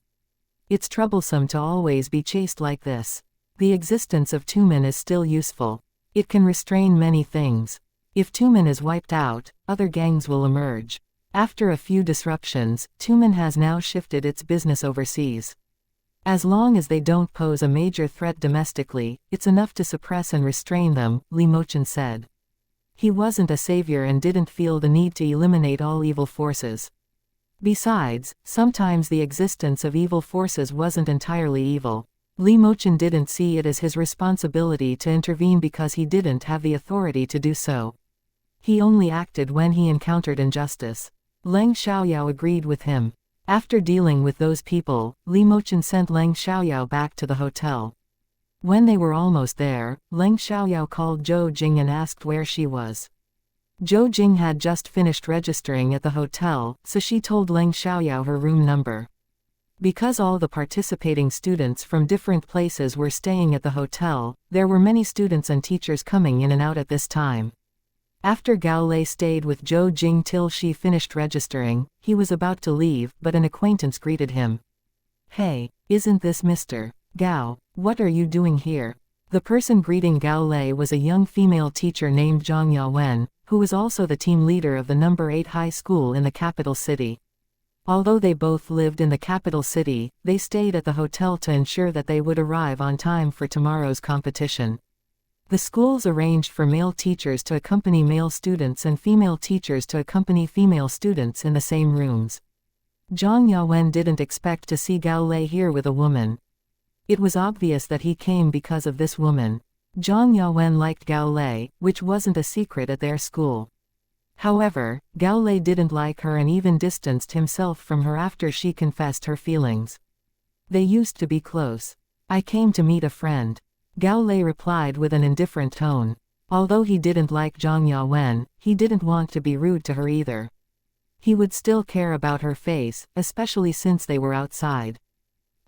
It's troublesome to always be chased like this. The existence of Tumen is still useful. It can restrain many things. If Tumen is wiped out, other gangs will emerge. After a few disruptions, Tumen has now shifted its business overseas. As long as they don't pose a major threat domestically, it's enough to suppress and restrain them, Li Mochen said. He wasn't a savior and didn't feel the need to eliminate all evil forces. Besides, sometimes the existence of evil forces wasn't entirely evil. Li Mochen didn't see it as his responsibility to intervene because he didn't have the authority to do so. He only acted when he encountered injustice. Leng Xiaoyao agreed with him. After dealing with those people, Li Mochen sent Leng Xiaoyao back to the hotel. When they were almost there, Leng Xiaoyao called Zhou Jing and asked where she was. Zhou Jing had just finished registering at the hotel, so she told Leng Xiaoyao her room number. Because all the participating students from different places were staying at the hotel, there were many students and teachers coming in and out at this time. After Gao Lei stayed with Zhou Jing till she finished registering, he was about to leave, but an acquaintance greeted him. Hey, isn't this Mr. Gao? What are you doing here? The person greeting Gao Lei was a young female teacher named Zhang Yawen, who was also the team leader of the number 8 high school in the capital city. Although they both lived in the capital city, they stayed at the hotel to ensure that they would arrive on time for tomorrow's competition. The schools arranged for male teachers to accompany male students and female teachers to accompany female students in the same rooms. Zhang Yawen didn't expect to see Gao Lei here with a woman. It was obvious that he came because of this woman. Zhang Yawen liked Gao Lei, which wasn't a secret at their school. However, Gao Lei didn't like her and even distanced himself from her after she confessed her feelings. They used to be close. I came to meet a friend. Gao Lei replied with an indifferent tone. Although he didn't like Zhang Yawen, he didn't want to be rude to her either. He would still care about her face, especially since they were outside.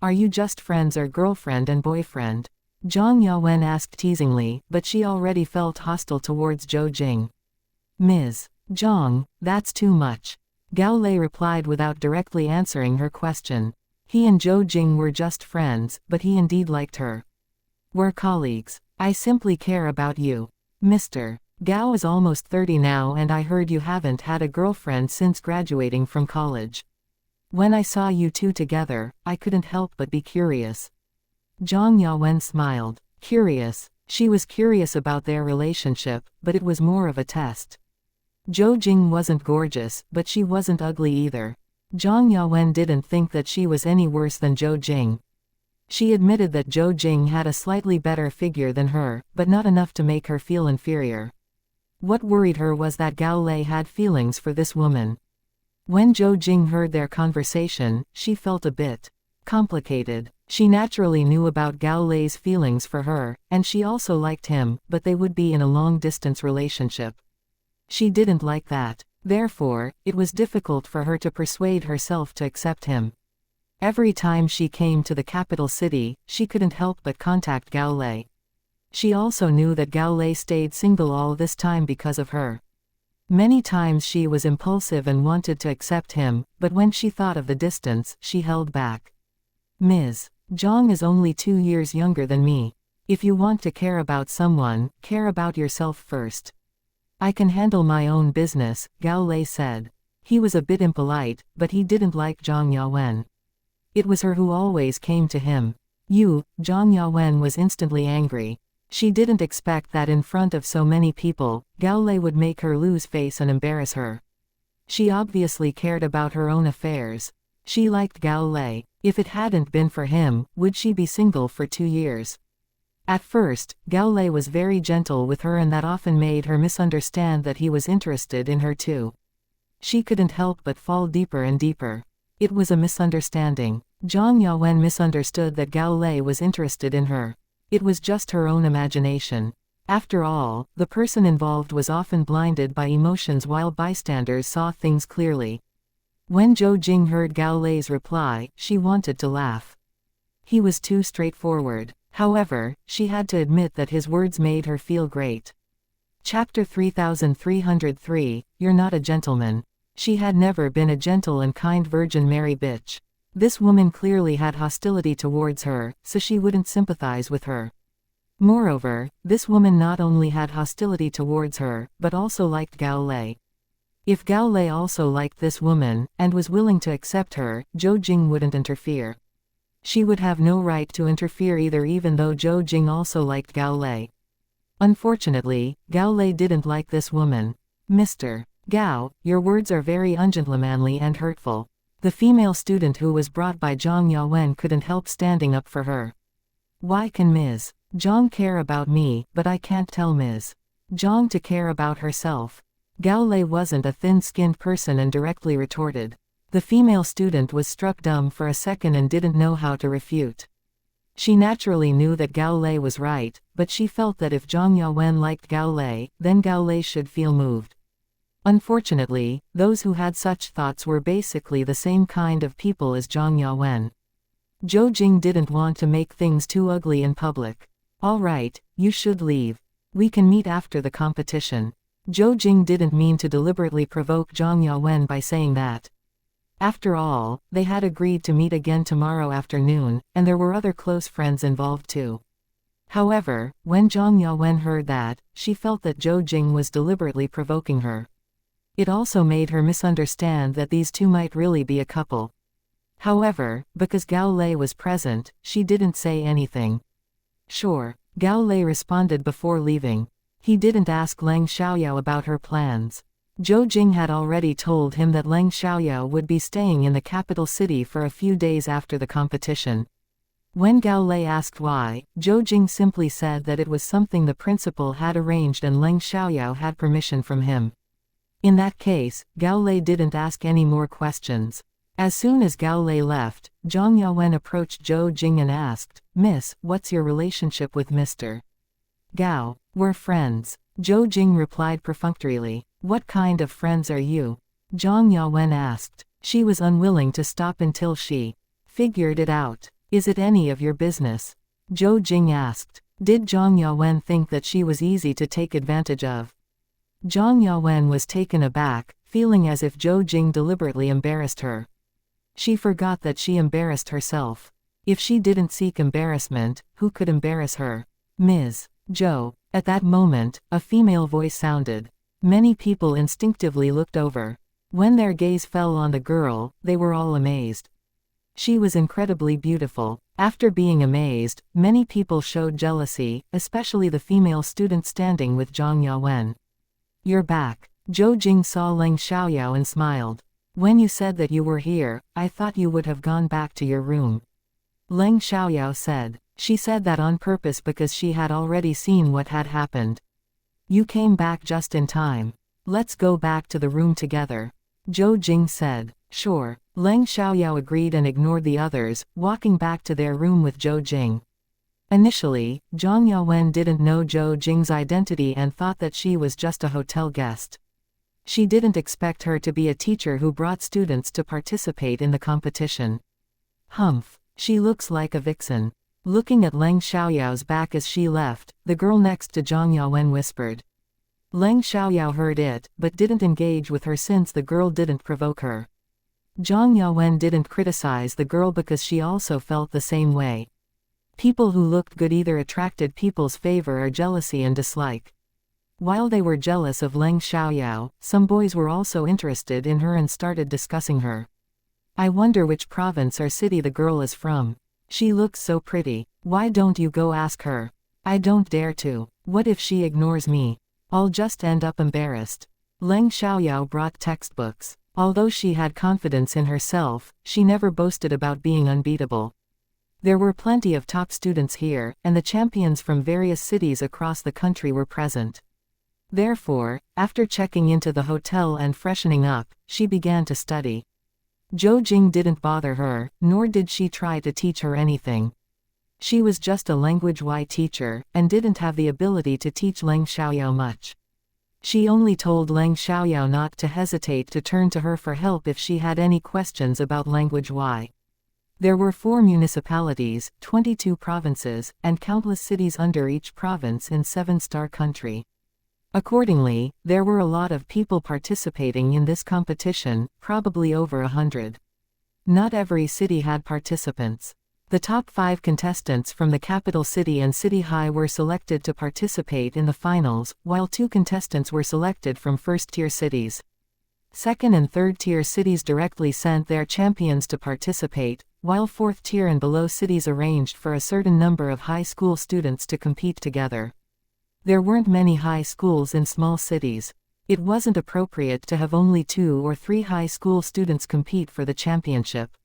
Are you just friends or girlfriend and boyfriend? Zhang Yawen asked teasingly, but she already felt hostile towards Zhou Jing. Ms. Zhang, that's too much. Gao Lei replied without directly answering her question. He and Zhou Jing were just friends, but he indeed liked her. We're colleagues. I simply care about you. Mr. Gao is almost 30 now and I heard you haven't had a girlfriend since graduating from college. When I saw you two together, I couldn't help but be curious. Zhang Yawen smiled. Curious. She was curious about their relationship, but it was more of a test. Zhou Jing wasn't gorgeous, but she wasn't ugly either. Zhang Yawen didn't think that she was any worse than Zhou Jing. She admitted that Zhou Jing had a slightly better figure than her, but not enough to make her feel inferior. What worried her was that Gao Lei had feelings for this woman. When Zhou Jing heard their conversation, she felt a bit complicated. She naturally knew about Gao Lei's feelings for her, and she also liked him, but they would be in a long-distance relationship. She didn't like that. Therefore, it was difficult for her to persuade herself to accept him. Every time she came to the capital city, she couldn't help but contact Gao Lei. She also knew that Gao Lei stayed single all this time because of her. Many times she was impulsive and wanted to accept him, but when she thought of the distance, she held back. Ms. Zhang is only 2 years younger than me. If you want to care about someone, care about yourself first. I can handle my own business, Gao Lei said. He was a bit impolite, but he didn't like Zhang Yawen. It was her who always came to him. Zhang Yawen was instantly angry. She didn't expect that in front of so many people, Gao Lei would make her lose face and embarrass her. She obviously cared about her own affairs. She liked Gao Lei. If it hadn't been for him, would she be single for 2 years? At first, Gao Lei was very gentle with her and that often made her misunderstand that he was interested in her too. She couldn't help but fall deeper and deeper. It was a misunderstanding. Zhang Yawen misunderstood that Gao Lei was interested in her. It was just her own imagination. After all, the person involved was often blinded by emotions while bystanders saw things clearly. When Zhou Jing heard Gao Lei's reply, she wanted to laugh. He was too straightforward. However, she had to admit that his words made her feel great. Chapter 3303, You're not a gentleman. She had never been a gentle and kind Virgin Mary bitch. This woman clearly had hostility towards her, so she wouldn't sympathize with her. Moreover, this woman not only had hostility towards her, but also liked Gao Lei. If Gao Lei also liked this woman, and was willing to accept her, Zhou Jing wouldn't interfere. She would have no right to interfere either, even though Zhou Jing also liked Gao Lei. Unfortunately, Gao Lei didn't like this woman. Mr. Gao, your words are very ungentlemanly and hurtful. The female student who was brought by Zhang Yawen couldn't help standing up for her. Why can Ms. Zhang care about me, but I can't tell Ms. Zhang to care about herself? Gao Lei wasn't a thin-skinned person and directly retorted. The female student was struck dumb for a second and didn't know how to refute. She naturally knew that Gao Lei was right, but she felt that if Zhang Yawen liked Gao Lei, then Gao Lei should feel moved. Unfortunately, those who had such thoughts were basically the same kind of people as Zhang Yawen. Zhou Jing didn't want to make things too ugly in public. All right, you should leave. We can meet after the competition. Zhou Jing didn't mean to deliberately provoke Zhang Yawen by saying that. After all, they had agreed to meet again tomorrow afternoon, and there were other close friends involved too. However, when Zhang Yawen heard that, she felt that Zhou Jing was deliberately provoking her. It also made her misunderstand that these two might really be a couple. However, because Gao Lei was present, she didn't say anything. Sure, Gao Lei responded before leaving. He didn't ask Leng Xiaoyao about her plans. Zhou Jing had already told him that Leng Xiaoyao would be staying in the capital city for a few days after the competition. When Gao Lei asked why, Zhou Jing simply said that it was something the principal had arranged and Leng Xiaoyao had permission from him. In that case, Gao Lei didn't ask any more questions. As soon as Gao Lei left, Zhang Yawen approached Zhou Jing and asked, "Miss, what's your relationship with Mr. Gao?" "We're friends." Zhou Jing replied perfunctorily. "What kind of friends are you?" Zhang Yawen asked. She was unwilling to stop until she figured it out. "Is it any of your business?" Zhou Jing asked. Did Zhang Yawen think that she was easy to take advantage of? Zhang Yawen was taken aback, feeling as if Zhou Jing deliberately embarrassed her. She forgot that she embarrassed herself. If she didn't seek embarrassment, who could embarrass her? "Ms. Zhou." At that moment, a female voice sounded. Many people instinctively looked over. When their gaze fell on the girl, they were all amazed. She was incredibly beautiful. After being amazed, many people showed jealousy, especially the female student standing with Zhang Yawen. "You're back." Zhou Jing saw Leng Xiaoyao and smiled. "When you said that you were here, I thought you would have gone back to your room." Leng Xiaoyao said. She said that on purpose because she had already seen what had happened. "You came back just in time. Let's go back to the room together." Zhou Jing said. "Sure." Leng Xiaoyao agreed and ignored the others, walking back to their room with Zhou Jing. Initially, Zhang Yawen didn't know Zhou Jing's identity and thought that she was just a hotel guest. She didn't expect her to be a teacher who brought students to participate in the competition. "Humph. She looks like a vixen." Looking at Leng Xiaoyao's back as she left, the girl next to Zhang Yawen whispered. Leng Xiaoyao heard it, but didn't engage with her since the girl didn't provoke her. Zhang Yawen didn't criticize the girl because she also felt the same way. People who looked good either attracted people's favor or jealousy and dislike. While they were jealous of Leng Xiaoyao, some boys were also interested in her and started discussing her. "I wonder which province or city the girl is from. She looks so pretty. Why don't you go ask her?" "I don't dare to. What if she ignores me? I'll just end up embarrassed." Leng Xiaoyao brought textbooks. Although she had confidence in herself, she never boasted about being unbeatable. There were plenty of top students here, and the champions from various cities across the country were present. Therefore, after checking into the hotel and freshening up, she began to study. Zhou Jing didn't bother her, nor did she try to teach her anything. She was just a language Y teacher, and didn't have the ability to teach Leng Xiaoyao much. She only told Leng Xiaoyao not to hesitate to turn to her for help if she had any questions about language Y. There were 4 municipalities, 22 provinces, and countless cities under each province in 7-star country. Accordingly, there were a lot of people participating in this competition, probably over 100. Not every city had participants. The top 5 contestants from the capital city and city high were selected to participate in the finals, while 2 contestants were selected from first-tier cities. Second- and third-tier cities directly sent their champions to participate, while 4th-tier and below cities arranged for a certain number of high school students to compete together. There weren't many high schools in small cities. It wasn't appropriate to have only 2 or 3 high school students compete for the championship.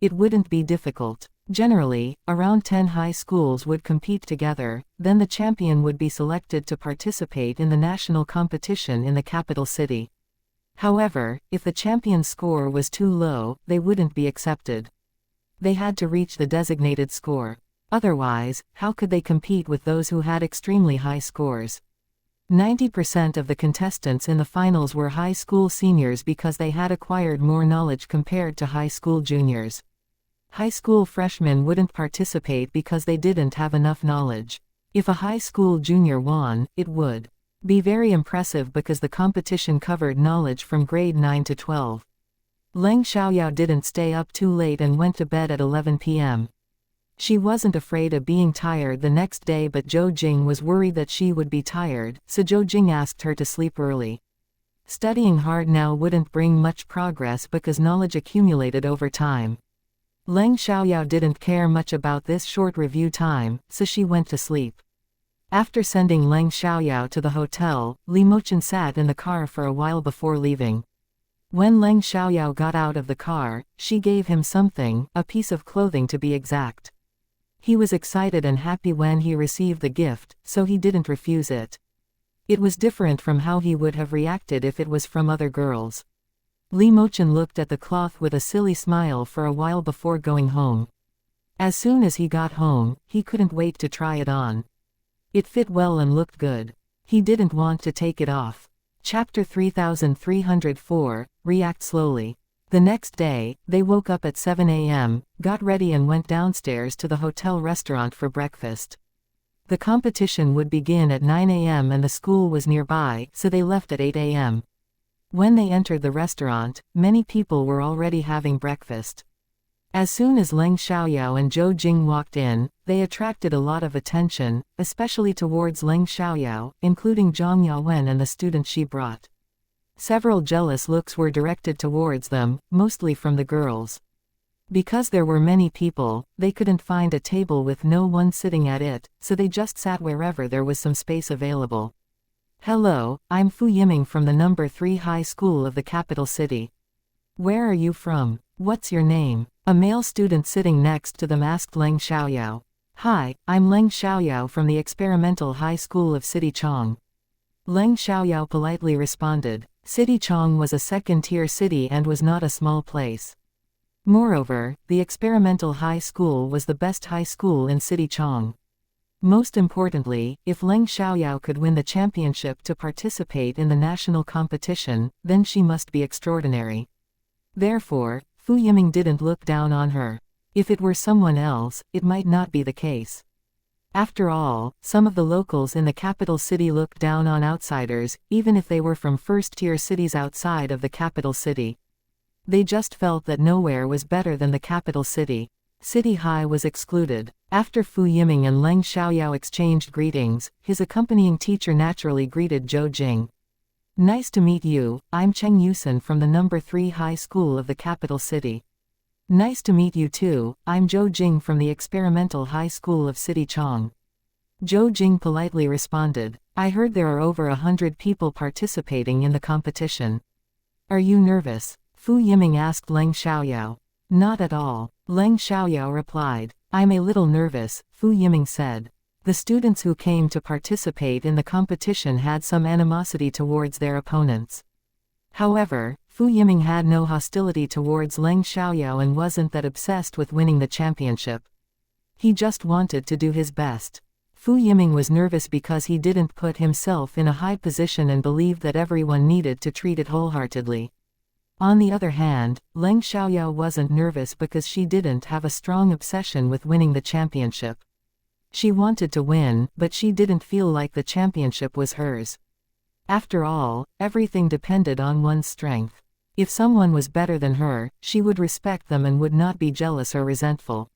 It wouldn't be difficult. Generally, around 10 high schools would compete together, then the champion would be selected to participate in the national competition in the capital city. However, if the champion's score was too low, they wouldn't be accepted. They had to reach the designated score. Otherwise, how could they compete with those who had extremely high scores? 90% of the contestants in the finals were high school seniors because they had acquired more knowledge compared to high school juniors. High school freshmen wouldn't participate because they didn't have enough knowledge. If a high school junior won, it would be very impressive because the competition covered knowledge from grade 9 to 12. Leng Xiaoyao didn't stay up too late and went to bed at 11 p.m. She wasn't afraid of being tired the next day, but Zhou Jing was worried that she would be tired, so Zhou Jing asked her to sleep early. Studying hard now wouldn't bring much progress because knowledge accumulated over time. Leng Xiaoyao didn't care much about this short review time, so she went to sleep. After sending Leng Xiaoyao to the hotel, Li Mochen sat in the car for a while before leaving. When Leng Xiaoyao got out of the car, she gave him something, a piece of clothing to be exact. He was excited and happy when he received the gift, so he didn't refuse it. It was different from how he would have reacted if it was from other girls. Li Mochen looked at the cloth with a silly smile for a while before going home. As soon as he got home, he couldn't wait to try it on. It fit well and looked good. He didn't want to take it off. Chapter 3304, React Slowly. The next day, they woke up at 7 a.m., got ready and went downstairs to the hotel restaurant for breakfast. The competition would begin at 9 a.m. and the school was nearby, so they left at 8 a.m. When they entered the restaurant, many people were already having breakfast. As soon as Leng Xiaoyao and Zhou Jing walked in, they attracted a lot of attention, especially towards Leng Xiaoyao, including Zhang Yawen and the student she brought. Several jealous looks were directed towards them, mostly from the girls. Because there were many people, they couldn't find a table with no one sitting at it, so they just sat wherever there was some space available. Hello, I'm Fu Yiming from the number 3 high school of the capital city. Where are you from? What's your name? A male student sitting next to them asked Leng Xiaoyao. Hi, I'm Leng Xiaoyao from the experimental high school of City Chong. Leng Xiaoyao politely responded. City Chong was a second-tier city and was not a small place. Moreover, the experimental high school was the best high school in City Chong. Most importantly, if Leng Xiaoyao could win the championship to participate in the national competition, then she must be extraordinary. Therefore, Fu Yiming didn't look down on her. If it were someone else, it might not be the case. After all, some of the locals in the capital city look down on outsiders, even if they were from first-tier cities outside of the capital city. They just felt that nowhere was better than the capital city. City High was excluded. After Fu Yiming and Leng Xiaoyao exchanged greetings, his accompanying teacher naturally greeted Zhou Jing. Nice to meet you, I'm Cheng Yusen from the number 3 high school of the capital city. Nice to meet you too, I'm Zhou Jing from the experimental high school of City Chong. Zhou Jing politely responded. I heard there are over 100 people participating in the competition. Are you nervous? Fu Yiming asked Leng Xiaoyao. Not at all. Leng Xiaoyao replied. I'm a little nervous, Fu Yiming said. The students who came to participate in the competition had some animosity towards their opponents. However, Fu Yiming had no hostility towards Leng Xiaoyao and wasn't that obsessed with winning the championship. He just wanted to do his best. Fu Yiming was nervous because he didn't put himself in a high position and believed that everyone needed to treat it wholeheartedly. On the other hand, Leng Xiaoyao wasn't nervous because she didn't have a strong obsession with winning the championship. She wanted to win, but she didn't feel like the championship was hers. After all, everything depended on one's strength. If someone was better than her, she would respect them and would not be jealous or resentful.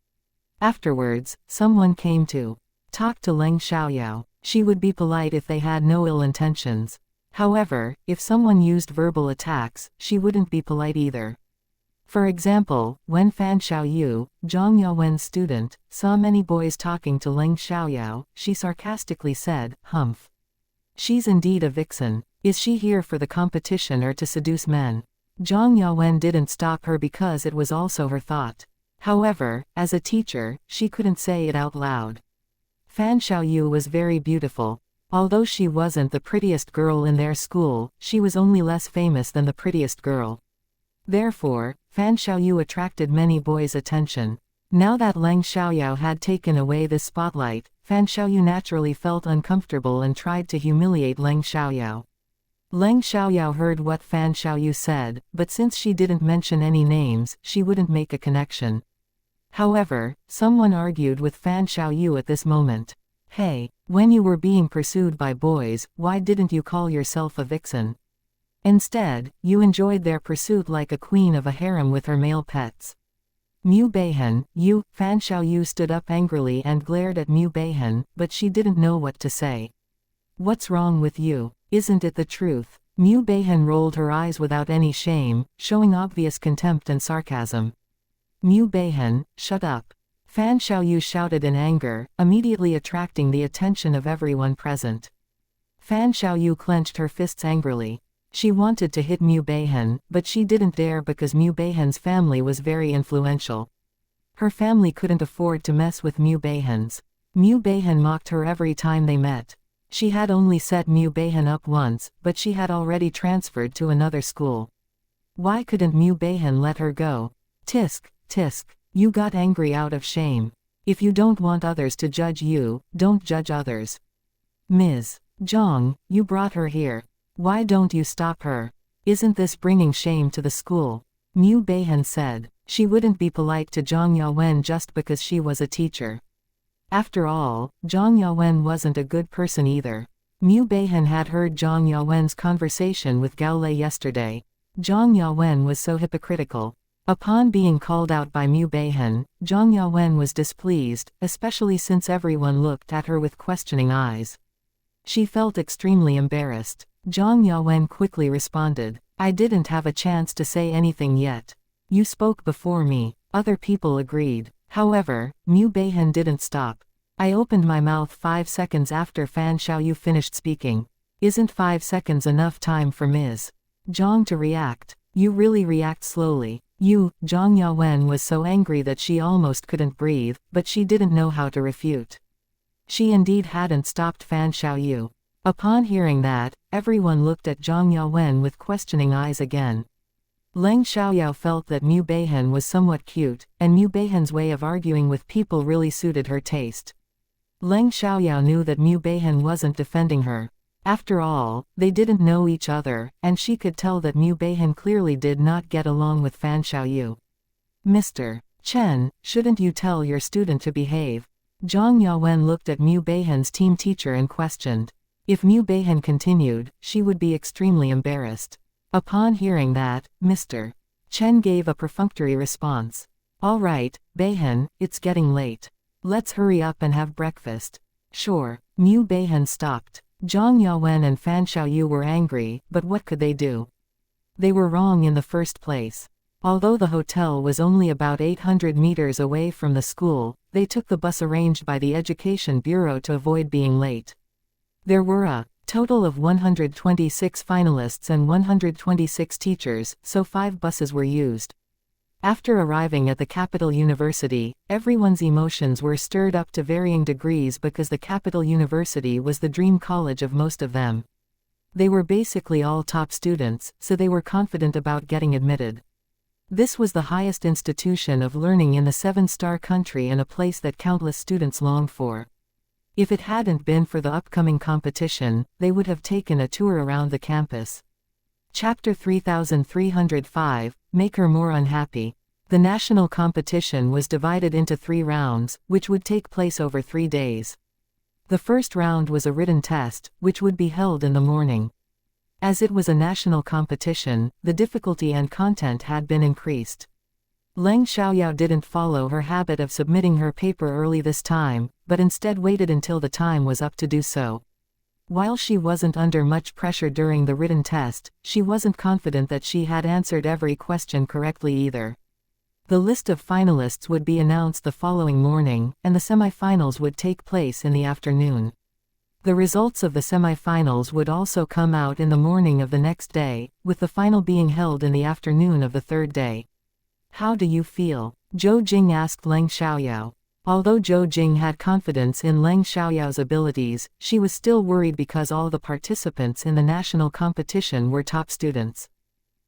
Afterwards, someone came to talk to Leng Xiaoyao. She would be polite if they had no ill intentions. However, if someone used verbal attacks, she wouldn't be polite either. For example, when Fan Xiaoyu, Zhang Yawen's student, saw many boys talking to Leng Xiaoyao, she sarcastically said, Humph. She's indeed a vixen. Is she here for the competition or to seduce men? Zhang Yawen didn't stop her because it was also her thought. However, as a teacher, she couldn't say it out loud. Fan Xiaoyu was very beautiful. Although she wasn't the prettiest girl in their school, she was only less famous than the prettiest girl. Therefore, Fan Xiaoyu attracted many boys' attention. Now that Leng Xiaoyao had taken away this spotlight, Fan Xiaoyu naturally felt uncomfortable and tried to humiliate Leng Xiaoyao. Leng Xiaoyao heard what Fan Xiaoyu said, but since she didn't mention any names, she wouldn't make a connection. However, someone argued with Fan Xiaoyu at this moment. Hey, when you were being pursued by boys, why didn't you call yourself a vixen? Instead, you enjoyed their pursuit like a queen of a harem with her male pets. Mu Beihan, Fan Xiaoyu stood up angrily and glared at Mu Beihan, but she didn't know what to say. What's wrong with you? Isn't it the truth? Mu Beihan rolled her eyes without any shame, showing obvious contempt and sarcasm. Mu Beihan, shut up. Fan Xiaoyu shouted in anger, immediately attracting the attention of everyone present. Fan Xiaoyu clenched her fists angrily. She wanted to hit Mu Beihan, but she didn't dare because Mu Beihan's family was very influential. Her family couldn't afford to mess with Mu Beihan's. Mu Beihan mocked her every time they met. She had only set Mu Beihan up once, but she had already transferred to another school. Why couldn't Mu Beihan let her go? Tisk, tisk. You got angry out of shame. If you don't want others to judge you, don't judge others. Ms. Zhang, you brought her here. Why don't you stop her? Isn't this bringing shame to the school? Mu Beihan said. She wouldn't be polite to Zhang Yawen just because she was a teacher. After all, Zhang Yawen wasn't a good person either. Mu Beihan had heard Zhang Yawen's conversation with Gao Lei yesterday. Zhang Yawen was so hypocritical. Upon being called out by Mu Beihan, Zhang Yawen was displeased, especially since everyone looked at her with questioning eyes. She felt extremely embarrassed. Zhang Yawen quickly responded, I didn't have a chance to say anything yet. You spoke before me. Other people agreed. However, Mu Beihan didn't stop. I opened my mouth 5 seconds after Fan Xiaoyu finished speaking. Isn't 5 seconds enough time for Ms. Zhang to react? You really react slowly. Zhang Yawen was so angry that she almost couldn't breathe, but she didn't know how to refute. She indeed hadn't stopped Fan Xiaoyu. Upon hearing that, everyone looked at Zhang Yawen with questioning eyes again. Leng Xiaoyao felt that Mu Beihan was somewhat cute, and Mu Beihan's way of arguing with people really suited her taste. Leng Xiaoyao knew that Mu Beihan wasn't defending her. After all, they didn't know each other, and she could tell that Mu Beihan clearly did not get along with Fan Xiaoyu. Mr. Chen, shouldn't you tell your student to behave? Zhang Yawen looked at Mu Beihan's team teacher and questioned. If Mu Beihan continued, she would be extremely embarrassed. Upon hearing that, Mr. Chen gave a perfunctory response. All right, Beihan, it's getting late. Let's hurry up and have breakfast. Sure. Mu Beihan stopped. Zhang Yawen and Fan Xiaoyu were angry, but what could they do? They were wrong in the first place. Although the hotel was only about 800 meters away from the school, they took the bus arranged by the Education Bureau to avoid being late. There were a total of 126 finalists and 126 teachers, so 5 buses were used. After arriving at the capital university, everyone's emotions were stirred up to varying degrees because the capital university was the dream college of most of them. They were basically all top students, so they were confident about getting admitted. This was the highest institution of learning in the 7-star country and a place that countless students longed for. If it hadn't been for the upcoming competition, they would have taken a tour around the campus. Chapter 3305, Make Her More Unhappy. The national competition was divided into 3 rounds, which would take place over 3 days. The first round was a written test, which would be held in the morning. As it was a national competition, the difficulty and content had been increased. Leng Xiaoyao didn't follow her habit of submitting her paper early this time, but instead waited until the time was up to do so. While she wasn't under much pressure during the written test, she wasn't confident that she had answered every question correctly either. The list of finalists would be announced the following morning, and the semifinals would take place in the afternoon. The results of the semifinals would also come out in the morning of the next day, with the final being held in the afternoon of the 3rd day. How do you feel? Zhou Jing asked Leng Xiaoyao. Although Zhou Jing had confidence in Leng Xiaoyao's abilities, she was still worried because all the participants in the national competition were top students.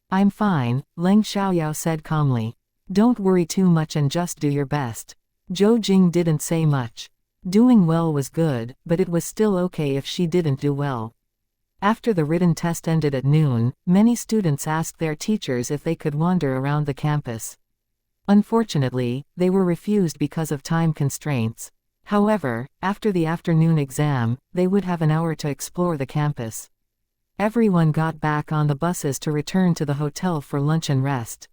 I'm fine, Leng Xiaoyao said calmly. Don't worry too much and just do your best. Zhou Jing didn't say much. Doing well was good, but it was still okay if she didn't do well. After the written test ended at noon, many students asked their teachers if they could wander around the campus. Unfortunately, they were refused because of time constraints. However, after the afternoon exam, they would have an hour to explore the campus. Everyone got back on the buses to return to the hotel for lunch and rest.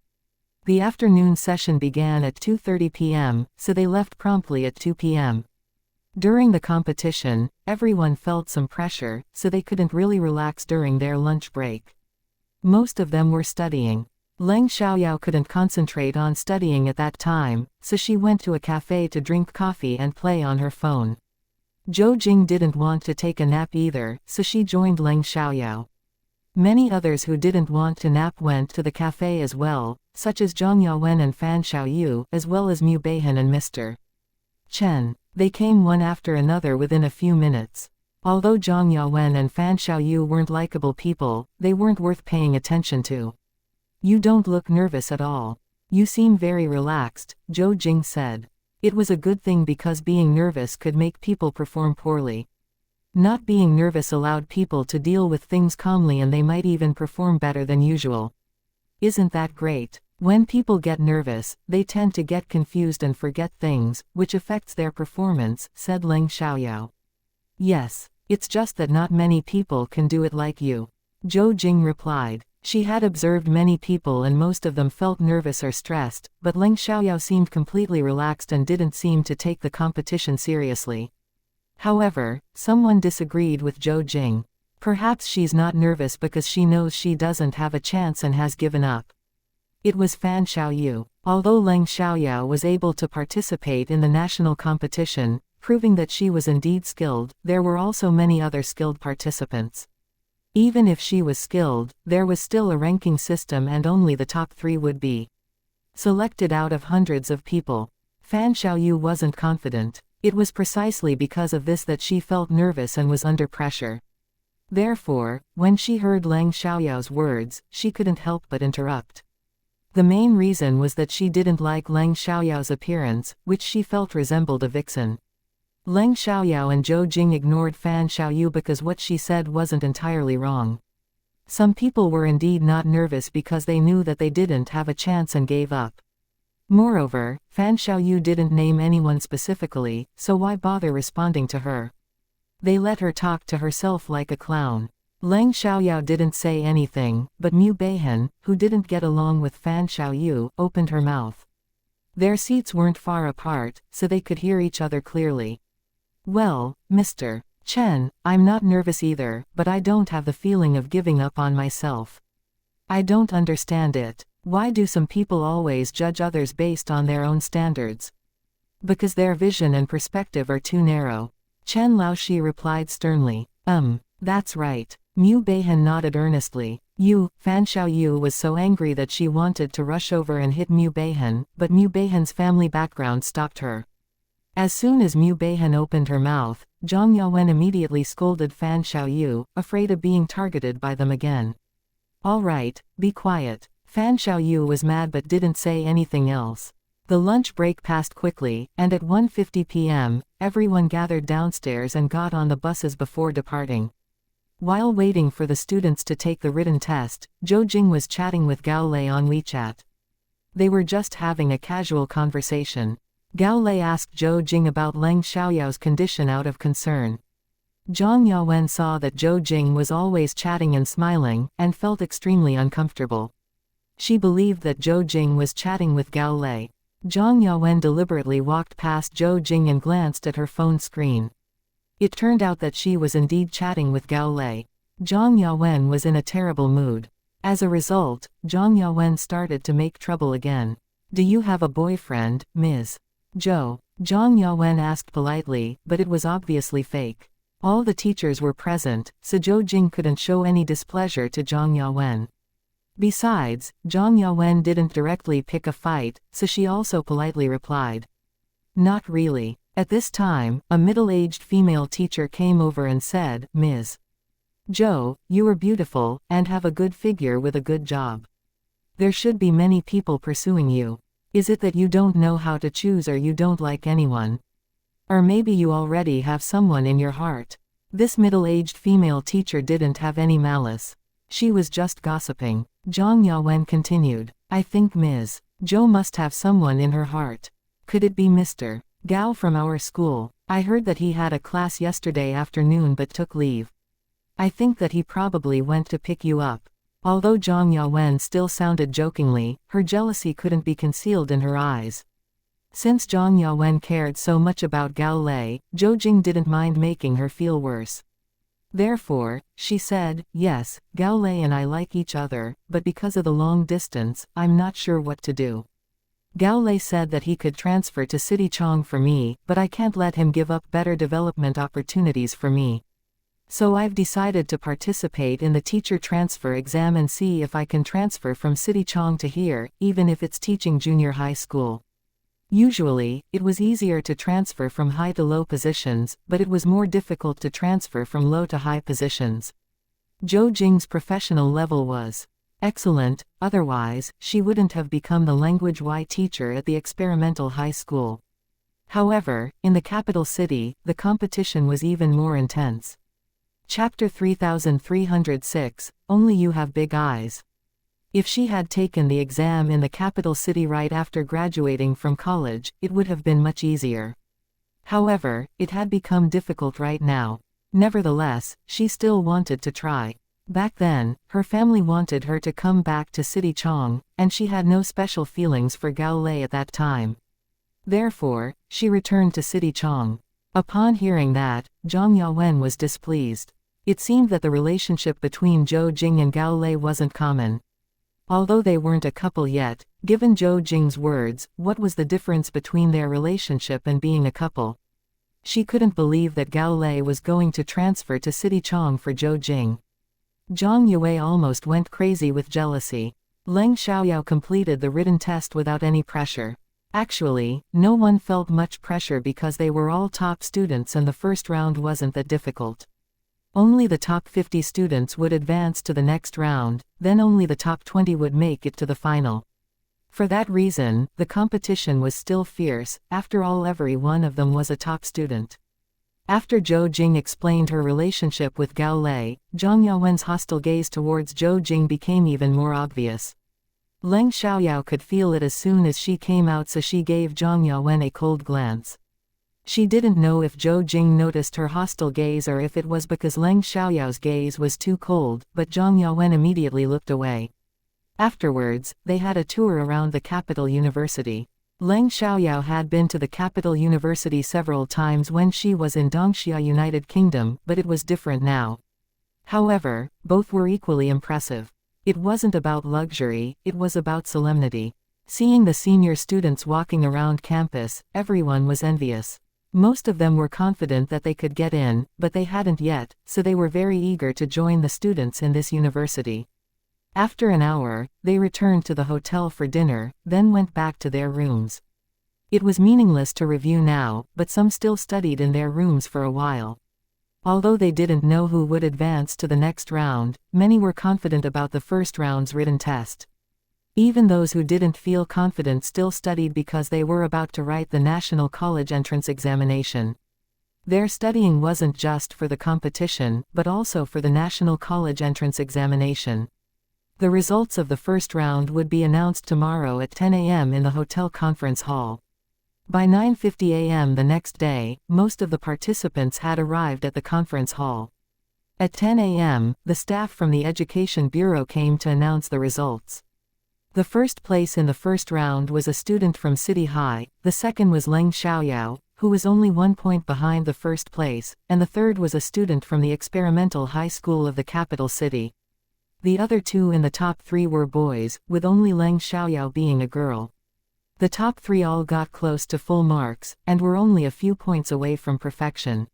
The afternoon session began at 2:30 p.m., so they left promptly at 2 p.m. During the competition, everyone felt some pressure, so they couldn't really relax during their lunch break. Most of them were studying. Leng Xiaoyao couldn't concentrate on studying at that time, so she went to a cafe to drink coffee and play on her phone. Zhou Jing didn't want to take a nap either, so she joined Leng Xiaoyao. Many others who didn't want to nap went to the cafe as well, such as Zhang Yawen and Fan Xiaoyu, as well as Mu Beihan and Mr. Chen. They came one after another within a few minutes. Although Zhang Yawen and Fan Xiaoyu weren't likable people, they weren't worth paying attention to. You don't look nervous at all. You seem very relaxed, Zhou Jing said. It was a good thing because being nervous could make people perform poorly. Not being nervous allowed people to deal with things calmly and they might even perform better than usual. Isn't that great? When people get nervous, they tend to get confused and forget things, which affects their performance, said Leng Xiaoyao. Yes, it's just that not many people can do it like you. Zhou Jing replied. She had observed many people and most of them felt nervous or stressed, but Leng Xiaoyao seemed completely relaxed and didn't seem to take the competition seriously. However, someone disagreed with Zhou Jing. Perhaps she's not nervous because she knows she doesn't have a chance and has given up. It was Fan Xiaoyu. Although Leng Xiaoyao was able to participate in the national competition, proving that she was indeed skilled, there were also many other skilled participants. Even if she was skilled, there was still a ranking system and only the top 3 would be selected out of hundreds of people. Fan Xiaoyu wasn't confident. It was precisely because of this that she felt nervous and was under pressure. Therefore, when she heard Leng Xiaoyao's words, she couldn't help but interrupt. The main reason was that she didn't like Leng Xiaoyao's appearance, which she felt resembled a vixen. Leng Xiaoyao and Zhou Jing ignored Fan Xiaoyu because what she said wasn't entirely wrong. Some people were indeed not nervous because they knew that they didn't have a chance and gave up. Moreover, Fan Xiaoyu didn't name anyone specifically, so why bother responding to her? They let her talk to herself like a clown. Leng Xiaoyao didn't say anything, but Mu Beihan, who didn't get along with Fan Xiaoyu, opened her mouth. Their seats weren't far apart, so they could hear each other clearly. Well, Mr. Chen, I'm not nervous either, but I don't have the feeling of giving up on myself. I don't understand it. Why do some people always judge others based on their own standards? Because their vision and perspective are too narrow. Chen Laoshi replied sternly. That's right. Mu Beihan nodded earnestly. Fan Xiaoyu was so angry that she wanted to rush over and hit Mu Beihan, but Mu Beihan's family background stopped her. As soon as Mu Beihan opened her mouth, Zhang Yawen immediately scolded Fan Xiaoyu, afraid of being targeted by them again. All right, be quiet. Fan Xiaoyu was mad but didn't say anything else. The lunch break passed quickly, and at 1:50 p.m., everyone gathered downstairs and got on the buses before departing. While waiting for the students to take the written test, Zhou Jing was chatting with Gao Lei on WeChat. They were just having a casual conversation. Gao Lei asked Zhou Jing about Leng Xiaoyao's condition out of concern. Zhang Yawen saw that Zhou Jing was always chatting and smiling, and felt extremely uncomfortable. She believed that Zhou Jing was chatting with Gao Lei. Zhang Yawen deliberately walked past Zhou Jing and glanced at her phone screen. It turned out that she was indeed chatting with Gao Lei. Zhang Yawen was in a terrible mood. As a result, Zhang Yawen started to make trouble again. Do you have a boyfriend, Ms. Zhou? Zhang Yawen asked politely, but it was obviously fake. All the teachers were present, so Zhou Jing couldn't show any displeasure to Zhang Yawen. Besides, Zhang Yawen didn't directly pick a fight, so she also politely replied. Not really. At this time, a middle-aged female teacher came over and said, Ms. Zhou, you are beautiful, and have a good figure with a good job. There should be many people pursuing you. Is it that you don't know how to choose or you don't like anyone? Or maybe you already have someone in your heart? This middle-aged female teacher didn't have any malice. She was just gossiping. Zhang Yawen continued. I think Ms. Zhou must have someone in her heart. Could it be Mr. Gao from our school? I heard that he had a class yesterday afternoon but took leave. I think that he probably went to pick you up. Although Zhang Yawen still sounded jokingly, her jealousy couldn't be concealed in her eyes. Since Zhang Yawen cared so much about Gao Lei, Zhou Jing didn't mind making her feel worse. Therefore, she said, yes, Gao Lei and I like each other, but because of the long distance, I'm not sure what to do. Gao Lei said that he could transfer to City Chong for me, but I can't let him give up better development opportunities for me. So I've decided to participate in the teacher transfer exam and see if I can transfer from City Chong to here, even if it's teaching junior high school. Usually, it was easier to transfer from high to low positions, but it was more difficult to transfer from low to high positions. Zhou Jing's professional level was excellent, otherwise, she wouldn't have become the language Y teacher at the experimental high school. However, in the capital city, the competition was even more intense. Chapter 3306, Only You Have Big Eyes. If she had taken the exam in the capital city right after graduating from college, it would have been much easier. However, it had become difficult right now. Nevertheless, she still wanted to try. Back then, her family wanted her to come back to City Chong, and she had no special feelings for Gao Lei at that time. Therefore, she returned to City Chong. Upon hearing that, Zhang Yawen was displeased. It seemed that the relationship between Zhou Jing and Gao Lei wasn't common. Although they weren't a couple yet, given Zhou Jing's words, what was the difference between their relationship and being a couple? She couldn't believe that Gao Lei was going to transfer to City Chong for Zhou Jing. Zhang Yue almost went crazy with jealousy. Leng Xiaoyao completed the written test without any pressure. Actually, no one felt much pressure because they were all top students and the first round wasn't that difficult. Only the top 50 students would advance to the next round, then only the top 20 would make it to the final. For that reason, the competition was still fierce. After all, every one of them was a top student. After Zhou Jing explained her relationship with Gao Lei, Zhang Yawen's hostile gaze towards Zhou Jing became even more obvious. Leng Xiaoyao could feel it as soon as she came out, so she gave Zhang Yawen a cold glance. She didn't know if Zhou Jing noticed her hostile gaze or if it was because Leng Xiaoyao's gaze was too cold, but Zhang Yawen immediately looked away. Afterwards, they had a tour around the capital university. Leng Xiaoyao had been to the capital university several times when she was in Dongxia, United Kingdom, but it was different now. However, both were equally impressive. It wasn't about luxury, it was about solemnity. Seeing the senior students walking around campus, everyone was envious. Most of them were confident that they could get in, but they hadn't yet, so they were very eager to join the students in this university. After an hour, they returned to the hotel for dinner, then went back to their rooms. It was meaningless to review now, but some still studied in their rooms for a while. Although they didn't know who would advance to the next round, many were confident about the first round's written test. Even those who didn't feel confident still studied because they were about to write the National College Entrance Examination. Their studying wasn't just for the competition, but also for the National College Entrance Examination. The results of the first round would be announced tomorrow at 10 a.m. in the hotel conference hall. By 9:50 a.m. the next day, most of the participants had arrived at the conference hall. At 10 a.m., the staff from the Education Bureau came to announce the results. The first place in the first round was a student from City High, the second was Leng Xiaoyao, who was only 1 point behind the first place, and the third was a student from the Experimental High School of the capital city. The other two in the top three were boys, with only Leng Xiaoyao being a girl. The top three all got close to full marks, and were only a few points away from perfection.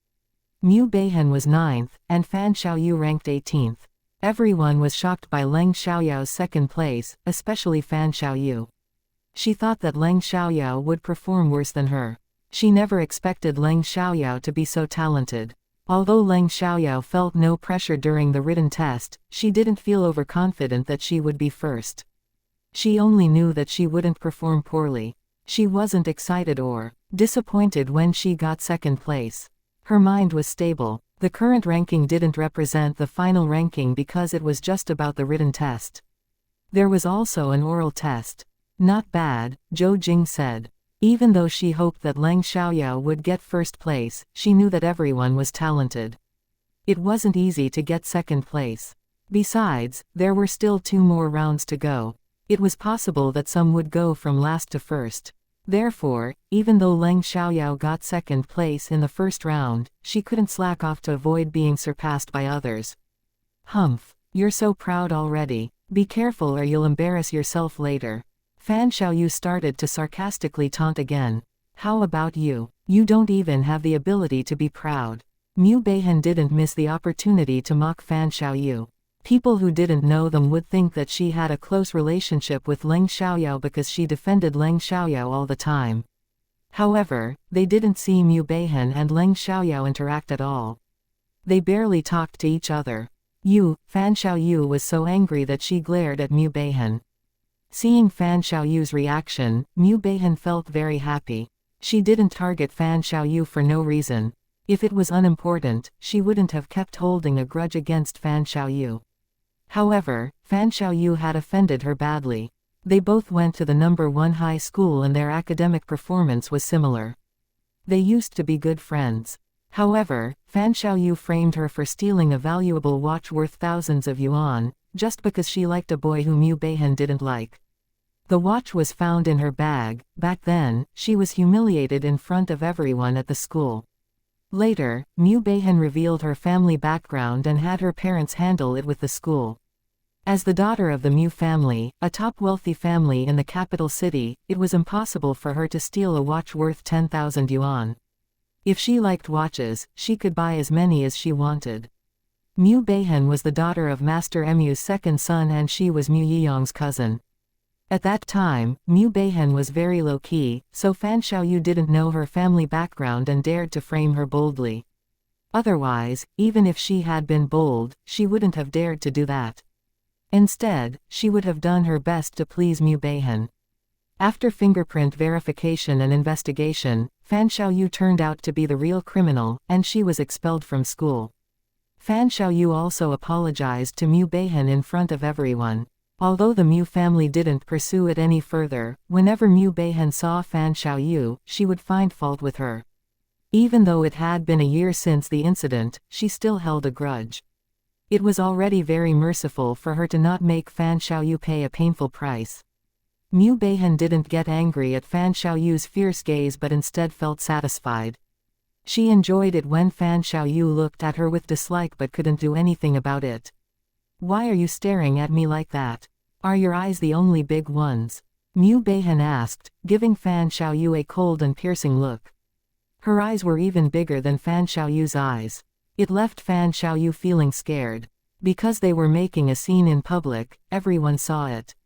Mu Beihan was 9th, and Fan Xiaoyu ranked 18th. Everyone was shocked by Leng Xiaoyao's second place, especially Fan Xiaoyu. She thought that Leng Xiaoyao would perform worse than her. She never expected Leng Xiaoyao to be so talented. Although Leng Xiaoyao felt no pressure during the written test, she didn't feel overconfident that she would be first. She only knew that she wouldn't perform poorly. She wasn't excited or disappointed when she got second place. Her mind was stable. The current ranking didn't represent the final ranking because it was just about the written test. There was also an oral test. Not bad, Zhou Jing said. Even though she hoped that Leng Xiaoyao would get first place, she knew that everyone was talented. It wasn't easy to get second place. Besides, there were still 2 more rounds to go. It was possible that some would go from last to first. Therefore, even though Leng Xiaoyao got second place in the first round, she couldn't slack off to avoid being surpassed by others. Humph. You're so proud already. Be careful or you'll embarrass yourself later. Fan Xiaoyu started to sarcastically taunt again. How about you? You don't even have the ability to be proud. Mu Beihan didn't miss the opportunity to mock Fan Xiaoyu. People who didn't know them would think that she had a close relationship with Leng Xiaoyao because she defended Leng Xiaoyao all the time. However, they didn't see Mu Beihan and Leng Xiaoyao interact at all. They barely talked to each other. Fan Xiaoyu was so angry that she glared at Mu Beihan. Seeing Fan Xiaoyu's reaction, Mu Beihan felt very happy. She didn't target Fan Xiaoyu for no reason. If it was unimportant, she wouldn't have kept holding a grudge against Fan Xiaoyu. However, Fan Xiaoyu had offended her badly. They both went to the number 1 high school and their academic performance was similar. They used to be good friends. However, Fan Xiaoyu framed her for stealing a valuable watch worth thousands of yuan, just because she liked a boy whom Mu Beihan didn't like. The watch was found in her bag. Back then, she was humiliated in front of everyone at the school. Later, Mu Beihan revealed her family background and had her parents handle it with the school. As the daughter of the Mu family, a top wealthy family in the capital city, it was impossible for her to steal a watch worth 10,000 yuan. If she liked watches, she could buy as many as she wanted. Mu Beihan was the daughter of Master Mu's second son and she was Mu Yiyang's cousin. At that time, Mu Beihan was very low-key, so Fan Xiaoyu didn't know her family background and dared to frame her boldly. Otherwise, even if she had been bold, she wouldn't have dared to do that. Instead, she would have done her best to please Mu Beihan. After fingerprint verification and investigation, Fan Xiaoyu turned out to be the real criminal, and she was expelled from school. Fan Xiaoyu also apologized to Mu Beihan in front of everyone. Although the Mu family didn't pursue it any further, whenever Mu Beihan saw Fan Xiaoyu, she would find fault with her. Even though it had been a year since the incident, she still held a grudge. It was already very merciful for her to not make Fan Xiaoyu pay a painful price. Mu Beihan didn't get angry at Fan Xiaoyu's fierce gaze but instead felt satisfied. She enjoyed it when Fan Xiaoyu looked at her with dislike but couldn't do anything about it. Why are you staring at me like that? Are your eyes the only big ones? Mu Beihan asked, giving Fan Xiaoyu a cold and piercing look. Her eyes were even bigger than Fan Xiaoyu's eyes. It left Fan Xiaoyu feeling scared. Because they were making a scene in public, everyone saw it.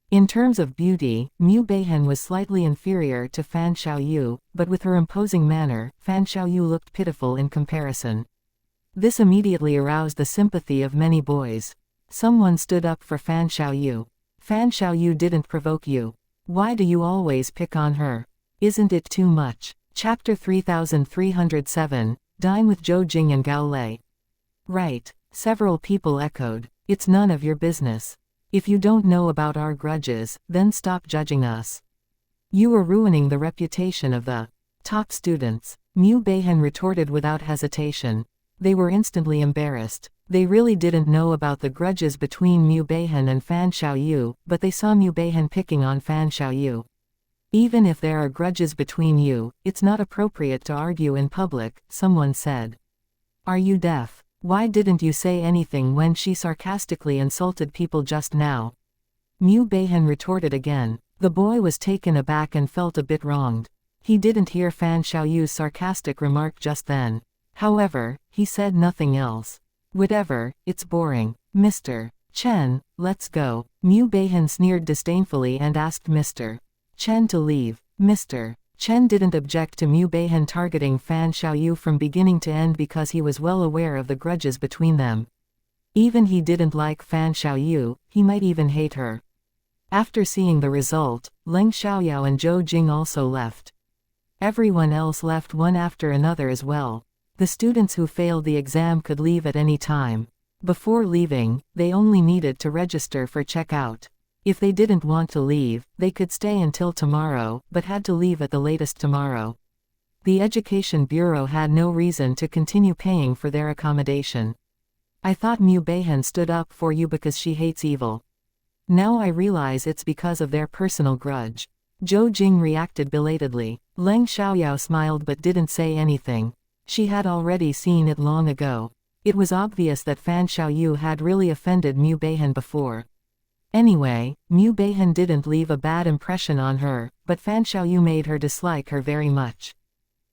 In terms of beauty, Mu Beihan was slightly inferior to Fan Xiaoyu, but with her imposing manner, Fan Xiaoyu looked pitiful in comparison. This immediately aroused the sympathy of many boys. Someone stood up for Fan Xiaoyu. Fan Xiaoyu didn't provoke you. Why do you always pick on her? Isn't it too much? Chapter 3307, Dine with Zhou Jing and Gao Lei. Right. Several people echoed. It's none of your business. If you don't know about our grudges, then stop judging us. You are ruining the reputation of the top students. Mu Beihan retorted without hesitation. They were instantly embarrassed. They really didn't know about the grudges between Mu Beihan and Fan Xiaoyu, but they saw Mu Beihan picking on Fan Xiaoyu. Even if there are grudges between you, it's not appropriate to argue in public, someone said. Are you deaf? Why didn't you say anything when she sarcastically insulted people just now? Mu Beihan retorted again. The boy was taken aback and felt a bit wronged. He didn't hear Fan Xiaoyu's sarcastic remark just then. However, he said nothing else. Whatever, it's boring. Mr. Chen, let's go. Mu Beihan sneered disdainfully and asked Mr. Chen to leave. Mr. Chen didn't object to Mu Beihan targeting Fan Xiaoyu from beginning to end because he was well aware of the grudges between them. Even he didn't like Fan Xiaoyu, he might even hate her. After seeing the result, Leng Xiaoyao and Zhou Jing also left. Everyone else left one after another as well. The students who failed the exam could leave at any time. Before leaving, they only needed to register for checkout. If they didn't want to leave, they could stay until tomorrow, but had to leave at the latest tomorrow. The Education Bureau had no reason to continue paying for their accommodation. I thought Mu Beihan stood up for you because she hates evil. Now I realize it's because of their personal grudge. Zhou Jing reacted belatedly. Leng Xiaoyao smiled but didn't say anything. She had already seen it long ago. It was obvious that Fan Xiaoyu had really offended Mu Beihan before. Anyway, Mu Beihan didn't leave a bad impression on her, but Fan Xiaoyu made her dislike her very much.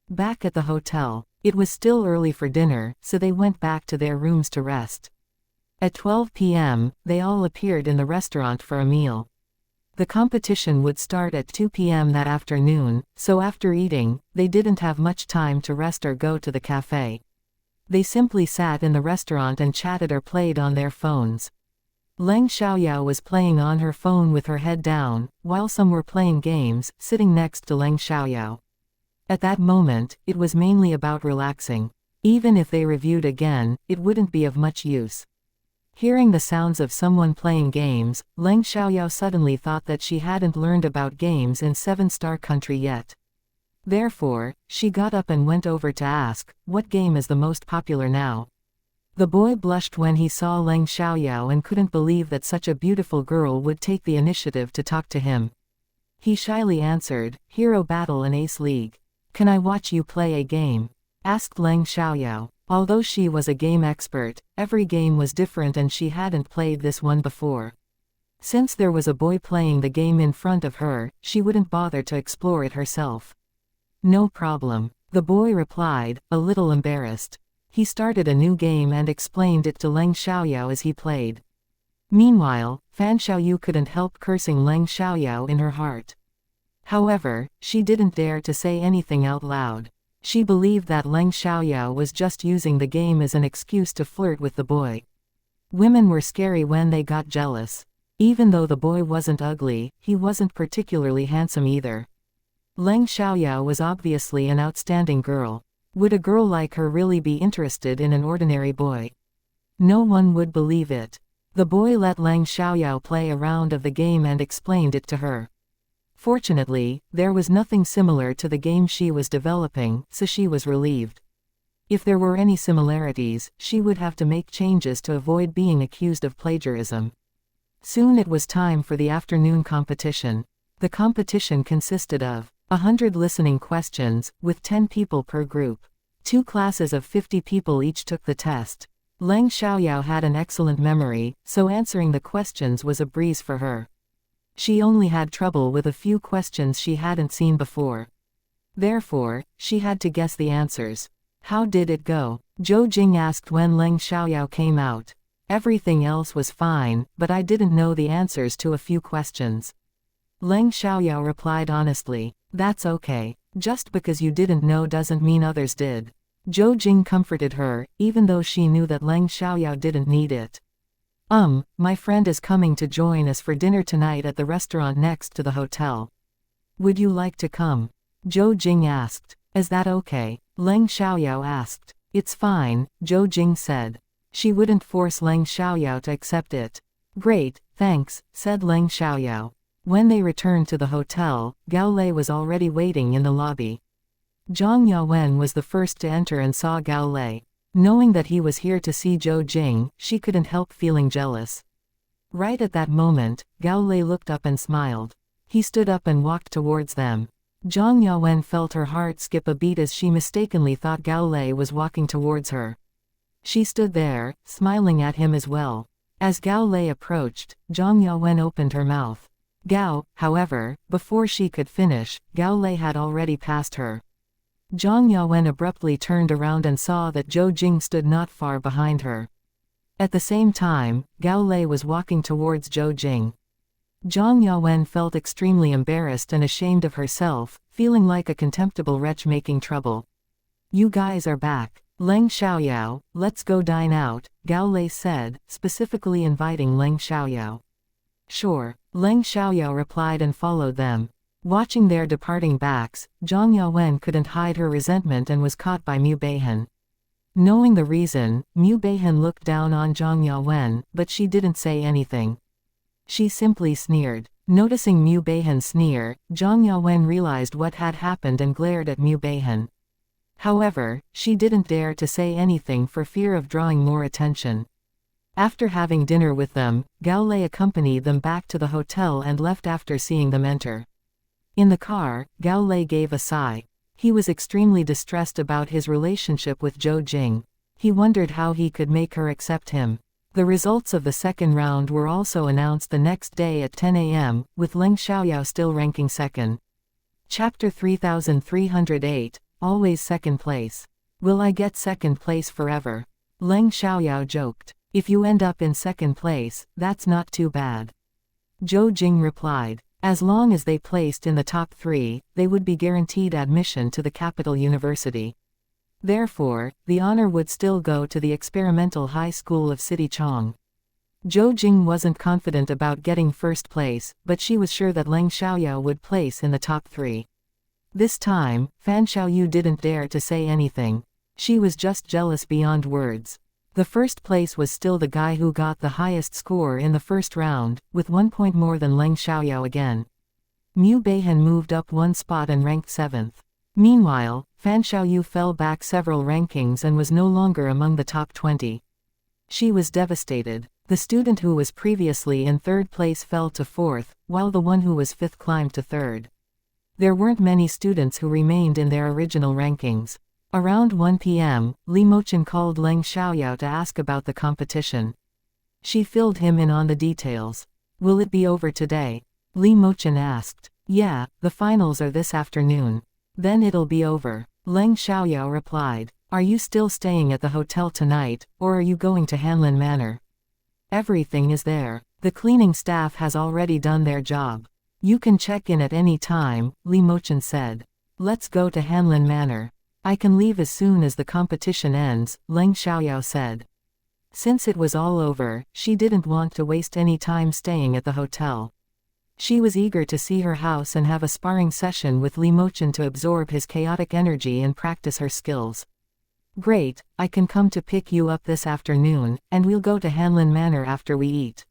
Back at the hotel, it was still early for dinner, so they went back to their rooms to rest. At 12 p.m., they all appeared in the restaurant for a meal. The competition would start at 2 p.m. that afternoon, so after eating, they didn't have much time to rest or go to the cafe. They simply sat in the restaurant and chatted or played on their phones. Leng Xiaoyao was playing on her phone with her head down, while some were playing games, sitting next to Leng Xiaoyao. At that moment, it was mainly about relaxing. Even if they reviewed again, it wouldn't be of much use. Hearing the sounds of someone playing games, Leng Xiaoyao suddenly thought that she hadn't learned about games in 7-star country yet. Therefore, she got up and went over to ask, what game is the most popular now? The boy blushed when he saw Leng Xiaoyao and couldn't believe that such a beautiful girl would take the initiative to talk to him. He shyly answered, Hero Battle and Ace League. Can I watch you play a game? Asked Leng Xiaoyao. Although she was a game expert, every game was different and she hadn't played this one before. Since there was a boy playing the game in front of her, she wouldn't bother to explore it herself. No problem, the boy replied, a little embarrassed. He started a new game and explained it to Leng Xiaoyao as he played. Meanwhile, Fan Xiaoyu couldn't help cursing Leng Xiaoyao in her heart. However, she didn't dare to say anything out loud. She believed that Leng Xiaoyao was just using the game as an excuse to flirt with the boy. Women were scary when they got jealous. Even though the boy wasn't ugly, he wasn't particularly handsome either. Leng Xiaoyao was obviously an outstanding girl. Would a girl like her really be interested in an ordinary boy? No one would believe it. The boy let Leng Xiaoyao play a round of the game and explained it to her. Fortunately, there was nothing similar to the game she was developing, so she was relieved. If there were any similarities, she would have to make changes to avoid being accused of plagiarism. Soon it was time for the afternoon competition. The competition consisted of 100 listening questions, with 10 people per group. 2 classes of 50 people each took the test. Leng Xiaoyao had an excellent memory, so answering the questions was a breeze for her. She only had trouble with a few questions she hadn't seen before. Therefore, she had to guess the answers. How did it go? Zhou Jing asked when Leng Xiaoyao came out. Everything else was fine, but I didn't know the answers to a few questions. Leng Xiaoyao replied honestly. That's okay. Just because you didn't know doesn't mean others did. Zhou Jing comforted her, even though she knew that Leng Xiaoyao didn't need it. My friend is coming to join us for dinner tonight at the restaurant next to the hotel. Would you like to come? Zhou Jing asked. Is that okay? Leng Xiaoyao asked. It's fine, Zhou Jing said. She wouldn't force Leng Xiaoyao to accept it. Great, thanks, said Leng Xiaoyao. When they returned to the hotel, Gao Lei was already waiting in the lobby. Zhang Yawen was the first to enter and saw Gao Lei. Knowing that he was here to see Zhou Jing, she couldn't help feeling jealous. Right at that moment, Gao Lei looked up and smiled. He stood up and walked towards them. Zhang Yawen felt her heart skip a beat as she mistakenly thought Gao Lei was walking towards her. She stood there, smiling at him as well. As Gao Lei approached, Zhang Yawen opened her mouth. Gao, however, before she could finish, Gao Lei had already passed her. Zhang Yawen abruptly turned around and saw that Zhou Jing stood not far behind her. At the same time, Gao Lei was walking towards Zhou Jing. Zhang Yawen felt extremely embarrassed and ashamed of herself, feeling like a contemptible wretch making trouble. You guys are back. Leng Xiaoyao, let's go dine out, Gao Lei said, specifically inviting Leng Xiaoyao. Sure, Leng Xiaoyao replied and followed them. Watching their departing backs, Zhang Yawen couldn't hide her resentment and was caught by Mu Beihan. Knowing the reason, Mu Beihan looked down on Zhang Yawen, but she didn't say anything. She simply sneered. Noticing Mu Beihan's sneer, Zhang Yawen realized what had happened and glared at Mu Beihan. However, she didn't dare to say anything for fear of drawing more attention. After having dinner with them, Gao Lei accompanied them back to the hotel and left after seeing them enter. In the car, Gao Lei gave a sigh. He was extremely distressed about his relationship with Zhou Jing. He wondered how he could make her accept him. The results of the second round were also announced the next day at 10 a.m., with Leng Xiaoyao still ranking second. Chapter 3308, Always Second Place. Will I get second place forever? Leng Xiaoyao joked. If you end up in second place, that's not too bad. Zhou Jing replied. As long as they placed in the top 3, they would be guaranteed admission to the capital university. Therefore, the honor would still go to the experimental high school of City Chong. Zhou Jing wasn't confident about getting first place, but she was sure that Leng Xiaoyao would place in the top 3. This time, Fan Xiaoyu didn't dare to say anything. She was just jealous beyond words. The first place was still the guy who got the highest score in the first round, with 1 point more than Leng Xiaoyao again. Mu Beihan moved up 1 spot and ranked 7th. Meanwhile, Fan Xiaoyu fell back several rankings and was no longer among the top 20. She was devastated. The student who was previously in 3rd place fell to 4th, while the one who was 5th climbed to 3rd. There weren't many students who remained in their original rankings. Around 1 p.m., Li Mochen called Leng Xiaoyao to ask about the competition. She filled him in on the details. Will it be over today? Li Mochen asked. Yeah, the finals are this afternoon. Then it'll be over. Leng Xiaoyao replied. Are you still staying at the hotel tonight, or are you going to Hanlin Manor? Everything is there. The cleaning staff has already done their job. You can check in at any time, Li Mochen said. Let's go to Hanlin Manor. I can leave as soon as the competition ends, Leng Xiaoyao said. Since it was all over, she didn't want to waste any time staying at the hotel. She was eager to see her house and have a sparring session with Li Mochen to absorb his chaotic energy and practice her skills. Great, I can come to pick you up this afternoon, and we'll go to Hanlin Manor after we eat.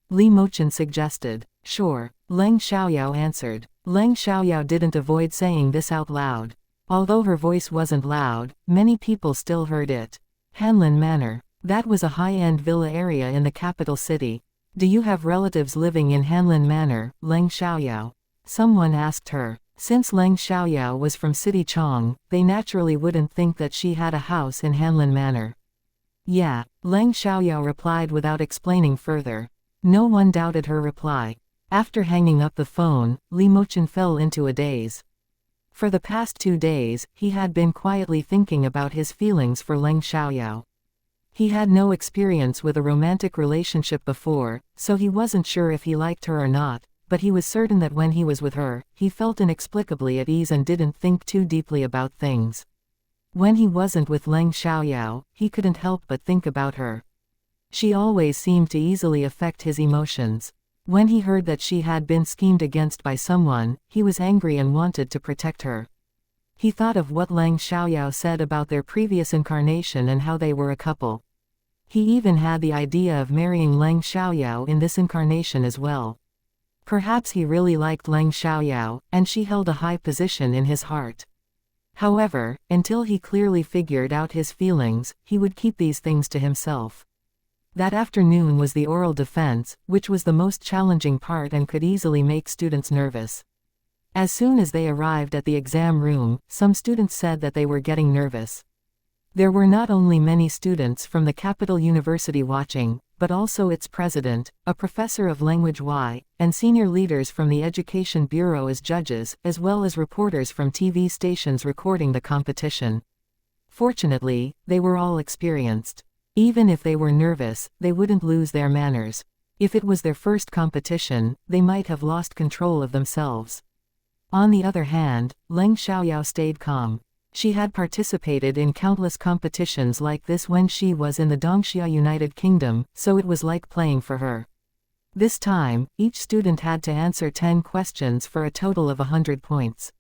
Li Mochen suggested. Sure, Leng Xiaoyao answered. Leng Xiaoyao didn't avoid saying this out loud. Although her voice wasn't loud, many people still heard it. Hanlin Manor. That was a high-end villa area in the capital city. Do you have relatives living in Hanlin Manor, Leng Xiaoyao? Someone asked her. Since Leng Xiaoyao was from City Chong, they naturally wouldn't think that she had a house in Hanlin Manor. Yeah, Leng Xiaoyao replied without explaining further. No one doubted her reply. After hanging up the phone, Li Mochen fell into a daze. For the past 2 days, he had been quietly thinking about his feelings for Leng Xiaoyao. He had no experience with a romantic relationship before, so he wasn't sure if he liked her or not, but he was certain that when he was with her, he felt inexplicably at ease and didn't think too deeply about things. When he wasn't with Leng Xiaoyao, he couldn't help but think about her. She always seemed to easily affect his emotions. When he heard that she had been schemed against by someone, he was angry and wanted to protect her. He thought of what Leng Xiaoyao said about their previous incarnation and how they were a couple. He even had the idea of marrying Leng Xiaoyao in this incarnation as well. Perhaps he really liked Leng Xiaoyao, and she held a high position in his heart. However, until he clearly figured out his feelings, he would keep these things to himself. That afternoon was the oral defense, which was the most challenging part and could easily make students nervous. As soon as they arrived at the exam room, some students said that they were getting nervous. There were not only many students from the capital university watching, but also its president, a professor of language Y, and senior leaders from the education bureau as judges, as well as reporters from TV stations recording the competition. Fortunately, they were all experienced. Even if they were nervous, they wouldn't lose their manners. If it was their first competition, they might have lost control of themselves. On the other hand, Leng Xiaoyao stayed calm. She had participated in countless competitions like this when she was in the Dongxia United Kingdom, so it was like playing for her. This time, each student had to answer 10 questions for a total of 100 points.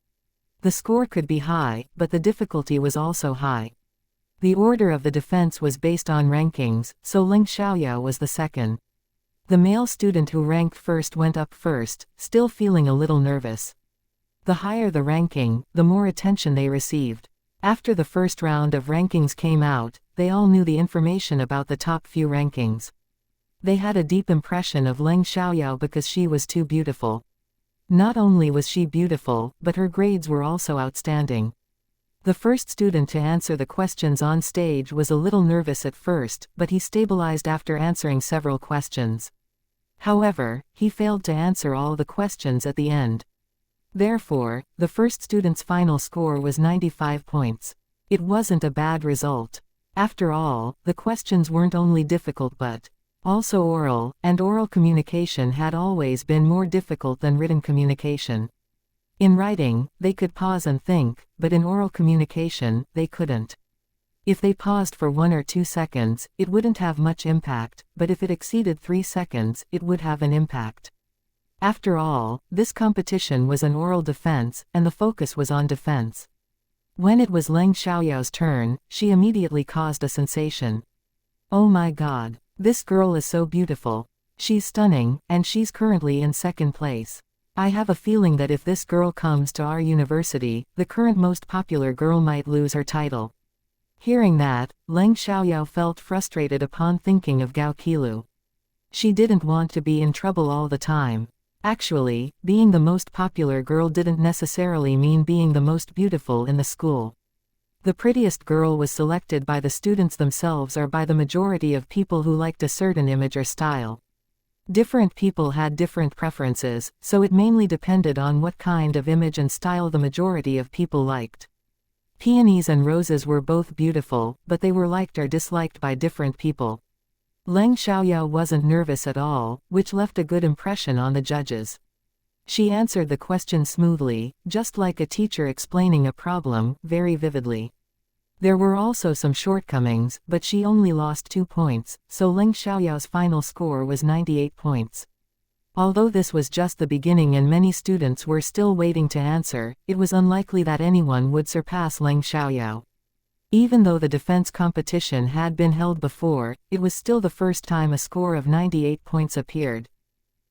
The score could be high, but the difficulty was also high. The order of the defense was based on rankings, so Leng Xiaoyao was the second. The male student who ranked first went up first, still feeling a little nervous. The higher the ranking, the more attention they received. After the first round of rankings came out, they all knew the information about the top few rankings. They had a deep impression of Leng Xiaoyao because she was too beautiful. Not only was she beautiful, but her grades were also outstanding. The first student to answer the questions on stage was a little nervous at first, but he stabilized after answering several questions. However, he failed to answer all the questions at the end. Therefore, the first student's final score was 95 points. It wasn't a bad result. After all, the questions weren't only difficult but also oral, and oral communication had always been more difficult than written communication. In writing, they could pause and think, but in oral communication, they couldn't. If they paused for 1 or 2 seconds, it wouldn't have much impact, but if it exceeded 3 seconds, it would have an impact. After all, this competition was an oral defense, and the focus was on defense. When it was Leng Xiaoyao's turn, she immediately caused a sensation. Oh my god, this girl is so beautiful. She's stunning, and she's currently in second place. I have a feeling that if this girl comes to our university, the current most popular girl might lose her title. Hearing that, Leng Xiaoyao felt frustrated upon thinking of Gao Qilu. She didn't want to be in trouble all the time. Actually, being the most popular girl didn't necessarily mean being the most beautiful in the school. The prettiest girl was selected by the students themselves or by the majority of people who liked a certain image or style. Different people had different preferences, so it mainly depended on what kind of image and style the majority of people liked. Peonies and roses were both beautiful, but they were liked or disliked by different people. Leng Xiaoyao wasn't nervous at all, which left a good impression on the judges. She answered the question smoothly, just like a teacher explaining a problem, very vividly. There were also some shortcomings, but she only lost 2 points, so Leng Xiaoyao's final score was 98 points. Although this was just the beginning and many students were still waiting to answer, it was unlikely that anyone would surpass Leng Xiaoyao. Even though the defense competition had been held before, it was still the first time a score of 98 points appeared.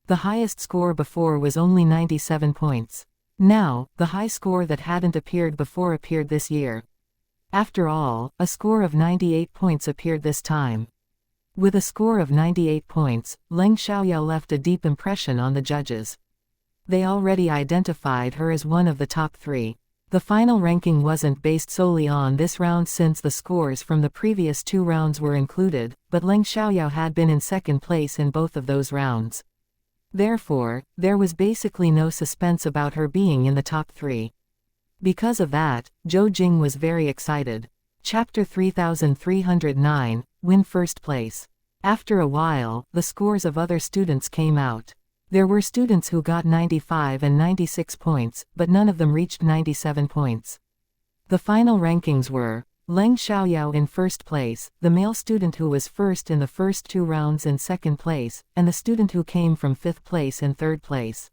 The highest score before was only 97 points. Now, the high score that hadn't appeared before appeared this year. After all, a score of 98 points appeared this time. With a score of 98 points, Leng Xiaoyao left a deep impression on the judges. They already identified her as one of the top 3. The final ranking wasn't based solely on this round since the scores from the previous 2 rounds were included, but Leng Xiaoyao had been in second place in both of those rounds. Therefore, there was basically no suspense about her being in the top 3. Because of that, Zhou Jing was very excited. Chapter 3309, Win First Place. After a while, the scores of other students came out. There were students who got 95 and 96 points, but none of them reached 97 points. The final rankings were Leng Xiaoyao in first place, the male student who was first in the first 2 rounds in second place, and the student who came from 5th place in third place.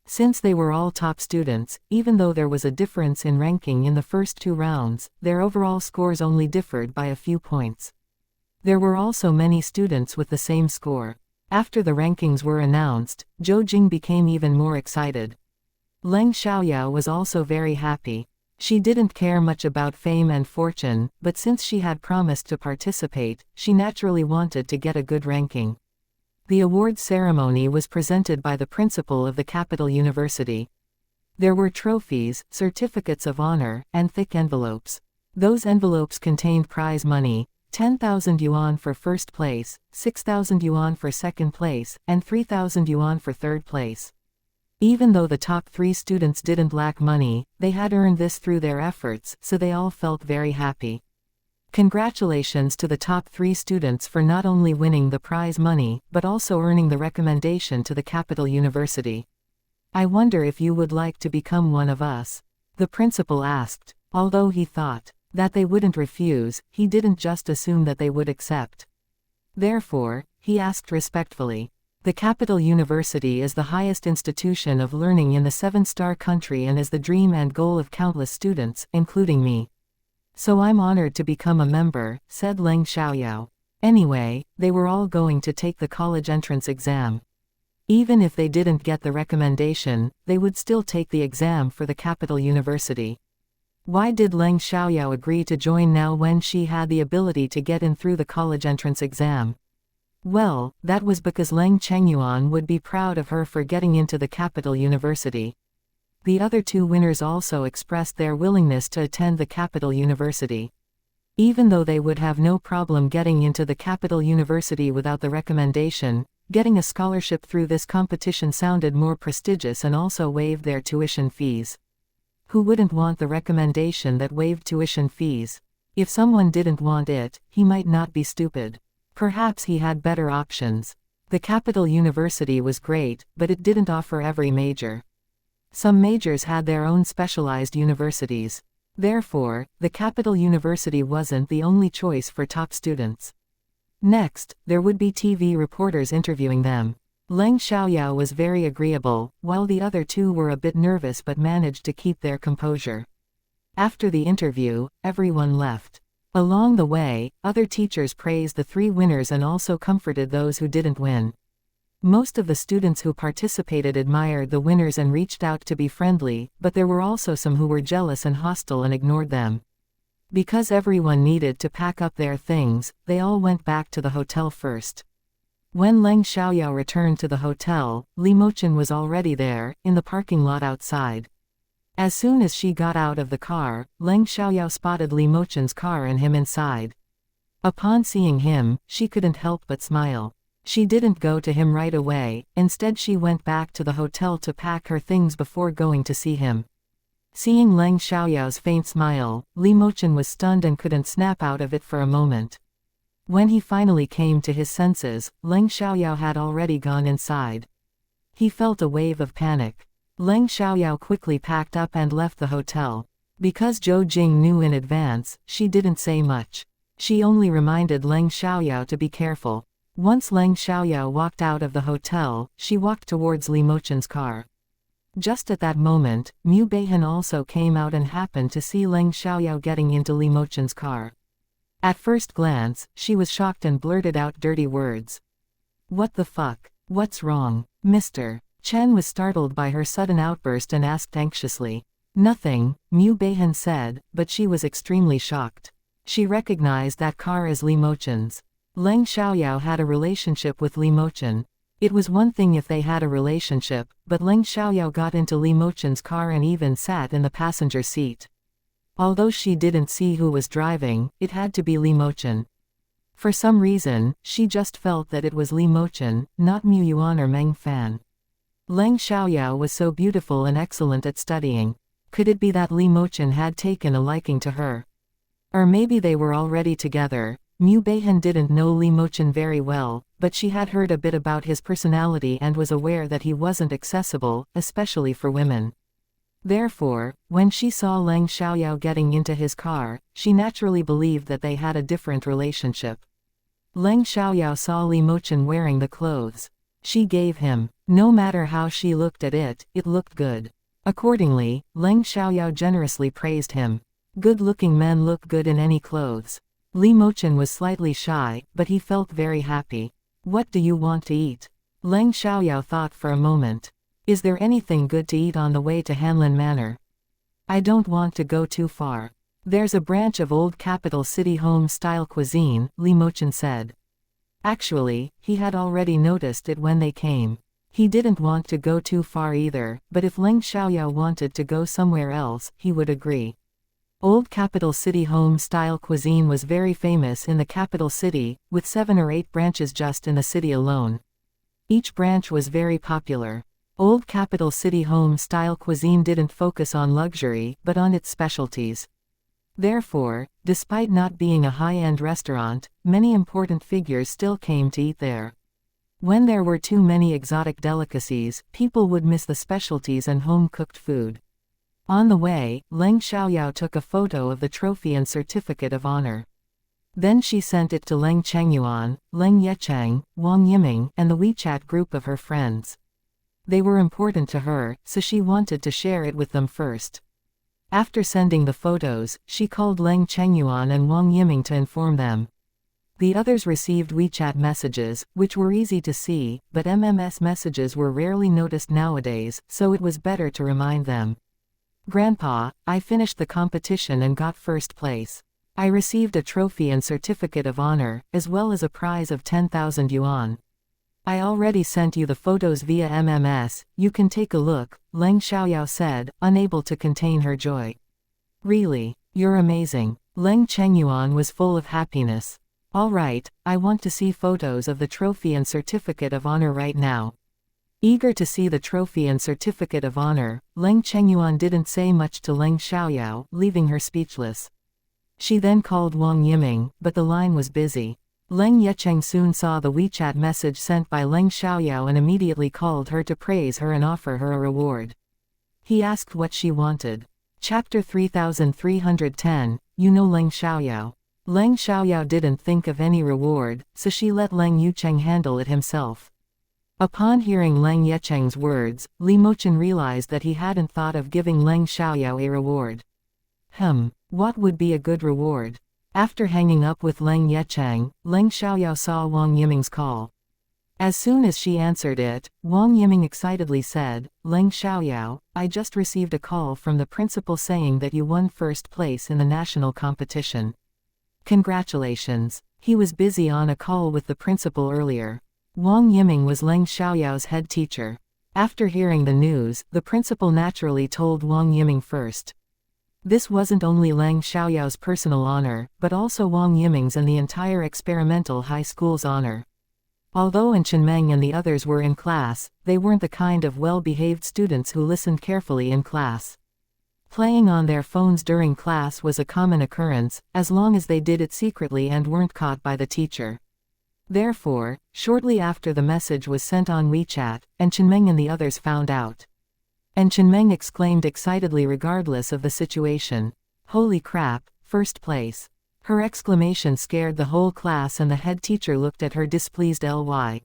Since they were all top students, even though there was a difference in ranking in the first 2 rounds, their overall scores only differed by a few points. There were also many students with the same score. After the rankings were announced, Zhou Jing became even more excited. Leng Xiaoyao was also very happy. She didn't care much about fame and fortune, but since she had promised to participate, she naturally wanted to get a good ranking. The award ceremony was presented by the principal of the capital university. There were trophies, certificates of honor, and thick envelopes. Those envelopes contained prize money, 10,000 yuan for first place, 6,000 yuan for second place, and 3,000 yuan for third place. Even though the top 3 students didn't lack money, they had earned this through their efforts, so they all felt very happy. Congratulations to the top 3 students for not only winning the prize money, but also earning the recommendation to the capital university. I wonder if you would like to become one of us? The principal asked. Although he thought that they wouldn't refuse, he didn't just assume that they would accept. Therefore, he asked respectfully. The capital university is the highest institution of learning in the 7-star country and is the dream and goal of countless students, including me. So I'm honored to become a member, said Leng Xiaoyao. Anyway, they were all going to take the college entrance exam. Even if they didn't get the recommendation, they would still take the exam for the capital university. Why did Leng Xiaoyao agree to join now when she had the ability to get in through the college entrance exam? Well, that was because Leng Chengyuan would be proud of her for getting into the capital university. The other two winners also expressed their willingness to attend the capital university. Even though they would have no problem getting into the capital university without the recommendation, getting a scholarship through this competition sounded more prestigious and also waived their tuition fees. Who wouldn't want the recommendation that waived tuition fees? If someone didn't want it, he might not be stupid. Perhaps he had better options. The capital university was great, but it didn't offer every major. Some majors had their own specialized universities. Therefore, the capital university wasn't the only choice for top students. Next, there would be TV reporters interviewing them. Leng Xiaoyao was very agreeable, while the other two were a bit nervous but managed to keep their composure. After the interview, everyone left. Along the way, other teachers praised the three winners and also comforted those who didn't win. Most of the students who participated admired the winners and reached out to be friendly, but there were also some who were jealous and hostile and ignored them. Because everyone needed to pack up their things, they all went back to the hotel first. When Leng Xiaoyao returned to the hotel, Li Mochen was already there, in the parking lot outside. As soon as she got out of the car, Leng Xiaoyao spotted Li Mochen's car and him inside. Upon seeing him, she couldn't help but smile. She didn't go to him right away, instead she went back to the hotel to pack her things before going to see him. Seeing Leng Xiaoyao's faint smile, Li Mochen was stunned and couldn't snap out of it for a moment. When he finally came to his senses, Leng Xiaoyao had already gone inside. He felt a wave of panic. Leng Xiaoyao quickly packed up and left the hotel. Because Zhou Jing knew in advance, she didn't say much. She only reminded Leng Xiaoyao to be careful. Once Leng Xiaoyao walked out of the hotel, she walked towards Li Mochen's car. Just at that moment, Mu Beihan also came out and happened to see Leng Xiaoyao getting into Li Mochen's car. At first glance, she was shocked and blurted out dirty words. "What the fuck? What's wrong, Mr.?" Chen was startled by her sudden outburst and asked anxiously. "Nothing," Mu Beihan said, but she was extremely shocked. She recognized that car as Li Mochen's. Leng Xiaoyao had a relationship with Li Mochen. It was one thing if they had a relationship, but Leng Xiaoyao got into Li Mochen's car and even sat in the passenger seat. Although she didn't see who was driving, it had to be Li Mochen. For some reason, she just felt that it was Li Mochen, not Mu Yuan or Meng Fan. Leng Xiaoyao was so beautiful and excellent at studying. Could it be that Li Mochen had taken a liking to her? Or maybe they were already together. Mu Beihan didn't know Li Mochen very well, but she had heard a bit about his personality and was aware that he wasn't accessible, especially for women. Therefore, when she saw Leng Xiaoyao getting into his car, she naturally believed that they had a different relationship. Leng Xiaoyao saw Li Mochen wearing the clothes. She gave him. No matter how she looked at it, it looked good. Accordingly, Leng Xiaoyao generously praised him. Good-looking men look good in any clothes. Li Mochen was slightly shy, but he felt very happy. "What do you want to eat?" Leng Xiaoyao thought for a moment. "Is there anything good to eat on the way to Hanlin Manor?" "I don't want to go too far. There's a branch of old capital city home-style cuisine," Li Mochen said. Actually, he had already noticed it when they came. He didn't want to go too far either, but if Leng Xiaoyao wanted to go somewhere else, he would agree. Old capital city home-style cuisine was very famous in the capital city, with 7 or 8 branches just in the city alone. Each branch was very popular. Old capital city home-style cuisine didn't focus on luxury, but on its specialties. Therefore, despite not being a high-end restaurant, many important figures still came to eat there. When there were too many exotic delicacies, people would miss the specialties and home-cooked food. On the way, Leng Xiaoyao took a photo of the trophy and certificate of honor. Then she sent it to Leng Chengyuan, Leng Yecheng, Wang Yiming, and the WeChat group of her friends. They were important to her, so she wanted to share it with them first. After sending the photos, she called Leng Chengyuan and Wang Yiming to inform them. The others received WeChat messages, which were easy to see, but MMS messages were rarely noticed nowadays, so it was better to remind them. "Grandpa, I finished the competition and got first place. I received a trophy and certificate of honor, as well as a prize of 10,000 yuan. I already sent you the photos via MMS, you can take a look, Leng Xiaoyao said, unable to contain her joy. Really? You're amazing. Leng Chengyuan was full of happiness. All right, I want to see photos of the trophy and certificate of honor right now. Eager to see the trophy and certificate of honor, Leng Chengyuan didn't say much to Leng Xiaoyao, leaving her speechless. She then called Wang Yiming, but the line was busy. Leng Yecheng soon saw the WeChat message sent by Leng Xiaoyao and immediately called her to praise her and offer her a reward. He asked what she wanted. Chapter 3310, You know Leng Xiaoyao. Leng Xiaoyao didn't think of any reward, so she let Leng Yucheng handle it himself. Upon hearing Leng Yecheng's words, Li Mochen realized that he hadn't thought of giving Leng Xiaoyao a reward. What would be a good reward? After hanging up with Leng Yecheng, Leng Xiaoyao saw Wang Yiming's call. As soon as she answered it, Wang Yiming excitedly said, Leng Xiaoyao, I just received a call from the principal saying that you won first place in the national competition. Congratulations. He was busy on a call with the principal earlier. Wang Yiming was Leng Xiaoyao's head teacher. After hearing the news, the principal naturally told Wang Yiming first. This wasn't only Leng Xiaoyao's personal honor, but also Wang Yiming's and the entire experimental high school's honor. Although Chenmeng and the others were in class, they weren't the kind of well-behaved students who listened carefully in class. Playing on their phones during class was a common occurrence, as long as they did it secretly and weren't caught by the teacher. Therefore, shortly after the message was sent on WeChat, Chenmeng and the others found out. Chenmeng exclaimed excitedly regardless of the situation. Holy crap, first place. Her exclamation scared the whole class and the head teacher looked at her displeased ly.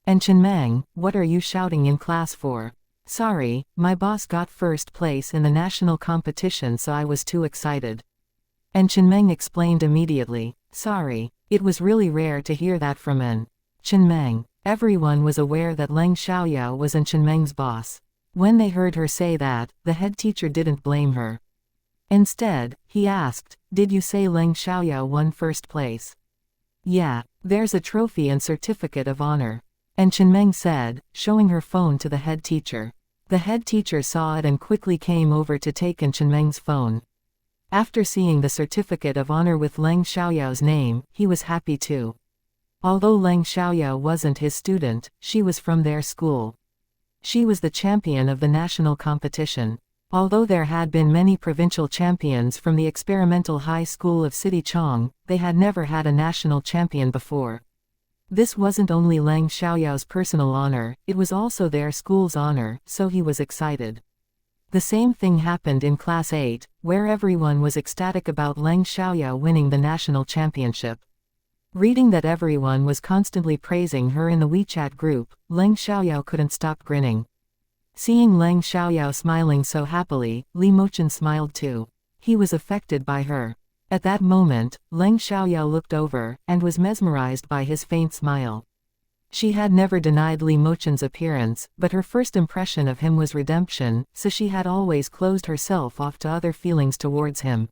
Chenmeng, what are you shouting in class for? Sorry, my boss got first place in the national competition so I was too excited. Chenmeng explained immediately. Sorry, it was really rare to hear that from Chenmeng. Everyone was aware that Leng Xiaoyao was Chenmeng's boss. When they heard her say that, the head teacher didn't blame her. Instead, he asked, Did you say Leng Xiaoyao won first place? Yeah, there's a trophy and certificate of honor. Chenmeng said, showing her phone to the head teacher. The head teacher saw it and quickly came over to take Chenmeng's phone. After seeing the certificate of honor with Leng Xiaoyao's name, he was happy too. Although Leng Xiaoyao wasn't his student, she was from their school. She was the champion of the national competition. Although there had been many provincial champions from the experimental high school of City Chong, they had never had a national champion before. This wasn't only Leng Xiaoyao's personal honor, it was also their school's honor, so he was excited. The same thing happened in Class 8, where everyone was ecstatic about Leng Xiaoyao winning the national championship. Reading that everyone was constantly praising her in the WeChat group, Leng Xiaoyao couldn't stop grinning. Seeing Leng Xiaoyao smiling so happily, Li Mochen smiled too. He was affected by her. At that moment, Leng Xiaoyao looked over, and was mesmerized by his faint smile. She had never denied Li Mochen's appearance, but her first impression of him was redemption, so she had always closed herself off to other feelings towards him.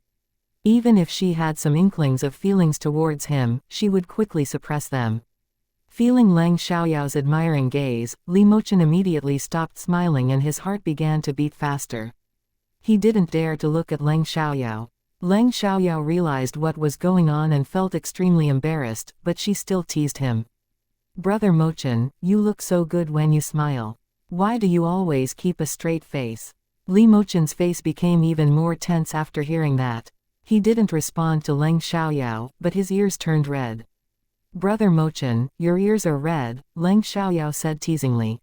Even if she had some inklings of feelings towards him, she would quickly suppress them. Feeling Leng Xiaoyao's admiring gaze, Li Mochen immediately stopped smiling and his heart began to beat faster. He didn't dare to look at Leng Xiaoyao. Leng Xiaoyao realized what was going on and felt extremely embarrassed, but she still teased him. Brother Mochen, you look so good when you smile. Why do you always keep a straight face? Li Mochen's face became even more tense after hearing that. He didn't respond to Leng Xiaoyao, but his ears turned red. Brother Mochen, your ears are red, Leng Xiaoyao said teasingly.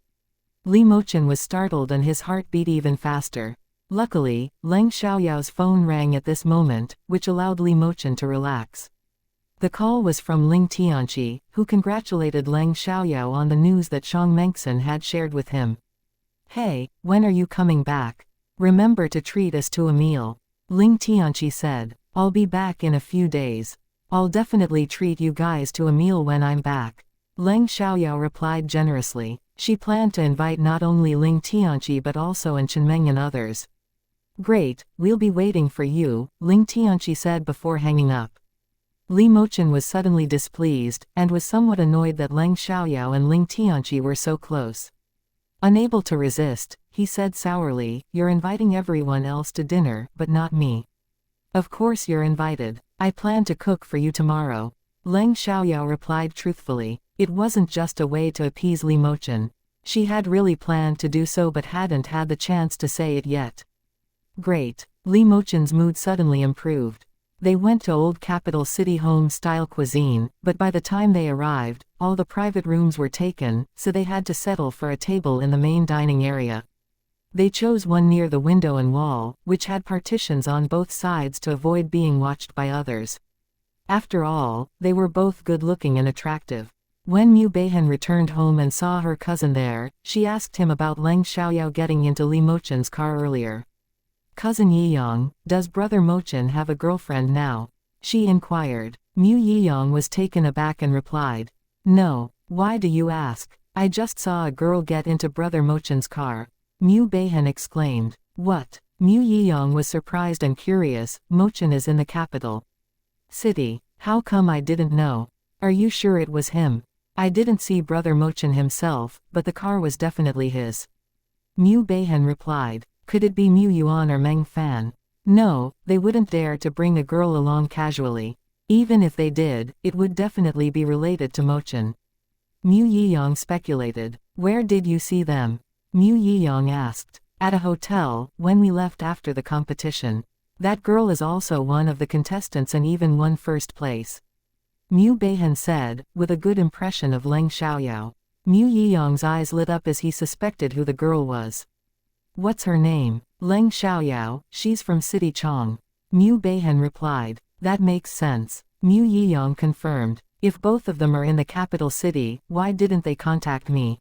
Li Mochen was startled and his heart beat even faster. Luckily, Leng Xiaoyao's phone rang at this moment, which allowed Li Mochen to relax. The call was from Ling Tianqi, who congratulated Leng Xiaoyao on the news that Xiang Mengxin had shared with him. Hey, when are you coming back? Remember to treat us to a meal. Ling Tianqi said. I'll be back in a few days. I'll definitely treat you guys to a meal when I'm back. Leng Xiaoyao replied generously. She planned to invite not only Ling Tianqi but also Chenmeng and others. Great, we'll be waiting for you, Ling Tianqi said before hanging up. Li Mochen was suddenly displeased, and was somewhat annoyed that Leng Xiaoyao and Ling Tianqi were so close. Unable to resist, he said sourly, "You're inviting everyone else to dinner, but not me." "Of course you're invited. I plan to cook for you tomorrow." Leng Xiaoyao replied truthfully. It wasn't just a way to appease Li Mochen. She had really planned to do so but hadn't had the chance to say it yet. Great. Li Mochen's mood suddenly improved. They went to old capital city home-style cuisine, but by the time they arrived, all the private rooms were taken, so they had to settle for a table in the main dining area. They chose one near the window and wall, which had partitions on both sides to avoid being watched by others. After all, they were both good-looking and attractive. When Mu Beihan returned home and saw her cousin there, she asked him about Leng Xiaoyao getting into Li Mochen's car earlier. "Cousin Yiyang, does brother Mochen have a girlfriend now?" she inquired. Mu Yiyang was taken aback and replied, "No, why do you ask? I just saw a girl get into brother Mochen's car." Mu Beihan exclaimed. "What?" Mu Yiyang was surprised and curious. "Mochen is in the capital city. How come I didn't know? Are you sure it was him?" "I didn't see brother Mochen himself, but the car was definitely his." Mu Beihan replied. "Could it be Mu Yuan or Meng Fan?" "No, they wouldn't dare to bring a girl along casually. Even if they did, it would definitely be related to Mochen." Mu Yiyang speculated. "Where did you see them?" Mu Yiyang asked. "At a hotel, when we left after the competition. That girl is also one of the contestants and even won first place." Mu Beihan said, with a good impression of Leng Xiaoyao. Mu Yiyang's eyes lit up as he suspected who the girl was. "What's her name?" "Leng Xiaoyao, she's from City Chong." Mu Beihan replied. "That makes sense." Mu Yiyang confirmed. "If both of them are in the capital city, why didn't they contact me?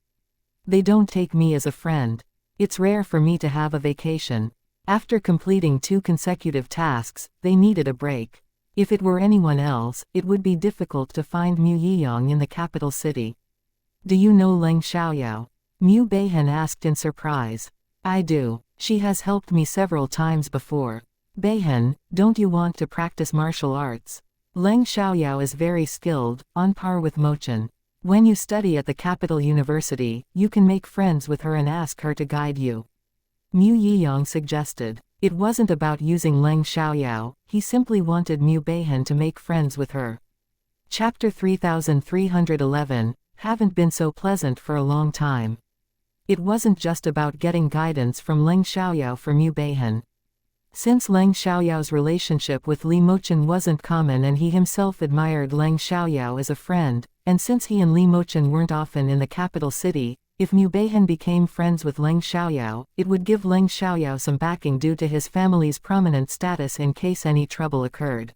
They don't take me as a friend. It's rare for me to have a vacation." After completing 2 consecutive tasks, they needed a break. If it were anyone else, it would be difficult to find Mu Yiyang in the capital city. "Do you know Leng Xiaoyao?" Mu Beihan asked in surprise. "I do. She has helped me several times before." "Beihan, don't you want to practice martial arts? Leng Xiaoyao is very skilled, on par with Mochen. When you study at the capital university, you can make friends with her and ask her to guide you." Mu Yiyang suggested. It wasn't about using Leng Xiaoyao, he simply wanted Mu Beihan to make friends with her. Chapter 3311, Haven't been so pleasant for a long time. It wasn't just about getting guidance from Leng Xiaoyao for Mu Beihan. Since Leng Xiaoyao's relationship with Li Mochen wasn't common and he himself admired Leng Xiaoyao as a friend, and since he and Li Mochen weren't often in the capital city, if Mu Beihan became friends with Leng Xiaoyao, it would give Leng Xiaoyao some backing due to his family's prominent status in case any trouble occurred.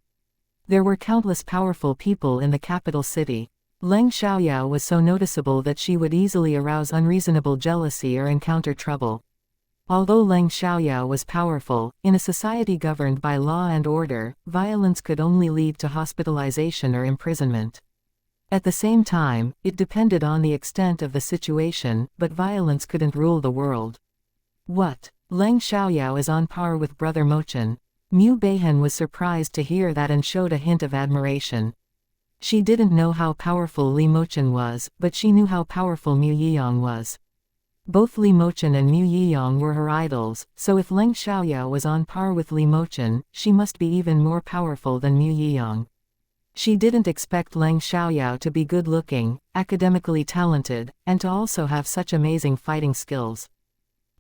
There were countless powerful people in the capital city. Leng Xiaoyao was so noticeable that she would easily arouse unreasonable jealousy or encounter trouble. Although Leng Xiaoyao was powerful, in a society governed by law and order, violence could only lead to hospitalization or imprisonment. At the same time, it depended on the extent of the situation, but violence couldn't rule the world. "What? Leng Xiaoyao is on par with brother Mochen?" Mu Beihan was surprised to hear that and showed a hint of admiration. She didn't know how powerful Li Mochen was, but she knew how powerful Mu Yiyang was. Both Li Mochen and Mu Yiyang were her idols, so if Leng Xiaoyao was on par with Li Mochen, she must be even more powerful than Mu Yiyang. She didn't expect Leng Xiaoyao to be good-looking, academically talented, and to also have such amazing fighting skills.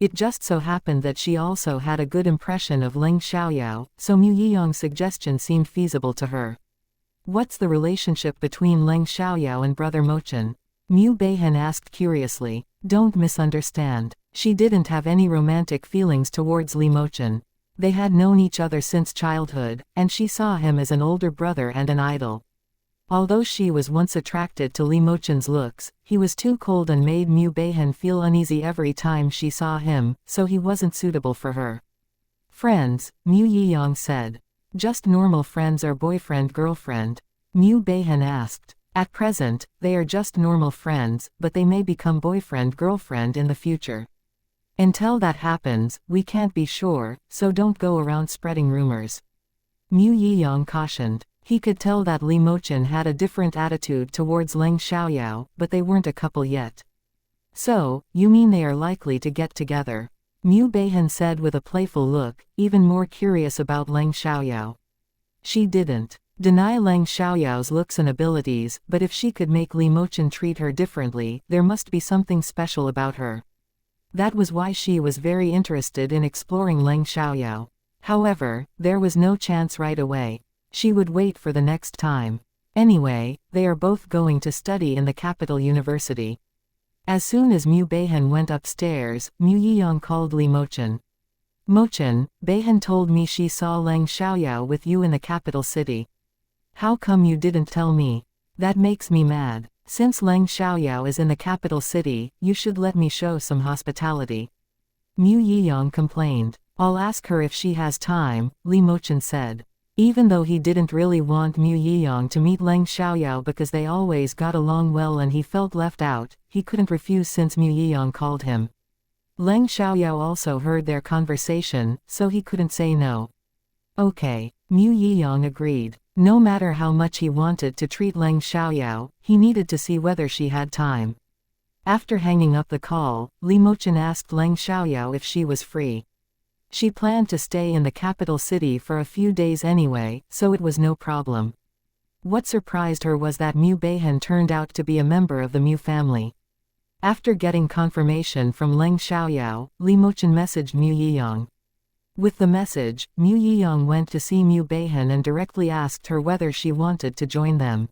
It just so happened that she also had a good impression of Leng Xiaoyao, so Mu Yiyang's suggestion seemed feasible to her. "What's the relationship between Leng Xiaoyao and brother Mochen?" Mu Beihan asked curiously. "Don't misunderstand. She didn't have any romantic feelings towards Li Mochen. They had known each other since childhood, and she saw him as an older brother and an idol. Although she was once attracted to Li Mochen's looks, he was too cold and made Mu Beihan feel uneasy every time she saw him, so he wasn't suitable for her." "Friends," Mu Yiyang said. "Just normal friends or boyfriend-girlfriend?" Mu Beihan asked. "At present, they are just normal friends, but they may become boyfriend-girlfriend in the future." Until that happens, we can't be sure, so don't go around spreading rumors. Mu Yiyang cautioned. He could tell that Li Mochen had a different attitude towards Leng Xiaoyao, but they weren't a couple yet. So, you mean they are likely to get together? Mu Beihan said with a playful look, even more curious about Leng Xiaoyao. She didn't deny Leng Xiaoyao's looks and abilities, but if she could make Li Mochen treat her differently, there must be something special about her. That was why she was very interested in exploring Leng Xiaoyao. However, there was no chance right away. She would wait for the next time. Anyway, they are both going to study in the capital university. As soon as Mu Beihan went upstairs, Mu Yiyang called Li Mochen. Mochen, Beihan told me she saw Leng Xiaoyao with you in the capital city. How come you didn't tell me? That makes me mad. Since Leng Xiaoyao is in the capital city, you should let me show some hospitality. Mu Yiyang complained. I'll ask her if she has time, Li Mochen said. Even though he didn't really want Mu Yiyang to meet Leng Xiaoyao because they always got along well and he felt left out, he couldn't refuse since Mu Yiyang called him. Leng Xiaoyao also heard their conversation, so he couldn't say no. Okay, Mu Yiyang agreed. No matter how much he wanted to treat Leng Xiaoyao, he needed to see whether she had time. After hanging up the call, Li Mochen asked Leng Xiaoyao if she was free. She planned to stay in the capital city for a few days anyway, so it was no problem. What surprised her was that Mu Beihan turned out to be a member of the Mu family. After getting confirmation from Leng Xiaoyao, Li Mochen messaged Mu Yiyang. With the message, Mu Yiyang went to see Mu Beihan and directly asked her whether she wanted to join them.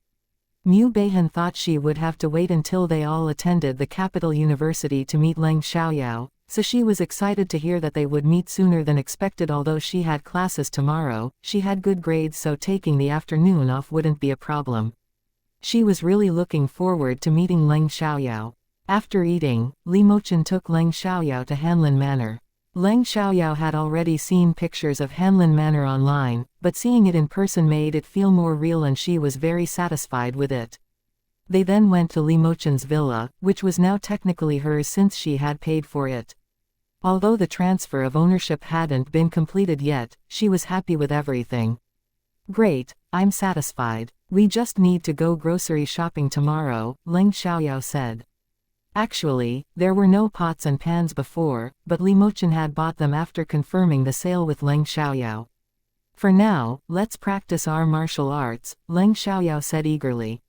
Mu Beihan thought she would have to wait until they all attended the capital university to meet Leng Xiaoyao, so she was excited to hear that they would meet sooner than expected. Although she had classes tomorrow, she had good grades, so taking the afternoon off wouldn't be a problem. She was really looking forward to meeting Leng Xiaoyao. After eating, Li Mochen took Leng Xiaoyao to Hanlin Manor. Leng Xiaoyao had already seen pictures of Hanlin Manor online, but seeing it in person made it feel more real and she was very satisfied with it. They then went to Li Mochen's villa, which was now technically hers since she had paid for it. Although the transfer of ownership hadn't been completed yet, she was happy with everything. Great, I'm satisfied. We just need to go grocery shopping tomorrow, Leng Xiaoyao said. Actually, there were no pots and pans before, but Li Mochen had bought them after confirming the sale with Leng Xiaoyao. For now, let's practice our martial arts, Leng Xiaoyao said eagerly.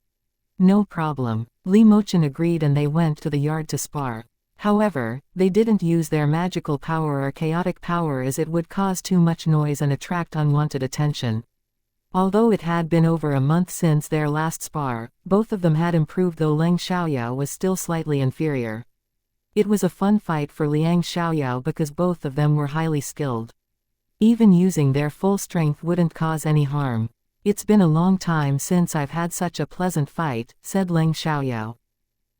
No problem. Li Mochen agreed and they went to the yard to spar. However, they didn't use their magical power or chaotic power as it would cause too much noise and attract unwanted attention. Although it had been over a month since their last spar, both of them had improved, though Leng Xiaoyao was still slightly inferior. It was a fun fight for Liang Xiaoyao because both of them were highly skilled. Even using their full strength wouldn't cause any harm. It's been a long time since I've had such a pleasant fight, said Leng Xiaoyao.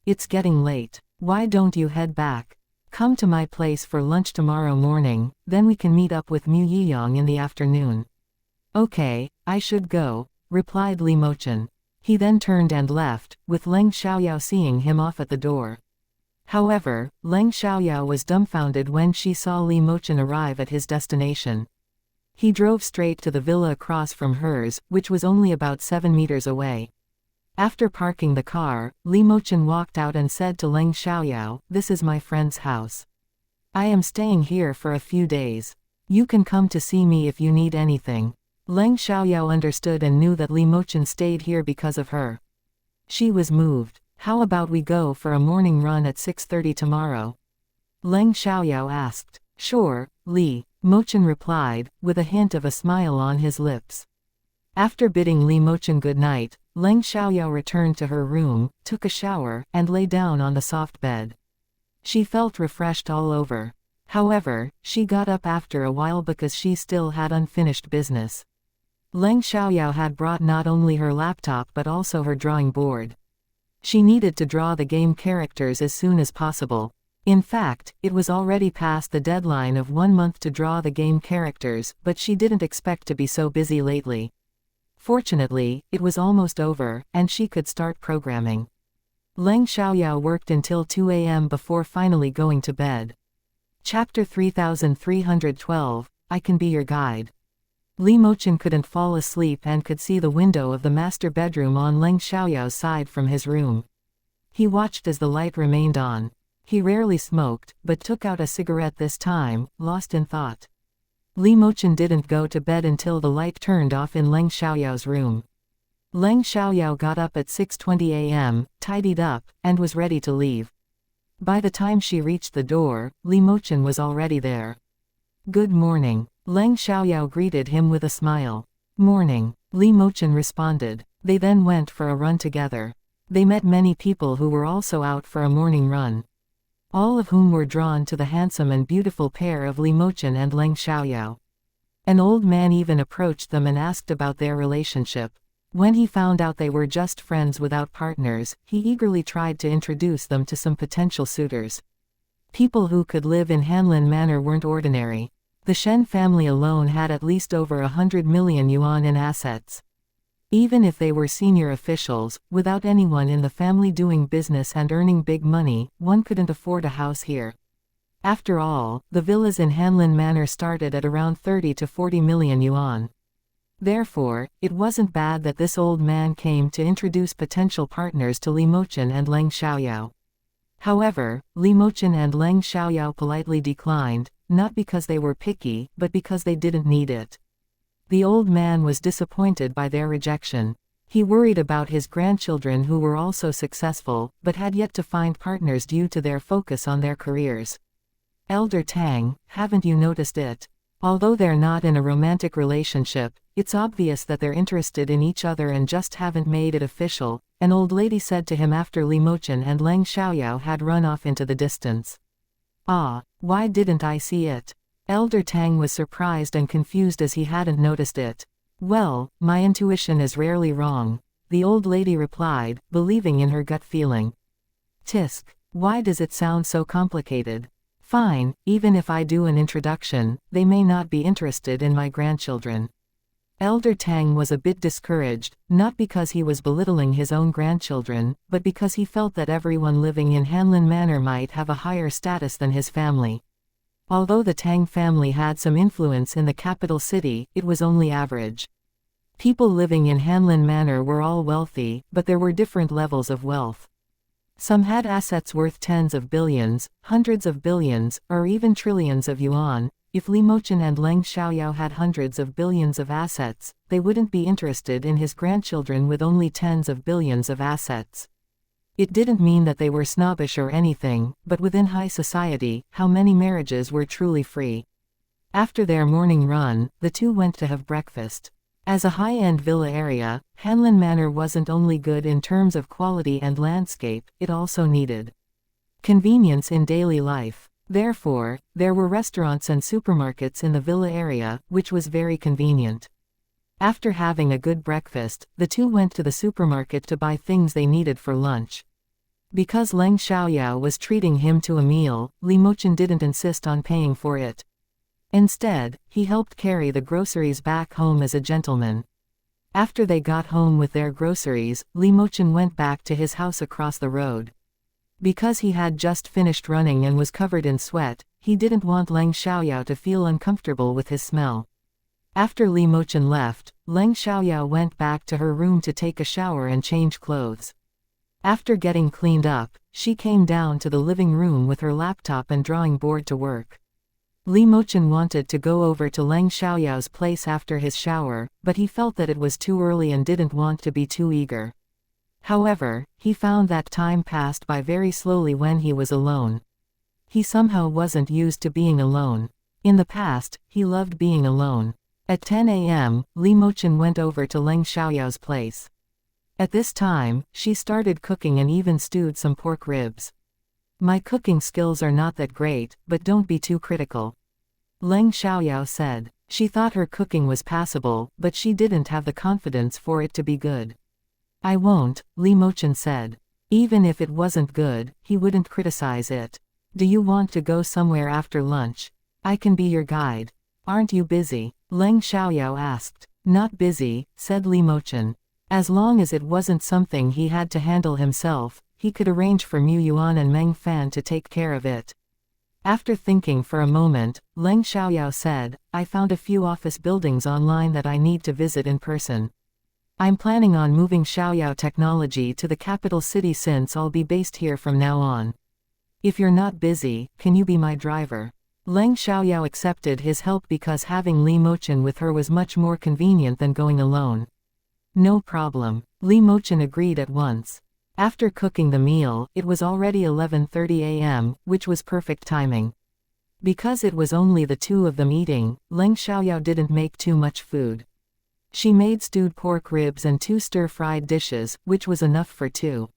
It's getting late. Why don't you head back? Come to my place for lunch tomorrow morning, then we can meet up with Mu Yiyang in the afternoon. Okay, I should go, replied Li Mochen. He then turned and left, with Leng Xiaoyao seeing him off at the door. However, Leng Xiaoyao was dumbfounded when she saw Li Mochen arrive at his destination. He drove straight to the villa across from hers, which was only about 7 meters away. After parking the car, Li Mochen walked out and said to Leng Xiaoyao, "This is my friend's house. I am staying here for a few days. You can come to see me if you need anything." Leng Xiaoyao understood and knew that Li Mochen stayed here because of her. She was moved. How about we go for a morning run at 6:30 tomorrow? Leng Xiaoyao asked. Sure, Li Mochen replied, with a hint of a smile on his lips. After bidding Li Mochen good night, Leng Xiaoyao returned to her room, took a shower, and lay down on the soft bed. She felt refreshed all over. However, she got up after a while because she still had unfinished business. Leng Xiaoyao had brought not only her laptop but also her drawing board. She needed to draw the game characters as soon as possible. In fact, it was already past the deadline of 1 month to draw the game characters, but she didn't expect to be so busy lately. Fortunately, it was almost over, and she could start programming. Leng Xiaoyao worked until 2 a.m. before finally going to bed. Chapter 3312, I Can Be Your Guide. Li Mochen couldn't fall asleep and could see the window of the master bedroom on Leng Xiaoyao's side from his room. He watched as the light remained on. He rarely smoked, but took out a cigarette this time, lost in thought. Li Mochen didn't go to bed until the light turned off in Leng Xiaoyao's room. Leng Xiaoyao got up at 6:20 a.m., tidied up, and was ready to leave. By the time she reached the door, Li Mochen was already there. "Good morning." Leng Xiaoyao greeted him with a smile. "Morning," Li Mochen responded. They then went for a run together. They met many people who were also out for a morning run. All of whom were drawn to the handsome and beautiful pair of Li Mochen and Leng Xiaoyao. An old man even approached them and asked about their relationship. When he found out they were just friends without partners, he eagerly tried to introduce them to some potential suitors. People who could live in Hanlin Manor weren't ordinary. The Shen family alone had at least over 100 million yuan in assets. Even if they were senior officials, without anyone in the family doing business and earning big money, one couldn't afford a house here. After all, the villas in Hanlin Manor started at around 30 to 40 million yuan. Therefore, it wasn't bad that this old man came to introduce potential partners to Li Mochen and Leng Xiaoyao. However, Li Mochen and Leng Xiaoyao politely declined, not because they were picky, but because they didn't need it. The old man was disappointed by their rejection. He worried about his grandchildren who were also successful, but had yet to find partners due to their focus on their careers. "Elder Tang, haven't you noticed it? Although they're not in a romantic relationship, it's obvious that they're interested in each other and just haven't made it official," an old lady said to him after Li Mochen and Leng Xiaoyao had run off into the distance. "Ah, why didn't I see it?" Elder Tang was surprised and confused as he hadn't noticed it. "Well, my intuition is rarely wrong," the old lady replied, believing in her gut feeling. "Tisk, why does it sound so complicated? Fine, even if I do an introduction, they may not be interested in my grandchildren." Elder Tang was a bit discouraged, not because he was belittling his own grandchildren, but because he felt that everyone living in Hanlin Manor might have a higher status than his family. Although the Tang family had some influence in the capital city, it was only average. People living in Hanlin Manor were all wealthy, but there were different levels of wealth. Some had assets worth tens of billions, hundreds of billions, or even trillions of yuan. If Li Mochen and Leng Xiaoyao had hundreds of billions of assets, they wouldn't be interested in his grandchildren with only tens of billions of assets. It didn't mean that they were snobbish or anything, but within high society, how many marriages were truly free? After their morning run, the two went to have breakfast. As a high-end villa area, Hanlin Manor wasn't only good in terms of quality and landscape, it also needed convenience in daily life. Therefore, there were restaurants and supermarkets in the villa area, which was very convenient. After having a good breakfast, the two went to the supermarket to buy things they needed for lunch. Because Leng Xiaoyao was treating him to a meal, Li Mochen didn't insist on paying for it. Instead, he helped carry the groceries back home as a gentleman. After they got home with their groceries, Li Mochen went back to his house across the road. Because he had just finished running and was covered in sweat, he didn't want Leng Xiaoyao to feel uncomfortable with his smell. After Li Mochen left, Leng Xiaoyao went back to her room to take a shower and change clothes. After getting cleaned up, she came down to the living room with her laptop and drawing board to work. Li Mochen wanted to go over to Leng Xiaoyao's place after his shower, but he felt that it was too early and didn't want to be too eager. However, he found that time passed by very slowly when he was alone. He somehow wasn't used to being alone. In the past, he loved being alone. At 10 a.m., Li Mochen went over to Leng Xiaoyao's place. At this time, she started cooking and even stewed some pork ribs. "My cooking skills are not that great, but don't be too critical," Leng Xiaoyao said. She thought her cooking was passable, but she didn't have the confidence for it to be good. "I won't," Li Mochen said. Even if it wasn't good, he wouldn't criticize it. "Do you want to go somewhere after lunch? I can be your guide." "Aren't you busy?" Leng Xiaoyao asked. "Not busy," said Li Mochen. As long as it wasn't something he had to handle himself, he could arrange for Mu Yuan and Meng Fan to take care of it. After thinking for a moment, Leng Xiaoyao said, I found a few office buildings online that I need to visit in person. I'm planning on moving Xiaoyao technology to the capital city since I'll be based here from now on. If you're not busy, can you be my driver? Leng Xiaoyao accepted his help because having Li Mochen with her was much more convenient than going alone. No problem. Li Mochen agreed at once. After cooking the meal, it was already 11:30 a.m., which was perfect timing. Because it was only the two of them eating, Leng Xiaoyao didn't make too much food. She made stewed pork ribs and 2 stir-fried dishes, which was enough for 2.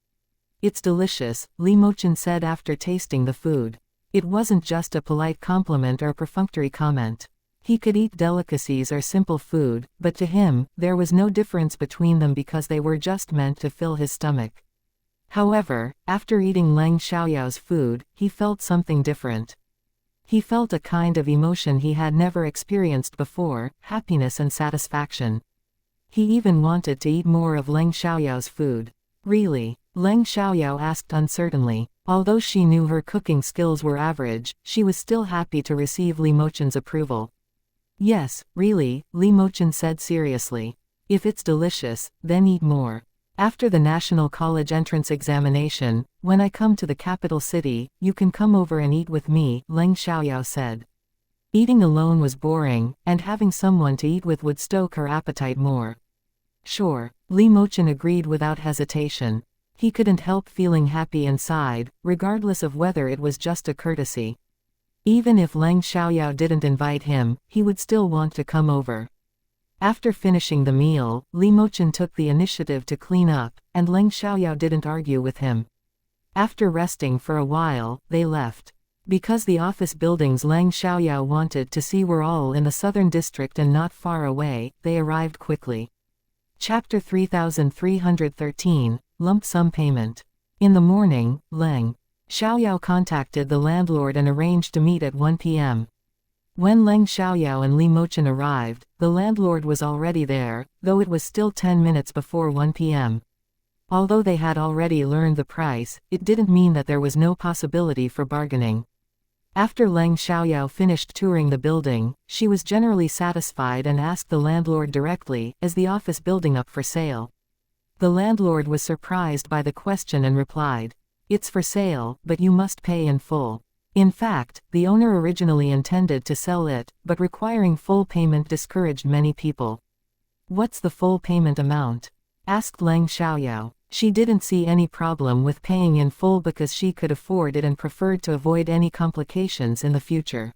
It's delicious, Li Mochen said after tasting the food. It wasn't just a polite compliment or perfunctory comment. He could eat delicacies or simple food, but to him, there was no difference between them because they were just meant to fill his stomach. However, after eating Leng Xiaoyao's food, he felt something different. He felt a kind of emotion he had never experienced before, happiness and satisfaction. He even wanted to eat more of Leng Xiaoyao's food. Really? Leng Xiaoyao asked uncertainly. Although she knew her cooking skills were average, she was still happy to receive Li Mochen's approval. Yes, really, Li Mochen said seriously. If it's delicious, then eat more. After the National College entrance examination, when I come to the capital city, you can come over and eat with me, Leng Xiaoyao said. Eating alone was boring, and having someone to eat with would stoke her appetite more. Sure, Li Mochen agreed without hesitation. He couldn't help feeling happy inside, regardless of whether it was just a courtesy. Even if Leng Xiaoyao didn't invite him, he would still want to come over. After finishing the meal, Li Mochen took the initiative to clean up, and Leng Xiaoyao didn't argue with him. After resting for a while, they left. Because the office buildings Leng Xiaoyao wanted to see were all in the southern district and not far away, they arrived quickly. Chapter 3313, Lump Sum Payment. In the morning, Leng Xiaoyao contacted the landlord and arranged to meet at 1 p.m. When Leng Xiaoyao and Li Mochen arrived, the landlord was already there, though it was still 10 minutes before 1 p.m. Although they had already learned the price, it didn't mean that there was no possibility for bargaining. After Leng Xiaoyao finished touring the building, she was generally satisfied and asked the landlord directly, is the office building up for sale? The landlord was surprised by the question and replied, it's for sale, but you must pay in full. In fact, the owner originally intended to sell it, but requiring full payment discouraged many people. What's the full payment amount? Asked Leng Xiaoyao. She didn't see any problem with paying in full because she could afford it and preferred to avoid any complications in the future.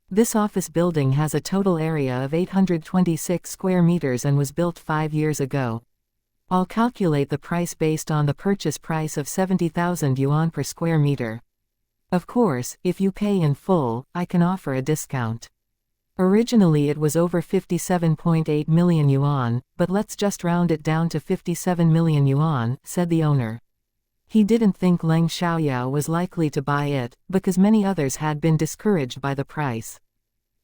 This office building has a total area of 826 square meters and was built 5 years ago. I'll calculate the price based on the purchase price of 70,000 yuan per square meter. Of course, if you pay in full, I can offer a discount. Originally it was over 57.8 million yuan, but let's just round it down to 57 million yuan, said the owner. He didn't think Leng Xiaoyao was likely to buy it, because many others had been discouraged by the price.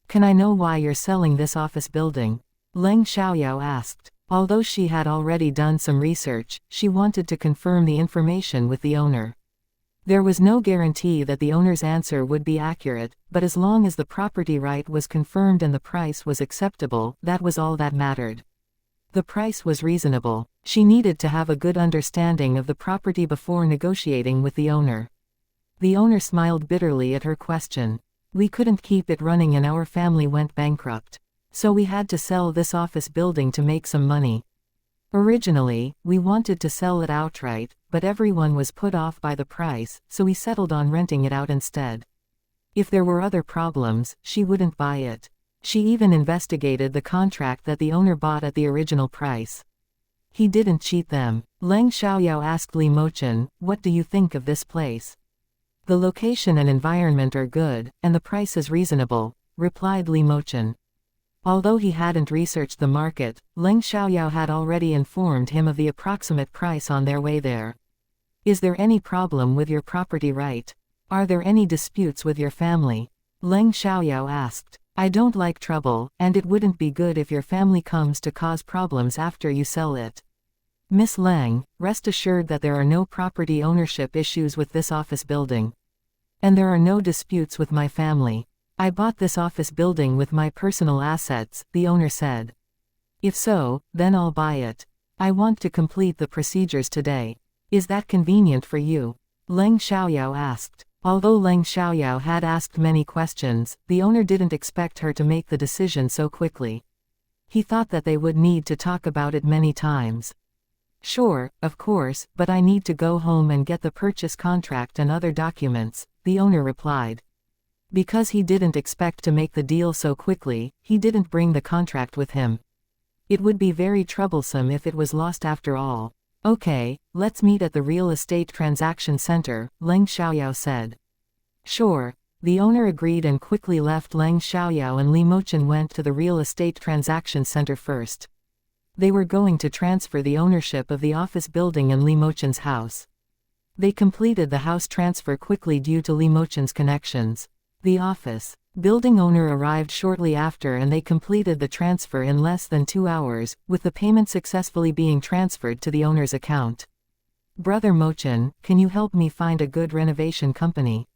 Can I know why you're selling this office building? Leng Xiaoyao asked. Although she had already done some research, she wanted to confirm the information with the owner. There was no guarantee that the owner's answer would be accurate, but as long as the property right was confirmed and the price was acceptable, that was all that mattered. The price was reasonable. She needed to have a good understanding of the property before negotiating with the owner. The owner smiled bitterly at her question. We couldn't keep it running and our family went bankrupt. So we had to sell this office building to make some money. Originally, we wanted to sell it outright, but everyone was put off by the price, so we settled on renting it out instead. If there were other problems, she wouldn't buy it. She even investigated the contract that the owner bought at the original price. He didn't cheat them. Leng Xiaoyao asked Li Mochen, what do you think of this place? The location and environment are good, and the price is reasonable, replied Li Mochen. Although he hadn't researched the market, Leng Xiaoyao had already informed him of the approximate price on their way there. Is there any problem with your property right? Are there any disputes with your family? Leng Xiaoyao asked. I don't like trouble, and it wouldn't be good if your family comes to cause problems after you sell it. Miss Leng, rest assured that there are no property ownership issues with this office building. And there are no disputes with my family. I bought this office building with my personal assets, the owner said. If so, then I'll buy it. I want to complete the procedures today. Is that convenient for you? Leng Xiaoyao asked. Although Leng Xiaoyao had asked many questions, the owner didn't expect her to make the decision so quickly. He thought that they would need to talk about it many times. Sure, of course, but I need to go home and get the purchase contract and other documents, the owner replied. Because he didn't expect to make the deal so quickly, he didn't bring the contract with him. It would be very troublesome if it was lost after all. Okay, let's meet at the real estate transaction center, Leng Xiaoyao said. Sure. The owner agreed and quickly left. Leng Xiaoyao and Li Mochen went to the real estate transaction center first. They were going to transfer the ownership of the office building and Li Mochen's house. They completed the house transfer quickly due to Li Mochen's connections. The office building owner arrived shortly after and they completed the transfer in less than 2 hours, with the payment successfully being transferred to the owner's account. Brother Mochen, can you help me find a good renovation company?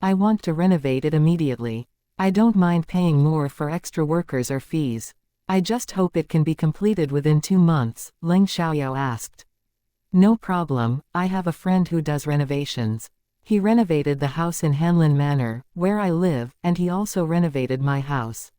I want to renovate it immediately. I don't mind paying more for extra workers or fees. I just hope it can be completed within 2 months, Leng Xiaoyao asked. No problem, I have a friend who does renovations. He renovated the house in Hanlin Manor, where I live, and he also renovated my house.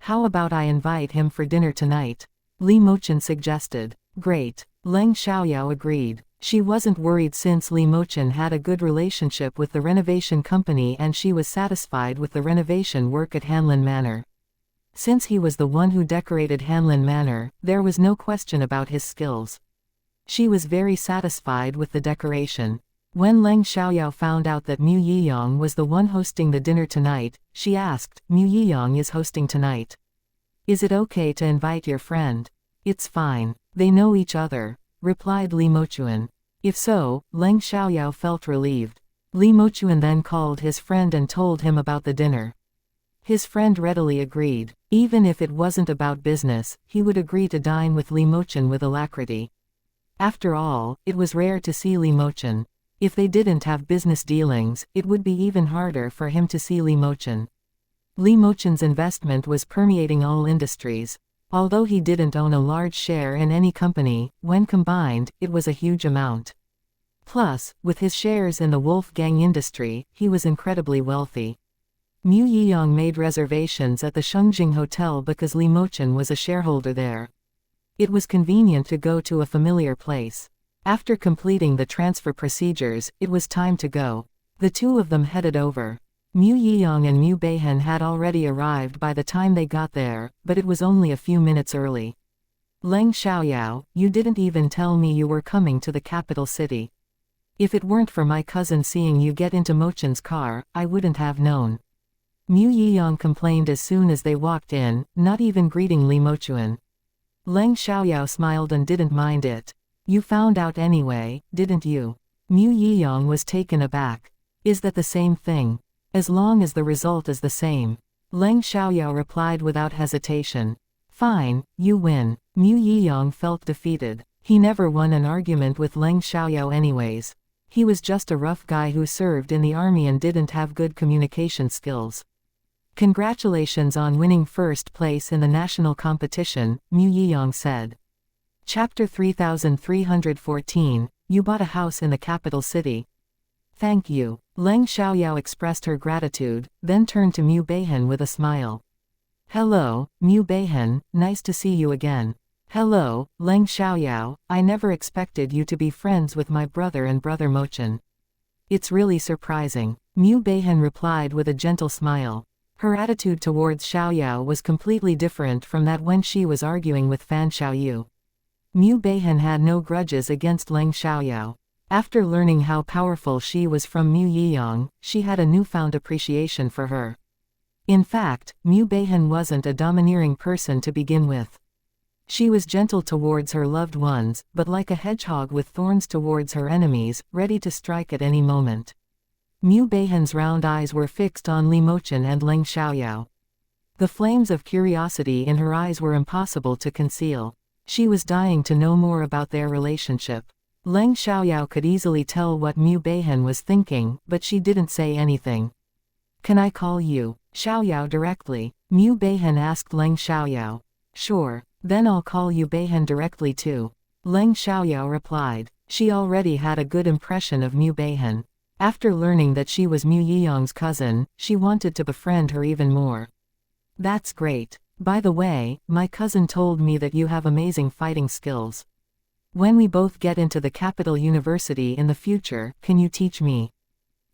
How about I invite him for dinner tonight? Li Mochen suggested. Great. Leng Xiaoyao agreed. She wasn't worried since Li Mochen had a good relationship with the renovation company and she was satisfied with the renovation work at Hanlin Manor. Since he was the one who decorated Hanlin Manor, there was no question about his skills. She was very satisfied with the decoration. When Leng Xiaoyao found out that Mu Yiyang was the one hosting the dinner tonight, she asked, Mu Yiyang is hosting tonight. Is it okay to invite your friend? It's fine. They know each other, replied Li Mochuan. If so, Leng Xiaoyao felt relieved. Li Mochuan then called his friend and told him about the dinner. His friend readily agreed. Even if it wasn't about business, he would agree to dine with Li Mochen with alacrity. After all, it was rare to see Li Mochen. If they didn't have business dealings, it would be even harder for him to see Li Mochen. Li Mochen's investment was permeating all industries. Although he didn't own a large share in any company, when combined, it was a huge amount. Plus, with his shares in the Wolfgang industry, he was incredibly wealthy. Mu Yiyang made reservations at the Shengjing Hotel because Li Mochen was a shareholder there. It was convenient to go to a familiar place. After completing the transfer procedures, it was time to go. The two of them headed over. Mu Yiyang and Mu Beihen had already arrived by the time they got there, but it was only a few minutes early. Leng Xiaoyao, you didn't even tell me you were coming to the capital city. If it weren't for my cousin seeing you get into Mochen's car, I wouldn't have known. Mu Yiyang complained as soon as they walked in, not even greeting Li Mochuan. Leng Xiaoyao smiled and didn't mind it. You found out anyway, didn't you? Mu Yiyang was taken aback. Is that the same thing? As long as the result is the same. Leng Xiaoyao replied without hesitation. Fine, you win. Mu Yiyang felt defeated. He never won an argument with Leng Xiaoyao anyways. He was just a rough guy who served in the army and didn't have good communication skills. Congratulations on winning first place in the national competition, Mu Yiyang said. Chapter 3314, You bought a house in the capital city. Thank you. Leng Xiaoyao expressed her gratitude, then turned to Mu Beihen with a smile. Hello, Mu Beihen, nice to see you again. Hello, Leng Xiaoyao, I never expected you to be friends with my brother and brother Mochen. It's really surprising. Mu Beihen replied with a gentle smile. Her attitude towards Xiaoyao was completely different from that when she was arguing with Fan Xiaoyu. Mu Beihen had no grudges against Leng Xiaoyao. After learning how powerful she was from Mu Yiyang, she had a newfound appreciation for her. In fact, Mu Beihen wasn't a domineering person to begin with. She was gentle towards her loved ones, but like a hedgehog with thorns towards her enemies, ready to strike at any moment. Mu Beihen's round eyes were fixed on Li Mochen and Leng Xiaoyao. The flames of curiosity in her eyes were impossible to conceal. She was dying to know more about their relationship. Leng Xiaoyao could easily tell what Mu Beihan was thinking, but she didn't say anything. Can I call you Xiaoyao directly? Mu Beihan asked Leng Xiaoyao. Sure, then I'll call you Beihan directly too. Leng Xiaoyao replied. She already had a good impression of Mu Beihan. After learning that she was Mu Yiyang's cousin, she wanted to befriend her even more. That's great. By the way, my cousin told me that you have amazing fighting skills. When we both get into the capital university in the future, can you teach me?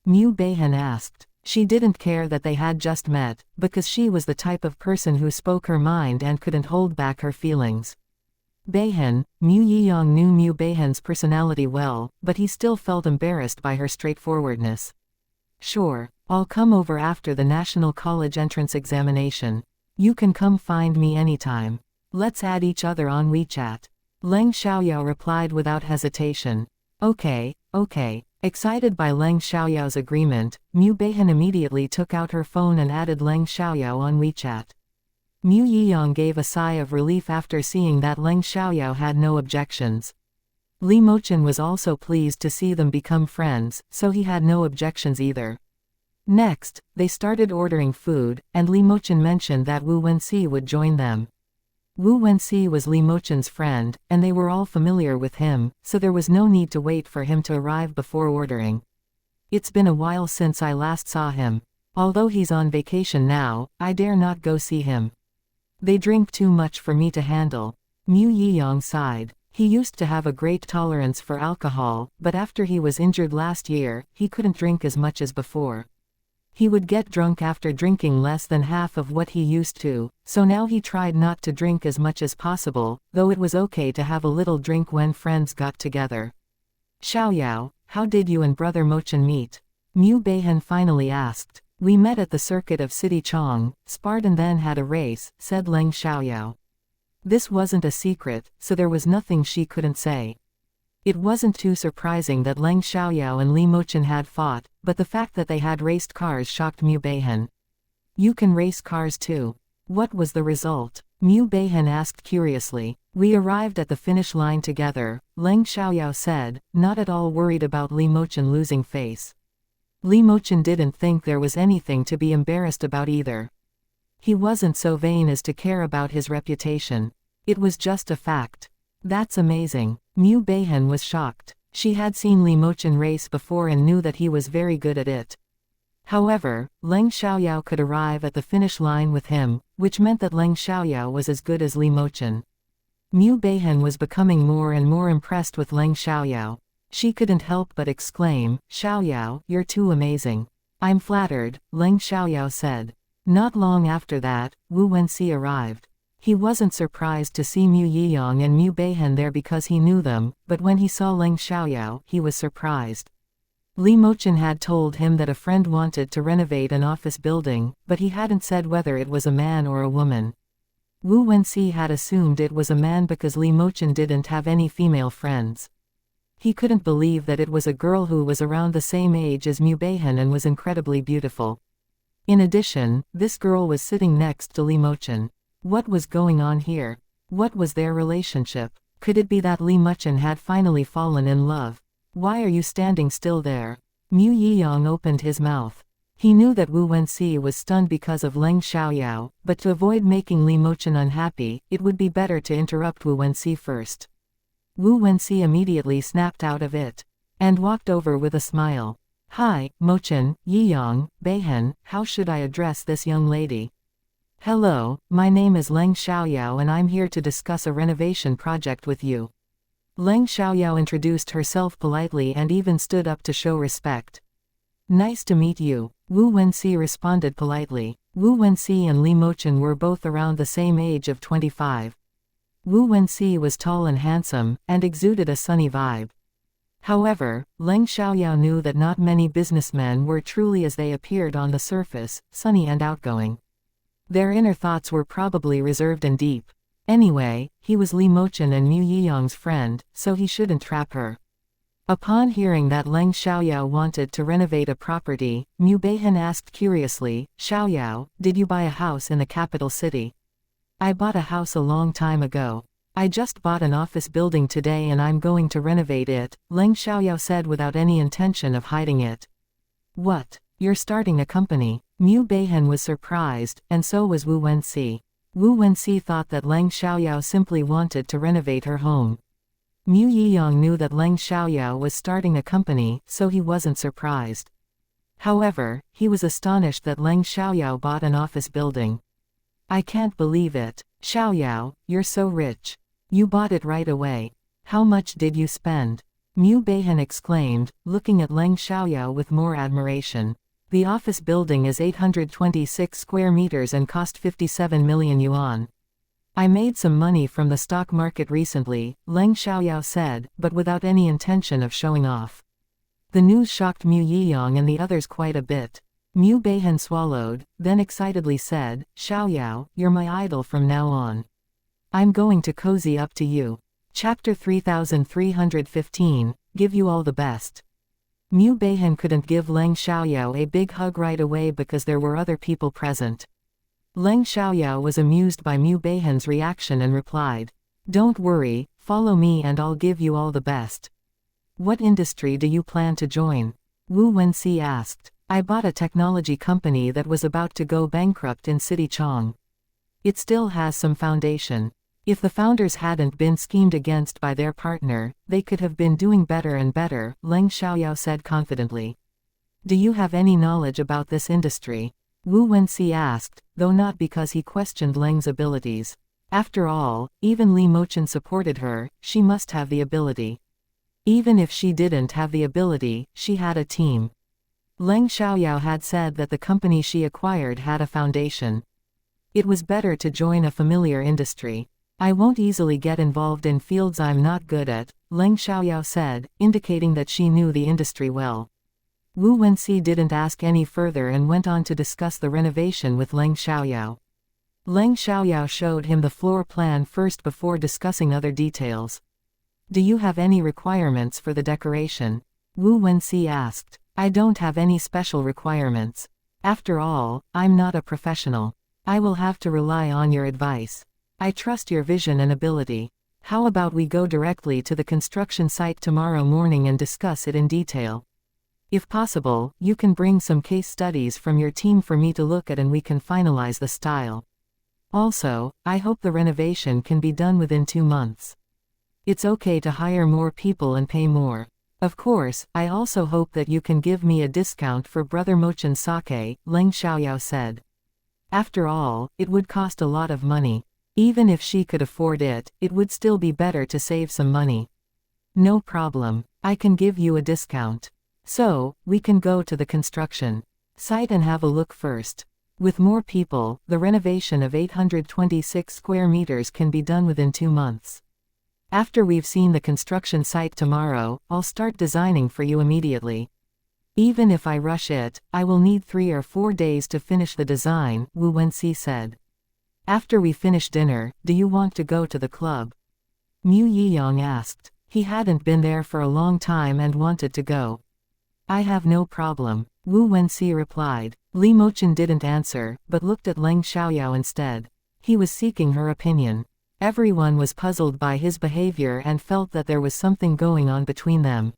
Mu Beihan asked. She didn't care that they had just met, because she was the type of person who spoke her mind and couldn't hold back her feelings. Beihan, Mu Yiyang knew Mu Beihan's personality well, but he still felt embarrassed by her straightforwardness. Sure, I'll come over after the National College entrance examination. You can come find me anytime. Let's add each other on WeChat. Leng Xiaoyao replied without hesitation. Okay. Excited by Leng Xiaoyao's agreement, Mu Beihan immediately took out her phone and added Leng Xiaoyao on WeChat. Mu Yiyang gave a sigh of relief after seeing that Leng Xiaoyao had no objections. Li Mochen was also pleased to see them become friends, so he had no objections either. Next, they started ordering food, and Li Mochen mentioned that Wu Wenxi would join them. Wu Wenxi was Li Mochen's friend, and they were all familiar with him, so there was no need to wait for him to arrive before ordering. It's been a while since I last saw him. Although he's on vacation now, I dare not go see him. They drink too much for me to handle. Mu Yiyang sighed. He used to have a great tolerance for alcohol, but after he was injured last year, he couldn't drink as much as before. He would get drunk after drinking less than half of what he used to, so now he tried not to drink as much as possible, though it was okay to have a little drink when friends got together. Xiaoyao, how did you and Brother Mochen meet? Mu Beihan finally asked. We met at the circuit of City Chong, sparred and then had a race, said Leng Xiaoyao. This wasn't a secret, so there was nothing she couldn't say. It wasn't too surprising that Leng Xiaoyao and Li Mochen had fought, but the fact that they had raced cars shocked Mu Beihan. You can race cars too. What was the result? Mu Beihan asked curiously. We arrived at the finish line together, Leng Xiaoyao said, not at all worried about Li Mochen losing face. Li Mochen didn't think there was anything to be embarrassed about either. He wasn't so vain as to care about his reputation. It was just a fact. That's amazing. Mu Beihan was shocked. She had seen Li Mochen race before and knew that he was very good at it. However, Leng Xiaoyao could arrive at the finish line with him, which meant that Leng Xiaoyao was as good as Li Mochen. Mu Beihan was becoming more and more impressed with Leng Xiaoyao. She couldn't help but exclaim, Xiaoyao, you're too amazing. I'm flattered, Leng Xiaoyao said. Not long after that, Wu Wenxi arrived. He wasn't surprised to see Mu Yiyang and Mu Beihan there because he knew them, but when he saw Leng Xiaoyao, he was surprised. Li Mochen had told him that a friend wanted to renovate an office building, but he hadn't said whether it was a man or a woman. Wu Wenxi had assumed it was a man because Li Mochen didn't have any female friends. He couldn't believe that it was a girl who was around the same age as Mu Beihan and was incredibly beautiful. In addition, this girl was sitting next to Li Mochen. What was going on here? What was their relationship? Could it be that Li Mochen had finally fallen in love? Why are you standing still there? Mu Yiyang opened his mouth. He knew that Wu Wenxi was stunned because of Leng Xiaoyao, but to avoid making Li Mochen unhappy, it would be better to interrupt Wu Wenxi first. Wu Wenxi immediately snapped out of it, and walked over with a smile. Hi, Mochen, Yiyang, Beihan, how should I address this young lady? Hello, my name is Leng Xiaoyao and I'm here to discuss a renovation project with you. Leng Xiaoyao introduced herself politely and even stood up to show respect. Nice to meet you, Wu Wenxi responded politely. Wu Wenxi and Li Mochen were both around the same age of 25. Wu Wenxi was tall and handsome, and exuded a sunny vibe. However, Leng Xiaoyao knew that not many businessmen were truly as they appeared on the surface, sunny and outgoing. Their inner thoughts were probably reserved and deep. Anyway, he was Li Mochen and Mu Yiyang's friend, so he shouldn't trap her. Upon hearing that Leng Xiaoyao wanted to renovate a property, Mu Beihan asked curiously, Xiaoyao, did you buy a house in the capital city? I bought a house a long time ago. I just bought an office building today and I'm going to renovate it, Leng Xiaoyao said without any intention of hiding it. What? You're starting a company? Mu Beihan was surprised, and so was Wu Wenxi. Wu Wenxi thought that Leng Xiaoyao simply wanted to renovate her home. Mu Yiyang knew that Leng Xiaoyao was starting a company, so he wasn't surprised. However, he was astonished that Leng Xiaoyao bought an office building. I can't believe it. Xiaoyao, you're so rich. You bought it right away. How much did you spend? Mu Beihan exclaimed, looking at Leng Xiaoyao with more admiration. The office building is 826 square meters and cost 57 million yuan. I made some money from the stock market recently, Leng Xiaoyao said, but without any intention of showing off. The news shocked Mu Yiyang and the others quite a bit. Mu Beihan swallowed, then excitedly said, Xiaoyao, you're my idol from now on. I'm going to cozy up to you. Chapter 3315, Give You All the Best. Mu Beihan couldn't give Leng Xiaoyao a big hug right away because there were other people present. Leng Xiaoyao was amused by Mu Beihan's reaction and replied, Don't worry, follow me and I'll give you all the best. What industry do you plan to join? Wu Wenxi asked. I bought a technology company that was about to go bankrupt in City Chong. It still has some foundation. If the founders hadn't been schemed against by their partner, they could have been doing better and better, Leng Xiaoyao said confidently. Do you have any knowledge about this industry? Wu Wenxi asked, though not because he questioned Leng's abilities. After all, even Li Mochen supported her, she must have the ability. Even if she didn't have the ability, she had a team. Leng Xiaoyao had said that the company she acquired had a foundation. It was better to join a familiar industry. I won't easily get involved in fields I'm not good at, Leng Xiaoyao said, indicating that she knew the industry well. Wu Wenxi didn't ask any further and went on to discuss the renovation with Leng Xiaoyao. Leng Xiaoyao showed him the floor plan first before discussing other details. Do you have any requirements for the decoration? Wu Wenxi asked. I don't have any special requirements. After all, I'm not a professional. I will have to rely on your advice. I trust your vision and ability. How about we go directly to the construction site tomorrow morning and discuss it in detail? If possible, you can bring some case studies from your team for me to look at and we can finalize the style. Also, I hope the renovation can be done within 2 months. It's okay to hire more people and pay more. Of course, I also hope that you can give me a discount for Brother Mochen's sake, Leng Xiaoyao said. After all, it would cost a lot of money. Even if she could afford it, it would still be better to save some money. No problem. I can give you a discount. So, we can go to the construction site and have a look first. With more people, the renovation of 826 square meters can be done within 2 months. After we've seen the construction site tomorrow, I'll start designing for you immediately. Even if I rush it, I will need 3 or 4 days to finish the design, Wu Wenxi said. After we finish dinner, do you want to go to the club? Mu Yiyang asked. He hadn't been there for a long time and wanted to go. I have no problem, Wu Wenxi replied. Li Mochen didn't answer, but looked at Leng Xiaoyao instead. He was seeking her opinion. Everyone was puzzled by his behavior and felt that there was something going on between them.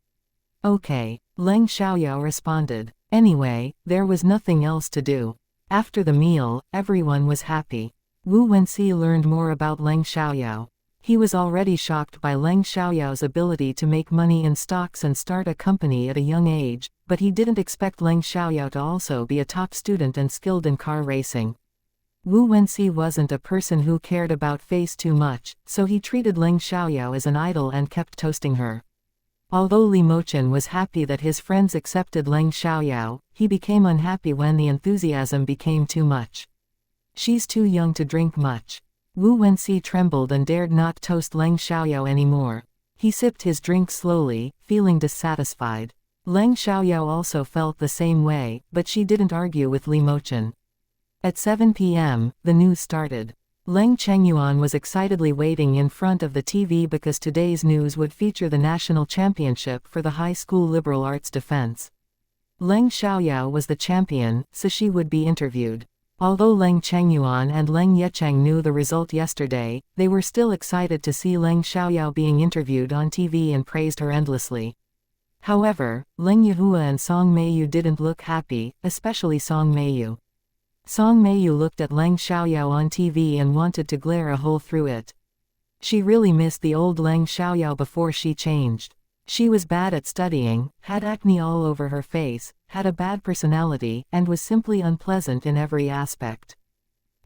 Okay, Leng Xiaoyao responded. Anyway, there was nothing else to do. After the meal, everyone was happy. Wu Wenxi learned more about Leng Xiaoyao. He was already shocked by Leng Xiaoyao's ability to make money in stocks and start a company at a young age, but he didn't expect Leng Xiaoyao to also be a top student and skilled in car racing. Wu Wenxi wasn't a person who cared about face too much, so he treated Leng Xiaoyao as an idol and kept toasting her. Although Li Mochen was happy that his friends accepted Leng Xiaoyao, he became unhappy when the enthusiasm became too much. She's too young to drink much. Wu Wenxi trembled and dared not toast Leng Xiaoyao anymore. He sipped his drink slowly, feeling dissatisfied. Leng Xiaoyao also felt the same way, but she didn't argue with Li Mochen. At 7 p.m., the news started. Leng Chengyuan was excitedly waiting in front of the TV because today's news would feature the national championship for the high school liberal arts defense. Leng Xiaoyao was the champion, so she would be interviewed. Although Leng Chengyuan and Leng Yecheng knew the result yesterday, they were still excited to see Leng Xiaoyao being interviewed on TV and praised her endlessly. However, Leng Yihua and Song Meiyu didn't look happy, especially Song Meiyu. Song Meiyu looked at Leng Xiaoyao on TV and wanted to glare a hole through it. She really missed the old Leng Xiaoyao before she changed. She was bad at studying, had acne all over her face, had a bad personality, and was simply unpleasant in every aspect.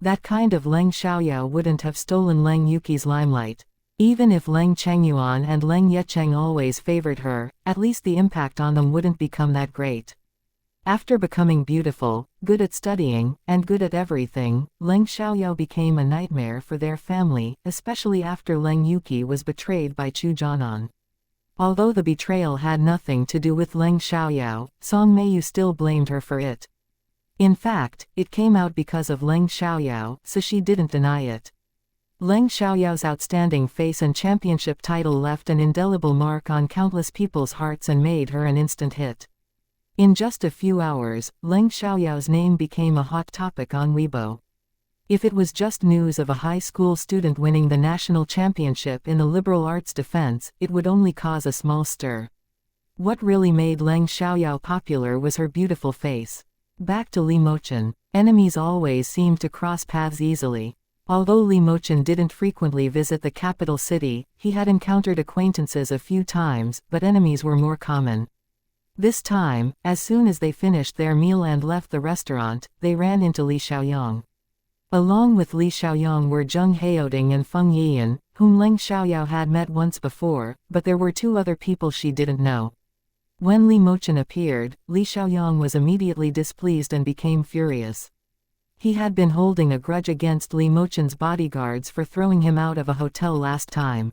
That kind of Leng Xiaoyao wouldn't have stolen Leng Yuqi's limelight. Even if Leng Chengyuan and Leng Yecheng always favored her, at least the impact on them wouldn't become that great. After becoming beautiful, good at studying, and good at everything, Leng Xiaoyao became a nightmare for their family, especially after Leng Yuqi was betrayed by Chu Jianan. Although the betrayal had nothing to do with Leng Xiaoyao, Song Meiyu still blamed her for it. In fact, it came out because of Leng Xiaoyao, so she didn't deny it. Leng Xiaoyao's outstanding face and championship title left an indelible mark on countless people's hearts and made her an instant hit. In just a few hours, Leng Xiaoyao's name became a hot topic on Weibo. If it was just news of a high school student winning the national championship in the liberal arts defense, it would only cause a small stir. What really made Leng Xiaoyao popular was her beautiful face. Back to Li Mochen. Enemies always seemed to cross paths easily. Although Li Mochen didn't frequently visit the capital city, he had encountered acquaintances a few times, but enemies were more common. This time, as soon as they finished their meal and left the restaurant, they ran into Li Xiaoyang. Along with Li Xiaoyang were Zheng Heoding and Feng Yiyan, whom Leng Xiaoyao had met once before, but there were two other people she didn't know. When Li Mochen appeared, Li Xiaoyang was immediately displeased and became furious. He had been holding a grudge against Li Mochen's bodyguards for throwing him out of a hotel last time.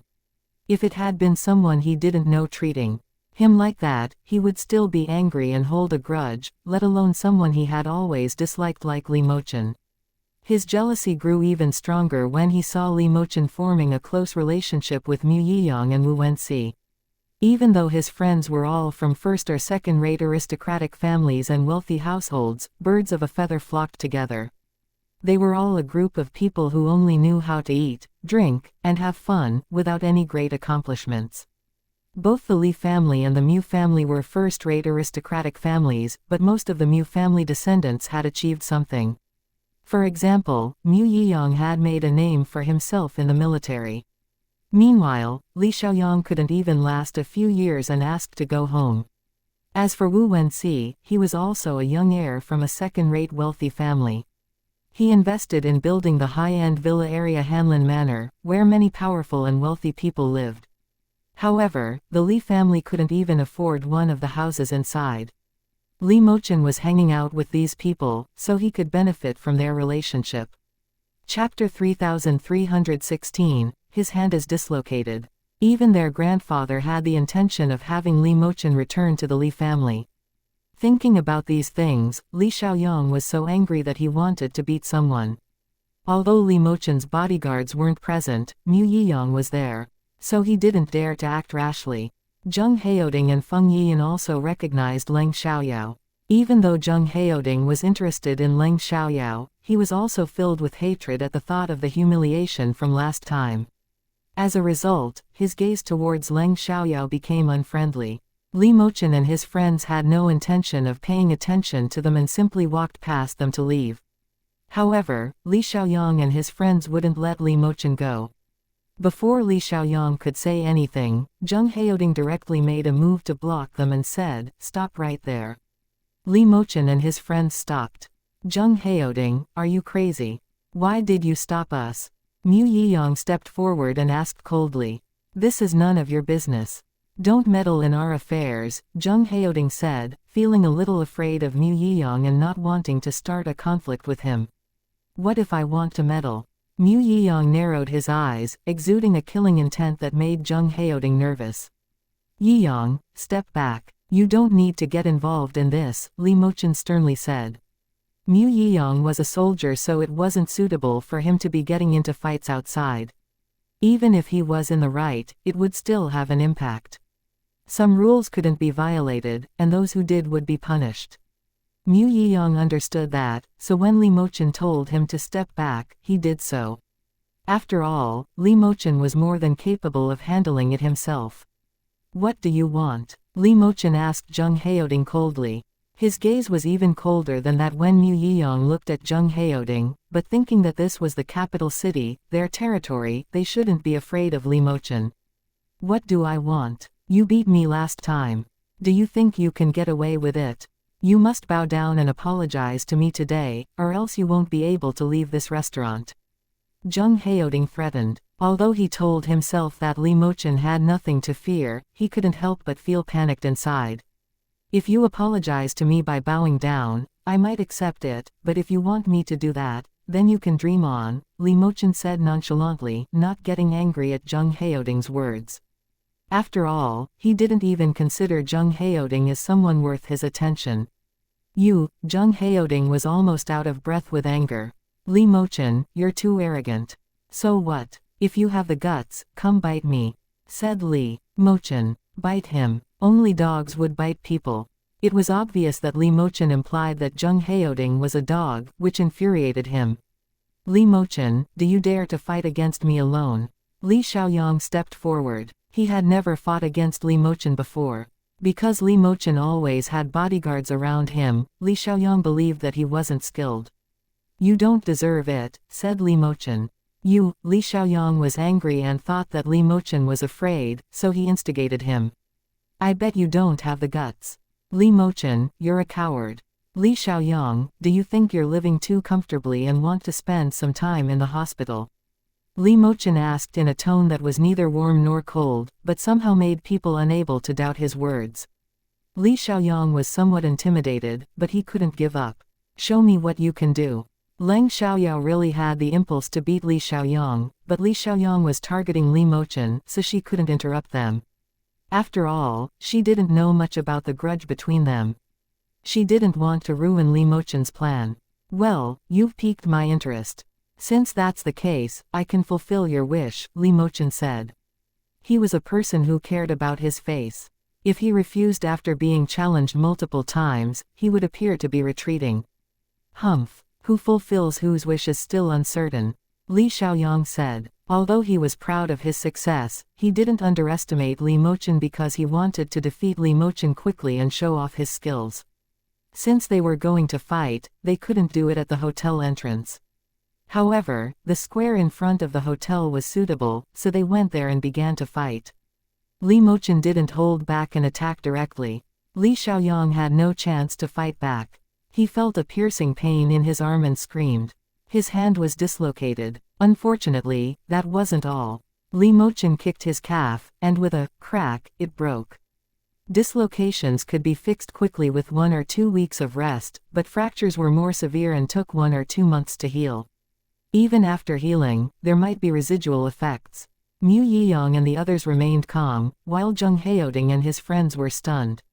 If it had been someone he didn't know treating him like that, he would still be angry and hold a grudge, let alone someone he had always disliked like Li Mochen. His jealousy grew even stronger when he saw Li Mochen forming a close relationship with Mu Yiyang and Wu Wenxi. Even though his friends were all from first or second-rate aristocratic families and wealthy households, birds of a feather flocked together. They were all a group of people who only knew how to eat, drink, and have fun, without any great accomplishments. Both the Li family and the Mu family were first-rate aristocratic families, but most of the Mu family descendants had achieved something. For example, Mu Yiyang had made a name for himself in the military. Meanwhile, Li Xiaoyang couldn't even last a few years and asked to go home. As for Wu Wenxi, he was also a young heir from a second-rate wealthy family. He invested in building the high-end villa area Hanlin Manor, where many powerful and wealthy people lived. However, the Li family couldn't even afford one of the houses inside. Li Mochen was hanging out with these people, so he could benefit from their relationship. Chapter 3316, His hand is dislocated. Even their grandfather had the intention of having Li Mochen return to the Li family. Thinking about these things, Li Xiaoyang was so angry that he wanted to beat someone. Although Li Mochen's bodyguards weren't present, Mu Yiyang was there. So he didn't dare to act rashly. Zheng Heoding and Feng Yiyan also recognized Leng Xiaoyao. Even though Zheng Heoding was interested in Leng Xiaoyao, he was also filled with hatred at the thought of the humiliation from last time. As a result, his gaze towards Leng Xiaoyao became unfriendly. Li Mochen and his friends had no intention of paying attention to them and simply walked past them to leave. However, Li Xiaoyang and his friends wouldn't let Li Mochen go. Before Li Xiaoyang could say anything, Zheng Heoding directly made a move to block them and said, "Stop right there." Li Mochen and his friends stopped. "Zheng Heoding, are you crazy? Why did you stop us?" Mu Yiyang stepped forward and asked coldly. "This is none of your business. Don't meddle in our affairs," Zheng Heoding said, feeling a little afraid of Mu Yiyang and not wanting to start a conflict with him. "What if I want to meddle?" Mu Yiyang narrowed his eyes, exuding a killing intent that made Zheng Heoding nervous. "Yiyang, step back. You don't need to get involved in this," Li Mochen sternly said. Mu Yiyang was a soldier, so it wasn't suitable for him to be getting into fights outside. Even if he was in the right, it would still have an impact. Some rules couldn't be violated, and those who did would be punished. Mu Yiyang understood that, so when Li Mochen told him to step back, he did so. After all, Li Mochen was more than capable of handling it himself. What do you want? Li Mochen asked Zheng Heoding coldly. His gaze was even colder than that when Mu Yiyang looked at Zheng Heoding, but thinking that this was the capital city, their territory, they shouldn't be afraid of Li Mochen. What do I want? You beat me last time. Do you think you can get away with it? You must bow down and apologize to me today, or else you won't be able to leave this restaurant. Zheng Heoding threatened. Although he told himself that Li Mochen had nothing to fear, he couldn't help but feel panicked inside. If you apologize to me by bowing down, I might accept it, but if you want me to do that, then you can dream on, Li Mochen said nonchalantly, not getting angry at Zheng Heoding's words. After all, he didn't even consider Zheng Heoding as someone worth his attention. Zheng Heoding was almost out of breath with anger. Li Mochen, you're too arrogant. So what? If you have the guts, come bite me, said Li Mochen. Bite him. Only dogs would bite people. It was obvious that Li Mochen implied that Zheng Heoding was a dog, which infuriated him. Li Mochen, do you dare to fight against me alone? Li Xiaoyang stepped forward. He had never fought against Li Mochen before. Because Li Mochen always had bodyguards around him, Li Xiaoyang believed that he wasn't skilled. You don't deserve it, said Li Mochen. Li Xiaoyang was angry and thought that Li Mochen was afraid, so he instigated him. I bet you don't have the guts. Li Mochen, you're a coward. Li Xiaoyang, do you think you're living too comfortably and want to spend some time in the hospital? Li Mochen asked in a tone that was neither warm nor cold, but somehow made people unable to doubt his words. Li Xiaoyang was somewhat intimidated, but he couldn't give up. Show me what you can do. Leng Xiaoyao really had the impulse to beat Li Xiaoyang, but Li Xiaoyang was targeting Li Mochen, so she couldn't interrupt them. After all, she didn't know much about the grudge between them. She didn't want to ruin Li Mochen's plan. Well, you've piqued my interest. Since that's the case, I can fulfill your wish, Li Mochen said. He was a person who cared about his face. If he refused after being challenged multiple times, he would appear to be retreating. Humph. Who fulfills whose wish is still uncertain, Li Xiaoyang said. Although he was proud of his success, he didn't underestimate Li Mochen because he wanted to defeat Li Mochen quickly and show off his skills. Since they were going to fight, they couldn't do it at the hotel entrance. However, the square in front of the hotel was suitable, so they went there and began to fight. Li Mochen didn't hold back and attack directly. Li Xiaoyang had no chance to fight back. He felt a piercing pain in his arm and screamed. His hand was dislocated. Unfortunately, that wasn't all. Li Mochen kicked his calf, and with a crack, it broke. Dislocations could be fixed quickly with 1 or 2 weeks of rest, but fractures were more severe and took 1 or 2 months to heal. Even after healing, there might be residual effects. Mu Yiyang and the others remained calm, while Zheng Heoding and his friends were stunned.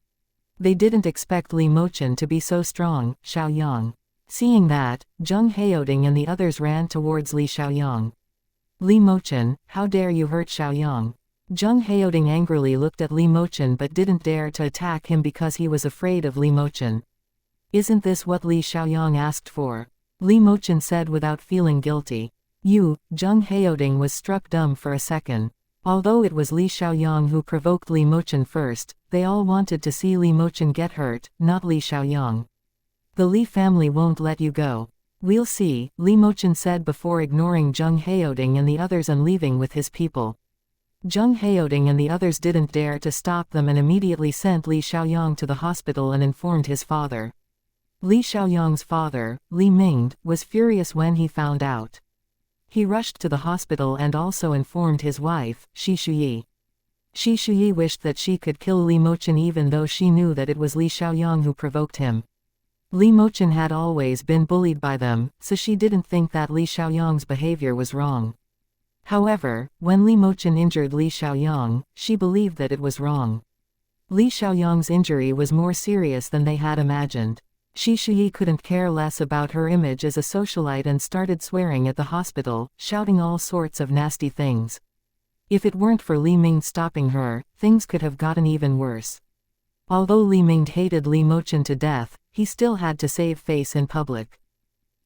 They didn't expect Li Mochen to be so strong, Xiaoyang. Seeing that, Zheng Heoding and the others ran towards Li Xiaoyang. Li Mochen, how dare you hurt Xiaoyang? Zheng Heoding angrily looked at Li Mochen but didn't dare to attack him because he was afraid of Li Mochen. Isn't this what Li Xiaoyang asked for? Li Mochen said without feeling guilty. Zheng Heoding was struck dumb for a second. Although it was Li Xiaoyang who provoked Li Mochen first, they all wanted to see Li Mochen get hurt, not Li Xiaoyang. The Li family won't let you go. We'll see, Li Mochen said before ignoring Zheng Heoding and the others and leaving with his people. Zheng Heoding and the others didn't dare to stop them and immediately sent Li Xiaoyang to the hospital and informed his father. Li Xiaoyang's father, Li Mingde, was furious when he found out. He rushed to the hospital and also informed his wife, Shi Shuyi. Shi Shuyi wished that she could kill Li Mochen even though she knew that it was Li Xiaoyang who provoked him. Li Mochen had always been bullied by them, so she didn't think that Li Xiaoyang's behavior was wrong. However, when Li Mochen injured Li Xiaoyang, she believed that it was wrong. Li Xiaoyang's injury was more serious than they had imagined. Shi Shuyi couldn't care less about her image as a socialite and started swearing at the hospital, shouting all sorts of nasty things. If it weren't for Li Mingde stopping her, things could have gotten even worse. Although Li Mingde hated Li Mochen to death, he still had to save face in public.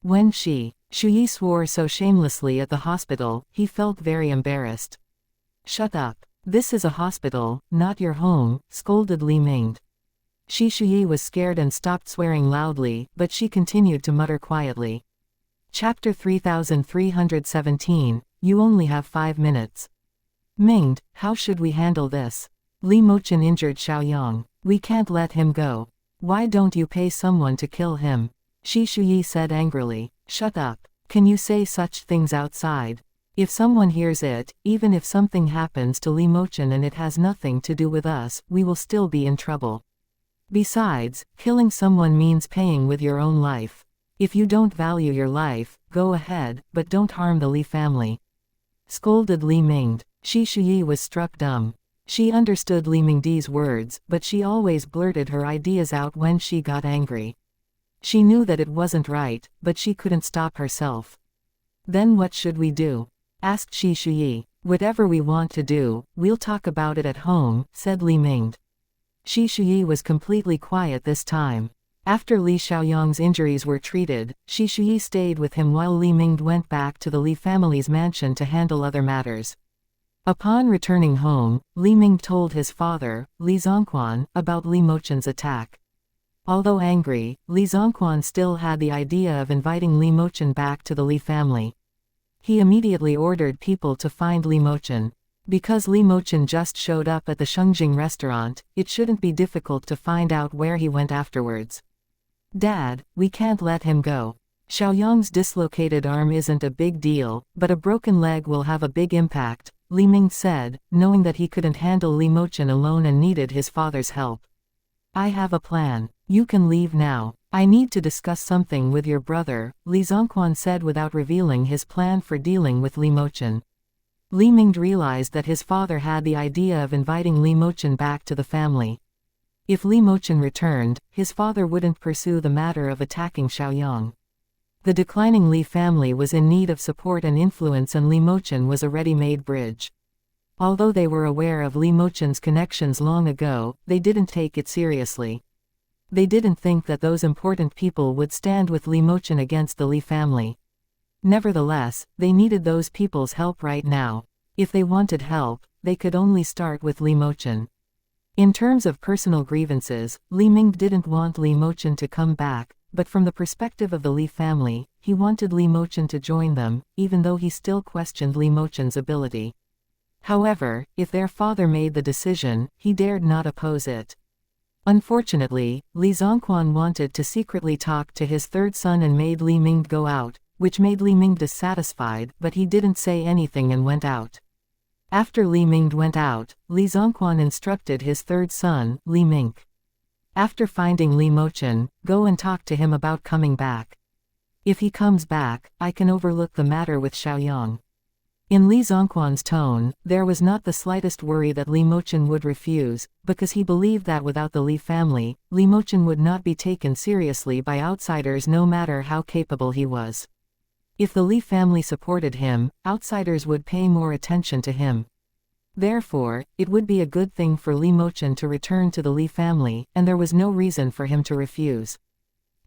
When Shuyi swore so shamelessly at the hospital, he felt very embarrassed. "Shut up. This is a hospital, not your home," scolded Li Ming. Shuyi was scared and stopped swearing loudly, but she continued to mutter quietly. Chapter 3317, You only have 5 minutes. Minged, how should we handle this? Li Mochen injured Xiaoyang. We can't let him go. Why don't you pay someone to kill him? Shuyi said angrily. Shut up. Can you say such things outside? If someone hears it, even if something happens to Li Mochen and it has nothing to do with us, we will still be in trouble. Besides, killing someone means paying with your own life. If you don't value your life, go ahead, but don't harm the Li family. Scolded Li Mingde. Shuyi was struck dumb. She understood Li Mingde's words, but she always blurted her ideas out when she got angry. She knew that it wasn't right, but she couldn't stop herself. Then what should we do? Asked Shuyi. Whatever we want to do, we'll talk about it at home, said Li Mingde. Shuyi was completely quiet this time. After Li Xiaoyang's injuries were treated, Shuyi stayed with him while Li Mingde went back to the Li family's mansion to handle other matters. Upon returning home, Li Mingde told his father, Li Zongquan, about Li Mochen's attack. Although angry, Li Zongquan still had the idea of inviting Li Mochen back to the Li family. He immediately ordered people to find Li Mochen. Because Li Mochen just showed up at the Shengjing restaurant, it shouldn't be difficult to find out where he went afterwards. Dad, we can't let him go. Xiaoyang's dislocated arm isn't a big deal, but a broken leg will have a big impact, Li Ming said, knowing that he couldn't handle Li Mochen alone and needed his father's help. I have a plan. You can leave now. I need to discuss something with your brother, Li Zongquan said without revealing his plan for dealing with Li Mochen. Li Mingde realized that his father had the idea of inviting Li Mochen back to the family. If Li Mochen returned, his father wouldn't pursue the matter of attacking Xiaoyang. The declining Li family was in need of support and influence, and Li Mochen was a ready-made bridge. Although they were aware of Li Mochen's connections long ago, they didn't take it seriously. They didn't think that those important people would stand with Li Mochen against the Li family. Nevertheless, they needed those people's help right now. If they wanted help, they could only start with Li Mochen. In terms of personal grievances, Li Mingde didn't want Li Mochen to come back, but from the perspective of the Li family, he wanted Li Mochen to join them, even though he still questioned Li Mochen's ability. However, if their father made the decision, he dared not oppose it. Unfortunately, Li Zongquan wanted to secretly talk to his third son and made Li Mingde go out, which made Li Mingde dissatisfied, but he didn't say anything and went out. After Li Mingde went out, Li Zongquan instructed his third son, Li Ming. After finding Li Mochen, go and talk to him about coming back. If he comes back, I can overlook the matter with Xiaoyang. In Li Zongquan's tone, there was not the slightest worry that Li Mochen would refuse, because he believed that without the Li family, Li Mochen would not be taken seriously by outsiders no matter how capable he was. If the Li family supported him, outsiders would pay more attention to him. Therefore, it would be a good thing for Li Mochen to return to the Li family, and there was no reason for him to refuse.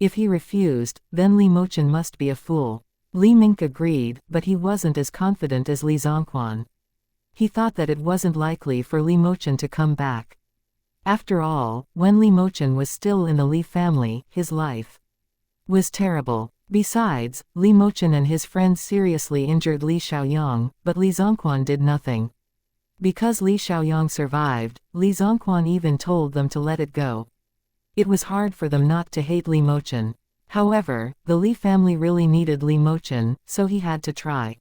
If he refused, then Li Mochen must be a fool. Li Ming agreed, but he wasn't as confident as Li Zongquan. He thought that it wasn't likely for Li Mochen to come back. After all, when Li Mochen was still in the Li family, his life was terrible. Besides, Li Mochen and his friends seriously injured Li Xiaoyang, but Li Zongquan did nothing. Because Li Xiaoyang survived, Li Zongquan even told them to let it go. It was hard for them not to hate Li Mochen. However, the Li family really needed Li Mochen, so he had to try.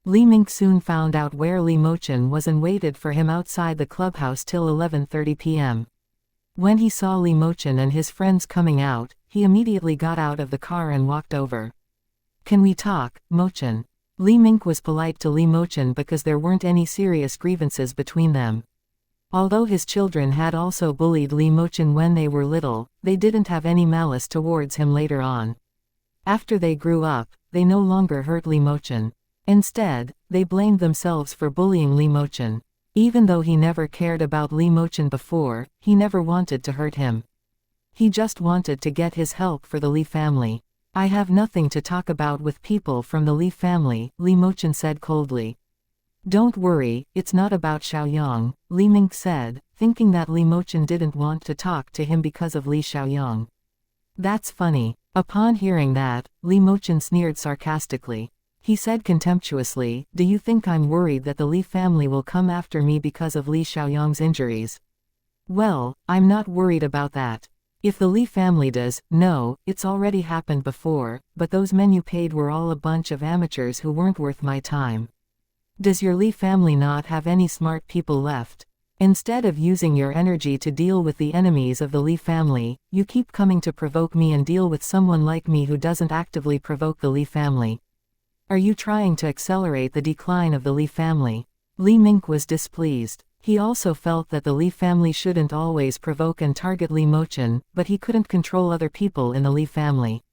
Li Ming soon found out where Li Mochen was and waited for him outside the clubhouse till 11:30 p.m. When he saw Li Mochen and his friends coming out, he immediately got out of the car and walked over. Can we talk, Mochen? Li Ming was polite to Li Mochen because there weren't any serious grievances between them. Although his children had also bullied Li Mochen when they were little, they didn't have any malice towards him later on. After they grew up, they no longer hurt Li Mochen. Instead, they blamed themselves for bullying Li Mochen. Even though he never cared about Li Mochen before, he never wanted to hurt him. He just wanted to get his help for the Li family. I have nothing to talk about with people from the Li family, Li Mochen said coldly. Don't worry, it's not about Xiaoyang, Li Ming said, thinking that Li Mochen didn't want to talk to him because of Li Xiaoyang. That's funny. Upon hearing that, Li Mochen sneered sarcastically. He said contemptuously, do you think I'm worried that the Li family will come after me because of Li Xiaoyang's injuries? Well, I'm not worried about that. If the Li family does, no, it's already happened before, but those men you paid were all a bunch of amateurs who weren't worth my time. Does your Li family not have any smart people left? Instead of using your energy to deal with the enemies of the Li family, you keep coming to provoke me and deal with someone like me who doesn't actively provoke the Li family. Are you trying to accelerate the decline of the Li family? Li Ming was displeased. He also felt that the Li family shouldn't always provoke and target Li Mochen, but he couldn't control other people in the Li family.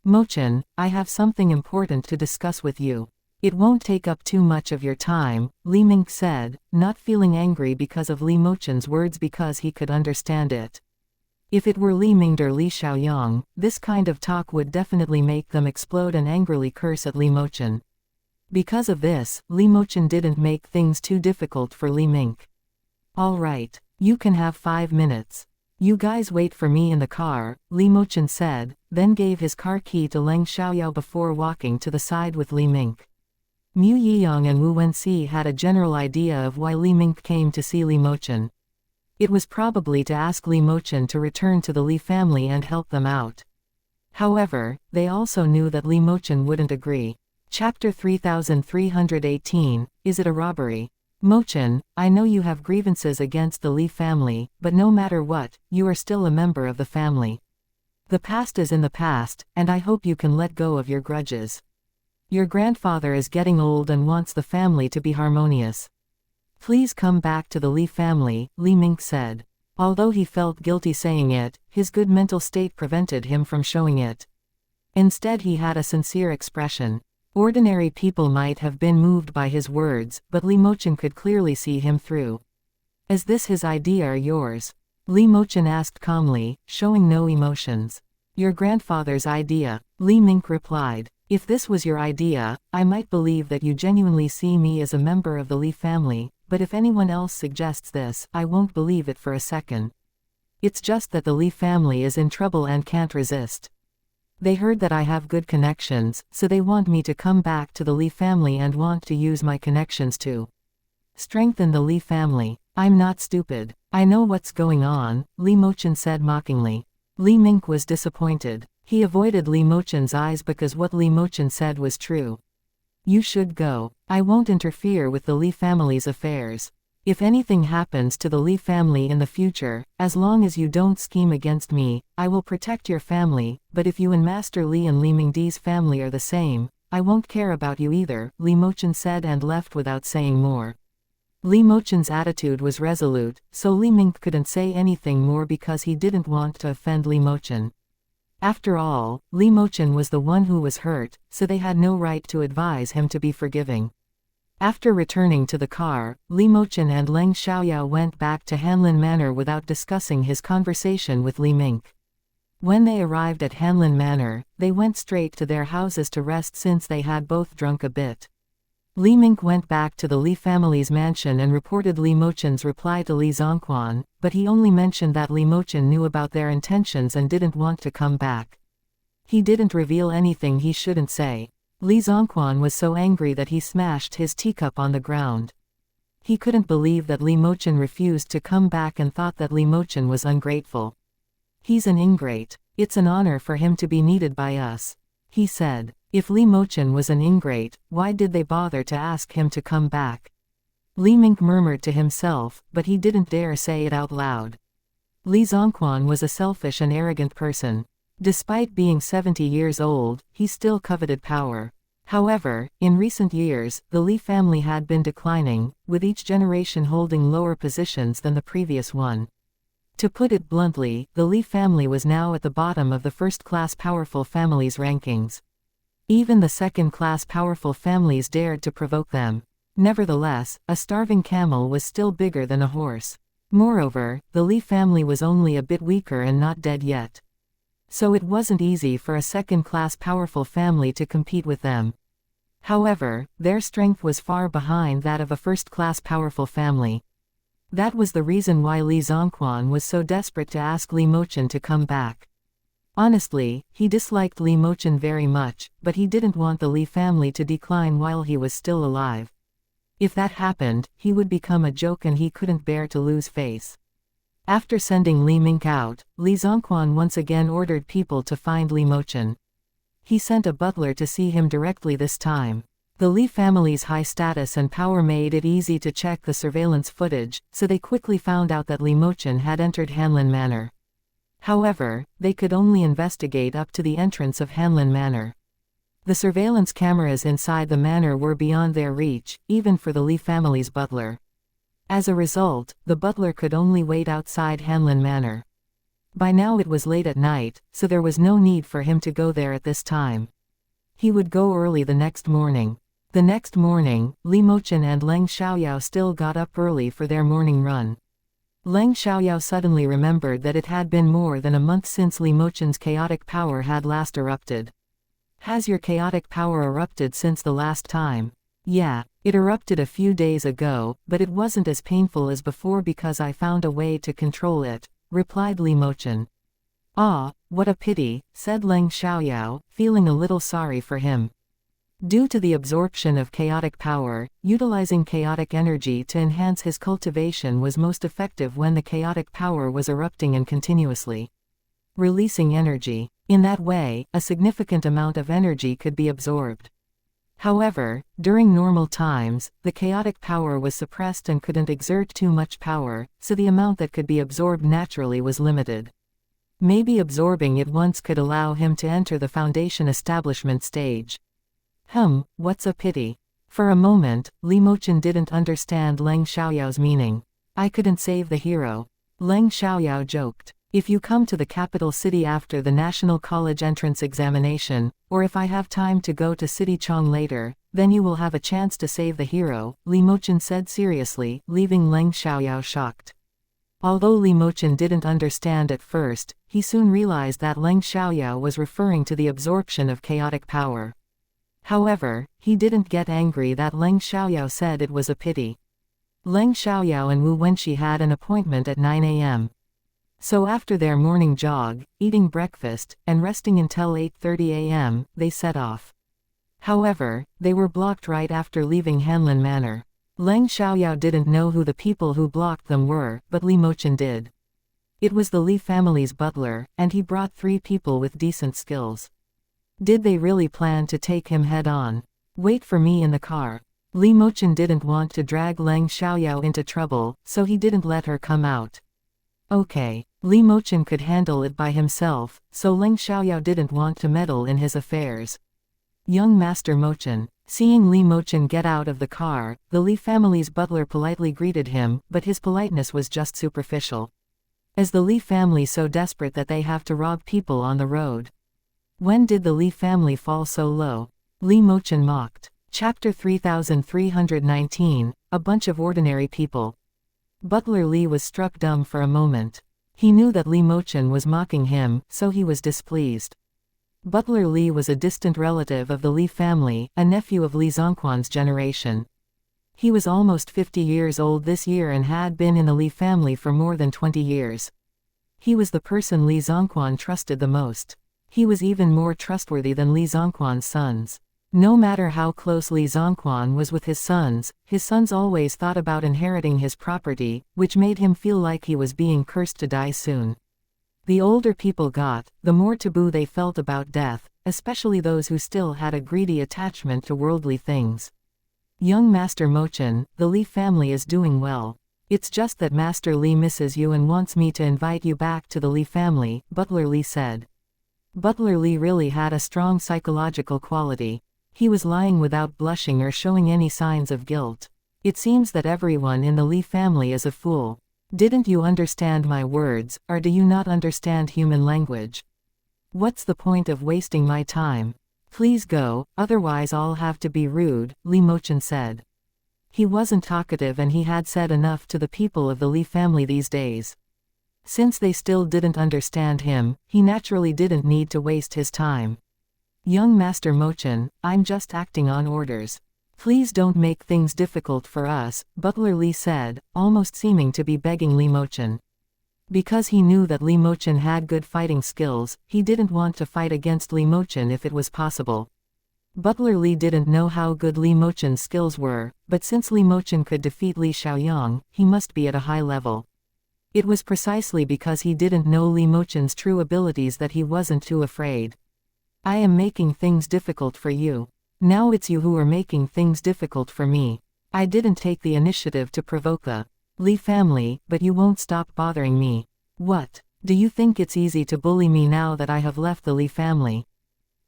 Mochen, I have something important to discuss with you. It won't take up too much of your time, Li Ming said, not feeling angry because of Li Mochen's words because he could understand it. If it were Li Ming or Li Xiaoyang, this kind of talk would definitely make them explode and angrily curse at Li Mochen. Because of this, Li Mochen didn't make things too difficult for Li Ming. All right, you can have 5 minutes. You guys wait for me in the car, Li Mochen said, then gave his car key to Leng Xiaoyao before walking to the side with Li Ming. Mu Yiyang and Wu Wenxi had a general idea of why Li Ming came to see Li Mochen. It was probably to ask Li Mochen to return to the Li family and help them out. However, they also knew that Li Mochen wouldn't agree. Chapter 3318, Is it a robbery? Mochen, I know you have grievances against the Li family, but no matter what, you are still a member of the family. The past is in the past, and I hope you can let go of your grudges. Your grandfather is getting old and wants the family to be harmonious. Please come back to the Li family, Li Ming said. Although he felt guilty saying it, his good mental state prevented him from showing it. Instead he had a sincere expression. Ordinary people might have been moved by his words, but Li Mochen could clearly see him through. Is this his idea or yours? Li Mochen asked calmly, showing no emotions. Your grandfather's idea, Li Ming replied. If this was your idea, I might believe that you genuinely see me as a member of the Li family, but if anyone else suggests this, I won't believe it for a second. It's just that the Li family is in trouble and can't resist. They heard that I have good connections, so they want me to come back to the Li family and want to use my connections to strengthen the Li family. I'm not stupid. I know what's going on, Li Mochen said mockingly. Li Ming was disappointed. He avoided Li Mochen's eyes because what Li Mochen said was true. You should go. I won't interfere with the Li family's affairs. If anything happens to the Li family in the future, as long as you don't scheme against me, I will protect your family, but if you and Master Li and Li Mingdi's family are the same, I won't care about you either, Li Mochen said and left without saying more. Li Mochen's attitude was resolute, so Li Ming couldn't say anything more because he didn't want to offend Li Mochen. After all, Li Mochen was the one who was hurt, so they had no right to advise him to be forgiving. After returning to the car, Li Mochen and Leng Xiaoyao went back to Hanlin Manor without discussing his conversation with Li Ming. When they arrived at Hanlin Manor, they went straight to their houses to rest since they had both drunk a bit. Li Ming went back to the Li family's mansion and reported Li Mochen's reply to Li Zongquan, but he only mentioned that Li Mochen knew about their intentions and didn't want to come back. He didn't reveal anything he shouldn't say. Li Zongquan was so angry that he smashed his teacup on the ground. He couldn't believe that Li Mochen refused to come back and thought that Li Mochen was ungrateful. He's an ingrate. It's an honor for him to be needed by us, he said. If Li Mochen was an ingrate, why did they bother to ask him to come back? Li Ming murmured to himself, but he didn't dare say it out loud. Li Zongquan was a selfish and arrogant person. Despite being 70 years old, he still coveted power. However, in recent years, the Li family had been declining, with each generation holding lower positions than the previous one. To put it bluntly, the Li family was now at the bottom of the first-class powerful families' rankings. Even the second-class powerful families dared to provoke them. Nevertheless, a starving camel was still bigger than a horse. Moreover, the Li family was only a bit weaker and not dead yet. So it wasn't easy for a second-class powerful family to compete with them. However, their strength was far behind that of a first-class powerful family. That was the reason why Li Zongquan was so desperate to ask Li Mochen to come back. Honestly, he disliked Li Mochen very much, but he didn't want the Li family to decline while he was still alive. If that happened, he would become a joke and he couldn't bear to lose face. After sending Li Mink out, Li Zongquan once again ordered people to find Li Mochen. He sent a butler to see him directly this time. The Li family's high status and power made it easy to check the surveillance footage, so they quickly found out that Li Mochen had entered Hanlin Manor. However, they could only investigate up to the entrance of Hanlin Manor. The surveillance cameras inside the manor were beyond their reach, even for the Li family's butler. As a result, the butler could only wait outside Hanlin Manor. By now it was late at night, so there was no need for him to go there at this time. He would go early the next morning. The next morning, Li Mochen and Leng Xiaoyao still got up early for their morning run. Leng Xiaoyao suddenly remembered that it had been more than a month since Li Mochen's chaotic power had last erupted. Has your chaotic power erupted since the last time? Yeah, it erupted a few days ago, but it wasn't as painful as before because I found a way to control it, replied Li Mochen. Ah, what a pity, said Leng Xiaoyao, feeling a little sorry for him. Due to the absorption of chaotic power, utilizing chaotic energy to enhance his cultivation was most effective when the chaotic power was erupting and continuously releasing energy. In that way, a significant amount of energy could be absorbed. However, during normal times, the chaotic power was suppressed and couldn't exert too much power, so the amount that could be absorbed naturally was limited. Maybe absorbing it once could allow him to enter the foundation establishment stage. What's a pity? For a moment, Li Mochen didn't understand Leng Xiaoyao's meaning. I couldn't save the hero. Leng Xiaoyao joked. If you come to the capital city after the National College entrance examination, or if I have time to go to City Chong later, then you will have a chance to save the hero, Li Mochen said seriously, leaving Leng Xiaoyao shocked. Although Li Mochen didn't understand at first, he soon realized that Leng Xiaoyao was referring to the absorption of chaotic power. However, he didn't get angry that Leng Xiaoyao said it was a pity. Leng Xiaoyao and Wu Wenxi had an appointment at 9 a.m. So after their morning jog, eating breakfast, and resting until 8:30 a.m., they set off. However, they were blocked right after leaving Hanlin Manor. Leng Xiaoyao didn't know who the people who blocked them were, but Li Mochen did. It was the Li family's butler, and he brought 3 people with decent skills. Did they really plan to take him head-on? Wait for me in the car. Li Mochen didn't want to drag Leng Xiaoyao into trouble, so he didn't let her come out. Okay. Li Mochen could handle it by himself, so Leng Xiaoyao didn't want to meddle in his affairs. Young Master Mochen. Seeing Li Mochen get out of the car, the Li family's butler politely greeted him, but his politeness was just superficial. Is the Li family so desperate that they have to rob people on the road? When did the Li family fall so low? Li Mochen mocked. Chapter 3319, A Bunch of Ordinary People. Butler Li was struck dumb for a moment. He knew that Li Mochen was mocking him, so he was displeased. Butler Li was a distant relative of the Li family, a nephew of Li Zongquan's generation. He was almost 50 years old this year and had been in the Li family for more than 20 years. He was the person Li Zongquan trusted the most. He was even more trustworthy than Li Zongquan's sons. No matter how close Li Zongquan was with his sons always thought about inheriting his property, which made him feel like he was being cursed to die soon. The older people got, the more taboo they felt about death, especially those who still had a greedy attachment to worldly things. Young Master Mochen, the Li family is doing well. It's just that Master Li misses you and wants me to invite you back to the Li family, Butler Li said. Butler Li really had a strong psychological quality. He was lying without blushing or showing any signs of guilt. It seems that everyone in the Li family is a fool. Didn't you understand my words, or do you not understand human language? What's the point of wasting my time? Please go, otherwise I'll have to be rude, Li Mochen said. He wasn't talkative and he had said enough to the people of the Li family these days. Since they still didn't understand him, he naturally didn't need to waste his time. Young Master Mochen, I'm just acting on orders. Please don't make things difficult for us, Butler Li said, almost seeming to be begging Li Mochen. Because he knew that Li Mochen had good fighting skills, he didn't want to fight against Li Mochen if it was possible. Butler Li didn't know how good Li Mochen's skills were, but since Li Mochen could defeat Li Xiaoyang, he must be at a high level. It was precisely because he didn't know Li Mochen's true abilities that he wasn't too afraid. I am making things difficult for you. Now it's you who are making things difficult for me. I didn't take the initiative to provoke the Li family, but you won't stop bothering me. What? Do you think it's easy to bully me now that I have left the Li family?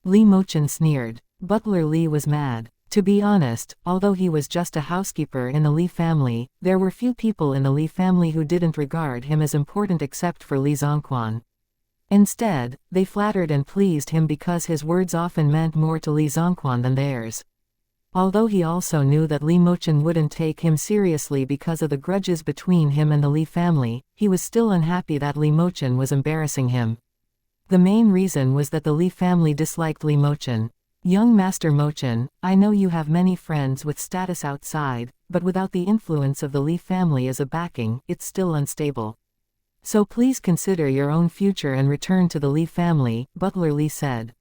Li Mochen sneered. Butler Li was mad. To be honest, although he was just a housekeeper in the Li family, there were few people in the Li family who didn't regard him as important except for Li Zongquan. Instead, they flattered and pleased him because his words often meant more to Li Zongquan than theirs. Although he also knew that Li Mochen wouldn't take him seriously because of the grudges between him and the Li family, he was still unhappy that Li Mochen was embarrassing him. The main reason was that the Li family disliked Li Mochen. Young Master Mochen, I know you have many friends with status outside, but without the influence of the Li family as a backing, it's still unstable. So please consider your own future and return to the Li family, Butler Li said.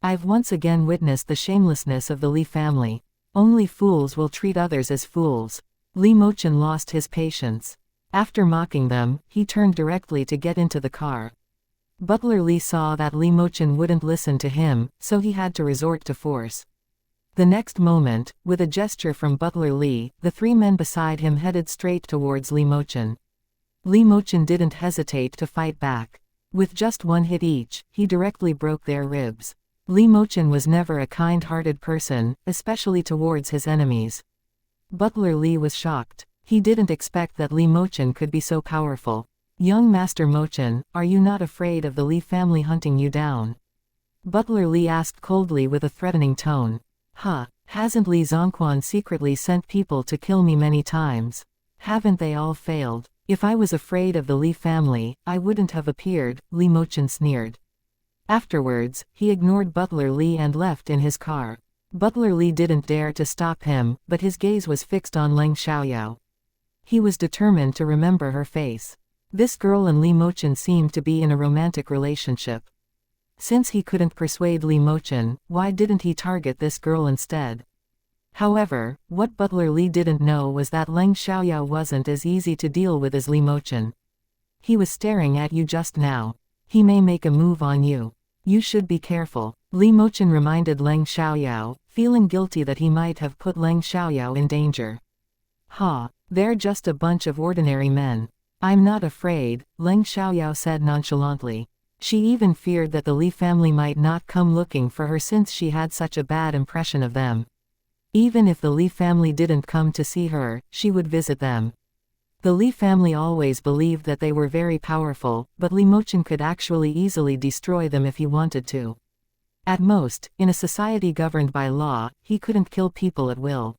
I've once again witnessed the shamelessness of the Li family. Only fools will treat others as fools. Li Mochen lost his patience. After mocking them, he turned directly to get into the car. Butler Li saw that Li Mochen wouldn't listen to him, so he had to resort to force. The next moment, with a gesture from Butler Li, the three men beside him headed straight towards Li Mochen. Li Mochen didn't hesitate to fight back. With just one hit each, he directly broke their ribs. Li Mochen was never a kind-hearted person, especially towards his enemies. Butler Li was shocked. He didn't expect that Li Mochen could be so powerful. Young Master Mochen, are you not afraid of the Li family hunting you down? Butler Li asked coldly with a threatening tone. Hasn't Li Zongquan secretly sent people to kill me many times? Haven't they all failed? If I was afraid of the Li family, I wouldn't have appeared, Li Mochen sneered. Afterwards, he ignored Butler Li and left in his car. Butler Li didn't dare to stop him, but his gaze was fixed on Leng Xiaoyao. He was determined to remember her face. This girl and Li Mochen seemed to be in a romantic relationship. Since he couldn't persuade Li Mochen, why didn't he target this girl instead? However, what Butler Li didn't know was that Leng Xiaoyao wasn't as easy to deal with as Li Mochen. He was staring at you just now. He may make a move on you. You should be careful. Li Mochen reminded Leng Xiaoyao, feeling guilty that he might have put Leng Xiaoyao in danger. They're just a bunch of ordinary men. I'm not afraid, Leng Xiaoyao said nonchalantly. She even feared that the Li family might not come looking for her since she had such a bad impression of them. Even if the Li family didn't come to see her, she would visit them. The Li family always believed that they were very powerful, but Li Mochen could actually easily destroy them if he wanted to. At most, in a society governed by law, he couldn't kill people at will.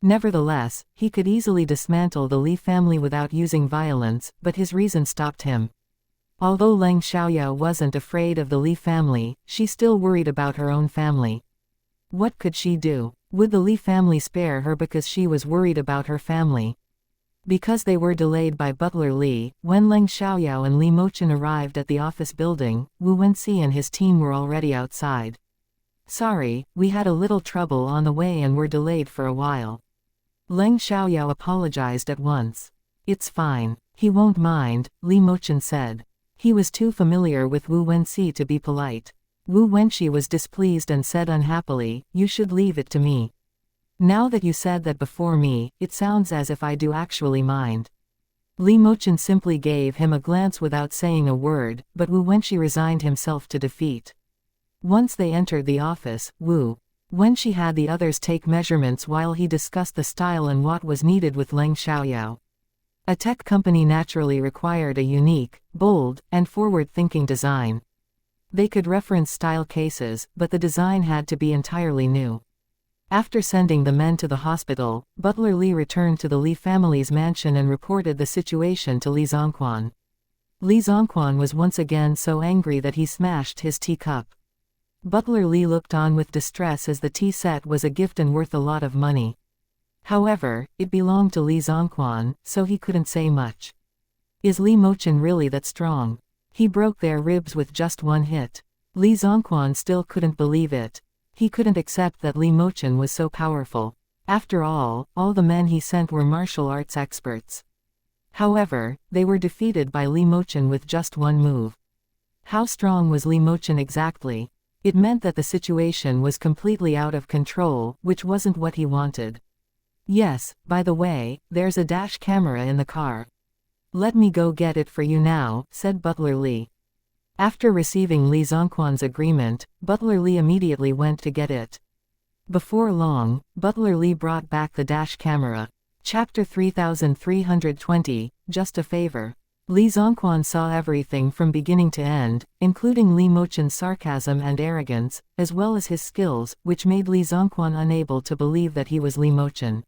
Nevertheless, he could easily dismantle the Li family without using violence, but his reason stopped him. Although Leng Xiaoyao wasn't afraid of the Li family, she still worried about her own family. What could she do? Would the Li family spare her because she was worried about her family? Because they were delayed by Butler Li, when Leng Xiaoyao and Li Mochen arrived at the office building, Wu Wenxi and his team were already outside. Sorry, we had a little trouble on the way and were delayed for a while. Leng Xiaoyao apologized at once. It's fine. He won't mind, Li Mochen said. He was too familiar with Wu Wenxi to be polite. Wu Wenxi was displeased and said unhappily, you should leave it to me. Now that you said that before me, it sounds as if I do actually mind. Li Mochen simply gave him a glance without saying a word, but Wu Wenxi resigned himself to defeat. Once they entered the office, Wu Wenxi had the others take measurements while he discussed the style and what was needed with Leng Xiaoyao. A tech company naturally required a unique, bold, and forward-thinking design. They could reference style cases, but the design had to be entirely new. After sending the men to the hospital, Butler Li returned to the Li family's mansion and reported the situation to Li Zongquan. Li Zongquan was once again so angry that he smashed his teacup. Butler Li looked on with distress as the tea set was a gift and worth a lot of money. However, it belonged to Li Zongquan, so he couldn't say much. Is Li Mochen really that strong? He broke their ribs with just one hit. Li Zongquan still couldn't believe it. He couldn't accept that Li Mochen was so powerful. After all the men he sent were martial arts experts. However, they were defeated by Li Mochen with just one move. How strong was Li Mochen exactly? It meant that the situation was completely out of control, which wasn't what he wanted. Yes, by the way, there's a dash camera in the car. Let me go get it for you now, said Butler Li. After receiving Li Zongquan's agreement, Butler Li immediately went to get it. Before long, Butler Li brought back the dash camera. Chapter 3320, Just a Favor. Li Zongquan saw everything from beginning to end, including Li Mochen's sarcasm and arrogance, as well as his skills, which made Li Zongquan unable to believe that he was Li Mochen.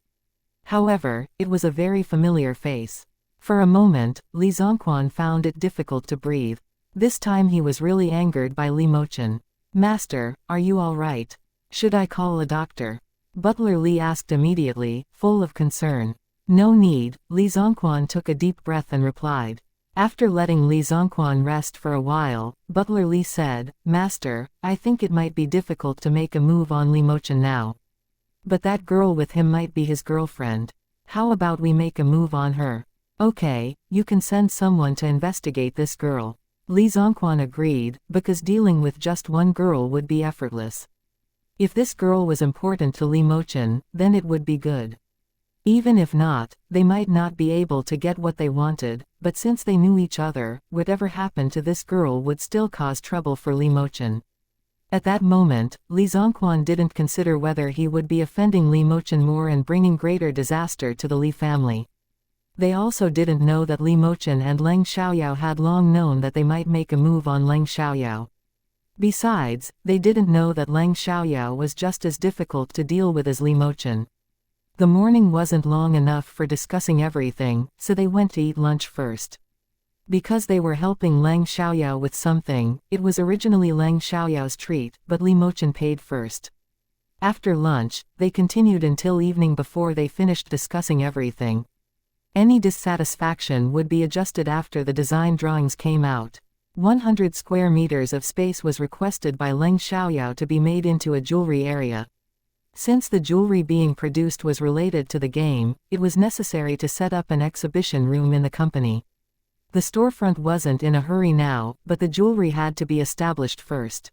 However, it was a very familiar face. For a moment, Li Zongquan found it difficult to breathe. This time he was really angered by Li Mochen. Master, are you all right? Should I call a doctor? Butler Li asked immediately, full of concern. No need, Li Zongquan took a deep breath and replied. After letting Li Zongquan rest for a while, Butler Li said, Master, I think it might be difficult to make a move on Li Mochen now. But that girl with him might be his girlfriend. How about we make a move on her? Okay, you can send someone to investigate this girl. Li Zongquan agreed, because dealing with just one girl would be effortless. If this girl was important to Li Mochen, then it would be good. Even if not, they might not be able to get what they wanted, but since they knew each other, whatever happened to this girl would still cause trouble for Li Mochen. At that moment, Li Zongquan didn't consider whether he would be offending Li Mochen more and bringing greater disaster to the Li family. They also didn't know that Li Mochen and Leng Xiaoyao had long known that they might make a move on Leng Xiaoyao. Besides, they didn't know that Leng Xiaoyao was just as difficult to deal with as Li Mochen. The morning wasn't long enough for discussing everything, so they went to eat lunch first. Because they were helping Leng Xiaoyao with something, it was originally Leng Xiaoyao's treat, but Li Mochen paid first. After lunch, they continued until evening before they finished discussing everything. Any dissatisfaction would be adjusted after the design drawings came out. 100 square meters of space was requested by Leng Xiaoyao to be made into a jewelry area. Since the jewelry being produced was related to the game, it was necessary to set up an exhibition room in the company. The storefront wasn't in a hurry now, but the jewelry had to be established first.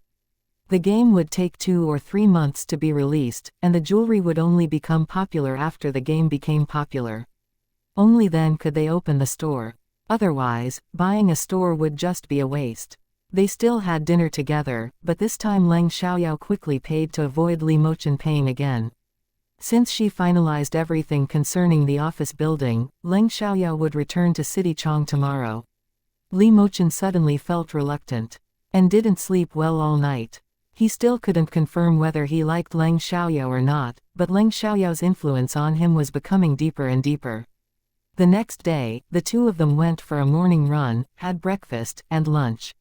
The game would take 2 or 3 months to be released, and the jewelry would only become popular after the game became popular. Only then could they open the store. Otherwise, buying a store would just be a waste. They still had dinner together, but this time Leng Xiaoyao quickly paid to avoid Li Mochen paying again. Since she finalized everything concerning the office building, Leng Xiaoyao would return to City Chong tomorrow. Li Mochen suddenly felt reluctant. And didn't sleep well all night. He still couldn't confirm whether he liked Leng Xiaoyao or not, but Leng Xiaoyao's influence on him was becoming deeper and deeper. The next day, the two of them went for a morning run, had breakfast, and lunch.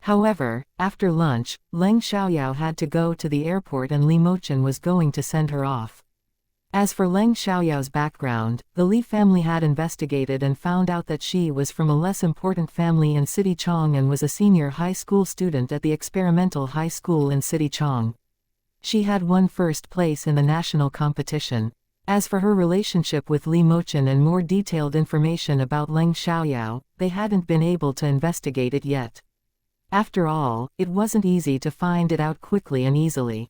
However, after lunch, Leng Xiaoyao had to go to the airport and Li Mochen was going to send her off. As for Leng Xiaoyao's background, the Li family had investigated and found out that she was from a less important family in City Chong and was a senior high school student at the experimental high school in City Chong. She had won first place in the national competition. As for her relationship with Li Mochen and more detailed information about Leng Xiaoyao, they hadn't been able to investigate it yet. After all, it wasn't easy to find it out quickly and easily.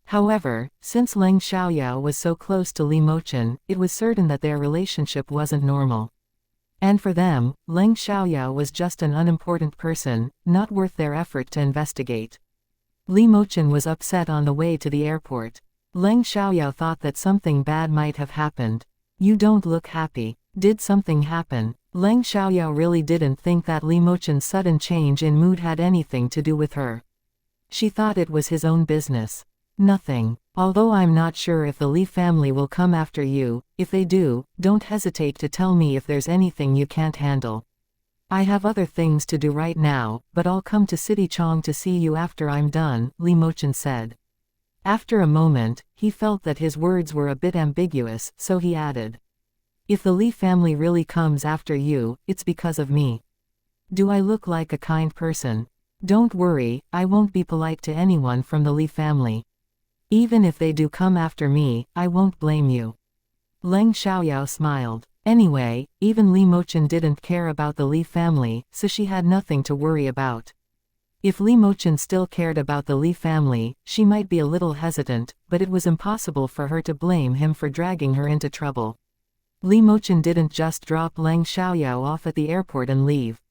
However, since Leng Xiaoyao was so close to Li Mochen, it was certain that their relationship wasn't normal. And for them, Leng Xiaoyao was just an unimportant person, not worth their effort to investigate. Li Mochen was upset on the way to the airport. Leng Xiaoyao thought that something bad might have happened. You don't look happy. Did something happen? Leng Xiaoyao really didn't think that Li Mochen's sudden change in mood had anything to do with her. She thought it was his own business. Nothing. Although I'm not sure if the Li family will come after you, if they do, don't hesitate to tell me if there's anything you can't handle. I have other things to do right now, but I'll come to City Chong to see you after I'm done, Li Mochen said. After a moment, he felt that his words were a bit ambiguous, so he added. If the Li family really comes after you, it's because of me. Do I look like a kind person? Don't worry, I won't be polite to anyone from the Li family. Even if they do come after me, I won't blame you. Leng Xiaoyao smiled. Anyway, even Li Mochen didn't care about the Li family, so she had nothing to worry about. If Li Mochen still cared about the Li family, she might be a little hesitant, but it was impossible for her to blame him for dragging her into trouble. Li Mochen didn't just drop Leng Xiaoyao off at the airport and leave.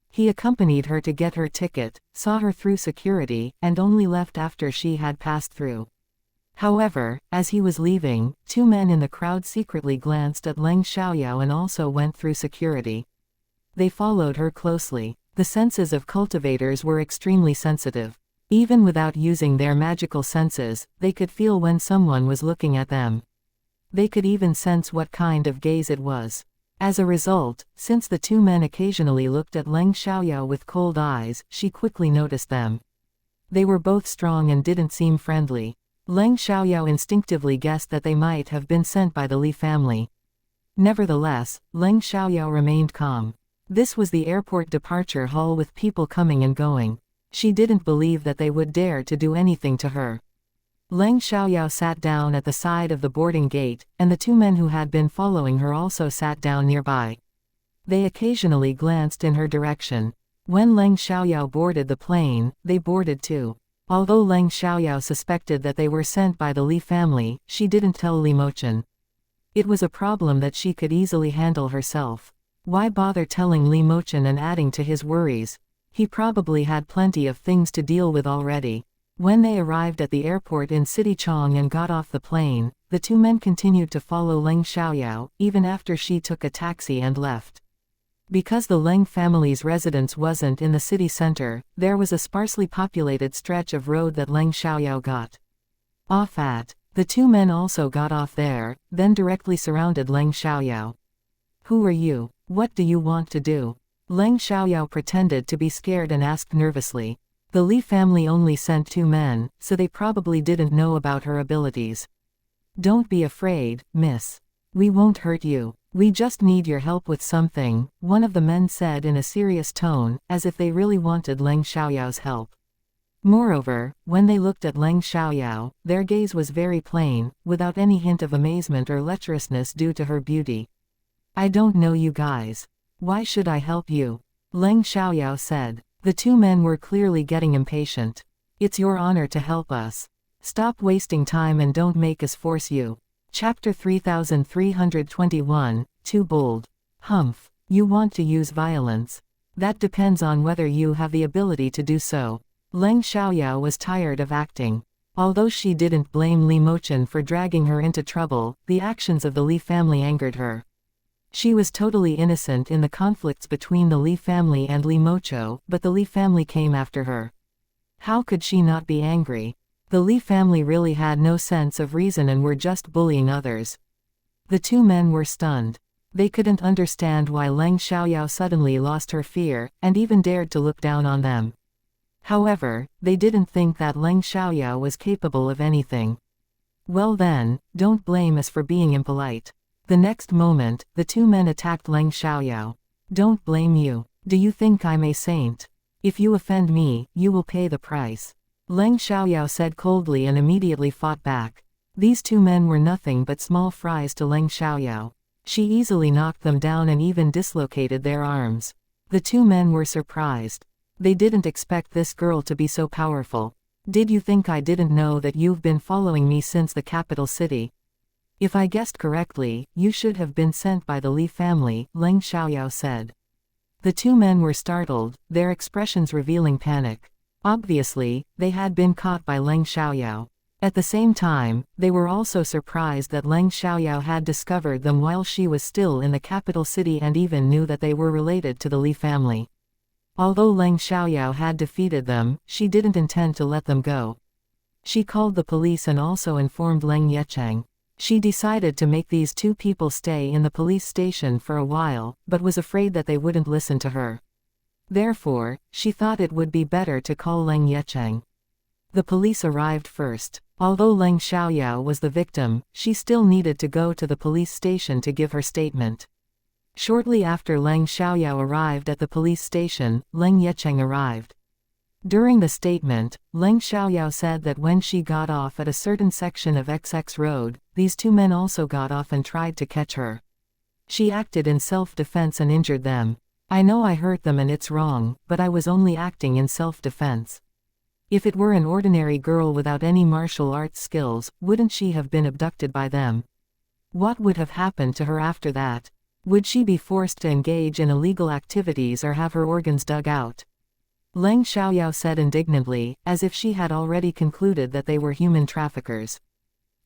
He accompanied her to get her ticket, saw her through security, and only left after she had passed through. However, as he was leaving, two men in the crowd secretly glanced at Leng Xiaoyao and also went through security. They followed her closely. The senses of cultivators were extremely sensitive. Even without using their magical senses, they could feel when someone was looking at them. They could even sense what kind of gaze it was. As a result, since the two men occasionally looked at Leng Xiaoyao with cold eyes, she quickly noticed them. They were both strong and didn't seem friendly. Leng Xiaoyao instinctively guessed that they might have been sent by the Li family. Nevertheless, Leng Xiaoyao remained calm. This was the airport departure hall with people coming and going. She didn't believe that they would dare to do anything to her. Leng Xiaoyao sat down at the side of the boarding gate, and the two men who had been following her also sat down nearby. They occasionally glanced in her direction. When Leng Xiaoyao boarded the plane, they boarded too. Although Leng Xiaoyao suspected that they were sent by the Li family, she didn't tell Li Mochen. It was a problem that she could easily handle herself. Why bother telling Li Mochen and adding to his worries? He probably had plenty of things to deal with already. When they arrived at the airport in City Chong and got off the plane, the two men continued to follow Leng Xiaoyao, even after she took a taxi and left. Because the Leng family's residence wasn't in the city center, there was a sparsely populated stretch of road that Leng Xiaoyao got off at. The two men also got off there, then directly surrounded Leng Xiaoyao. Who are you? What do you want to do? Leng Xiaoyao pretended to be scared and asked nervously. The Li family only sent two men, so they probably didn't know about her abilities. Don't be afraid, miss. We won't hurt you. We just need your help with something, one of the men said in a serious tone, as if they really wanted Leng Xiaoyao's help. Moreover, when they looked at Leng Xiaoyao, their gaze was very plain, without any hint of amazement or lecherousness due to her beauty. I don't know you guys. Why should I help you? Leng Xiaoyao said. The two men were clearly getting impatient. It's your honor to help us. Stop wasting time and don't make us force you. Chapter 3321, Too Bold. Humph. You want to use violence. That depends on whether you have the ability to do so. Leng Xiaoyao was tired of acting. Although she didn't blame Li Mochen for dragging her into trouble, the actions of the Li family angered her. She was totally innocent in the conflicts between the Li family and Li Mocho, but the Li family came after her. How could she not be angry? The Li family really had no sense of reason and were just bullying others. The two men were stunned. They couldn't understand why Leng Xiaoyao suddenly lost her fear, and even dared to look down on them. However, they didn't think that Leng Xiaoyao was capable of anything. Well then, don't blame us for being impolite. The next moment, the two men attacked Leng Xiaoyao. Don't blame you. Do you think I'm a saint? If you offend me, you will pay the price. Leng Xiaoyao said coldly and immediately fought back. These two men were nothing but small fries to Leng Xiaoyao. She easily knocked them down and even dislocated their arms. The two men were surprised. They didn't expect this girl to be so powerful. Did you think I didn't know that you've been following me since the capital city? If I guessed correctly, you should have been sent by the Li family, Leng Xiaoyao said. The two men were startled, their expressions revealing panic. Obviously, they had been caught by Leng Xiaoyao. At the same time, they were also surprised that Leng Xiaoyao had discovered them while she was still in the capital city and even knew that they were related to the Li family. Although Leng Xiaoyao had defeated them, she didn't intend to let them go. She called the police and also informed Leng Yecheng. She decided to make these two people stay in the police station for a while, but was afraid that they wouldn't listen to her. Therefore, she thought it would be better to call Leng Yecheng. The police arrived first. Although Leng Xiaoyao was the victim, she still needed to go to the police station to give her statement. Shortly after Leng Xiaoyao arrived at the police station, Leng Yecheng arrived. During the statement, Leng Xiaoyao said that when she got off at a certain section of XX Road, these two men also got off and tried to catch her. She acted in self-defense and injured them. I know I hurt them and it's wrong, but I was only acting in self-defense. If it were an ordinary girl without any martial arts skills, wouldn't she have been abducted by them? What would have happened to her after that? Would she be forced to engage in illegal activities or have her organs dug out? Leng Xiaoyao said indignantly, as if she had already concluded that they were human traffickers.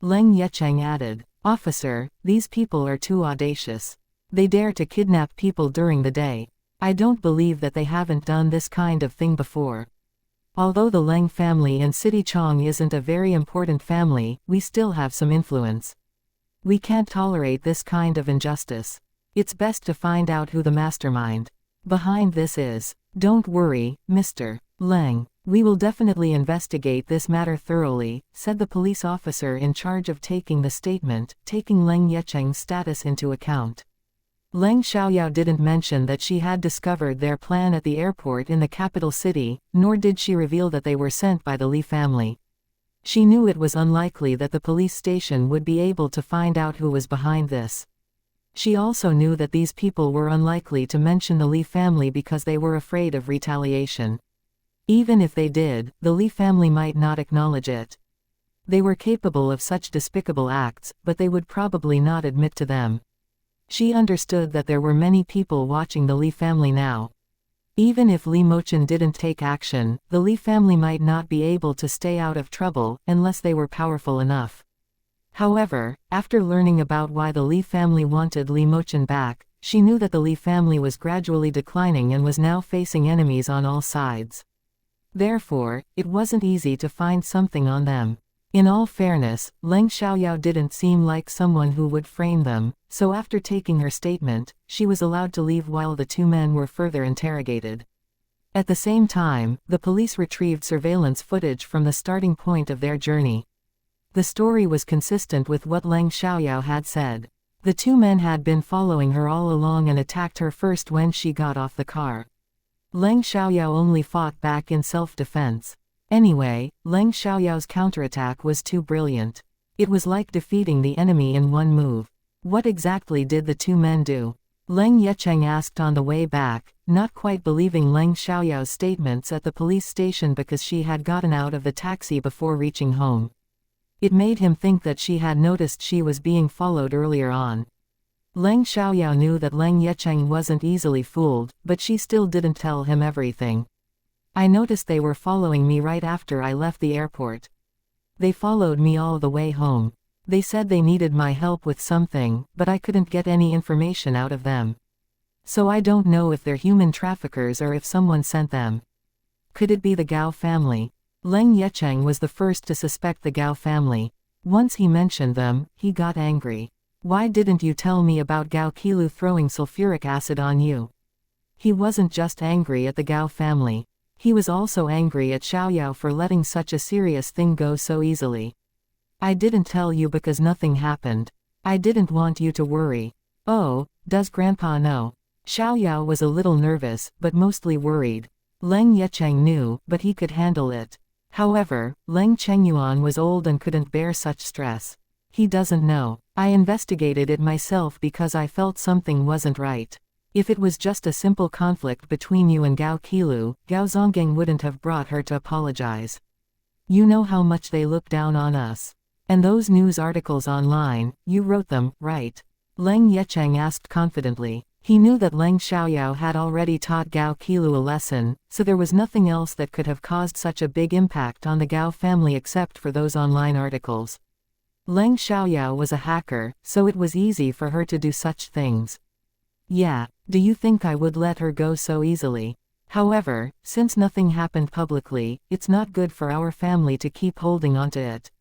Leng Yecheng added, "Officer, these people are too audacious. They dare to kidnap people during the day. I don't believe that they haven't done this kind of thing before. Although the Leng family in City Chong isn't a very important family, we still have some influence. We can't tolerate this kind of injustice. It's best to find out who the mastermind behind this is. Don't worry, Mr. Leng. We will definitely investigate this matter thoroughly," said the police officer in charge of taking the statement, taking Leng Yecheng's status into account. Leng Xiaoyao didn't mention that she had discovered their plan at the airport in the capital city, nor did she reveal that they were sent by the Li family. She knew it was unlikely that the police station would be able to find out who was behind this. She also knew that these people were unlikely to mention the Li family because they were afraid of retaliation. Even if they did, the Li family might not acknowledge it. They were capable of such despicable acts, but they would probably not admit to them. She understood that there were many people watching the Li family now. Even if Li Mochen didn't take action, the Li family might not be able to stay out of trouble unless they were powerful enough. However, after learning about why the Li family wanted Li Mochen back, she knew that the Li family was gradually declining and was now facing enemies on all sides. Therefore, it wasn't easy to find something on them. In all fairness, Leng Xiaoyao didn't seem like someone who would frame them, so after taking her statement, she was allowed to leave while the two men were further interrogated. At the same time, the police retrieved surveillance footage from the starting point of their journey. The story was consistent with what Leng Xiaoyao had said. The two men had been following her all along and attacked her first when she got off the car. Leng Xiaoyao only fought back in self-defense. Anyway, Leng Xiaoyao's counterattack was too brilliant. It was like defeating the enemy in one move. What exactly did the two men do? Leng Yecheng asked on the way back, not quite believing Leng Xiaoyao's statements at the police station because she had gotten out of the taxi before reaching home. It made him think that she had noticed she was being followed earlier on. Leng Xiaoyao knew that Leng Yecheng wasn't easily fooled, but she still didn't tell him everything. "I noticed they were following me right after I left the airport. They followed me all the way home. They said they needed my help with something, but I couldn't get any information out of them. So I don't know if they're human traffickers or if someone sent them. Could it be the Gao family?" Leng Yecheng was the first to suspect the Gao family. Once he mentioned them, he got angry. "Why didn't you tell me about Gao Qilu throwing sulfuric acid on you?" He wasn't just angry at the Gao family. He was also angry at Xiaoyao for letting such a serious thing go so easily. "I didn't tell you because nothing happened. I didn't want you to worry." "Oh, does Grandpa know?" Xiaoyao was a little nervous, but mostly worried. Leng Yecheng knew, but he could handle it. However, Leng Chengyuan was old and couldn't bear such stress. "He doesn't know. I investigated it myself because I felt something wasn't right. If it was just a simple conflict between you and Gao Qilu, Gao Zonggeng wouldn't have brought her to apologize. You know how much they look down on us. And those news articles online, you wrote them, right?" Leng Yecheng asked confidently. He knew that Leng Xiaoyao had already taught Gao Qilu a lesson, so there was nothing else that could have caused such a big impact on the Gao family except for those online articles. Leng Xiaoyao was a hacker, so it was easy for her to do such things. "Yeah, do you think I would let her go so easily?" However, since nothing happened publicly, it's not good for our family to keep holding onto it.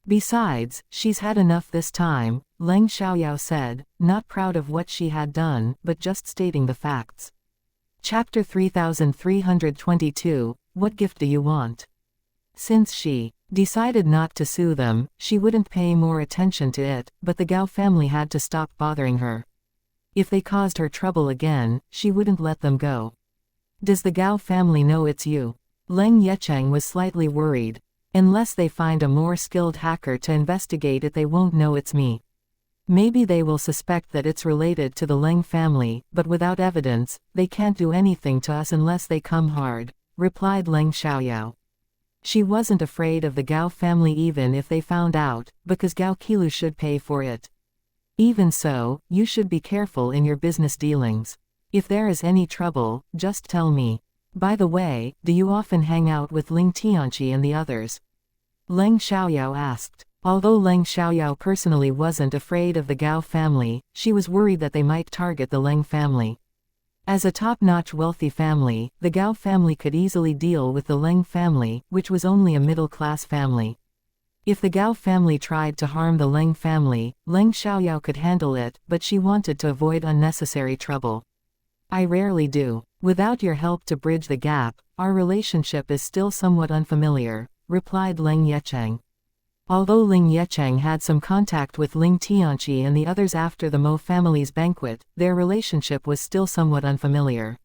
Besides, she's had enough this time, Leng Xiaoyao said, not proud of what she had done, but just stating the facts. Chapter 3322, What gift do you want? Since she decided not to sue them, she wouldn't pay more attention to it, but the Gao family had to stop bothering her. If they caused her trouble again, she wouldn't let them go. Does the Gao family know it's you? Leng Yecheng was slightly worried. Unless they find a more skilled hacker to investigate it, they won't know it's me. Maybe they will suspect that it's related to the Leng family, but without evidence, they can't do anything to us unless they come hard, replied Leng Xiaoyao. She wasn't afraid of the Gao family even if they found out, because Gao Qilu should pay for it. Even so, you should be careful in your business dealings. If there is any trouble, just tell me. By the way, do you often hang out with Ling Tianqi and the others? Leng Xiaoyao asked. Although Leng Xiaoyao personally wasn't afraid of the Gao family, she was worried that they might target the Leng family. As a top-notch wealthy family, the Gao family could easily deal with the Leng family, which was only a middle-class family. If the Gao family tried to harm the Leng family, Leng Xiaoyao could handle it, but she wanted to avoid unnecessary trouble. I rarely do. Without your help to bridge the gap, our relationship is still somewhat unfamiliar, replied Leng Yecheng. Although Ling Yecheng had some contact with Ling Tianqi and the others after the Mo family's banquet, their relationship was still somewhat unfamiliar.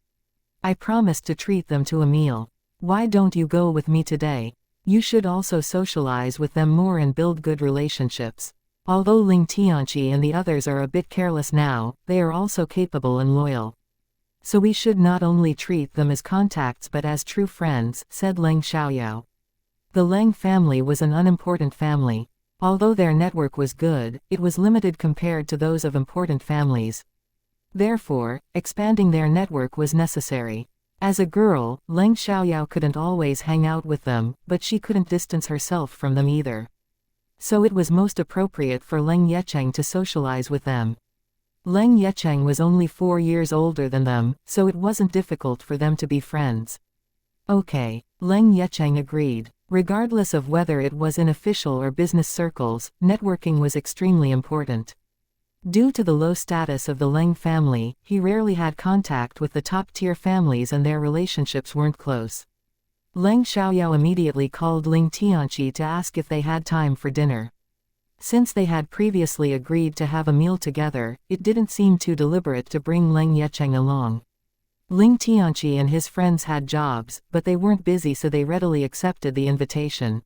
I promised to treat them to a meal. Why don't you go with me today? You should also socialize with them more and build good relationships. Although Ling Tianqi and the others are a bit careless now, they are also capable and loyal. So we should not only treat them as contacts but as true friends, said Leng Xiaoyao. The Leng family was an unimportant family. Although their network was good, it was limited compared to those of important families. Therefore, expanding their network was necessary. As a girl, Leng Xiaoyao couldn't always hang out with them, but she couldn't distance herself from them either. So it was most appropriate for Leng Yecheng to socialize with them. Leng Yecheng was only 4 years older than them, so it wasn't difficult for them to be friends. Okay, Leng Yecheng agreed. Regardless of whether it was in official or business circles, networking was extremely important. Due to the low status of the Leng family, he rarely had contact with the top-tier families and their relationships weren't close. Leng Xiaoyao immediately called Ling Tianqi to ask if they had time for dinner. Since they had previously agreed to have a meal together, it didn't seem too deliberate to bring Leng Yecheng along. Ling Tianqi and his friends had jobs, but they weren't busy, so they readily accepted the invitation.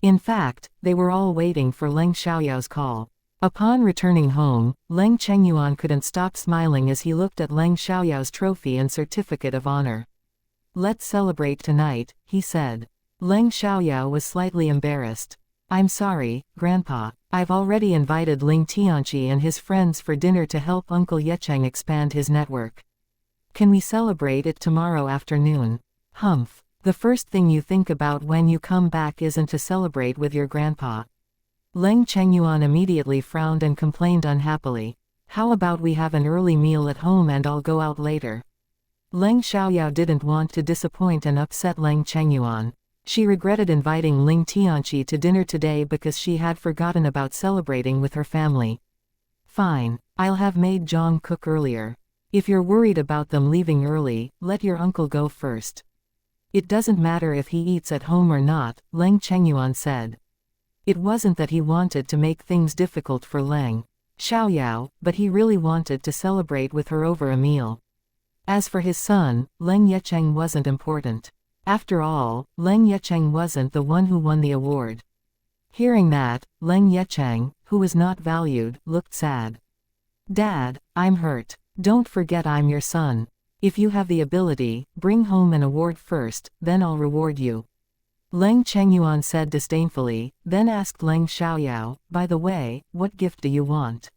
In fact, they were all waiting for Leng Xiaoyao's call. Upon returning home, Leng Chengyuan couldn't stop smiling as he looked at Leng Xiaoyao's trophy and certificate of honor. Let's celebrate tonight, he said. Leng Xiaoyao was slightly embarrassed. I'm sorry, Grandpa. I've already invited Ling Tianqi and his friends for dinner to help Uncle Yecheng expand his network. Can we celebrate it tomorrow afternoon? Humph. The first thing you think about when you come back isn't to celebrate with your grandpa. Leng Chengyuan immediately frowned and complained unhappily. How about we have an early meal at home and I'll go out later? Leng Xiaoyao didn't want to disappoint and upset Leng Chengyuan. She regretted inviting Ling Tianqi to dinner today because she had forgotten about celebrating with her family. Fine. I'll have made Zhang cook earlier. If you're worried about them leaving early, let your uncle go first. It doesn't matter if he eats at home or not, Leng Chengyuan said. It wasn't that he wanted to make things difficult for Leng Xiaoyao, but he really wanted to celebrate with her over a meal. As for his son, Leng Yecheng wasn't important. After all, Leng Yecheng wasn't the one who won the award. Hearing that, Leng Yecheng, who was not valued, looked sad. Dad, I'm hurt. Don't forget I'm your son. If you have the ability, bring home an award first, then I'll reward you. Leng Chengyuan said disdainfully, then asked Leng Xiaoyao, by the way, what gift do you want?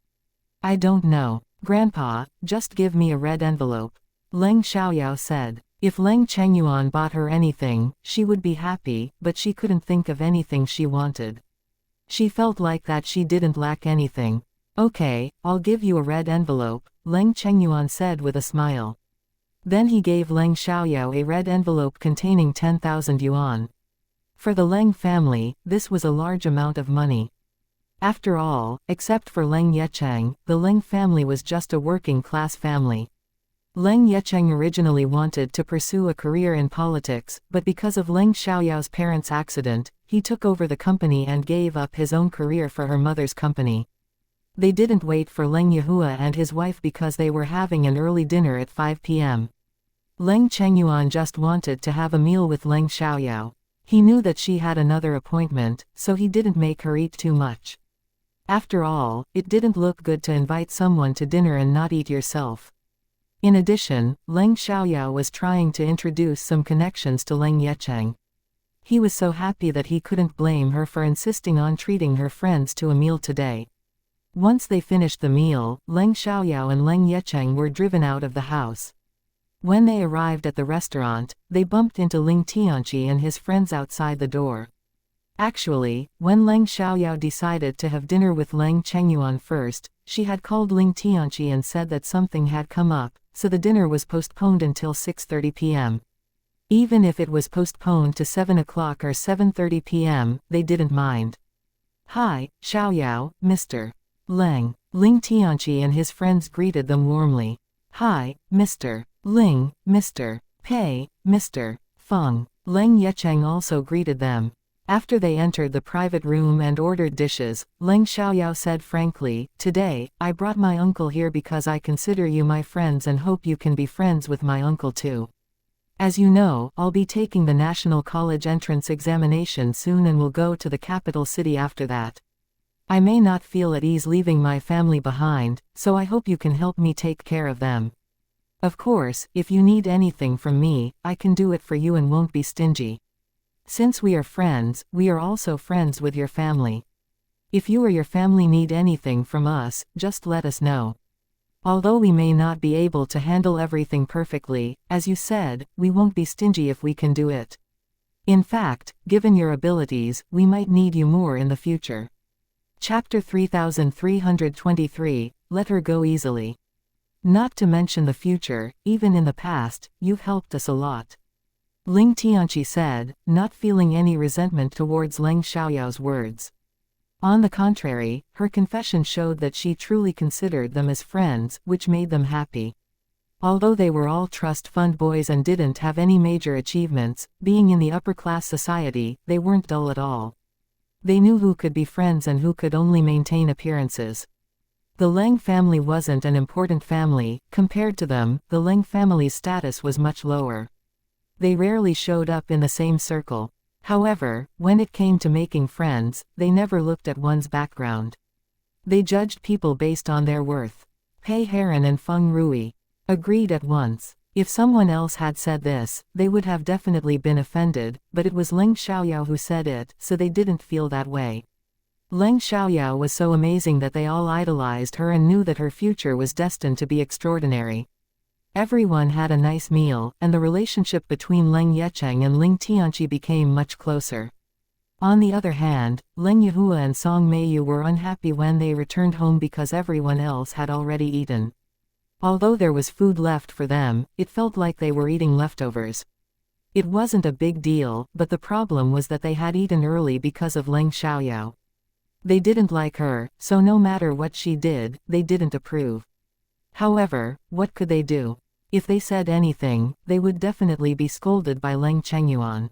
I don't know. Grandpa, just give me a red envelope. Leng Xiaoyao said. If Leng Chengyuan bought her anything, she would be happy, but she couldn't think of anything she wanted. She felt like that she didn't lack anything. Okay, I'll give you a red envelope, Leng Chengyuan said with a smile. Then he gave Leng Xiaoyao a red envelope containing 10,000 yuan. For the Leng family, this was a large amount of money. After all, except for Leng Yecheng, the Leng family was just a working-class family. Leng Yecheng originally wanted to pursue a career in politics, but because of Leng Xiaoyao's parents' accident, he took over the company and gave up his own career for her mother's company. They didn't wait for Leng Yehua and his wife because they were having an early dinner at 5 p.m. Leng Chengyuan just wanted to have a meal with Leng Xiaoyao. He knew that she had another appointment, so he didn't make her eat too much. After all, it didn't look good to invite someone to dinner and not eat yourself. In addition, Leng Xiaoyao was trying to introduce some connections to Leng Yecheng. He was so happy that he couldn't blame her for insisting on treating her friends to a meal today. Once they finished the meal, Leng Xiaoyao and Leng Yecheng were driven out of the house. When they arrived at the restaurant, they bumped into Ling Tianqi and his friends outside the door. Actually, when Leng Xiaoyao decided to have dinner with Leng Chengyuan first, she had called Ling Tianqi and said that something had come up, so the dinner was postponed until 6:30 p.m. Even if it was postponed to 7 o'clock or 7:30 p.m., they didn't mind. "Hi, Xiaoyao, Mr. Leng." Ling Tianqi and his friends greeted them warmly. "Hi, Mr. Ling, Mr. Pei, Mr. Feng." Leng Yecheng also greeted them. After they entered the private room and ordered dishes, Leng Xiaoyao said frankly, "Today, I brought my uncle here because I consider you my friends and hope you can be friends with my uncle too. As you know, I'll be taking the National College entrance examination soon and will go to the capital city after that. I may not feel at ease leaving my family behind, so I hope you can help me take care of them. Of course, if you need anything from me, I can do it for you and won't be stingy. Since we are friends, we are also friends with your family. If you or your family need anything from us, just let us know. Although we may not be able to handle everything perfectly, as you said, we won't be stingy if we can do it. In fact, given your abilities, we might need you more in the future." Chapter 3323, Let Her Go Easily. Not to mention the future, even in the past, you've helped us a lot. Ling Tianqi said, not feeling any resentment towards Leng Xiaoyao's words. On the contrary, her confession showed that she truly considered them as friends, which made them happy. Although they were all trust fund boys and didn't have any major achievements, being in the upper-class society, they weren't dull at all. They knew who could be friends and who could only maintain appearances. The Leng family wasn't an important family. Compared to them, the Leng family's status was much lower. They rarely showed up in the same circle. However, when it came to making friends, they never looked at one's background. They judged people based on their worth. Pei Heron and Feng Rui agreed at once. If someone else had said this, they would have definitely been offended, but it was Leng Xiaoyao who said it, so they didn't feel that way. Leng Xiaoyao was so amazing that they all idolized her and knew that her future was destined to be extraordinary. Everyone had a nice meal, and the relationship between Leng Yecheng and Ling Tianqi became much closer. On the other hand, Leng Yehua and Song Meiyu were unhappy when they returned home because everyone else had already eaten. Although there was food left for them, it felt like they were eating leftovers. It wasn't a big deal, but the problem was that they had eaten early because of Leng Xiaoyao. They didn't like her, so no matter what she did, they didn't approve. However, what could they do? If they said anything, they would definitely be scolded by Leng Chengyuan.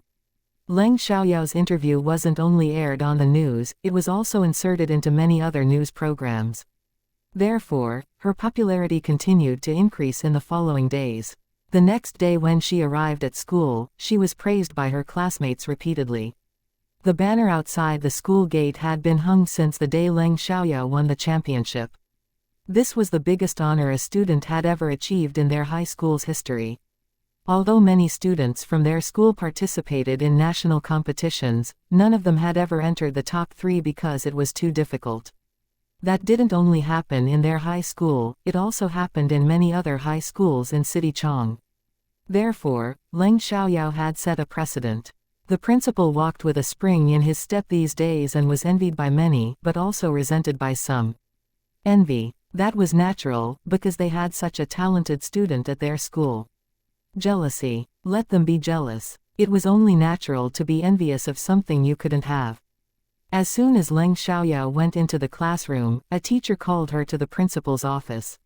Leng Xiaoyao's interview wasn't only aired on the news, it was also inserted into many other news programs. Therefore, her popularity continued to increase in the following days. The next day when she arrived at school, she was praised by her classmates repeatedly. The banner outside the school gate had been hung since the day Leng Xiaoyao won the championship. This was the biggest honor a student had ever achieved in their high school's history. Although many students from their school participated in national competitions, none of them had ever entered the top 3 because it was too difficult. That didn't only happen in their high school, it also happened in many other high schools in City Chong. Therefore, Leng Xiaoyao had set a precedent. The principal walked with a spring in his step these days and was envied by many, but also resented by some. Envy. That was natural, because they had such a talented student at their school. Jealousy. Let them be jealous. It was only natural to be envious of something you couldn't have. As soon as Leng Xiaoyao went into the classroom, a teacher called her to the principal's office.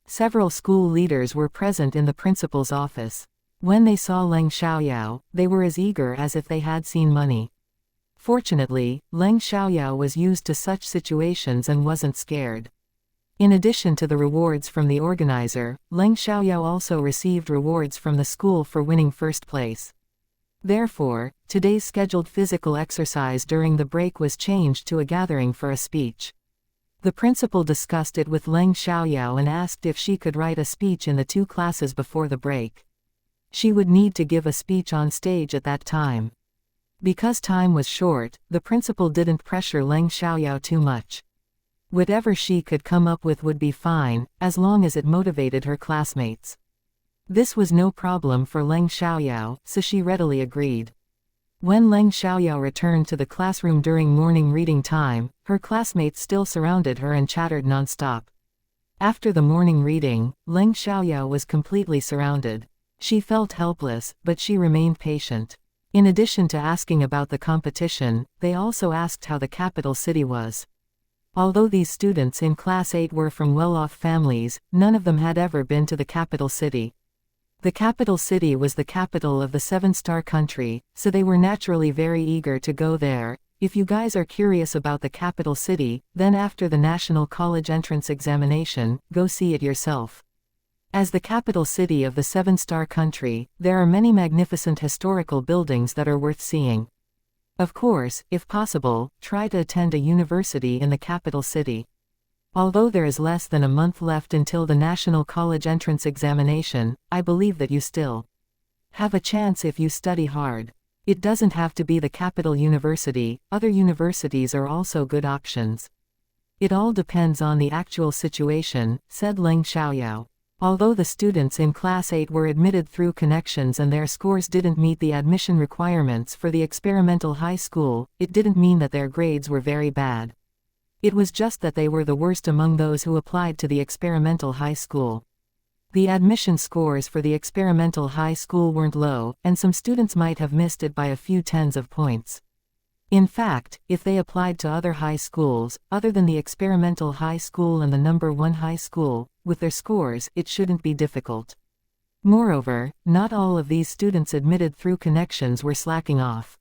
Several school leaders were present in the principal's office. When they saw Leng Xiaoyao, they were as eager as if they had seen money. Fortunately, Leng Xiaoyao was used to such situations and wasn't scared. In addition to the rewards from the organizer, Leng Xiaoyao also received rewards from the school for winning first place. Therefore, today's scheduled physical exercise during the break was changed to a gathering for a speech. The principal discussed it with Leng Xiaoyao and asked if she could write a speech in the 2 classes before the break. She would need to give a speech on stage at that time. Because time was short, the principal didn't pressure Leng Xiaoyao too much. Whatever she could come up with would be fine, as long as it motivated her classmates. This was no problem for Leng Xiaoyao, so she readily agreed. When Leng Xiaoyao returned to the classroom during morning reading time, her classmates still surrounded her and chattered non-stop. After the morning reading, Leng Xiaoyao was completely surrounded. She felt helpless, but she remained patient. In addition to asking about the competition, they also asked how the capital city was. Although these students in Class 8 were from well-off families, none of them had ever been to the capital city. The capital city was the capital of the 7-star country, so they were naturally very eager to go there. If you guys are curious about the capital city, then after the National College Entrance Examination, go see it yourself. As the capital city of the 7-star country, there are many magnificent historical buildings that are worth seeing. Of course, if possible, try to attend a university in the capital city. Although there is less than a month left until the National College Entrance Examination, I believe that you still have a chance if you study hard. It doesn't have to be the capital university, other universities are also good options. It all depends on the actual situation, said Leng Xiaoyao. Although the students in Class 8 were admitted through connections and their scores didn't meet the admission requirements for the experimental high school, it didn't mean that their grades were very bad. It was just that they were the worst among those who applied to the experimental high school. The admission scores for the experimental high school weren't low, and some students might have missed it by a few tens of points. In fact, if they applied to other high schools, other than the experimental high school and the number 1 high school, with their scores, it shouldn't be difficult. Moreover, not all of these students admitted through connections were slacking off.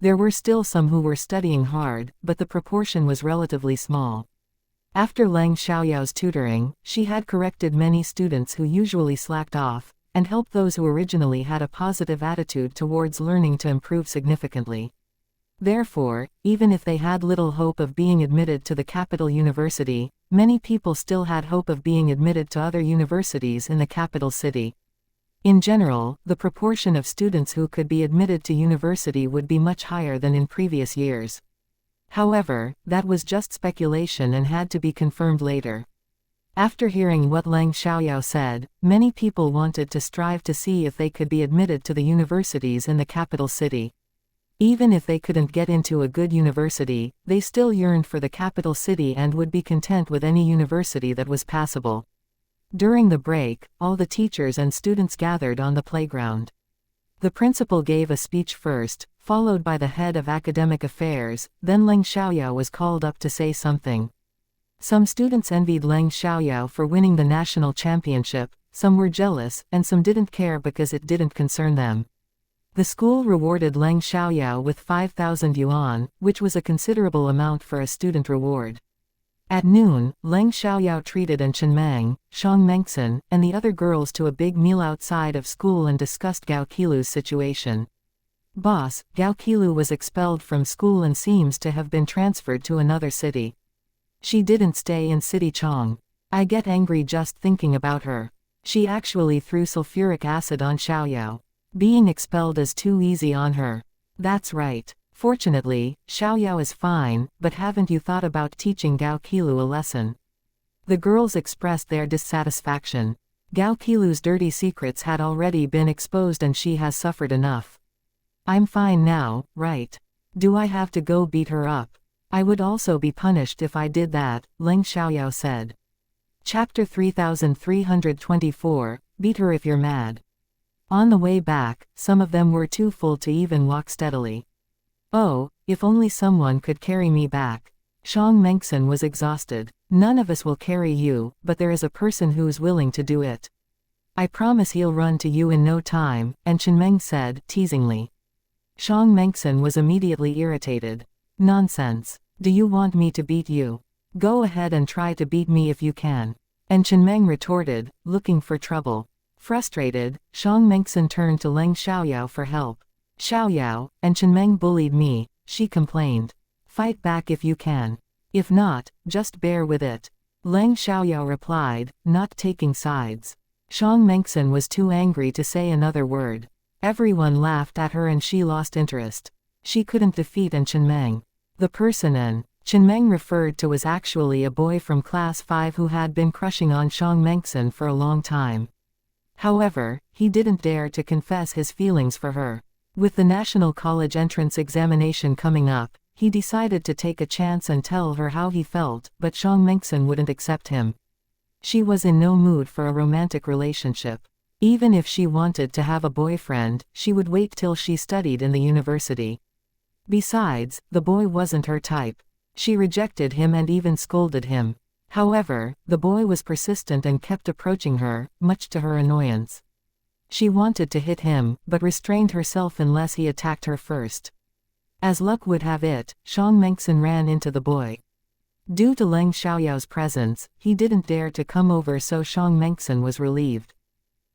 There were still some who were studying hard, but the proportion was relatively small. After Leng Xiaoyao's tutoring, she had corrected many students who usually slacked off, and helped those who originally had a positive attitude towards learning to improve significantly. Therefore, even if they had little hope of being admitted to the capital university, many people still had hope of being admitted to other universities in the capital city. In general, the proportion of students who could be admitted to university would be much higher than in previous years. However, that was just speculation and had to be confirmed later. After hearing what Leng Xiaoyao said, many people wanted to strive to see if they could be admitted to the universities in the capital city. Even if they couldn't get into a good university, they still yearned for the capital city and would be content with any university that was passable. During the break, all the teachers and students gathered on the playground. The principal gave a speech first, followed by the head of academic affairs, then Leng Xiaoyao was called up to say something. Some students envied Leng Xiaoyao for winning the national championship, some were jealous, and some didn't care because it didn't concern them. The school rewarded Leng Xiaoyao with 5,000 yuan, which was a considerable amount for a student reward. At noon, Leng Xiaoyao treated An Chenmeng, Shang Mengxin, and the other girls to a big meal outside of school and discussed Gao Qilu's situation. Boss, Gao Qilu was expelled from school and seems to have been transferred to another city. She didn't stay in City Chong. I get angry just thinking about her. She actually threw sulfuric acid on Xiaoyao. Being expelled is too easy on her. That's right. Fortunately, Xiaoyao is fine, but haven't you thought about teaching Gao Qilu a lesson? The girls expressed their dissatisfaction. Gao Qilu's dirty secrets had already been exposed and she has suffered enough. I'm fine now, right? Do I have to go beat her up? I would also be punished if I did that, Leng Xiaoyao said. Chapter 3324, Beat Her If You're Mad. On the way back, some of them were too full to even walk steadily. Oh, if only someone could carry me back. Xiang Mengxin was exhausted. None of us will carry you, but there is a person who's willing to do it. I promise he'll run to you in no time, and Chenmeng said, teasingly. Xiang Mengxin was immediately irritated. Nonsense. Do you want me to beat you? Go ahead and try to beat me if you can. And Chenmeng retorted, looking for trouble. Frustrated, Xiang Mengxin turned to Leng Xiaoyao for help. Xiaoyao, and Chenmeng bullied me, she complained. Fight back if you can. If not, just bear with it. Leng Xiaoyao replied, not taking sides. Xiang Mengxin was too angry to say another word. Everyone laughed at her and she lost interest. She couldn't defeat Chenmeng. The person Chenmeng referred to was actually a boy from class 5 who had been crushing on Xiang Mengxin for a long time. However, he didn't dare to confess his feelings for her. With the National College entrance examination coming up, he decided to take a chance and tell her how he felt, but Xiang Mengxin wouldn't accept him. She was in no mood for a romantic relationship. Even if she wanted to have a boyfriend, she would wait till she studied in the university. Besides, the boy wasn't her type. She rejected him and even scolded him. However, the boy was persistent and kept approaching her, much to her annoyance. She wanted to hit him, but restrained herself unless he attacked her first. As luck would have it, Xiang Mengxin ran into the boy. Due to Leng Xiaoyao's presence, he didn't dare to come over, so Xiang Mengxin was relieved.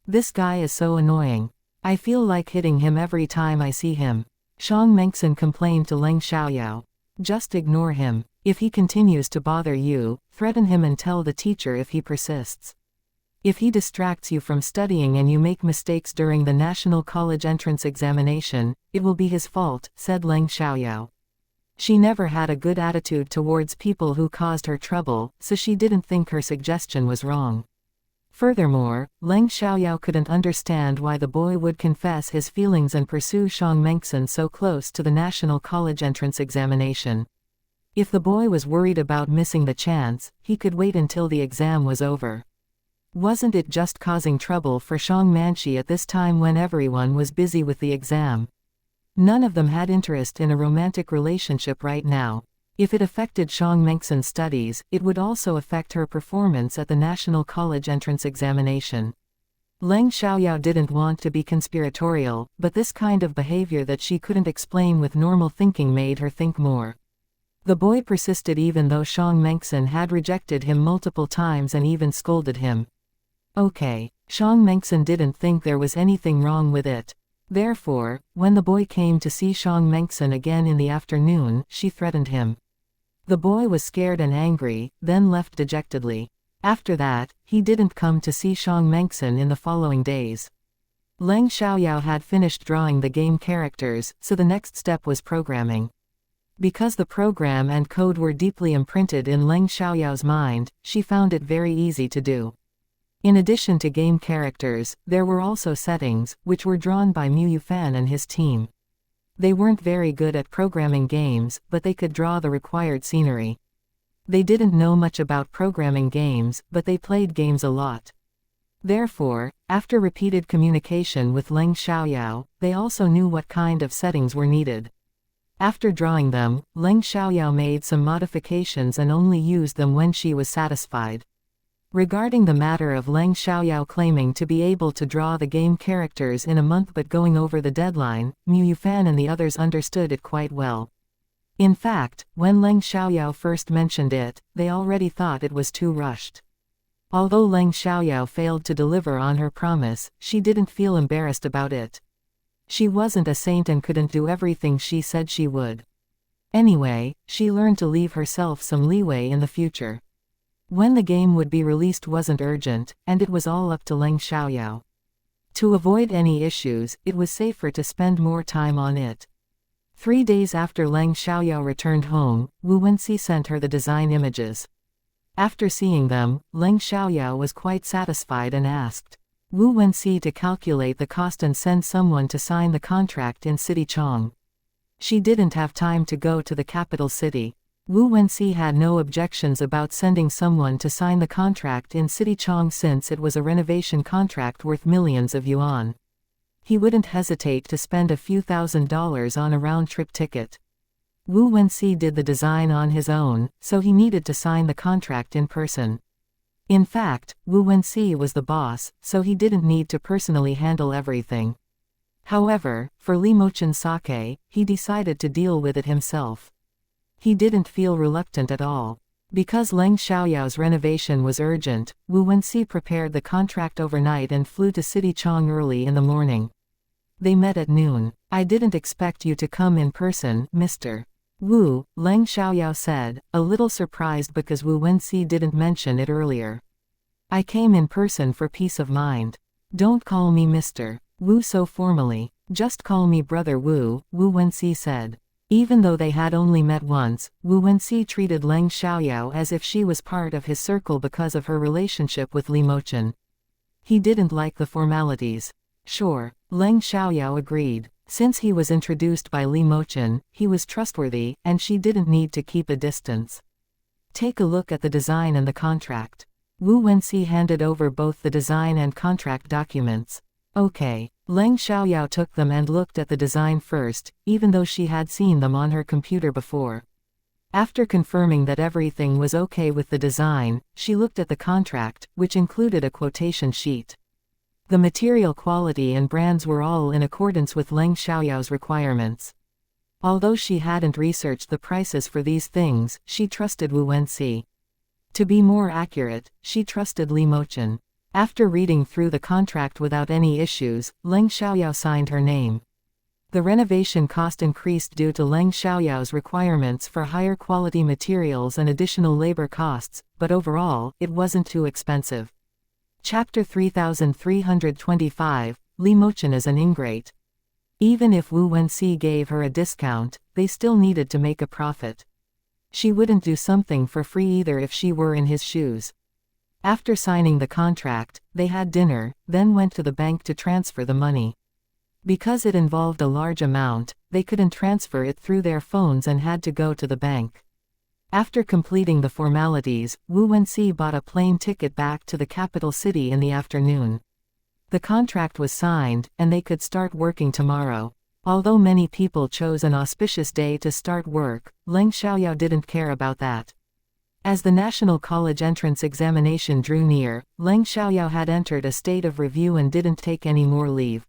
This guy is so annoying. I feel like hitting him every time I see him. Xiang Mengxin complained to Leng Xiaoyao. Just ignore him. If he continues to bother you, threaten him and tell the teacher if he persists. If he distracts you from studying and you make mistakes during the National College entrance examination, it will be his fault, said Leng Xiaoyao. She never had a good attitude towards people who caused her trouble, so she didn't think her suggestion was wrong. Furthermore, Leng Xiaoyao couldn't understand why the boy would confess his feelings and pursue Xiang Mengxin so close to the National College entrance examination. If the boy was worried about missing the chance, he could wait until the exam was over. Wasn't it just causing trouble for Xiang Manxi at this time when everyone was busy with the exam? None of them had interest in a romantic relationship right now. If it affected Xiang Mengxin's studies, it would also affect her performance at the National College entrance examination. Leng Xiaoyao didn't want to be conspiratorial, but this kind of behavior that she couldn't explain with normal thinking made her think more. The boy persisted even though Xiang Mengxin had rejected him multiple times and even scolded him. Okay, Xiang Mengxin didn't think there was anything wrong with it. Therefore, when the boy came to see Xiang Mengxin again in the afternoon, she threatened him. The boy was scared and angry, then left dejectedly. After that, he didn't come to see Xiang Mengxin in the following days. Leng Xiaoyao had finished drawing the game characters, so the next step was programming. Because the program and code were deeply imprinted in Leng Xiaoyao's mind, she found it very easy to do. In addition to game characters, there were also settings, which were drawn by Mu Yufan and his team. They weren't very good at programming games, but they could draw the required scenery. They didn't know much about programming games, but they played games a lot. Therefore, after repeated communication with Leng Xiaoyao, they also knew what kind of settings were needed. After drawing them, Leng Xiaoyao made some modifications and only used them when she was satisfied. Regarding the matter of Leng Xiaoyao claiming to be able to draw the game characters in a month but going over the deadline, Mu Yufan and the others understood it quite well. In fact, when Leng Xiaoyao first mentioned it, they already thought it was too rushed. Although Leng Xiaoyao failed to deliver on her promise, she didn't feel embarrassed about it. She wasn't a saint and couldn't do everything she said she would. Anyway, she learned to leave herself some leeway in the future. When the game would be released wasn't urgent, and it was all up to Leng Xiaoyao. To avoid any issues, it was safer to spend more time on it. 3 days after Leng Xiaoyao returned home, Wu Wenxi sent her the design images. After seeing them, Leng Xiaoyao was quite satisfied and asked Wu Wenxi to calculate the cost and send someone to sign the contract in City Chong. She didn't have time to go to the capital city. Wu Wenxi had no objections about sending someone to sign the contract in City Chong since it was a renovation contract worth millions of yuan. He wouldn't hesitate to spend a few $1,000s on a round-trip ticket. Wu Wenxi did the design on his own, so he needed to sign the contract in person. In fact, Wu Wenxi was the boss, so he didn't need to personally handle everything. However, for Li Mochen's sake, he decided to deal with it himself. He didn't feel reluctant at all. Because Leng Xiaoyao's renovation was urgent, Wu Wenxi prepared the contract overnight and flew to Sidichang early in the morning. They met at noon. "I didn't expect you to come in person, Mr. Wu," Leng Xiaoyao said, a little surprised because Wu Wenxi didn't mention it earlier. "I came in person for peace of mind. Don't call me Mr. Wu so formally. Just call me Brother Wu," Wu Wenxi said. Even though they had only met once, Wu Wenxi treated Leng Xiaoyao as if she was part of his circle because of her relationship with Li Mochen. He didn't like the formalities. Sure, Leng Xiaoyao agreed. Since he was introduced by Li Mochen, he was trustworthy, and she didn't need to keep a distance. "Take a look at the design and the contract." Wu Wenxi handed over both the design and contract documents. "Okay." Leng Xiaoyao took them and looked at the design first, even though she had seen them on her computer before. After confirming that everything was okay with the design, she looked at the contract, which included a quotation sheet. The material quality and brands were all in accordance with Leng Xiaoyao's requirements. Although she hadn't researched the prices for these things, she trusted Wu Wenxi. To be more accurate, she trusted Li Mochen. After reading through the contract without any issues, Leng Xiaoyao signed her name. The renovation cost increased due to Leng Xiaoyao's requirements for higher quality materials and additional labor costs, but overall, it wasn't too expensive. Chapter 3325, Li Mochen is an ingrate. Even if Wu Wenxi gave her a discount, they still needed to make a profit. She wouldn't do something for free either if she were in his shoes. After signing the contract, they had dinner, then went to the bank to transfer the money. Because it involved a large amount, they couldn't transfer it through their phones and had to go to the bank. After completing the formalities, Wu Wenxi bought a plane ticket back to the capital city in the afternoon. The contract was signed, and they could start working tomorrow. Although many people chose an auspicious day to start work, Leng Xiaoyao didn't care about that. As the National College entrance examination drew near, Leng Xiaoyao had entered a state of review and didn't take any more leave.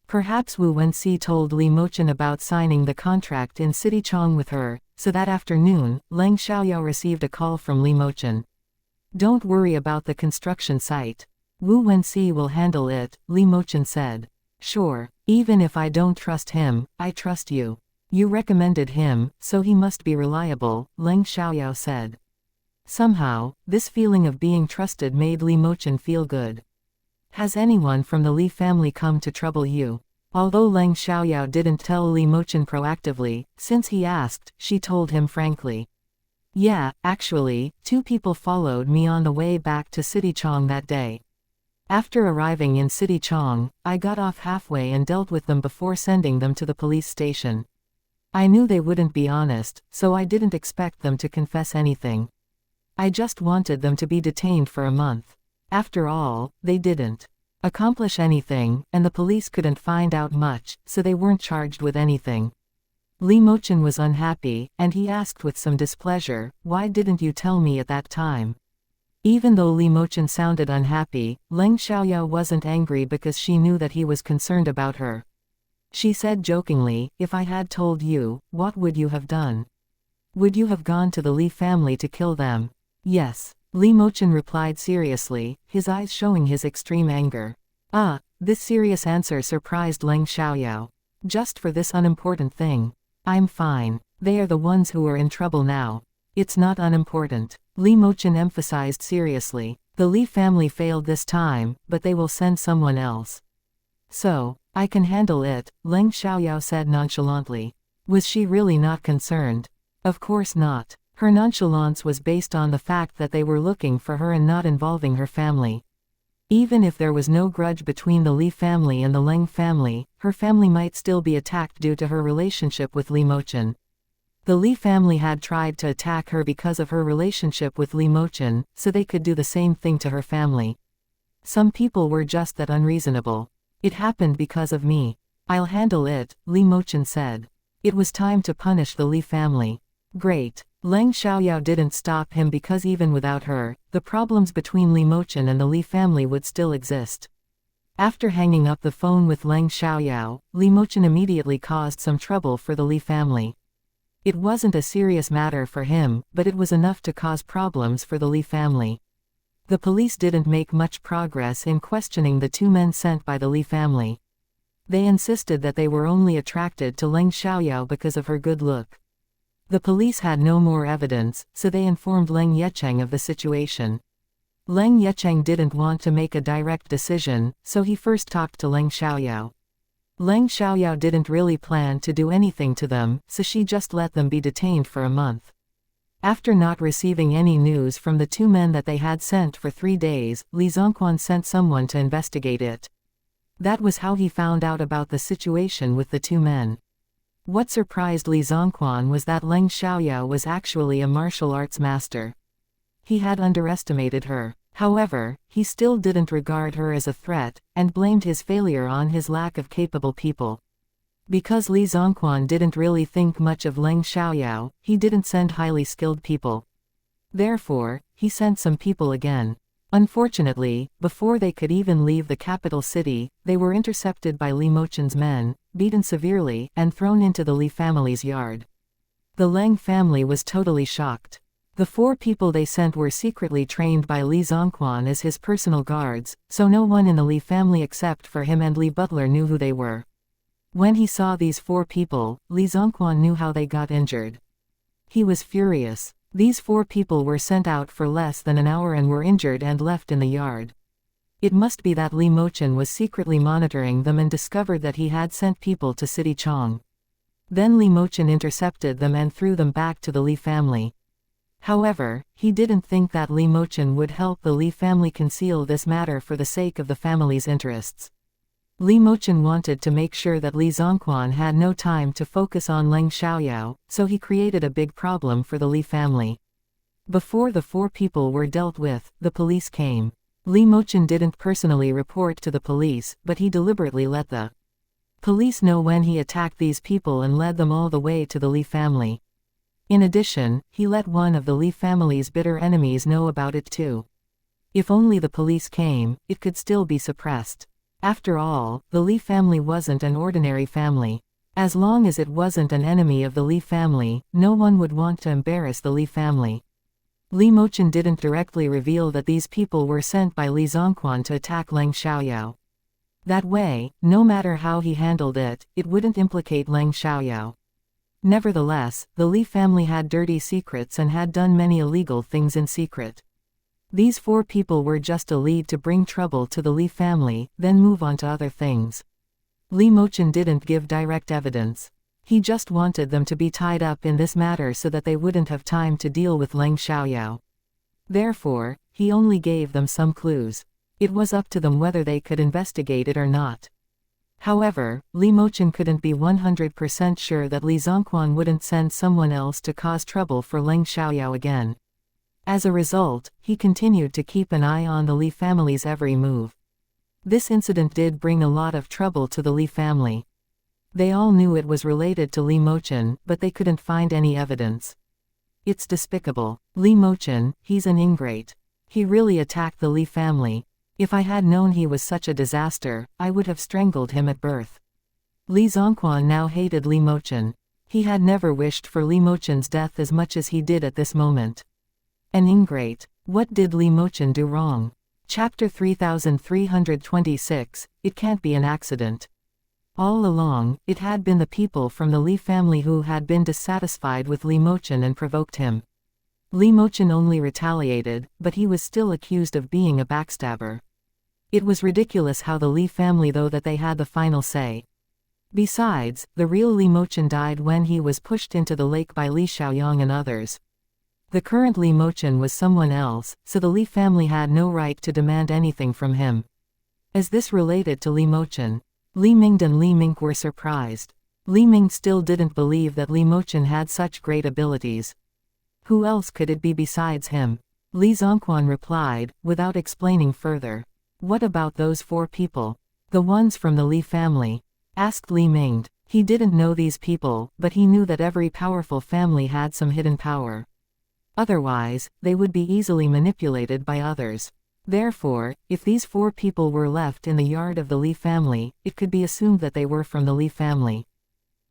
Perhaps Wu Wenxi told Li Mochen about signing the contract in Sidichang with her, so that afternoon, Leng Xiaoyao received a call from Li Mochen. "Don't worry about the construction site. Wu Wenxi will handle it," Li Mochen said. "Sure, even if I don't trust him, I trust you. You recommended him, so he must be reliable," Leng Xiaoyao said. Somehow, this feeling of being trusted made Li Mochen feel good. "Has anyone from the Li family come to trouble you?" Although Leng Xiaoyao didn't tell Li Mochen proactively, since he asked, she told him frankly. "Yeah, actually, 2 people followed me on the way back to Sidichang that day. After arriving in Sidichang, I got off halfway and dealt with them before sending them to the police station. I knew they wouldn't be honest, so I didn't expect them to confess anything. I just wanted them to be detained for a month. After all, they didn't accomplish anything, and the police couldn't find out much, so they weren't charged with anything." Li Mochen was unhappy, and he asked with some displeasure, "Why didn't you tell me at that time?" Even though Li Mochen sounded unhappy, Leng Xiaoyao wasn't angry because she knew that he was concerned about her. She said jokingly, "If I had told you, what would you have done? Would you have gone to the Li family to kill them?" "Yes," Li Mochen replied seriously, his eyes showing his extreme anger. This serious answer surprised Leng Xiaoyao. "Just for this unimportant thing. I'm fine. They are the ones who are in trouble now. It's not unimportant," Li Mochen emphasized seriously. "The Li family failed this time, but they will send someone else. So, I can handle it," Leng Xiaoyao said nonchalantly. Was she really not concerned? Of course not. Her nonchalance was based on the fact that they were looking for her and not involving her family. Even if there was no grudge between the Li family and the Leng family, her family might still be attacked due to her relationship with Li Mochen. The Li family had tried to attack her because of her relationship with Li Mochen, so they could do the same thing to her family. Some people were just that unreasonable. It happened because of me. I'll handle it, Li Mochen said. It was time to punish the Li family. Great. Leng Xiaoyao didn't stop him because even without her, the problems between Li Mochen and the Li family would still exist. After hanging up the phone with Leng Xiaoyao, Li Mochen immediately caused some trouble for the Li family. It wasn't a serious matter for him, but it was enough to cause problems for the Li family. The police didn't make much progress in questioning the two men sent by the Li family. They insisted that they were only attracted to Leng Xiaoyao because of her good look. The police had no more evidence, so they informed Leng Yecheng of the situation. Leng Yecheng didn't want to make a direct decision, so he first talked to Leng Xiaoyao. Leng Xiaoyao didn't really plan to do anything to them, so she just let them be detained for a month. After not receiving any news from the two men that they had sent for 3 days, Li Zongquan sent someone to investigate it. That was how he found out about the situation with the two men. What surprised Li Zongquan was that Leng Xiaoyao was actually a martial arts master. He had underestimated her. However, he still didn't regard her as a threat, and blamed his failure on his lack of capable people. Because Li Zongquan didn't really think much of Leng Xiaoyao, he didn't send highly skilled people. Therefore, he sent some people again. Unfortunately, before they could even leave the capital city, they were intercepted by Li Mochen's men, beaten severely, and thrown into the Li family's yard. The Leng family was totally shocked. The 4 people they sent were secretly trained by Li Zongquan as his personal guards, so no one in the Li family except for him and Li Butler knew who they were. When he saw these 4 people, Li Zongquan knew how they got injured. He was furious. These 4 people were sent out for less than an hour and were injured and left in the yard. It must be that Li Mochen was secretly monitoring them and discovered that he had sent people to City Chong. Then Li Mochen intercepted them and threw them back to the Li family. However, he didn't think that Li Mochen would help the Li family conceal this matter for the sake of the family's interests. Li Mochen wanted to make sure that Li Zongquan had no time to focus on Leng Xiaoyao, so he created a big problem for the Li family. Before the 4 people were dealt with, the police came. Li Mochen didn't personally report to the police, but he deliberately let the police know when he attacked these people and led them all the way to the Li family. In addition, he let one of the Li family's bitter enemies know about it too. If only the police came, it could still be suppressed. After all, the Li family wasn't an ordinary family. As long as it wasn't an enemy of the Li family, no one would want to embarrass the Li family. Li Mochen didn't directly reveal that these people were sent by Li Zongquan to attack Leng Xiaoyao. That way, no matter how he handled it, it wouldn't implicate Leng Xiaoyao. Nevertheless, the Li family had dirty secrets and had done many illegal things in secret. These 4 people were just a lead to bring trouble to the Li family, then move on to other things. Li Mochen didn't give direct evidence. He just wanted them to be tied up in this matter so that they wouldn't have time to deal with Leng Xiaoyao. Therefore, he only gave them some clues. It was up to them whether they could investigate it or not. However, Li Mochen couldn't be 100% sure that Li Zongquan wouldn't send someone else to cause trouble for Leng Xiaoyao again. As a result, he continued to keep an eye on the Li family's every move. This incident did bring a lot of trouble to the Li family. They all knew it was related to Li Mochen, but they couldn't find any evidence. It's despicable. Li Mochen, he's an ingrate. He really attacked the Li family. If I had known he was such a disaster, I would have strangled him at birth. Li Zongquan now hated Li Mochen. He had never wished for Li Mochen's death as much as he did at this moment. An ingrate. What did Li Mochen do wrong? Chapter 3326, It Can't Be an Accident. All along, it had been the people from the Li family who had been dissatisfied with Li Mochen and provoked him. Li Mochen only retaliated, but he was still accused of being a backstabber. It was ridiculous how the Li family though that they had the final say. Besides, the real Li Mochen died when he was pushed into the lake by Li Xiaoyang and others. The current Li Mochen was someone else, so the Li family had no right to demand anything from him. As this related to Li Mochen, Li Ming and Li Ming were surprised. Li Ming still didn't believe that Li Mochen had such great abilities. Who else could it be besides him? Li Zongquan replied, without explaining further. What about those 4 people? The ones from the Li family? Asked Li Mingde. He didn't know these people, but he knew that every powerful family had some hidden power. Otherwise, they would be easily manipulated by others. Therefore, if these 4 people were left in the yard of the Li family, it could be assumed that they were from the Li family.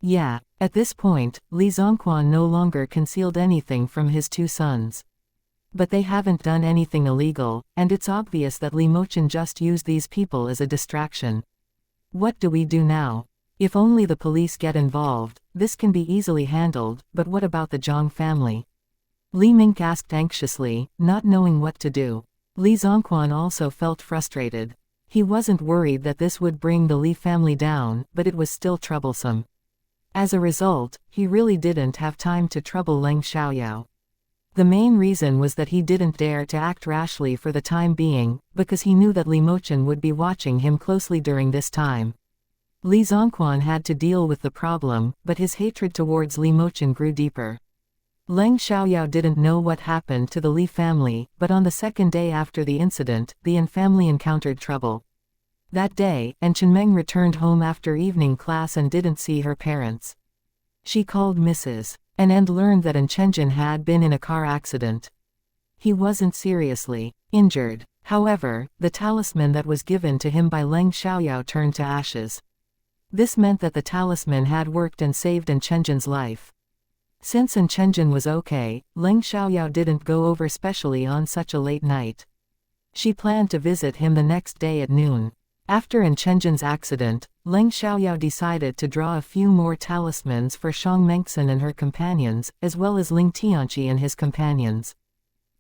Yeah, at this point, Li Zongquan no longer concealed anything from his 2 sons. But they haven't done anything illegal, and it's obvious that Li Mochen just used these people as a distraction. What do we do now? If only the police get involved, this can be easily handled, but what about the Zhang family? Li Mingde asked anxiously, not knowing what to do. Li Zongquan also felt frustrated. He wasn't worried that this would bring the Li family down, but it was still troublesome. As a result, he really didn't have time to trouble Leng Xiaoyao. The main reason was that he didn't dare to act rashly for the time being, because he knew that Li Mochen would be watching him closely during this time. Li Zongquan had to deal with the problem, but his hatred towards Li Mochen grew deeper. Leng Xiaoyao didn't know what happened to the Li family, but on the 2nd day after the incident, the An family encountered trouble. That day, An Chenmeng returned home after evening class and didn't see her parents. She called Mrs. An and learned that An Chenjin had been in a car accident. He wasn't seriously injured. However, the talisman that was given to him by Leng Xiaoyao turned to ashes. This meant that the talisman had worked and saved An Chenjin's life. Since An Chenjin was okay, Leng Xiaoyao didn't go over specially on such a late night. She planned to visit him the next day at noon. After An Chenjin's accident, Leng Xiaoyao decided to draw a few more talismans for Shang Mengxin and her companions, as well as Ling Tianqi and his companions.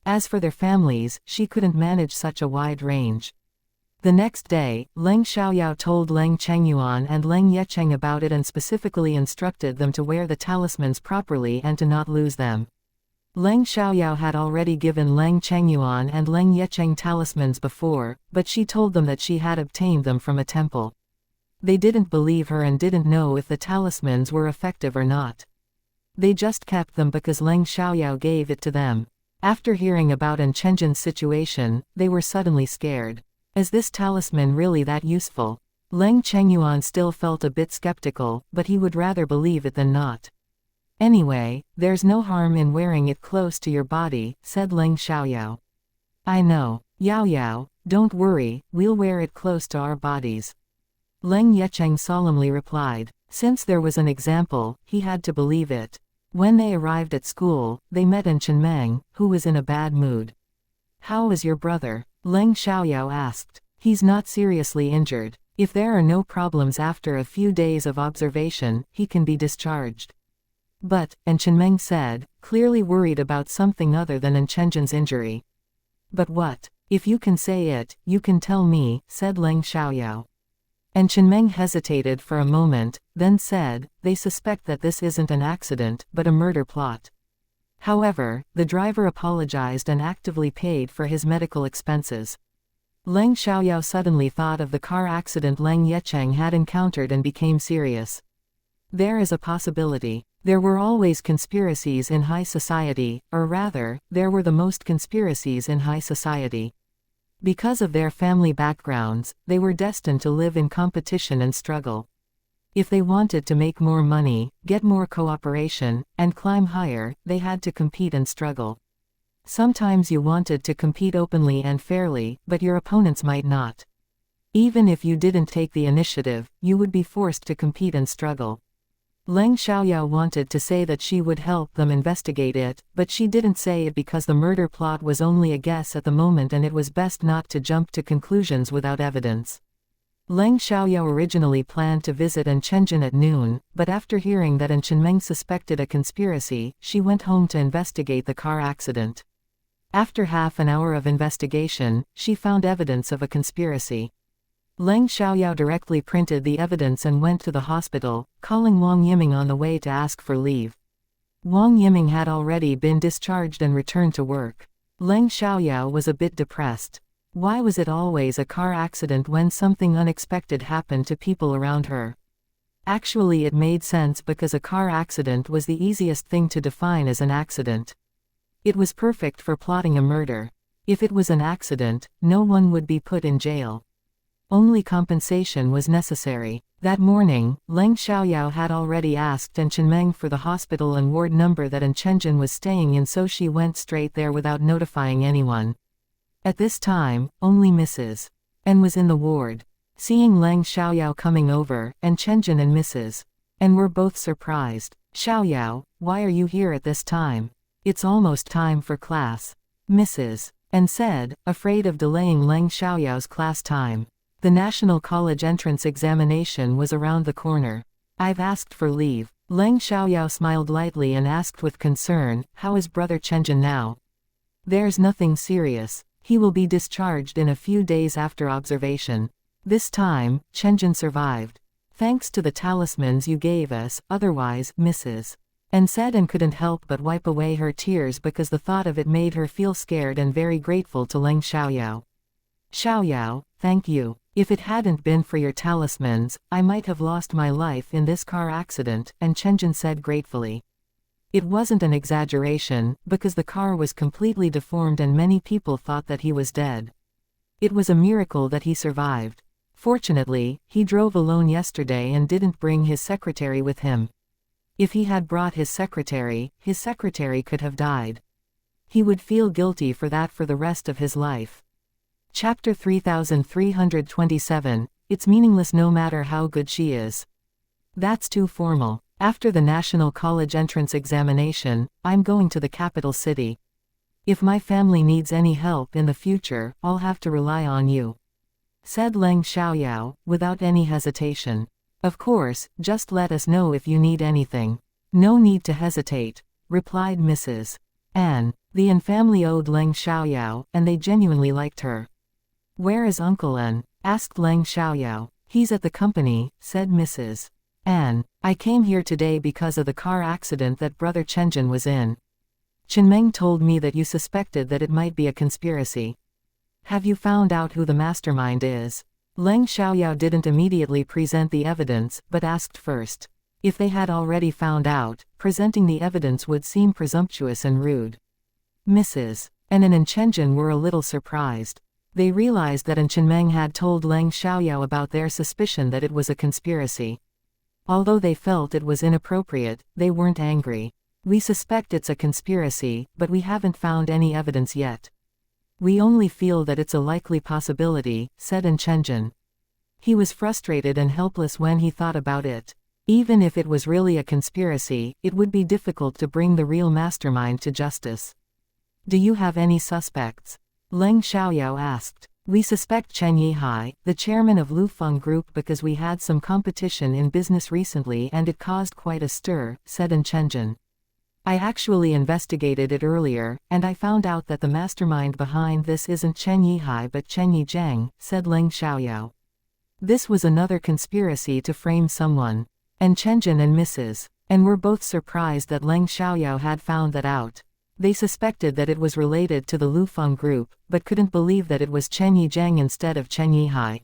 As for their families, she couldn't manage such a wide range. The next day, Leng Xiaoyao told Leng Chengyuan and Leng Yecheng about it and specifically instructed them to wear the talismans properly and to not lose them. Leng Xiaoyao had already given Leng Chengyuan and Leng Yecheng talismans before, but she told them that she had obtained them from a temple. They didn't believe her and didn't know if the talismans were effective or not. They just kept them because Leng Xiaoyao gave it to them. After hearing about An Chenjin's situation, they were suddenly scared. Is this talisman really that useful? Leng Chengyuan still felt a bit skeptical, but he would rather believe it than not. Anyway, there's no harm in wearing it close to your body, said Leng Xiaoyao. I know. Yao Yao, don't worry, we'll wear it close to our bodies. Leng Yecheng solemnly replied. Since there was an example, he had to believe it. When they arrived at school, they met An Chenmeng, who was in a bad mood. How is your brother? Leng Xiaoyao asked. He's not seriously injured. If there are no problems after a few days of observation, he can be discharged. But, An Chenmeng said, clearly worried about something other than An Chenjin's injury. But what? If you can say it, you can tell me, said Leng Xiaoyao. An Chenmeng hesitated for a moment, then said, they suspect that this isn't an accident, but a murder plot. However, the driver apologized and actively paid for his medical expenses. Leng Xiaoyao suddenly thought of the car accident Leng Yecheng had encountered and became serious. There is a possibility. There were always conspiracies in high society, or rather, there were the most conspiracies in high society. Because of their family backgrounds, they were destined to live in competition and struggle. If they wanted to make more money, get more cooperation, and climb higher, they had to compete and struggle. Sometimes you wanted to compete openly and fairly, but your opponents might not. Even if you didn't take the initiative, you would be forced to compete and struggle. Leng Xiaoyao wanted to say that she would help them investigate it, but she didn't say it because the murder plot was only a guess at the moment and it was best not to jump to conclusions without evidence. Leng Xiaoyao originally planned to visit An Chenjin at noon, but after hearing that An Chenmeng suspected a conspiracy, she went home to investigate the car accident. After half an hour of investigation, she found evidence of a conspiracy. Leng Xiaoyao directly printed the evidence and went to the hospital, calling Wang Yiming on the way to ask for leave. Wang Yiming had already been discharged and returned to work. Leng Xiaoyao was a bit depressed. Why was it always a car accident when something unexpected happened to people around her? Actually, it made sense because a car accident was the easiest thing to define as an accident. It was perfect for plotting a murder. If it was an accident, no one would be put in jail. Only compensation was necessary. That morning, Leng Xiaoyao had already asked Chengmeng for the hospital and ward number that Chenzhen was staying in, so she went straight there without notifying anyone. At this time, only Mrs. N was in the ward. Seeing Leng Xiaoyao coming over, Chenzhen and Mrs. N were both surprised. "Xiaoyao, why are you here at this time? It's almost time for class," Mrs. N said, afraid of delaying Leng Xiaoyao's class time. The National College entrance examination was around the corner. "I've asked for leave." Leng Xiaoyao smiled lightly and asked with concern, "How is brother Chenzhen now?" "There's nothing serious. He will be discharged in a few days after observation. This time, Chenzhen survived. Thanks to the talismans you gave us, otherwise," Mrs. N said, and couldn't help but wipe away her tears because the thought of it made her feel scared and very grateful to Leng Xiaoyao. "Xiaoyao, thank you. If it hadn't been for your talismans, I might have lost my life in this car accident," Chenzhen said gratefully. It wasn't an exaggeration, because the car was completely deformed and many people thought that he was dead. It was a miracle that he survived. Fortunately, he drove alone yesterday and didn't bring his secretary with him. If he had brought his secretary could have died. He would feel guilty for that for the rest of his life. Chapter 3327, It's meaningless no matter how good she is. That's too formal. After the National College entrance examination, I'm going to the capital city. If my family needs any help in the future, I'll have to rely on you," said Leng Xiaoyao, without any hesitation. "Of course, just let us know if you need anything." "No need to hesitate," replied Mrs. An. The An family owed Leng Xiaoyao, and they genuinely liked her. "Where is Uncle An?" asked Leng Xiaoyao. "He's at the company," said Mrs. An. "I came here today because of the car accident that brother Chenzhen was in. Chengmeng told me that you suspected that it might be a conspiracy. Have you found out who the mastermind is?" Leng Xiaoyao didn't immediately present the evidence, but asked first. If they had already found out, presenting the evidence would seem presumptuous and rude. Mrs. An and Chenzhen were a little surprised. They realized that Chengmeng had told Leng Xiaoyao about their suspicion that it was a conspiracy. Although they felt it was inappropriate, they weren't angry. "We suspect it's a conspiracy, but we haven't found any evidence yet. We only feel that it's a likely possibility," said Chenzhen. He was frustrated and helpless when he thought about it. Even if it was really a conspiracy, it would be difficult to bring the real mastermind to justice. "Do you have any suspects?" Leng Xiaoyao asked. "We suspect Chen Yihai, the chairman of Lufeng Group, because we had some competition in business recently and it caused quite a stir," said Chenzhen. "I actually investigated it earlier, and I found out that the mastermind behind this isn't Chen Yihai but Chen Yizhang," said Leng Xiaoyao. This was another conspiracy to frame someone. Chenzhen and Mrs. N were both surprised that Leng Xiaoyao had found that out. They suspected that it was related to the Lufeng Group, but couldn't believe that it was Chen Yizhang instead of Chen Yihai.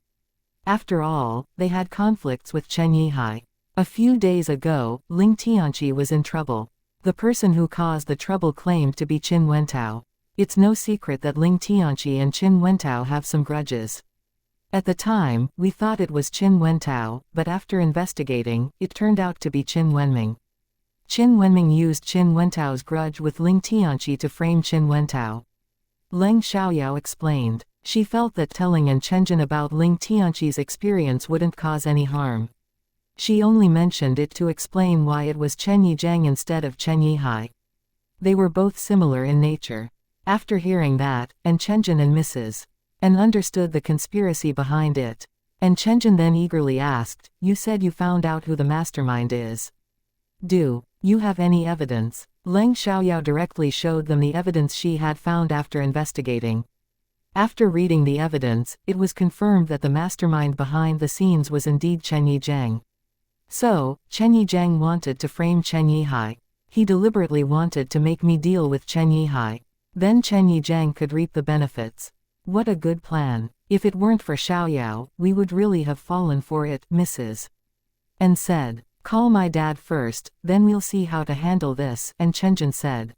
After all, they had conflicts with Chen Yihai. A few days ago, Ling Tianqi was in trouble. The person who caused the trouble claimed to be Qin Wentao. It's no secret that Ling Tianqi and Qin Wentao have some grudges. At the time, we thought it was Qin Wentao, but after investigating, it turned out to be Qin Wenming. Qin Wenming used Qin Wentao's grudge with Ling Tianqi to frame Qin Wentao. Leng Xiaoyao explained. She felt that telling Chenzhen about Ling Tianqi's experience wouldn't cause any harm. She only mentioned it to explain why it was Chen Yizhang instead of Chen Yihai. They were both similar in nature. After hearing that, Chenzhen and Mrs. N understood the conspiracy behind it. Chenzhen then eagerly asked, "You said you found out who the mastermind is. Do you have any evidence?" Leng Xiaoyao directly showed them the evidence she had found after investigating. After reading the evidence, it was confirmed that the mastermind behind the scenes was indeed Chen Yizhang. So, Chen Yizhang wanted to frame Chen Yihai. He deliberately wanted to make me deal with Chen Yihai. Then Chen Yizhang could reap the benefits. What a good plan. If it weren't for Xiaoyao, we would really have fallen for it, Mrs. N said. "Call my dad first, then we'll see how to handle this," Chenzhen said.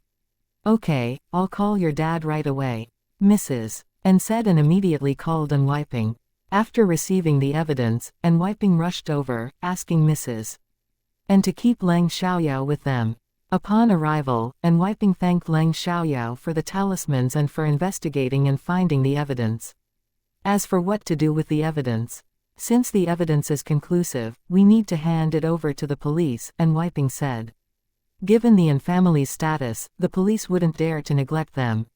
"Okay, I'll call your dad right away," Mrs. N said and immediately called An Wiping. After receiving the evidence, and Wiping rushed over, asking Mrs. and to keep Leng Xiaoyao with them. Upon arrival, and Wiping thanked Leng Xiaoyao for the talismans and for investigating and finding the evidence. As for what to do with the evidence, since the evidence is conclusive, we need to hand it over to the police, and Wiping said. Given the An family's status, the police wouldn't dare to neglect them.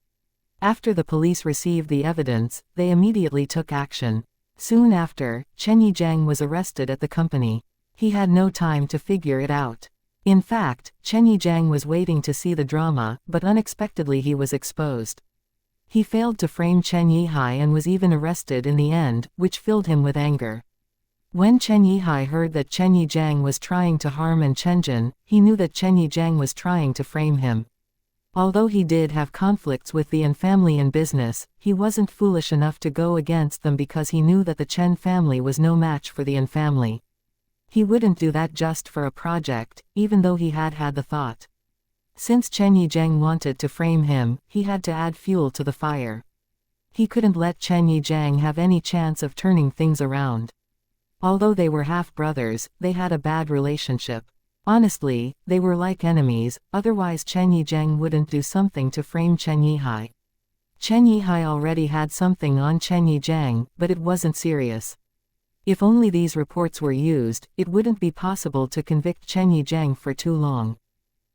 After the police received the evidence, they immediately took action. Soon after, Chen Yijiang was arrested at the company. He had no time to figure it out. In fact, Chen Yijiang was waiting to see the drama, but unexpectedly he was exposed. He failed to frame Chen Yihai and was even arrested in the end, which filled him with anger. When Chen Yihai heard that Chen Yijiang was trying to harm An Chenjin, he knew that Chen Yijiang was trying to frame him. Although he did have conflicts with the An family in business, he wasn't foolish enough to go against them because he knew that the Chen family was no match for the An family. He wouldn't do that just for a project, even though he had had the thought. Since Chen Yijiang wanted to frame him, he had to add fuel to the fire. He couldn't let Chen Yijiang have any chance of turning things around. Although they were half-brothers, they had a bad relationship. Honestly, they were like enemies, otherwise Chen Yijiang wouldn't do something to frame Chen Yihai. Chen Yihai already had something on Chen Yijiang, but it wasn't serious. If only these reports were used, it wouldn't be possible to convict Chen Yijiang for too long.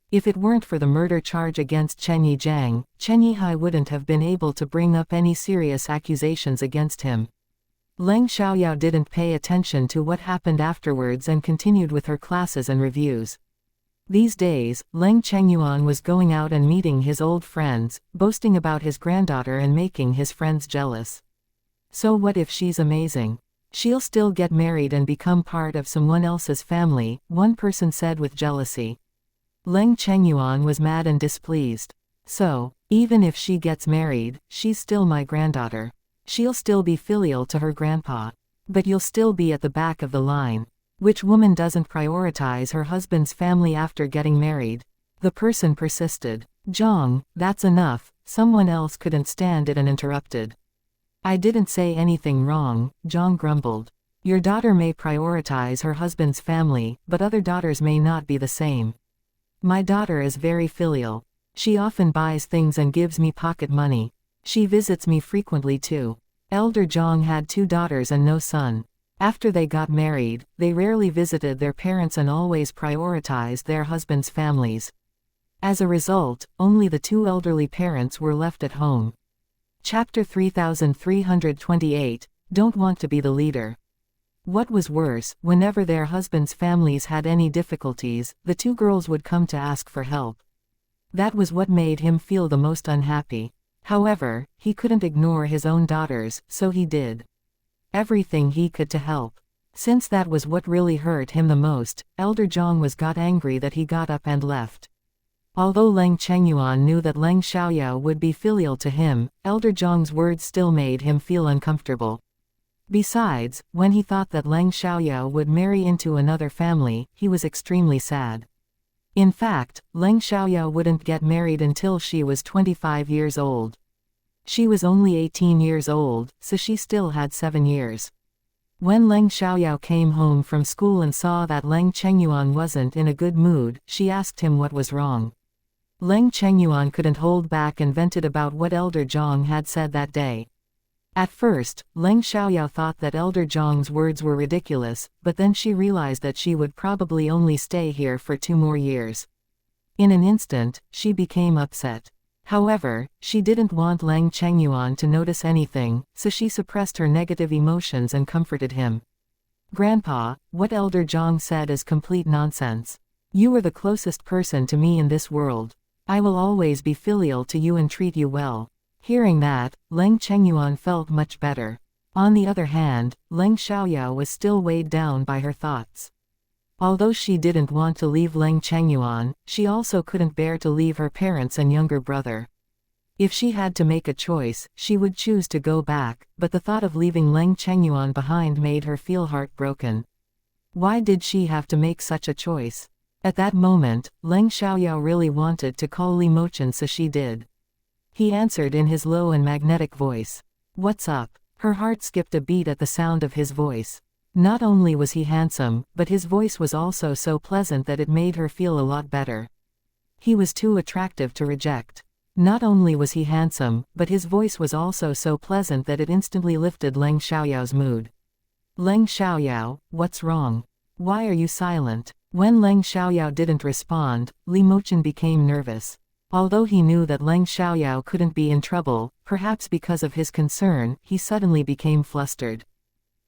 If it weren't for the murder charge against Chen Yijiang, Chen Yihai wouldn't have been able to bring up any serious accusations against him. Leng Xiaoyao didn't pay attention to what happened afterwards and continued with her classes and reviews. These days, Leng Chengyuan was going out and meeting his old friends, boasting about his granddaughter and making his friends jealous. So what if she's amazing? She'll still get married and become part of someone else's family, one person said with jealousy. Leng Chengyuan was mad and displeased. So, even if she gets married, she's still my granddaughter. She'll still be filial to her grandpa. But you'll still be at the back of the line. Which woman doesn't prioritize her husband's family after getting married? The person persisted. Zhang, that's enough, someone else couldn't stand it and interrupted. I didn't say anything wrong, Zhang grumbled. Your daughter may prioritize her husband's family, but other daughters may not be the same. My daughter is very filial. She often buys things and gives me pocket money. She visits me frequently too. Elder Zhang had 2 daughters and no son. After they got married, they rarely visited their parents and always prioritized their husbands' families. As a result, only the 2 elderly parents were left at home. Chapter 3328, Don't Want to be the Leader. What was worse, whenever their husbands' families had any difficulties, the 2 girls would come to ask for help. That was what made him feel the most unhappy. However, he couldn't ignore his own daughters, so he did everything he could to help. Since that was what really hurt him the most, Elder Zhang got angry that he got up and left. Although Leng Chengyuan knew that Leng Xiaoyao would be filial to him, Elder Zhang's words still made him feel uncomfortable. Besides, when he thought that Leng Xiaoyao would marry into another family, he was extremely sad. In fact, Leng Xiaoyao wouldn't get married until she was 25 years old. She was only 18 years old, so she still had 7 years. When Leng Xiaoyao came home from school and saw that Leng Chengyuan wasn't in a good mood, she asked him what was wrong. Leng Chengyuan couldn't hold back and vented about what Elder Zhang had said that day. At first, Leng Xiaoyao thought that Elder Zhang's words were ridiculous, but then she realized that she would probably only stay here for 2 more years. In an instant, she became upset. However, she didn't want Leng Chengyuan to notice anything, so she suppressed her negative emotions and comforted him. Grandpa, what Elder Zhang said is complete nonsense. You are the closest person to me in this world. I will always be filial to you and treat you well. Hearing that, Leng Chengyuan felt much better. On the other hand, Leng Xiaoyao was still weighed down by her thoughts. Although she didn't want to leave Leng Chengyuan, she also couldn't bear to leave her parents and younger brother. If she had to make a choice, she would choose to go back, but the thought of leaving Leng Chengyuan behind made her feel heartbroken. Why did she have to make such a choice? At that moment, Leng Xiaoyao really wanted to call Li Mochen, so she did. He answered in his low and magnetic voice. What's up? Her heart skipped a beat at the sound of his voice. Not only was he handsome, but his voice was also so pleasant that it made her feel a lot better. He was too attractive to reject. Not only was he handsome, but his voice was also so pleasant that it instantly lifted Leng Xiaoyao's mood. Leng Xiaoyao, what's wrong? Why are you silent? When Leng Xiaoyao didn't respond, Li Mochen became nervous. Although he knew that Leng Xiaoyao couldn't be in trouble, perhaps because of his concern, he suddenly became flustered.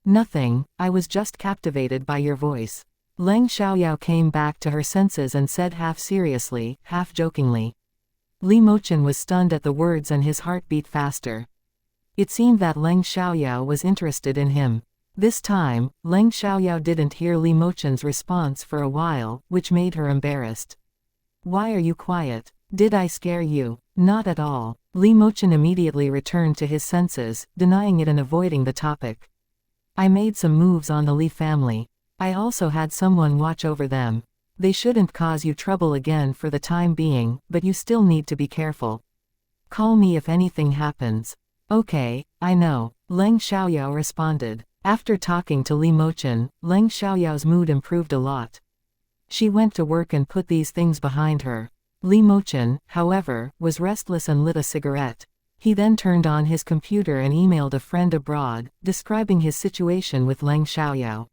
Nothing, I was just captivated by your voice. Leng Xiaoyao came back to her senses and said half seriously, half jokingly. Li Mochen was stunned at the words and his heart beat faster. It seemed that Leng Xiaoyao was interested in him. This time, Leng Xiaoyao didn't hear Li Mochen's response for a while, which made her embarrassed. Why are you quiet? Did I scare you? Not at all. Li Mochen immediately returned to his senses, denying it and avoiding the topic. I made some moves on the Li family. I also had someone watch over them. They shouldn't cause you trouble again for the time being, but you still need to be careful. Call me if anything happens. Okay, I know, Leng Xiaoyao responded. After talking to Li Mochen, Leng Xiaoyao's mood improved a lot. She went to work and put these things behind her. Li Mochen, however, was restless and lit a cigarette. He then turned on his computer and emailed a friend abroad, describing his situation with Leng Xiaoyao.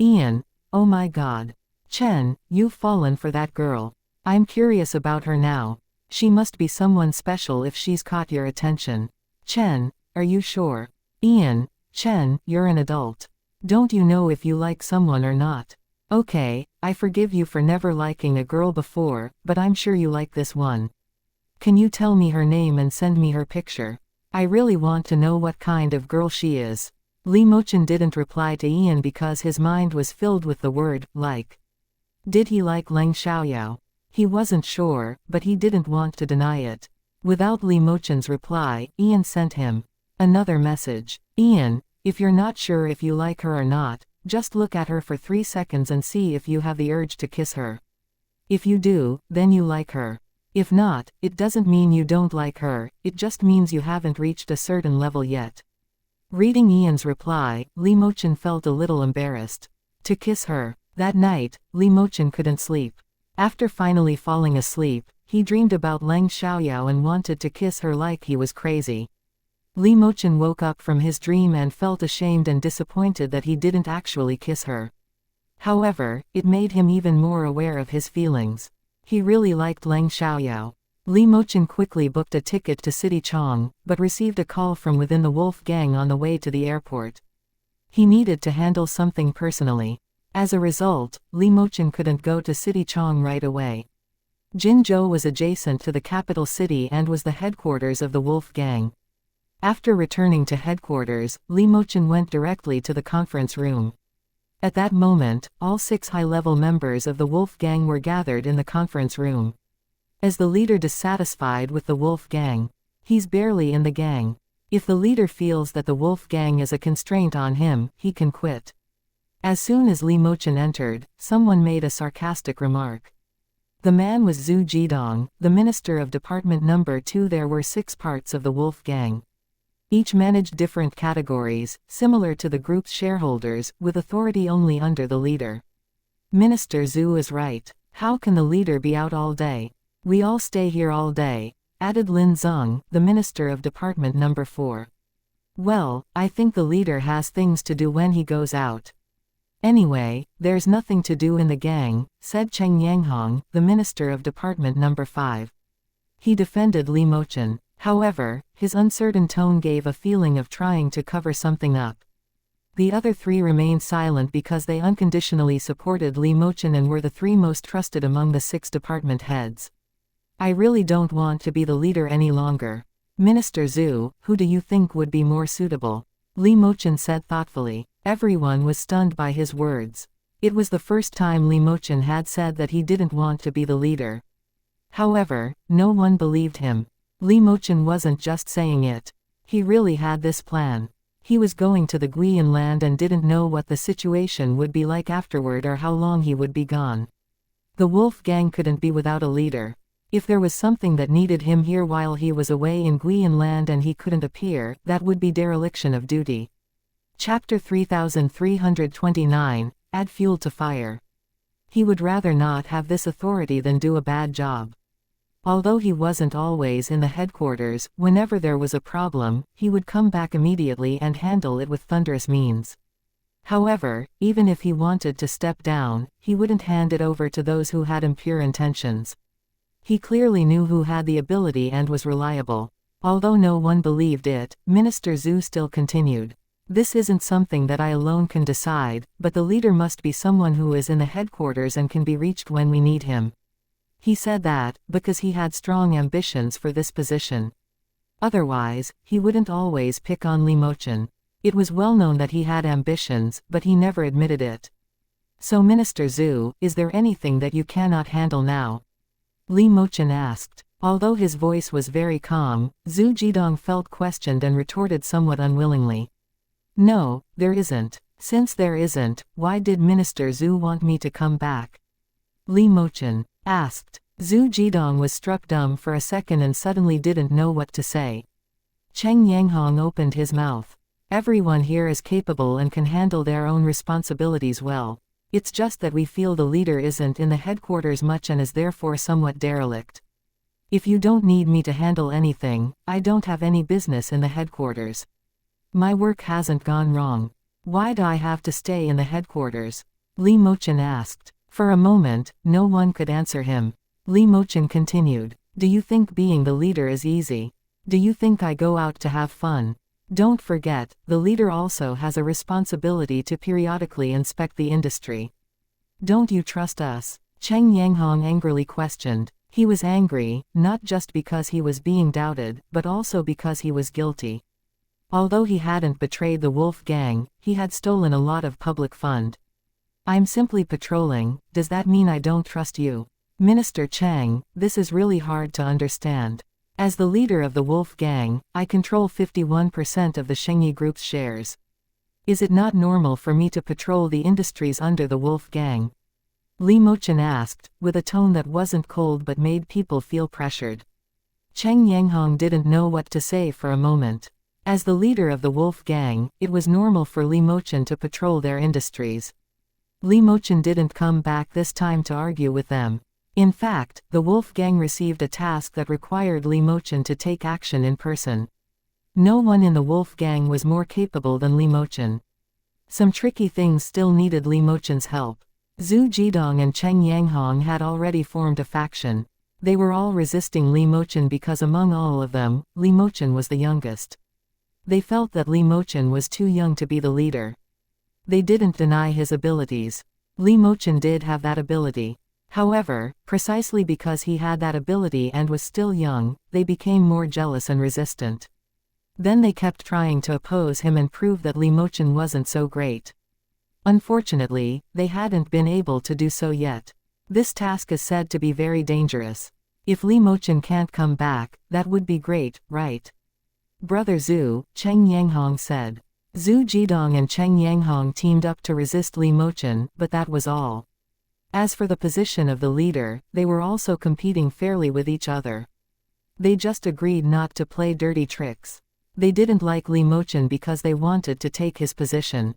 Ian, oh my god. Chen, you've fallen for that girl. I'm curious about her now. She must be someone special if she's caught your attention. Chen, are you sure? Ian, Chen, you're an adult. Don't you know if you like someone or not? Okay, I forgive you for never liking a girl before, but I'm sure you like this one. Can you tell me her name and send me her picture? I really want to know what kind of girl she is. Li Mochen didn't reply to Ian because his mind was filled with the word, like. Did he like Leng Xiaoyao? He wasn't sure, but he didn't want to deny it. Without Li Mochen's reply, Ian sent him another message. Ian, if you're not sure if you like her or not, just look at her for 3 seconds and see if you have the urge to kiss her. If you do, then you like her. If not, it doesn't mean you don't like her, it just means you haven't reached a certain level yet. Reading Ian's reply, Li Mochen felt a little embarrassed. To kiss her. That night, Li Mochen couldn't sleep. After finally falling asleep, he dreamed about Leng Xiaoyao and wanted to kiss her like he was crazy. Li Mochen woke up from his dream and felt ashamed and disappointed that he didn't actually kiss her. However, it made him even more aware of his feelings. He really liked Leng Xiaoyao. Li Mochen quickly booked a ticket to City Chong, but received a call from within the Wolf Gang on the way to the airport. He needed to handle something personally. As a result, Li Mochen couldn't go to City Chong right away. Jinzhou was adjacent to the capital city and was the headquarters of the Wolf Gang. After returning to headquarters, Li Mochen went directly to the conference room. At that moment, all 6 high-level members of the Wolf Gang were gathered in the conference room. As the leader dissatisfied with the Wolf Gang, he's barely in the gang. If the leader feels that the Wolf Gang is a constraint on him, he can quit. As soon as Li Mochen entered, someone made a sarcastic remark. The man was Zhu Jidong, the minister of Department Number 2. There were 6 parts of the Wolf Gang. Each managed different categories, similar to the group's shareholders, with authority only under the leader. Minister Zhu is right. How can the leader be out all day? We all stay here all day, added Lin Zeng, the minister of Department Number 4. Well, I think the leader has things to do when he goes out. Anyway, there's nothing to do in the gang, said Cheng Yanghong, the minister of Department Number 5. He defended Li Mochen. However, his uncertain tone gave a feeling of trying to cover something up. The other 3 remained silent because they unconditionally supported Li Mochen and were the 3 most trusted among the 6 department heads. I really don't want to be the leader any longer. Minister Zhu, who do you think would be more suitable? Li Mochen said thoughtfully. Everyone was stunned by his words. It was the first time Li Mochen had said that he didn't want to be the leader. However, no one believed him. Li Mochen wasn't just saying it. He really had this plan. He was going to the Guiyan land and didn't know what the situation would be like afterward or how long he would be gone. The Wolf Gang couldn't be without a leader. If there was something that needed him here while he was away in Guian land and he couldn't appear, that would be dereliction of duty. Chapter 3329, Add Fuel to Fire. He would rather not have this authority than do a bad job. Although he wasn't always in the headquarters, whenever there was a problem, he would come back immediately and handle it with thunderous means. However, even if he wanted to step down, he wouldn't hand it over to those who had impure intentions. He clearly knew who had the ability and was reliable. Although no one believed it, Minister Zhu still continued. This isn't something that I alone can decide, but the leader must be someone who is in the headquarters and can be reached when we need him. He said that, because he had strong ambitions for this position. Otherwise, he wouldn't always pick on Li Mochen. It was well known that he had ambitions, but he never admitted it. So Minister Zhu, is there anything that you cannot handle now? Li Mochen asked. Although his voice was very calm, Zhu Jidong felt questioned and retorted somewhat unwillingly. No, there isn't. Since there isn't, why did Minister Zhu want me to come back? Li Mochen asked. Zhu Jidong was struck dumb for a second and suddenly didn't know what to say. Cheng Yanghong opened his mouth. Everyone here is capable and can handle their own responsibilities well. It's just that we feel the leader isn't in the headquarters much and is therefore somewhat derelict. If you don't need me to handle anything, I don't have any business in the headquarters. My work hasn't gone wrong. Why do I have to stay in the headquarters? Li Mochen asked. For a moment, no one could answer him. Li Mochen continued. Do you think being the leader is easy? Do you think I go out to have fun? Don't forget, the leader also has a responsibility to periodically inspect the industry. Don't you trust us? Cheng Yanghong angrily questioned. He was angry, not just because he was being doubted, but also because he was guilty. Although he hadn't betrayed the wolf gang, he had stolen a lot of public fund. I'm simply patrolling, does that mean I don't trust you? Minister Cheng, this is really hard to understand. As the leader of the wolf gang, I control 51% of the Shengyi Group's shares. Is it not normal for me to patrol the industries under the wolf gang? Li Mochen asked, with a tone that wasn't cold but made people feel pressured. Cheng Yanghong didn't know what to say for a moment. As the leader of the wolf gang, it was normal for Li Mochen to patrol their industries. Li Mochen didn't come back this time to argue with them. In fact, the wolf gang received a task that required Li Mochen to take action in person. No one in the wolf gang was more capable than Li Mochen. Some tricky things still needed Li Mochen's help. Zhu Jidong and Cheng Yanghong had already formed a faction. They were all resisting Li Mochen because among all of them, Li Mochen was the youngest. They felt that Li Mochen was too young to be the leader. They didn't deny his abilities. Li Mochen did have that ability. However, precisely because he had that ability and was still young, they became more jealous and resistant. Then they kept trying to oppose him and prove that Li Mochen wasn't so great. Unfortunately, they hadn't been able to do so yet. This task is said to be very dangerous. If Li Mochen can't come back, that would be great, right? Brother Zhu, Cheng Yanghong said. Zhu Jidong and Cheng Yanghong teamed up to resist Li Mochen, but that was all. As for the position of the leader, they were also competing fairly with each other. They just agreed not to play dirty tricks. They didn't like Li Mochen because they wanted to take his position.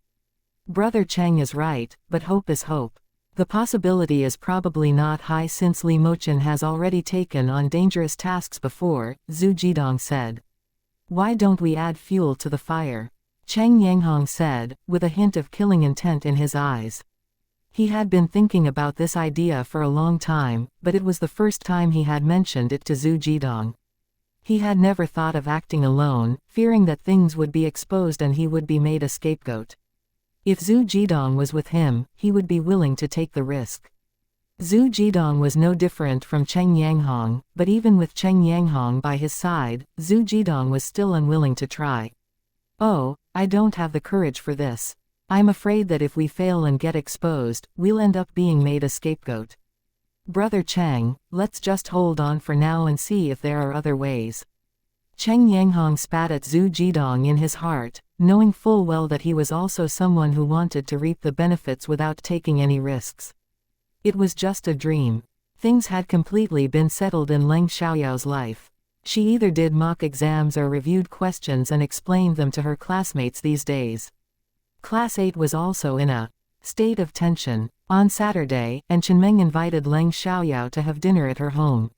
Brother Cheng is right, but hope is hope. The possibility is probably not high since Li Mochen has already taken on dangerous tasks before, Zhu Jidong said. Why don't we add fuel to the fire? Cheng Yanghong said, with a hint of killing intent in his eyes. He had been thinking about this idea for a long time, but it was the first time he had mentioned it to Zhu Jidong. He had never thought of acting alone, fearing that things would be exposed and he would be made a scapegoat. If Zhu Jidong was with him, he would be willing to take the risk. Zhu Jidong was no different from Cheng Yanghong, but even with Cheng Yanghong by his side, Zhu Jidong was still unwilling to try. Oh, I don't have the courage for this. I'm afraid that if we fail and get exposed, we'll end up being made a scapegoat. Brother Cheng, let's just hold on for now and see if there are other ways. Cheng Yanghong spat at Zhu Jidong in his heart, knowing full well that he was also someone who wanted to reap the benefits without taking any risks. It was just a dream. Things had completely been settled in Leng Xiaoyao's life. She either did mock exams or reviewed questions and explained them to her classmates these days. Class 8 was also in a state of tension. On Saturday, and Chenmeng invited Leng Xiaoyao to have dinner at her home.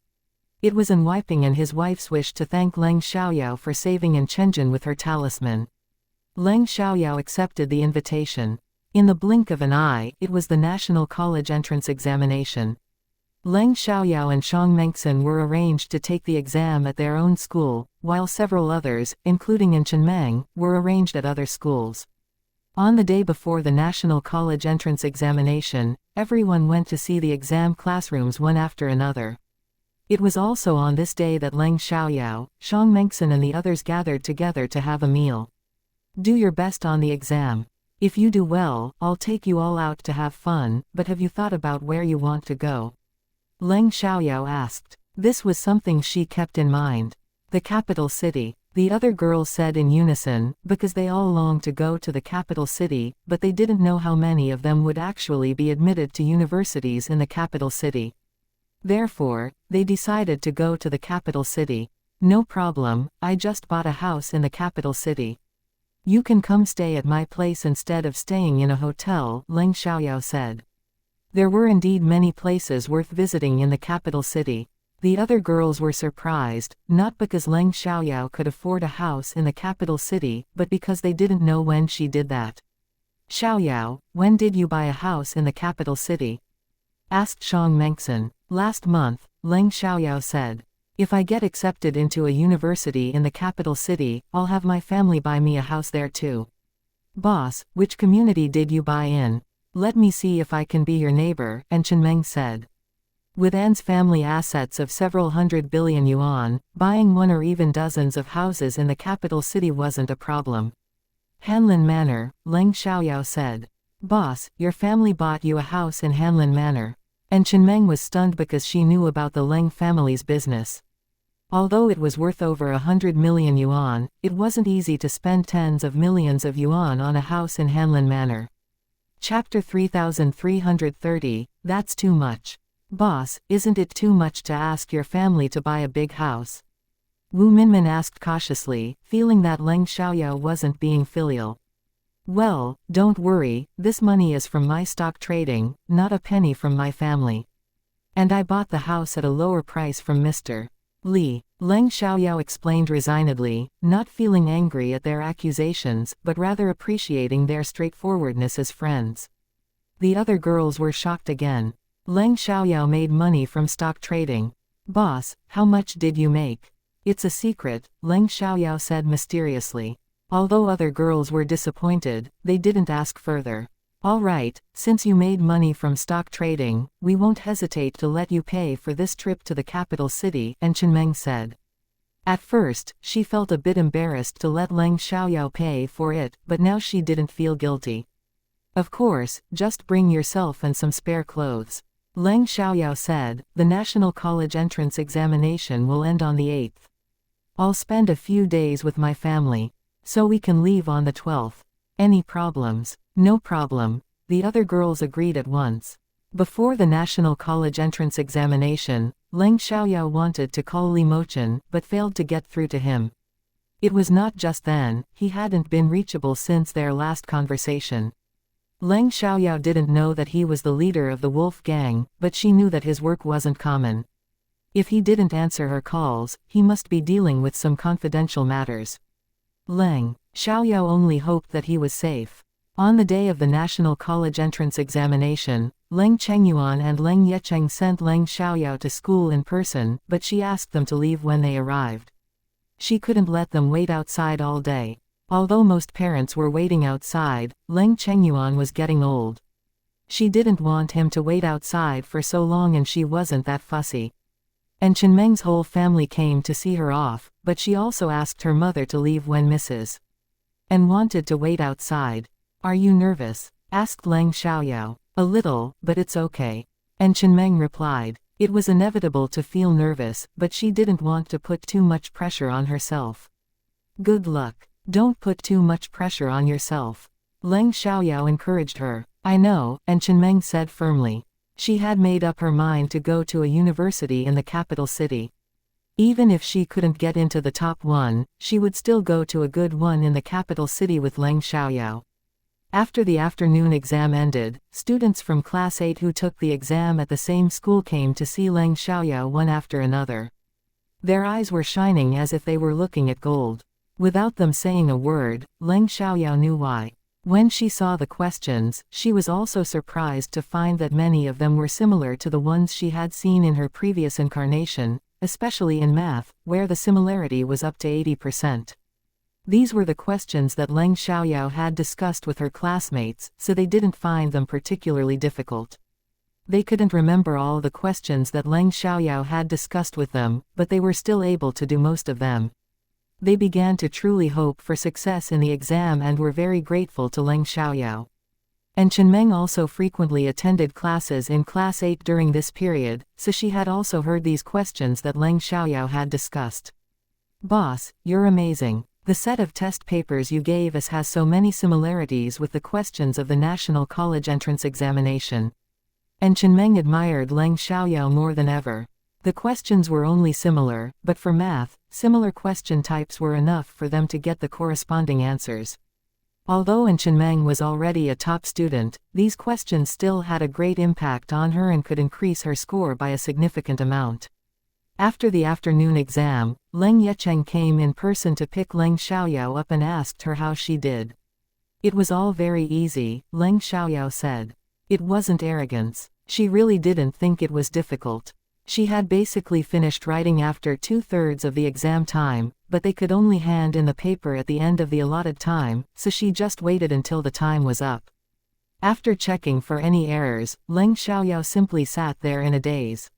It was An Weiping and his wife's wish to thank Leng Xiaoyao for saving An Chenjin with her talisman. Leng Xiaoyao accepted the invitation. In the blink of an eye, it was the National College entrance examination. Leng Xiaoyao and Xiang Mengxin were arranged to take the exam at their own school, while several others, including An Chenmeng, were arranged at other schools. On the day before the National College entrance examination, everyone went to see the exam classrooms one after another. It was also on this day that Leng Xiaoyao, Xiang Mengxin and the others gathered together to have a meal. Do your best on the exam. If you do well, I'll take you all out to have fun, but have you thought about where you want to go? Leng Xiaoyao asked. This was something she kept in mind. The capital city. The other girls said in unison, because they all longed to go to the capital city, but they didn't know how many of them would actually be admitted to universities in the capital city. Therefore, they decided to go to the capital city. No problem, I just bought a house in the capital city. You can come stay at my place instead of staying in a hotel, Leng Xiaoyao said. There were indeed many places worth visiting in the capital city. The other girls were surprised, not because Leng Xiaoyao could afford a house in the capital city, but because they didn't know when she did that. Xiaoyao, when did you buy a house in the capital city? Asked Xiang Mengxin. Last month, Leng Xiaoyao said. If I get accepted into a university in the capital city, I'll have my family buy me a house there too. Boss, which community did you buy in? Let me see if I can be your neighbor, An Chenmeng said. With An's family assets of several hundred billion yuan, buying one or even dozens of houses in the capital city wasn't a problem. Hanlin Manor, Leng Xiaoyao said. Boss, your family bought you a house in Hanlin Manor. And Chenmeng was stunned because she knew about the Leng family's business. Although it was worth over 100 million yuan, it wasn't easy to spend tens of millions of yuan on a house in Hanlin Manor. Chapter 3330, That's too much. Boss, isn't it too much to ask your family to buy a big house? Wu Minmin asked cautiously, feeling that Leng Xiaoyao wasn't being filial. Well, don't worry, this money is from my stock trading, not a penny from my family. And I bought the house at a lower price from Mr. Li. Leng Xiaoyao explained resignedly, not feeling angry at their accusations, but rather appreciating their straightforwardness as friends. The other girls were shocked again. Leng Xiaoyao made money from stock trading. Boss, how much did you make? It's a secret, Leng Xiaoyao said mysteriously. Although other girls were disappointed, they didn't ask further. All right, since you made money from stock trading, we won't hesitate to let you pay for this trip to the capital city, An Chenmeng said. At first, she felt a bit embarrassed to let Leng Xiaoyao pay for it, but now she didn't feel guilty. Of course, just bring yourself and some spare clothes. Leng Xiaoyao said, the National College entrance examination will end on the 8th. I'll spend a few days with my family. So we can leave on the 12th. Any problems? No problem. The other girls agreed at once. Before the National College entrance examination, Leng Xiaoyao wanted to call Li Mochen, but failed to get through to him. It was not just then, he hadn't been reachable since their last conversation. Leng Xiaoyao didn't know that he was the leader of the Wolf Gang, but she knew that his work wasn't common. If he didn't answer her calls, he must be dealing with some confidential matters. Leng Xiaoyao only hoped that he was safe. On the day of the National College entrance examination, Leng Chengyuan and Leng Yecheng sent Leng Xiaoyao to school in person, but she asked them to leave when they arrived. She couldn't let them wait outside all day. Although most parents were waiting outside, Leng Chengyuan was getting old. She didn't want him to wait outside for so long and she wasn't that fussy. And Chenmeng's whole family came to see her off, but she also asked her mother to leave when Mrs. and wanted to wait outside. Are you nervous? Asked Leng Xiaoyao. A little, but it's okay. And Chenmeng replied. It was inevitable to feel nervous, but she didn't want to put too much pressure on herself. Good luck. Don't put too much pressure on yourself. Leng Xiaoyao encouraged her. I know, and Chenmeng said firmly. She had made up her mind to go to a university in the capital city. Even if she couldn't get into the top one, she would still go to a good one in the capital city with Leng Xiaoyao. After the afternoon exam ended, students from Class 8 who took the exam at the same school came to see Leng Xiaoyao one after another. Their eyes were shining as if they were looking at gold. Without them saying a word, Leng Xiaoyao knew why. When she saw the questions, she was also surprised to find that many of them were similar to the ones she had seen in her previous incarnation, especially in math, where the similarity was up to 80%. These were the questions that Leng Xiaoyao had discussed with her classmates, so they didn't find them particularly difficult. They couldn't remember all the questions that Leng Xiaoyao had discussed with them, but they were still able to do most of them. They began to truly hope for success in the exam and were very grateful to Leng Xiaoyao. And Chenmeng also frequently attended classes in Class 8 during this period, so she had also heard these questions that Leng Xiaoyao had discussed. "Boss, you're amazing. The set of test papers you gave us has so many similarities with the questions of the National College Entrance Examination." And Chenmeng admired Leng Xiaoyao more than ever. The questions were only similar, but for math, similar question types were enough for them to get the corresponding answers. Although Chenmeng was already a top student, these questions still had a great impact on her and could increase her score by a significant amount. After the afternoon exam, Leng Yecheng came in person to pick Leng Xiaoyao up and asked her how she did. "It was all very easy," Leng Xiaoyao said. It wasn't arrogance. She really didn't think it was difficult. She had basically finished writing after 2/3 of the exam time, but they could only hand in the paper at the end of the allotted time, so she just waited until the time was up. After checking for any errors, Leng Xiaoyao simply sat there in a daze.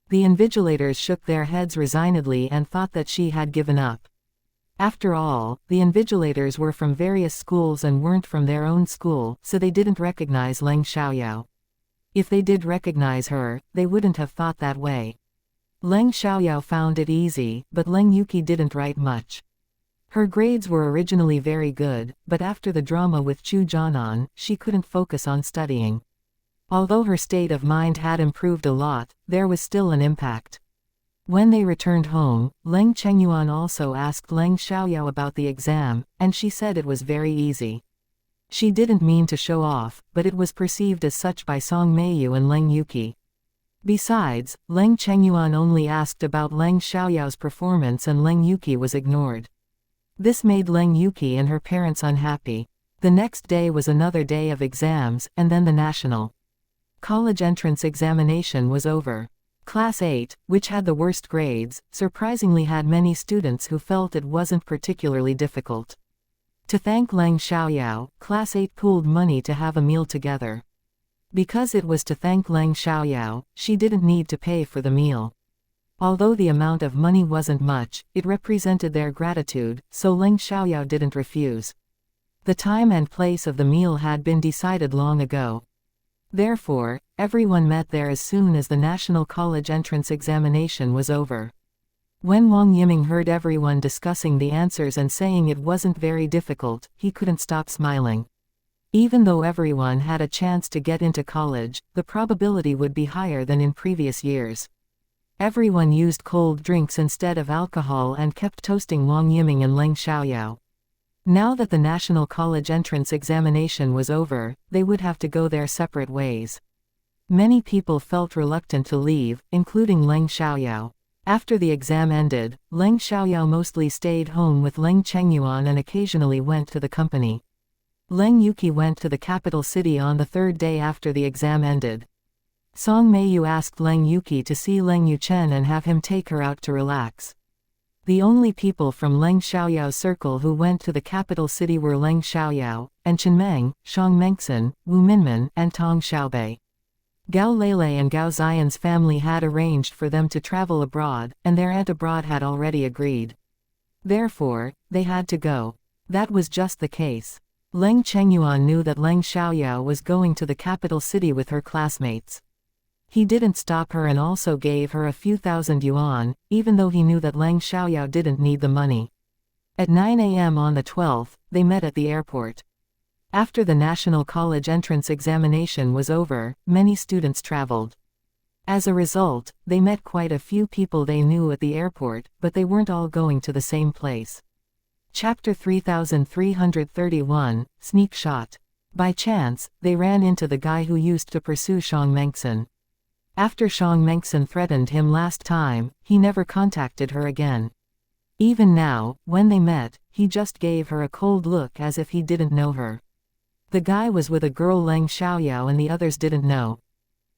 The invigilators shook their heads resignedly and thought that she had given up. After all, the invigilators were from various schools and weren't from their own school, so they didn't recognize Leng Xiaoyao. If they did recognize her, they wouldn't have thought that way. Leng Xiaoyao found it easy, but Leng Yuki didn't write much. Her grades were originally very good, but after the drama with Chu Jianan, she couldn't focus on studying. Although her state of mind had improved a lot, there was still an impact. When they returned home, Leng Chengyuan also asked Leng Xiaoyao about the exam, and she said it was very easy. She didn't mean to show off, but it was perceived as such by Song Meiyu and Leng Yuki. Besides, Leng Chengyuan only asked about Leng Xiaoyao's performance and Leng Yuki was ignored. This made Leng Yuki and her parents unhappy. The next day was another day of exams, and then the national college entrance examination was over. Class 8, which had the worst grades, surprisingly had many students who felt it wasn't particularly difficult. To thank Leng Xiaoyao, Class 8 pooled money to have a meal together. Because it was to thank Leng Xiaoyao, she didn't need to pay for the meal. Although the amount of money wasn't much, it represented their gratitude, so Leng Xiaoyao didn't refuse. The time and place of the meal had been decided long ago. Therefore, everyone met there as soon as the National College Entrance Examination was over. When Wang Yiming heard everyone discussing the answers and saying it wasn't very difficult, he couldn't stop smiling. Even though everyone had a chance to get into college, the probability would be higher than in previous years. Everyone used cold drinks instead of alcohol and kept toasting Wang Yiming and Leng Xiaoyao. Now that the National College Entrance Examination was over, they would have to go their separate ways. Many people felt reluctant to leave, including Leng Xiaoyao. After the exam ended, Leng Xiaoyao mostly stayed home with Leng Chengyuan and occasionally went to the company. Leng Yuki went to the capital city on the third day after the exam ended. Song Meiyu asked Leng Yuki to see Leng Yuchen and have him take her out to relax. The only people from Leng Xiaoyao's circle who went to the capital city were Leng Xiaoyao, and Chenmeng, Shang Mengxin, Wu Minmin, and Tong Xiaobei. Gao Lele and Gao Xian's family had arranged for them to travel abroad, and their aunt abroad had already agreed. Therefore, they had to go. That was just the case. Leng Chengyuan knew that Leng Xiaoyao was going to the capital city with her classmates. He didn't stop her and also gave her a few thousand yuan, even though he knew that Leng Xiaoyao didn't need the money. At 9 a.m. on the 12th, they met at the airport. After the National College entrance examination was over, many students traveled. As a result, they met quite a few people they knew at the airport, but they weren't all going to the same place. Chapter 3331, Sneak Shot. By chance, they ran into the guy who used to pursue Xiang Mengxin. After Xiang Mengxin threatened him last time, he never contacted her again. Even now, when they met, he just gave her a cold look as if he didn't know her. The guy was with a girl Leng Xiaoyao and the others didn't know.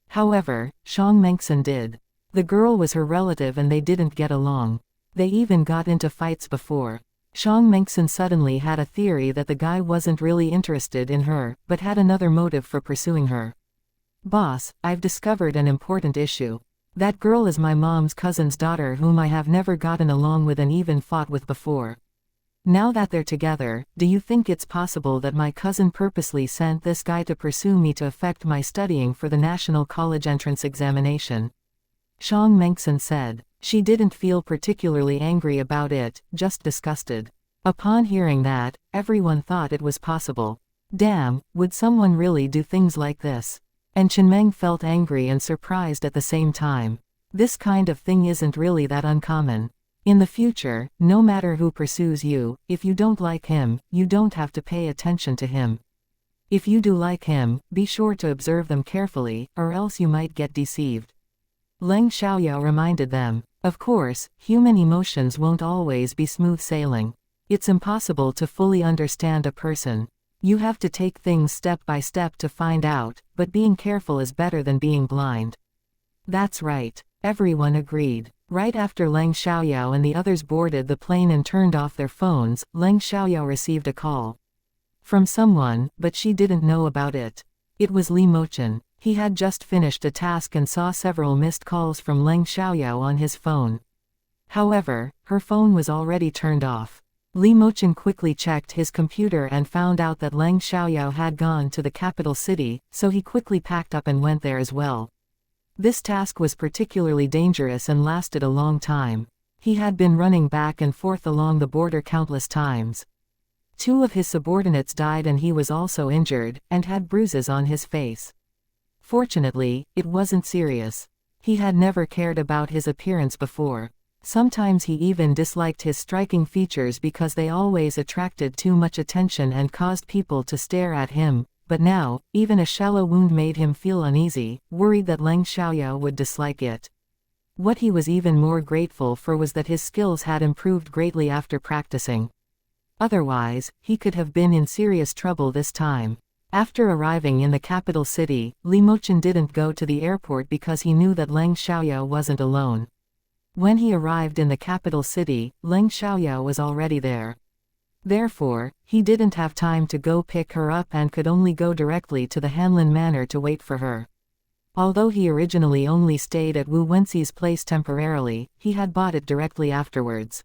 However, Xiang Mengxin did. The girl was her relative and they didn't get along. They even got into fights before. Xiang Mengxin suddenly had a theory that the guy wasn't really interested in her, but had another motive for pursuing her. "Boss, I've discovered an important issue. That girl is my mom's cousin's daughter whom I have never gotten along with and even fought with before. Now that they're together, do you think it's possible that my cousin purposely sent this guy to pursue me to affect my studying for the National College entrance examination?" Xiang Mengxin said. She didn't feel particularly angry about it, just disgusted. Upon hearing that, everyone thought it was possible. Damn, would someone really do things like this? And Chenmeng felt angry and surprised at the same time. This kind of thing isn't really that uncommon. In the future, no matter who pursues you, if you don't like him, you don't have to pay attention to him. If you do like him, be sure to observe them carefully, or else you might get deceived. Leng Xiaoyao reminded them. Of course, human emotions won't always be smooth sailing. It's impossible to fully understand a person. You have to take things step by step to find out, but being careful is better than being blind. That's right. Everyone agreed. Right after Leng Xiaoyao and the others boarded the plane and turned off their phones, Leng Xiaoyao received a call from someone, but she didn't know about it. It was Li Mochen. He had just finished a task and saw several missed calls from Leng Xiaoyao on his phone. However, her phone was already turned off. Li Mochen quickly checked his computer and found out that Leng Xiaoyao had gone to the capital city, so he quickly packed up and went there as well. This task was particularly dangerous and lasted a long time. He had been running back and forth along the border countless times. 2 of his subordinates died and he was also injured, and had bruises on his face. Fortunately, it wasn't serious. He had never cared about his appearance before. Sometimes he even disliked his striking features because they always attracted too much attention and caused people to stare at him, but now, even a shallow wound made him feel uneasy, worried that Leng Xiaoyao would dislike it. What he was even more grateful for was that his skills had improved greatly after practicing. Otherwise, he could have been in serious trouble this time. After arriving in the capital city, Li Mochen didn't go to the airport because he knew that Leng Xiaoyao wasn't alone. When he arrived in the capital city, Leng Xiaoyao was already there. Therefore, he didn't have time to go pick her up and could only go directly to the Hanlin Manor to wait for her. Although he originally only stayed at Wu Wenxi's place temporarily, he had bought it directly afterwards.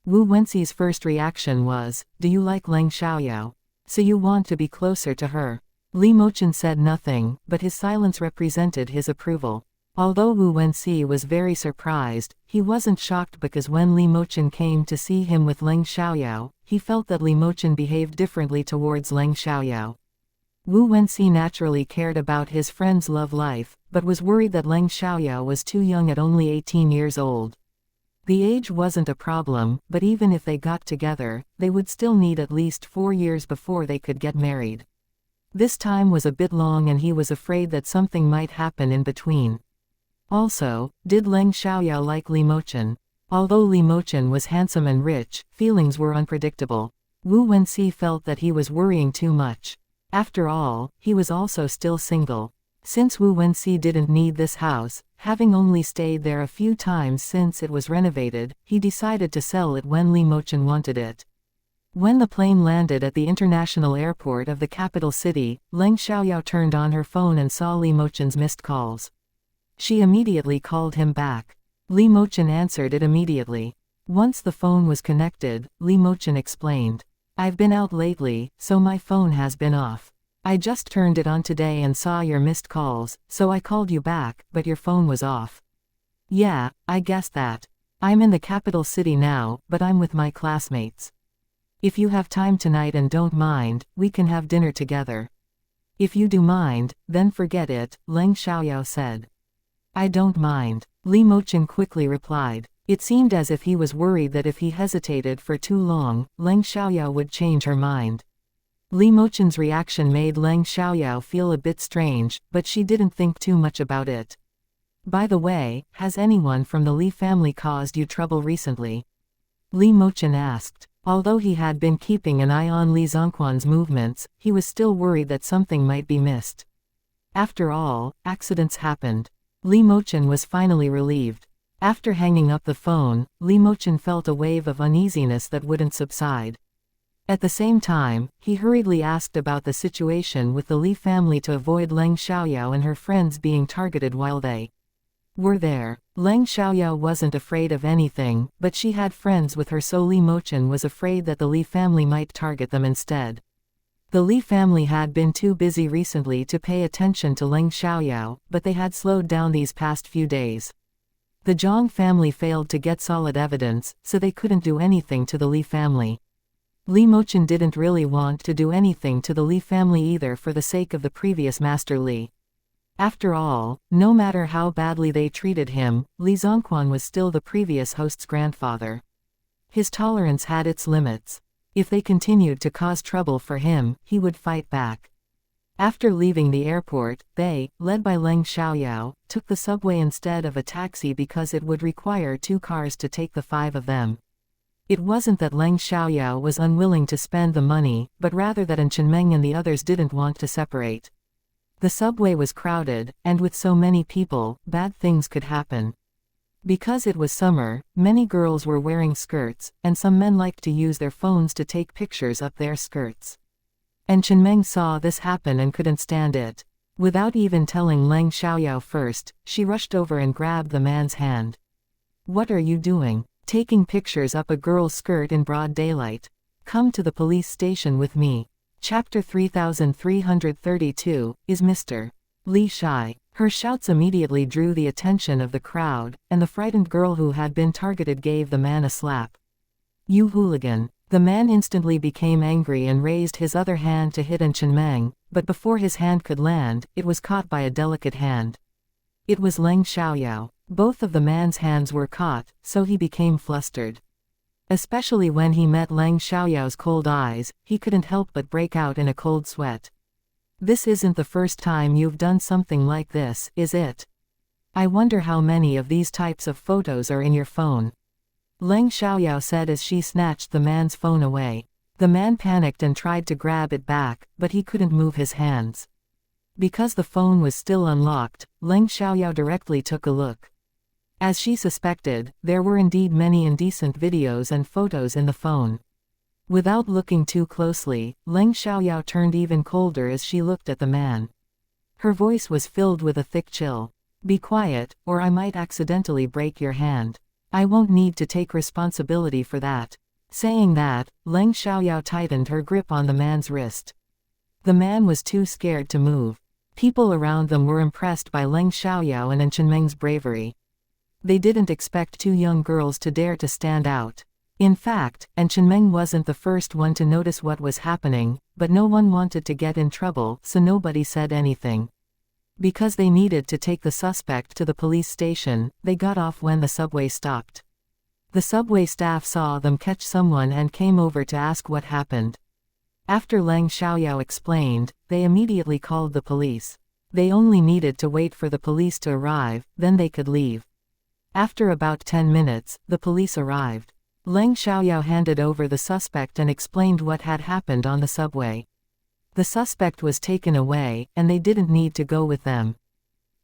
Wu Wenxi's first reaction was, "Do you like Leng Xiaoyao? So you want to be closer to her?" Li Mochen said nothing, but his silence represented his approval. Although Wu Wenxi was very surprised, he wasn't shocked because when Li Mochen came to see him with Leng Xiaoyao, he felt that Li Mochen behaved differently towards Leng Xiaoyao. Wu Wenxi naturally cared about his friend's love life, but was worried that Leng Xiaoyao was too young at only 18 years old. The age wasn't a problem, but even if they got together, they would still need at least 4 years before they could get married. This time was a bit long and he was afraid that something might happen in between. Also, did Leng Xiaoyao like Li Mochen? Although Li Mochen was handsome and rich, feelings were unpredictable. Wu Wenxi felt that he was worrying too much. After all, he was also still single. Since Wu Wenxi didn't need this house, having only stayed there a few times since it was renovated, he decided to sell it when Li Mochen wanted it. When the plane landed at the international airport of the capital city, Leng Xiaoyao turned on her phone and saw Li Mochen's missed calls. She immediately called him back. Li Mochen answered it immediately. Once the phone was connected, Li Mochen explained, "I've been out lately, so my phone has been off. I just turned it on today and saw your missed calls, so I called you back, but your phone was off." "Yeah, I guessed that. I'm in the capital city now, but I'm with my classmates." If you have time tonight and don't mind, we can have dinner together. If you do mind, then forget it, Leng Xiaoyao said. I don't mind, Li Mochen quickly replied. It seemed as if he was worried that if he hesitated for too long, Leng Xiaoyao would change her mind. Li Mochen's reaction made Leng Xiaoyao feel a bit strange, but she didn't think too much about it. By the way, has anyone from the Li family caused you trouble recently? Li Mochen asked. Although he had been keeping an eye on Li Zongquan's movements, he was still worried that something might be missed. After all, accidents happened. Li Mochen was finally relieved. After hanging up the phone, Li Mochen felt a wave of uneasiness that wouldn't subside. At the same time, he hurriedly asked about the situation with the Li family to avoid Leng Xiaoyao and her friends being targeted while they were there. Leng Xiaoyao wasn't afraid of anything, but she had friends with her, so Li Mochen was afraid that the Li family might target them instead. The Li family had been too busy recently to pay attention to Leng Xiaoyao, but they had slowed down these past few days. The Zhang family failed to get solid evidence, so they couldn't do anything to the Li family. Li Mochen didn't really want to do anything to the Li family either for the sake of the previous master Li. After all, no matter how badly they treated him, Li Zongquan was still the previous host's grandfather. His tolerance had its limits. If they continued to cause trouble for him, he would fight back. After leaving the airport, they, led by Leng Xiaoyao, took the subway instead of a taxi because it would require 2 cars to take the 5 of them. It wasn't that Leng Xiaoyao was unwilling to spend the money, but rather that Chenmeng and the others didn't want to separate. The subway was crowded, and with so many people, bad things could happen. Because it was summer, many girls were wearing skirts, and some men liked to use their phones to take pictures up their skirts. And Chenmeng saw this happen and couldn't stand it. Without even telling Leng Xiaoyao first, she rushed over and grabbed the man's hand. What are you doing? Taking pictures up a girl's skirt in broad daylight. Come to the police station with me. Chapter 3332, is Mr. Li shy? Her shouts immediately drew the attention of the crowd, and the frightened girl who had been targeted gave the man a slap. You hooligan! The man instantly became angry and raised his other hand to hit Chenmeng, but before his hand could land, it was caught by a delicate hand. It was Leng Xiaoyao. Both of the man's hands were caught, so he became flustered. Especially when he met Leng Xiaoyao's cold eyes, he couldn't help but break out in a cold sweat. This isn't the first time you've done something like this, is it? I wonder how many of these types of photos are in your phone. Leng Xiaoyao said as she snatched the man's phone away. The man panicked and tried to grab it back, but he couldn't move his hands. Because the phone was still unlocked, Leng Xiaoyao directly took a look. As she suspected, there were indeed many indecent videos and photos in the phone. Without looking too closely, Leng Xiaoyao turned even colder as she looked at the man. Her voice was filled with a thick chill. Be quiet, or I might accidentally break your hand. I won't need to take responsibility for that. Saying that, Leng Xiaoyao tightened her grip on the man's wrist. The man was too scared to move. People around them were impressed by Leng Xiaoyao and Chenmeng's bravery. They didn't expect 2 young girls to dare to stand out. In fact, Chenmeng wasn't the first one to notice what was happening, but no one wanted to get in trouble, so nobody said anything. Because they needed to take the suspect to the police station, they got off when the subway stopped. The subway staff saw them catch someone and came over to ask what happened. After Leng Xiaoyao explained, they immediately called the police. They only needed to wait for the police to arrive, then they could leave. After about 10 minutes, the police arrived. Leng Xiaoyao handed over the suspect and explained what had happened on the subway. The suspect was taken away, and they didn't need to go with them.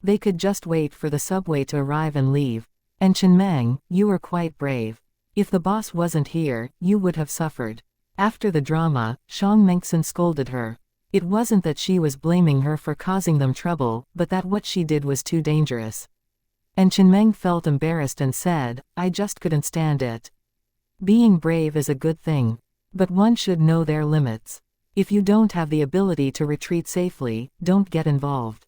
They could just wait for the subway to arrive and leave. And Chenmeng, you were quite brave. If the boss wasn't here, you would have suffered. After the drama, Shang Mengxin scolded her. It wasn't that she was blaming her for causing them trouble, but that what she did was too dangerous. And Chenmeng felt embarrassed and said, I just couldn't stand it. Being brave is a good thing. But one should know their limits. If you don't have the ability to retreat safely, don't get involved.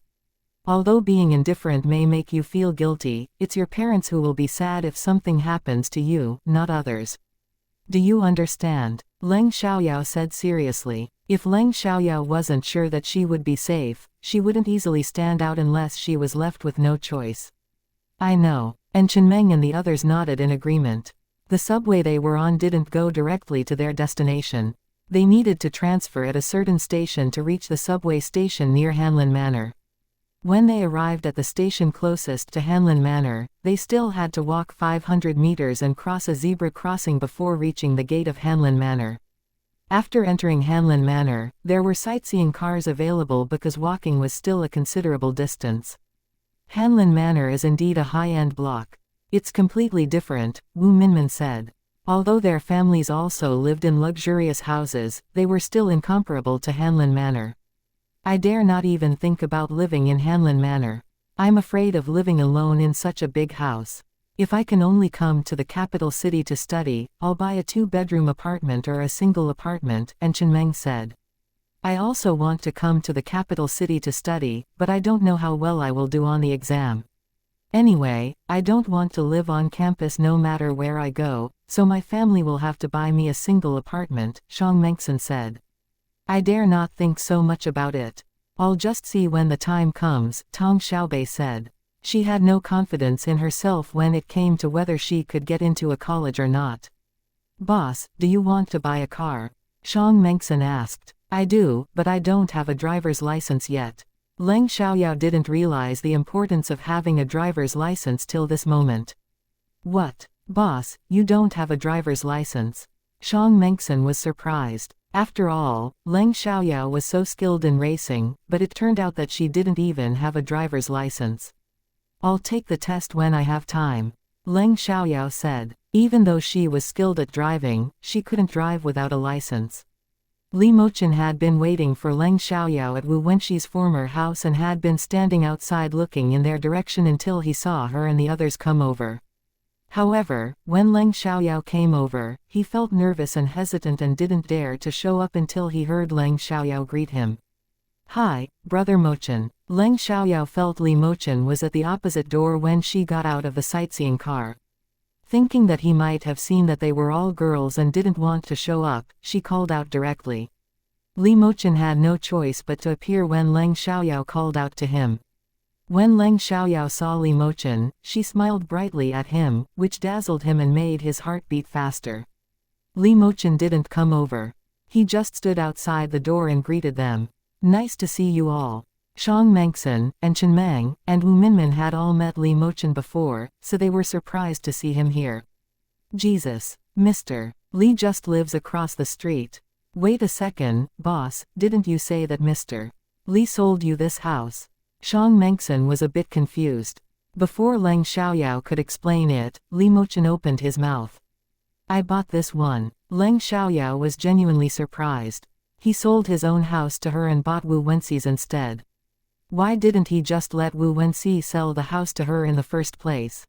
Although being indifferent may make you feel guilty, it's your parents who will be sad if something happens to you, not others. Do you understand? Leng Xiaoyao said seriously. If Leng Xiaoyao wasn't sure that she would be safe, she wouldn't easily stand out unless she was left with no choice. I know. And Chenmeng and the others nodded in agreement. The subway they were on didn't go directly to their destination. They needed to transfer at a certain station to reach the subway station near Hanlin Manor. When they arrived at the station closest to Hanlin Manor, they still had to walk 500 meters and cross a zebra crossing before reaching the gate of Hanlin Manor. After entering Hanlin Manor, there were sightseeing cars available because walking was still a considerable distance. Hanlin Manor is indeed a high-end block. It's completely different, Wu Minmin said. Although their families also lived in luxurious houses, they were still incomparable to Hanlin Manor. I dare not even think about living in Hanlin Manor. I'm afraid of living alone in such a big house. If I can only come to the capital city to study, I'll buy a 2-bedroom apartment or a single apartment, and Chenmeng said. I also want to come to the capital city to study, but I don't know how well I will do on the exam. Anyway, I don't want to live on campus no matter where I go, so my family will have to buy me a single apartment, Xiang Mengxin said. I dare not think so much about it. I'll just see when the time comes, Tong Xiaobei said. She had no confidence in herself when it came to whether she could get into a college or not. Boss, do you want to buy a car? Xiang Mengxin asked. I do, but I don't have a driver's license yet. Leng Xiaoyao didn't realize the importance of having a driver's license till this moment. What? Boss, you don't have a driver's license? Xiang Mengxin was surprised. After all, Leng Xiaoyao was so skilled in racing, but it turned out that she didn't even have a driver's license. I'll take the test when I have time, Leng Xiaoyao said. Even though she was skilled at driving, she couldn't drive without a license. Li Mochen had been waiting for Leng Xiaoyao at Wu Wenxi's former house and had been standing outside looking in their direction until he saw her and the others come over. However, when Leng Xiaoyao came over, he felt nervous and hesitant and didn't dare to show up until he heard Leng Xiaoyao greet him. Hi, Brother Mochen. Leng Xiaoyao felt Li Mochen was at the opposite door when she got out of the sightseeing car. Thinking that he might have seen that they were all girls and didn't want to show up, she called out directly. Li Mochen had no choice but to appear when Leng Xiaoyao called out to him. When Leng Xiaoyao saw Li Mochen, she smiled brightly at him, which dazzled him and made his heart beat faster. Li Mochen didn't come over. He just stood outside the door and greeted them. Nice to see you all. Xiang Mengxin, and Chenmeng, and Wu Minmin had all met Li Mochen before, so they were surprised to see him here. Jesus. Mr. Li just lives across the street. Wait a second, boss, didn't you say that Mr. Li sold you this house? Xiang Mengxin was a bit confused. Before Leng Xiaoyao could explain it, Li Mochen opened his mouth. I bought this one. Leng Xiaoyao was genuinely surprised. He sold his own house to her and bought Wu Wenxi's instead. Why didn't he just let Wu Wenxi sell the house to her in the first place?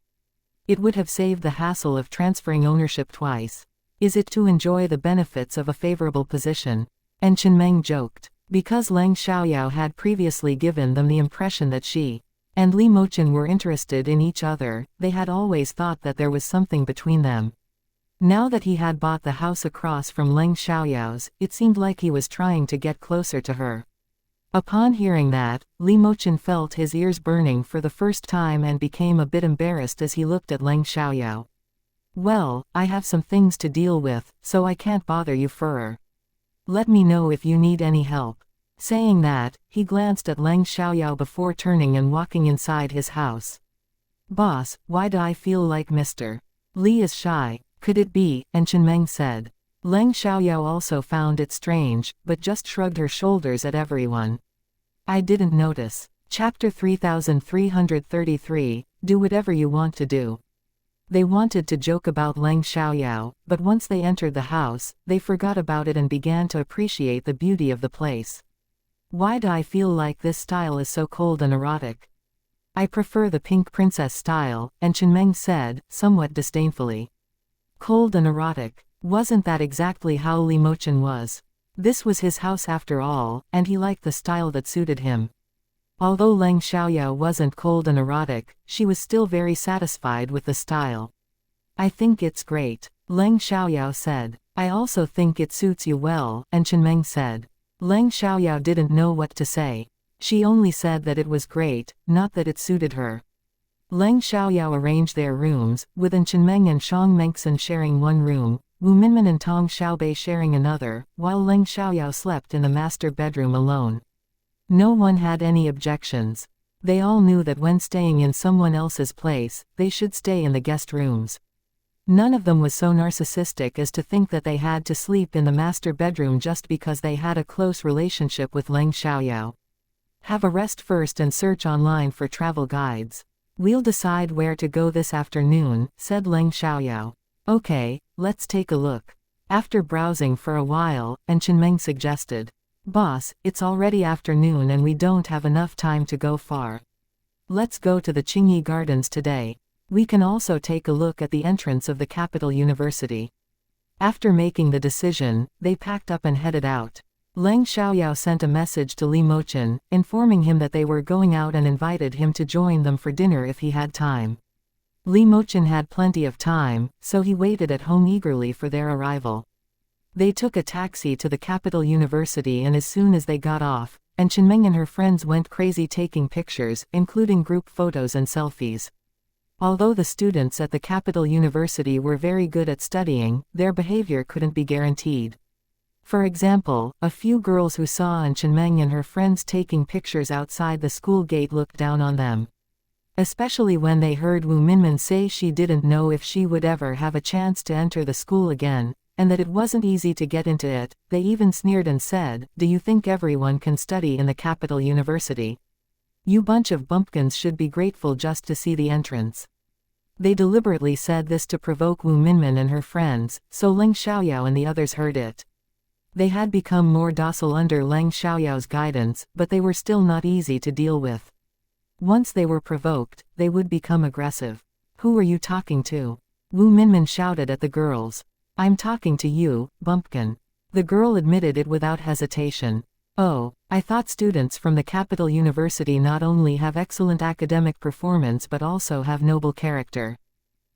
It would have saved the hassle of transferring ownership twice. Is it to enjoy the benefits of a favorable position? And Chenmeng joked. Because Leng Xiaoyao had previously given them the impression that she and Li Mochen were interested in each other, they had always thought that there was something between them. Now that he had bought the house across from Leng Xiaoyao's, it seemed like he was trying to get closer to her. Upon hearing that, Li Mochen felt his ears burning for the first time and became a bit embarrassed as he looked at Leng Xiaoyao. Well, I have some things to deal with, so I can't bother you further. Let me know if you need any help. Saying that, he glanced at Leng Xiaoyao before turning and walking inside his house. Boss, why do I feel like Mr. Li is shy? Could it be? And Chenmeng said. Leng Xiaoyao also found it strange, but just shrugged her shoulders at everyone. I didn't notice. Chapter 3333, Do whatever you want to do. They wanted to joke about Leng Xiaoyao, but once they entered the house, they forgot about it and began to appreciate the beauty of the place. Why do I feel like this style is so cold and erotic? I prefer the pink princess style, and Chenmeng said, somewhat disdainfully. Cold and erotic. Wasn't that exactly how Li Mochen was? This was his house after all, and he liked the style that suited him. Although Leng Xiaoyao wasn't cold and erotic, she was still very satisfied with the style. I think it's great, Leng Xiaoyao said. I also think it suits you well, and Chenmeng said. Leng Xiaoyao didn't know what to say. She only said that it was great, not that it suited her. Leng Xiaoyao arranged their rooms, with An Chenmeng and Shang Mengxin sharing one room, Wu Minmin and Tong Xiaobei sharing another, while Leng Xiaoyao slept in the master bedroom alone. No one had any objections. They all knew that when staying in someone else's place, they should stay in the guest rooms. None of them was so narcissistic as to think that they had to sleep in the master bedroom just because they had a close relationship with Leng Xiaoyao. Have a rest first and search online for travel guides. We'll decide where to go this afternoon, said Leng Xiaoyao. Okay, let's take a look. After browsing for a while, An Chenmeng suggested. Boss, it's already afternoon and we don't have enough time to go far. Let's go to the Qingyi Gardens today. We can also take a look at the entrance of the capital university. After making the decision, they packed up and headed out. Leng Xiaoyao sent a message to Li Mochen, informing him that they were going out and invited him to join them for dinner if he had time. Li Mochen had plenty of time, so he waited at home eagerly for their arrival. They took a taxi to the capital university, and as soon as they got off, An Chenmeng and her friends went crazy taking pictures, including group photos and selfies. Although the students at the capital university were very good at studying, their behavior couldn't be guaranteed. For example, a few girls who saw An Chenmeng and her friends taking pictures outside the school gate looked down on them. Especially when they heard Wu Minmin say she didn't know if she would ever have a chance to enter the school again, and that it wasn't easy to get into it. They even sneered and said, "Do you think everyone can study in the capital university? You bunch of bumpkins should be grateful just to see the entrance." They deliberately said this to provoke Wu Minmin and her friends, so Leng Xiaoyao and the others heard it. They had become more docile under Leng Xiaoyao's guidance, but they were still not easy to deal with. Once they were provoked, they would become aggressive. "Who are you talking to?" Wu Minmin shouted at the girls. "I'm talking to you, bumpkin." The girl admitted it without hesitation. "Oh, I thought students from the capital university not only have excellent academic performance but also have noble character.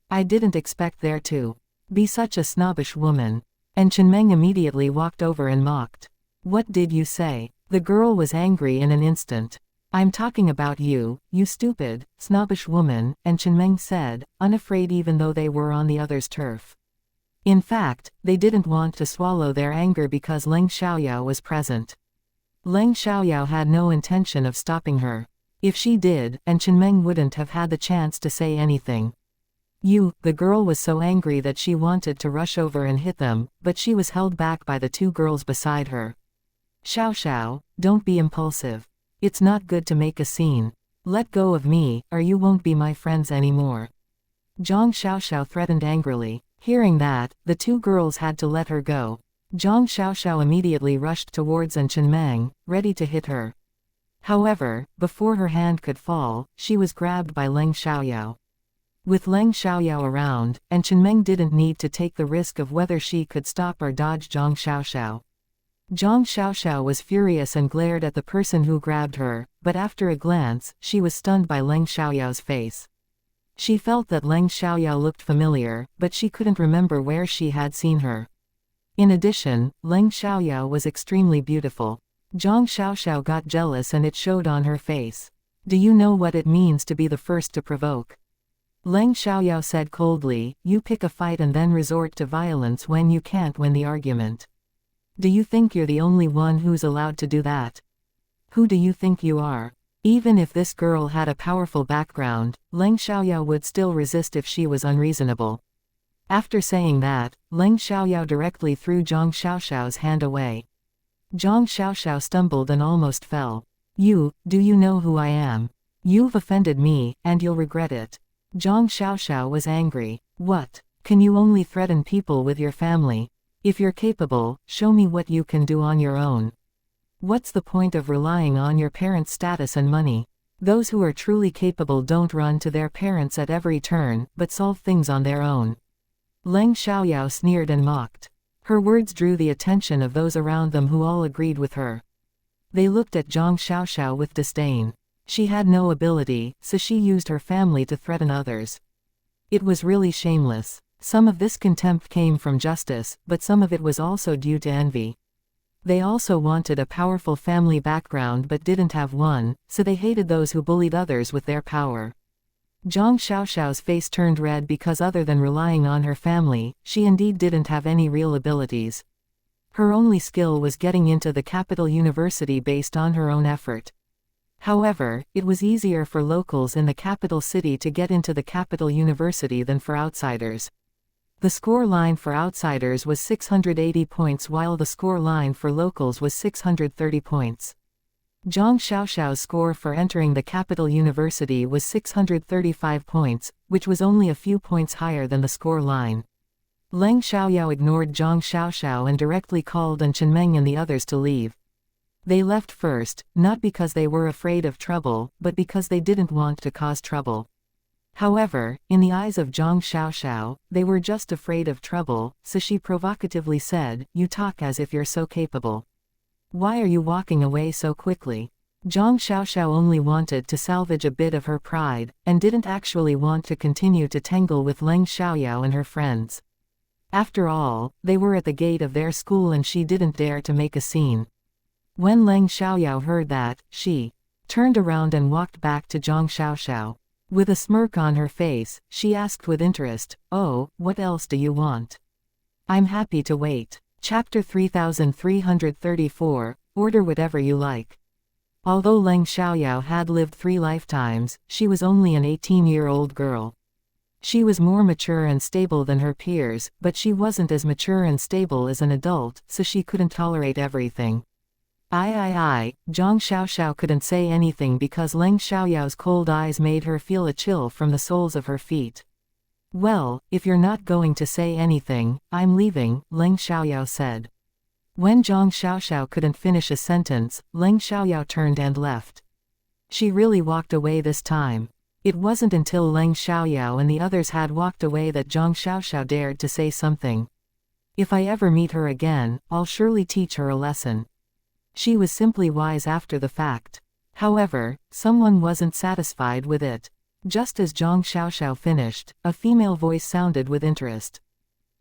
I didn't expect there to be such a snobbish woman." And Chenmeng immediately walked over and mocked. "What did you say?" The girl was angry in an instant. "I'm talking about you, you stupid, snobbish woman," and Chenmeng said, unafraid even though they were on the other's turf. In fact, they didn't want to swallow their anger because Leng Xiaoyao was present. Leng Xiaoyao had no intention of stopping her. If she did, An Chenmeng wouldn't have had the chance to say anything. The girl was so angry that she wanted to rush over and hit them, but she was held back by the two girls beside her. Xiao, don't be impulsive. It's not good to make a scene. Let go of me, or you won't be my friends anymore. Zhang Xiao threatened angrily. Hearing that, the two girls had to let her go. Zhang Xiao immediately rushed towards An Chenmeng, ready to hit her. However, before her hand could fall, she was grabbed by Leng Xiaoyao. With Leng Xiaoyao around, An Chenmeng didn't need to take the risk of whether she could stop or dodge Zhang Xiao. Zhang Xiao was furious and glared at the person who grabbed her, but after a glance, she was stunned by Leng Xiaoyao's face. She felt that Leng Xiaoyao looked familiar, but she couldn't remember where she had seen her. In addition, Leng Xiaoyao was extremely beautiful. Zhang Xiao got jealous and it showed on her face. "Do you know what it means to be the first to provoke?" Leng Xiaoyao said coldly, "You pick a fight and then resort to violence when you can't win the argument. Do you think you're the only one who's allowed to do that? Who do you think you are?" Even if this girl had a powerful background, Leng Xiaoyao would still resist if she was unreasonable. After saying that, Leng Xiaoyao directly threw Zhang Xiao's hand away. Zhang Xiao stumbled and almost fell. Do you know who I am? You've offended me, and you'll regret it." Zhang Xiao was angry. "What? Can you only threaten people with your family? If you're capable, show me what you can do on your own. What's the point of relying on your parents' status and money? Those who are truly capable don't run to their parents at every turn, but solve things on their own." Leng Xiaoyao sneered and mocked. Her words drew the attention of those around them who all agreed with her. They looked at Zhang Xiao with disdain. She had no ability, so she used her family to threaten others. It was really shameless. Some of this contempt came from justice, but some of it was also due to envy. They also wanted a powerful family background but didn't have one, so they hated those who bullied others with their power. Zhang Xiaoxiao's face turned red because other than relying on her family, she indeed didn't have any real abilities. Her only skill was getting into the capital university based on her own effort. However, it was easier for locals in the capital city to get into the capital university than for outsiders. The score line for outsiders was 680 points while the score line for locals was 630 points. Zhang Xiaoxiao's score for entering the capital university was 635 points, which was only a few points higher than the score line. Leng Xiaoyao ignored Zhang Xiaoxiao and directly called on Chenmeng and the others to leave. They left first, not because they were afraid of trouble, but because they didn't want to cause trouble. However, in the eyes of Zhang Xiaoxiao, they were just afraid of trouble, so she provocatively said, "You talk as if you're so capable. Why are you walking away so quickly?" Zhang Xiaoxiao only wanted to salvage a bit of her pride, and didn't actually want to continue to tangle with Leng Xiaoyao and her friends. After all, they were at the gate of their school and she didn't dare to make a scene. When Leng Xiaoyao heard that, she turned around and walked back to Zhang Xiaoxiao. With a smirk on her face, she asked with interest, "Oh, what else do you want?" "I'm happy to wait." Chapter 3334, Order whatever you like. Although Leng Xiaoyao had lived 3 lifetimes, she was only an 18-year-old girl. She was more mature and stable than her peers, but she wasn't as mature and stable as an adult, so she couldn't tolerate everything. Zhang Xiaoxiao couldn't say anything because Leng Xiaoyao's cold eyes made her feel a chill from the soles of her feet. "Well, if you're not going to say anything, I'm leaving," Leng Xiaoyao said. When Zhang Xiaoxiao couldn't finish a sentence, Leng Xiaoyao turned and left. She really walked away this time. It wasn't until Leng Xiaoyao and the others had walked away that Zhang Xiaoxiao dared to say something. "If I ever meet her again, I'll surely teach her a lesson." She was simply wise after the fact. However, someone wasn't satisfied with it. Just as Zhang Xiaoxiao finished, a female voice sounded with interest.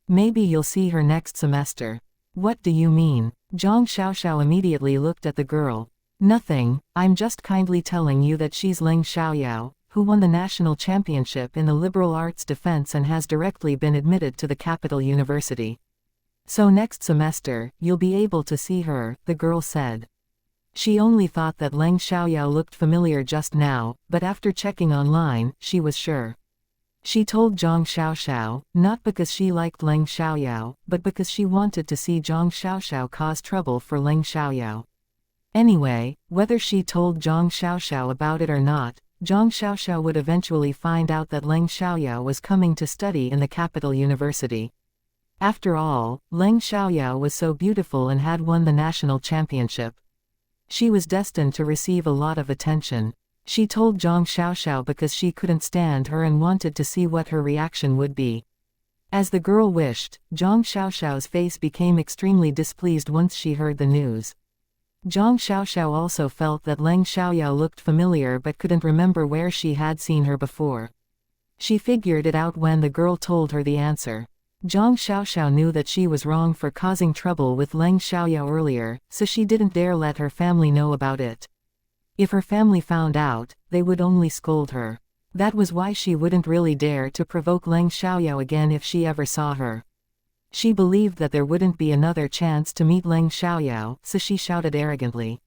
"Maybe you'll see her next semester." "What do you mean?" Zhang Xiaoxiao immediately looked at the girl. "Nothing, I'm just kindly telling you that she's Leng Xiaoyao, who won the national championship in the liberal arts defense and has directly been admitted to the capital university. So next semester, you'll be able to see her," the girl said. She only thought that Leng Xiaoyao looked familiar just now, but after checking online, she was sure. She told Zhang Xiaoxiao, not because she liked Leng Xiaoyao, but because she wanted to see Zhang Xiaoxiao cause trouble for Leng Xiaoyao. Anyway, whether she told Zhang Xiaoxiao about it or not, Zhang Xiaoxiao would eventually find out that Leng Xiaoyao was coming to study in the capital university. After all, Leng Xiaoyao was so beautiful and had won the national championship. She was destined to receive a lot of attention. She told Zhang Xiaoxiao because she couldn't stand her and wanted to see what her reaction would be. As the girl wished, Zhang Xiaoxiao's face became extremely displeased once she heard the news. Zhang Xiaoxiao also felt that Leng Xiaoyao looked familiar but couldn't remember where she had seen her before. She figured it out when the girl told her the answer. Zhang Xiaoxiao knew that she was wrong for causing trouble with Leng Xiaoyao earlier, so she didn't dare let her family know about it. If her family found out, they would only scold her. That was why she wouldn't really dare to provoke Leng Xiaoyao again if she ever saw her. She believed that there wouldn't be another chance to meet Leng Xiaoyao, so she shouted arrogantly.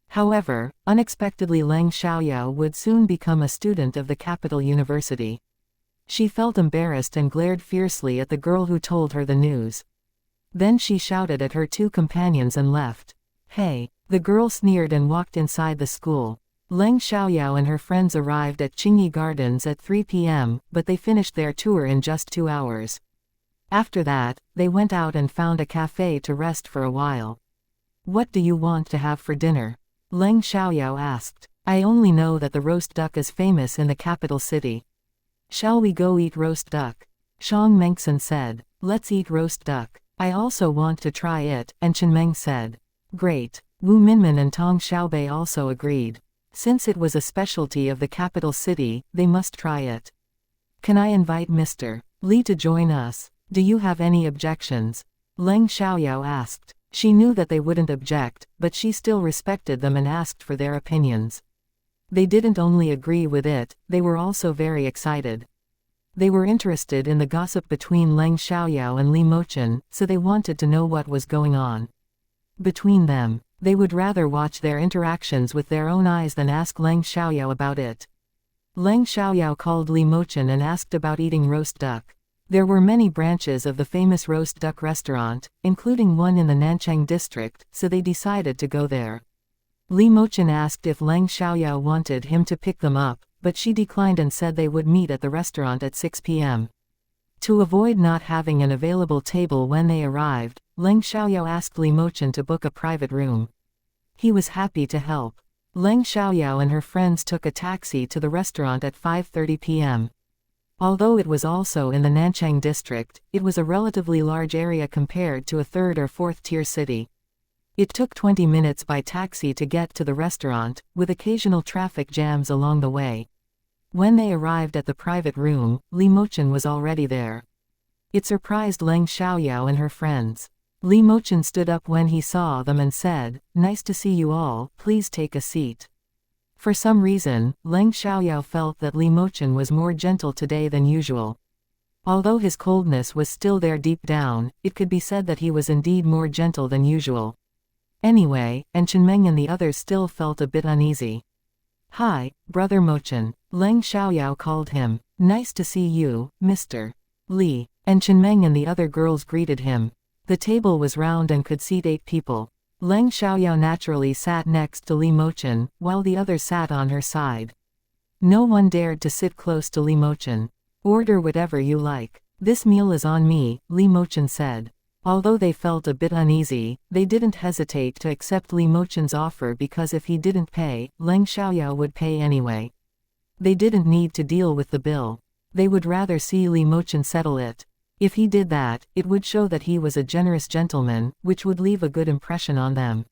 However, unexpectedly Leng Xiaoyao would soon become a student of the capital university. She felt embarrassed and glared fiercely at the girl who told her the news. Then she shouted at her 2 companions and left. "Hey!" The girl sneered and walked inside the school. Leng Xiaoyao and her friends arrived at Qingyi Gardens at 3 p.m., but they finished their tour in just 2 hours. After that, they went out and found a cafe to rest for a while. "What do you want to have for dinner?" Leng Xiaoyao asked. "I only know that the roast duck is famous in the capital city." "Shall we go eat roast duck?" Shang Mengson said. "Let's eat roast duck. I also want to try it," and Chenmeng said. "Great." Wu Minmin and Tong Xiaobei also agreed. Since it was a specialty of the capital city, they must try it. "Can I invite Mr. Li to join us. Do you have any objections? Leng Xiaoyao asked. She knew that they wouldn't object, but she still respected them and asked for their opinions. They didn't only agree with it, they were also very excited. They were interested in the gossip between Leng Xiaoyao and Li Mochen, so they wanted to know what was going on between them. They would rather watch their interactions with their own eyes than ask Leng Xiaoyao about it. Leng Xiaoyao called Li Mochen and asked about eating roast duck. There were many branches of the famous roast duck restaurant, including one in the Nanchang district, so they decided to go there. Li Mochen asked if Leng Xiaoyao wanted him to pick them up, but she declined and said they would meet at the restaurant at 6 p.m. To avoid not having an available table when they arrived, Leng Xiaoyao asked Li Mochen to book a private room. He was happy to help. Leng Xiaoyao and her friends took a taxi to the restaurant at 5:30 p.m. Although it was also in the Nanchang district, it was a relatively large area compared to a third or fourth tier city. It took 20 minutes by taxi to get to the restaurant, with occasional traffic jams along the way. When they arrived at the private room, Li Mochen was already there. It surprised Leng Xiaoyao and her friends. Li Mochen stood up when he saw them and said, "Nice to see you all, please take a seat." For some reason, Leng Xiaoyao felt that Li Mochen was more gentle today than usual. Although his coldness was still there deep down, it could be said that he was indeed more gentle than usual. Anyway, and Chenmeng and the others still felt a bit uneasy. "Hi, Brother Mochen," Leng Xiaoyao called him. "Nice to see you, Mr. Li." And Chenmeng and the other girls greeted him. The table was round and could seat 8 people. Leng Xiaoyao naturally sat next to Li Mochen, while the others sat on her side. No one dared to sit close to Li Mochen. "Order whatever you like. This meal is on me," Li Mochen said. Although they felt a bit uneasy, they didn't hesitate to accept Li Mochen's offer because if he didn't pay, Leng Xiaoyao would pay anyway. They didn't need to deal with the bill. They would rather see Li Mochen settle it. If he did that, it would show that he was a generous gentleman, which would leave a good impression on them.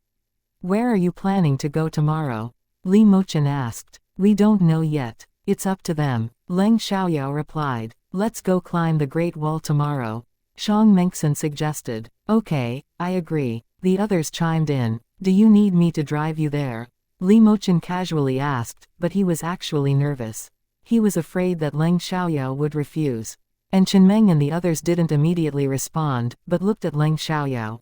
"Where are you planning to go tomorrow?" Li Mochen asked. "We don't know yet. It's up to them," Leng Xiaoyao replied. "Let's go climb the Great Wall tomorrow," Shang Mengson suggested. "Okay, I agree," the others chimed in. "Do you need me to drive you there?" Li Mochen casually asked, but he was actually nervous. He was afraid that Leng Xiaoyao would refuse. And Chenmeng and the others didn't immediately respond, but looked at Leng Xiaoyao.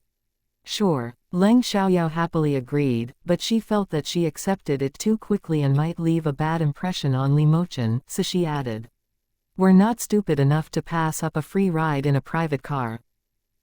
"Sure." Leng Xiaoyao happily agreed, but she felt that she accepted it too quickly and might leave a bad impression on Li Mochen, so she added, "We're not stupid enough to pass up a free ride in a private car."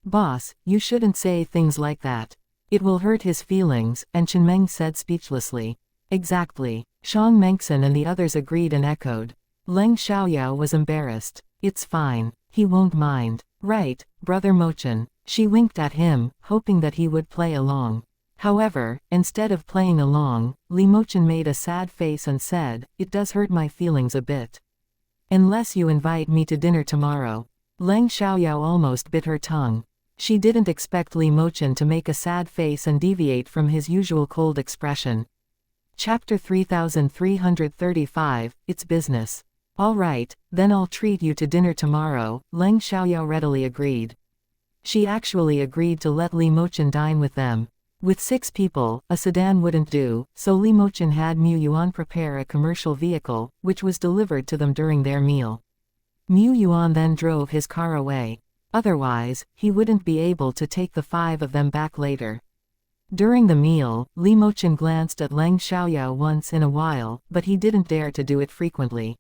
"Boss, you shouldn't say things like that. It will hurt his feelings," and Chenmeng said speechlessly. "Exactly." Shang Mengson and the others agreed and echoed. Leng Xiaoyao was embarrassed. "It's fine. He won't mind. Right, Brother Mochen." She winked at him, hoping that he would play along. However, instead of playing along, Li Mochen made a sad face and said, "It does hurt my feelings a bit. Unless you invite me to dinner tomorrow." Leng Xiaoyao almost bit her tongue. She didn't expect Li Mochen to make a sad face and deviate from his usual cold expression. Chapter 3335, It's Business. "All right, then I'll treat you to dinner tomorrow," Leng Xiaoyao readily agreed. She actually agreed to let Li Mochen dine with them. With 6 people, a sedan wouldn't do, so Li Mochen had Mu Yuan prepare a commercial vehicle, which was delivered to them during their meal. Mu Yuan then drove his car away. Otherwise, he wouldn't be able to take the 5 of them back later. During the meal, Li Mochen glanced at Leng Xiaoyao once in a while, but he didn't dare to do it frequently.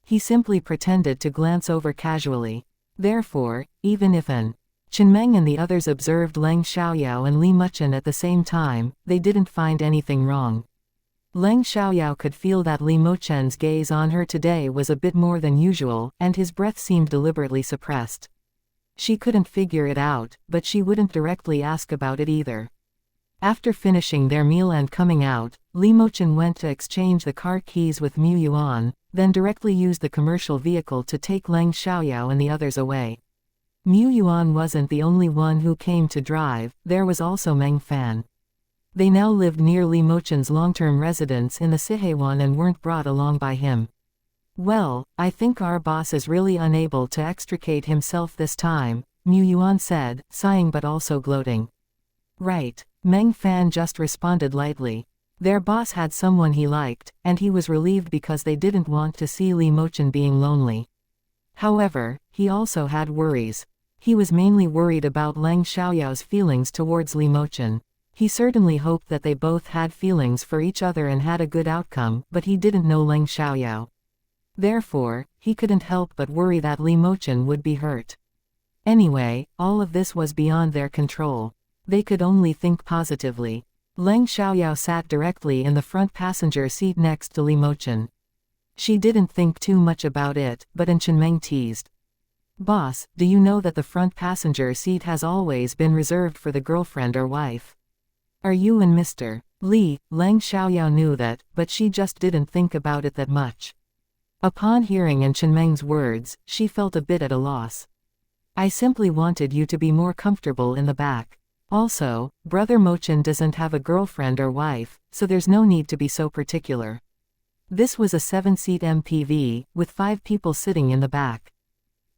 He simply pretended to glance over casually. Therefore, even if Chenmeng and the others observed Leng Xiaoyao and Li Mochen at the same time, they didn't find anything wrong. Leng Xiaoyao could feel that Li Mochen's gaze on her today was a bit more than usual, and his breath seemed deliberately suppressed. She couldn't figure it out, but she wouldn't directly ask about it either. After finishing their meal and coming out, Li Mochen went to exchange the car keys with Mu Yuan, then directly used the commercial vehicle to take Leng Xiaoyao and the others away. Mu Yuan wasn't the only one who came to drive, there was also Meng Fan. They now lived near Li Mochen's long-term residence in the Sihewan and weren't brought along by him. Well, I think our boss is really unable to extricate himself this time, Mu Yuan said, sighing but also gloating. Right. Meng Fan just responded lightly. Their boss had someone he liked, and he was relieved because they didn't want to see Li Mochen being lonely. However, he also had worries. He was mainly worried about Leng Xiaoyao's feelings towards Li Mochen. He certainly hoped that they both had feelings for each other and had a good outcome, but he didn't know Leng Xiaoyao. Therefore, he couldn't help but worry that Li Mochen would be hurt. Anyway, all of this was beyond their control. They could only think positively. Leng Xiaoyao sat directly in the front passenger seat next to Li Mochen. She didn't think too much about it, but Chunmeng teased. Boss, do you know that the front passenger seat has always been reserved for the girlfriend or wife? Are you and Mr. Li? Leng Xiaoyao knew that, but she just didn't think about it that much. Upon hearing Chunmeng's words, she felt a bit at a loss. I simply wanted you to be more comfortable in the back. Also, Brother Mochen doesn't have a girlfriend or wife, so there's no need to be so particular. This was a 7-seat MPV, with 5 people sitting in the back.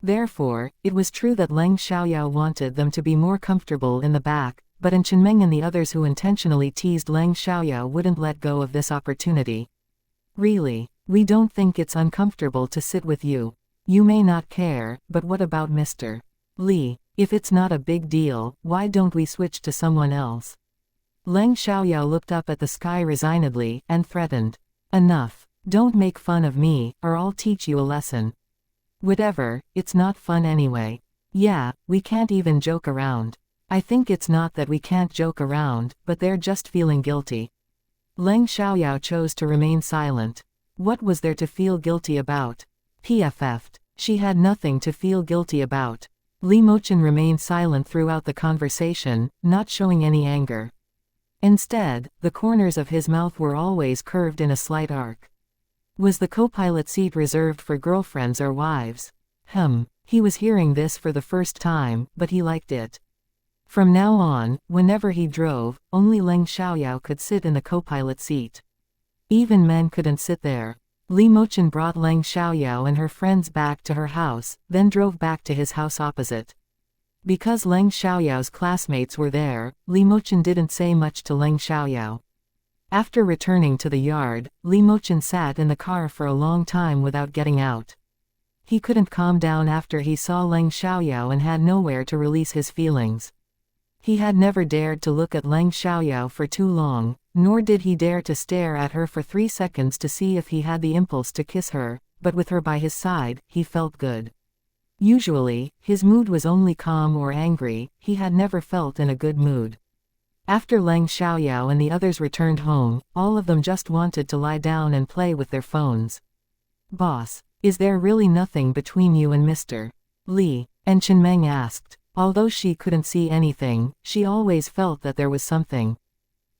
Therefore, it was true that Leng Xiaoyao wanted them to be more comfortable in the back, but Chunmeng and the others who intentionally teased Leng Xiaoyao wouldn't let go of this opportunity. Really, we don't think it's uncomfortable to sit with you. You may not care, but what about Mr. Li? If it's not a big deal, why don't we switch to someone else? Leng Xiaoyao looked up at the sky resignedly, and threatened. Enough. Don't make fun of me, or I'll teach you a lesson. Whatever, it's not fun anyway. Yeah, we can't even joke around. I think it's not that we can't joke around, but they're just feeling guilty. Leng Xiaoyao chose to remain silent. What was there to feel guilty about? PFF'd. She had nothing to feel guilty about. Li Mochen remained silent throughout the conversation, not showing any anger. Instead, the corners of his mouth were always curved in a slight arc. Was the co-pilot seat reserved for girlfriends or wives? He was hearing this for the first time, but he liked it. From now on, whenever he drove, only Leng Xiaoyao could sit in the co-pilot seat. Even men couldn't sit there. Li Mochen brought Leng Xiaoyao and her friends back to her house, then drove back to his house opposite. Because Leng Xiaoyao's classmates were there, Li Mochen didn't say much to Leng Xiaoyao. After returning to the yard, Li Mochen sat in the car for a long time without getting out. He couldn't calm down after he saw Leng Xiaoyao and had nowhere to release his feelings. He had never dared to look at Leng Xiaoyao for too long, nor did he dare to stare at her for 3 seconds to see if he had the impulse to kiss her, but with her by his side, he felt good. Usually, his mood was only calm or angry, he had never felt in a good mood. After Leng Xiaoyao and the others returned home, all of them just wanted to lie down and play with their phones. Boss, is there really nothing between you and Mr. Li? Chunmeng asked. Although she couldn't see anything, she always felt that there was something.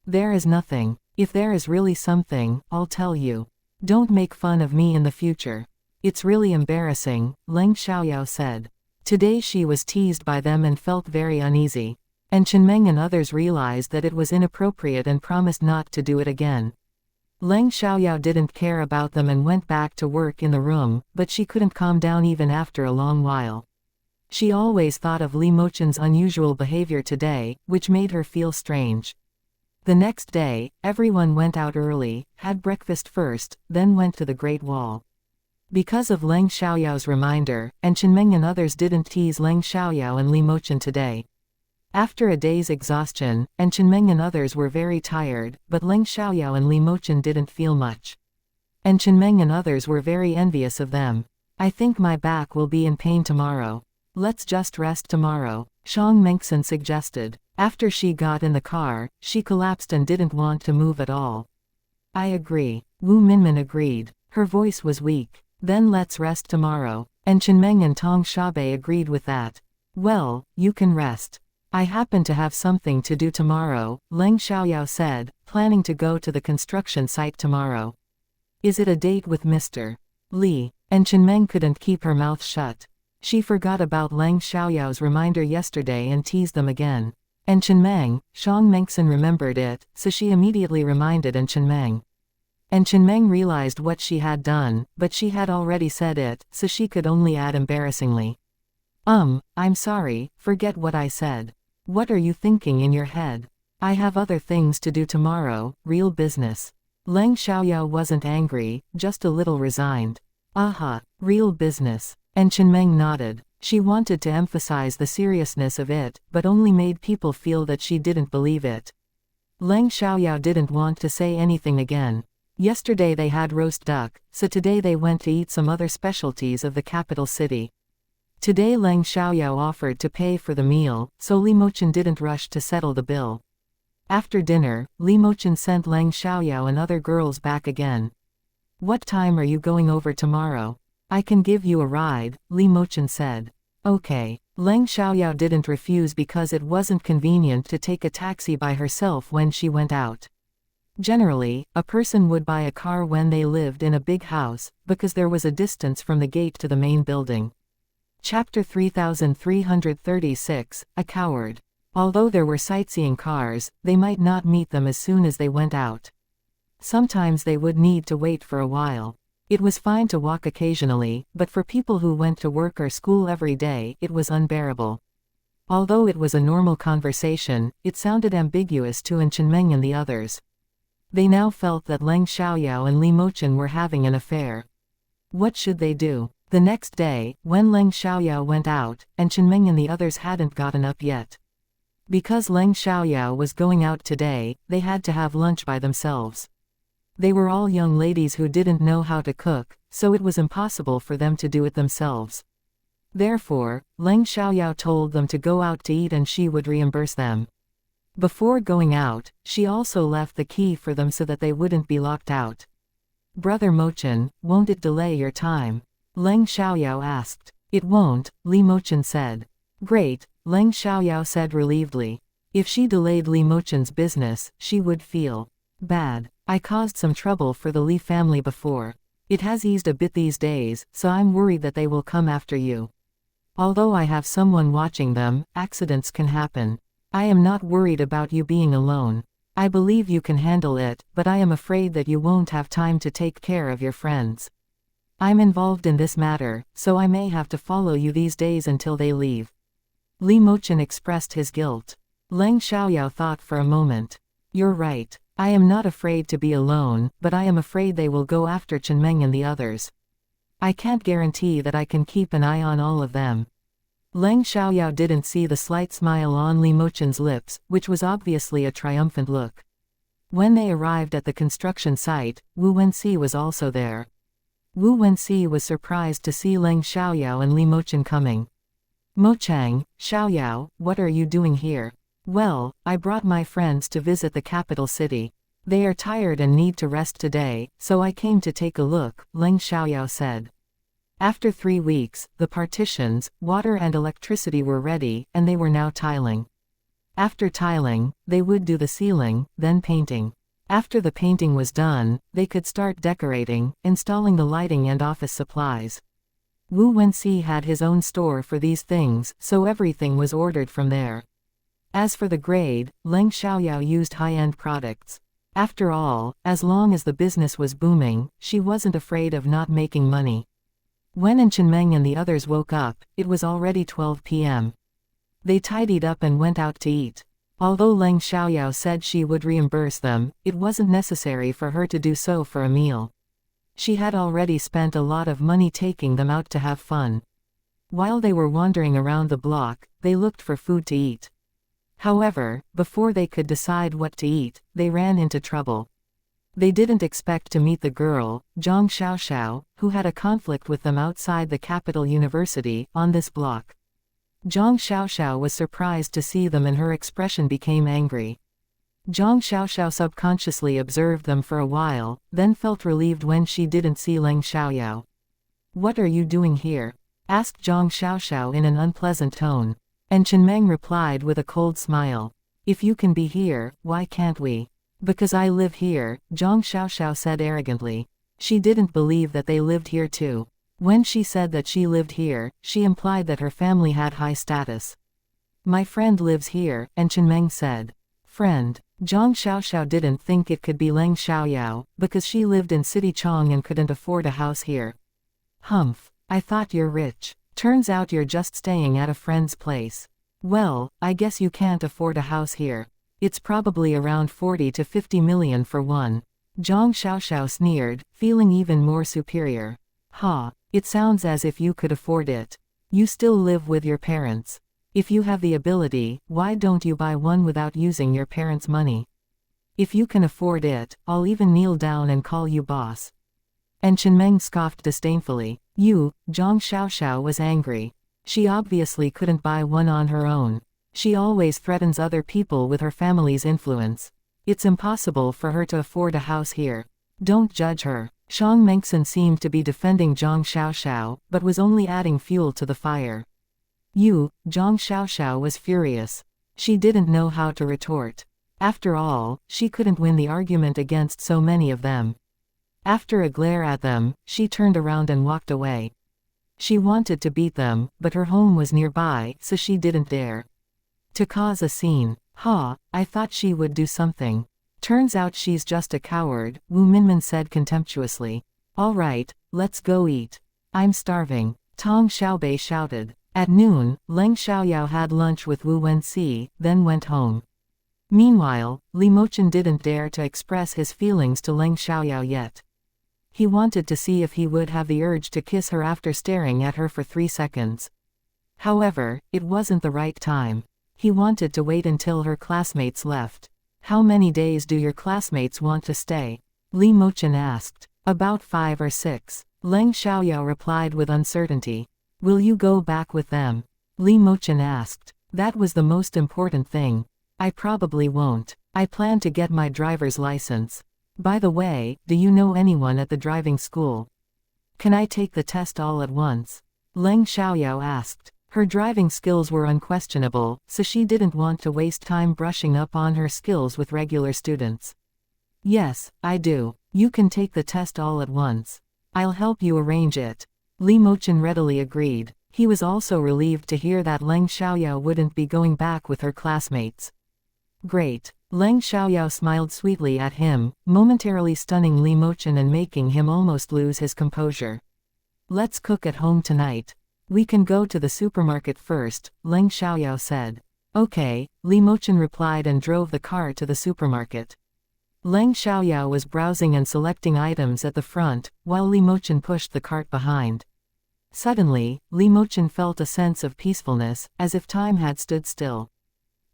There is nothing. If there is really something, I'll tell you. Don't make fun of me in the future. It's really embarrassing, Leng Xiaoyao said. Today she was teased by them and felt very uneasy. Chunmeng and others realized that it was inappropriate and promised not to do it again. Leng Xiaoyao didn't care about them and went back to work in the room, but she couldn't calm down even after a long while. She always thought of Li Mochen's unusual behavior today, which made her feel strange. The next day, everyone went out early, had breakfast first, then went to the Great Wall. Because of Leng Xiaoyao's reminder, Chunmeng and others didn't tease Leng Xiaoyao and Li Mochen today. After a day's exhaustion, Chunmeng and others were very tired, but Leng Xiaoyao and Li Mochen didn't feel much. Chunmeng and others were very envious of them. I think my back will be in pain tomorrow. Let's just rest tomorrow, Xiang Mengxin suggested. After she got in the car, she collapsed and didn't want to move at all. I agree. Wu Minmin agreed. Her voice was weak. Then let's rest tomorrow. Chunmeng and Tong Shabe agreed with that. Well, you can rest. I happen to have something to do tomorrow, Leng Xiaoyao said, planning to go to the construction site tomorrow. Is it a date with Mr. Li? Chunmeng couldn't keep her mouth shut. She forgot about Leng Xiaoyao's reminder yesterday and teased them again. Chunmeng, Xiang Mengxin remembered it, so she immediately reminded Chunmeng. And Chenmeng realized what she had done, but she had already said it, so she could only add embarrassingly. I'm sorry, forget what I said. What are you thinking in your head? I have other things to do tomorrow, real business. Leng Xiaoyao wasn't angry, just a little resigned. Aha, real business. And Chenmeng nodded. She wanted to emphasize the seriousness of it, but only made people feel that she didn't believe it. Leng Xiaoyao didn't want to say anything again. Yesterday they had roast duck, so today they went to eat some other specialties of the capital city. Today Leng Xiaoyao offered to pay for the meal, so Li Mochen didn't rush to settle the bill. After dinner, Li Mochen sent Leng Xiaoyao and other girls back again. What time are you going over tomorrow? I can give you a ride, Li Mochen said. Okay. Leng Xiaoyao didn't refuse because it wasn't convenient to take a taxi by herself when she went out. Generally, a person would buy a car when they lived in a big house, because there was a distance from the gate to the main building. Chapter 3336, A Coward. Although there were sightseeing cars, they might not meet them as soon as they went out. Sometimes they would need to wait for a while. It was fine to walk occasionally, but for people who went to work or school every day, it was unbearable. Although it was a normal conversation, it sounded ambiguous to Chenmeng and the others. They now felt that Leng Xiaoyao and Li Mochen were having an affair. What should they do? The next day, when Leng Xiaoyao went out, and Chenmeng and the others hadn't gotten up yet. Because Leng Xiaoyao was going out today, they had to have lunch by themselves. They were all young ladies who didn't know how to cook, so it was impossible for them to do it themselves. Therefore, Leng Xiaoyao told them to go out to eat and she would reimburse them. Before going out, she also left the key for them so that they wouldn't be locked out. Brother Mochen, won't it delay your time? Leng Xiaoyao asked. It won't, Li Mochen said. Great, Leng Xiaoyao said relievedly. If she delayed Li Mochen's business, she would feel bad. I caused some trouble for the Li family before. It has eased a bit these days, so I'm worried that they will come after you. Although I have someone watching them, accidents can happen. I am not worried about you being alone. I believe you can handle it, but I am afraid that you won't have time to take care of your friends. I'm involved in this matter, so I may have to follow you these days until they leave. Li Mochen expressed his guilt. Leng Xiaoyao thought for a moment. You're right. I am not afraid to be alone, but I am afraid they will go after Chenmeng and the others. I can't guarantee that I can keep an eye on all of them. Leng Xiaoyao didn't see the slight smile on Li Mochen's lips, which was obviously a triumphant look. When they arrived at the construction site, Wu Wenxi was also there. Wu Wenxi was surprised to see Leng Xiaoyao and Li Mochen coming. Mochang, Xiaoyao, what are you doing here? Well, I brought my friends to visit the capital city. They are tired and need to rest today, so I came to take a look, Leng Xiaoyao said. After 3 weeks, the partitions, water and electricity were ready, and they were now tiling. After tiling, they would do the ceiling, then painting. After the painting was done, they could start decorating, installing the lighting and office supplies. Wu Wenxi had his own store for these things, so everything was ordered from there. As for the grade, Leng Xiaoyao used high-end products. After all, as long as the business was booming, she wasn't afraid of not making money. When Chenmeng and the others woke up, it was already 12 p.m. They tidied up and went out to eat. Although Leng Xiaoyao said she would reimburse them, it wasn't necessary for her to do so for a meal. She had already spent a lot of money taking them out to have fun. While they were wandering around the block, they looked for food to eat. However, before they could decide what to eat, they ran into trouble. They didn't expect to meet the girl, Zhang Xiaoxiao, who had a conflict with them outside the capital university, on this block. Zhang Xiaoxiao was surprised to see them and her expression became angry. Zhang Xiaoxiao subconsciously observed them for a while, then felt relieved when she didn't see Leng Xiaoyao. What are you doing here? Asked Zhang Xiaoxiao in an unpleasant tone. And Chenmeng replied with a cold smile. If you can be here, why can't we? Because I live here, Zhang Xiaoxiao said arrogantly. She didn't believe that they lived here too. When she said that she lived here, she implied that her family had high status. My friend lives here, and Chenmeng said. Friend. Zhang Xiaoxiao didn't think it could be Leng Xiaoyao, because she lived in City Chong and couldn't afford a house here. Humph. I thought you're rich. Turns out you're just staying at a friend's place. Well, I guess you can't afford a house here. It's probably around 40 to 50 million for one. Zhang Xiaoxiao sneered, feeling even more superior. Ha, it sounds as if you could afford it. You still live with your parents. If you have the ability, why don't you buy one without using your parents' money? If you can afford it, I'll even kneel down and call you boss. And Chenmeng scoffed disdainfully. You, Zhang Xiaoxiao was angry. She obviously couldn't buy one on her own. She always threatens other people with her family's influence. It's impossible for her to afford a house here. Don't judge her. Shang Mengxin seemed to be defending Zhang Xiaoxiao, but was only adding fuel to the fire. You, Zhang Xiaoxiao was furious. She didn't know how to retort. After all, she couldn't win the argument against so many of them. After a glare at them, she turned around and walked away. She wanted to beat them, but her home was nearby, so she didn't dare to cause a scene. Ha, I thought she would do something. Turns out she's just a coward, Wu Minmin said contemptuously. All right, let's go eat. I'm starving. Tong Xiaobei shouted. At noon, Leng Xiaoyao had lunch with Wu Wenxi, then went home. Meanwhile, Li Mochen didn't dare to express his feelings to Leng Xiaoyao yet. He wanted to see if he would have the urge to kiss her after staring at her for 3 seconds. However, it wasn't the right time. He wanted to wait until her classmates left. How many days do your classmates want to stay? Li Mochen asked. About 5 or 6. Leng Xiaoyao replied with uncertainty. Will you go back with them? Li Mochen asked. That was the most important thing. I probably won't. I plan to get my driver's license. By the way, do you know anyone at the driving school? Can I take the test all at once? Leng Xiaoyao asked. Her driving skills were unquestionable, so she didn't want to waste time brushing up on her skills with regular students. Yes, I do. You can take the test all at once. I'll help you arrange it. Li Mochen readily agreed. He was also relieved to hear that Leng Xiaoyao wouldn't be going back with her classmates. Great. Leng Xiaoyao smiled sweetly at him, momentarily stunning Li Mochen and making him almost lose his composure. Let's cook at home tonight. We can go to the supermarket first, Leng Xiaoyao said. Okay, Li Mochen replied and drove the car to the supermarket. Leng Xiaoyao was browsing and selecting items at the front, while Li Mochen pushed the cart behind. Suddenly, Li Mochen felt a sense of peacefulness, as if time had stood still.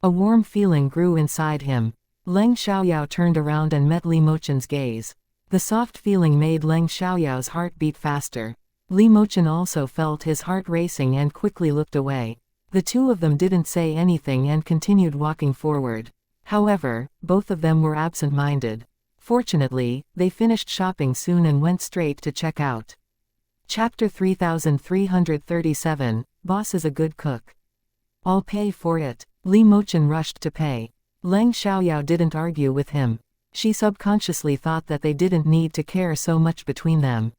A warm feeling grew inside him. Leng Xiaoyao turned around and met Li Mochen's gaze. The soft feeling made Leng Xiaoyao's heart beat faster. Li Mochen also felt his heart racing and quickly looked away. The two of them didn't say anything and continued walking forward. However, both of them were absent-minded. Fortunately, they finished shopping soon and went straight to check out. Chapter 3337, Boss is a good cook. I'll pay for it. Li Mochen rushed to pay. Leng Xiaoyao didn't argue with him. She subconsciously thought that they didn't need to care so much between them.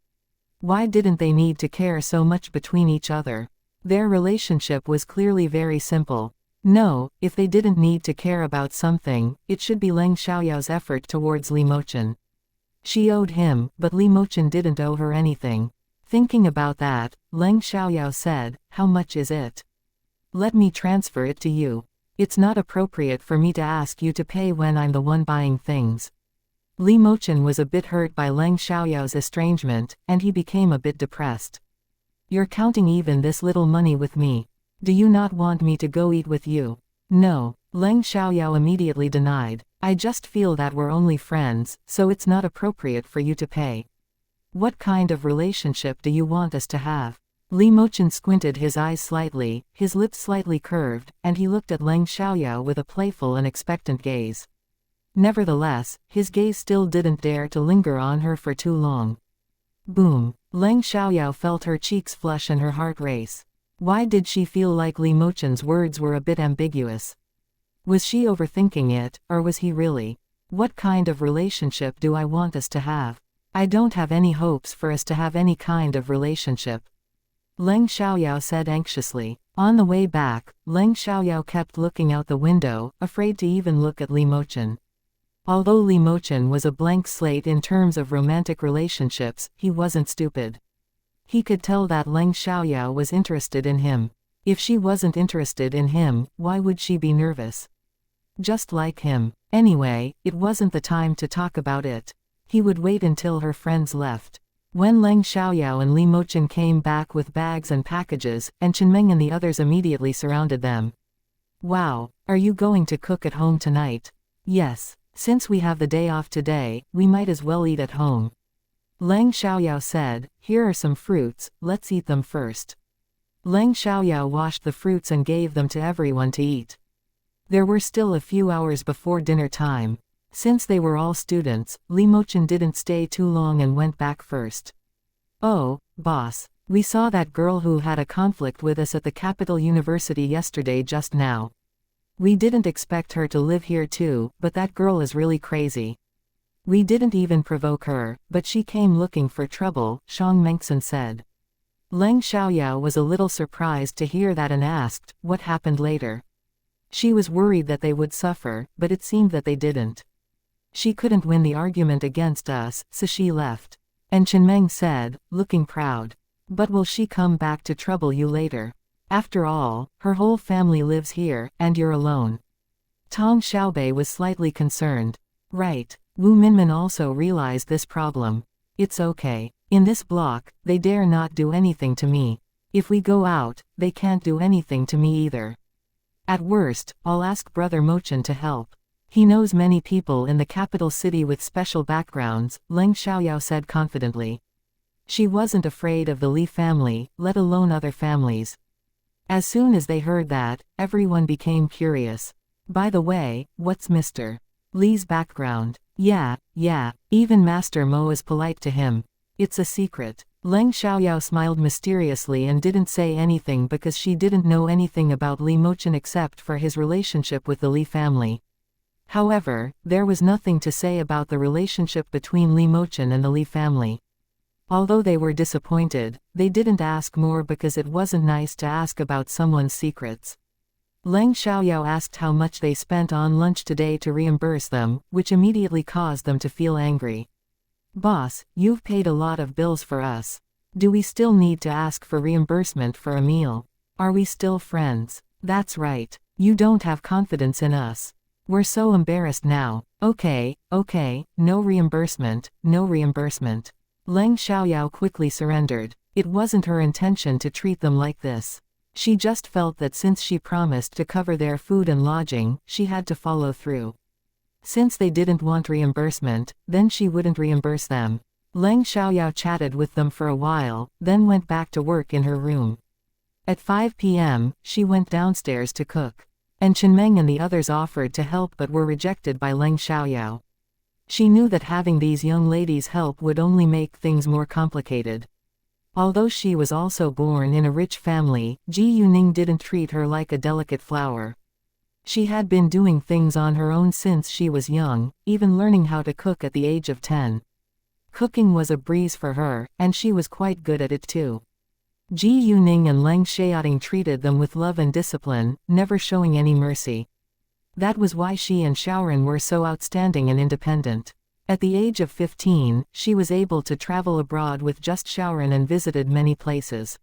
Why didn't they need to care so much between each other? Their relationship was clearly very simple. No, if they didn't need to care about something, it should be Leng Xiaoyao's effort towards Li Mochen. She owed him, but Li Mochen didn't owe her anything. Thinking about that, Leng Xiaoyao said, "How much is it? Let me transfer it to you. It's not appropriate for me to ask you to pay when I'm the one buying things." Li Mochen was a bit hurt by Leng Xiaoyao's estrangement, and he became a bit depressed. You're counting even this little money with me. Do you not want me to go eat with you? No, Leng Xiaoyao immediately denied. I just feel that we're only friends, so it's not appropriate for you to pay. What kind of relationship do you want us to have? Li Mochen squinted his eyes slightly, his lips slightly curved, and he looked at Leng Xiaoyao with a playful and expectant gaze. Nevertheless, his gaze still didn't dare to linger on her for too long. Boom. Leng Xiaoyao felt her cheeks flush and her heart race. Why did she feel like Li Mochen's words were a bit ambiguous? Was she overthinking it, or was he really? What kind of relationship do I want us to have? I don't have any hopes for us to have any kind of relationship. Leng Xiaoyao said anxiously. On the way back, Leng Xiaoyao kept looking out the window, afraid to even look at Li Mochen. Although Li Mochen was a blank slate in terms of romantic relationships, he wasn't stupid. He could tell that Leng Xiaoyao was interested in him. If she wasn't interested in him, why would she be nervous? Just like him. Anyway, it wasn't the time to talk about it. He would wait until her friends left. When Leng Xiaoyao and Li Mochen came back with bags and packages, and Chenmeng and the others immediately surrounded them. Wow, are you going to cook at home tonight? Yes. Since we have the day off today, we might as well eat at home. Leng Xiaoyao said, here are some fruits, let's eat them first. Leng Xiaoyao washed the fruits and gave them to everyone to eat. There were still a few hours before dinner time. Since they were all students, Li Mochen didn't stay too long and went back first. Oh, boss, we saw that girl who had a conflict with us at the capital university yesterday just now. We didn't expect her to live here too, but that girl is really crazy. We didn't even provoke her, but she came looking for trouble, Shang Mengxin said. Leng Xiaoyao was a little surprised to hear that and asked, what happened later? She was worried that they would suffer, but it seemed that they didn't. She couldn't win the argument against us, so she left. And Chenmeng said, looking proud. But will she come back to trouble you later? After all, her whole family lives here, and you're alone. Tong Xiaobei was slightly concerned. Right. Wu Minmin also realized this problem. It's okay. In this block, they dare not do anything to me. If we go out, they can't do anything to me either. At worst, I'll ask Brother Mochen to help. He knows many people in the capital city with special backgrounds, Leng Xiaoyao said confidently. She wasn't afraid of the Li family, let alone other families. As soon as they heard that, everyone became curious. By the way, what's Mr. Li's background? Yeah, even Master Mo is polite to him. It's a secret. Leng Xiaoyao smiled mysteriously and didn't say anything because she didn't know anything about Li Mochen except for his relationship with the Li family. However, there was nothing to say about the relationship between Li Mochen and the Li family. Although they were disappointed, they didn't ask more because it wasn't nice to ask about someone's secrets. Leng Xiaoyao asked how much they spent on lunch today to reimburse them, which immediately caused them to feel angry. Boss, you've paid a lot of bills for us. Do we still need to ask for reimbursement for a meal? Are we still friends? That's right. You don't have confidence in us. We're so embarrassed now. Okay, no reimbursement, no reimbursement. Leng Xiaoyao quickly surrendered. It wasn't her intention to treat them like this. She just felt that since she promised to cover their food and lodging, she had to follow through. Since they didn't want reimbursement, then she wouldn't reimburse them. Leng Xiaoyao chatted with them for a while, then went back to work in her room. At 5 p.m., she went downstairs to cook. And Chenmeng and the others offered to help but were rejected by Leng Xiaoyao. She knew that having these young ladies help would only make things more complicated. Although she was also born in a rich family, Ji Yuning didn't treat her like a delicate flower. She had been doing things on her own since she was young, even learning how to cook at the age of 10. Cooking was a breeze for her, and she was quite good at it too. Ji Yuning and Leng Xiaoting treated them with love and discipline, never showing any mercy. That was why she and Xiaoran were so outstanding and independent. At the age of 15, she was able to travel abroad with just Xiaoran and visited many places.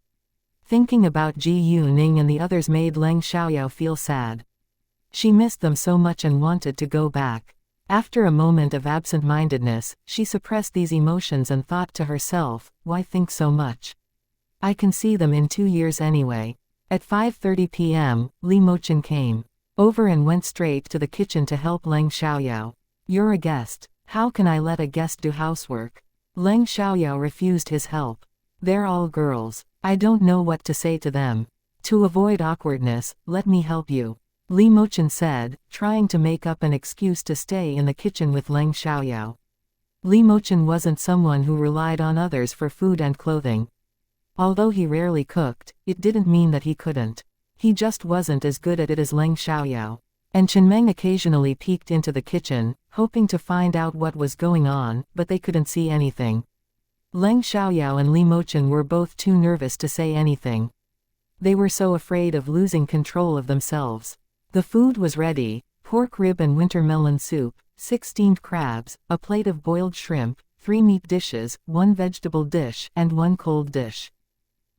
Thinking about Ji Yuning and the others made Leng Xiaoyao feel sad. She missed them so much and wanted to go back. After a moment of absent-mindedness, she suppressed these emotions and thought to herself, why think so much? I can see them in 2 years anyway. At 5:30 p.m., Li Mochen came over and went straight to the kitchen to help Leng Xiaoyao. You're a guest. How can I let a guest do housework? Leng Xiaoyao refused his help. They're all girls. I don't know what to say to them. To avoid awkwardness, let me help you. Li Mochen said, trying to make up an excuse to stay in the kitchen with Leng Xiaoyao. Li Mochen wasn't someone who relied on others for food and clothing. Although he rarely cooked, it didn't mean that he couldn't. He just wasn't as good at it as Leng Xiaoyao. And Chenmeng occasionally peeked into the kitchen, hoping to find out what was going on, but they couldn't see anything. Leng Xiaoyao and Li Mochen were both too nervous to say anything. They were so afraid of losing control of themselves. The food was ready: pork rib and winter melon soup, 6 steamed crabs, a plate of boiled shrimp, 3 meat dishes, 1 vegetable dish, and 1 cold dish.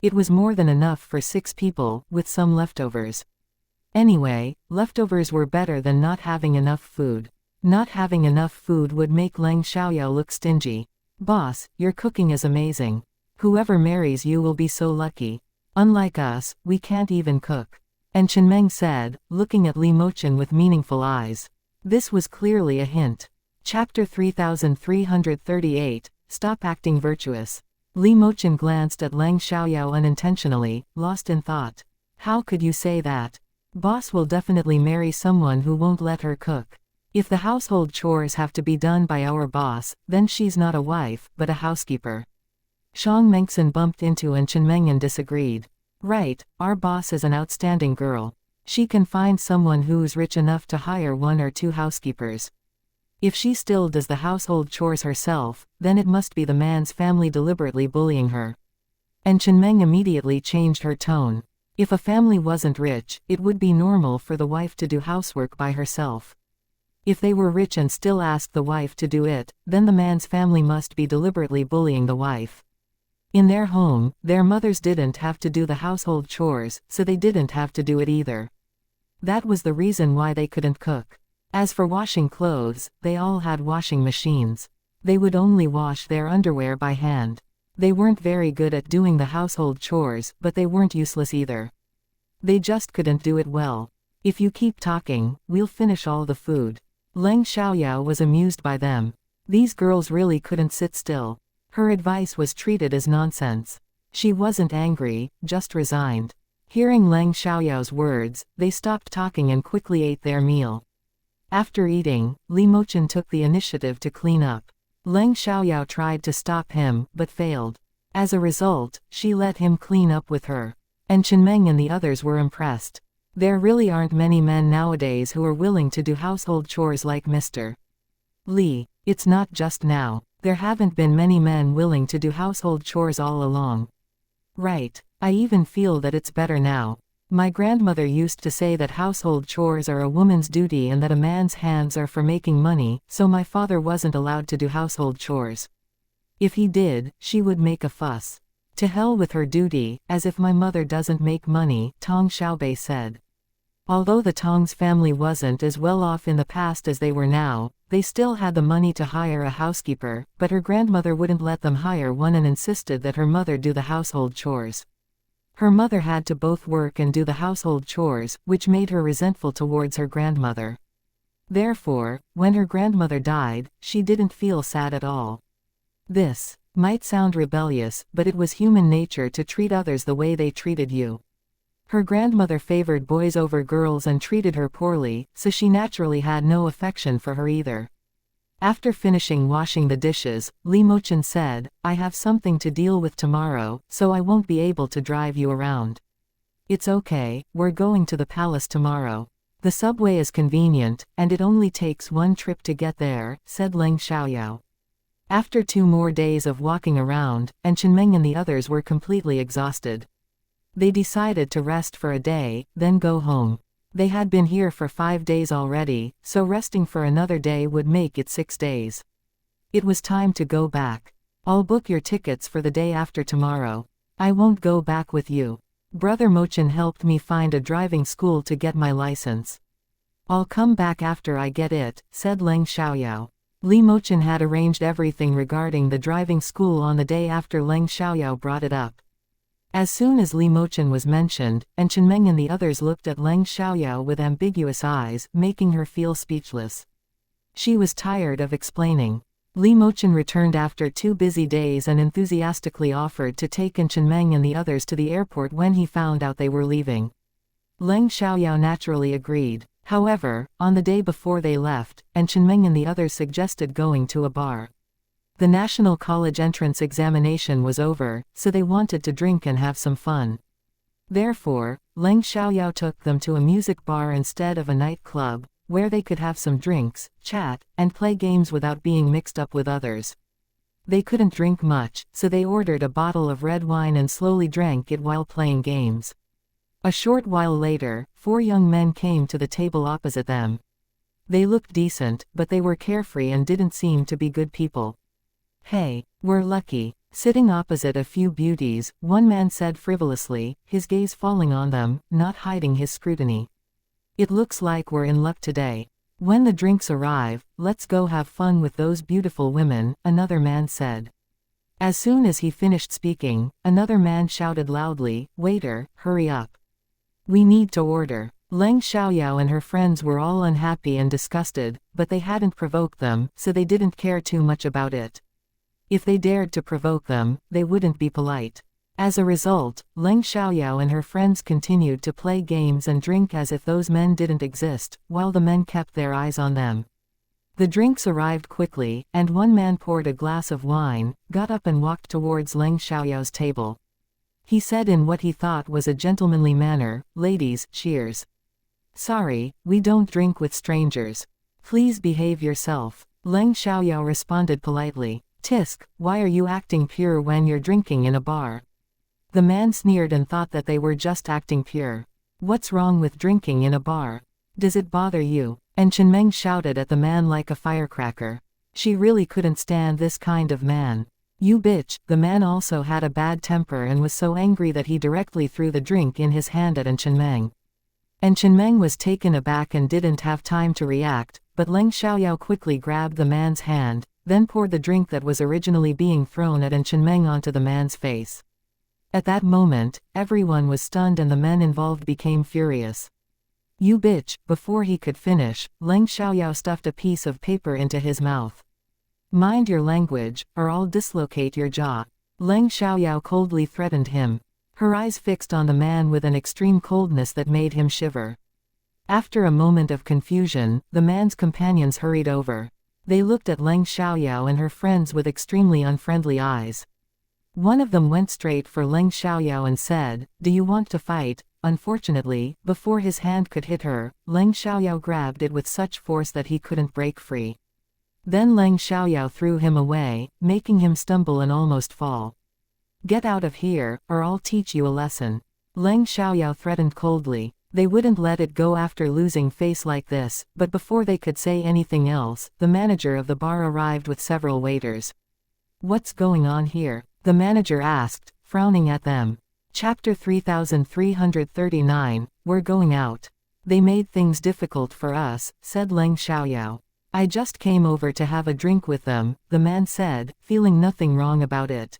It was more than enough for 6 people, with some leftovers. Anyway, leftovers were better than not having enough food. Not having enough food would make Leng Xiaoyao look stingy. "Boss, your cooking is amazing. Whoever marries you will be so lucky. Unlike us, we can't even cook." And Chenmeng said, looking at Li Mochen with meaningful eyes. This was clearly a hint. Chapter 3338, Stop Acting Virtuous. Li Mochen glanced at Leng Xiaoyao unintentionally, lost in thought. How could you say that? Boss will definitely marry someone who won't let her cook. If the household chores have to be done by our boss, then she's not a wife, but a housekeeper. Shang Mengxin bumped into and Chenmeng and disagreed. Right, our boss is an outstanding girl. She can find someone who's rich enough to hire 1 or 2 housekeepers. If she still does the household chores herself, then it must be the man's family deliberately bullying her. And Chenmeng immediately changed her tone. If a family wasn't rich, it would be normal for the wife to do housework by herself. If they were rich and still asked the wife to do it, then the man's family must be deliberately bullying the wife. In their home, their mothers didn't have to do the household chores, so they didn't have to do it either. That was the reason why they couldn't cook. As for washing clothes, they all had washing machines. They would only wash their underwear by hand. They weren't very good at doing the household chores, but they weren't useless either. They just couldn't do it well. If you keep talking, we'll finish all the food. Leng Xiaoyao was amused by them. These girls really couldn't sit still. Her advice was treated as nonsense. She wasn't angry, just resigned. Hearing Leng Xiaoyao's words, they stopped talking and quickly ate their meal. After eating, Li Mochen took the initiative to clean up. Leng Xiaoyao tried to stop him, but failed. As a result, she let him clean up with her. And Chenmeng and the others were impressed. There really aren't many men nowadays who are willing to do household chores like Mr. Li. It's not just now. There haven't been many men willing to do household chores all along. Right. I even feel that it's better now. My grandmother used to say that household chores are a woman's duty and that a man's hands are for making money, so my father wasn't allowed to do household chores. If he did, she would make a fuss. To hell with her duty, as if my mother doesn't make money, Tong Xiaobei said. Although the Tong's family wasn't as well off in the past as they were now, they still had the money to hire a housekeeper, but her grandmother wouldn't let them hire one and insisted that her mother do the household chores. Her mother had to both work and do the household chores, which made her resentful towards her grandmother. Therefore, when her grandmother died, she didn't feel sad at all. This might sound rebellious, but it was human nature to treat others the way they treated you. Her grandmother favored boys over girls and treated her poorly, so she naturally had no affection for her either. After finishing washing the dishes, Li Mochen said, I have something to deal with tomorrow, so I won't be able to drive you around. It's okay, we're going to the palace tomorrow. The subway is convenient, and it only takes 1 trip to get there, said Leng Xiaoyao. After 2 more days of walking around, and Chenmeng and the others were completely exhausted. They decided to rest for a day, then go home. They had been here for 5 days already, so resting for another day would make it 6 days. It was time to go back. I'll book your tickets for the day after tomorrow. I won't go back with you. Brother Mochen helped me find a driving school to get my license. I'll come back after I get it, said Leng Xiaoyao. Li Mochen had arranged everything regarding the driving school on the day after Leng Xiaoyao brought it up. As soon as Li Mochen was mentioned, and Chenmeng and the others looked at Leng Xiaoyao with ambiguous eyes, making her feel speechless. She was tired of explaining. Li Mochen returned after 2 busy days and enthusiastically offered to take Chenmeng and the others to the airport when he found out they were leaving. Leng Xiaoyao naturally agreed. However, on the day before they left, and Chenmeng and the others suggested going to a bar. The National College entrance examination was over, so they wanted to drink and have some fun. Therefore, Leng Xiaoyao took them to a music bar instead of a nightclub, where they could have some drinks, chat, and play games without being mixed up with others. They couldn't drink much, so they ordered a bottle of red wine and slowly drank it while playing games. A short while later, 4 young men came to the table opposite them. They looked decent, but they were carefree and didn't seem to be good people. "Hey, we're lucky." Sitting opposite a few beauties, one man said frivolously, his gaze falling on them, not hiding his scrutiny. "It looks like we're in luck today. When the drinks arrive, let's go have fun with those beautiful women," another man said. As soon as he finished speaking, another man shouted loudly, "Waiter, hurry up. We need to order." Leng Xiaoyao and her friends were all unhappy and disgusted, but they hadn't provoked them, so they didn't care too much about it. If they dared to provoke them, they wouldn't be polite. As a result, Leng Xiaoyao and her friends continued to play games and drink as if those men didn't exist, while the men kept their eyes on them. The drinks arrived quickly, and one man poured a glass of wine, got up and walked towards Leng Xiaoyao's table. He said in what he thought was a gentlemanly manner, "Ladies, cheers. Sorry, we don't drink with strangers. Please behave yourself." Leng Xiaoyao responded politely. "Tisk, why are you acting pure when you're drinking in a bar?" The man sneered and thought that they were just acting pure. "What's wrong with drinking in a bar? Does it bother you?" And Chenmeng shouted at the man like a firecracker. She really couldn't stand this kind of man. "You bitch." The man also had a bad temper and was so angry that he directly threw the drink in his hand at Chenmeng. And Chenmeng was taken aback and didn't have time to react, but Leng Xiaoyao quickly grabbed the man's hand, then poured the drink that was originally being thrown at Chenmeng onto the man's face. At that moment, everyone was stunned and the men involved became furious. "You bitch." Before he could finish, Leng Xiaoyao stuffed a piece of paper into his mouth. "Mind your language, or I'll dislocate your jaw." Leng Xiaoyao coldly threatened him. Her eyes fixed on the man with an extreme coldness that made him shiver. After a moment of confusion, the man's companions hurried over. They looked at Leng Xiaoyao and her friends with extremely unfriendly eyes. One of them went straight for Leng Xiaoyao and said, "Do you want to fight?" Unfortunately, before his hand could hit her, Leng Xiaoyao grabbed it with such force that he couldn't break free. Then Leng Xiaoyao threw him away, making him stumble and almost fall. "Get out of here, or I'll teach you a lesson." Leng Xiaoyao threatened coldly. They wouldn't let it go after losing face like this, but before they could say anything else, the manager of the bar arrived with several waiters. "What's going on here?" the manager asked, frowning at them. Chapter 3339, We're going out. "They made things difficult for us," said Leng Xiaoyao. "I just came over to have a drink with them," the man said, feeling nothing wrong about it.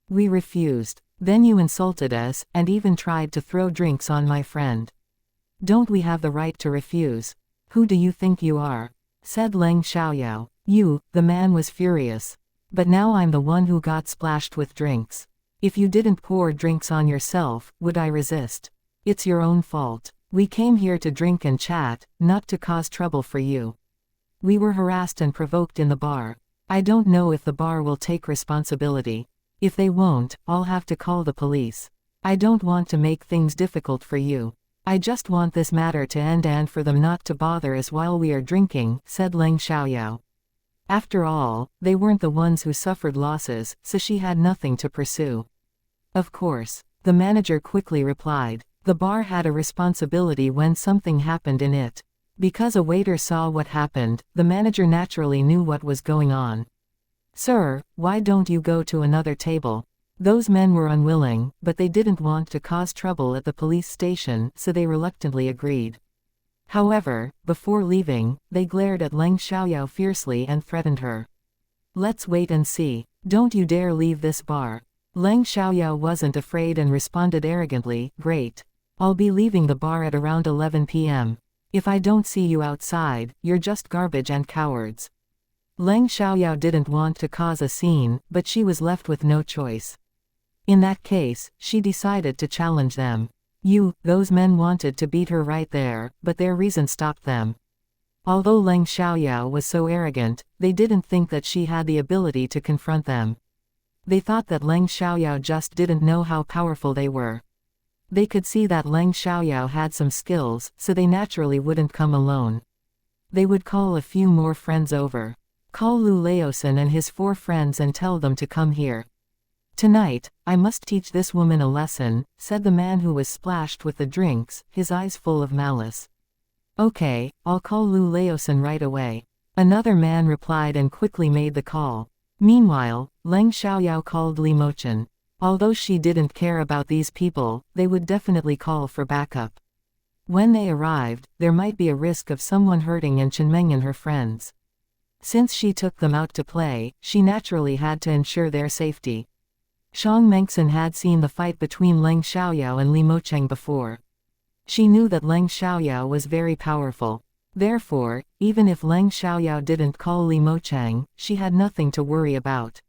"We refused. Then you insulted us, and even tried to throw drinks on my friend. Don't we have the right to refuse? Who do you think you are?" said Leng Xiaoyao. "You," the man was furious. "But now I'm the one who got splashed with drinks. If you didn't pour drinks on yourself, would I resist? It's your own fault. We came here to drink and chat, not to cause trouble for you. We were harassed and provoked in the bar. I don't know if the bar will take responsibility. If they won't, I'll have to call the police. I don't want to make things difficult for you. I just want this matter to end and for them not to bother us while we are drinking," said Leng Xiaoyao. After all, they weren't the ones who suffered losses, so she had nothing to pursue. "Of course," the manager quickly replied. The bar had a responsibility when something happened in it. Because a waiter saw what happened, the manager naturally knew what was going on. "Sir, why don't you go to another table?" Those men were unwilling, but they didn't want to cause trouble at the police station, so they reluctantly agreed. However, before leaving, they glared at Leng Xiaoyao fiercely and threatened her. "Let's wait and see. Don't you dare leave this bar." Leng Xiaoyao wasn't afraid and responded arrogantly, "Great. I'll be leaving the bar at around 11 p.m. If I don't see you outside, you're just garbage and cowards." Leng Xiaoyao didn't want to cause a scene, but she was left with no choice. In that case, she decided to challenge them. Those men wanted to beat her right there, but their reason stopped them. Although Leng Xiaoyao was so arrogant, they didn't think that she had the ability to confront them. They thought that Leng Xiaoyao just didn't know how powerful they were. They could see that Leng Xiaoyao had some skills, so they naturally wouldn't come alone. They would call a few more friends over. "Call Lu Laosan and his 4 friends and tell them to come here." "Tonight, I must teach this woman a lesson," said the man who was splashed with the drinks, his eyes full of malice. "Okay, I'll call Lu Laosan right away." Another man replied and quickly made the call. Meanwhile, Leng Xiaoyao called Li Mochen. Although she didn't care about these people, they would definitely call for backup. When they arrived, there might be a risk of someone hurting Chenmeng and her friends. Since she took them out to play, she naturally had to ensure their safety. Shang Mengxin had seen the fight between Leng Xiaoyao and Li Mocheng before. She knew that Leng Xiaoyao was very powerful. Therefore, even if Leng Xiaoyao didn't call Li Mocheng, she had nothing to worry about.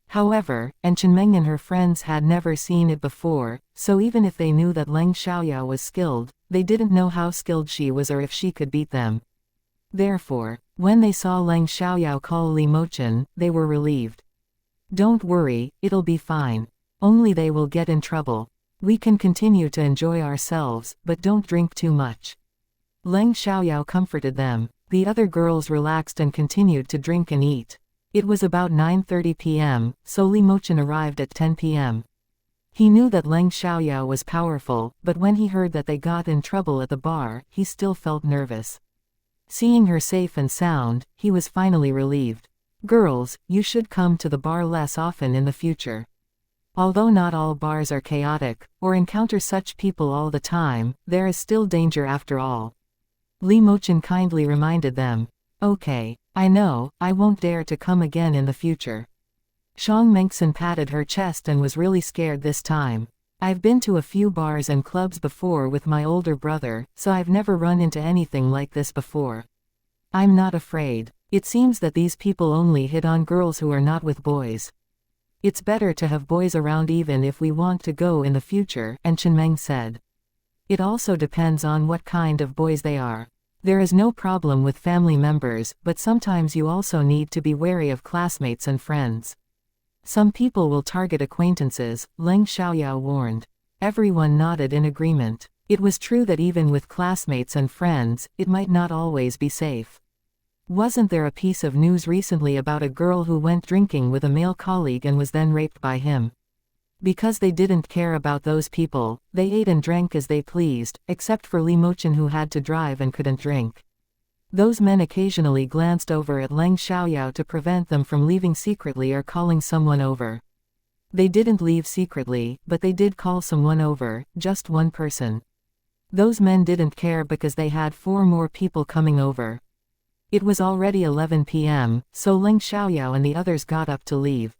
However, Chenmeng and her friends had never seen it before, so even if they knew that Leng Xiaoyao was skilled, they didn't know how skilled she was or if she could beat them. Therefore, when they saw Leng Xiaoyao call Li Mochen, they were relieved. "Don't worry, it'll be fine. Only they will get in trouble. We can continue to enjoy ourselves, but don't drink too much." Leng Xiaoyao comforted them. The other girls relaxed and continued to drink and eat. It was about 9:30 p.m., so Li Mochen arrived at 10 p.m. He knew that Leng Xiaoyao was powerful, but when he heard that they got in trouble at the bar, he still felt nervous. Seeing her safe and sound, he was finally relieved. "Girls, you should come to the bar less often in the future. Although not all bars are chaotic, or encounter such people all the time, there is still danger after all." Li Mochen kindly reminded them. "Okay, I know, I won't dare to come again in the future." Shang Mengxin patted her chest and was really scared this time. "I've been to a few bars and clubs before with my older brother, so I've never run into anything like this before. I'm not afraid. It seems that these people only hit on girls who are not with boys. It's better to have boys around even if we want to go in the future," Chenmeng said. "It also depends on what kind of boys they are. There is no problem with family members, but sometimes you also need to be wary of classmates and friends. Some people will target acquaintances," Leng Xiaoyao warned. Everyone nodded in agreement. It was true that even with classmates and friends, it might not always be safe. Wasn't there a piece of news recently about a girl who went drinking with a male colleague and was then raped by him? Because they didn't care about those people, they ate and drank as they pleased, except for Li Mochen who had to drive and couldn't drink. Those men occasionally glanced over at Leng Xiaoyao to prevent them from leaving secretly or calling someone over. They didn't leave secretly, but they did call someone over, just one person. Those men didn't care because they had 4 more people coming over. It was already 11 p.m., so Leng Xiaoyao and the others got up to leave.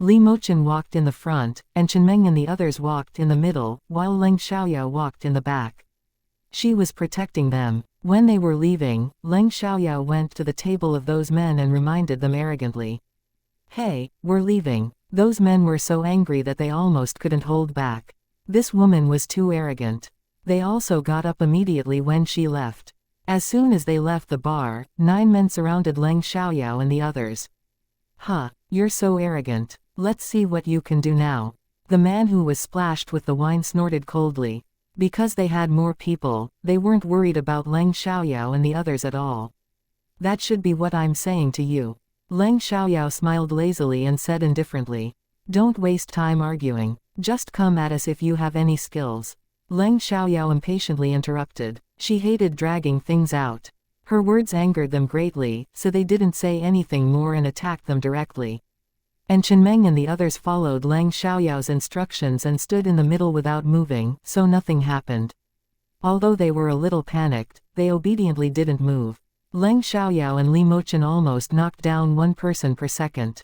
Li Mochen walked in the front, and Chenmeng and the others walked in the middle, while Leng Xiaoyao walked in the back. She was protecting them. When they were leaving, Leng Xiaoyao went to the table of those men and reminded them arrogantly. "Hey, we're leaving." Those men were so angry that they almost couldn't hold back. This woman was too arrogant. They also got up immediately when she left. As soon as they left the bar, 9 men surrounded Leng Xiaoyao and the others. "Huh, you're so arrogant. Let's see what you can do now." The man who was splashed with the wine snorted coldly. Because they had more people, they weren't worried about Leng Xiaoyao and the others at all. "That should be what I'm saying to you." Leng Xiaoyao smiled lazily and said indifferently. "Don't waste time arguing. Just come at us if you have any skills." Leng Xiaoyao impatiently interrupted. She hated dragging things out. Her words angered them greatly, so they didn't say anything more and attacked them directly. Chenmeng and the others followed Leng Xiaoyao's instructions and stood in the middle without moving, so nothing happened. Although they were a little panicked, they obediently didn't move. Leng Xiaoyao and Li Mochen almost knocked down 1 person per second.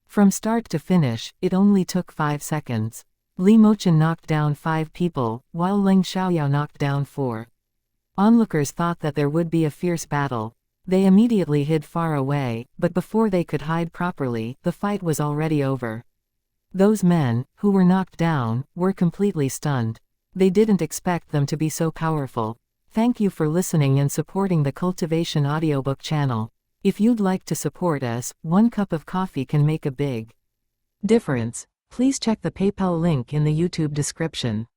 From start to finish, it only took 5 seconds. Li Mochen knocked down 5 people, while Leng Xiaoyao knocked down 4. Onlookers thought that there would be a fierce battle. They immediately hid far away, but before they could hide properly, the fight was already over. Those men, who were knocked down, were completely stunned. They didn't expect them to be so powerful. Thank you for listening and supporting the Cultivation audiobook channel. If you'd like to support us, 1 cup of coffee can make a big difference. Please check the PayPal link in the YouTube description.